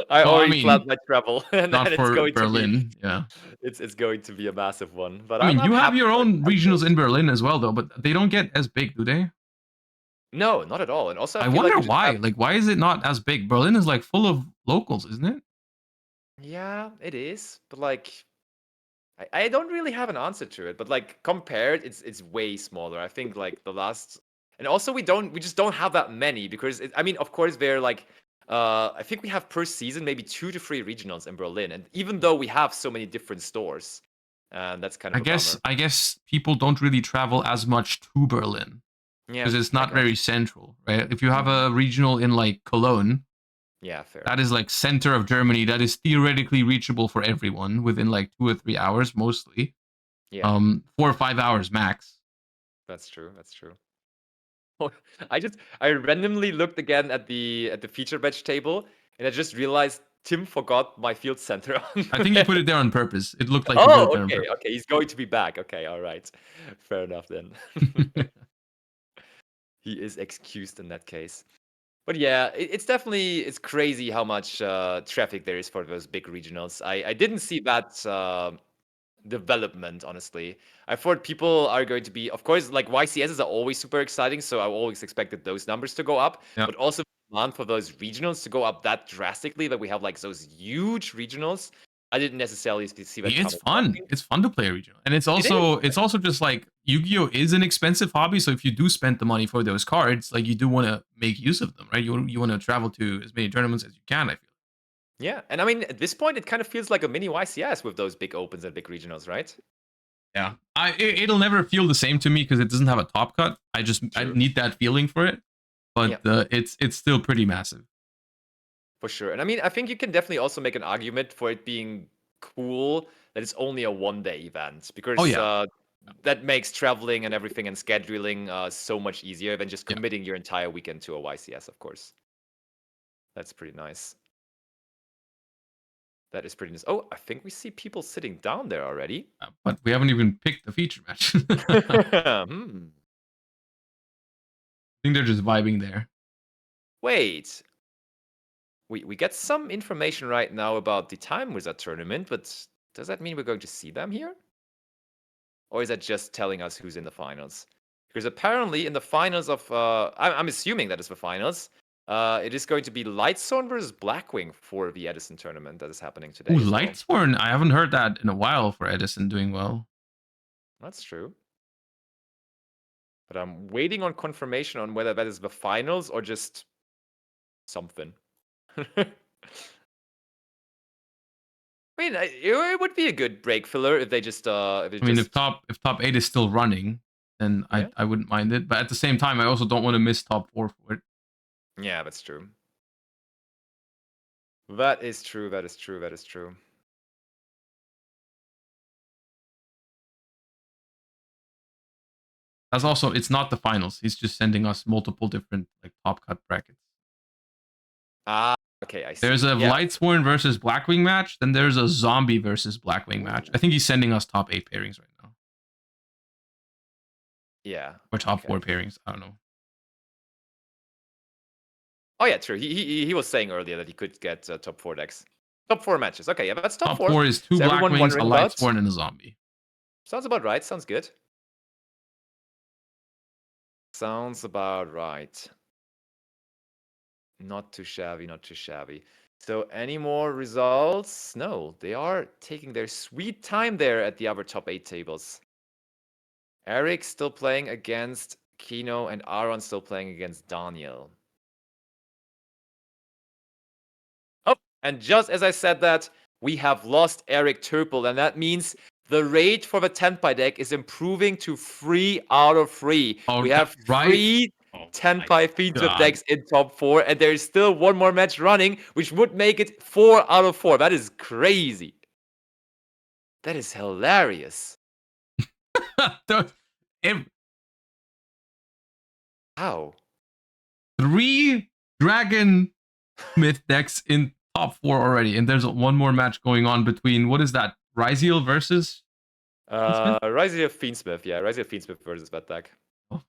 I already planned my travel, and
not
then
for
it's going
Berlin.
to be, it's going to be a massive one. But
I mean, you have your own
for it.
regionals in Berlin as well, though, but they don't get as big, do they?
No, not at all. And also,
I
feel
wonder
like we
why.
have-
Like, why is it not as big? Berlin is like full of locals, isn't it?
Yeah, it is. But like, I don't really have an answer to it. But like compared, it's way smaller. I think like the last, and also we just don't have that many because I mean, of course, they're like. I think we have per season maybe 2 to 3 regionals in Berlin, and even though we have so many different stores, that's kind of bummer.
I guess people don't really travel as much to Berlin because it's not very central, right? If you have a regional in like Cologne,
yeah, fair.
That is like center of Germany. That is theoretically reachable for everyone within like 2 or 3 hours, mostly.
Yeah.
4 or 5 hours max.
That's true. That's true. I randomly looked again at the feature badge table, and I just realized Tim forgot my field center.
I think you put it there on purpose. It looked like
you
put it there on
okay,
purpose.
okay. He's going to be back. Okay, all right, fair enough then. He is excused in that case. But yeah, it's definitely crazy how much traffic there is for those big regionals. I didn't see that development, honestly. I thought people are going to be, of course, like YCSs are always super exciting, so I always expected those numbers to go up, but also demand for those regionals to go up that drastically, that we have like those huge regionals. I didn't necessarily see that.
It's fun. It's fun to play a regional, and it's also just like Yu-Gi-Oh is an expensive hobby. So if you do spend the money for those cards, like you do want to make use of them, right? You want to travel to as many tournaments as you can. I feel.
Yeah, and I mean at this point, it kind of feels like a mini YCS with those big opens and big regionals, right?
Yeah, it'll never feel the same to me because it doesn't have a top cut. I need that feeling for it, but it's still pretty massive.
For sure. And I mean, I think you can definitely also make an argument for it being cool that it's only a one-day event because that makes traveling and everything and scheduling so much easier than just committing your entire weekend to a YCS, of course. That's pretty nice. That is pretty nice. Oh, I think we see people sitting down there already.
But we haven't even picked the feature match. I think they're just vibing there.
Wait. We get some information right now about the Time Wizard tournament, but does that mean we're going to see them here? Or is that just telling us who's in the finals? Because apparently in the finals of... I'm assuming that is the finals. It is going to be Lightsworn versus Blackwing for the Edison tournament that is happening today.
Ooh,
as well.
Lightsworn. I haven't heard that in a while for Edison doing well.
That's true. But I'm waiting on confirmation on whether that is the finals or just something. I mean, it would be a good break filler if they just.
If top 8 is still running, then
Yeah.
I wouldn't mind it. But at the same time, I also don't want to miss top 4 for it.
Yeah, that's true. That is true. That is true. That is true.
That's also, it's not the finals. He's just sending us multiple different like top cut brackets.
Ah, okay, I see.
There's a Lightsworn versus Blackwing match. Then there's a Zombie versus Blackwing match. I think he's sending us top 8 pairings right now.
Yeah.
Or top 4 pairings. I don't know.
Oh yeah, true. He was saying earlier that he could get top 4 decks. Top 4 matches. Okay, yeah, that's top 4.
4 is 2
So everyone
Blackwings, a
wondering about?
Lightsworn, and a Zombie.
Sounds about right. Sounds good. Sounds about right. Not too shabby, not too shabby. So any more results? No, they are taking their sweet time there at the other top 8 tables. Eric still playing against Kino and Aaron still playing against Daniel. Oh, and just as I said that, we have lost Eric Turple, and that means the rate for the Tenpai deck is improving to 3 out of 3.
Oh,
we have
right?
3 Tenpai Fiendschmidt decks in top 4, and there is still one more match running, which would make it 4 out of 4. That is crazy. That is hilarious. How?
3 Dragon Myth decks in top 4 already, and there's one more match going on between, what is that, Ryzeal versus
Ryzeal Fiendsmith, yeah, Ryzeal Fiendsmith versus that deck.
Oh.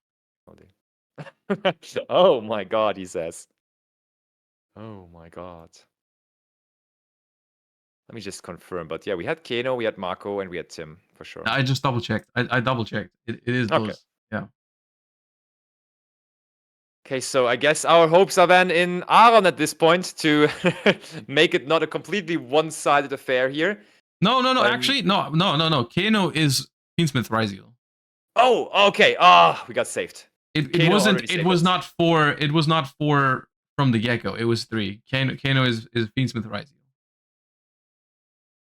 Oh my god, he says. Oh my god. Let me just confirm, but yeah, we had Kano, we had Marco, and we had Tim, for sure.
I just double checked. I double checked. It is those.
Okay.
Yeah.
Okay, so I guess our hopes are then in Aaron at this point to make it not a completely one-sided affair here.
No. Actually, no. Kano is Fiendsmith Ryzeal.
Oh, okay. Ah, we got saved.
It wasn't. It was not 4. It was not 4 from the get-go. It was 3. Kano is Fiendsmith Ryzeal.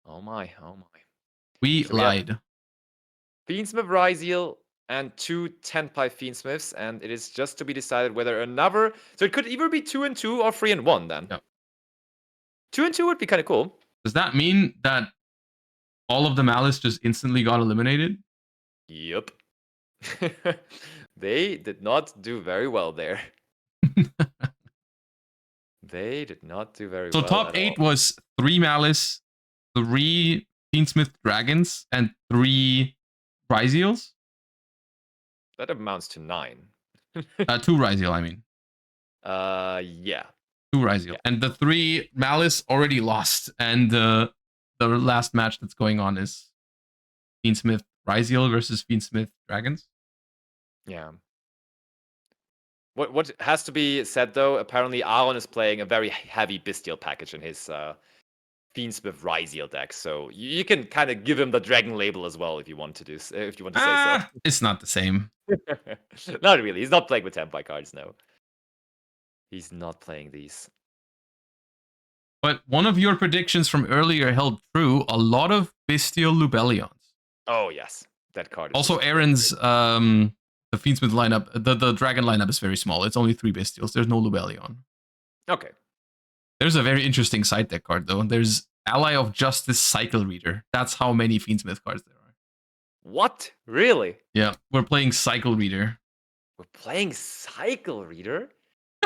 Oh my.
We lied.
Fiendsmith Ryzeal and 2 Tenpai Fiendsmiths, and it is just to be decided whether another. So it could either be 2 and 2 or 3 and 1 then.
Yep. 2
and 2 would be kind of cool.
Does that mean that all of the Maliss just instantly got eliminated?
Yep. They did not do very well there. They did not do very well.
So top 8 was 3 Maliss, 3 Fiendsmith Dragons, and 3 Ryzeals?
That amounts to 9.
2 Ryzeal, I mean.
Yeah.
2 Ryzeal. Yeah. And the 3 Maliss already lost. And the last match that's going on is Fiendsmith Ryzeal versus Fiendsmith Dragons.
Yeah. What has to be said though, apparently Aaron is playing a very heavy Bystial package in his Fiendsmith Ryzeal deck, so you can kind of give him the dragon label as well if you want to do say so.
It's not the same.
Not really. He's not playing with Tenpai cards, no. He's not playing these.
But one of your predictions from earlier held true. A lot of Bystial Lubellions.
Oh yes, that card.
Also, Aaron's the Fiendsmith lineup, the dragon lineup is very small. It's only 3 Bystials. There's no Lubellion.
Okay.
There's a very interesting side deck card though. There's Ally of Justice Cycle Reader. That's how many Fiendsmith cards there are.
What? Really?
Yeah, we're playing Cycle Reader.
We're playing Cycle Reader?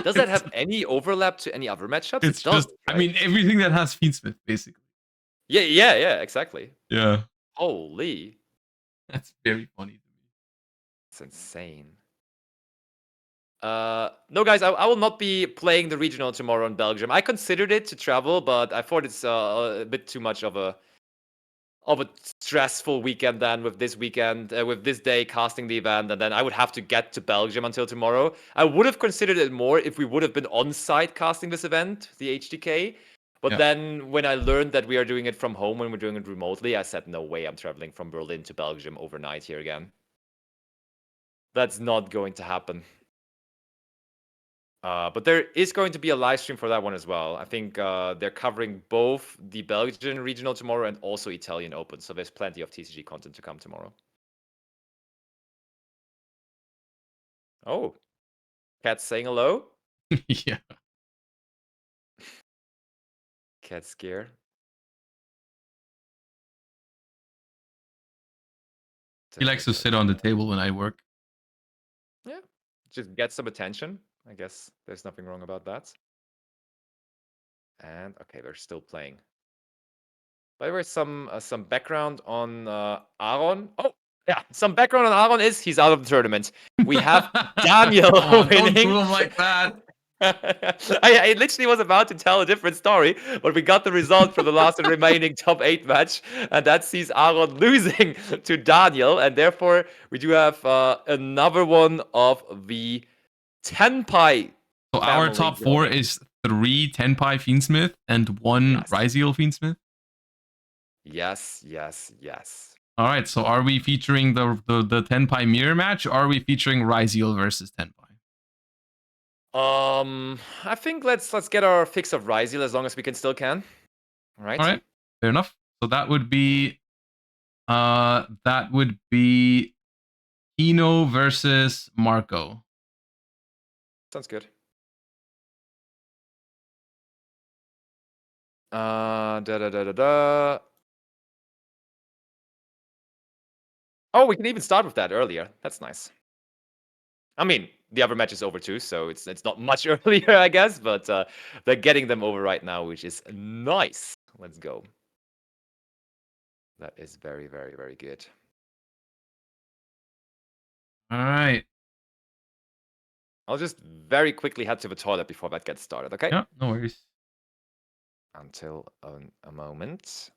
Does that have any overlap to any other matchups?
It's just, right? I mean, everything that has Fiendsmith, basically.
Yeah, exactly.
Yeah.
Holy.
That's very funny to me.
It's insane. No, guys, I will not be playing the regional tomorrow in Belgium. I considered it to travel, but I thought it's a bit too much of a of a stressful weekend then with this weekend, with this day casting the event, and then I would have to get to Belgium until tomorrow. I would have considered it more if we would have been on site casting this event, the HDK. But then when I learned that we are doing it from home when we're doing it remotely, I said, no way, I'm traveling from Berlin to Belgium overnight here again. That's not going to happen. But there is going to be a live stream for that one as well. I think they're covering both the Belgian regional tomorrow and also Italian Open. So there's plenty of TCG content to come tomorrow. Oh, Cat's saying hello?
Yeah.
Cat's scared.
He likes to sit on the table when I work.
Yeah, just get some attention. I guess there's nothing wrong about that. And okay, they're still playing. By the way, some background on Aaron. Oh, yeah, some background on Aaron is he's out of the tournament. We have Daniel winning.
Don't do him like that.
I literally was about to tell a different story, but we got the result for the last and remaining top 8 match, and that sees Aaron losing to Daniel, and therefore we do have another one of the Tenpai.
So our top 4 is 3 Tenpai Fiendschmidt and 1 Ryzeal Fiendschmidt?
Yes, yes, yes.
All right, so are we featuring the Tenpai mirror match, or are we featuring Ryzeal versus Tenpai?
I think let's get our fix of Ryzeal as long as we still can. All right,
fair enough. So that would be Kino versus Marco.
Sounds good. Oh, we can even start with that earlier. That's nice. I mean, the other match is over too, so it's not much earlier, I guess, but they're getting them over right now, which is nice. Let's go. That is very, very, very good.
All right.
I'll just very quickly head to the toilet before that gets started, okay?
Yeah, no worries.
Until a moment.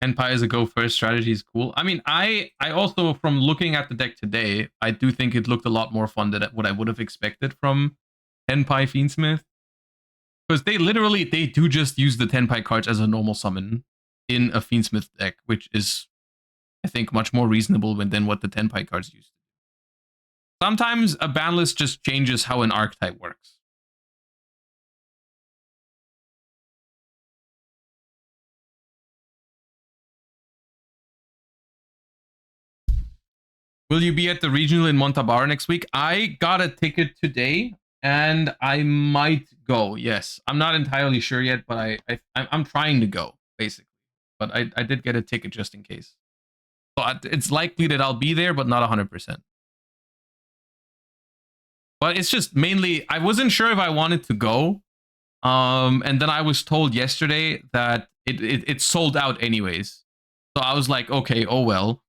Tenpai as a go first strategy is cool. I mean, I also, from looking at the deck today, I do think it looked a lot more fun than what I would have expected from Tenpai Fiendschmidt. Because they do just use the Tenpai cards as a normal summon in a Fiendschmidt deck, which is, I think, much more reasonable than what the Tenpai cards used. Sometimes a ban list just changes how an archetype works. Will you be at the regional in Montabar next week? I got a ticket today, and I might go. Yes, I'm not entirely sure yet, but I'm trying to go basically. But I did get a ticket just in case. So it's likely that I'll be there, but not 100%. But it's just mainly I wasn't sure if I wanted to go, and then I was told yesterday that it sold out anyways. So I was like, okay, oh well.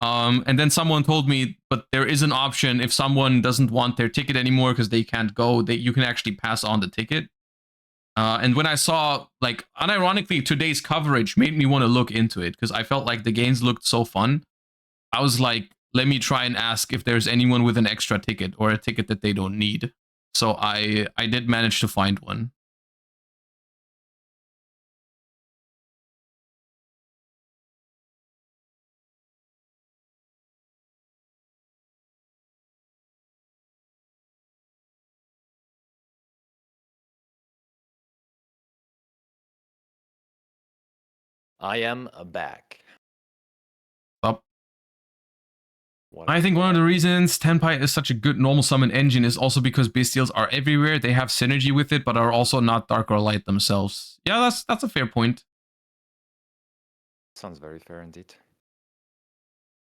And then someone told me, but there is an option if someone doesn't want their ticket anymore because they can't go, you can actually pass on the ticket. And when I saw, like, unironically, today's coverage made me want to look into it because I felt like the games looked so fun. I was like, let me try and ask if there's anyone with an extra ticket or a ticket that they don't need. So I did manage to find one.
I am back.
Up. I think one of the reasons Tenpai is such a good normal summon engine is also because Bystials are everywhere. They have synergy with it, but are also not dark or light themselves. Yeah, that's a fair point.
Sounds very fair indeed.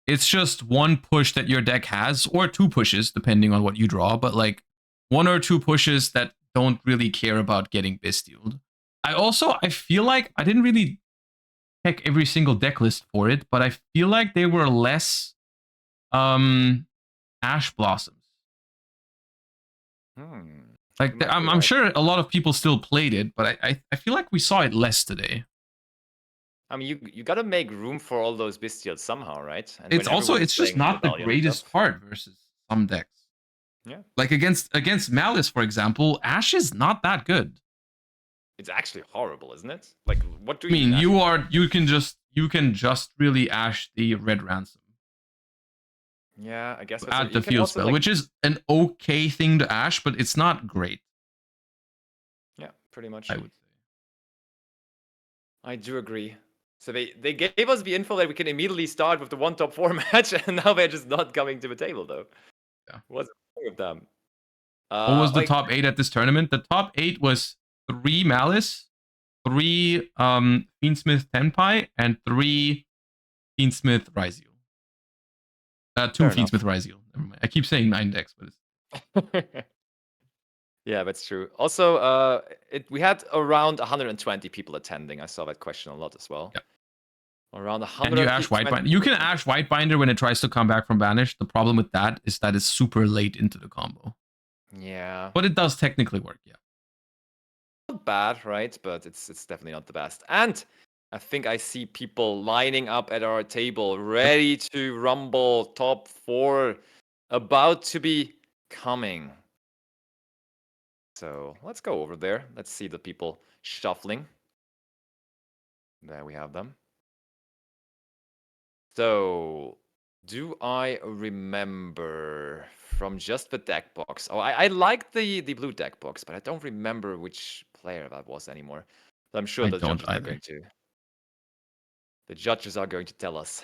It's just one push that your deck has, or two pushes, depending on what you draw, but like one or two pushes that don't really care about getting Bystialed. I feel like I didn't really check every single deck list for it, but I feel like they were less Ash Blossoms. Like I'm sure a lot of people still played it, but I feel like we saw it less today.
I mean, you got to make room for all those Bystials somehow, right? And
It's just not the greatest card versus some decks.
Yeah.
Like against Maliss, for example, Ash is not that good.
It's actually horrible, isn't it? Like, what do you
mean? You can just really Ash the Red Ransom.
Yeah, I guess
add the field spell, which is an okay thing to Ash, but it's not great.
Yeah, pretty much.
I would say.
I do agree. So they gave us the info that we can immediately start with the one top 4 match, and now they're just not coming to the table, though.
Yeah.
What's wrong with them?
What was the top 8 at this tournament? The top 8 was 3 Maliss, 3 Fiendschmidt Tenpai, and 3 Fiendschmidt Ryzeal. 2 Fiendschmidt Ryzeal. Never mind. I keep saying 9 decks, but it's...
Yeah, that's true. Also, we had around 120 people attending. I saw that question a lot as well.
Yeah.
Around 100.
And you Ash Whitebinder. You can Ash Whitebinder when it tries to come back from Banish. The problem with that is that it's super late into the combo.
Yeah.
But it does technically work, yeah.
Not bad, right? But it's definitely not the best. And I think I see people lining up at our table, ready to rumble top 4, about to be coming. So let's go over there. Let's see the people shuffling. There we have them. So, do I remember from just the deck box? Oh, I like the blue deck box, but I don't remember which player that was anymore. So I'm sure the judges are going to. The judges are going to tell us.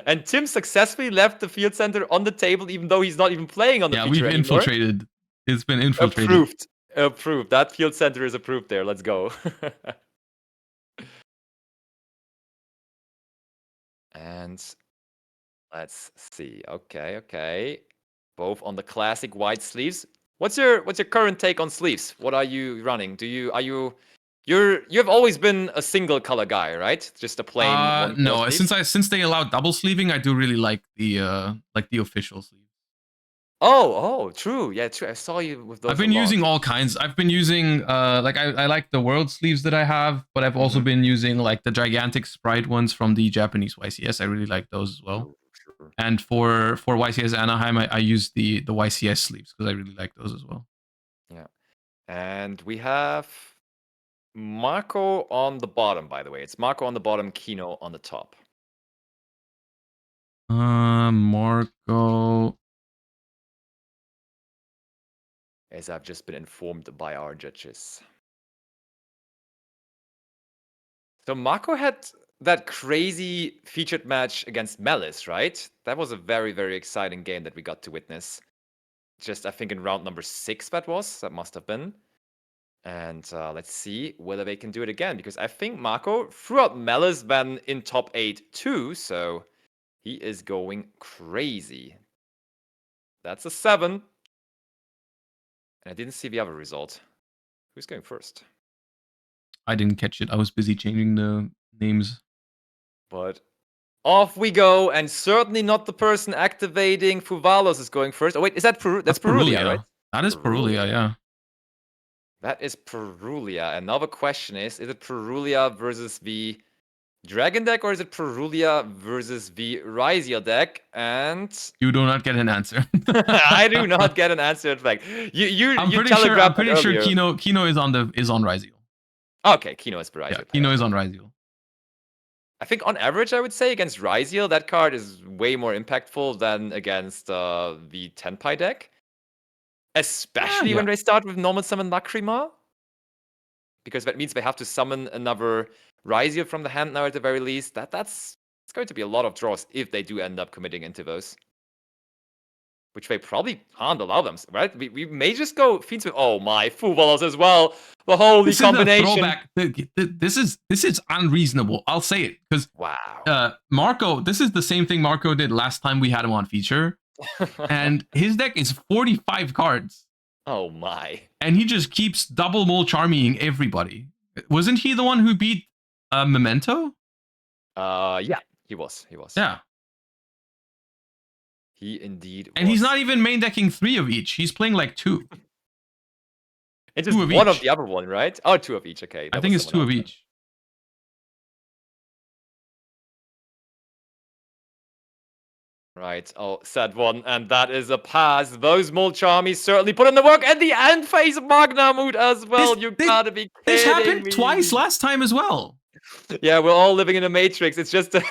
And Tim successfully left the field center on the table, even though he's not even playing on the feature
we've
anymore.
Infiltrated. It's been infiltrated.
Approved. That field center is approved there. Let's go. And let's see. Okay. Both on the classic white sleeves. What's your current take on sleeves? What are you running? You've always been a single color guy, right? Just a plain one.
No, since they allowed double sleeving, I do really like the official sleeve.
Oh, true. Yeah, true. I saw you with those.
I've been using all kinds. I've been using I like the world sleeves that I have, but I've also been using like the gigantic sprite ones from the Japanese YCS. I really like those as well. Sure. And for YCS Anaheim, I use the YCS sleeves because I really like those as well.
Yeah. And we have Marco on the bottom, by the way. It's Marco on the bottom, Kino on the top.
Marco.
As I've just been informed by our judges. So Marco had that crazy featured match against Maliss, right? That was a very, very exciting game that we got to witness. Just, I think, in round number 6 that must have been. And let's see whether they can do it again. Because I think Marco threw out Maliss then in top 8 too. So he is going crazy. That's a 7. And I didn't see the other result. Who's going first?
I didn't catch it. I was busy changing the names.
But off we go. And certainly not the person activating Fuvalos is going first. Oh, wait, is that That's Perulia, right?
That is Perulia, yeah.
That is Perulia. And now the question is it Perulia versus the Dragon deck, or is it Perulia versus the Ryzeal deck? And
you do not get an answer.
I do not get an answer. In fact,
I'm pretty sure Kino is on Ryzeal.
Okay, Kino is Ryzeal.
Yeah, Kino is on Ryzeal.
I think on average, I would say against Ryzeal, that card is way more impactful than against the Tenpai deck. Especially when they start with normal summon Lacrima. Because that means they have to summon another Ryzeal from the hand now at the very least. It's going to be a lot of draws if they do end up committing into those. which they probably can't allow them, right? We may just go Fiendschmidt. Oh my, Voiceless as well. The holy
This
combination.
is a throwback. This is unreasonable. I'll say it because
Wow.
Marco. This is the same thing Marco did last time we had him on feature, and his deck is 45 cards.
Oh my.
And he just keeps double mole charming everybody. Wasn't he the one who beat Memento?
Yeah, he was.
Yeah.
He indeed
And
was.
he's not even main decking 3 of each. He's playing like 2.
It's just
two of
one
each.
of the other one, right? Oh, 2 of each. Okay.
I think it's 2 of each.
Right. Oh, sad one. And that is a pass. Those Mole Charmies certainly put in the work. And the end phase of Magnamut as well. You gotta be kidding
This happened
me.
twice last time as well.
Yeah, we're all living in a matrix. It's just a,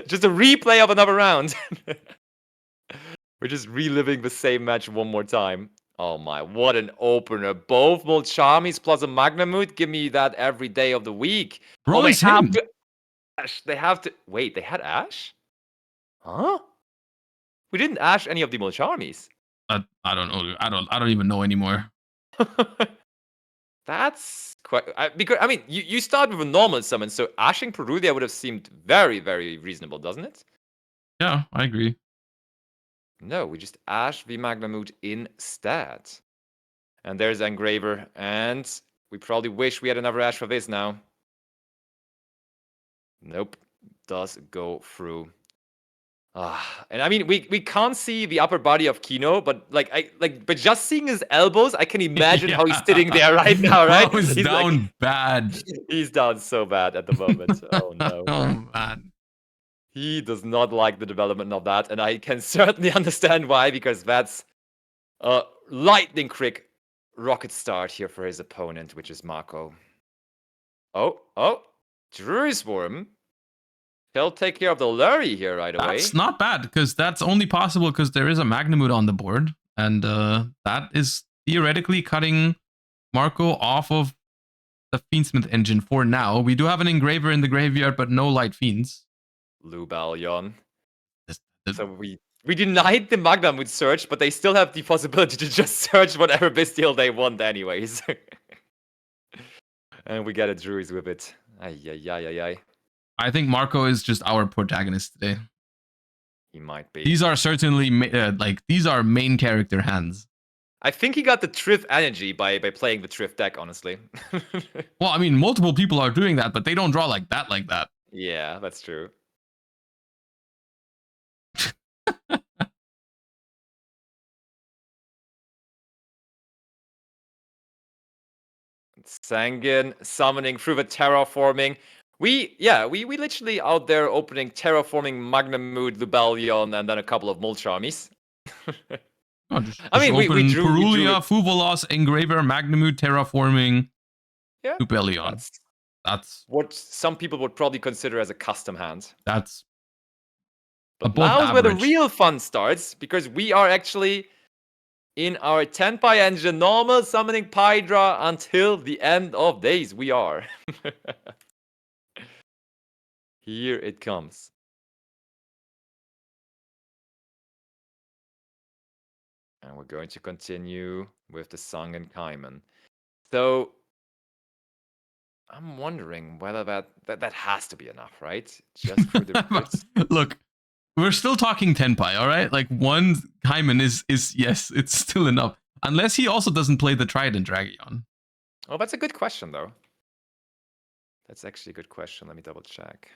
just a replay of another round. We're just reliving the same match one more time. Oh my, what an opener. Both Mole Charmies plus a Magnamut. Give me that every day of the week.
Bro,
they
it's
have
him.
to Ash. They have to wait, they had Ash? Huh? We didn't Ash any of the Mole Charmies.
I don't know. I don't even know anymore.
That's quite because I mean you start with a normal summon, so ashing Perulia would have seemed very, very reasonable, doesn't it?
Yeah, I agree.
No, we just ash the Magnamut instead. And there's Engraver, and we probably wish we had another ash for this now. Nope, does go through. And I mean, we can't see the upper body of Kino, but but just seeing his elbows, I can imagine how he's sitting there right now, right?
Bro is
He's
down
like,
bad.
He's down so bad at the moment. Oh no.
Oh man.
He does not like the development of that, and I can certainly understand why, because that's a lightning quick rocket start here for his opponent, which is Marco. Oh, Druid Swarm. He'll take care of the Lurry here right away.
That's not bad, because that's only possible because there is a Magnamut on the board, and that is theoretically cutting Marco off of the Fiendschmidt engine for now. We do have an Engraver in the graveyard, but no Light Fiends.
Lubalion. So we denied the Magnamut search, but they still have the possibility to just search whatever Bystial they want anyways. And we get a Druids with it. Ay.
I think Marco is just our protagonist today.
He might be.
These are certainly these are main character hands.
I think he got the Triff energy by playing the Triff deck, honestly.
Well, I mean, multiple people are doing that, but they don't draw like that.
Yeah, that's true. Sangin summoning through the terraforming. We literally out there opening terraforming Magnamut, Lubalion, and then a couple of Mole Charmies.
I mean, we drew Perulia,
Voiceless,
Engraver, Magnamut, terraforming, Lubalion. That's
what some people would probably consider as a custom hand.
That's
but now's where the real fun starts, because we are actually in our 10-pie engine, normal summoning Pydra until the end of days. We are. Here it comes. And we're going to continue with the Sung and Kaiman. So I'm wondering whether that has to be enough, right? Just for the
Look, we're still talking 10-pie, all right? Like, one Kaiman is yes, it's still enough. Unless he also doesn't play the Trident Dragon.
Oh, that's a good question, though. That's actually a good question. Let me double check.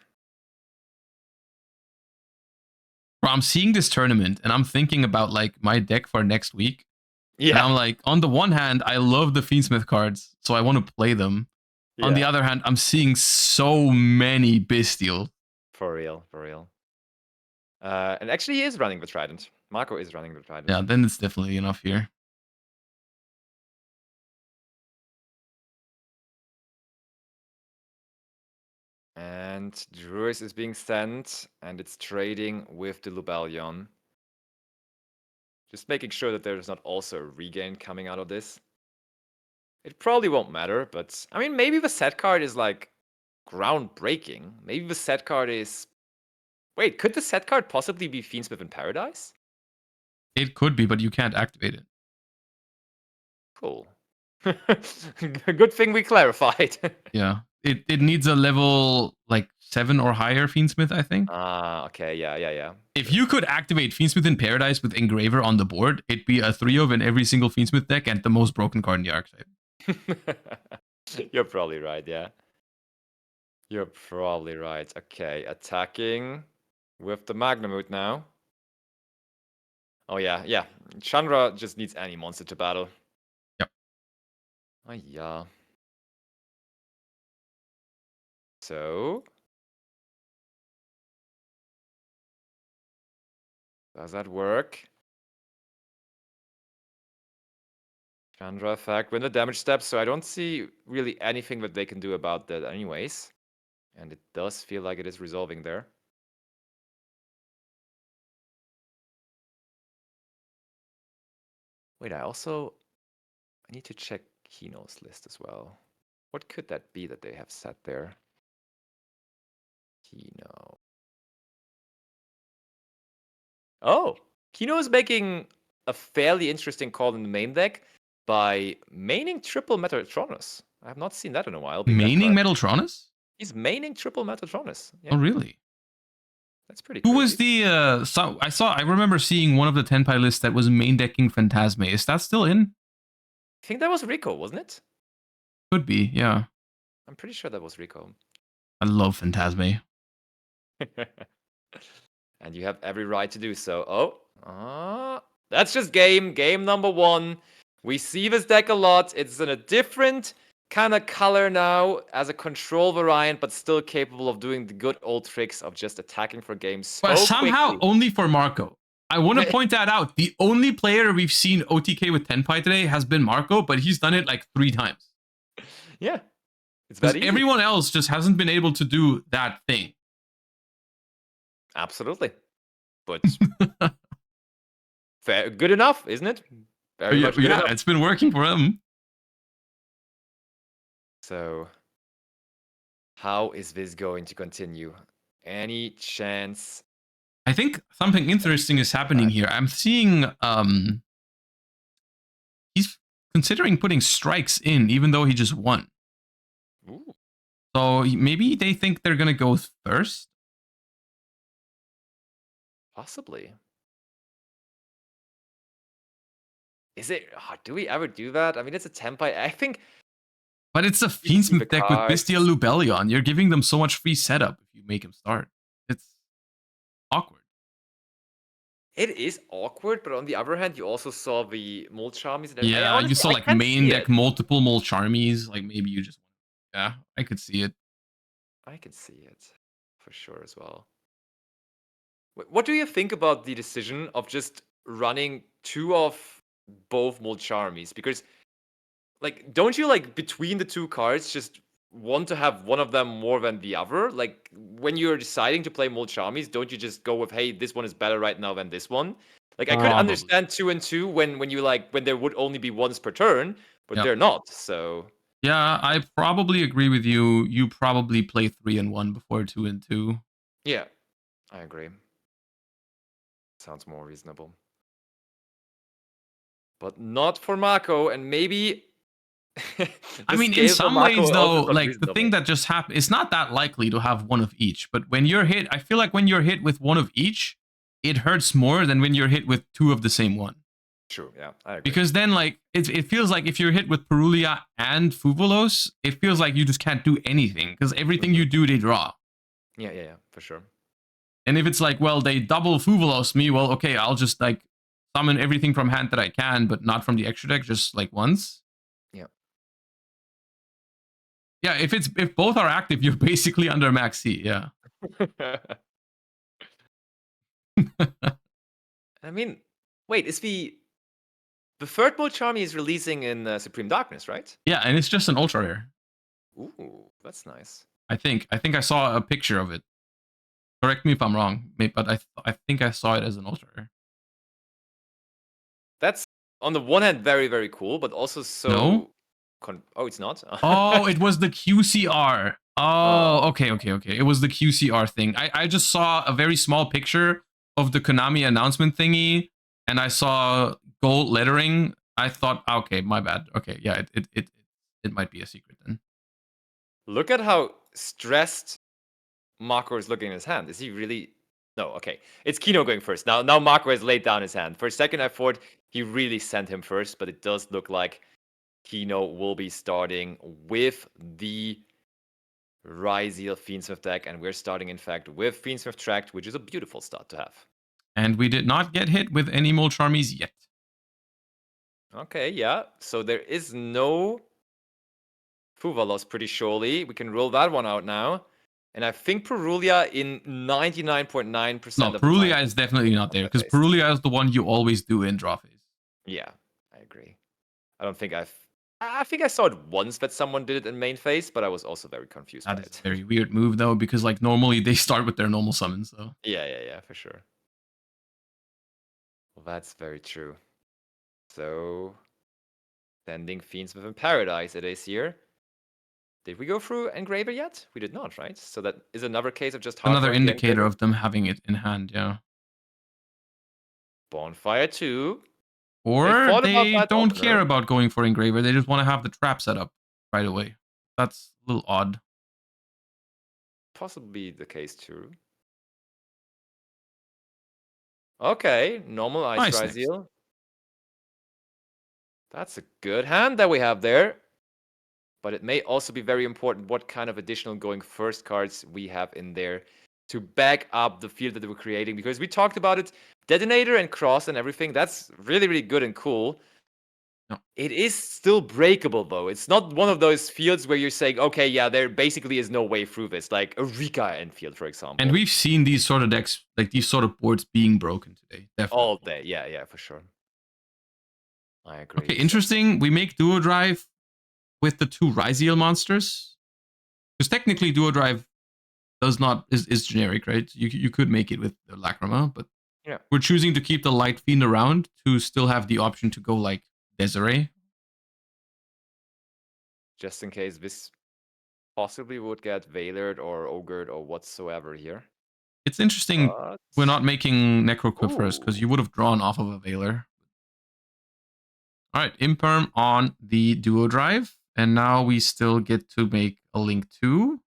Bro, I'm seeing this tournament, and I'm thinking about, like, my deck for next week.
Yeah.
And I'm like, on the one hand, I love the Fiendschmidt cards, so I want to play them. Yeah. On the other hand, I'm seeing so many Bystial.
For real. And actually, he is running the Trident. Marco is running the Trident.
Yeah, then it's definitely enough here.
And Druis is being sent, and it's trading with the Lubalion. Just making sure that there's not also a regain coming out of this. It probably won't matter, but I mean, maybe the set card is like groundbreaking. Maybe the set card is... Wait, could the set card possibly be Fiendschmidt in Paradise?
It could be, but you can't activate it.
Cool. Good thing we clarified.
Yeah. It needs a level like 7 or higher Fiendschmidt, I think.
Ah, okay, yeah.
If you could activate Fiendschmidt in Paradise with Engraver on the board, it'd be a 3-of in every single Fiendschmidt deck and the most broken card in the archetype.
You're probably right, yeah. You're probably right. Okay, attacking with the Magnamute now. Oh yeah. Chandra just needs any monster to battle.
Yep.
Oh yeah. So does that work? Chandra effect, win the damage step, so I don't see really anything that they can do about that anyways. And it does feel like it is resolving there. Wait, I need to check Kino's list as well. What could that be that they have set there? Kino. Oh, Kino is making a fairly interesting call in the main deck by maining triple Metatronus. I have not seen that in a while.
Maining Metatronus?
He's maining triple Metatronus. Yeah.
Oh, really?
That's pretty
Who
crazy.
was the... I remember seeing one of the Tenpai lists that was main decking Phantasme. Is that still in?
I think that was Rico, wasn't it?
Could be, yeah.
I'm pretty sure that was Rico.
I love Phantasme.
And you have every right to do so. That's just game number 1. We see this deck a lot. It's in a different kind of color now as a control variant, but still capable of doing the good old tricks of just attacking for games so
But somehow
quickly.
only for Marco. I want to point that out. The only player we've seen OTK with Tenpai today has been Marco, but he's done it like 3 times.
Yeah. It's
Because
that easy.
everyone else just hasn't been able to do that thing.
Absolutely. But fair, good enough, isn't it? Very much good
Yeah,
enough.
it's been working for him.
So, how is this going to continue? Any chance?
I think something interesting is happening here. I'm seeing he's considering putting strikes in, even though he just won.
Ooh.
So maybe they think they're gonna go first.
Possibly. Is it? Do we ever do that? I mean, it's a Tenpai. I think.
But it's a
You see the
Fiendschmidt deck with
cards.
Bystial Lubellion. You're giving them so much free setup if you make him start. It's awkward.
It is awkward, but on the other hand, you also saw the Mold Charmies. And
Yeah,
honestly,
you saw
I
like
can
main
see
deck
it.
multiple Mole Charmies. Like maybe you just... Yeah, I could see it.
I can see it for sure as well. What do you think about the decision of just running 2 of both Mold Charmies? Because, like, don't you, like, between the 2 cards just want to have one of them more than the other? Like, when you're deciding to play Mold Charmies, don't you just go with, hey, this one is better right now than this one? Like, I could
Probably.
understand 2 and 2 when you, like, when there would only be once per turn, but
Yep.
they're not, so...
Yeah, I probably agree with you. You probably play 3 and 1 before 2 and 2.
Yeah, I agree. Sounds more reasonable. But not for Mako, and maybe...
I mean, in some ways, though, like, the thing that just happened, it's not that likely to have one of each. But when you're hit, I feel like when you're hit with one of each, it hurts more than when you're hit with 2 of the same one.
True, yeah, I agree.
Because then, like, it feels like if you're hit with Perulia and Fuvolos, it feels like you just can't do anything. Because everything you do, they draw.
Yeah, for sure.
And if it's like, well, they double Fuvolos me, well, okay, I'll just, like, summon everything from hand that I can, but not from the extra deck, just, like, once.
Yeah.
Yeah, if both are active, you're basically under max C, yeah.
I mean, wait, is the third Mold Charmy is releasing in Supreme Darkness, right?
Yeah, and it's just an ultra rare.
Ooh, that's nice.
I think I saw a picture of it. Correct me if I'm wrong, but I think I saw it as an ultra rare.
That's on the one hand very, very cool, but also so...
No?
Oh, it's not?
Oh, it was the QCR. Oh, okay. It was the QCR thing. I just saw a very small picture of the Konami announcement thingy, and I saw gold lettering, I thought, okay, my bad. Okay, yeah, it might be a secret then.
Look at how stressed Mako is looking at his hand. Is he really? No, okay. It's Kino going first. Now Mako has laid down his hand. For a second, I thought he really sent him first, but it does look like Kino will be starting with the Ryzeal Fiendschmidt deck, and we're starting, in fact, with Fiendschmidt Tract, which is a beautiful start to have.
And we did not get hit with any Molcharmies yet.
Okay, yeah. So there is no Fuva loss, pretty surely. We can roll that one out now. And I think Perulia in 99.9%
No,
of the
Perulia
time
is definitely not there, because
phase.
Perulia is the one you always do in draw phase.
Yeah, I agree. I think I saw it once that someone did it in main phase, but I was also very confused by
That is
it.
a very weird move, though, because like normally they start with their normal summons, so.
Yeah, for sure. Well, that's very true. So, sending Fiends within Paradise it is here. Did we go through Engraver yet? We did not, right? So that is another case of just
Another
hardcoring the
indicator
Engraver.
of them having it in hand, yeah.
Bonfire 2.
Or
thought about
they
that
don't
opener.
care about going for Engraver, they just want to have the trap set up right away. That's a little odd.
Possibly the case too. Okay, normal Ice
Nice
Ryzeal. That's a good hand that we have there. But it may also be very important what kind of additional going first cards we have in there to back up the field that we're creating. Because we talked about it, Detonator and Cross and everything, that's really, really good and cool.
No.
It is still breakable, though. It's not one of those fields where you're saying, okay, yeah, there basically is no way through this, like a Rika Enfield, for example.
And we've seen these sort of decks, like these sort of boards being broken today. Definitely.
All day, yeah, for sure. I agree.
Okay, interesting. We make Duo Drive with the two Ryzeal monsters. Because technically Duo Drive is generic, right? You could make it with the Lacrima, but
yeah,
we're choosing to keep the Light Fiend around to still have the option to go like Desiree.
just in case this possibly would get Veilered or Ogred or whatsoever here.
It's interesting we're not making Necroquip first, because you would have drawn off of a Veiler. Alright, Imperm on the Duo Drive. And now we still get to make a Link 2.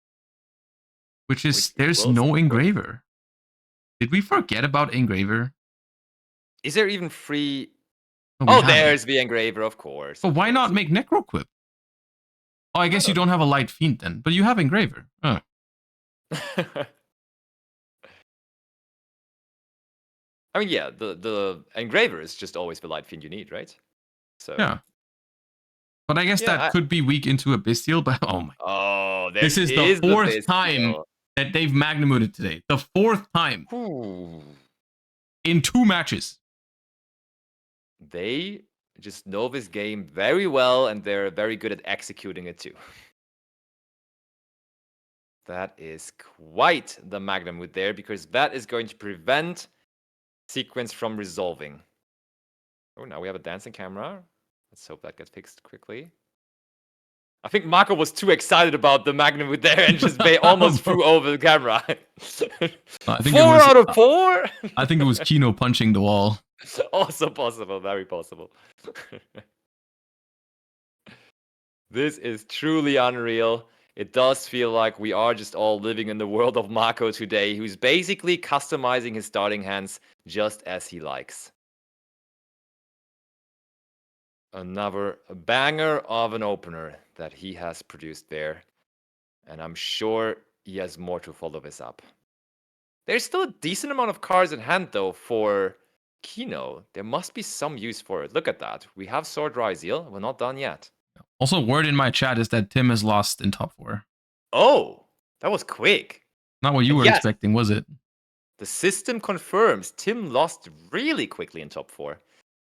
Which is, there's no Engraver. Did we forget about Engraver?
Is there even free?
No,
there's the Engraver, of course.
But why not make Necroquip? Oh, I guess you don't have a Light Fiend then, but you have Engraver. Oh.
I mean, yeah, the Engraver is just always the Light Fiend you need, right? So
yeah. But I guess that could be weak into a Bystial, but oh my.
Oh,
this is the fourth time that they've Magnemooted today. The fourth time.
Ooh.
In 2 matches.
They just know this game very well, and they're very good at executing it too. That is quite the Magnemooted there, because that is going to prevent sequence from resolving. Oh, now we have a dancing camera. Let's hope that gets fixed quickly. I think Mako was too excited about the Magnemooted there and just almost flew over the camera.
I think
4 out of 4?
I think it was Kino punching the wall.
Also possible, very possible. This is truly unreal. It does feel like we are just all living in the world of Mako today, who's basically customizing his starting hands just as he likes. Another banger of an opener that he has produced there. And I'm sure he has more to follow this up. There's still a decent amount of cards in hand, though, for Kino. There must be some use for it. Look at that. We have Sword Ryzeal. We're not done yet.
Also, word in my chat is that Tim has lost in top 4.
Oh, that was quick.
Not what you were expecting, was it?
The system confirms Tim lost really quickly in top 4.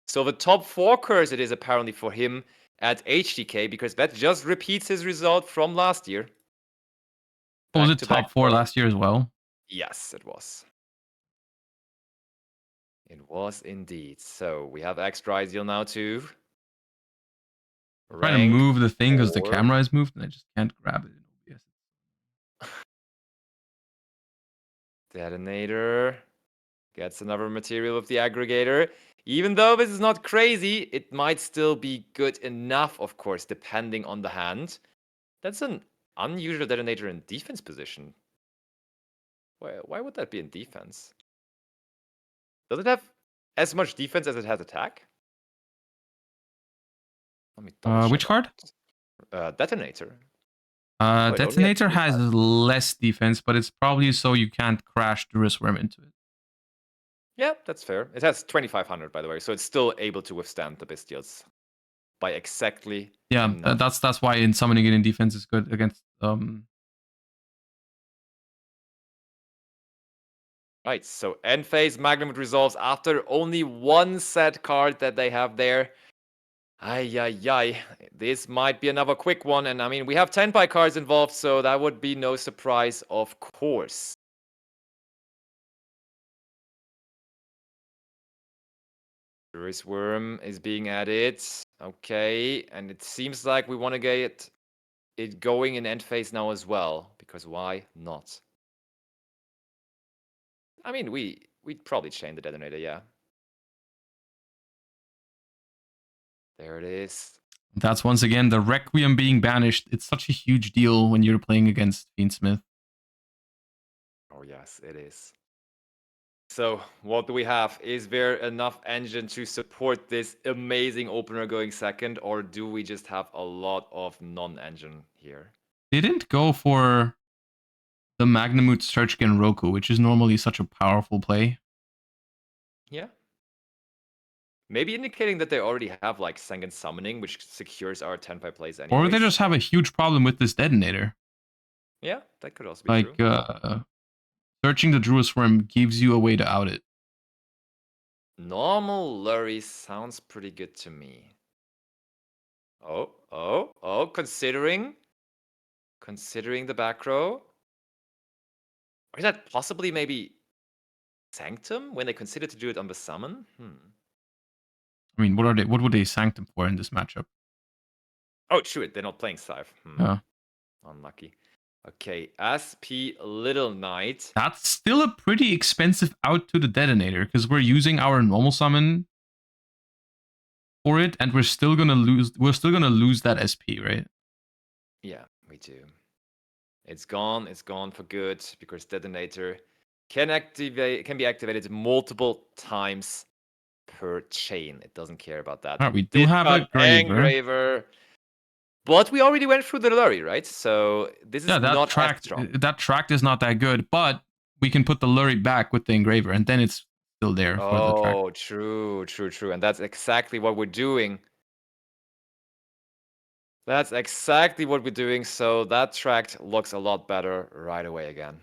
So the top 4 curse it is apparently for him at HDK, because that just repeats his result from last year.
Was it top 4 last year as well?
Yes, it was. It was indeed. So we have X Ryzeal now too.
I'm trying to move the thing because the camera is moved and I just can't grab it in OBS.
Detonator gets another material with the aggregator. Even though this is not crazy, it might still be good enough, of course, depending on the hand. That's an unusual detonator in defense position. Why would that be in defense? Does it have as much defense as it has attack? Let me double check
Which card?
Detonator. it only has
Detonator has
25.
less defense, but it's probably so you can't crash Druid Swarm into it.
Yeah, that's fair. It has 2500, by the way, so it's still able to withstand the Bystials by exactly.
Yeah,
enough.
that's why in summoning it in defense is good against.
Right, so end phase Magnum resolves after only one set card that they have there. Ay. This might be another quick one, and I mean, we have 10 cards involved, so that would be no surprise, of course. Druid Worm is being added. Okay, and it seems like we want to get it going in end phase now as well, because why not? I mean, we'd probably chain the detonator, yeah. There it is.
That's once again the Requiem being banished. It's such a huge deal when you're playing against Fiendschmidt.
Oh yes, it is. So what do we have? Is there enough engine to support this amazing opener going second, or do we just have a lot of non-engine here?
They didn't go for the Magnamut Searchgen Roku, which is normally such a powerful play.
Yeah. Maybe indicating that they already have like Sengen Summoning, which secures our 10 plays anyway.
Or they just have a huge problem with this detonator.
Yeah, that could also be true.
Like, searching the Druid Swarm gives you a way to out it.
Normal Lurry sounds pretty good to me. Oh, considering the back row. Or is that possibly maybe Sanctum when they consider to do it on the summon?
I mean, what would they Sanctum for in this matchup?
Oh, shoot, they're not playing Scythe.
Yeah.
Unlucky. Okay, SP Little Knight.
That's still a pretty expensive out to the detonator, because we're using our normal summon for it, and we're still gonna lose that SP, right?
Yeah, we do. It's gone for good, because detonator can be activated multiple times per chain. It doesn't care about that.
All right, we do have a Graver.
But we already went through the Lurry, right? So this is not as strong.
That tract is not that good, but we can put the Lurry back with the Engraver, and then it's still there for the tract.
Oh, true. And that's exactly what we're doing. So that tract looks a lot better right away again.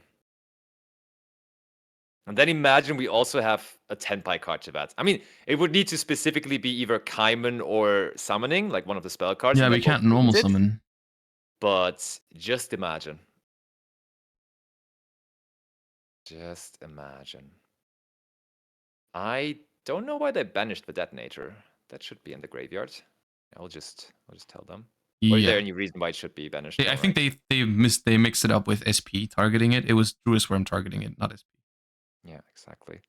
And then imagine we also have a 10-pie card to that. I mean, it would need to specifically be either Kaiman or Summoning, like one of the spell cards.
Yeah, we can't normal summon.
But just imagine. I don't know why they banished the detonator. That should be in the graveyard. I'll just tell them. Or is there any reason why it should be banished?
I think they mixed it up with SP targeting it. It was Druid Swarm targeting it, not SP.
Yeah, exactly.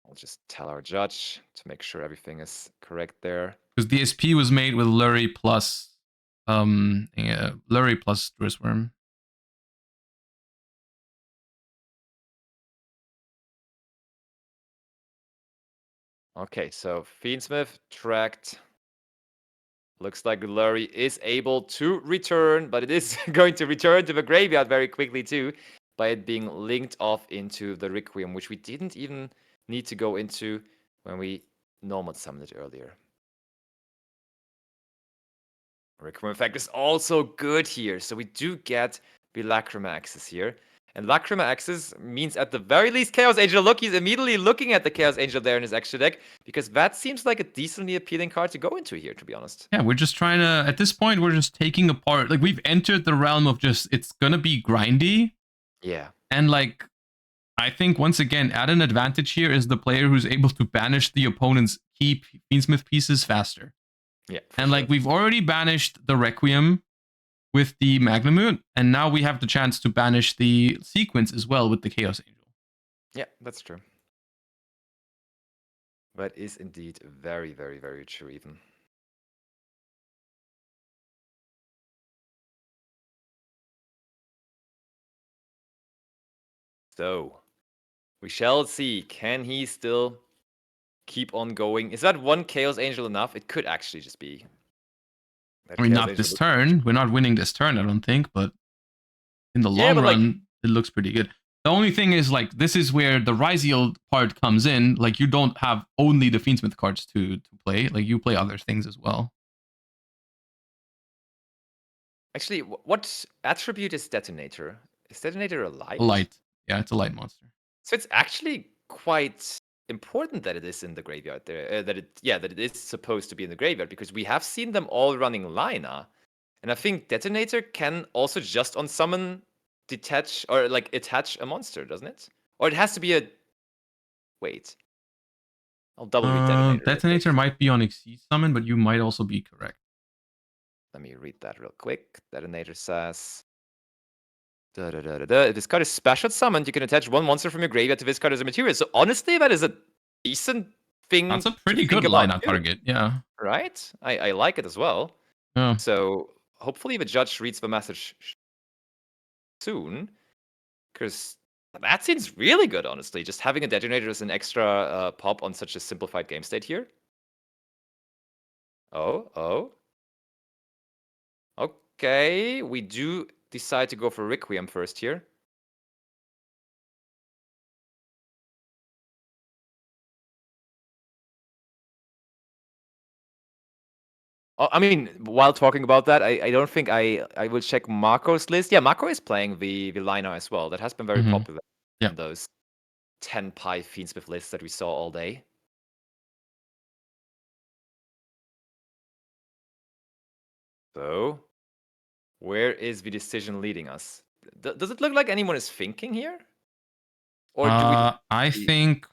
I'll just tell our judge to make sure everything is correct there.
Because the SP was made with Lurry plus Druid Swarm.
Okay, so Fiendschmidt tracked. Looks like Lurry is able to return, but it is going to return to the graveyard very quickly too, by it being linked off into the Requiem, which we didn't even need to go into when we normal summoned it earlier. Requiem effect is also good here, so we do get the Lacrima access here. And Lacrima access means at the very least Chaos Angel. Look, he's immediately looking at the Chaos Angel there in his extra deck, because that seems like a decently appealing card to go into here, to be honest.
Yeah, we're just trying to, at this point, we're just taking apart, like we've entered the realm of just, it's gonna be grindy.
Yeah.
And like, I think once again, at an advantage here is the player who's able to banish the opponent's key Fiendschmidt pieces faster.
Yeah.
And like, we've already banished the Requiem with the Magnamut, and now we have the chance to banish the sequence as well with the Chaos Angel.
Yeah, that's true. That is indeed very, very, very true even. So, we shall see. Can he still keep on going? Is that one Chaos Angel enough? It could actually just be.
I mean, not this turn. We're not winning this turn, I don't think, but in the long run, it looks pretty good. The only thing is, like, this is where the Ryzeal part comes in. Like, you don't have only the Fiendschmidt cards to play. Like, you play other things as well.
Actually, what attribute is Detonator? Is Detonator a light?
A light. Yeah, it's a light monster.
So it's actually quite important that it is in the graveyard there. That it is supposed to be in the graveyard, because we have seen them all running Lina. And I think Detonator can also just on summon detach or like attach a monster, doesn't it? Or it has to be a... Wait. I'll double read Detonator.
Detonator might be on Exceed Summon, but you might also be correct.
Let me read that real quick. Detonator says... If this card is special summoned, you can attach one monster from your graveyard to this card as a material. So honestly, that is a decent thing.
That's a pretty good lineup target, yeah.
Right? I like it as well.
Yeah.
So hopefully the judge reads the message soon, because that seems really good, honestly. Just having a Detonator as an extra pop on such a simplified game state here. Oh. Okay, we do decide to go for Requiem first here. Oh, I mean, while talking about that, I don't think I will check Marco's list. Yeah, Marco is playing the Lina as well. That has been very popular in those 10 Pi Fiendsmith lists that we saw all day. So, where is the decision leading us? Does it look like anyone is thinking here?
Or do I think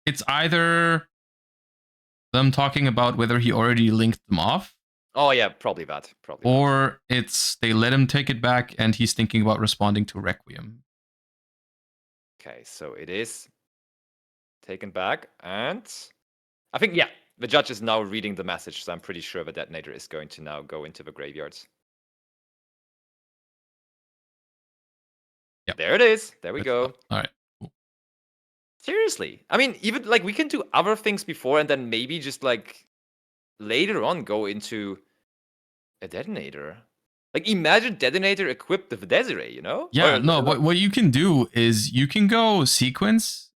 it's either them talking about whether he already linked them off.
Oh yeah, probably that.
Or it's they let him take it back and he's thinking about responding to Requiem.
Okay, so it is taken back, and I think, yeah, the judge is now reading the message, so I'm pretty sure the Detonator is going to now go into the graveyards.
Yep.
There it is. There we go.
All right. Cool.
Seriously. I mean, even like we can do other things before and then maybe just like later on go into a Detonator. Like imagine Detonator equipped with Desiree, you know?
Yeah, no, but what you can do is you can go sequence,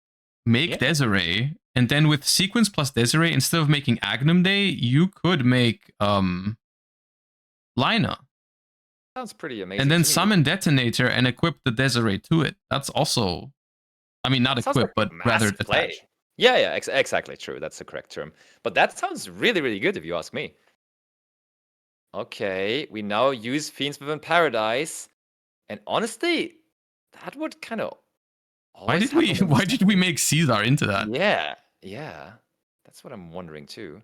make Desiree, and then with sequence plus Desiree, instead of making Agnum Day, you could make Lina.
Sounds pretty amazing.
And then summon Detonator and equip the Desiree to it. That's also, I mean, not equip, like but rather attach.
Yeah, exactly true. That's the correct term. But that sounds really, really good if you ask me. Okay, we now use Fiendschmidt in Paradise, and honestly, that would kind of.
Why did we make Caesar into that?
Yeah, that's what I'm wondering too.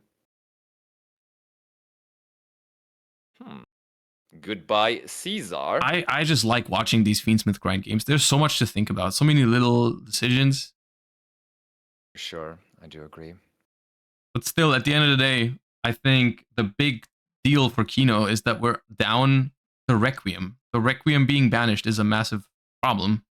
Goodbye, Caesar.
I just like watching these Fiendschmidt grind games. There's so much to think about. So many little decisions.
Sure, I do agree.
But still, at the end of the day, I think the big deal for Kino is that we're down the Requiem. The Requiem being banished is a massive problem.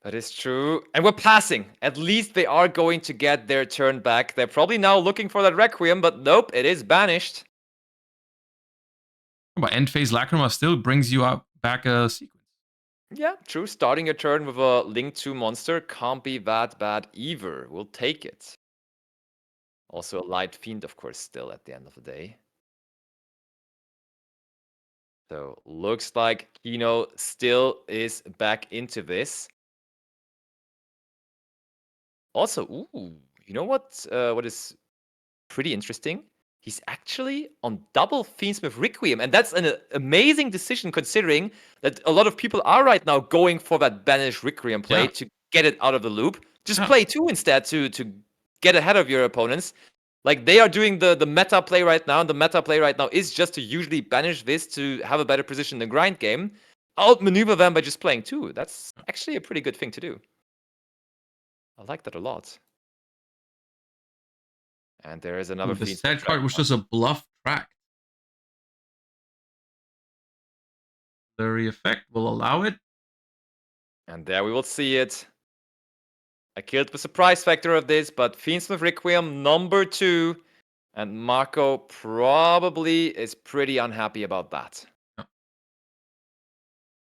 That is true. And we're passing. At least they are going to get their turn back. They're probably now looking for that Requiem, but nope, it is banished.
But end phase Lacrima still brings you up back a sequence.
Yeah, true. Starting your turn with a Link 2 monster can't be that bad either. We'll take it. Also a Light Fiend, of course, still at the end of the day. So, looks like Kino still is back into this. Also, ooh, you know what is pretty interesting? He's actually on double Fiendsmith Requiem, and that's an amazing decision considering that a lot of people are right now going for that banish Requiem play to get it out of the loop. Just play 2 instead to get ahead of your opponents. Like, they are doing the meta play right now, and the meta play right now is just to usually banish this to have a better position in the grind game. outmaneuver them by just playing 2. That's actually a pretty good thing to do. I like that a lot. And there is another
The
Fiendschmidt
sad card was
track.
just a bluff track. The effect will allow it.
And there we will see it. I killed the surprise factor of this, but Fiendschmidt Requiem number 2. And Marco probably is pretty unhappy about that.
Yeah.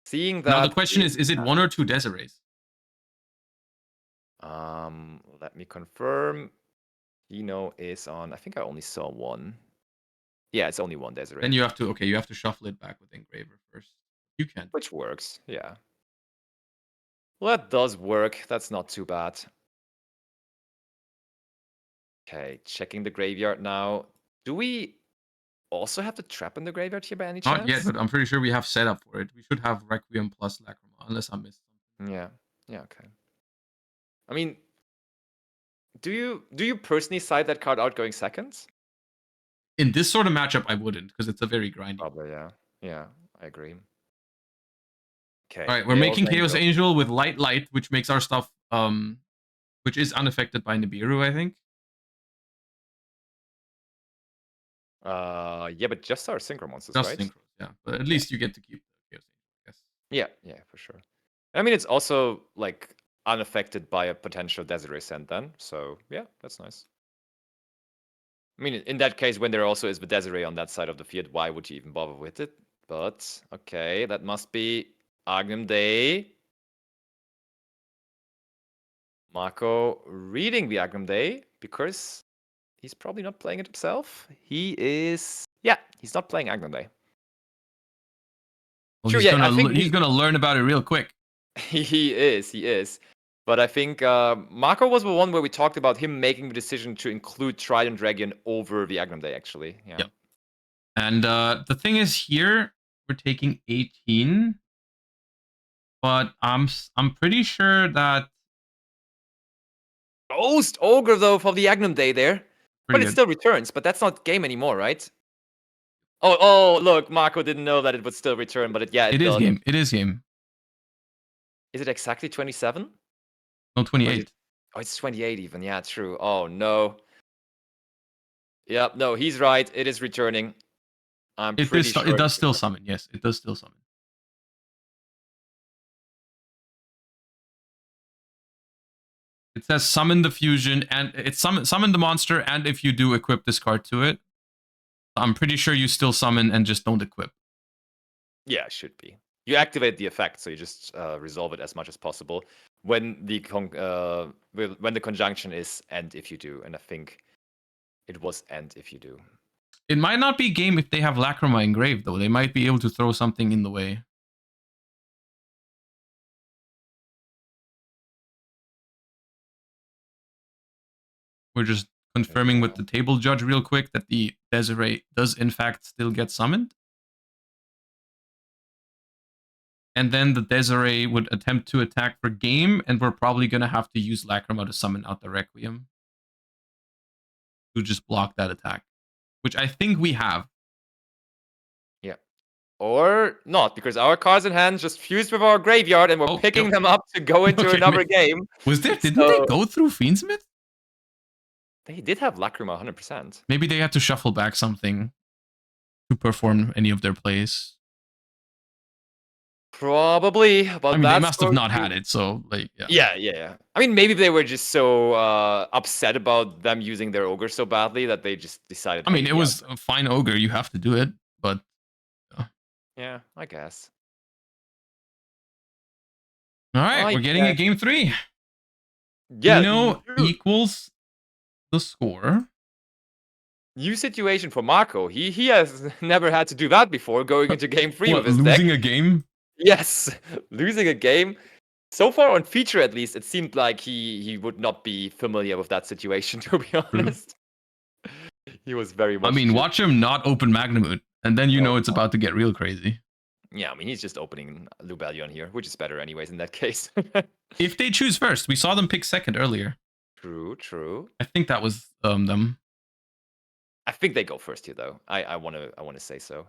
Seeing that.
Now the question is it 1 or 2 Desirees?
Let me confirm. Hino is on. I think I only saw 1. Yeah, it's only 1 Desiree.
Then you have to shuffle it back with Engraver first. You can.
Which works, yeah. Well, that does work. That's not too bad. Okay, checking the graveyard now. Do we also have the trap in the graveyard here by any chance?
Not yet, but I'm pretty sure we have setup for it. We should have Requiem plus Lacrima, unless I missed something.
Yeah, okay. I mean, do you personally side that card out going seconds?
In this sort of matchup, I wouldn't, because it's a very grindy.
Probably, yeah. Yeah, I agree. Okay.
All right, we're making Chaos Angel with light, which makes our stuff, which is unaffected by Nibiru, I think.
Yeah, but just our synchro monsters,
Just
right?
synchros, yeah. But at least you get to keep the Chaos Angel, I guess.
Yeah, for sure. I mean, it's also like unaffected by a potential Desiree send then. So yeah, that's nice. I mean, in that case, when there also is the Desiree on that side of the field, why would you even bother with it? But okay, that must be Agnum Day. Marco reading the Agnum Day because he's probably not playing it himself. He's not playing Agnum Day.
Well, sure, he's gonna learn about it real quick.
He is. But I think Marco was the one where we talked about him making the decision to include Trident Dragon over the Agnum Day, actually. Yeah.
Yep. And the thing is here, we're taking 18. But I'm pretty sure that
Ghost Ogre though for the Agnum Day there. But it
good.
still returns, but that's not game anymore, right? Oh, look, Marco didn't know that it would still return, but it
is game. It is game.
Is it exactly 27?
No, 28.
Oh, it's 28 even. Yeah, true. Oh, no. Yep, no, he's right. It is returning. I'm pretty sure.
It does still summon. Yes, it does still summon. It says summon the fusion, and it's summon the monster, and if you do equip this card to it, I'm pretty sure you still summon and just don't equip.
Yeah, it should be. You activate the effect, so you just resolve it as much as possible when the conjunction is end if you do, and I think it was end if you do.
It might not be game if they have Lacrima engraved, though. They might be able to throw something in the way. We're just confirming with the table judge real quick that the Desiree does in fact still get summoned. And then the Desiree would attempt to attack for game, and we're probably going to have to use Lacrima to summon out the Requiem to just block that attack, which I think we have.
Yeah. Or not, because our cards in hand just fused with our graveyard, and we're picking them up to go into another game.
Didn't they go through Fiendschmidt?
They did have Lacrima 100%.
Maybe they had to shuffle back something to perform any of their plays.
Probably, but
they must have not had it, so like
yeah. I mean, maybe they were just so upset about them using their ogre so badly that they just decided.
I mean, it was a fine ogre. You have to do it, but
yeah, I guess.
All right, we're getting a game 3.
Yeah,
equals the score.
New situation for Marco. He has never had to do that before, going into game 3 with his
losing
deck.
A game?
Yes, losing a game. So far on feature, at least, it seemed like he would not be familiar with that situation, to be honest. He was very much...
I mean, watch him not open Magnamut, and then you know it's about to get real crazy.
Yeah, I mean, he's just opening Lubellion here, which is better anyways in that case.
If they choose first, we saw them pick second earlier.
True.
I think that was them.
I think they go first here, though. I want to say so.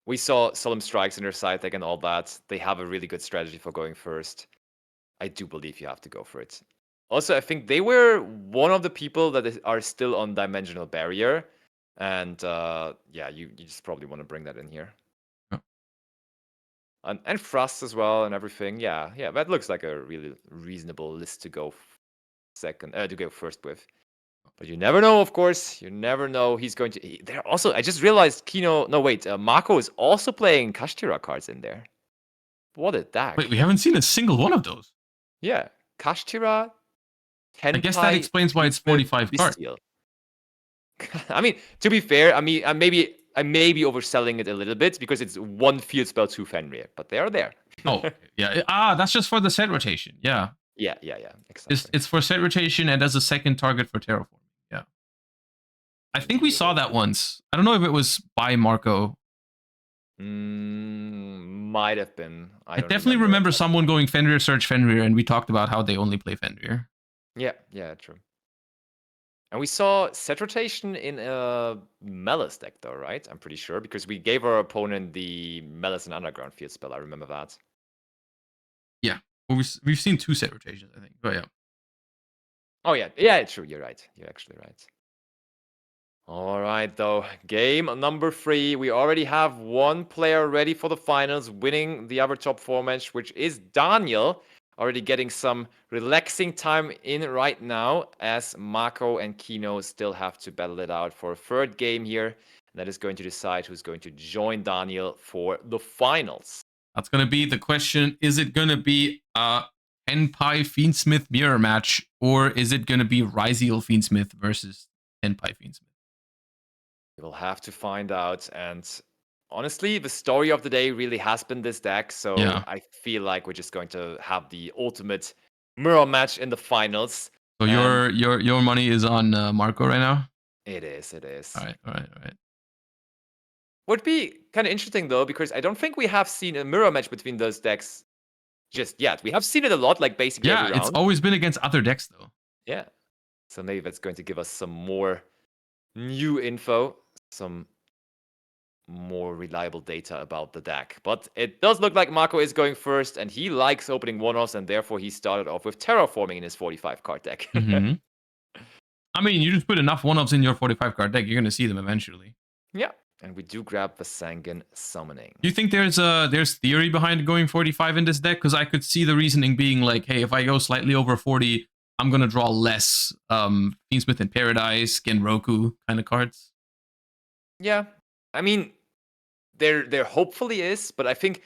We saw Solemn Strikes in their side deck and all that. They have a really good strategy for going first. I do believe you have to go for it. Also, I think they were one of the people that are still on Dimensional Barrier. And yeah, you just probably want to bring that in here.
Yeah.
And Frost as well and everything. Yeah, that looks like a really reasonable list to go first with. But you never know, of course. You never know. He's going to. There also, I just realized Mako is also playing Kashtira cards in there. What a deck.
Wait, we haven't seen a single one of those.
Yeah. Kashtira, Tenpai,
I guess that explains why it's 45 cards.
Bystial. I mean, to be fair, I may be overselling it a little bit because it's one field spell, 2 Fenrir, but they are there.
Oh, yeah. That's just for the set rotation. Yeah.
Yeah. Exactly.
It's for set rotation and as a second target for terraforming. Yeah. I think we saw that once. I don't know if it was by Marco.
Might have been.
I definitely remember someone going Fenrir, search Fenrir, and we talked about how they only play Fenrir.
Yeah, true. And we saw set rotation in a Maliss deck, though, right? I'm pretty sure, because we gave our opponent the Maliss and Underground field spell. I remember that.
Yeah. Well, we've seen 2 set rotations, I think. But yeah.
Oh, yeah, true. You're right. You're actually right. All right, though. Game number 3. We already have one player ready for the finals, winning the other top 4 match, which is Daniel. Already getting some relaxing time in right now, as Mako and Kino still have to battle it out for a third game here. And that is going to decide who's going to join Daniel for the finals.
That's going to be the question. Is it going to be a Tenpai Fiendschmidt mirror match, or is it going to be Ryzeal Fiendschmidt versus Tenpai Fiendschmidt?
We'll have to find out. And honestly, the story of the day really has been this deck. So yeah. I feel like we're just going to have the ultimate mirror match in the finals.
So your money is on Marco right now?
It is.
All right.
Would be kind of interesting, though, because I don't think we have seen a mirror match between those decks just yet. We have seen it a lot, like basically every round.
It's always been against other decks, though.
Yeah. So maybe that's going to give us some more new info, some more reliable data about the deck. But it does look like Mako is going first, and he likes opening one-offs, and therefore he started off with Terraforming in his 45-card deck.
Mm-hmm. I mean, you just put enough one-offs in your 45-card deck, you're going to see them eventually.
Yeah. And we do grab the Sangan Summoning.
Do you think there's theory behind going 45 in this deck? Because I could see the reasoning being like, hey, if I go slightly over 40, I'm going to draw less Fiendschmidt in Paradise, Genroku kind of cards.
Yeah. I mean, there hopefully is, but I think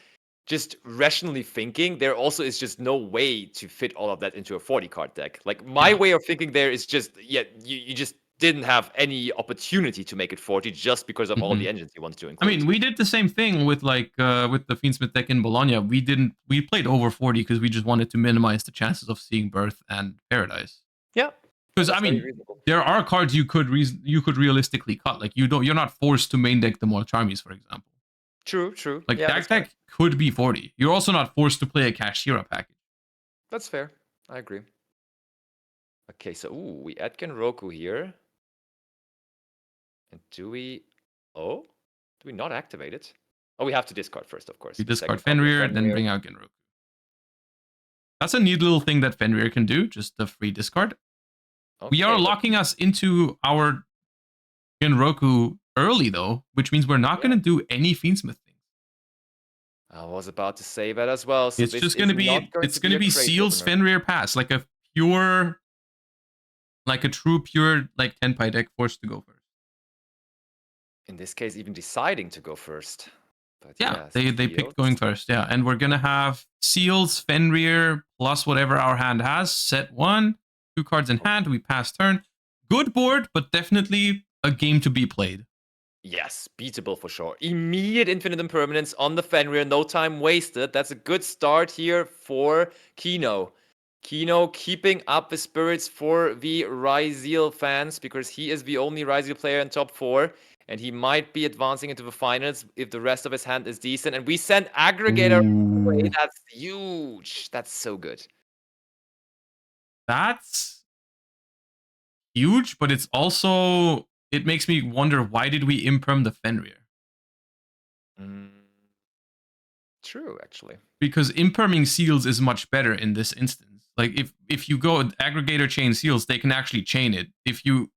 just rationally thinking, there also is just no way to fit all of that into a 40-card deck. Like, my way of thinking there is just, you just didn't have any opportunity to make it 40 just because of all the engines you wanted to include.
I mean, we did the same thing with with the Fiendschmidt deck in Bologna. We played over 40 because we just wanted to minimize the chances of seeing Birth and Paradise.
Yeah.
Because I mean, there are cards you could realistically cut. Like you're not forced to main deck the more Charmies, for example.
True.
Like that deck could be 40. You're also not forced to play a Kashtira package.
That's fair. I agree. Okay, so we add Genroku here. And do we not activate it? Oh, we have to discard first, of course.
You discard Fenrir, then bring out Genroku. That's a neat little thing that Fenrir can do, just the free discard. Okay, we are locking us into our Genroku early, though, which means we're not going to do any Fiendschmidt things.
I was about to say that as well. So
it's just going to be Seal's Fenrir Pass, like a true pure Tenpai deck forced to go first.
In this case, even deciding to go first. But
yeah, they picked going first. Yeah, and we're gonna have Seals, Fenrir, plus whatever our hand has. Set 1, 2 cards in hand. We pass turn. Good board, but definitely a game to be played.
Yes, beatable for sure. Immediate infinite impermanence on the Fenrir. No time wasted. That's a good start here for Kino. Kino keeping up the spirits for the Ryzeal fans because he is the only Ryzeal player in top 4. And he might be advancing into the finals if the rest of his hand is decent. And we send Aggregator away. That's huge. That's so good.
That's huge, but it's also... It makes me wonder, why did we imperm the Fenrir?
Mm, true, actually.
Because imperming seals is much better in this instance. Like if you go aggregator chain seals, they can actually chain it. If you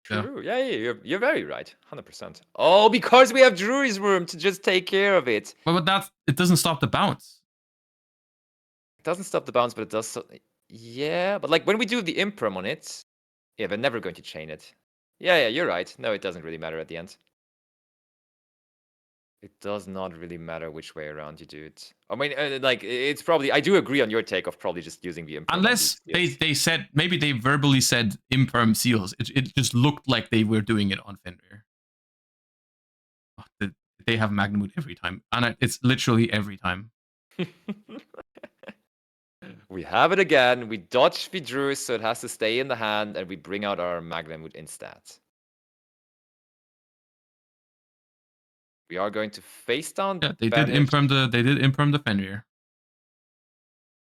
True. Yeah, you're very right. 100%. Oh, because we have Drury's Room to just take care of it.
but it doesn't stop the bounce.
It doesn't stop the bounce, but it does. Yeah, but like when we do the imperm on it, yeah, we're never going to chain it. Yeah, you're right. No, it doesn't really matter at the end. It does not really matter which way around you do it. I mean, like, it's probably... I do agree on your take of probably just using the imperm.
Unless they said... Maybe they verbally said imperm seals. It just looked like they were doing it on Fenrir. Oh, they have Magnamut every time. And it's literally every time.
We have it again. We dodge Vidrus, so it has to stay in the hand, and we bring out our Magnamut instead. We are going to face down.
Yeah, they did imperm the Fenrir.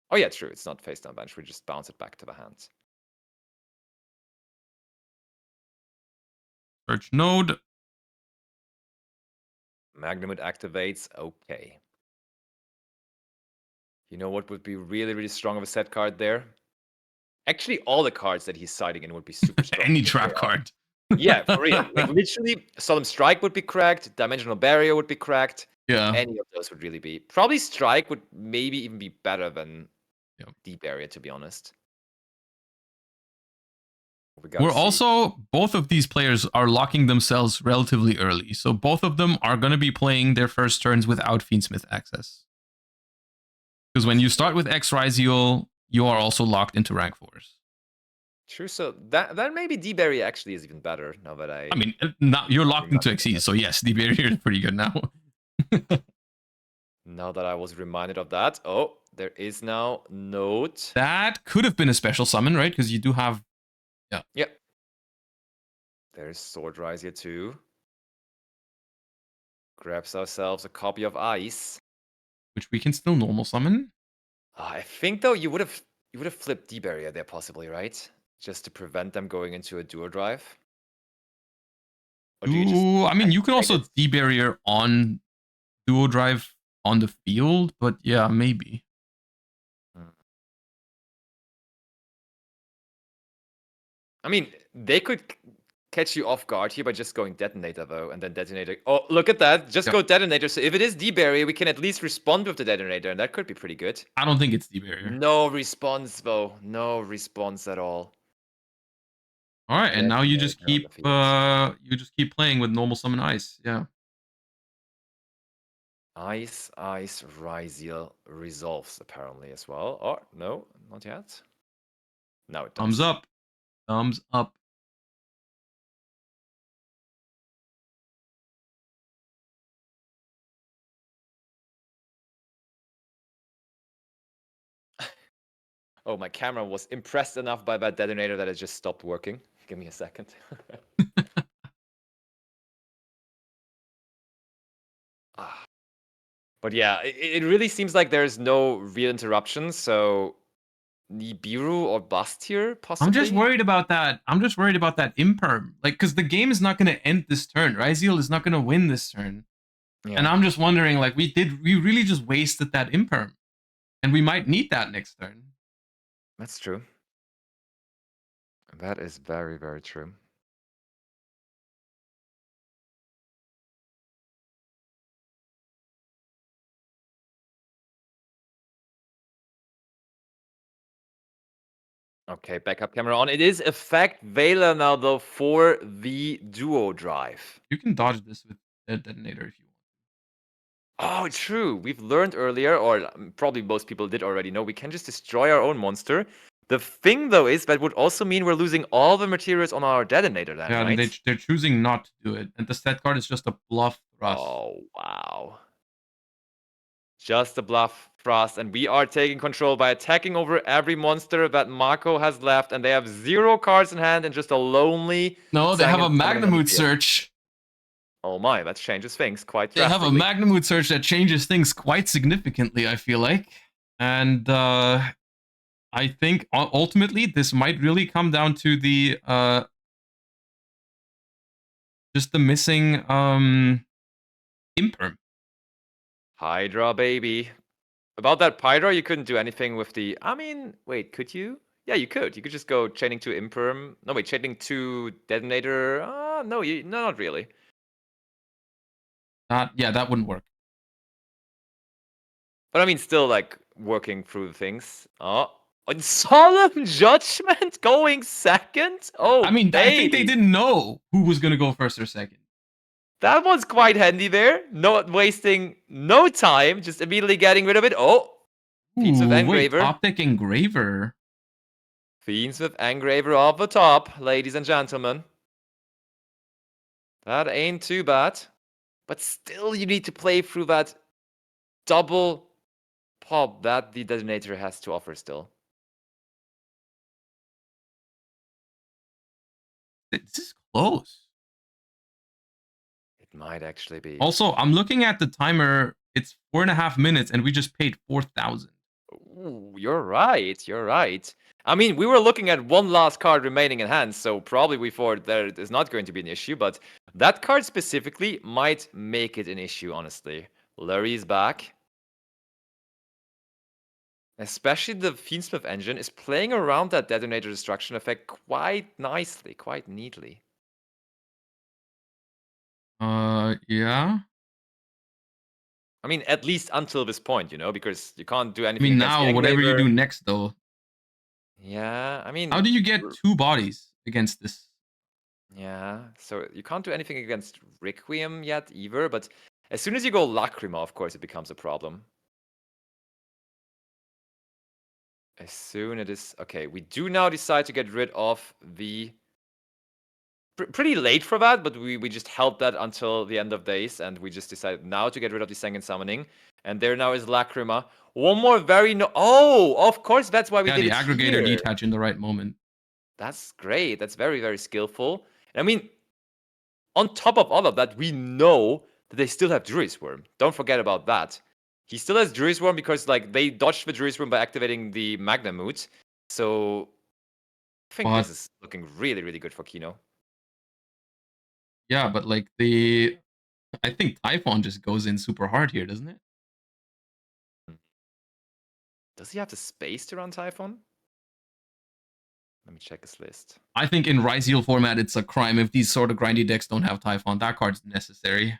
Oh yeah, true. It's not face down bench. We just bounce it back to the hand.
Search node.
Magnamut activates. Okay. You know what would be really, really strong of a set card there? Actually, all the cards that he's siding in would be super strong.
Any trap card.
Yeah, for real. Like, literally, Solemn Strike would be cracked. Dimensional Barrier would be cracked.
Yeah.
Any of those would really be. Probably Strike would maybe even be better than Deep Barrier, to be honest.
We're also... Both of these players are locking themselves relatively early. So both of them are going to be playing their first turns without Fiendschmidt access. Because when you start with X Ryzeal, you are also locked into rank 4s.
True, so that maybe D-Barrier actually is even better now that I
mean, now you're locked into XE, so yes, D-Barrier is pretty good now.
Now that I was reminded of that. Oh, there is now Note.
That could have been a special summon, right? Because you do have...
Yeah. There's Sword Ryzeal too. Grabs ourselves a copy of Ice.
Which we can still normal summon.
I think, though, you would have flipped D-Barrier there possibly, right? Just to prevent them going into a duo drive?
I mean, you can also D-Barrier on duo drive on the field, but yeah, maybe.
I mean, they could catch you off guard here by just going Detonator, though, and then Detonator... Oh, look at that. Just go Detonator. So if it is D-Barrier, we can at least respond with the Detonator, and that could be pretty good.
I don't think it's D-Barrier.
No response, though. No response at all.
All right, and now you just keep playing with normal summon Ice. Yeah.
Ice Ryzeal resolves apparently as well. Or no, not yet. No, it does.
Thumbs up. Thumbs up.
Oh, my camera was impressed enough by that detonator that it just stopped working. Give me a second. But yeah, it really seems like there's no real interruptions. So Nibiru or Bystial possibly.
I'm just worried about that. I'm just worried about that imperm. Like, because the game is not going to end this turn. Ryzeal is not going to win this turn. Yeah. And I'm just wondering, like, we really just wasted that imperm. And we might need that next turn.
That's true. That is very, very true. Okay, backup camera on. It is effect Veiler now, though, for the duo drive.
You can dodge this with a detonator if you want.
Oh, true. We've learned earlier, or probably most people did already know, we can just destroy our own monster. The thing, though, is that would also mean we're losing all the materials on our detonator then,
yeah,
right?
And they're choosing not to do it. And the stat card is just a bluff thrust.
Oh, wow. Just a bluff thrust. And we are taking control by attacking over every monster that Marco has left. And they have 0 cards in hand and just a lonely...
No, they have a Magnamut search.
Oh my, that changes things quite
drastically. They have a Magnamut search that changes things quite significantly, I feel like. And I think ultimately this might really come down to the just the missing Imperm.
Hydra, baby. About that Hydra, you couldn't do anything with the... I mean, wait, could you? Yeah, you could. You could just go chaining to Imperm. No, wait, chaining to Detonator. No, no, not really.
Yeah, that wouldn't work.
But I mean, still, like, working through things. Oh, Solemn Judgment going second? Oh,
I mean, I think they
baby.
didn't know who was going to go first or second.
That one's quite handy there. Not wasting no time, just immediately getting rid of it. Oh, Fiends with
Ooh, wait,
Engraver.
Optic Engraver.
Fiends with Engraver off the top, ladies and gentlemen. That ain't too bad. But still, you need to play through that double pop that the Detonator has to offer still.
This is close.
It might actually be.
Also, I'm looking at the timer. It's 4.5 minutes, and we just paid 4,000.
Ooh, you're right. You're right. I mean, we were looking at one last card remaining in hand, so probably we thought that it is not going to be an issue, but that card specifically might make it an issue, honestly. Larry's back. Especially the Fiendsmith engine is playing around that Detonator Destruction effect quite nicely, quite neatly.
Yeah.
I mean, at least until this point, you know, because you can't do
I
anything
mean,
against the
now, whatever you
Engraver.
do next, though.
Yeah, I mean...
How do you get 2 bodies against this?
Yeah, so you can't do anything against Requiem yet either, but as soon as you go Lacrima, of course, it becomes a problem. As soon it is... Okay, we do now decide to get rid of the... Pretty late for that, but we just held that until the end of days, and we just decided now to get rid of the Second Summoning. And there now is Lacrima. One more very... Oh, of course, that's why we did
the
it
aggregator
here.
detach in the right moment.
That's great. That's very, very skillful. I mean, on top of all of that, we know that they still have Druid's Worm. Don't forget about that. He still has Druid's Worm because, like, they dodged the Druid's Worm by activating the Magnamoot. So, I think this is looking really, really good for Kino.
Yeah, but, like, I think Typhon just goes in super hard here, doesn't it?
Does he have the space to run Typhon? Let me check his list.
I think in Ryzeal format, it's a crime if these sort of grindy decks don't have Typhon. That card's necessary.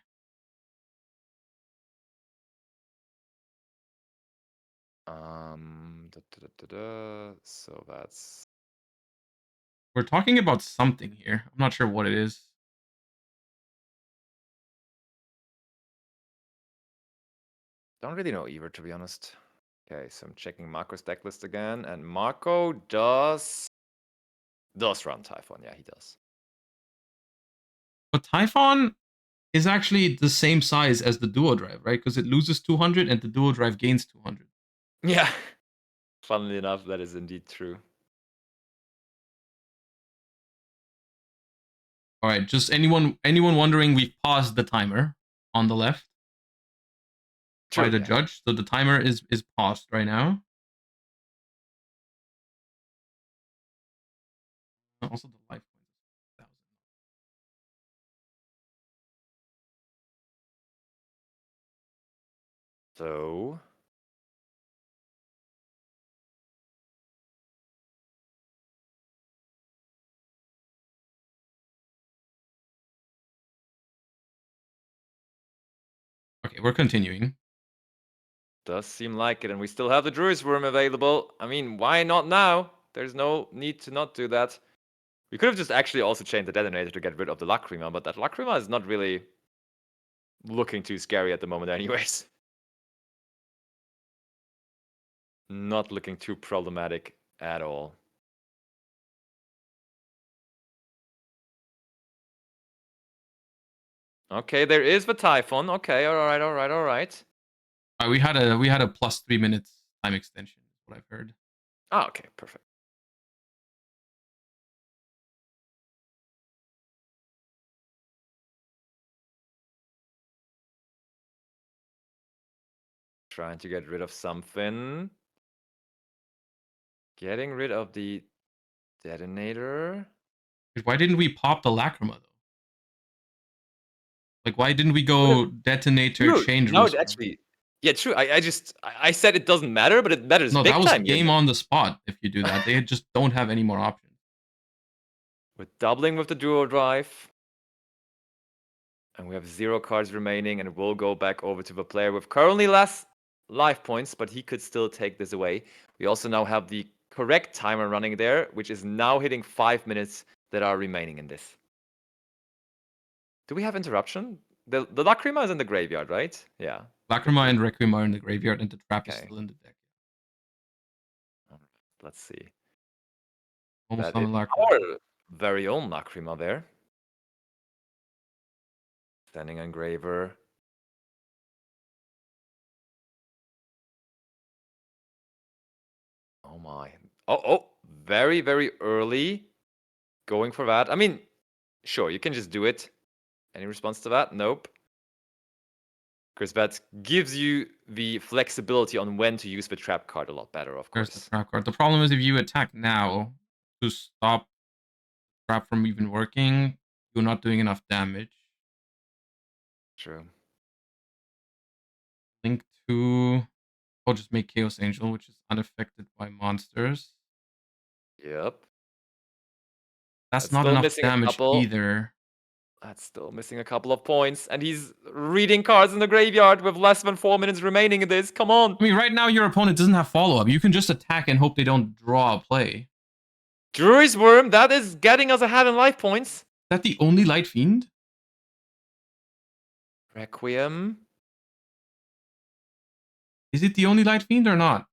So that's...
We're talking about something here. I'm not sure what it is.
Don't really know either, to be honest. Okay, so I'm checking Marco's deck list again, and Marco does run Typhon. Yeah, he does.
But Typhon is actually the same size as the Duo Drive, right? Because it loses 200 and the Duo Drive gains 200.
Yeah. Funnily enough, that is indeed true.
All right, just anyone wondering, we've paused the timer on the left by the judge. So the timer is paused right now. Also the life points.
So
okay, we're continuing.
Does seem like it, and we still have the Druid's Worm available. I mean, why not now? There's no need to not do that. We could have just actually also chained the Detonator to get rid of the Lacrima, but that Lacrima is not really looking too scary at the moment anyways. Not looking too problematic at all. Okay, there is the Typhon. Okay, alright.
We had a plus 3 minutes time extension, is what I've heard.
Oh, okay, perfect. Trying to get rid of something. Getting rid of the Detonator.
Why didn't we pop the Lacrima, though? Like, why didn't we go detonator
True.
change
No,
respawn?
actually, yeah, true. I said it doesn't matter, but it matters
No,
big
that was
time.
game on the spot if you do that. They just don't have any more options.
We're doubling with the duo drive. And we have 0 cards remaining, and we'll go back over to the player with currently less life points, but he could still take this away. We also now have the correct timer running there, which is now hitting 5 minutes that are remaining in this. Do we have interruption? The Lacrima is in the graveyard, right? Yeah.
Lacrima and Requiem are in the graveyard, and the trap is
Okay.
still in the deck.
Let's see.
Almost
That
on
is
a Lacrima.
our very own Lacrima there. Standing engraver. Oh my. Oh, very, very early. Going for that. I mean, sure, you can just do it. Any response to that? Nope. Because that gives you the flexibility on when to use the trap card a lot better, of
There's
course.
the trap card. The problem is if you attack now to stop the trap from even working, you're not doing enough damage.
True.
Link to... I'll just make Chaos Angel, which is unaffected by monsters.
Yep.
That's not
still
enough
missing a
damage
couple.
either.
That's still missing a couple of points. And he's reading cards in the graveyard with less than 4 minutes remaining in this. Come on.
I mean, right now your opponent doesn't have follow-up. You can just attack and hope they don't draw a play.
Drury's Worm, that is getting us ahead in life points.
Is that the only Light Fiend?
Requiem.
Is it the only Light Fiend or not?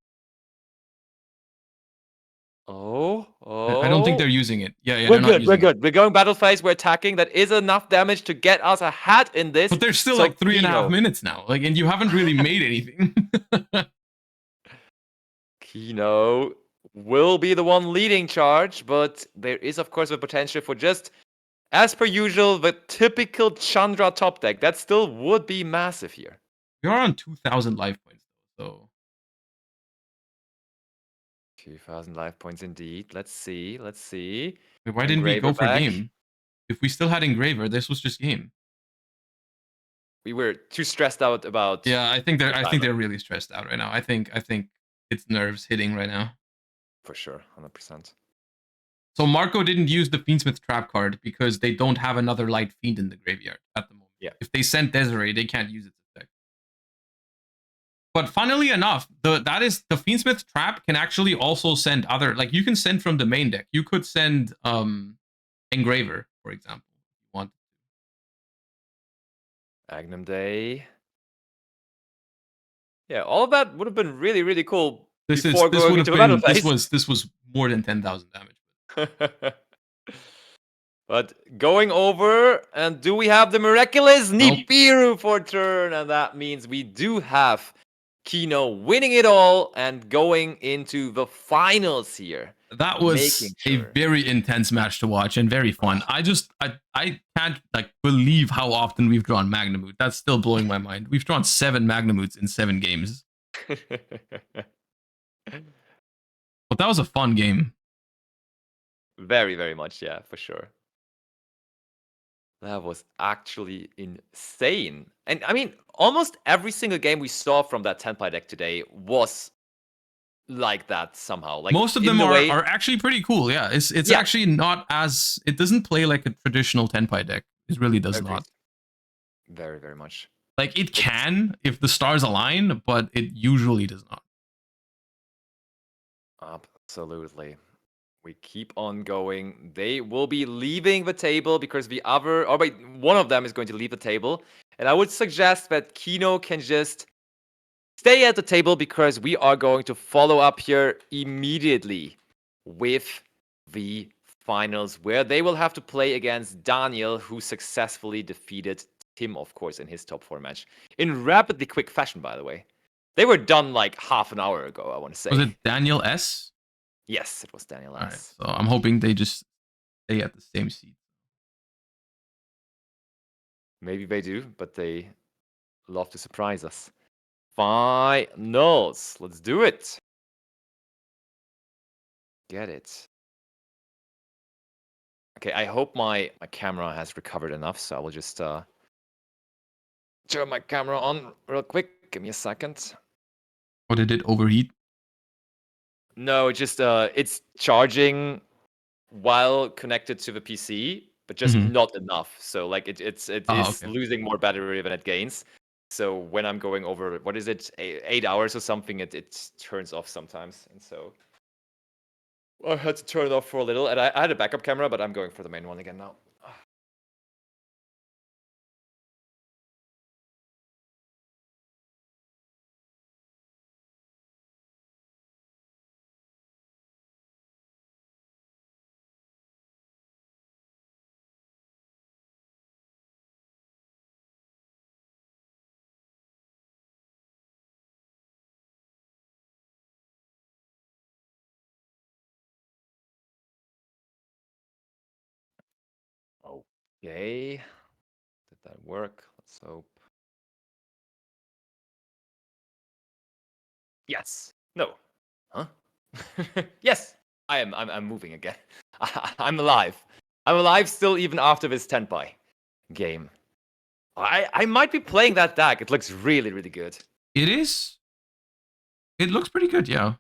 Oh.
I don't think they're using it. Yeah,
We're
they're not
good. We're
using it.
good. We're going battle phase. We're attacking. That is enough damage to get us ahead in this.
But there's still
So,
like 3.5
Kino.
minutes now. Like, and you haven't really made anything.
Kino will be the one leading charge, but there is, of course, the potential for just, as per usual, the typical Chandra top deck. That still would be massive here.
We are on 2,000 life points, so
2,000 life points indeed. Let's see. Let's see.
wait, why didn't we
Engraver
go for
back.
game? If we still had Engraver, this was just game.
We were too stressed out about.
Yeah, I think they're really stressed out right now. I think it's nerves hitting right now.
For sure, 100%.
So Marco didn't use the Fiendschmidt trap card because they don't have another Light Fiend in the graveyard at the moment.
Yeah.
If they sent Desiree, they can't use its effect. But funnily enough, the Fiendschmidt trap can actually also send other, like you can send from the main deck. You could send Engraver, for example, if you want.
Agnum Day. Yeah, all of that would have been really, really cool.
This
before
would
going
have
into the battle
been
phase.
this was more than 10,000 damage.
But going over, and do we have the miraculous
Nope.
Nibiru for turn? And that means we do have Kino winning it all and going into the finals here.
That was
Making
a
sure.
very intense match to watch and very fun. I can't like believe how often we've drawn Magnamut. That's still blowing my mind. We've drawn 7 Magnamuts in 7 games. But that was a fun game.
Very, very much, yeah, for sure. That was actually insane. And I mean, almost every single game we saw from that Tenpai deck today was like that somehow. Like
most of them are actually pretty cool. Yeah, it's actually not as, it doesn't play like a traditional Tenpai deck. It really does not.
Very, very much.
Like it can if the stars align, but it usually does not.
Absolutely. We keep on going. They will be leaving the table because the other, or wait, one of them is going to leave the table. And I would suggest that Kino can just stay at the table because we are going to follow up here immediately with the finals where they will have to play against Daniel, who successfully defeated Tim, of course, in his top 4 match. In rapidly quick fashion, by the way. They were done like half an hour ago, I want to say.
Was it Daniel S?
Yes, it was Daniel S.
All right, so I'm hoping they just stay at the same seat.
Maybe they do, but they love to surprise us. Finals. Let's do it. Get it. Okay, I hope my camera has recovered enough, so I will just turn my camera on real quick. Give me a second.
Or did it overheat?
No, just it's charging while connected to the PC, but just not enough. So like it is
okay.
losing more battery than it gains. So when I'm going over, what is it, 8 hours or something, it turns off sometimes. And so I had to turn it off for a little. And I had a backup camera, but I'm going for the main one again now. Okay. Did that work? Let's hope. Yes. No. Huh? Yes. I'm moving again. I'm alive. I'm alive still even after this Tenpai game. I might be playing that deck. It looks really, really good.
It is. It looks pretty good, yeah.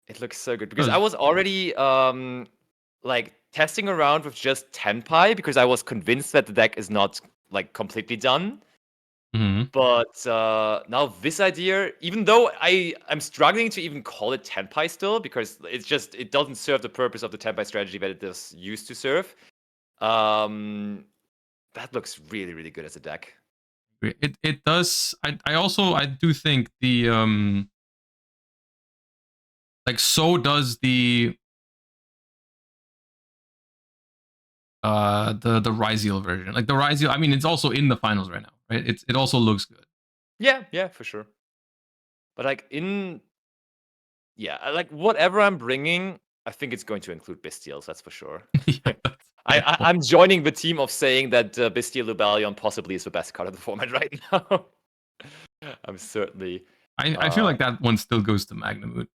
It looks so good because I was already like testing around with just Tenpai because I was convinced that the deck is not like completely done. But now this idea, even though I'm struggling to even call it Tenpai still because it doesn't serve the purpose of the Tenpai strategy that it is used to serve. That looks really, really good as a deck.
It does. I do think the like so does the Ryzeal version. Like the Ryzeal, I mean, it's also in the finals right now, right? It also looks good.
Yeah, for sure. But like like whatever I'm bringing, I think it's going to include Bystials, that's for sure. I'm joining the team of saying that Bystial Rebellion possibly is the best card of the format right now. I'm certainly.
I feel like that one still goes to Magnamut.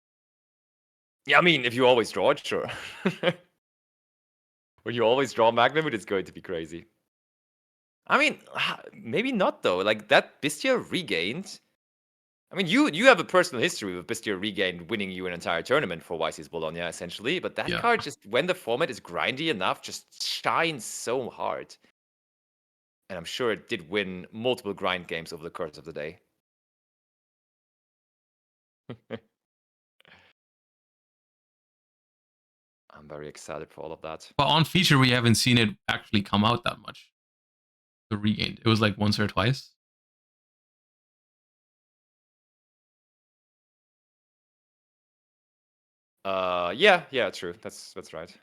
Yeah, I mean, if you always draw it, sure. When you always draw Magnamut, it's going to be crazy. I mean, maybe not though. Like that Bystial regained. I mean, you have a personal history with Bystial Regained winning you an entire tournament for YC's Bologna, essentially. But that card just, when the format is grindy enough, just shines so hard. And I'm sure it did win multiple grind games over the course of the day. I'm very excited for all of that.
But on feature, we haven't seen it actually come out that much. The Regained. It was like once or twice.
Yeah, true. That's right.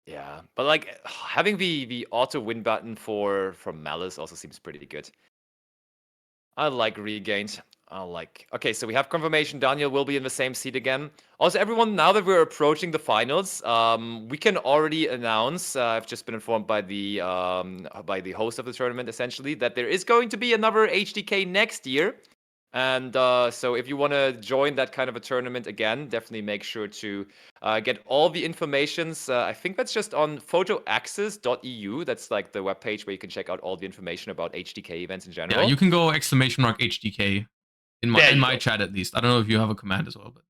Yeah, but like having the auto win button for from Maliss also seems pretty good. I like Regained. Okay, so we have confirmation Daniel will be in the same seat again. Also, everyone, now that we're approaching the finals, we can already announce, I've just been informed by the host of the tournament, essentially, that there is going to be another HDK next year. And so if you want to join that kind of a tournament again, definitely make sure to get all the informations. I think that's just on photoaccess.eu. That's like the webpage where you can check out all the information about HDK events in general.
Yeah, you can go !HDK in my chat at least. I don't know if you have a command as well, but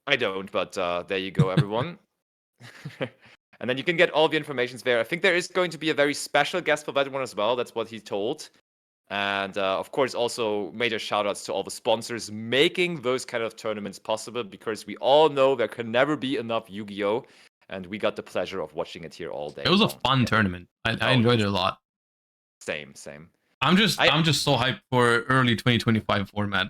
I don't. But there you go, everyone. And then you can get all the information there. I think there is going to be a very special guest for that one as well. That's what he told. And of course, also major shout outs to all the sponsors making those kind of tournaments possible, because we all know there can never be enough Yu-Gi-Oh! And we got the pleasure of watching it here all day.
It was a fun tournament. I enjoyed it a lot.
Same.
I'm just so hyped for early 2025 format.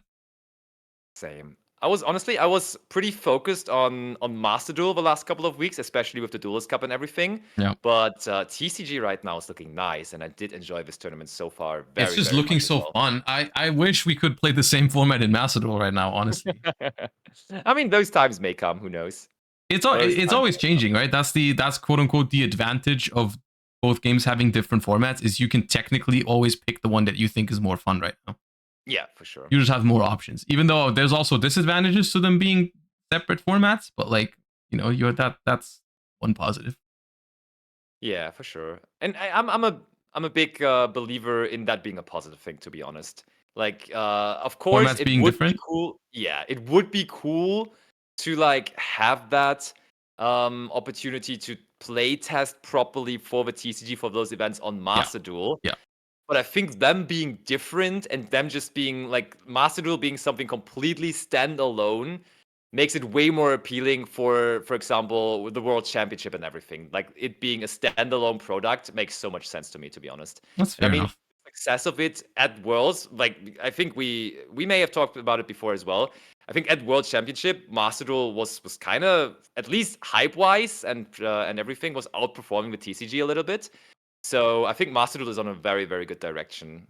Same. I was pretty focused on Master Duel the last couple of weeks, especially with the Duelist Cup and everything.
Yeah.
But TCG right now is looking nice, and I did enjoy this tournament so far.
It's just looking so fun. I wish we could play the same format in Master Duel right now, honestly.
I mean, those times may come. Who knows?
It's always changing, right? That's quote unquote the advantage of both games having different formats, is you can technically always pick the one that you think is more fun right now.
Yeah, for sure.
You just have more options, even though there's also disadvantages to them being separate formats. But like, that's one positive.
Yeah, for sure. And I'm a big believer in that being a positive thing, to be honest. Like, of course,
Formats
it
being
would be
different.
cool. Yeah, it would be cool to like have that opportunity to play test properly for the TCG for those events on Master Duel.
Yeah.
But I think them being different and them just being like Master Duel being something completely standalone makes it way more appealing for example, with the World Championship and everything. Like it being a standalone product makes so much sense to me, to be honest.
That's
And I
fair
mean,
enough.
success of it at Worlds, like I think we may have talked about it before as well. I think at World Championship, Master Duel was kind of at least hype wise and everything was outperforming the TCG a little bit. So I think Master Duel is on a very very good direction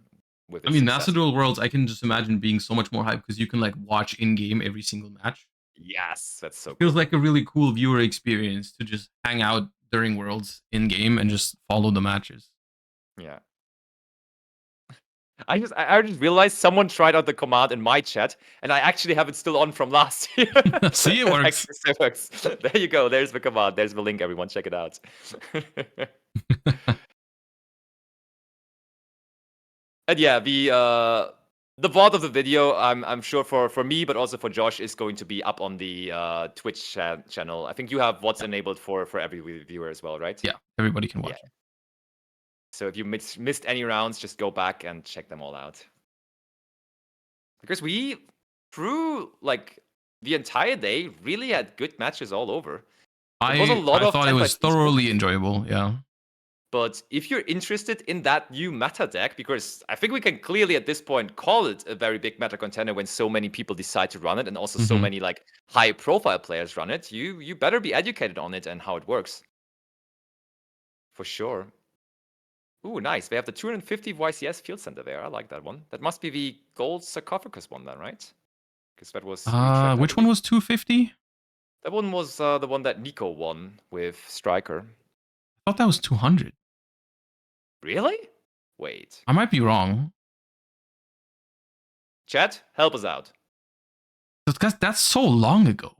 with
I
its
mean,
success.
Master Duel Worlds, I can just imagine being so much more hype because you can like watch in game every single match.
Yes, that's so
It feels
cool.
like a really cool viewer experience to just hang out during Worlds in game and just follow the matches.
Yeah. I just realized someone tried out the command in my chat, and I actually have it still on from last year.
See, it works.
Actually, it works. There you go. There's the command. There's the link. Everyone, check it out. And yeah, the VOD of the video, I'm sure for me, but also for Josh, is going to be up on the Twitch channel. I think you have VODs enabled for every viewer as well, right?
Yeah, everybody can watch
Yeah.
it.
So if you missed any rounds, just go back and check them all out. Because we, through like the entire day, really had good matches all over. It was a lot
I
of
thought it
10 by
was
10 split.
thoroughly enjoyable. Yeah.
But if you're interested in that new meta deck, because I think we can clearly at this point call it a very big meta contender when so many people decide to run it and also so many like high profile players run it, you better be educated on it and how it works. For sure. Ooh, nice. They have the 250 YCS Field Center there. I like that one. That must be the gold sarcophagus one then, right? Because that was Utrecht,
Which one was 250?
That one was the one that Nico won with Striker.
I thought that was 200.
Really? Wait.
I might be wrong.
Chat, help us out.
Because that's so long ago.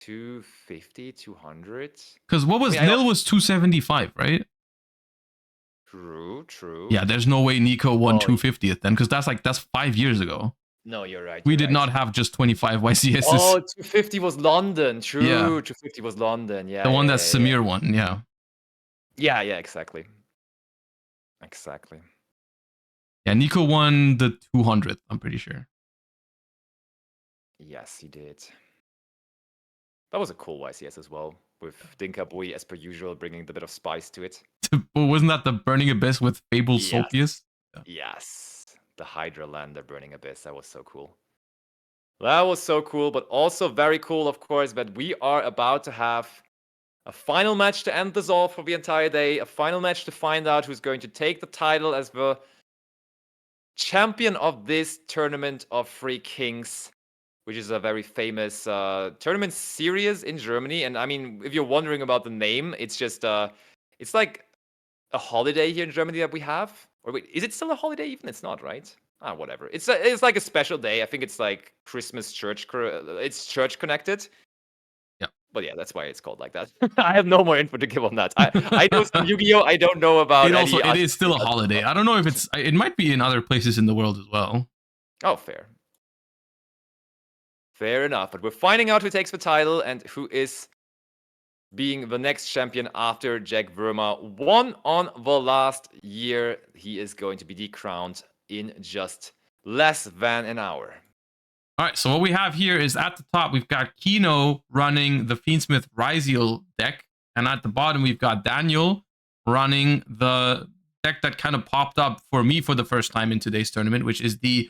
250, 200?
Because what was Nil was 275, right?
True.
Yeah, there's no way Nico won 250th then, because that's 5 years ago.
No, you're right.
We did not have just 25 YCSs.
Oh, 250 was London. True.
Yeah.
250 was London. Yeah.
The one that Samir won. Yeah.
Yeah, exactly.
Yeah, Nico won the 200th, I'm pretty sure.
Yes, he did. That was a cool YCS as well, with Dinka Boy, as per usual, bringing the bit of spice to it.
But wasn't that the Burning Abyss with Fabled Sulpius?
Yeah. Yes. The Hydra Lander Burning Abyss. That was so cool. That was so cool, but also very cool, of course, that we are about to have a final match to end this off for the entire day. A final match to find out who's going to take the title as the champion of this tournament of Three Kings, which is a very famous tournament series in Germany. And I mean, if you're wondering about the name, it's just it's like a holiday here in Germany that we have. Or wait, is it still a holiday even? It's not, right? Whatever. It's like a special day. I think it's like Christmas church. It's church connected.
Yeah.
But yeah, that's why it's called like that. I have no more info to give on that. I know some Yu-Gi-Oh. I don't know about.
It is still a holiday. I don't know if it might be in other places in the world as well.
Oh, fair. Fair enough. But we're finding out who takes the title and who is being the next champion after Jack Verma won on the last year. He is going to be decrowned in just less than an hour.
All right, so what we have here is at the top, we've got Kino running the Fiendschmidt Ryzeal deck. And at the bottom, we've got Daniel running the deck that kind of popped up for me for the first time in today's tournament, which is the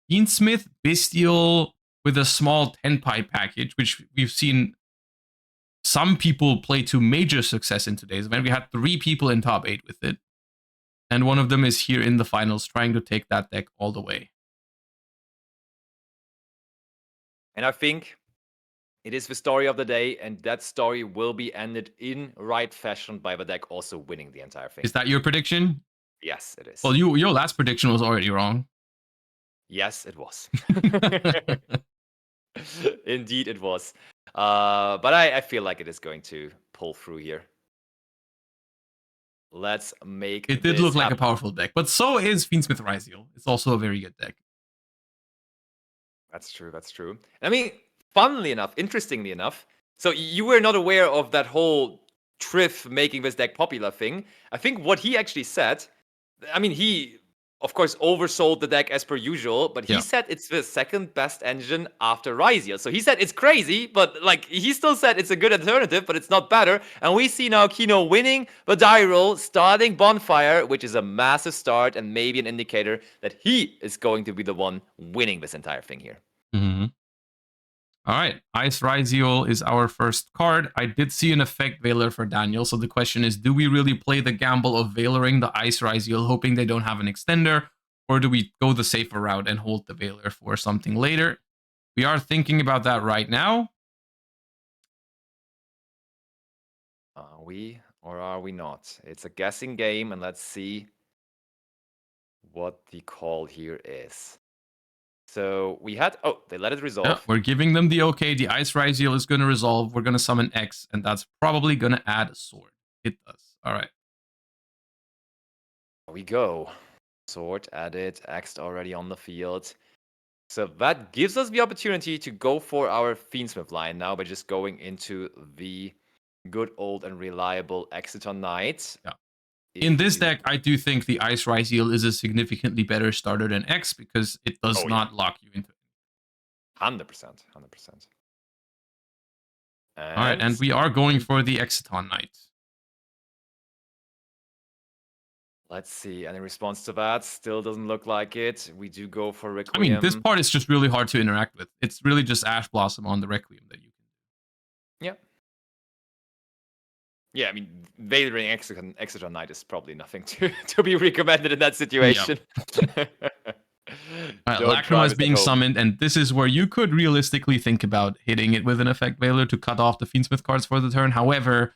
Fiendschmidt Bystial with a small 10-pipe package, which we've seen some people play to major success in today's event. We had 3 people in top 8 with it. And one of them is here in the finals trying to take that deck all the way.
And I think it is the story of the day, and that story will be ended in right fashion by the deck also winning the entire thing.
Is that your prediction?
Yes, it is.
Well, your last prediction was already wrong.
Yes, it was. Indeed, it was. But I feel like it is going to pull through here. Let's make
It did
this
look like a
happen.
powerful deck, but so is Fiendschmidt Ryzeal. It's also a very good deck.
That's true. That's true. I mean, funnily enough, interestingly enough, so you were not aware of that whole Triff making this deck popular thing. I think what he actually said, I mean, he, of course, oversold the deck as per usual, but he said it's the second best engine after Ryzeal. So he said it's crazy, but like he still said it's a good alternative, but it's not better. And we see now Kino winning the die roll, starting Bonfire, which is a massive start and maybe an indicator that he is going to be the one winning this entire thing here.
Mm-hmm. All right, Ice Ryzeal is our first card. I did see an effect Veiler for Daniel, so the question is, do we really play the gamble of Veilering the Ice Ryzeal, hoping they don't have an extender, or do we go the safer route and hold the Veiler for something later? We are thinking about that right now.
Are we or are we not? It's a guessing game, and let's see what the call here is. So we had, oh, they let it resolve.
Yeah, we're giving them the okay. The Ice Ryzeal is going to resolve. We're going to summon X, and that's probably going to add a sword. It does. All right.
Here we go. Sword added, X already on the field. So that gives us the opportunity to go for our Fiendschmidt line now by just going into the good old and reliable Exiton Knight.
Yeah. In this deck, I do think the Ice Ryzeal is a significantly better starter than X because it does not lock you into it.
100%. 100%.
All right, and we are going for the Exiton Knight.
Let's see. And in response to that, still doesn't look like it. We do go for Requiem.
I mean, this part is just really hard to interact with. It's really just Ash Blossom on the Requiem that you can do.
Yeah. Yeah, I mean, Veilering Exiton Knight is probably nothing to be recommended in that situation.
Yep. Lacrima is being summoned, and this is where you could realistically think about hitting it with an Effect Veiler to cut off the Fiendschmidt cards for the turn. However,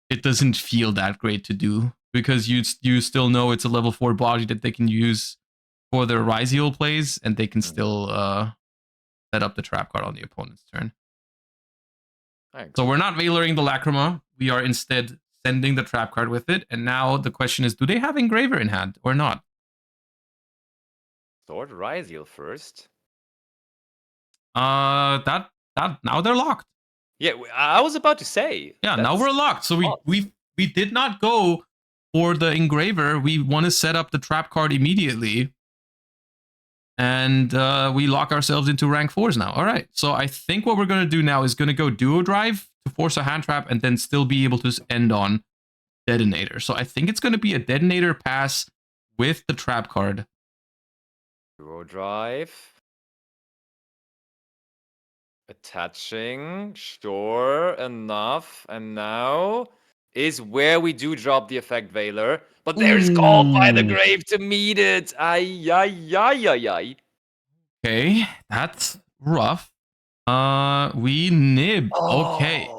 it doesn't feel that great to do because you still know it's a level 4 body that they can use for their Ryzeal plays, and they can still set up the trap card on the opponent's turn. So we're not Veilering the Lacrima. We are instead sending the trap card with it. And now the question is, do they have Engraver in hand or not?
Sword Ryzeal first.
Now they're locked.
Yeah, I was about to say.
Yeah, now we're locked. So we did not go for the Engraver. We want to set up the trap card immediately. And we lock ourselves into rank 4s now. All right. So I think what we're going to do now is going to go Duo Drive to force a hand trap and then still be able to end on Detonator. So I think it's going to be a Detonator pass with the trap card.
Duo Drive. Attaching. Sure enough. And now is where we do drop the Effect Veiler. But there's Called by the Grave to meet it. Ay, ay, ay, ay, ay.
Okay, that's rough. We nib. Okay.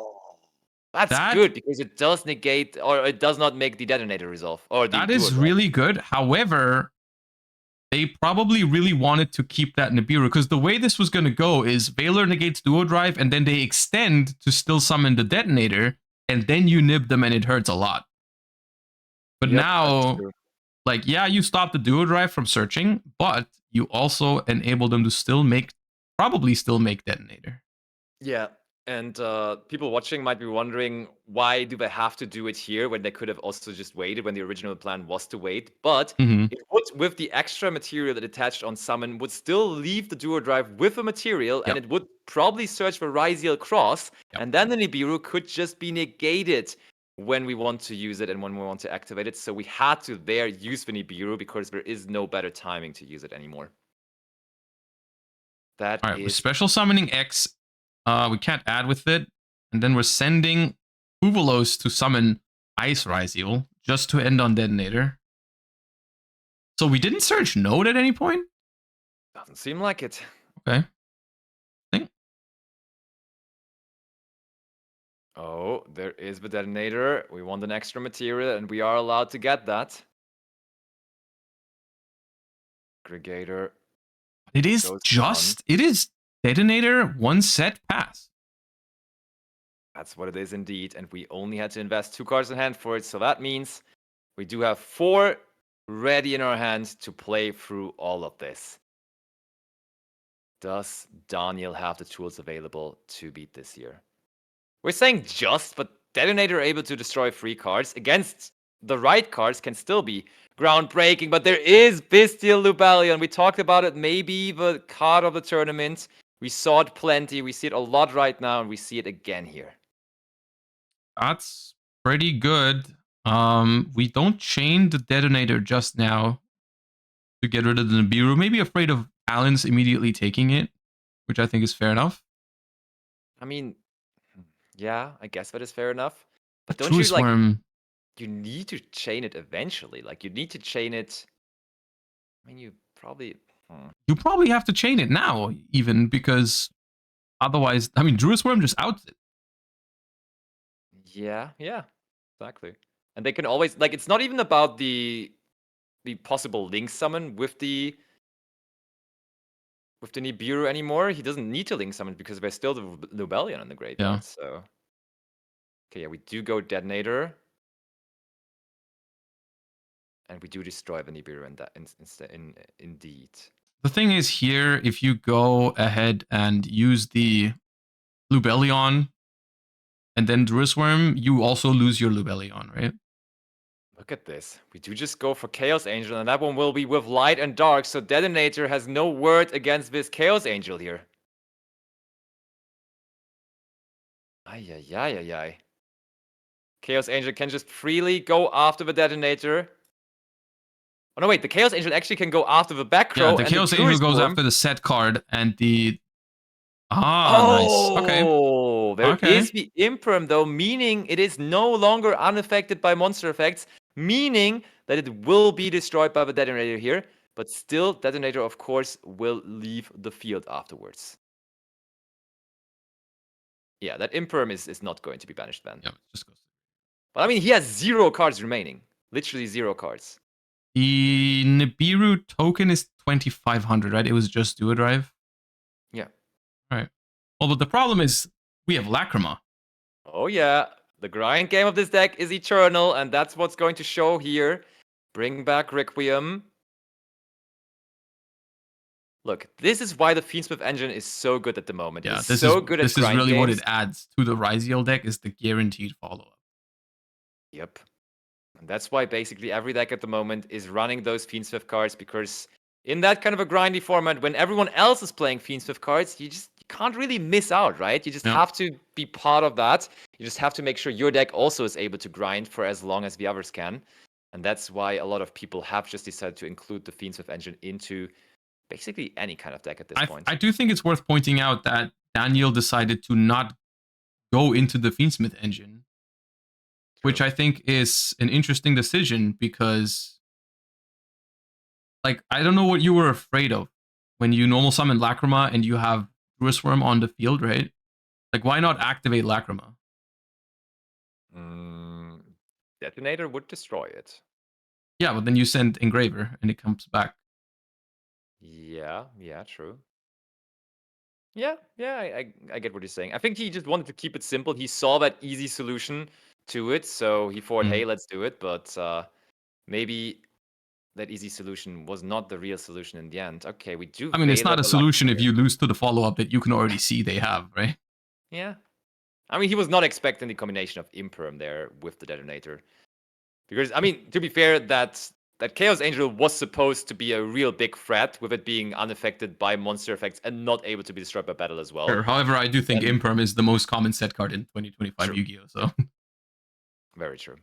That's good because it does negate, or it does not make the Detonator resolve. Or
that is really good. However, they probably really wanted to keep that Nibiru because the way this was going to go is Veiler negates Duo Drive and then they extend to still summon the Detonator and then you nib them and it hurts a lot. But now, like, yeah, you stop the Duo Drive from searching, but you also enable them to still make, probably still make Detonator.
Yeah, and people watching might be wondering, why do they have to do it here when they could have also just waited when the original plan was to wait? But it would, with the extra material that attached on summon, would still leave the Duo Drive with a material, and it would probably search for Ryzeal Cross, and then the Nibiru could just be negated when we want to use it and when we want to activate it. So we had to there use the Nibiru because there is no better timing to use it anymore. That
all right, we're special summoning X. We can't add with it. And then we're sending Uvolos to summon Ice Ryzeal just to end on Detonator. So we didn't search Node at any point?
Doesn't seem like it.
Okay.
Oh, there is the Detonator. We want an extra material, and we are allowed to get that. Aggregator.
It is just, it is Detonator, one set pass.
That's what it is indeed, and we only had to invest 2 cards in hand for it, so that means we do have 4 ready in our hands to play through all of this. Does Daniel have the tools available to beat this here? We're saying just, but Detonator able to destroy 3 cards against the right cards can still be groundbreaking, but there is Bystial Lubellion. We talked about it, maybe the card of the tournament. We saw it plenty. We see it a lot right now, and we see it again here.
That's pretty good. We don't chain the Detonator just now to get rid of the Nibiru. Maybe afraid of Alan's immediately taking it, which I think is fair enough.
I mean, yeah, I guess that is fair enough. But don't
True
you
Swarm.
you need to chain it eventually. Like, you need to chain it. I mean, you probably.
You probably have to chain it now, even because otherwise, I mean, Druid Swarm just outs it.
Yeah, exactly. And they can always it's not even about the possible link summon with the Nibiru anymore. He doesn't need to link summon because there's still the Lubellion in the graveyard.
Yeah.
So okay, yeah, we do go Detonator. And we do destroy the Nibiru indeed.
The thing is here, if you go ahead and use the Lubellion and then Druid Swarm, you also lose your Lubellion, right?
Look at this. We do just go for Chaos Angel, and that one will be with Light and Dark, so Detonator has no word against this Chaos Angel here. Ay. Chaos Angel can just freely go after the Detonator. Oh, no, wait. The Chaos Angel actually can go after the back row.
Yeah, the Chaos Angel goes after the set card and the...
nice.
Okay.
Oh, there is the Imperm, though, meaning it is no longer unaffected by monster effects, meaning that it will be destroyed by the Detonator here, but still, Detonator, of course, will leave the field afterwards. Yeah, that Imperm is not going to be banished then.
Yeah, it just goes.
But I mean, he has 0 cards remaining. Literally 0 cards.
The Nibiru token is 2,500, right? It was just do a drive.
Yeah.
All right. Well, but the problem is we have Lacrima.
Oh, yeah. The grind game of this deck is eternal, and that's what's going to show here. Bring back Requiem. Look, this is why the Fiendschmidt engine is so good at the moment.
Yeah,
it's
this
so
is
good at
this is
grind
really
games.
what it adds to the Ryzeal deck is the guaranteed follow-up.
Yep. And that's why basically every deck at the moment is running those Fiendschmidt cards, because in that kind of a grindy format, when everyone else is playing Fiendschmidt cards, you can't really miss out, right? You just have to be part of that. You just have to make sure your deck also is able to grind for as long as the others can. And that's why a lot of people have just decided to include the Fiendschmidt engine into basically any kind of deck at this point.
I do think it's worth pointing out that Daniel decided to not go into the Fiendschmidt engine, which I think is an interesting decision because, like, I don't know what you were afraid of when you normal summon Lacrima and you have Druid Swarm on the field, right? Like, why not activate Lacrima?
Detonator would destroy it.
Yeah, but then you send Engraver and it comes back.
Yeah, true. Yeah, I get what you're saying. I think he just wanted to keep it simple. He saw that easy solution to it, so he thought, hey, let's do it. But maybe that easy solution was not the real solution in the end. Okay, we do.
I mean, it's not a solution if you lose to the follow-up that you can already see they have, right?
Yeah. I mean, he was not expecting the combination of Imperm there with the Detonator. Because, I mean, to be fair, that Chaos Angel was supposed to be a real big threat, with it being unaffected by monster effects and not able to be destroyed by battle as well.
Sure. However, I do think Imperm is the most common set card in 2025 Yu-Gi-Oh! So
very true.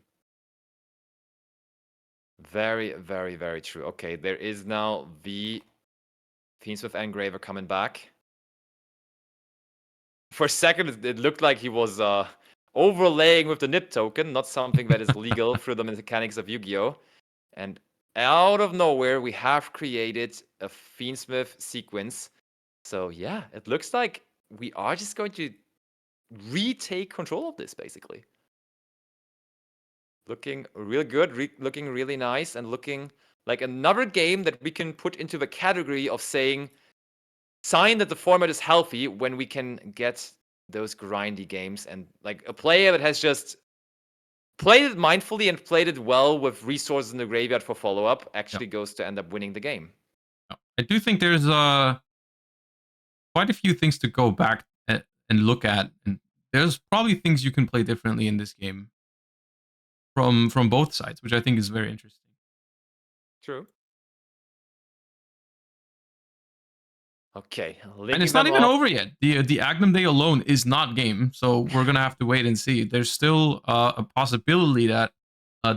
Very, very, very true. Okay, there is now the Fiendschmidt Engraver coming back. For a second, it looked like he was overlaying with the NIP token, not something that is legal through the mechanics of Yu-Gi-Oh! And out of nowhere, we have created a Fiendschmidt sequence. So yeah, it looks like we are just going to retake control of this, basically. Looking real good, looking really nice, and looking like another game that we can put into the category of saying, sign that the format is healthy when we can get those grindy games, and like a player that has just played it mindfully and played it well with resources in the graveyard for follow-up actually goes to end up winning the game.
I do think there's quite a few things to go back and look at, and there's probably things you can play differently in this game from both sides, which I think is very interesting.
True. Okay,
and it's not even over yet. The Agnum Day alone is not game, so we're gonna have to wait and see. There's still a possibility that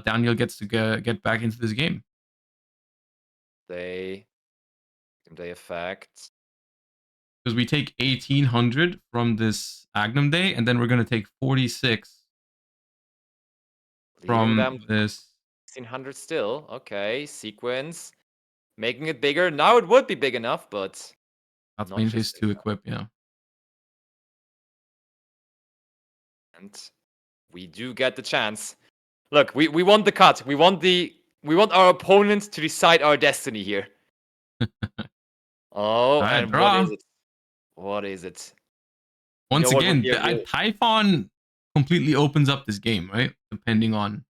Daniel gets to get back into this game.
Day effect.
Because we take 1800 from this Agnum Day, and then we're gonna take 46 from this
1600 still. Okay, sequence, making it bigger. Now it would be big enough, but.
That's main phase 2 equip, yeah.
And we do get the chance. Look, we want the cut. We want our opponent to decide our destiny here. Oh,
right,
and
draw.
what is it? What is it?
Once again, Typhon completely opens up this game, right? Depending on.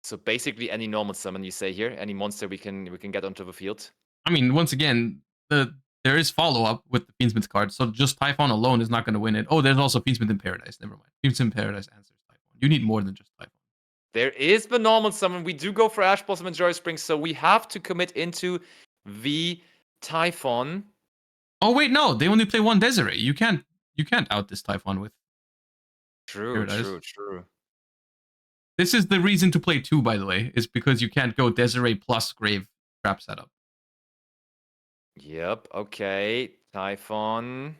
So basically, any normal summon you say here, any monster we can get onto the field.
I mean, once again, there is follow-up with the Fiendschmidt card, so just Typhon alone is not going to win it. Oh, there's also Fiendschmidt in Paradise. Never mind. Fiendschmidt in Paradise answers Typhon. You need more than just Typhon.
There is the normal summon. We do go for Ash Blossom and Joy Spring, so we have to commit into the Typhon.
Oh wait, no, they only play one Desiree. You can't out this Typhon with.
True.
This is the reason to play 2, by the way, is because you can't go Desiree plus Grave trap setup.
Yep, okay. Typhon.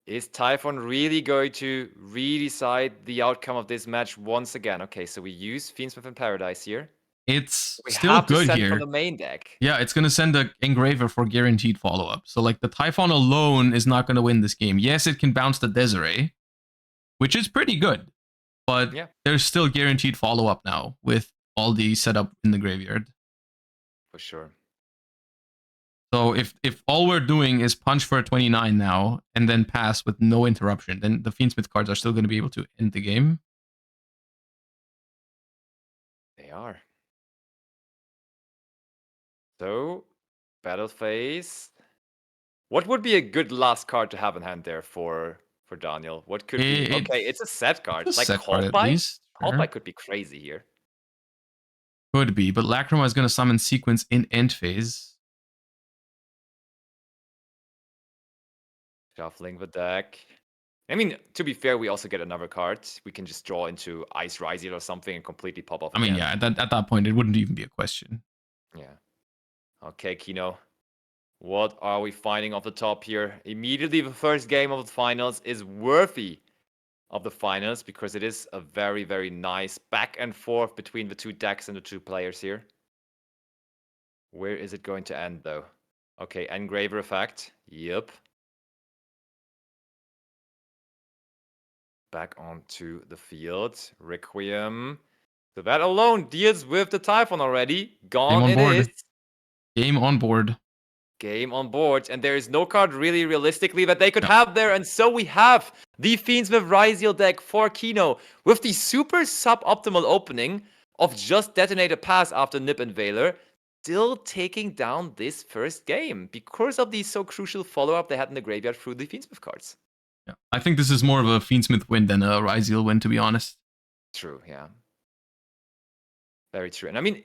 Is Typhon really going to redecide the outcome of this match once again? Okay, so we use Fiendschmidt in Paradise here.
It's
we
still
have
good
to send
here.
From the main deck.
Yeah, it's going to send an Engraver for guaranteed follow-up. So, like, the Typhon alone is not going to win this game. Yes, it can bounce the Desiree, which is pretty good. But there's still guaranteed follow-up now with all the setup in the graveyard.
For sure.
So if all we're doing is punch for a 29 now and then pass with no interruption, then the Fiendschmidt cards are still going to be able to end the game.
They are. So, battle phase. What would be a good last card to have in hand there for Daniel? What could be? Okay, it's a set card.
It's
like
set card at least.
Callback could be crazy here.
Could be, but Lacrima is going to summon sequence in end phase.
Shuffling the deck. I mean, to be fair, we also get another card. We can just draw into Ice Ryzeal or something and completely pop off.
I mean, yeah, at that point, it wouldn't even be a question.
Yeah. Okay, Kino. What are we finding off the top here? Immediately, the first game of the finals is worthy of the finals because it is a very, very nice back and forth between the two decks and the two players here. Where is it going to end, though? Okay, Engraver effect. Yep. Back onto the field. Requiem. So that alone deals with the Typhon already. Gone it is.
Game on board.
Game on board. And there is no card really realistically that they could have there. And so we have the Fiendschmidt Ryzeal deck for Kino with the super suboptimal opening of just Detonator Pass after Nip and Veiler. Still taking down this first game because of the so crucial follow-up they had in the graveyard through the Fiendschmidt cards.
Yeah, I think this is more of a Fiendschmidt win than a Ryzeal win, to be honest.
True, yeah. Very true. And I mean,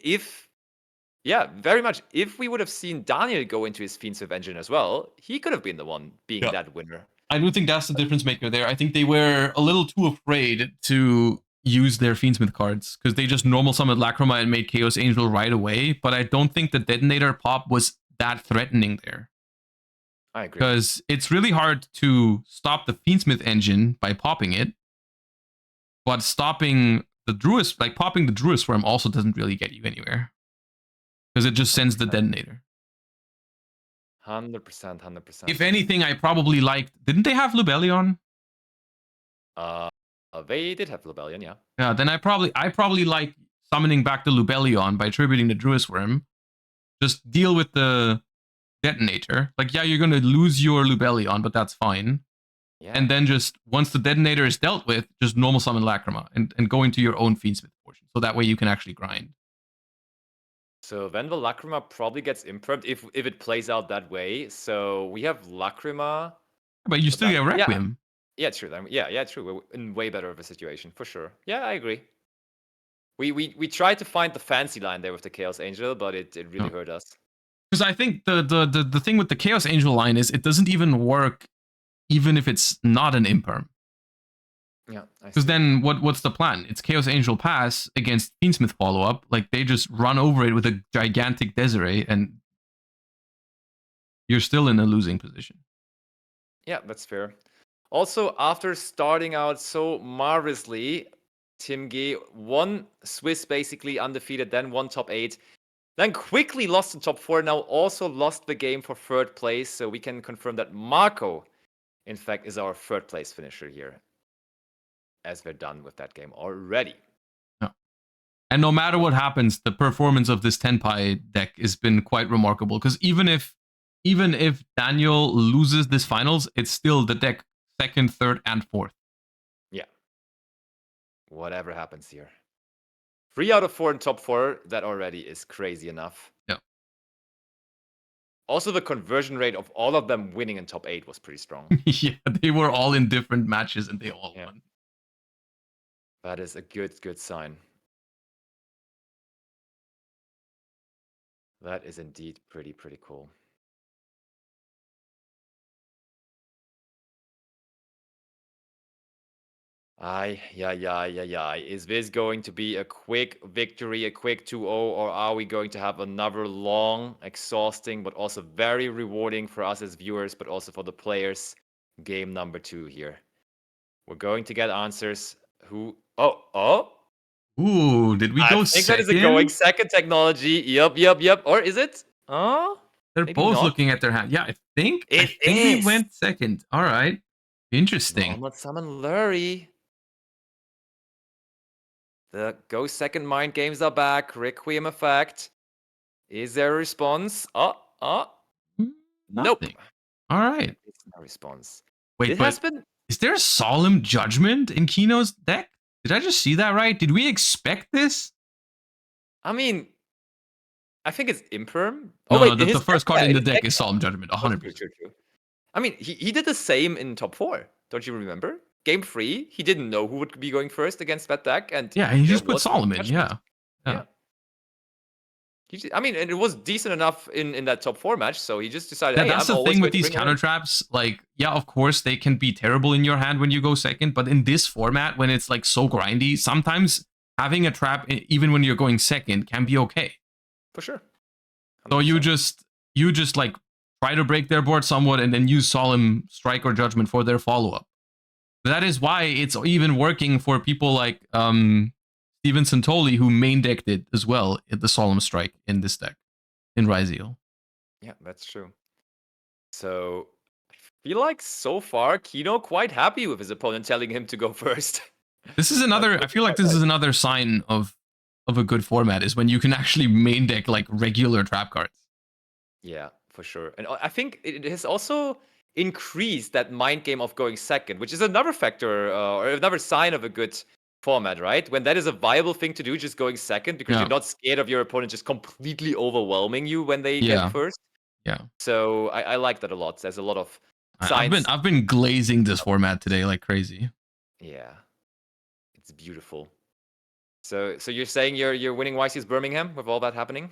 very much, if we would have seen Daniel go into his Fiendschmidt engine as well, he could have been the one being that winner.
I do think that's the difference maker there. I think they were a little too afraid to use their Fiendschmidt cards because they just normal summoned Lacrima and made Chaos Angel right away, but I don't think the Detonator pop was that threatening there.
I agree.
Because it's really hard to stop the Fiendschmidt engine by popping it, but stopping the Druid, like popping the Druid Swarm also doesn't really get you anywhere. Because it just sends the Detonator.
100%.
If anything, I probably liked... Didn't they have Lubellion?
They did have Lubellion, yeah.
Yeah, then I probably like summoning back the Lubellion by tributing the Druid Swarm. Just deal with the Detonator. Like, yeah, you're going to lose your Lubellion, but that's fine.
Yeah.
And then just once the detonator is dealt with, just normal summon Lacrima and go into your own Fiendsmith portion. So that way you can actually grind.
So then the Lacrima probably gets impermed if it plays out that way. So we have Lacrima.
But you still get Requiem.
Yeah, true. Yeah, true. We're in way better of a situation, for sure. Yeah, I agree. We tried to find the fancy line there with the Chaos Angel, but it really hurt us.
Because I think the thing with the Chaos Angel line is it doesn't even work even if it's not an imperm.
Yeah.
Because then what's the plan? It's Chaos Angel pass against Fiendsmith follow-up. Like, they just run over it with a gigantic Desiree, and you're still in a losing position.
Yeah, that's fair. Also, after starting out so marvelously, Tim G won Swiss basically undefeated, then won top 8, then quickly lost in top 4, now also lost the game for 3rd place. So we can confirm that Marco, in fact, is our 3rd place finisher here, as we're done with that game already.
Yeah. And no matter what happens, the performance of this Tenpai deck has been quite remarkable. Because even if Daniel loses this finals, it's still the deck 2nd, 3rd, and 4th.
Yeah. Whatever happens here. 3 out of 4 in top 4, that already is crazy enough.
Yeah.
Also, the conversion rate of all of them winning in top 8 was pretty strong.
Yeah, they were all in different matches and they all won.
That is a good sign. That is indeed pretty cool. Is this going to be a quick victory, a quick 2-0, or are we going to have another long, exhausting, but also very rewarding for us as viewers, but also for the players, game number 2 here? We're going to get answers. Who? Oh!
Ooh, did we go second?
I think that is a going second technology. Yep. Or is it? Oh?
They're both looking at their hand. Yeah, I think we went second. All right. Interesting.
Normal summon Lurie. The go second mind games are back. Requiem effect. Is there a response?
Nothing.
Nope.
All right.
It's no response.
Wait, is there a Solemn Judgment in Kino's deck? Did I just see that right? Did we expect this?
I mean, I think it's Imperm.
No, the first card in the deck is Solemn Judgment, 100%.
True. I mean, he did the same in top 4. Don't you remember? Game 3, he didn't know who would be going first against that deck, and
yeah, he just put Solomon. Yeah.
I mean, and it was decent enough in that top 4 match, so he just decided. Hey,
that's the thing with these counter traps. Like, yeah, of course they can be terrible in your hand when you go second, but in this format, when it's like so grindy, sometimes having a trap even when you're going second can be okay.
For sure. 100%.
So you just like try to break their board somewhat, and then use Solemn Strike or Judgment for their follow up. That is why it's even working for people like Steven Santoli, who main decked it as well at the Solemn Strike in this deck, in Ryzeal.
Yeah, that's true. So I feel like so far Kino quite happy with his opponent telling him to go first.
This is another. I feel like this is another sign of a good format, is when you can actually main deck like regular trap cards.
Yeah, for sure. And I think it has also increased that mind game of going second, which is another factor or another sign of a good format, right? When that is a viable thing to do, just going second, because you're not scared of your opponent just completely overwhelming you when they get first.
Yeah.
So I like that a lot. There's a lot of signs.
I've been glazing this format today like crazy.
Yeah, it's beautiful. So you're saying you're winning YC's Birmingham with all that happening?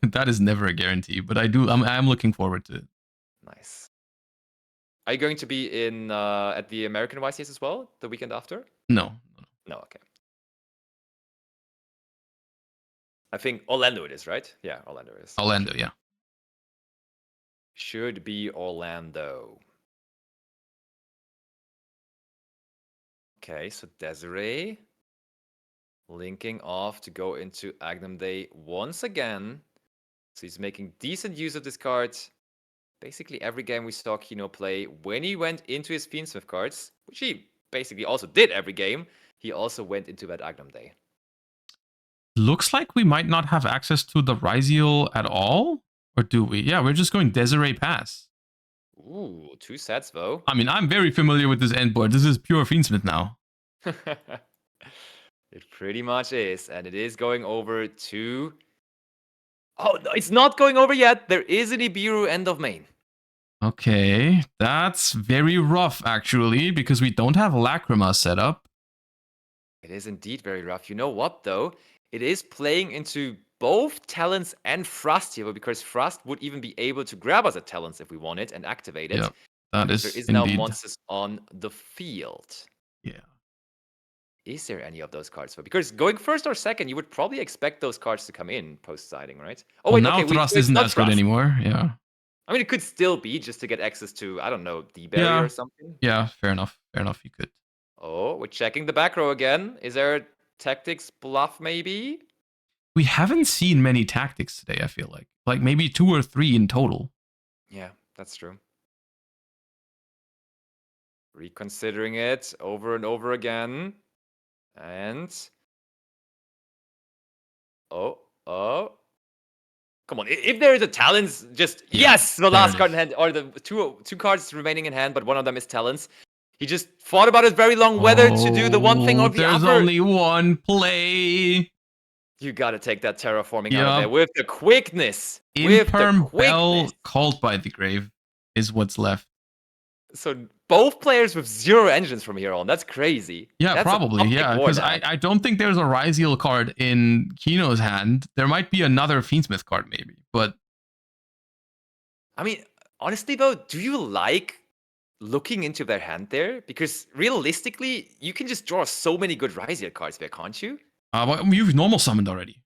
That is never a guarantee, but I'm looking forward to it.
Nice. Are you going to be in at the American YCS as well the weekend after?
No.
Okay. I think Orlando it is, right? Yeah, Orlando is.
Orlando, yeah.
Should be Orlando. Okay, so Desiree linking off to go into Agnum Day once again. So he's making decent use of this card. Basically every game we saw Kino play, when he went into his Fiendsmith cards, which he basically also did every game, he also went into that Agnum Day.
Looks like we might not have access to the Ryzeal at all. Or do we? Yeah, we're just going Desiree Pass.
Ooh, 2 sets though.
I mean, I'm very familiar with this end board. This is pure Fiendschmidt now.
It pretty much is, and it is going over to... Oh, no, it's not going over yet. There is an Ibiru end of main.
Okay, that's very rough, actually, because we don't have Lacrima set up.
It is indeed very rough. You know what, though? It is playing into both Talents and Thrust here, because Thrust would even be able to grab us at Talents if we want it and activate it.
Yeah, that is
There is
indeed.
now monsters on the field.
Yeah.
Is there any of those cards? Because going first or second, you would probably expect those cards to come in post-siding, right? Oh,
Well,
wait,
now
okay,
Thrust
it's
isn't
not
as good
Thrust.
anymore. Yeah.
I mean, it could still be just to get access to, I don't know, D-Barrier
Yeah.
or something.
Yeah, fair enough. Fair enough, you could.
Oh, we're checking the back row again. Is there a tactics bluff, maybe?
We haven't seen many tactics today, I feel like. Like maybe 2 or 3 in total.
Yeah, that's true. Reconsidering it over and over again. And... Oh. Come on, if there is a Talents, just...
Yeah,
yes! The last card in hand, or the two cards remaining in hand, but one of them is Talents. He just thought about it very long, whether to do the one thing or the
there's
other.
only one play.
You gotta take that terraforming out of there with the quickness.
Imperm Bell called by the grave is what's left.
So both players with 0 engines from here on. That's crazy.
Yeah,
That's
probably. Yeah, because I don't think there's a Ryzeal card in Kino's hand. There might be another Fiendsmith card maybe, but...
I mean, honestly though, do you like looking into their hand there? Because realistically, you can just draw so many good Ryzeal cards there, can't you?
Well, you've normal summoned already.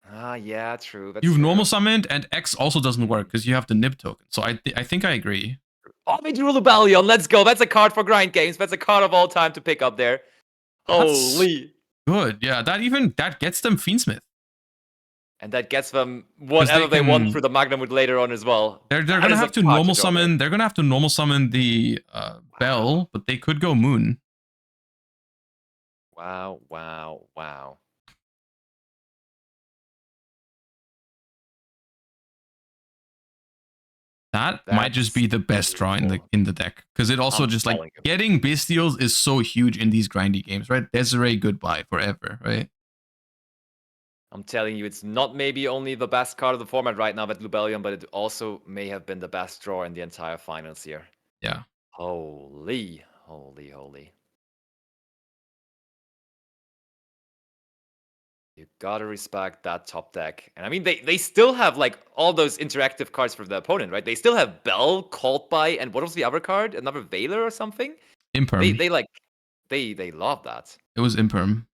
Ah, yeah, true.
You've normal summoned, and X also doesn't work because you have the nib token. So I think I agree.
Oh, Medieval Rebellion, let's go. That's a card for grind games. That's a card of all time to pick up there.
That's
Holy.
Good. Yeah, that gets them Fiendsmith.
And that gets them whatever they want through the Magnamut later on as well.
They're gonna have to normal summon. They're gonna have to normal summon the Bell, but they could go Moon.
Wow.
That might just be the best draw in the deck, because it also just like getting Bystials is so huge in these grindy games, right? Desiree goodbye forever, right?
I'm telling you, it's not maybe only the best card of the format right now with Lubellion, but it also may have been the best draw in the entire finals here.
Yeah.
Holy. You gotta respect that top deck. And I mean, they still have like all those interactive cards for the opponent, right? They still have Bell, Called By, and what was the other card? Another Veiler or something?
Imperm.
They love that.
It was Imperm.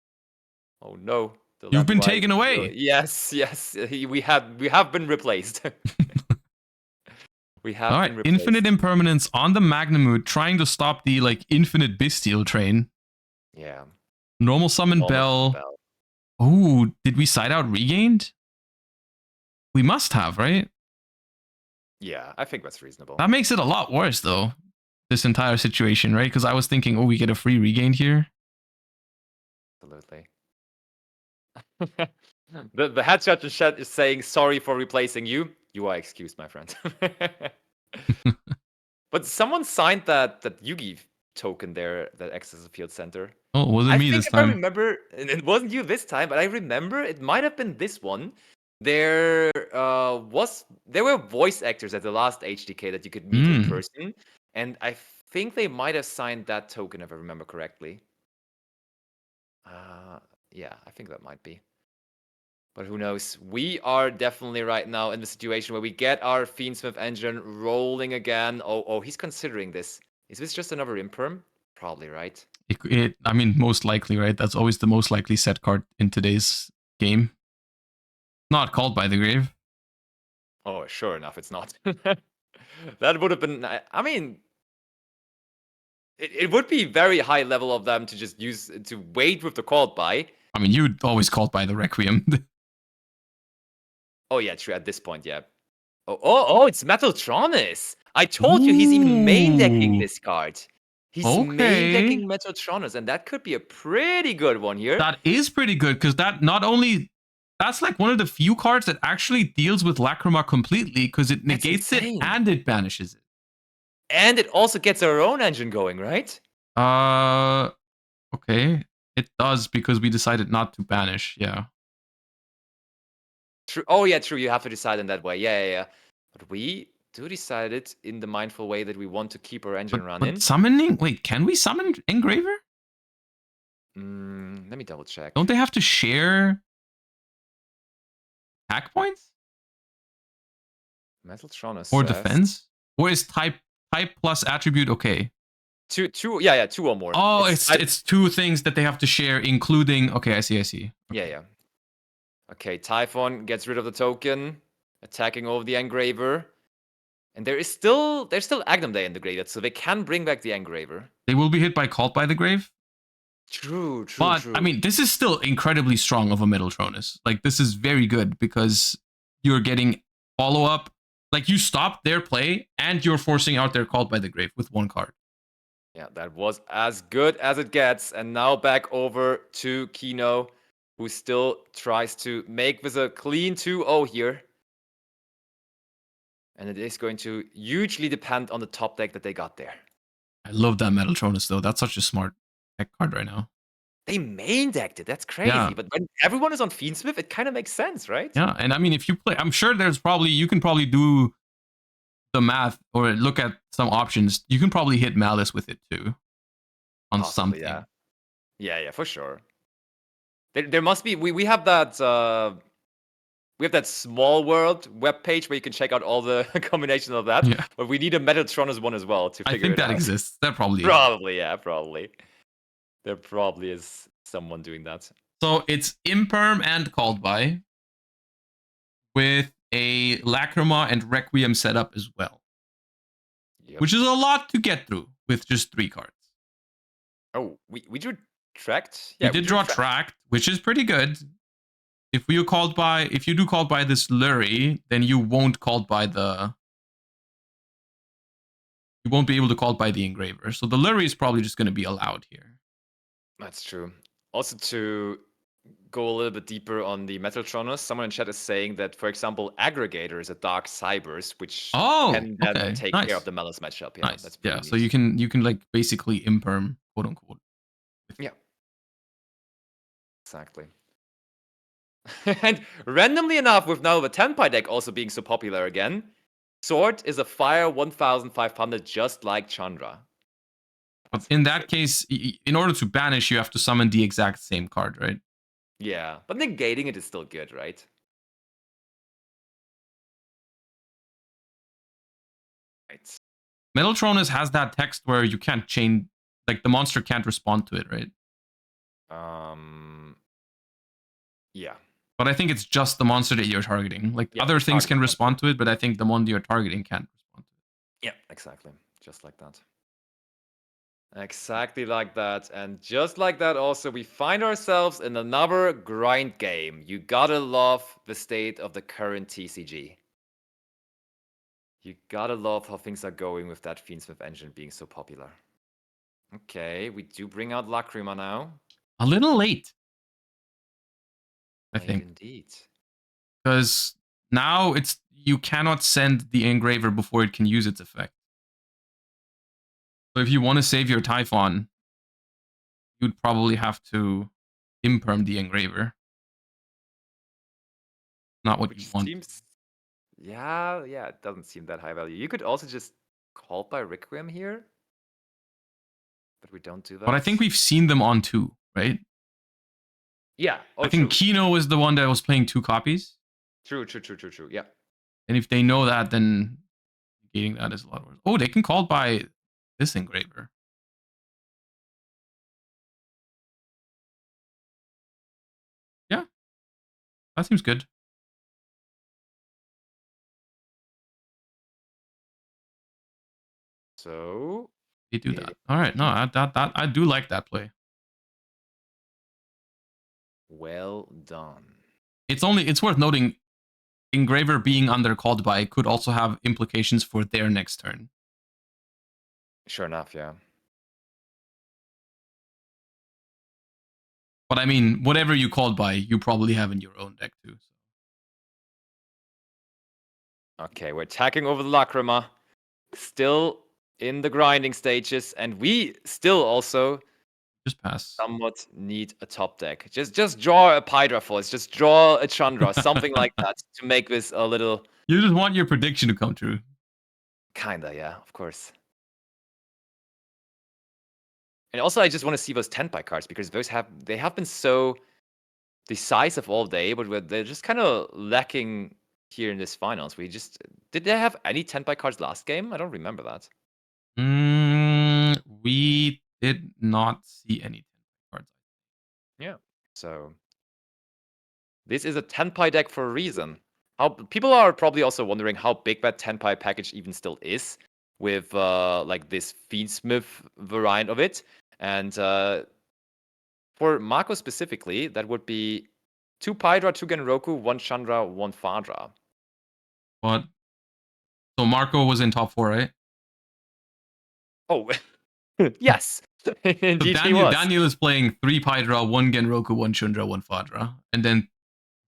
Oh no.
You've been taken away.
Yes. We have been replaced. We have been replaced.
Infinite Impermanence on the Magnamut, trying to stop the like infinite Bystial train.
Yeah.
Normal summon Bell. Oh, did we side out Regained? We must have, right?
Yeah, I think that's reasonable.
That makes it a lot worse, though, this entire situation, right? Because I was thinking, oh, we get a free Regained here.
Absolutely. the headshot in chat is saying, sorry for replacing you. You are excused, my friend. But someone signed that Yugi token there that acts as a field center.
Oh, it wasn't me this time.
I remember, and it wasn't you this time, but I remember it might have been this one. There were voice actors at the last HDK that you could meet in person, and I think they might have signed that token if I remember correctly. Yeah, I think that might be. But who knows? We are definitely right now in the situation where we get our Fiendsmith engine rolling again. Oh, he's considering this. Is this just another Imperm? Probably, right?
I mean, most likely, right? That's always the most likely set card in today's game. Not Called by the grave.
Oh, sure enough, it's not. That would have been... I mean... It would be very high level of them to just to wait with the Called by.
I mean, you'd always Called by the Requiem.
Oh, yeah, true. At this point, yeah. Oh, it's Metaltronus. I told you he's even main decking this card. He's main decking Metaltronus, and that could be a pretty good one here.
That is pretty good, because that not only... That's like one of the few cards that actually deals with Lacrima completely, because it negates it and it banishes it.
And it also gets our own engine going, right?
Okay. It does because we decided not to banish. Yeah.
True. Oh yeah, true. You have to decide in that way. Yeah. But we do decide it in the mindful way that we want to keep our engine running.
But summoning? Wait, can we summon Engraver?
Let me double check.
Don't they have to share hack points?
Metaltronus
Or
says
defense? Or is type plus attribute okay?
two. Yeah, two or more.
Oh, it's two things that they have to share, including. Okay, I see. Okay.
Yeah. Okay, Typhon gets rid of the token, attacking over the Engraver. And there's still Agnum Day in the graveyard, so they can bring back the Engraver.
They will be hit by Cult by the Grave.
True.
But I mean, this is still incredibly strong of a Metaltronus. Like, this is very good because you're getting follow up. Like, you stop their play and you're forcing out their Cult by the Grave with one card.
Yeah, that was as good as it gets. And now back over to Kino, who still tries to make this a clean 2-0 here. And it is going to hugely depend on the top deck that they got there.
I love that Metaltronus, though. That's such a smart deck card right now.
They main decked it. That's crazy.
Yeah.
But when everyone is on Fiendschmidt, it kind of makes sense, right?
Yeah, and I mean, if you play, I'm sure you can probably do the math or look at some options. You can probably hit Maliss with it too. On
Possibly,
something.
Yeah, for sure. There must be. We have that. We have that small world webpage where you can check out all the combinations of that.
Yeah.
But we need a Metaltronus one as well to figure it out.
I think that exists. That probably
Probably. There probably is someone doing that.
So it's Imperm and Called By with a Lacrima and Requiem setup as well.
Yep.
Which is a lot to get through with just 3 cards.
Oh, we drew Tracked?
Yeah, we did draw Tracked, which is pretty good. If you do Called By this Lurry, then you won't Called By the... You won't be able to Called By the Engraver. So the Lurry is probably just going to be allowed here.
That's true. Also, to go a little bit deeper on the Metaltronus, someone in chat is saying that, for example, Aggregator is a Dark Cybers, which can then take care of the Maliss matchup. Yeah,
nice.
That's
so you can like basically imperm, quote unquote.
Yeah. Exactly. And randomly enough, with now the Tenpai deck also being so popular again, Sword is a fire 1500 just like Chandra.
But in that case, in order to banish, you have to summon the exact same card, right?
Yeah, but negating it is still good, right? Right.
Metaltronus has that text where you can't chain, like the monster can't respond to it, right?
Yeah.
But I think it's just the monster that you're targeting. Like other things can respond to it, but I think the one you're targeting can't respond to it.
Yeah, exactly. Just like that. Exactly like that. And just like that also, we find ourselves in another grind game. You gotta love the state of the current TCG. You gotta love how things are going with that Fiendschmidt engine being so popular. Okay, we do bring out Lacrima now.
A little late, I think.
Indeed.
Because now you cannot send the Engraver before it can use its effect. So if you want to save your Typhon, you'd probably have to imperm the Engraver. Not what you want.
Yeah, it doesn't seem that high value. You could also just call by Requiem here. But we don't do that.
But I think we've seen them on 2, right?
Yeah.
I think Kino was the one that was playing 2 copies.
True. Yeah.
And if they know that, then negating that is a lot worse. Oh, they can call by this Engraver. Yeah. That seems good.
So
they do that. All right. No, I do like that play.
Well done.
It's worth noting, Engraver being under Called By could also have implications for their next turn.
Sure enough, yeah.
But I mean, whatever you Called By, you probably have in your own deck too. So.
Okay, we're attacking over the Lacrima. Still in the grinding stages, and we still also
Just pass.
somewhat need a top deck. Just draw a Hydra Force, just draw a Chandra, something like that to make this a little.
You just want your prediction to come true.
Kinda, yeah, of course. And also, I just want to see those 10-pie cards because they have been so decisive all day, but they're just kind of lacking here in this finals. Did they have any 10-pie cards last game? I don't remember that.
We did not see any 10-pie cards.
Yeah. So this is a 10-pie deck for a reason. How people are probably also wondering how big that 10-pie package even still is with like this Fiendschmidt variant of it. And for Mako specifically, that would be 2 Hydra, 2 Genroku, 1 Chandra, 1 Fadra.
What? So Marco was in top 4, right?
Oh, yes. Indeed,
So
he was.
Daniel is playing 3 Hydra, 1 Genroku, 1 Chandra, 1 Fadra. And then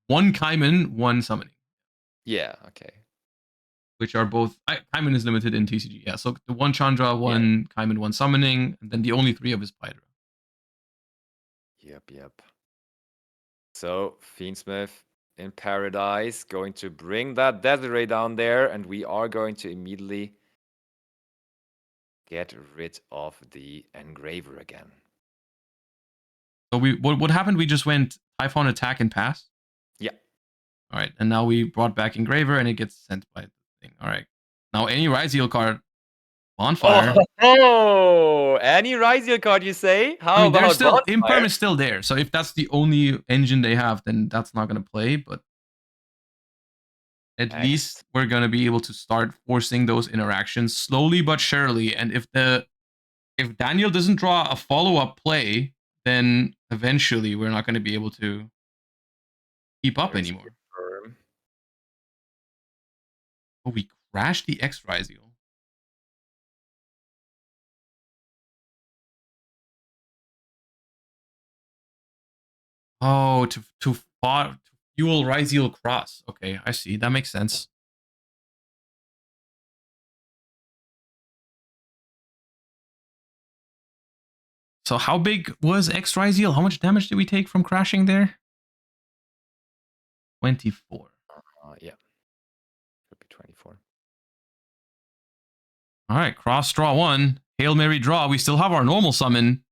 1 Kaiman, 1 Summoning.
Yeah, okay.
Which are both... Kaiman is limited in TCG, yeah. So the 1 Chandra, 1 Kaiman, 1 Summoning, and then the only 3 of his Hydra.
Yep. So, Fiendschmidt in Paradise, going to bring that Desert Ray down there, and we are going to immediately get rid of the Engraver again.
So what happened? We just went Typhon attack and pass?
Yeah.
All right, and now we brought back Engraver, and it gets sent by the thing. All right. Now any Ryzeal card Bonfire.
Oh, any Ryzeal card you say? How about
they're still
Bonfire?
Imperm is still there. So if that's the only engine they have, then that's not gonna play. But at least we're gonna be able to start forcing those interactions slowly but surely. And if Daniel doesn't draw a follow-up play, then eventually we're not gonna be able to keep up anymore. Oh, we crashed the X Ryzeal. Oh, to fuel Ryzeal Cross. Okay, I see. That makes sense. So how big was X Ryzeal? How much damage did we take from crashing there? 24.
Yeah. Could be 24.
All right, cross draw 1. Hail Mary draw. We still have our normal summon.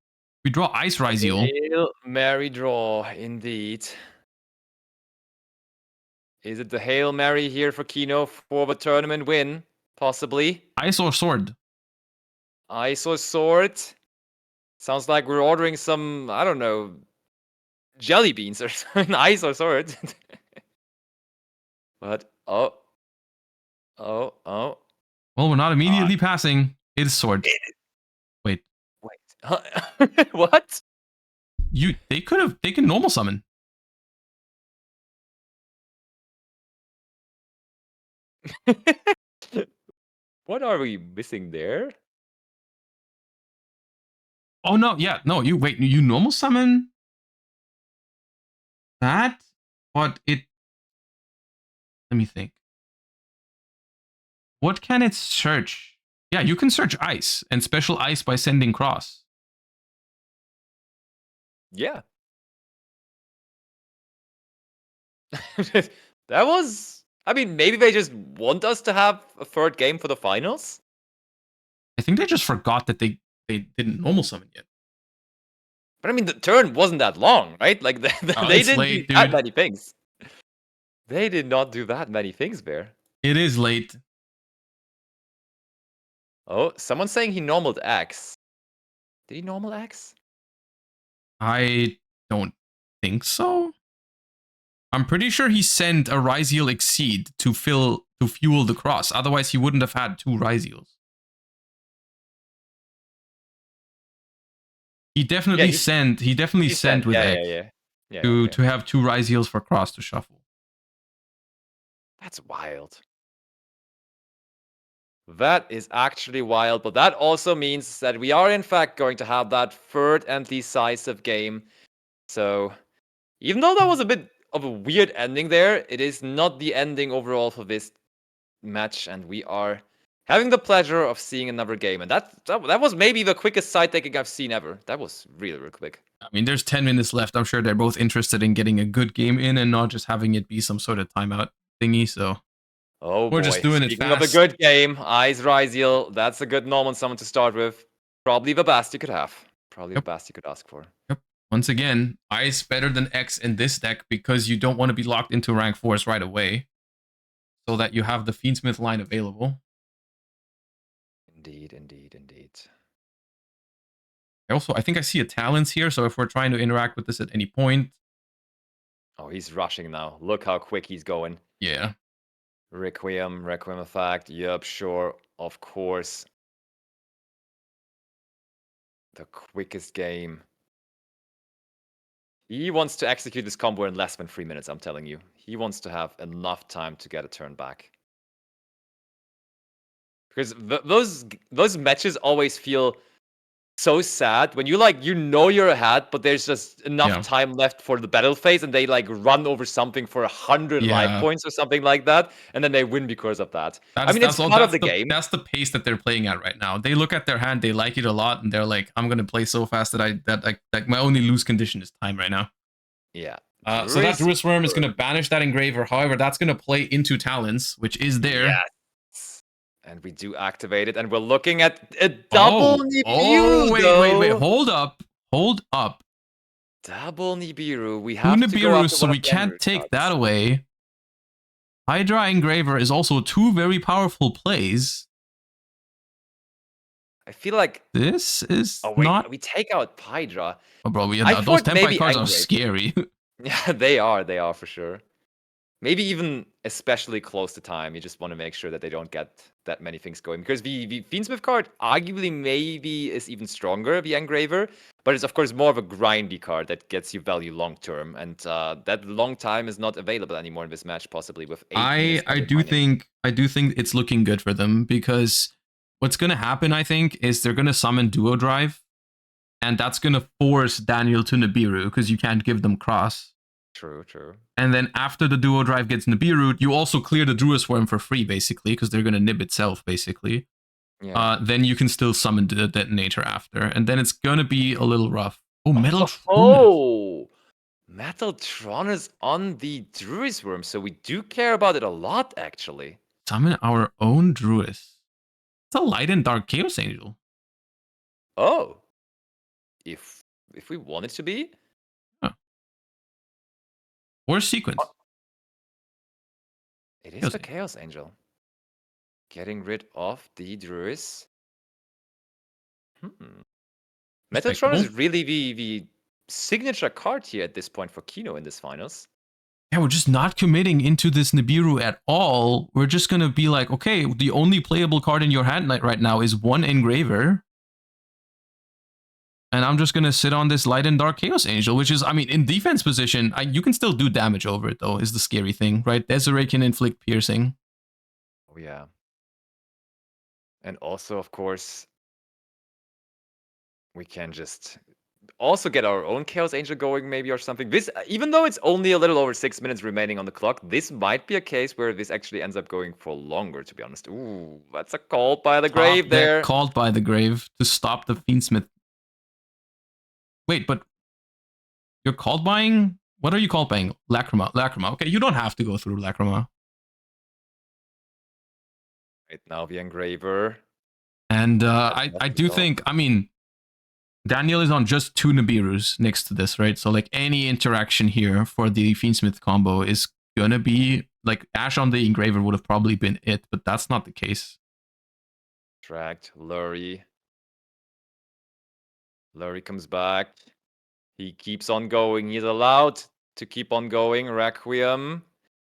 We draw Ice Ryzeal.
Hail Mary draw, indeed. Is it the Hail Mary here for Kino for the tournament win? Possibly.
Ice or sword?
Ice or sword? Sounds like we're ordering some, I don't know, jelly beans or something. Ice or sword. But, oh.
Well, we're not immediately passing. It's sword. Wait.
Huh? What?
They could have taken normal summon.
What are we missing there?
Oh no, yeah, no, you normal summon that, but it, let me think. What can it search? Yeah, you can search ice and special ice by sending cross.
Yeah. That was, I mean, maybe they just want us to have a third game for the finals?
I think they just forgot that they didn't normal summon yet.
But I mean, the turn wasn't that long, right? Like, they didn't do that many things. They did not do that many things there.
It is late.
Oh, someone's saying he normaled X. Did he normal X?
I don't think so. I'm pretty sure he sent a Ryzeal Exceed to fuel the cross. Otherwise, he wouldn't have had 2 Ryzeals. He definitely sent. He definitely sent with X to have 2 Ryzeals for cross to shuffle.
That's wild. That is actually wild, but that also means that we are in fact going to have that third and decisive game. So, even though that was a bit of a weird ending there, it is not the ending overall for this match, and we are having the pleasure of seeing another game. And that was maybe the quickest side decking I've seen ever. That was really, really quick.
I mean, there's 10 minutes left. I'm sure they're both interested in getting a good game in and not just having it be some sort of timeout thingy. So we're just doing it
Speaking
fast.
of a good game, Eyes Ryzeal, that's a good normal summon to start with. Probably the best you could have. Probably the best you could ask for.
Yep. Once again, Ice better than X in this deck because you don't want to be locked into rank 4s right away. So that you have the Fiendschmidt line available.
Indeed, indeed, indeed.
I think I see a Talons here, so if we're trying to interact with this at any point...
Oh, he's rushing now. Look how quick he's going.
Yeah.
Requiem effect. Yep, sure. Of course. The quickest game. He wants to execute this combo in less than 3 minutes, I'm telling you. He wants to have enough time to get a turn back. Because those matches always feel so sad when you you're ahead, but there's just enough time left for the battle phase, and they run over something for 100 life points or something like that, and then they win because of that. It's part of the game.
That's the pace that they're playing at right now. They look at their hand, they like it a lot, and they're like, "I'm gonna play so fast that my only lose condition is time right now."
Yeah.
So that Druid Worm is gonna banish that Engraver. However, that's gonna play into Talons, which is there.
Yes. And we do activate it, and we're looking at a double Nibiru.
Wait. Hold up.
Double Nibiru. We have to
Nibiru,
go after
so
one
we
of the
can't
Engraver
take
cards.
that away. Hydra Engraver is also two very powerful plays.
I feel like
This is
we take out Hydra.
Oh, bro,
I
those
thought
Tempai
maybe
cards are
Engrave.
scary.
Yeah, they are for sure. Maybe even especially close to time. You just want to make sure that they don't get that many things going. Because the Fiendschmidt card arguably maybe is even stronger, the Engraver. But it's of course more of a grindy card that gets you value long term. And that long time is not available anymore in this match, possibly with 8 minutes
I do think it's looking good for them, because what's gonna happen, I think, is they're gonna summon Duo Drive, and that's gonna force Daniel to Nibiru because you can't give them cross.
True.
And then after the Duo Drive gets Nibiru, you also clear the Druid Swarm for free, basically, because they're gonna nib itself, basically.
Yeah.
Then you can still summon the Detonator after, and then it's gonna be a little rough. Oh, Metal
Oh, Metaltron is on the Druid Worm, so we do care about it a lot, actually.
Summon our own Druid. It's a Light and Dark Chaos Angel.
Oh, if we want it to be.
Or Sequence.
It is the Chaos Angel. Getting rid of the Druids. Metatron is really the signature card here at this point for Kino in this finals.
Yeah, we're just not committing into this Nibiru at all. We're just going to be like, okay, the only playable card in your hand right now is one Engraver. And I'm just going to sit on this Light and Dark Chaos Angel, which is, I mean, in defense position, you can still do damage over it, though, is the scary thing, right? Desiree can inflict piercing.
Oh, yeah. And also, of course, we can just also get our own Chaos Angel going, maybe, or something. This, even though it's only a little over 6 minutes remaining on the clock, this might be a case where this actually ends up going for longer, to be honest. Ooh, that's a call by the grave there.
Called by the grave to stop the Fiendschmidt. Wait, but you're called buying? What are you called buying? Lacrima. Okay, you don't have to go through Lacrima.
Right now, the Engraver.
And I do think, I mean, Daniel is on just 2 Nibirus next to this, right? So, like, any interaction here for the Fiendschmidt combo is gonna be, like, Ash on the Engraver would have probably been it, but that's not the case.
Tracked, Lurie. Lurie comes back. He keeps on going. He's allowed to keep on going. Requiem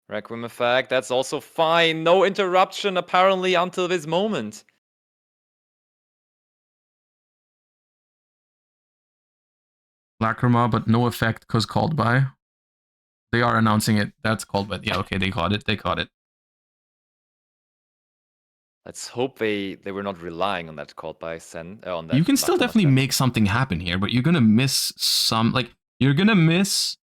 effect. That's also fine. No interruption, apparently, until this moment.
Lacrima, but no effect because called by. They are announcing it. That's called by. Yeah, okay, they caught it.
Let's hope they were not relying on that called by send. On that.
You can still definitely make something happen here, but you're gonna miss you're gonna miss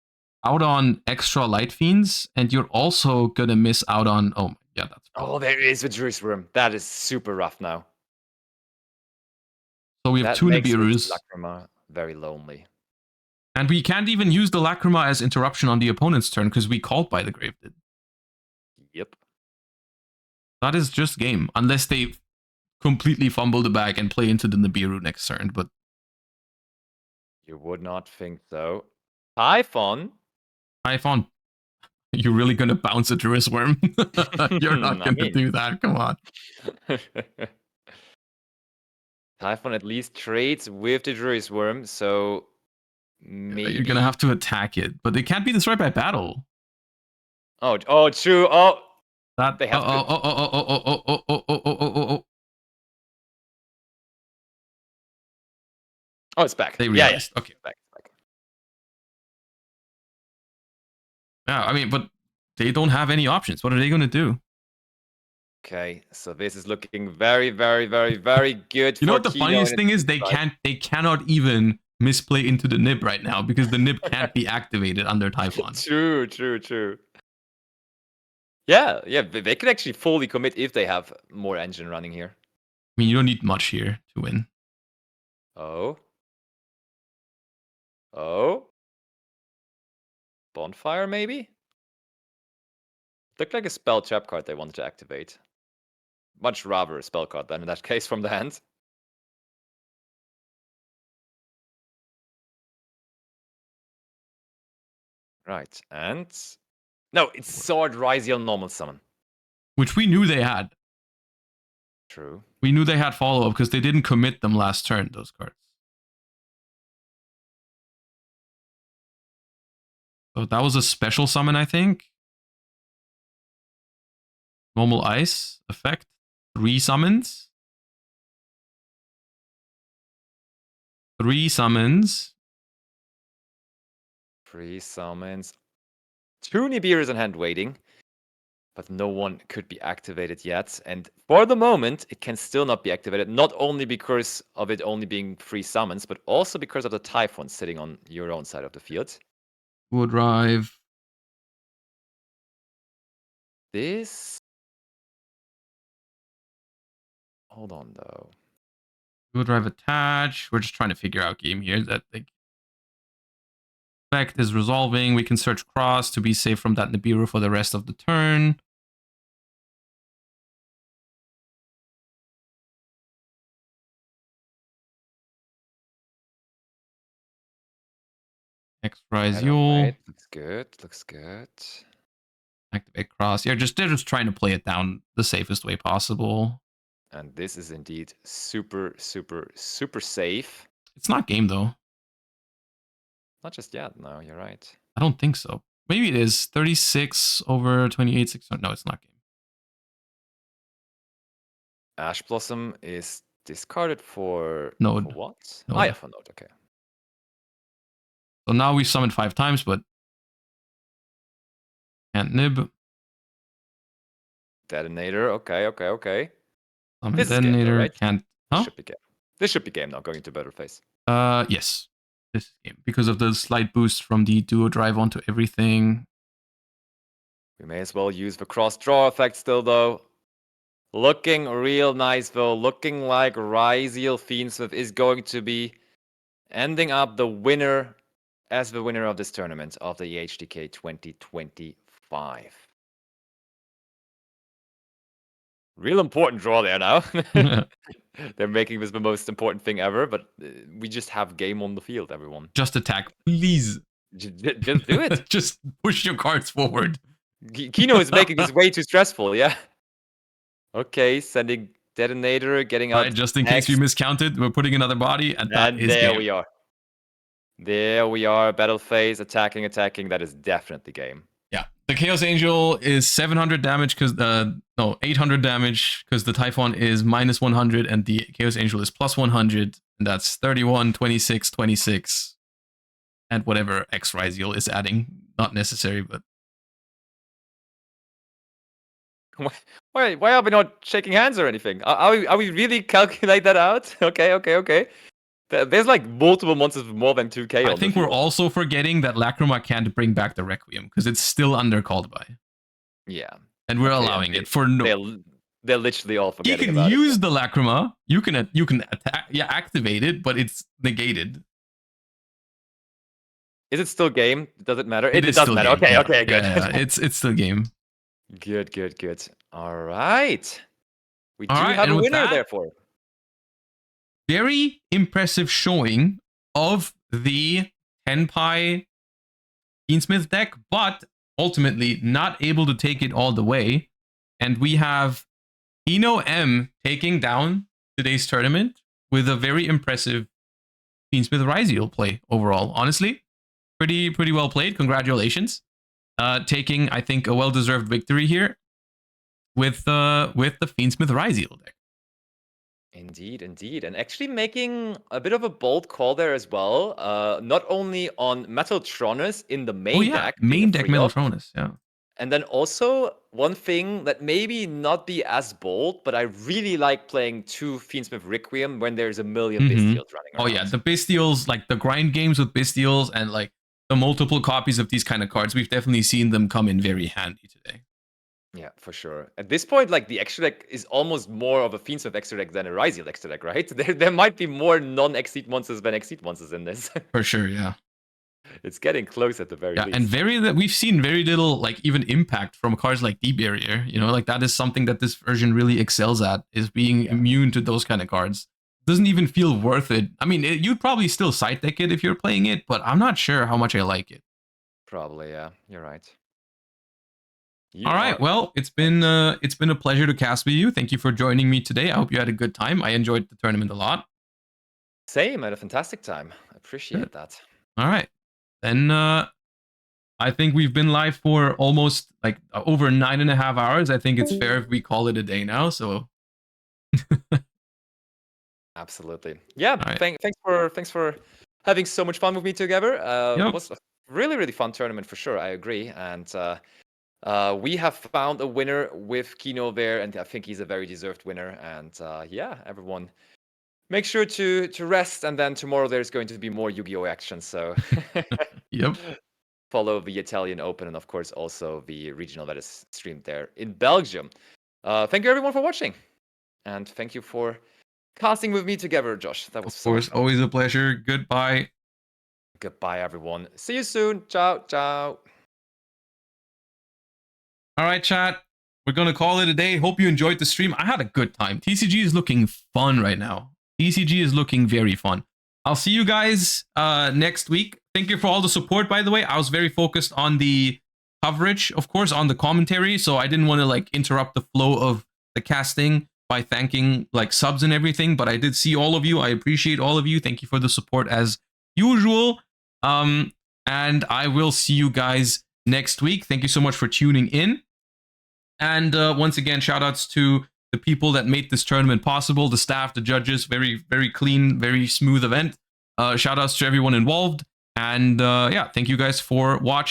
out on extra Light Fiends, and you're also gonna miss out on Yeah, that's.
Oh, there is a Druid's Worm. That is super rough now.
So we have
That
2
makes
Nibiru's.
Lacrima very lonely.
And we can't even use the Lacrima as interruption on the opponent's turn because we called by the Grave Did.
Yep.
That is just game. Unless they completely fumble the bag and play into the Nibiru next turn. But
You would not think so. Typhon?
Typhon, you're really going to bounce a Druid's Worm? You're not going to do that. Come on.
Typhon at least trades with the Druid's Worm, so maybe...
You're going to have to attack it. But it can't be destroyed by battle.
Oh, true. Oh,
that
they have to... Oh, it's back.
They realized.
Yeah.
Okay.
Back.
Yeah, I mean, but they don't have any options. What are they going to do?
Okay, so this is looking very, very, very, very good.
You know what the funniest thing is? They cannot even misplay into the nib right now because the nib can't be activated under Typhon.
True. Yeah, they could actually fully commit if they have more engine running here.
I mean, you don't need much here to win.
Oh. Bonfire, maybe? Looked like a spell trap card they wanted to activate. Much rather a spell card than in that case from the hand. Right, and... No, it's Sword Ryzeal normal summon.
Which we knew they had.
True.
We knew they had follow-up because they didn't commit them last turn, those cards. So that was a special summon, I think. Normal ice effect. 3 summons. 3 summons.
3 summons. 2 Nibiru's in hand waiting. But no one could be activated yet. And for the moment, it can still not be activated. Not only because of it only being 3 summons, but also because of the Typhon sitting on your own side of the field.
Would drive.
This... Hold on, though.
Would drive attach. We're just trying to figure out game here. That the effect is resolving. We can search cross to be safe from that Nibiru for the rest of the turn. X Ryzeal.
Looks good.
Activate cross. Yeah, they're just trying to play it down the safest way possible.
And this is indeed super safe.
It's not game though.
Not just yet. No, you're right.
I don't think so. Maybe it is 36 over 28. 600. No, it's not game.
Ash Blossom is discarded for
Node.
For what?
Node.
Oh yeah, for node. Okay.
So now we summoned 5 times, but can't nib.
Detonator. Okay.
Summon
This is
detonator.
game, right?
Can't. Huh?
This should be game now. Going to better phase.
Yes. This is game because of the slight boost from the duo drive onto everything.
We may as well use the cross draw effect still though. Looking real nice though. Looking like Ryzeal Fiendschmidt is going to be ending up the winner as the winner of this tournament of the EHDK 2025. Real important draw there now. They're making this the most important thing ever, but we just have game on the field, everyone.
Just attack, please.
Just do it.
Just push your cards forward.
Kino is making this way too stressful, yeah. Okay, sending detonator, getting out.
Right, just in case we miscounted, we're putting another body, and that is
there
game.
we are. There we are. Battle phase, attacking. That is definitely game.
Yeah, the Chaos Angel is 700 damage because 800 damage because the Typhon is minus 100 and the Chaos Angel is plus 100, and that's 31, 26, 26, and whatever X Ryzeal is adding. Not necessary, but
why are we not shaking hands or anything? Are we really calculate that out? Okay. There's like multiple monsters with more than 2k.
I think we're also forgetting that Lacrima can't bring back the Requiem because it's still under called by.
Yeah,
and we're allowing it for no.
They're literally all
You
forgetting
can
about
use the lacrima. You can attack, activate it, but it's negated.
Is it still game? Does it matter?
It
doesn't matter.
game.
Okay, good.
Yeah, it's still game.
Good. All right. We do
All right,
have
and
a
with
winner,
that-
therefore.
Very impressive showing of the Tenpai Fiendschmidt deck, but ultimately not able to take it all the way. And we have Eno M taking down today's tournament with a very impressive Fiendschmidt Ryzeal play overall. Honestly, pretty well played. Congratulations. Taking, I think, a well-deserved victory here with the Fiendschmidt Ryzeal deck.
Indeed. And actually making a bit of a bold call there as well. Not only on Metaltronus in the main deck.
Main deck
free up,
Metaltronus, yeah.
And then also one thing that maybe not be as bold, but I really like playing 2 Fiendschmidt Requiem when there's a million Bystials running around.
Oh yeah, the Bystials, like the grind games with Bystials and like the multiple copies of these kind of cards, we've definitely seen them come in very handy today.
Yeah, for sure. At this point, like the extra deck is almost more of a Fiendschmidt extra deck than a Ryzeal extra deck, right? There might be more non-Exceed monsters than Exceed monsters in this.
For sure, yeah.
It's getting close at the very least.
And we've seen very little like even impact from cards like D-Barrier. You know, like that is something that this version really excels at, is being immune to those kind of cards. Doesn't even feel worth it. I mean, you'd probably still side deck it if you're playing it, but I'm not sure how much I like it.
Probably, yeah. You're right.
All right, well, it's been a pleasure to cast with you. Thank you for joining me today. I hope you had a good time. I enjoyed the tournament a lot.
Same, I had a fantastic time. I appreciate that.
All right. Then I think we've been live for almost like over 9.5 hours. I think it's fair if we call it a day now. So
Absolutely. Yeah,
right.
thanks for having so much fun with me together.
Yep.
It was a really fun tournament for sure. I agree. And we have found a winner with Kino there, and I think he's a very deserved winner. And yeah, everyone, make sure to rest, and then tomorrow there's going to be more Yu-Gi-Oh action. So
Yep.
Follow the Italian Open, and of course also the regional that is streamed there in Belgium. Thank you everyone for watching, and thank you for casting with me together, Josh. That was
Of course, always a pleasure. Goodbye.
Goodbye, everyone. See you soon. Ciao.
All right, chat. We're going to call it a day. Hope you enjoyed the stream. I had a good time. TCG is looking fun right now. TCG is looking very fun. I'll see you guys next week. Thank you for all the support, by the way. I was very focused on the coverage, of course, on the commentary. So I didn't want to like interrupt the flow of the casting by thanking like subs and everything. But I did see all of you. I appreciate all of you. Thank you for the support as usual. And I will see you guys next week. Thank you so much for tuning in. And once again, shout outs to the people that made this tournament possible, the staff, the judges. Very clean, very smooth event. Shout outs to everyone involved. And yeah, thank you guys for watching.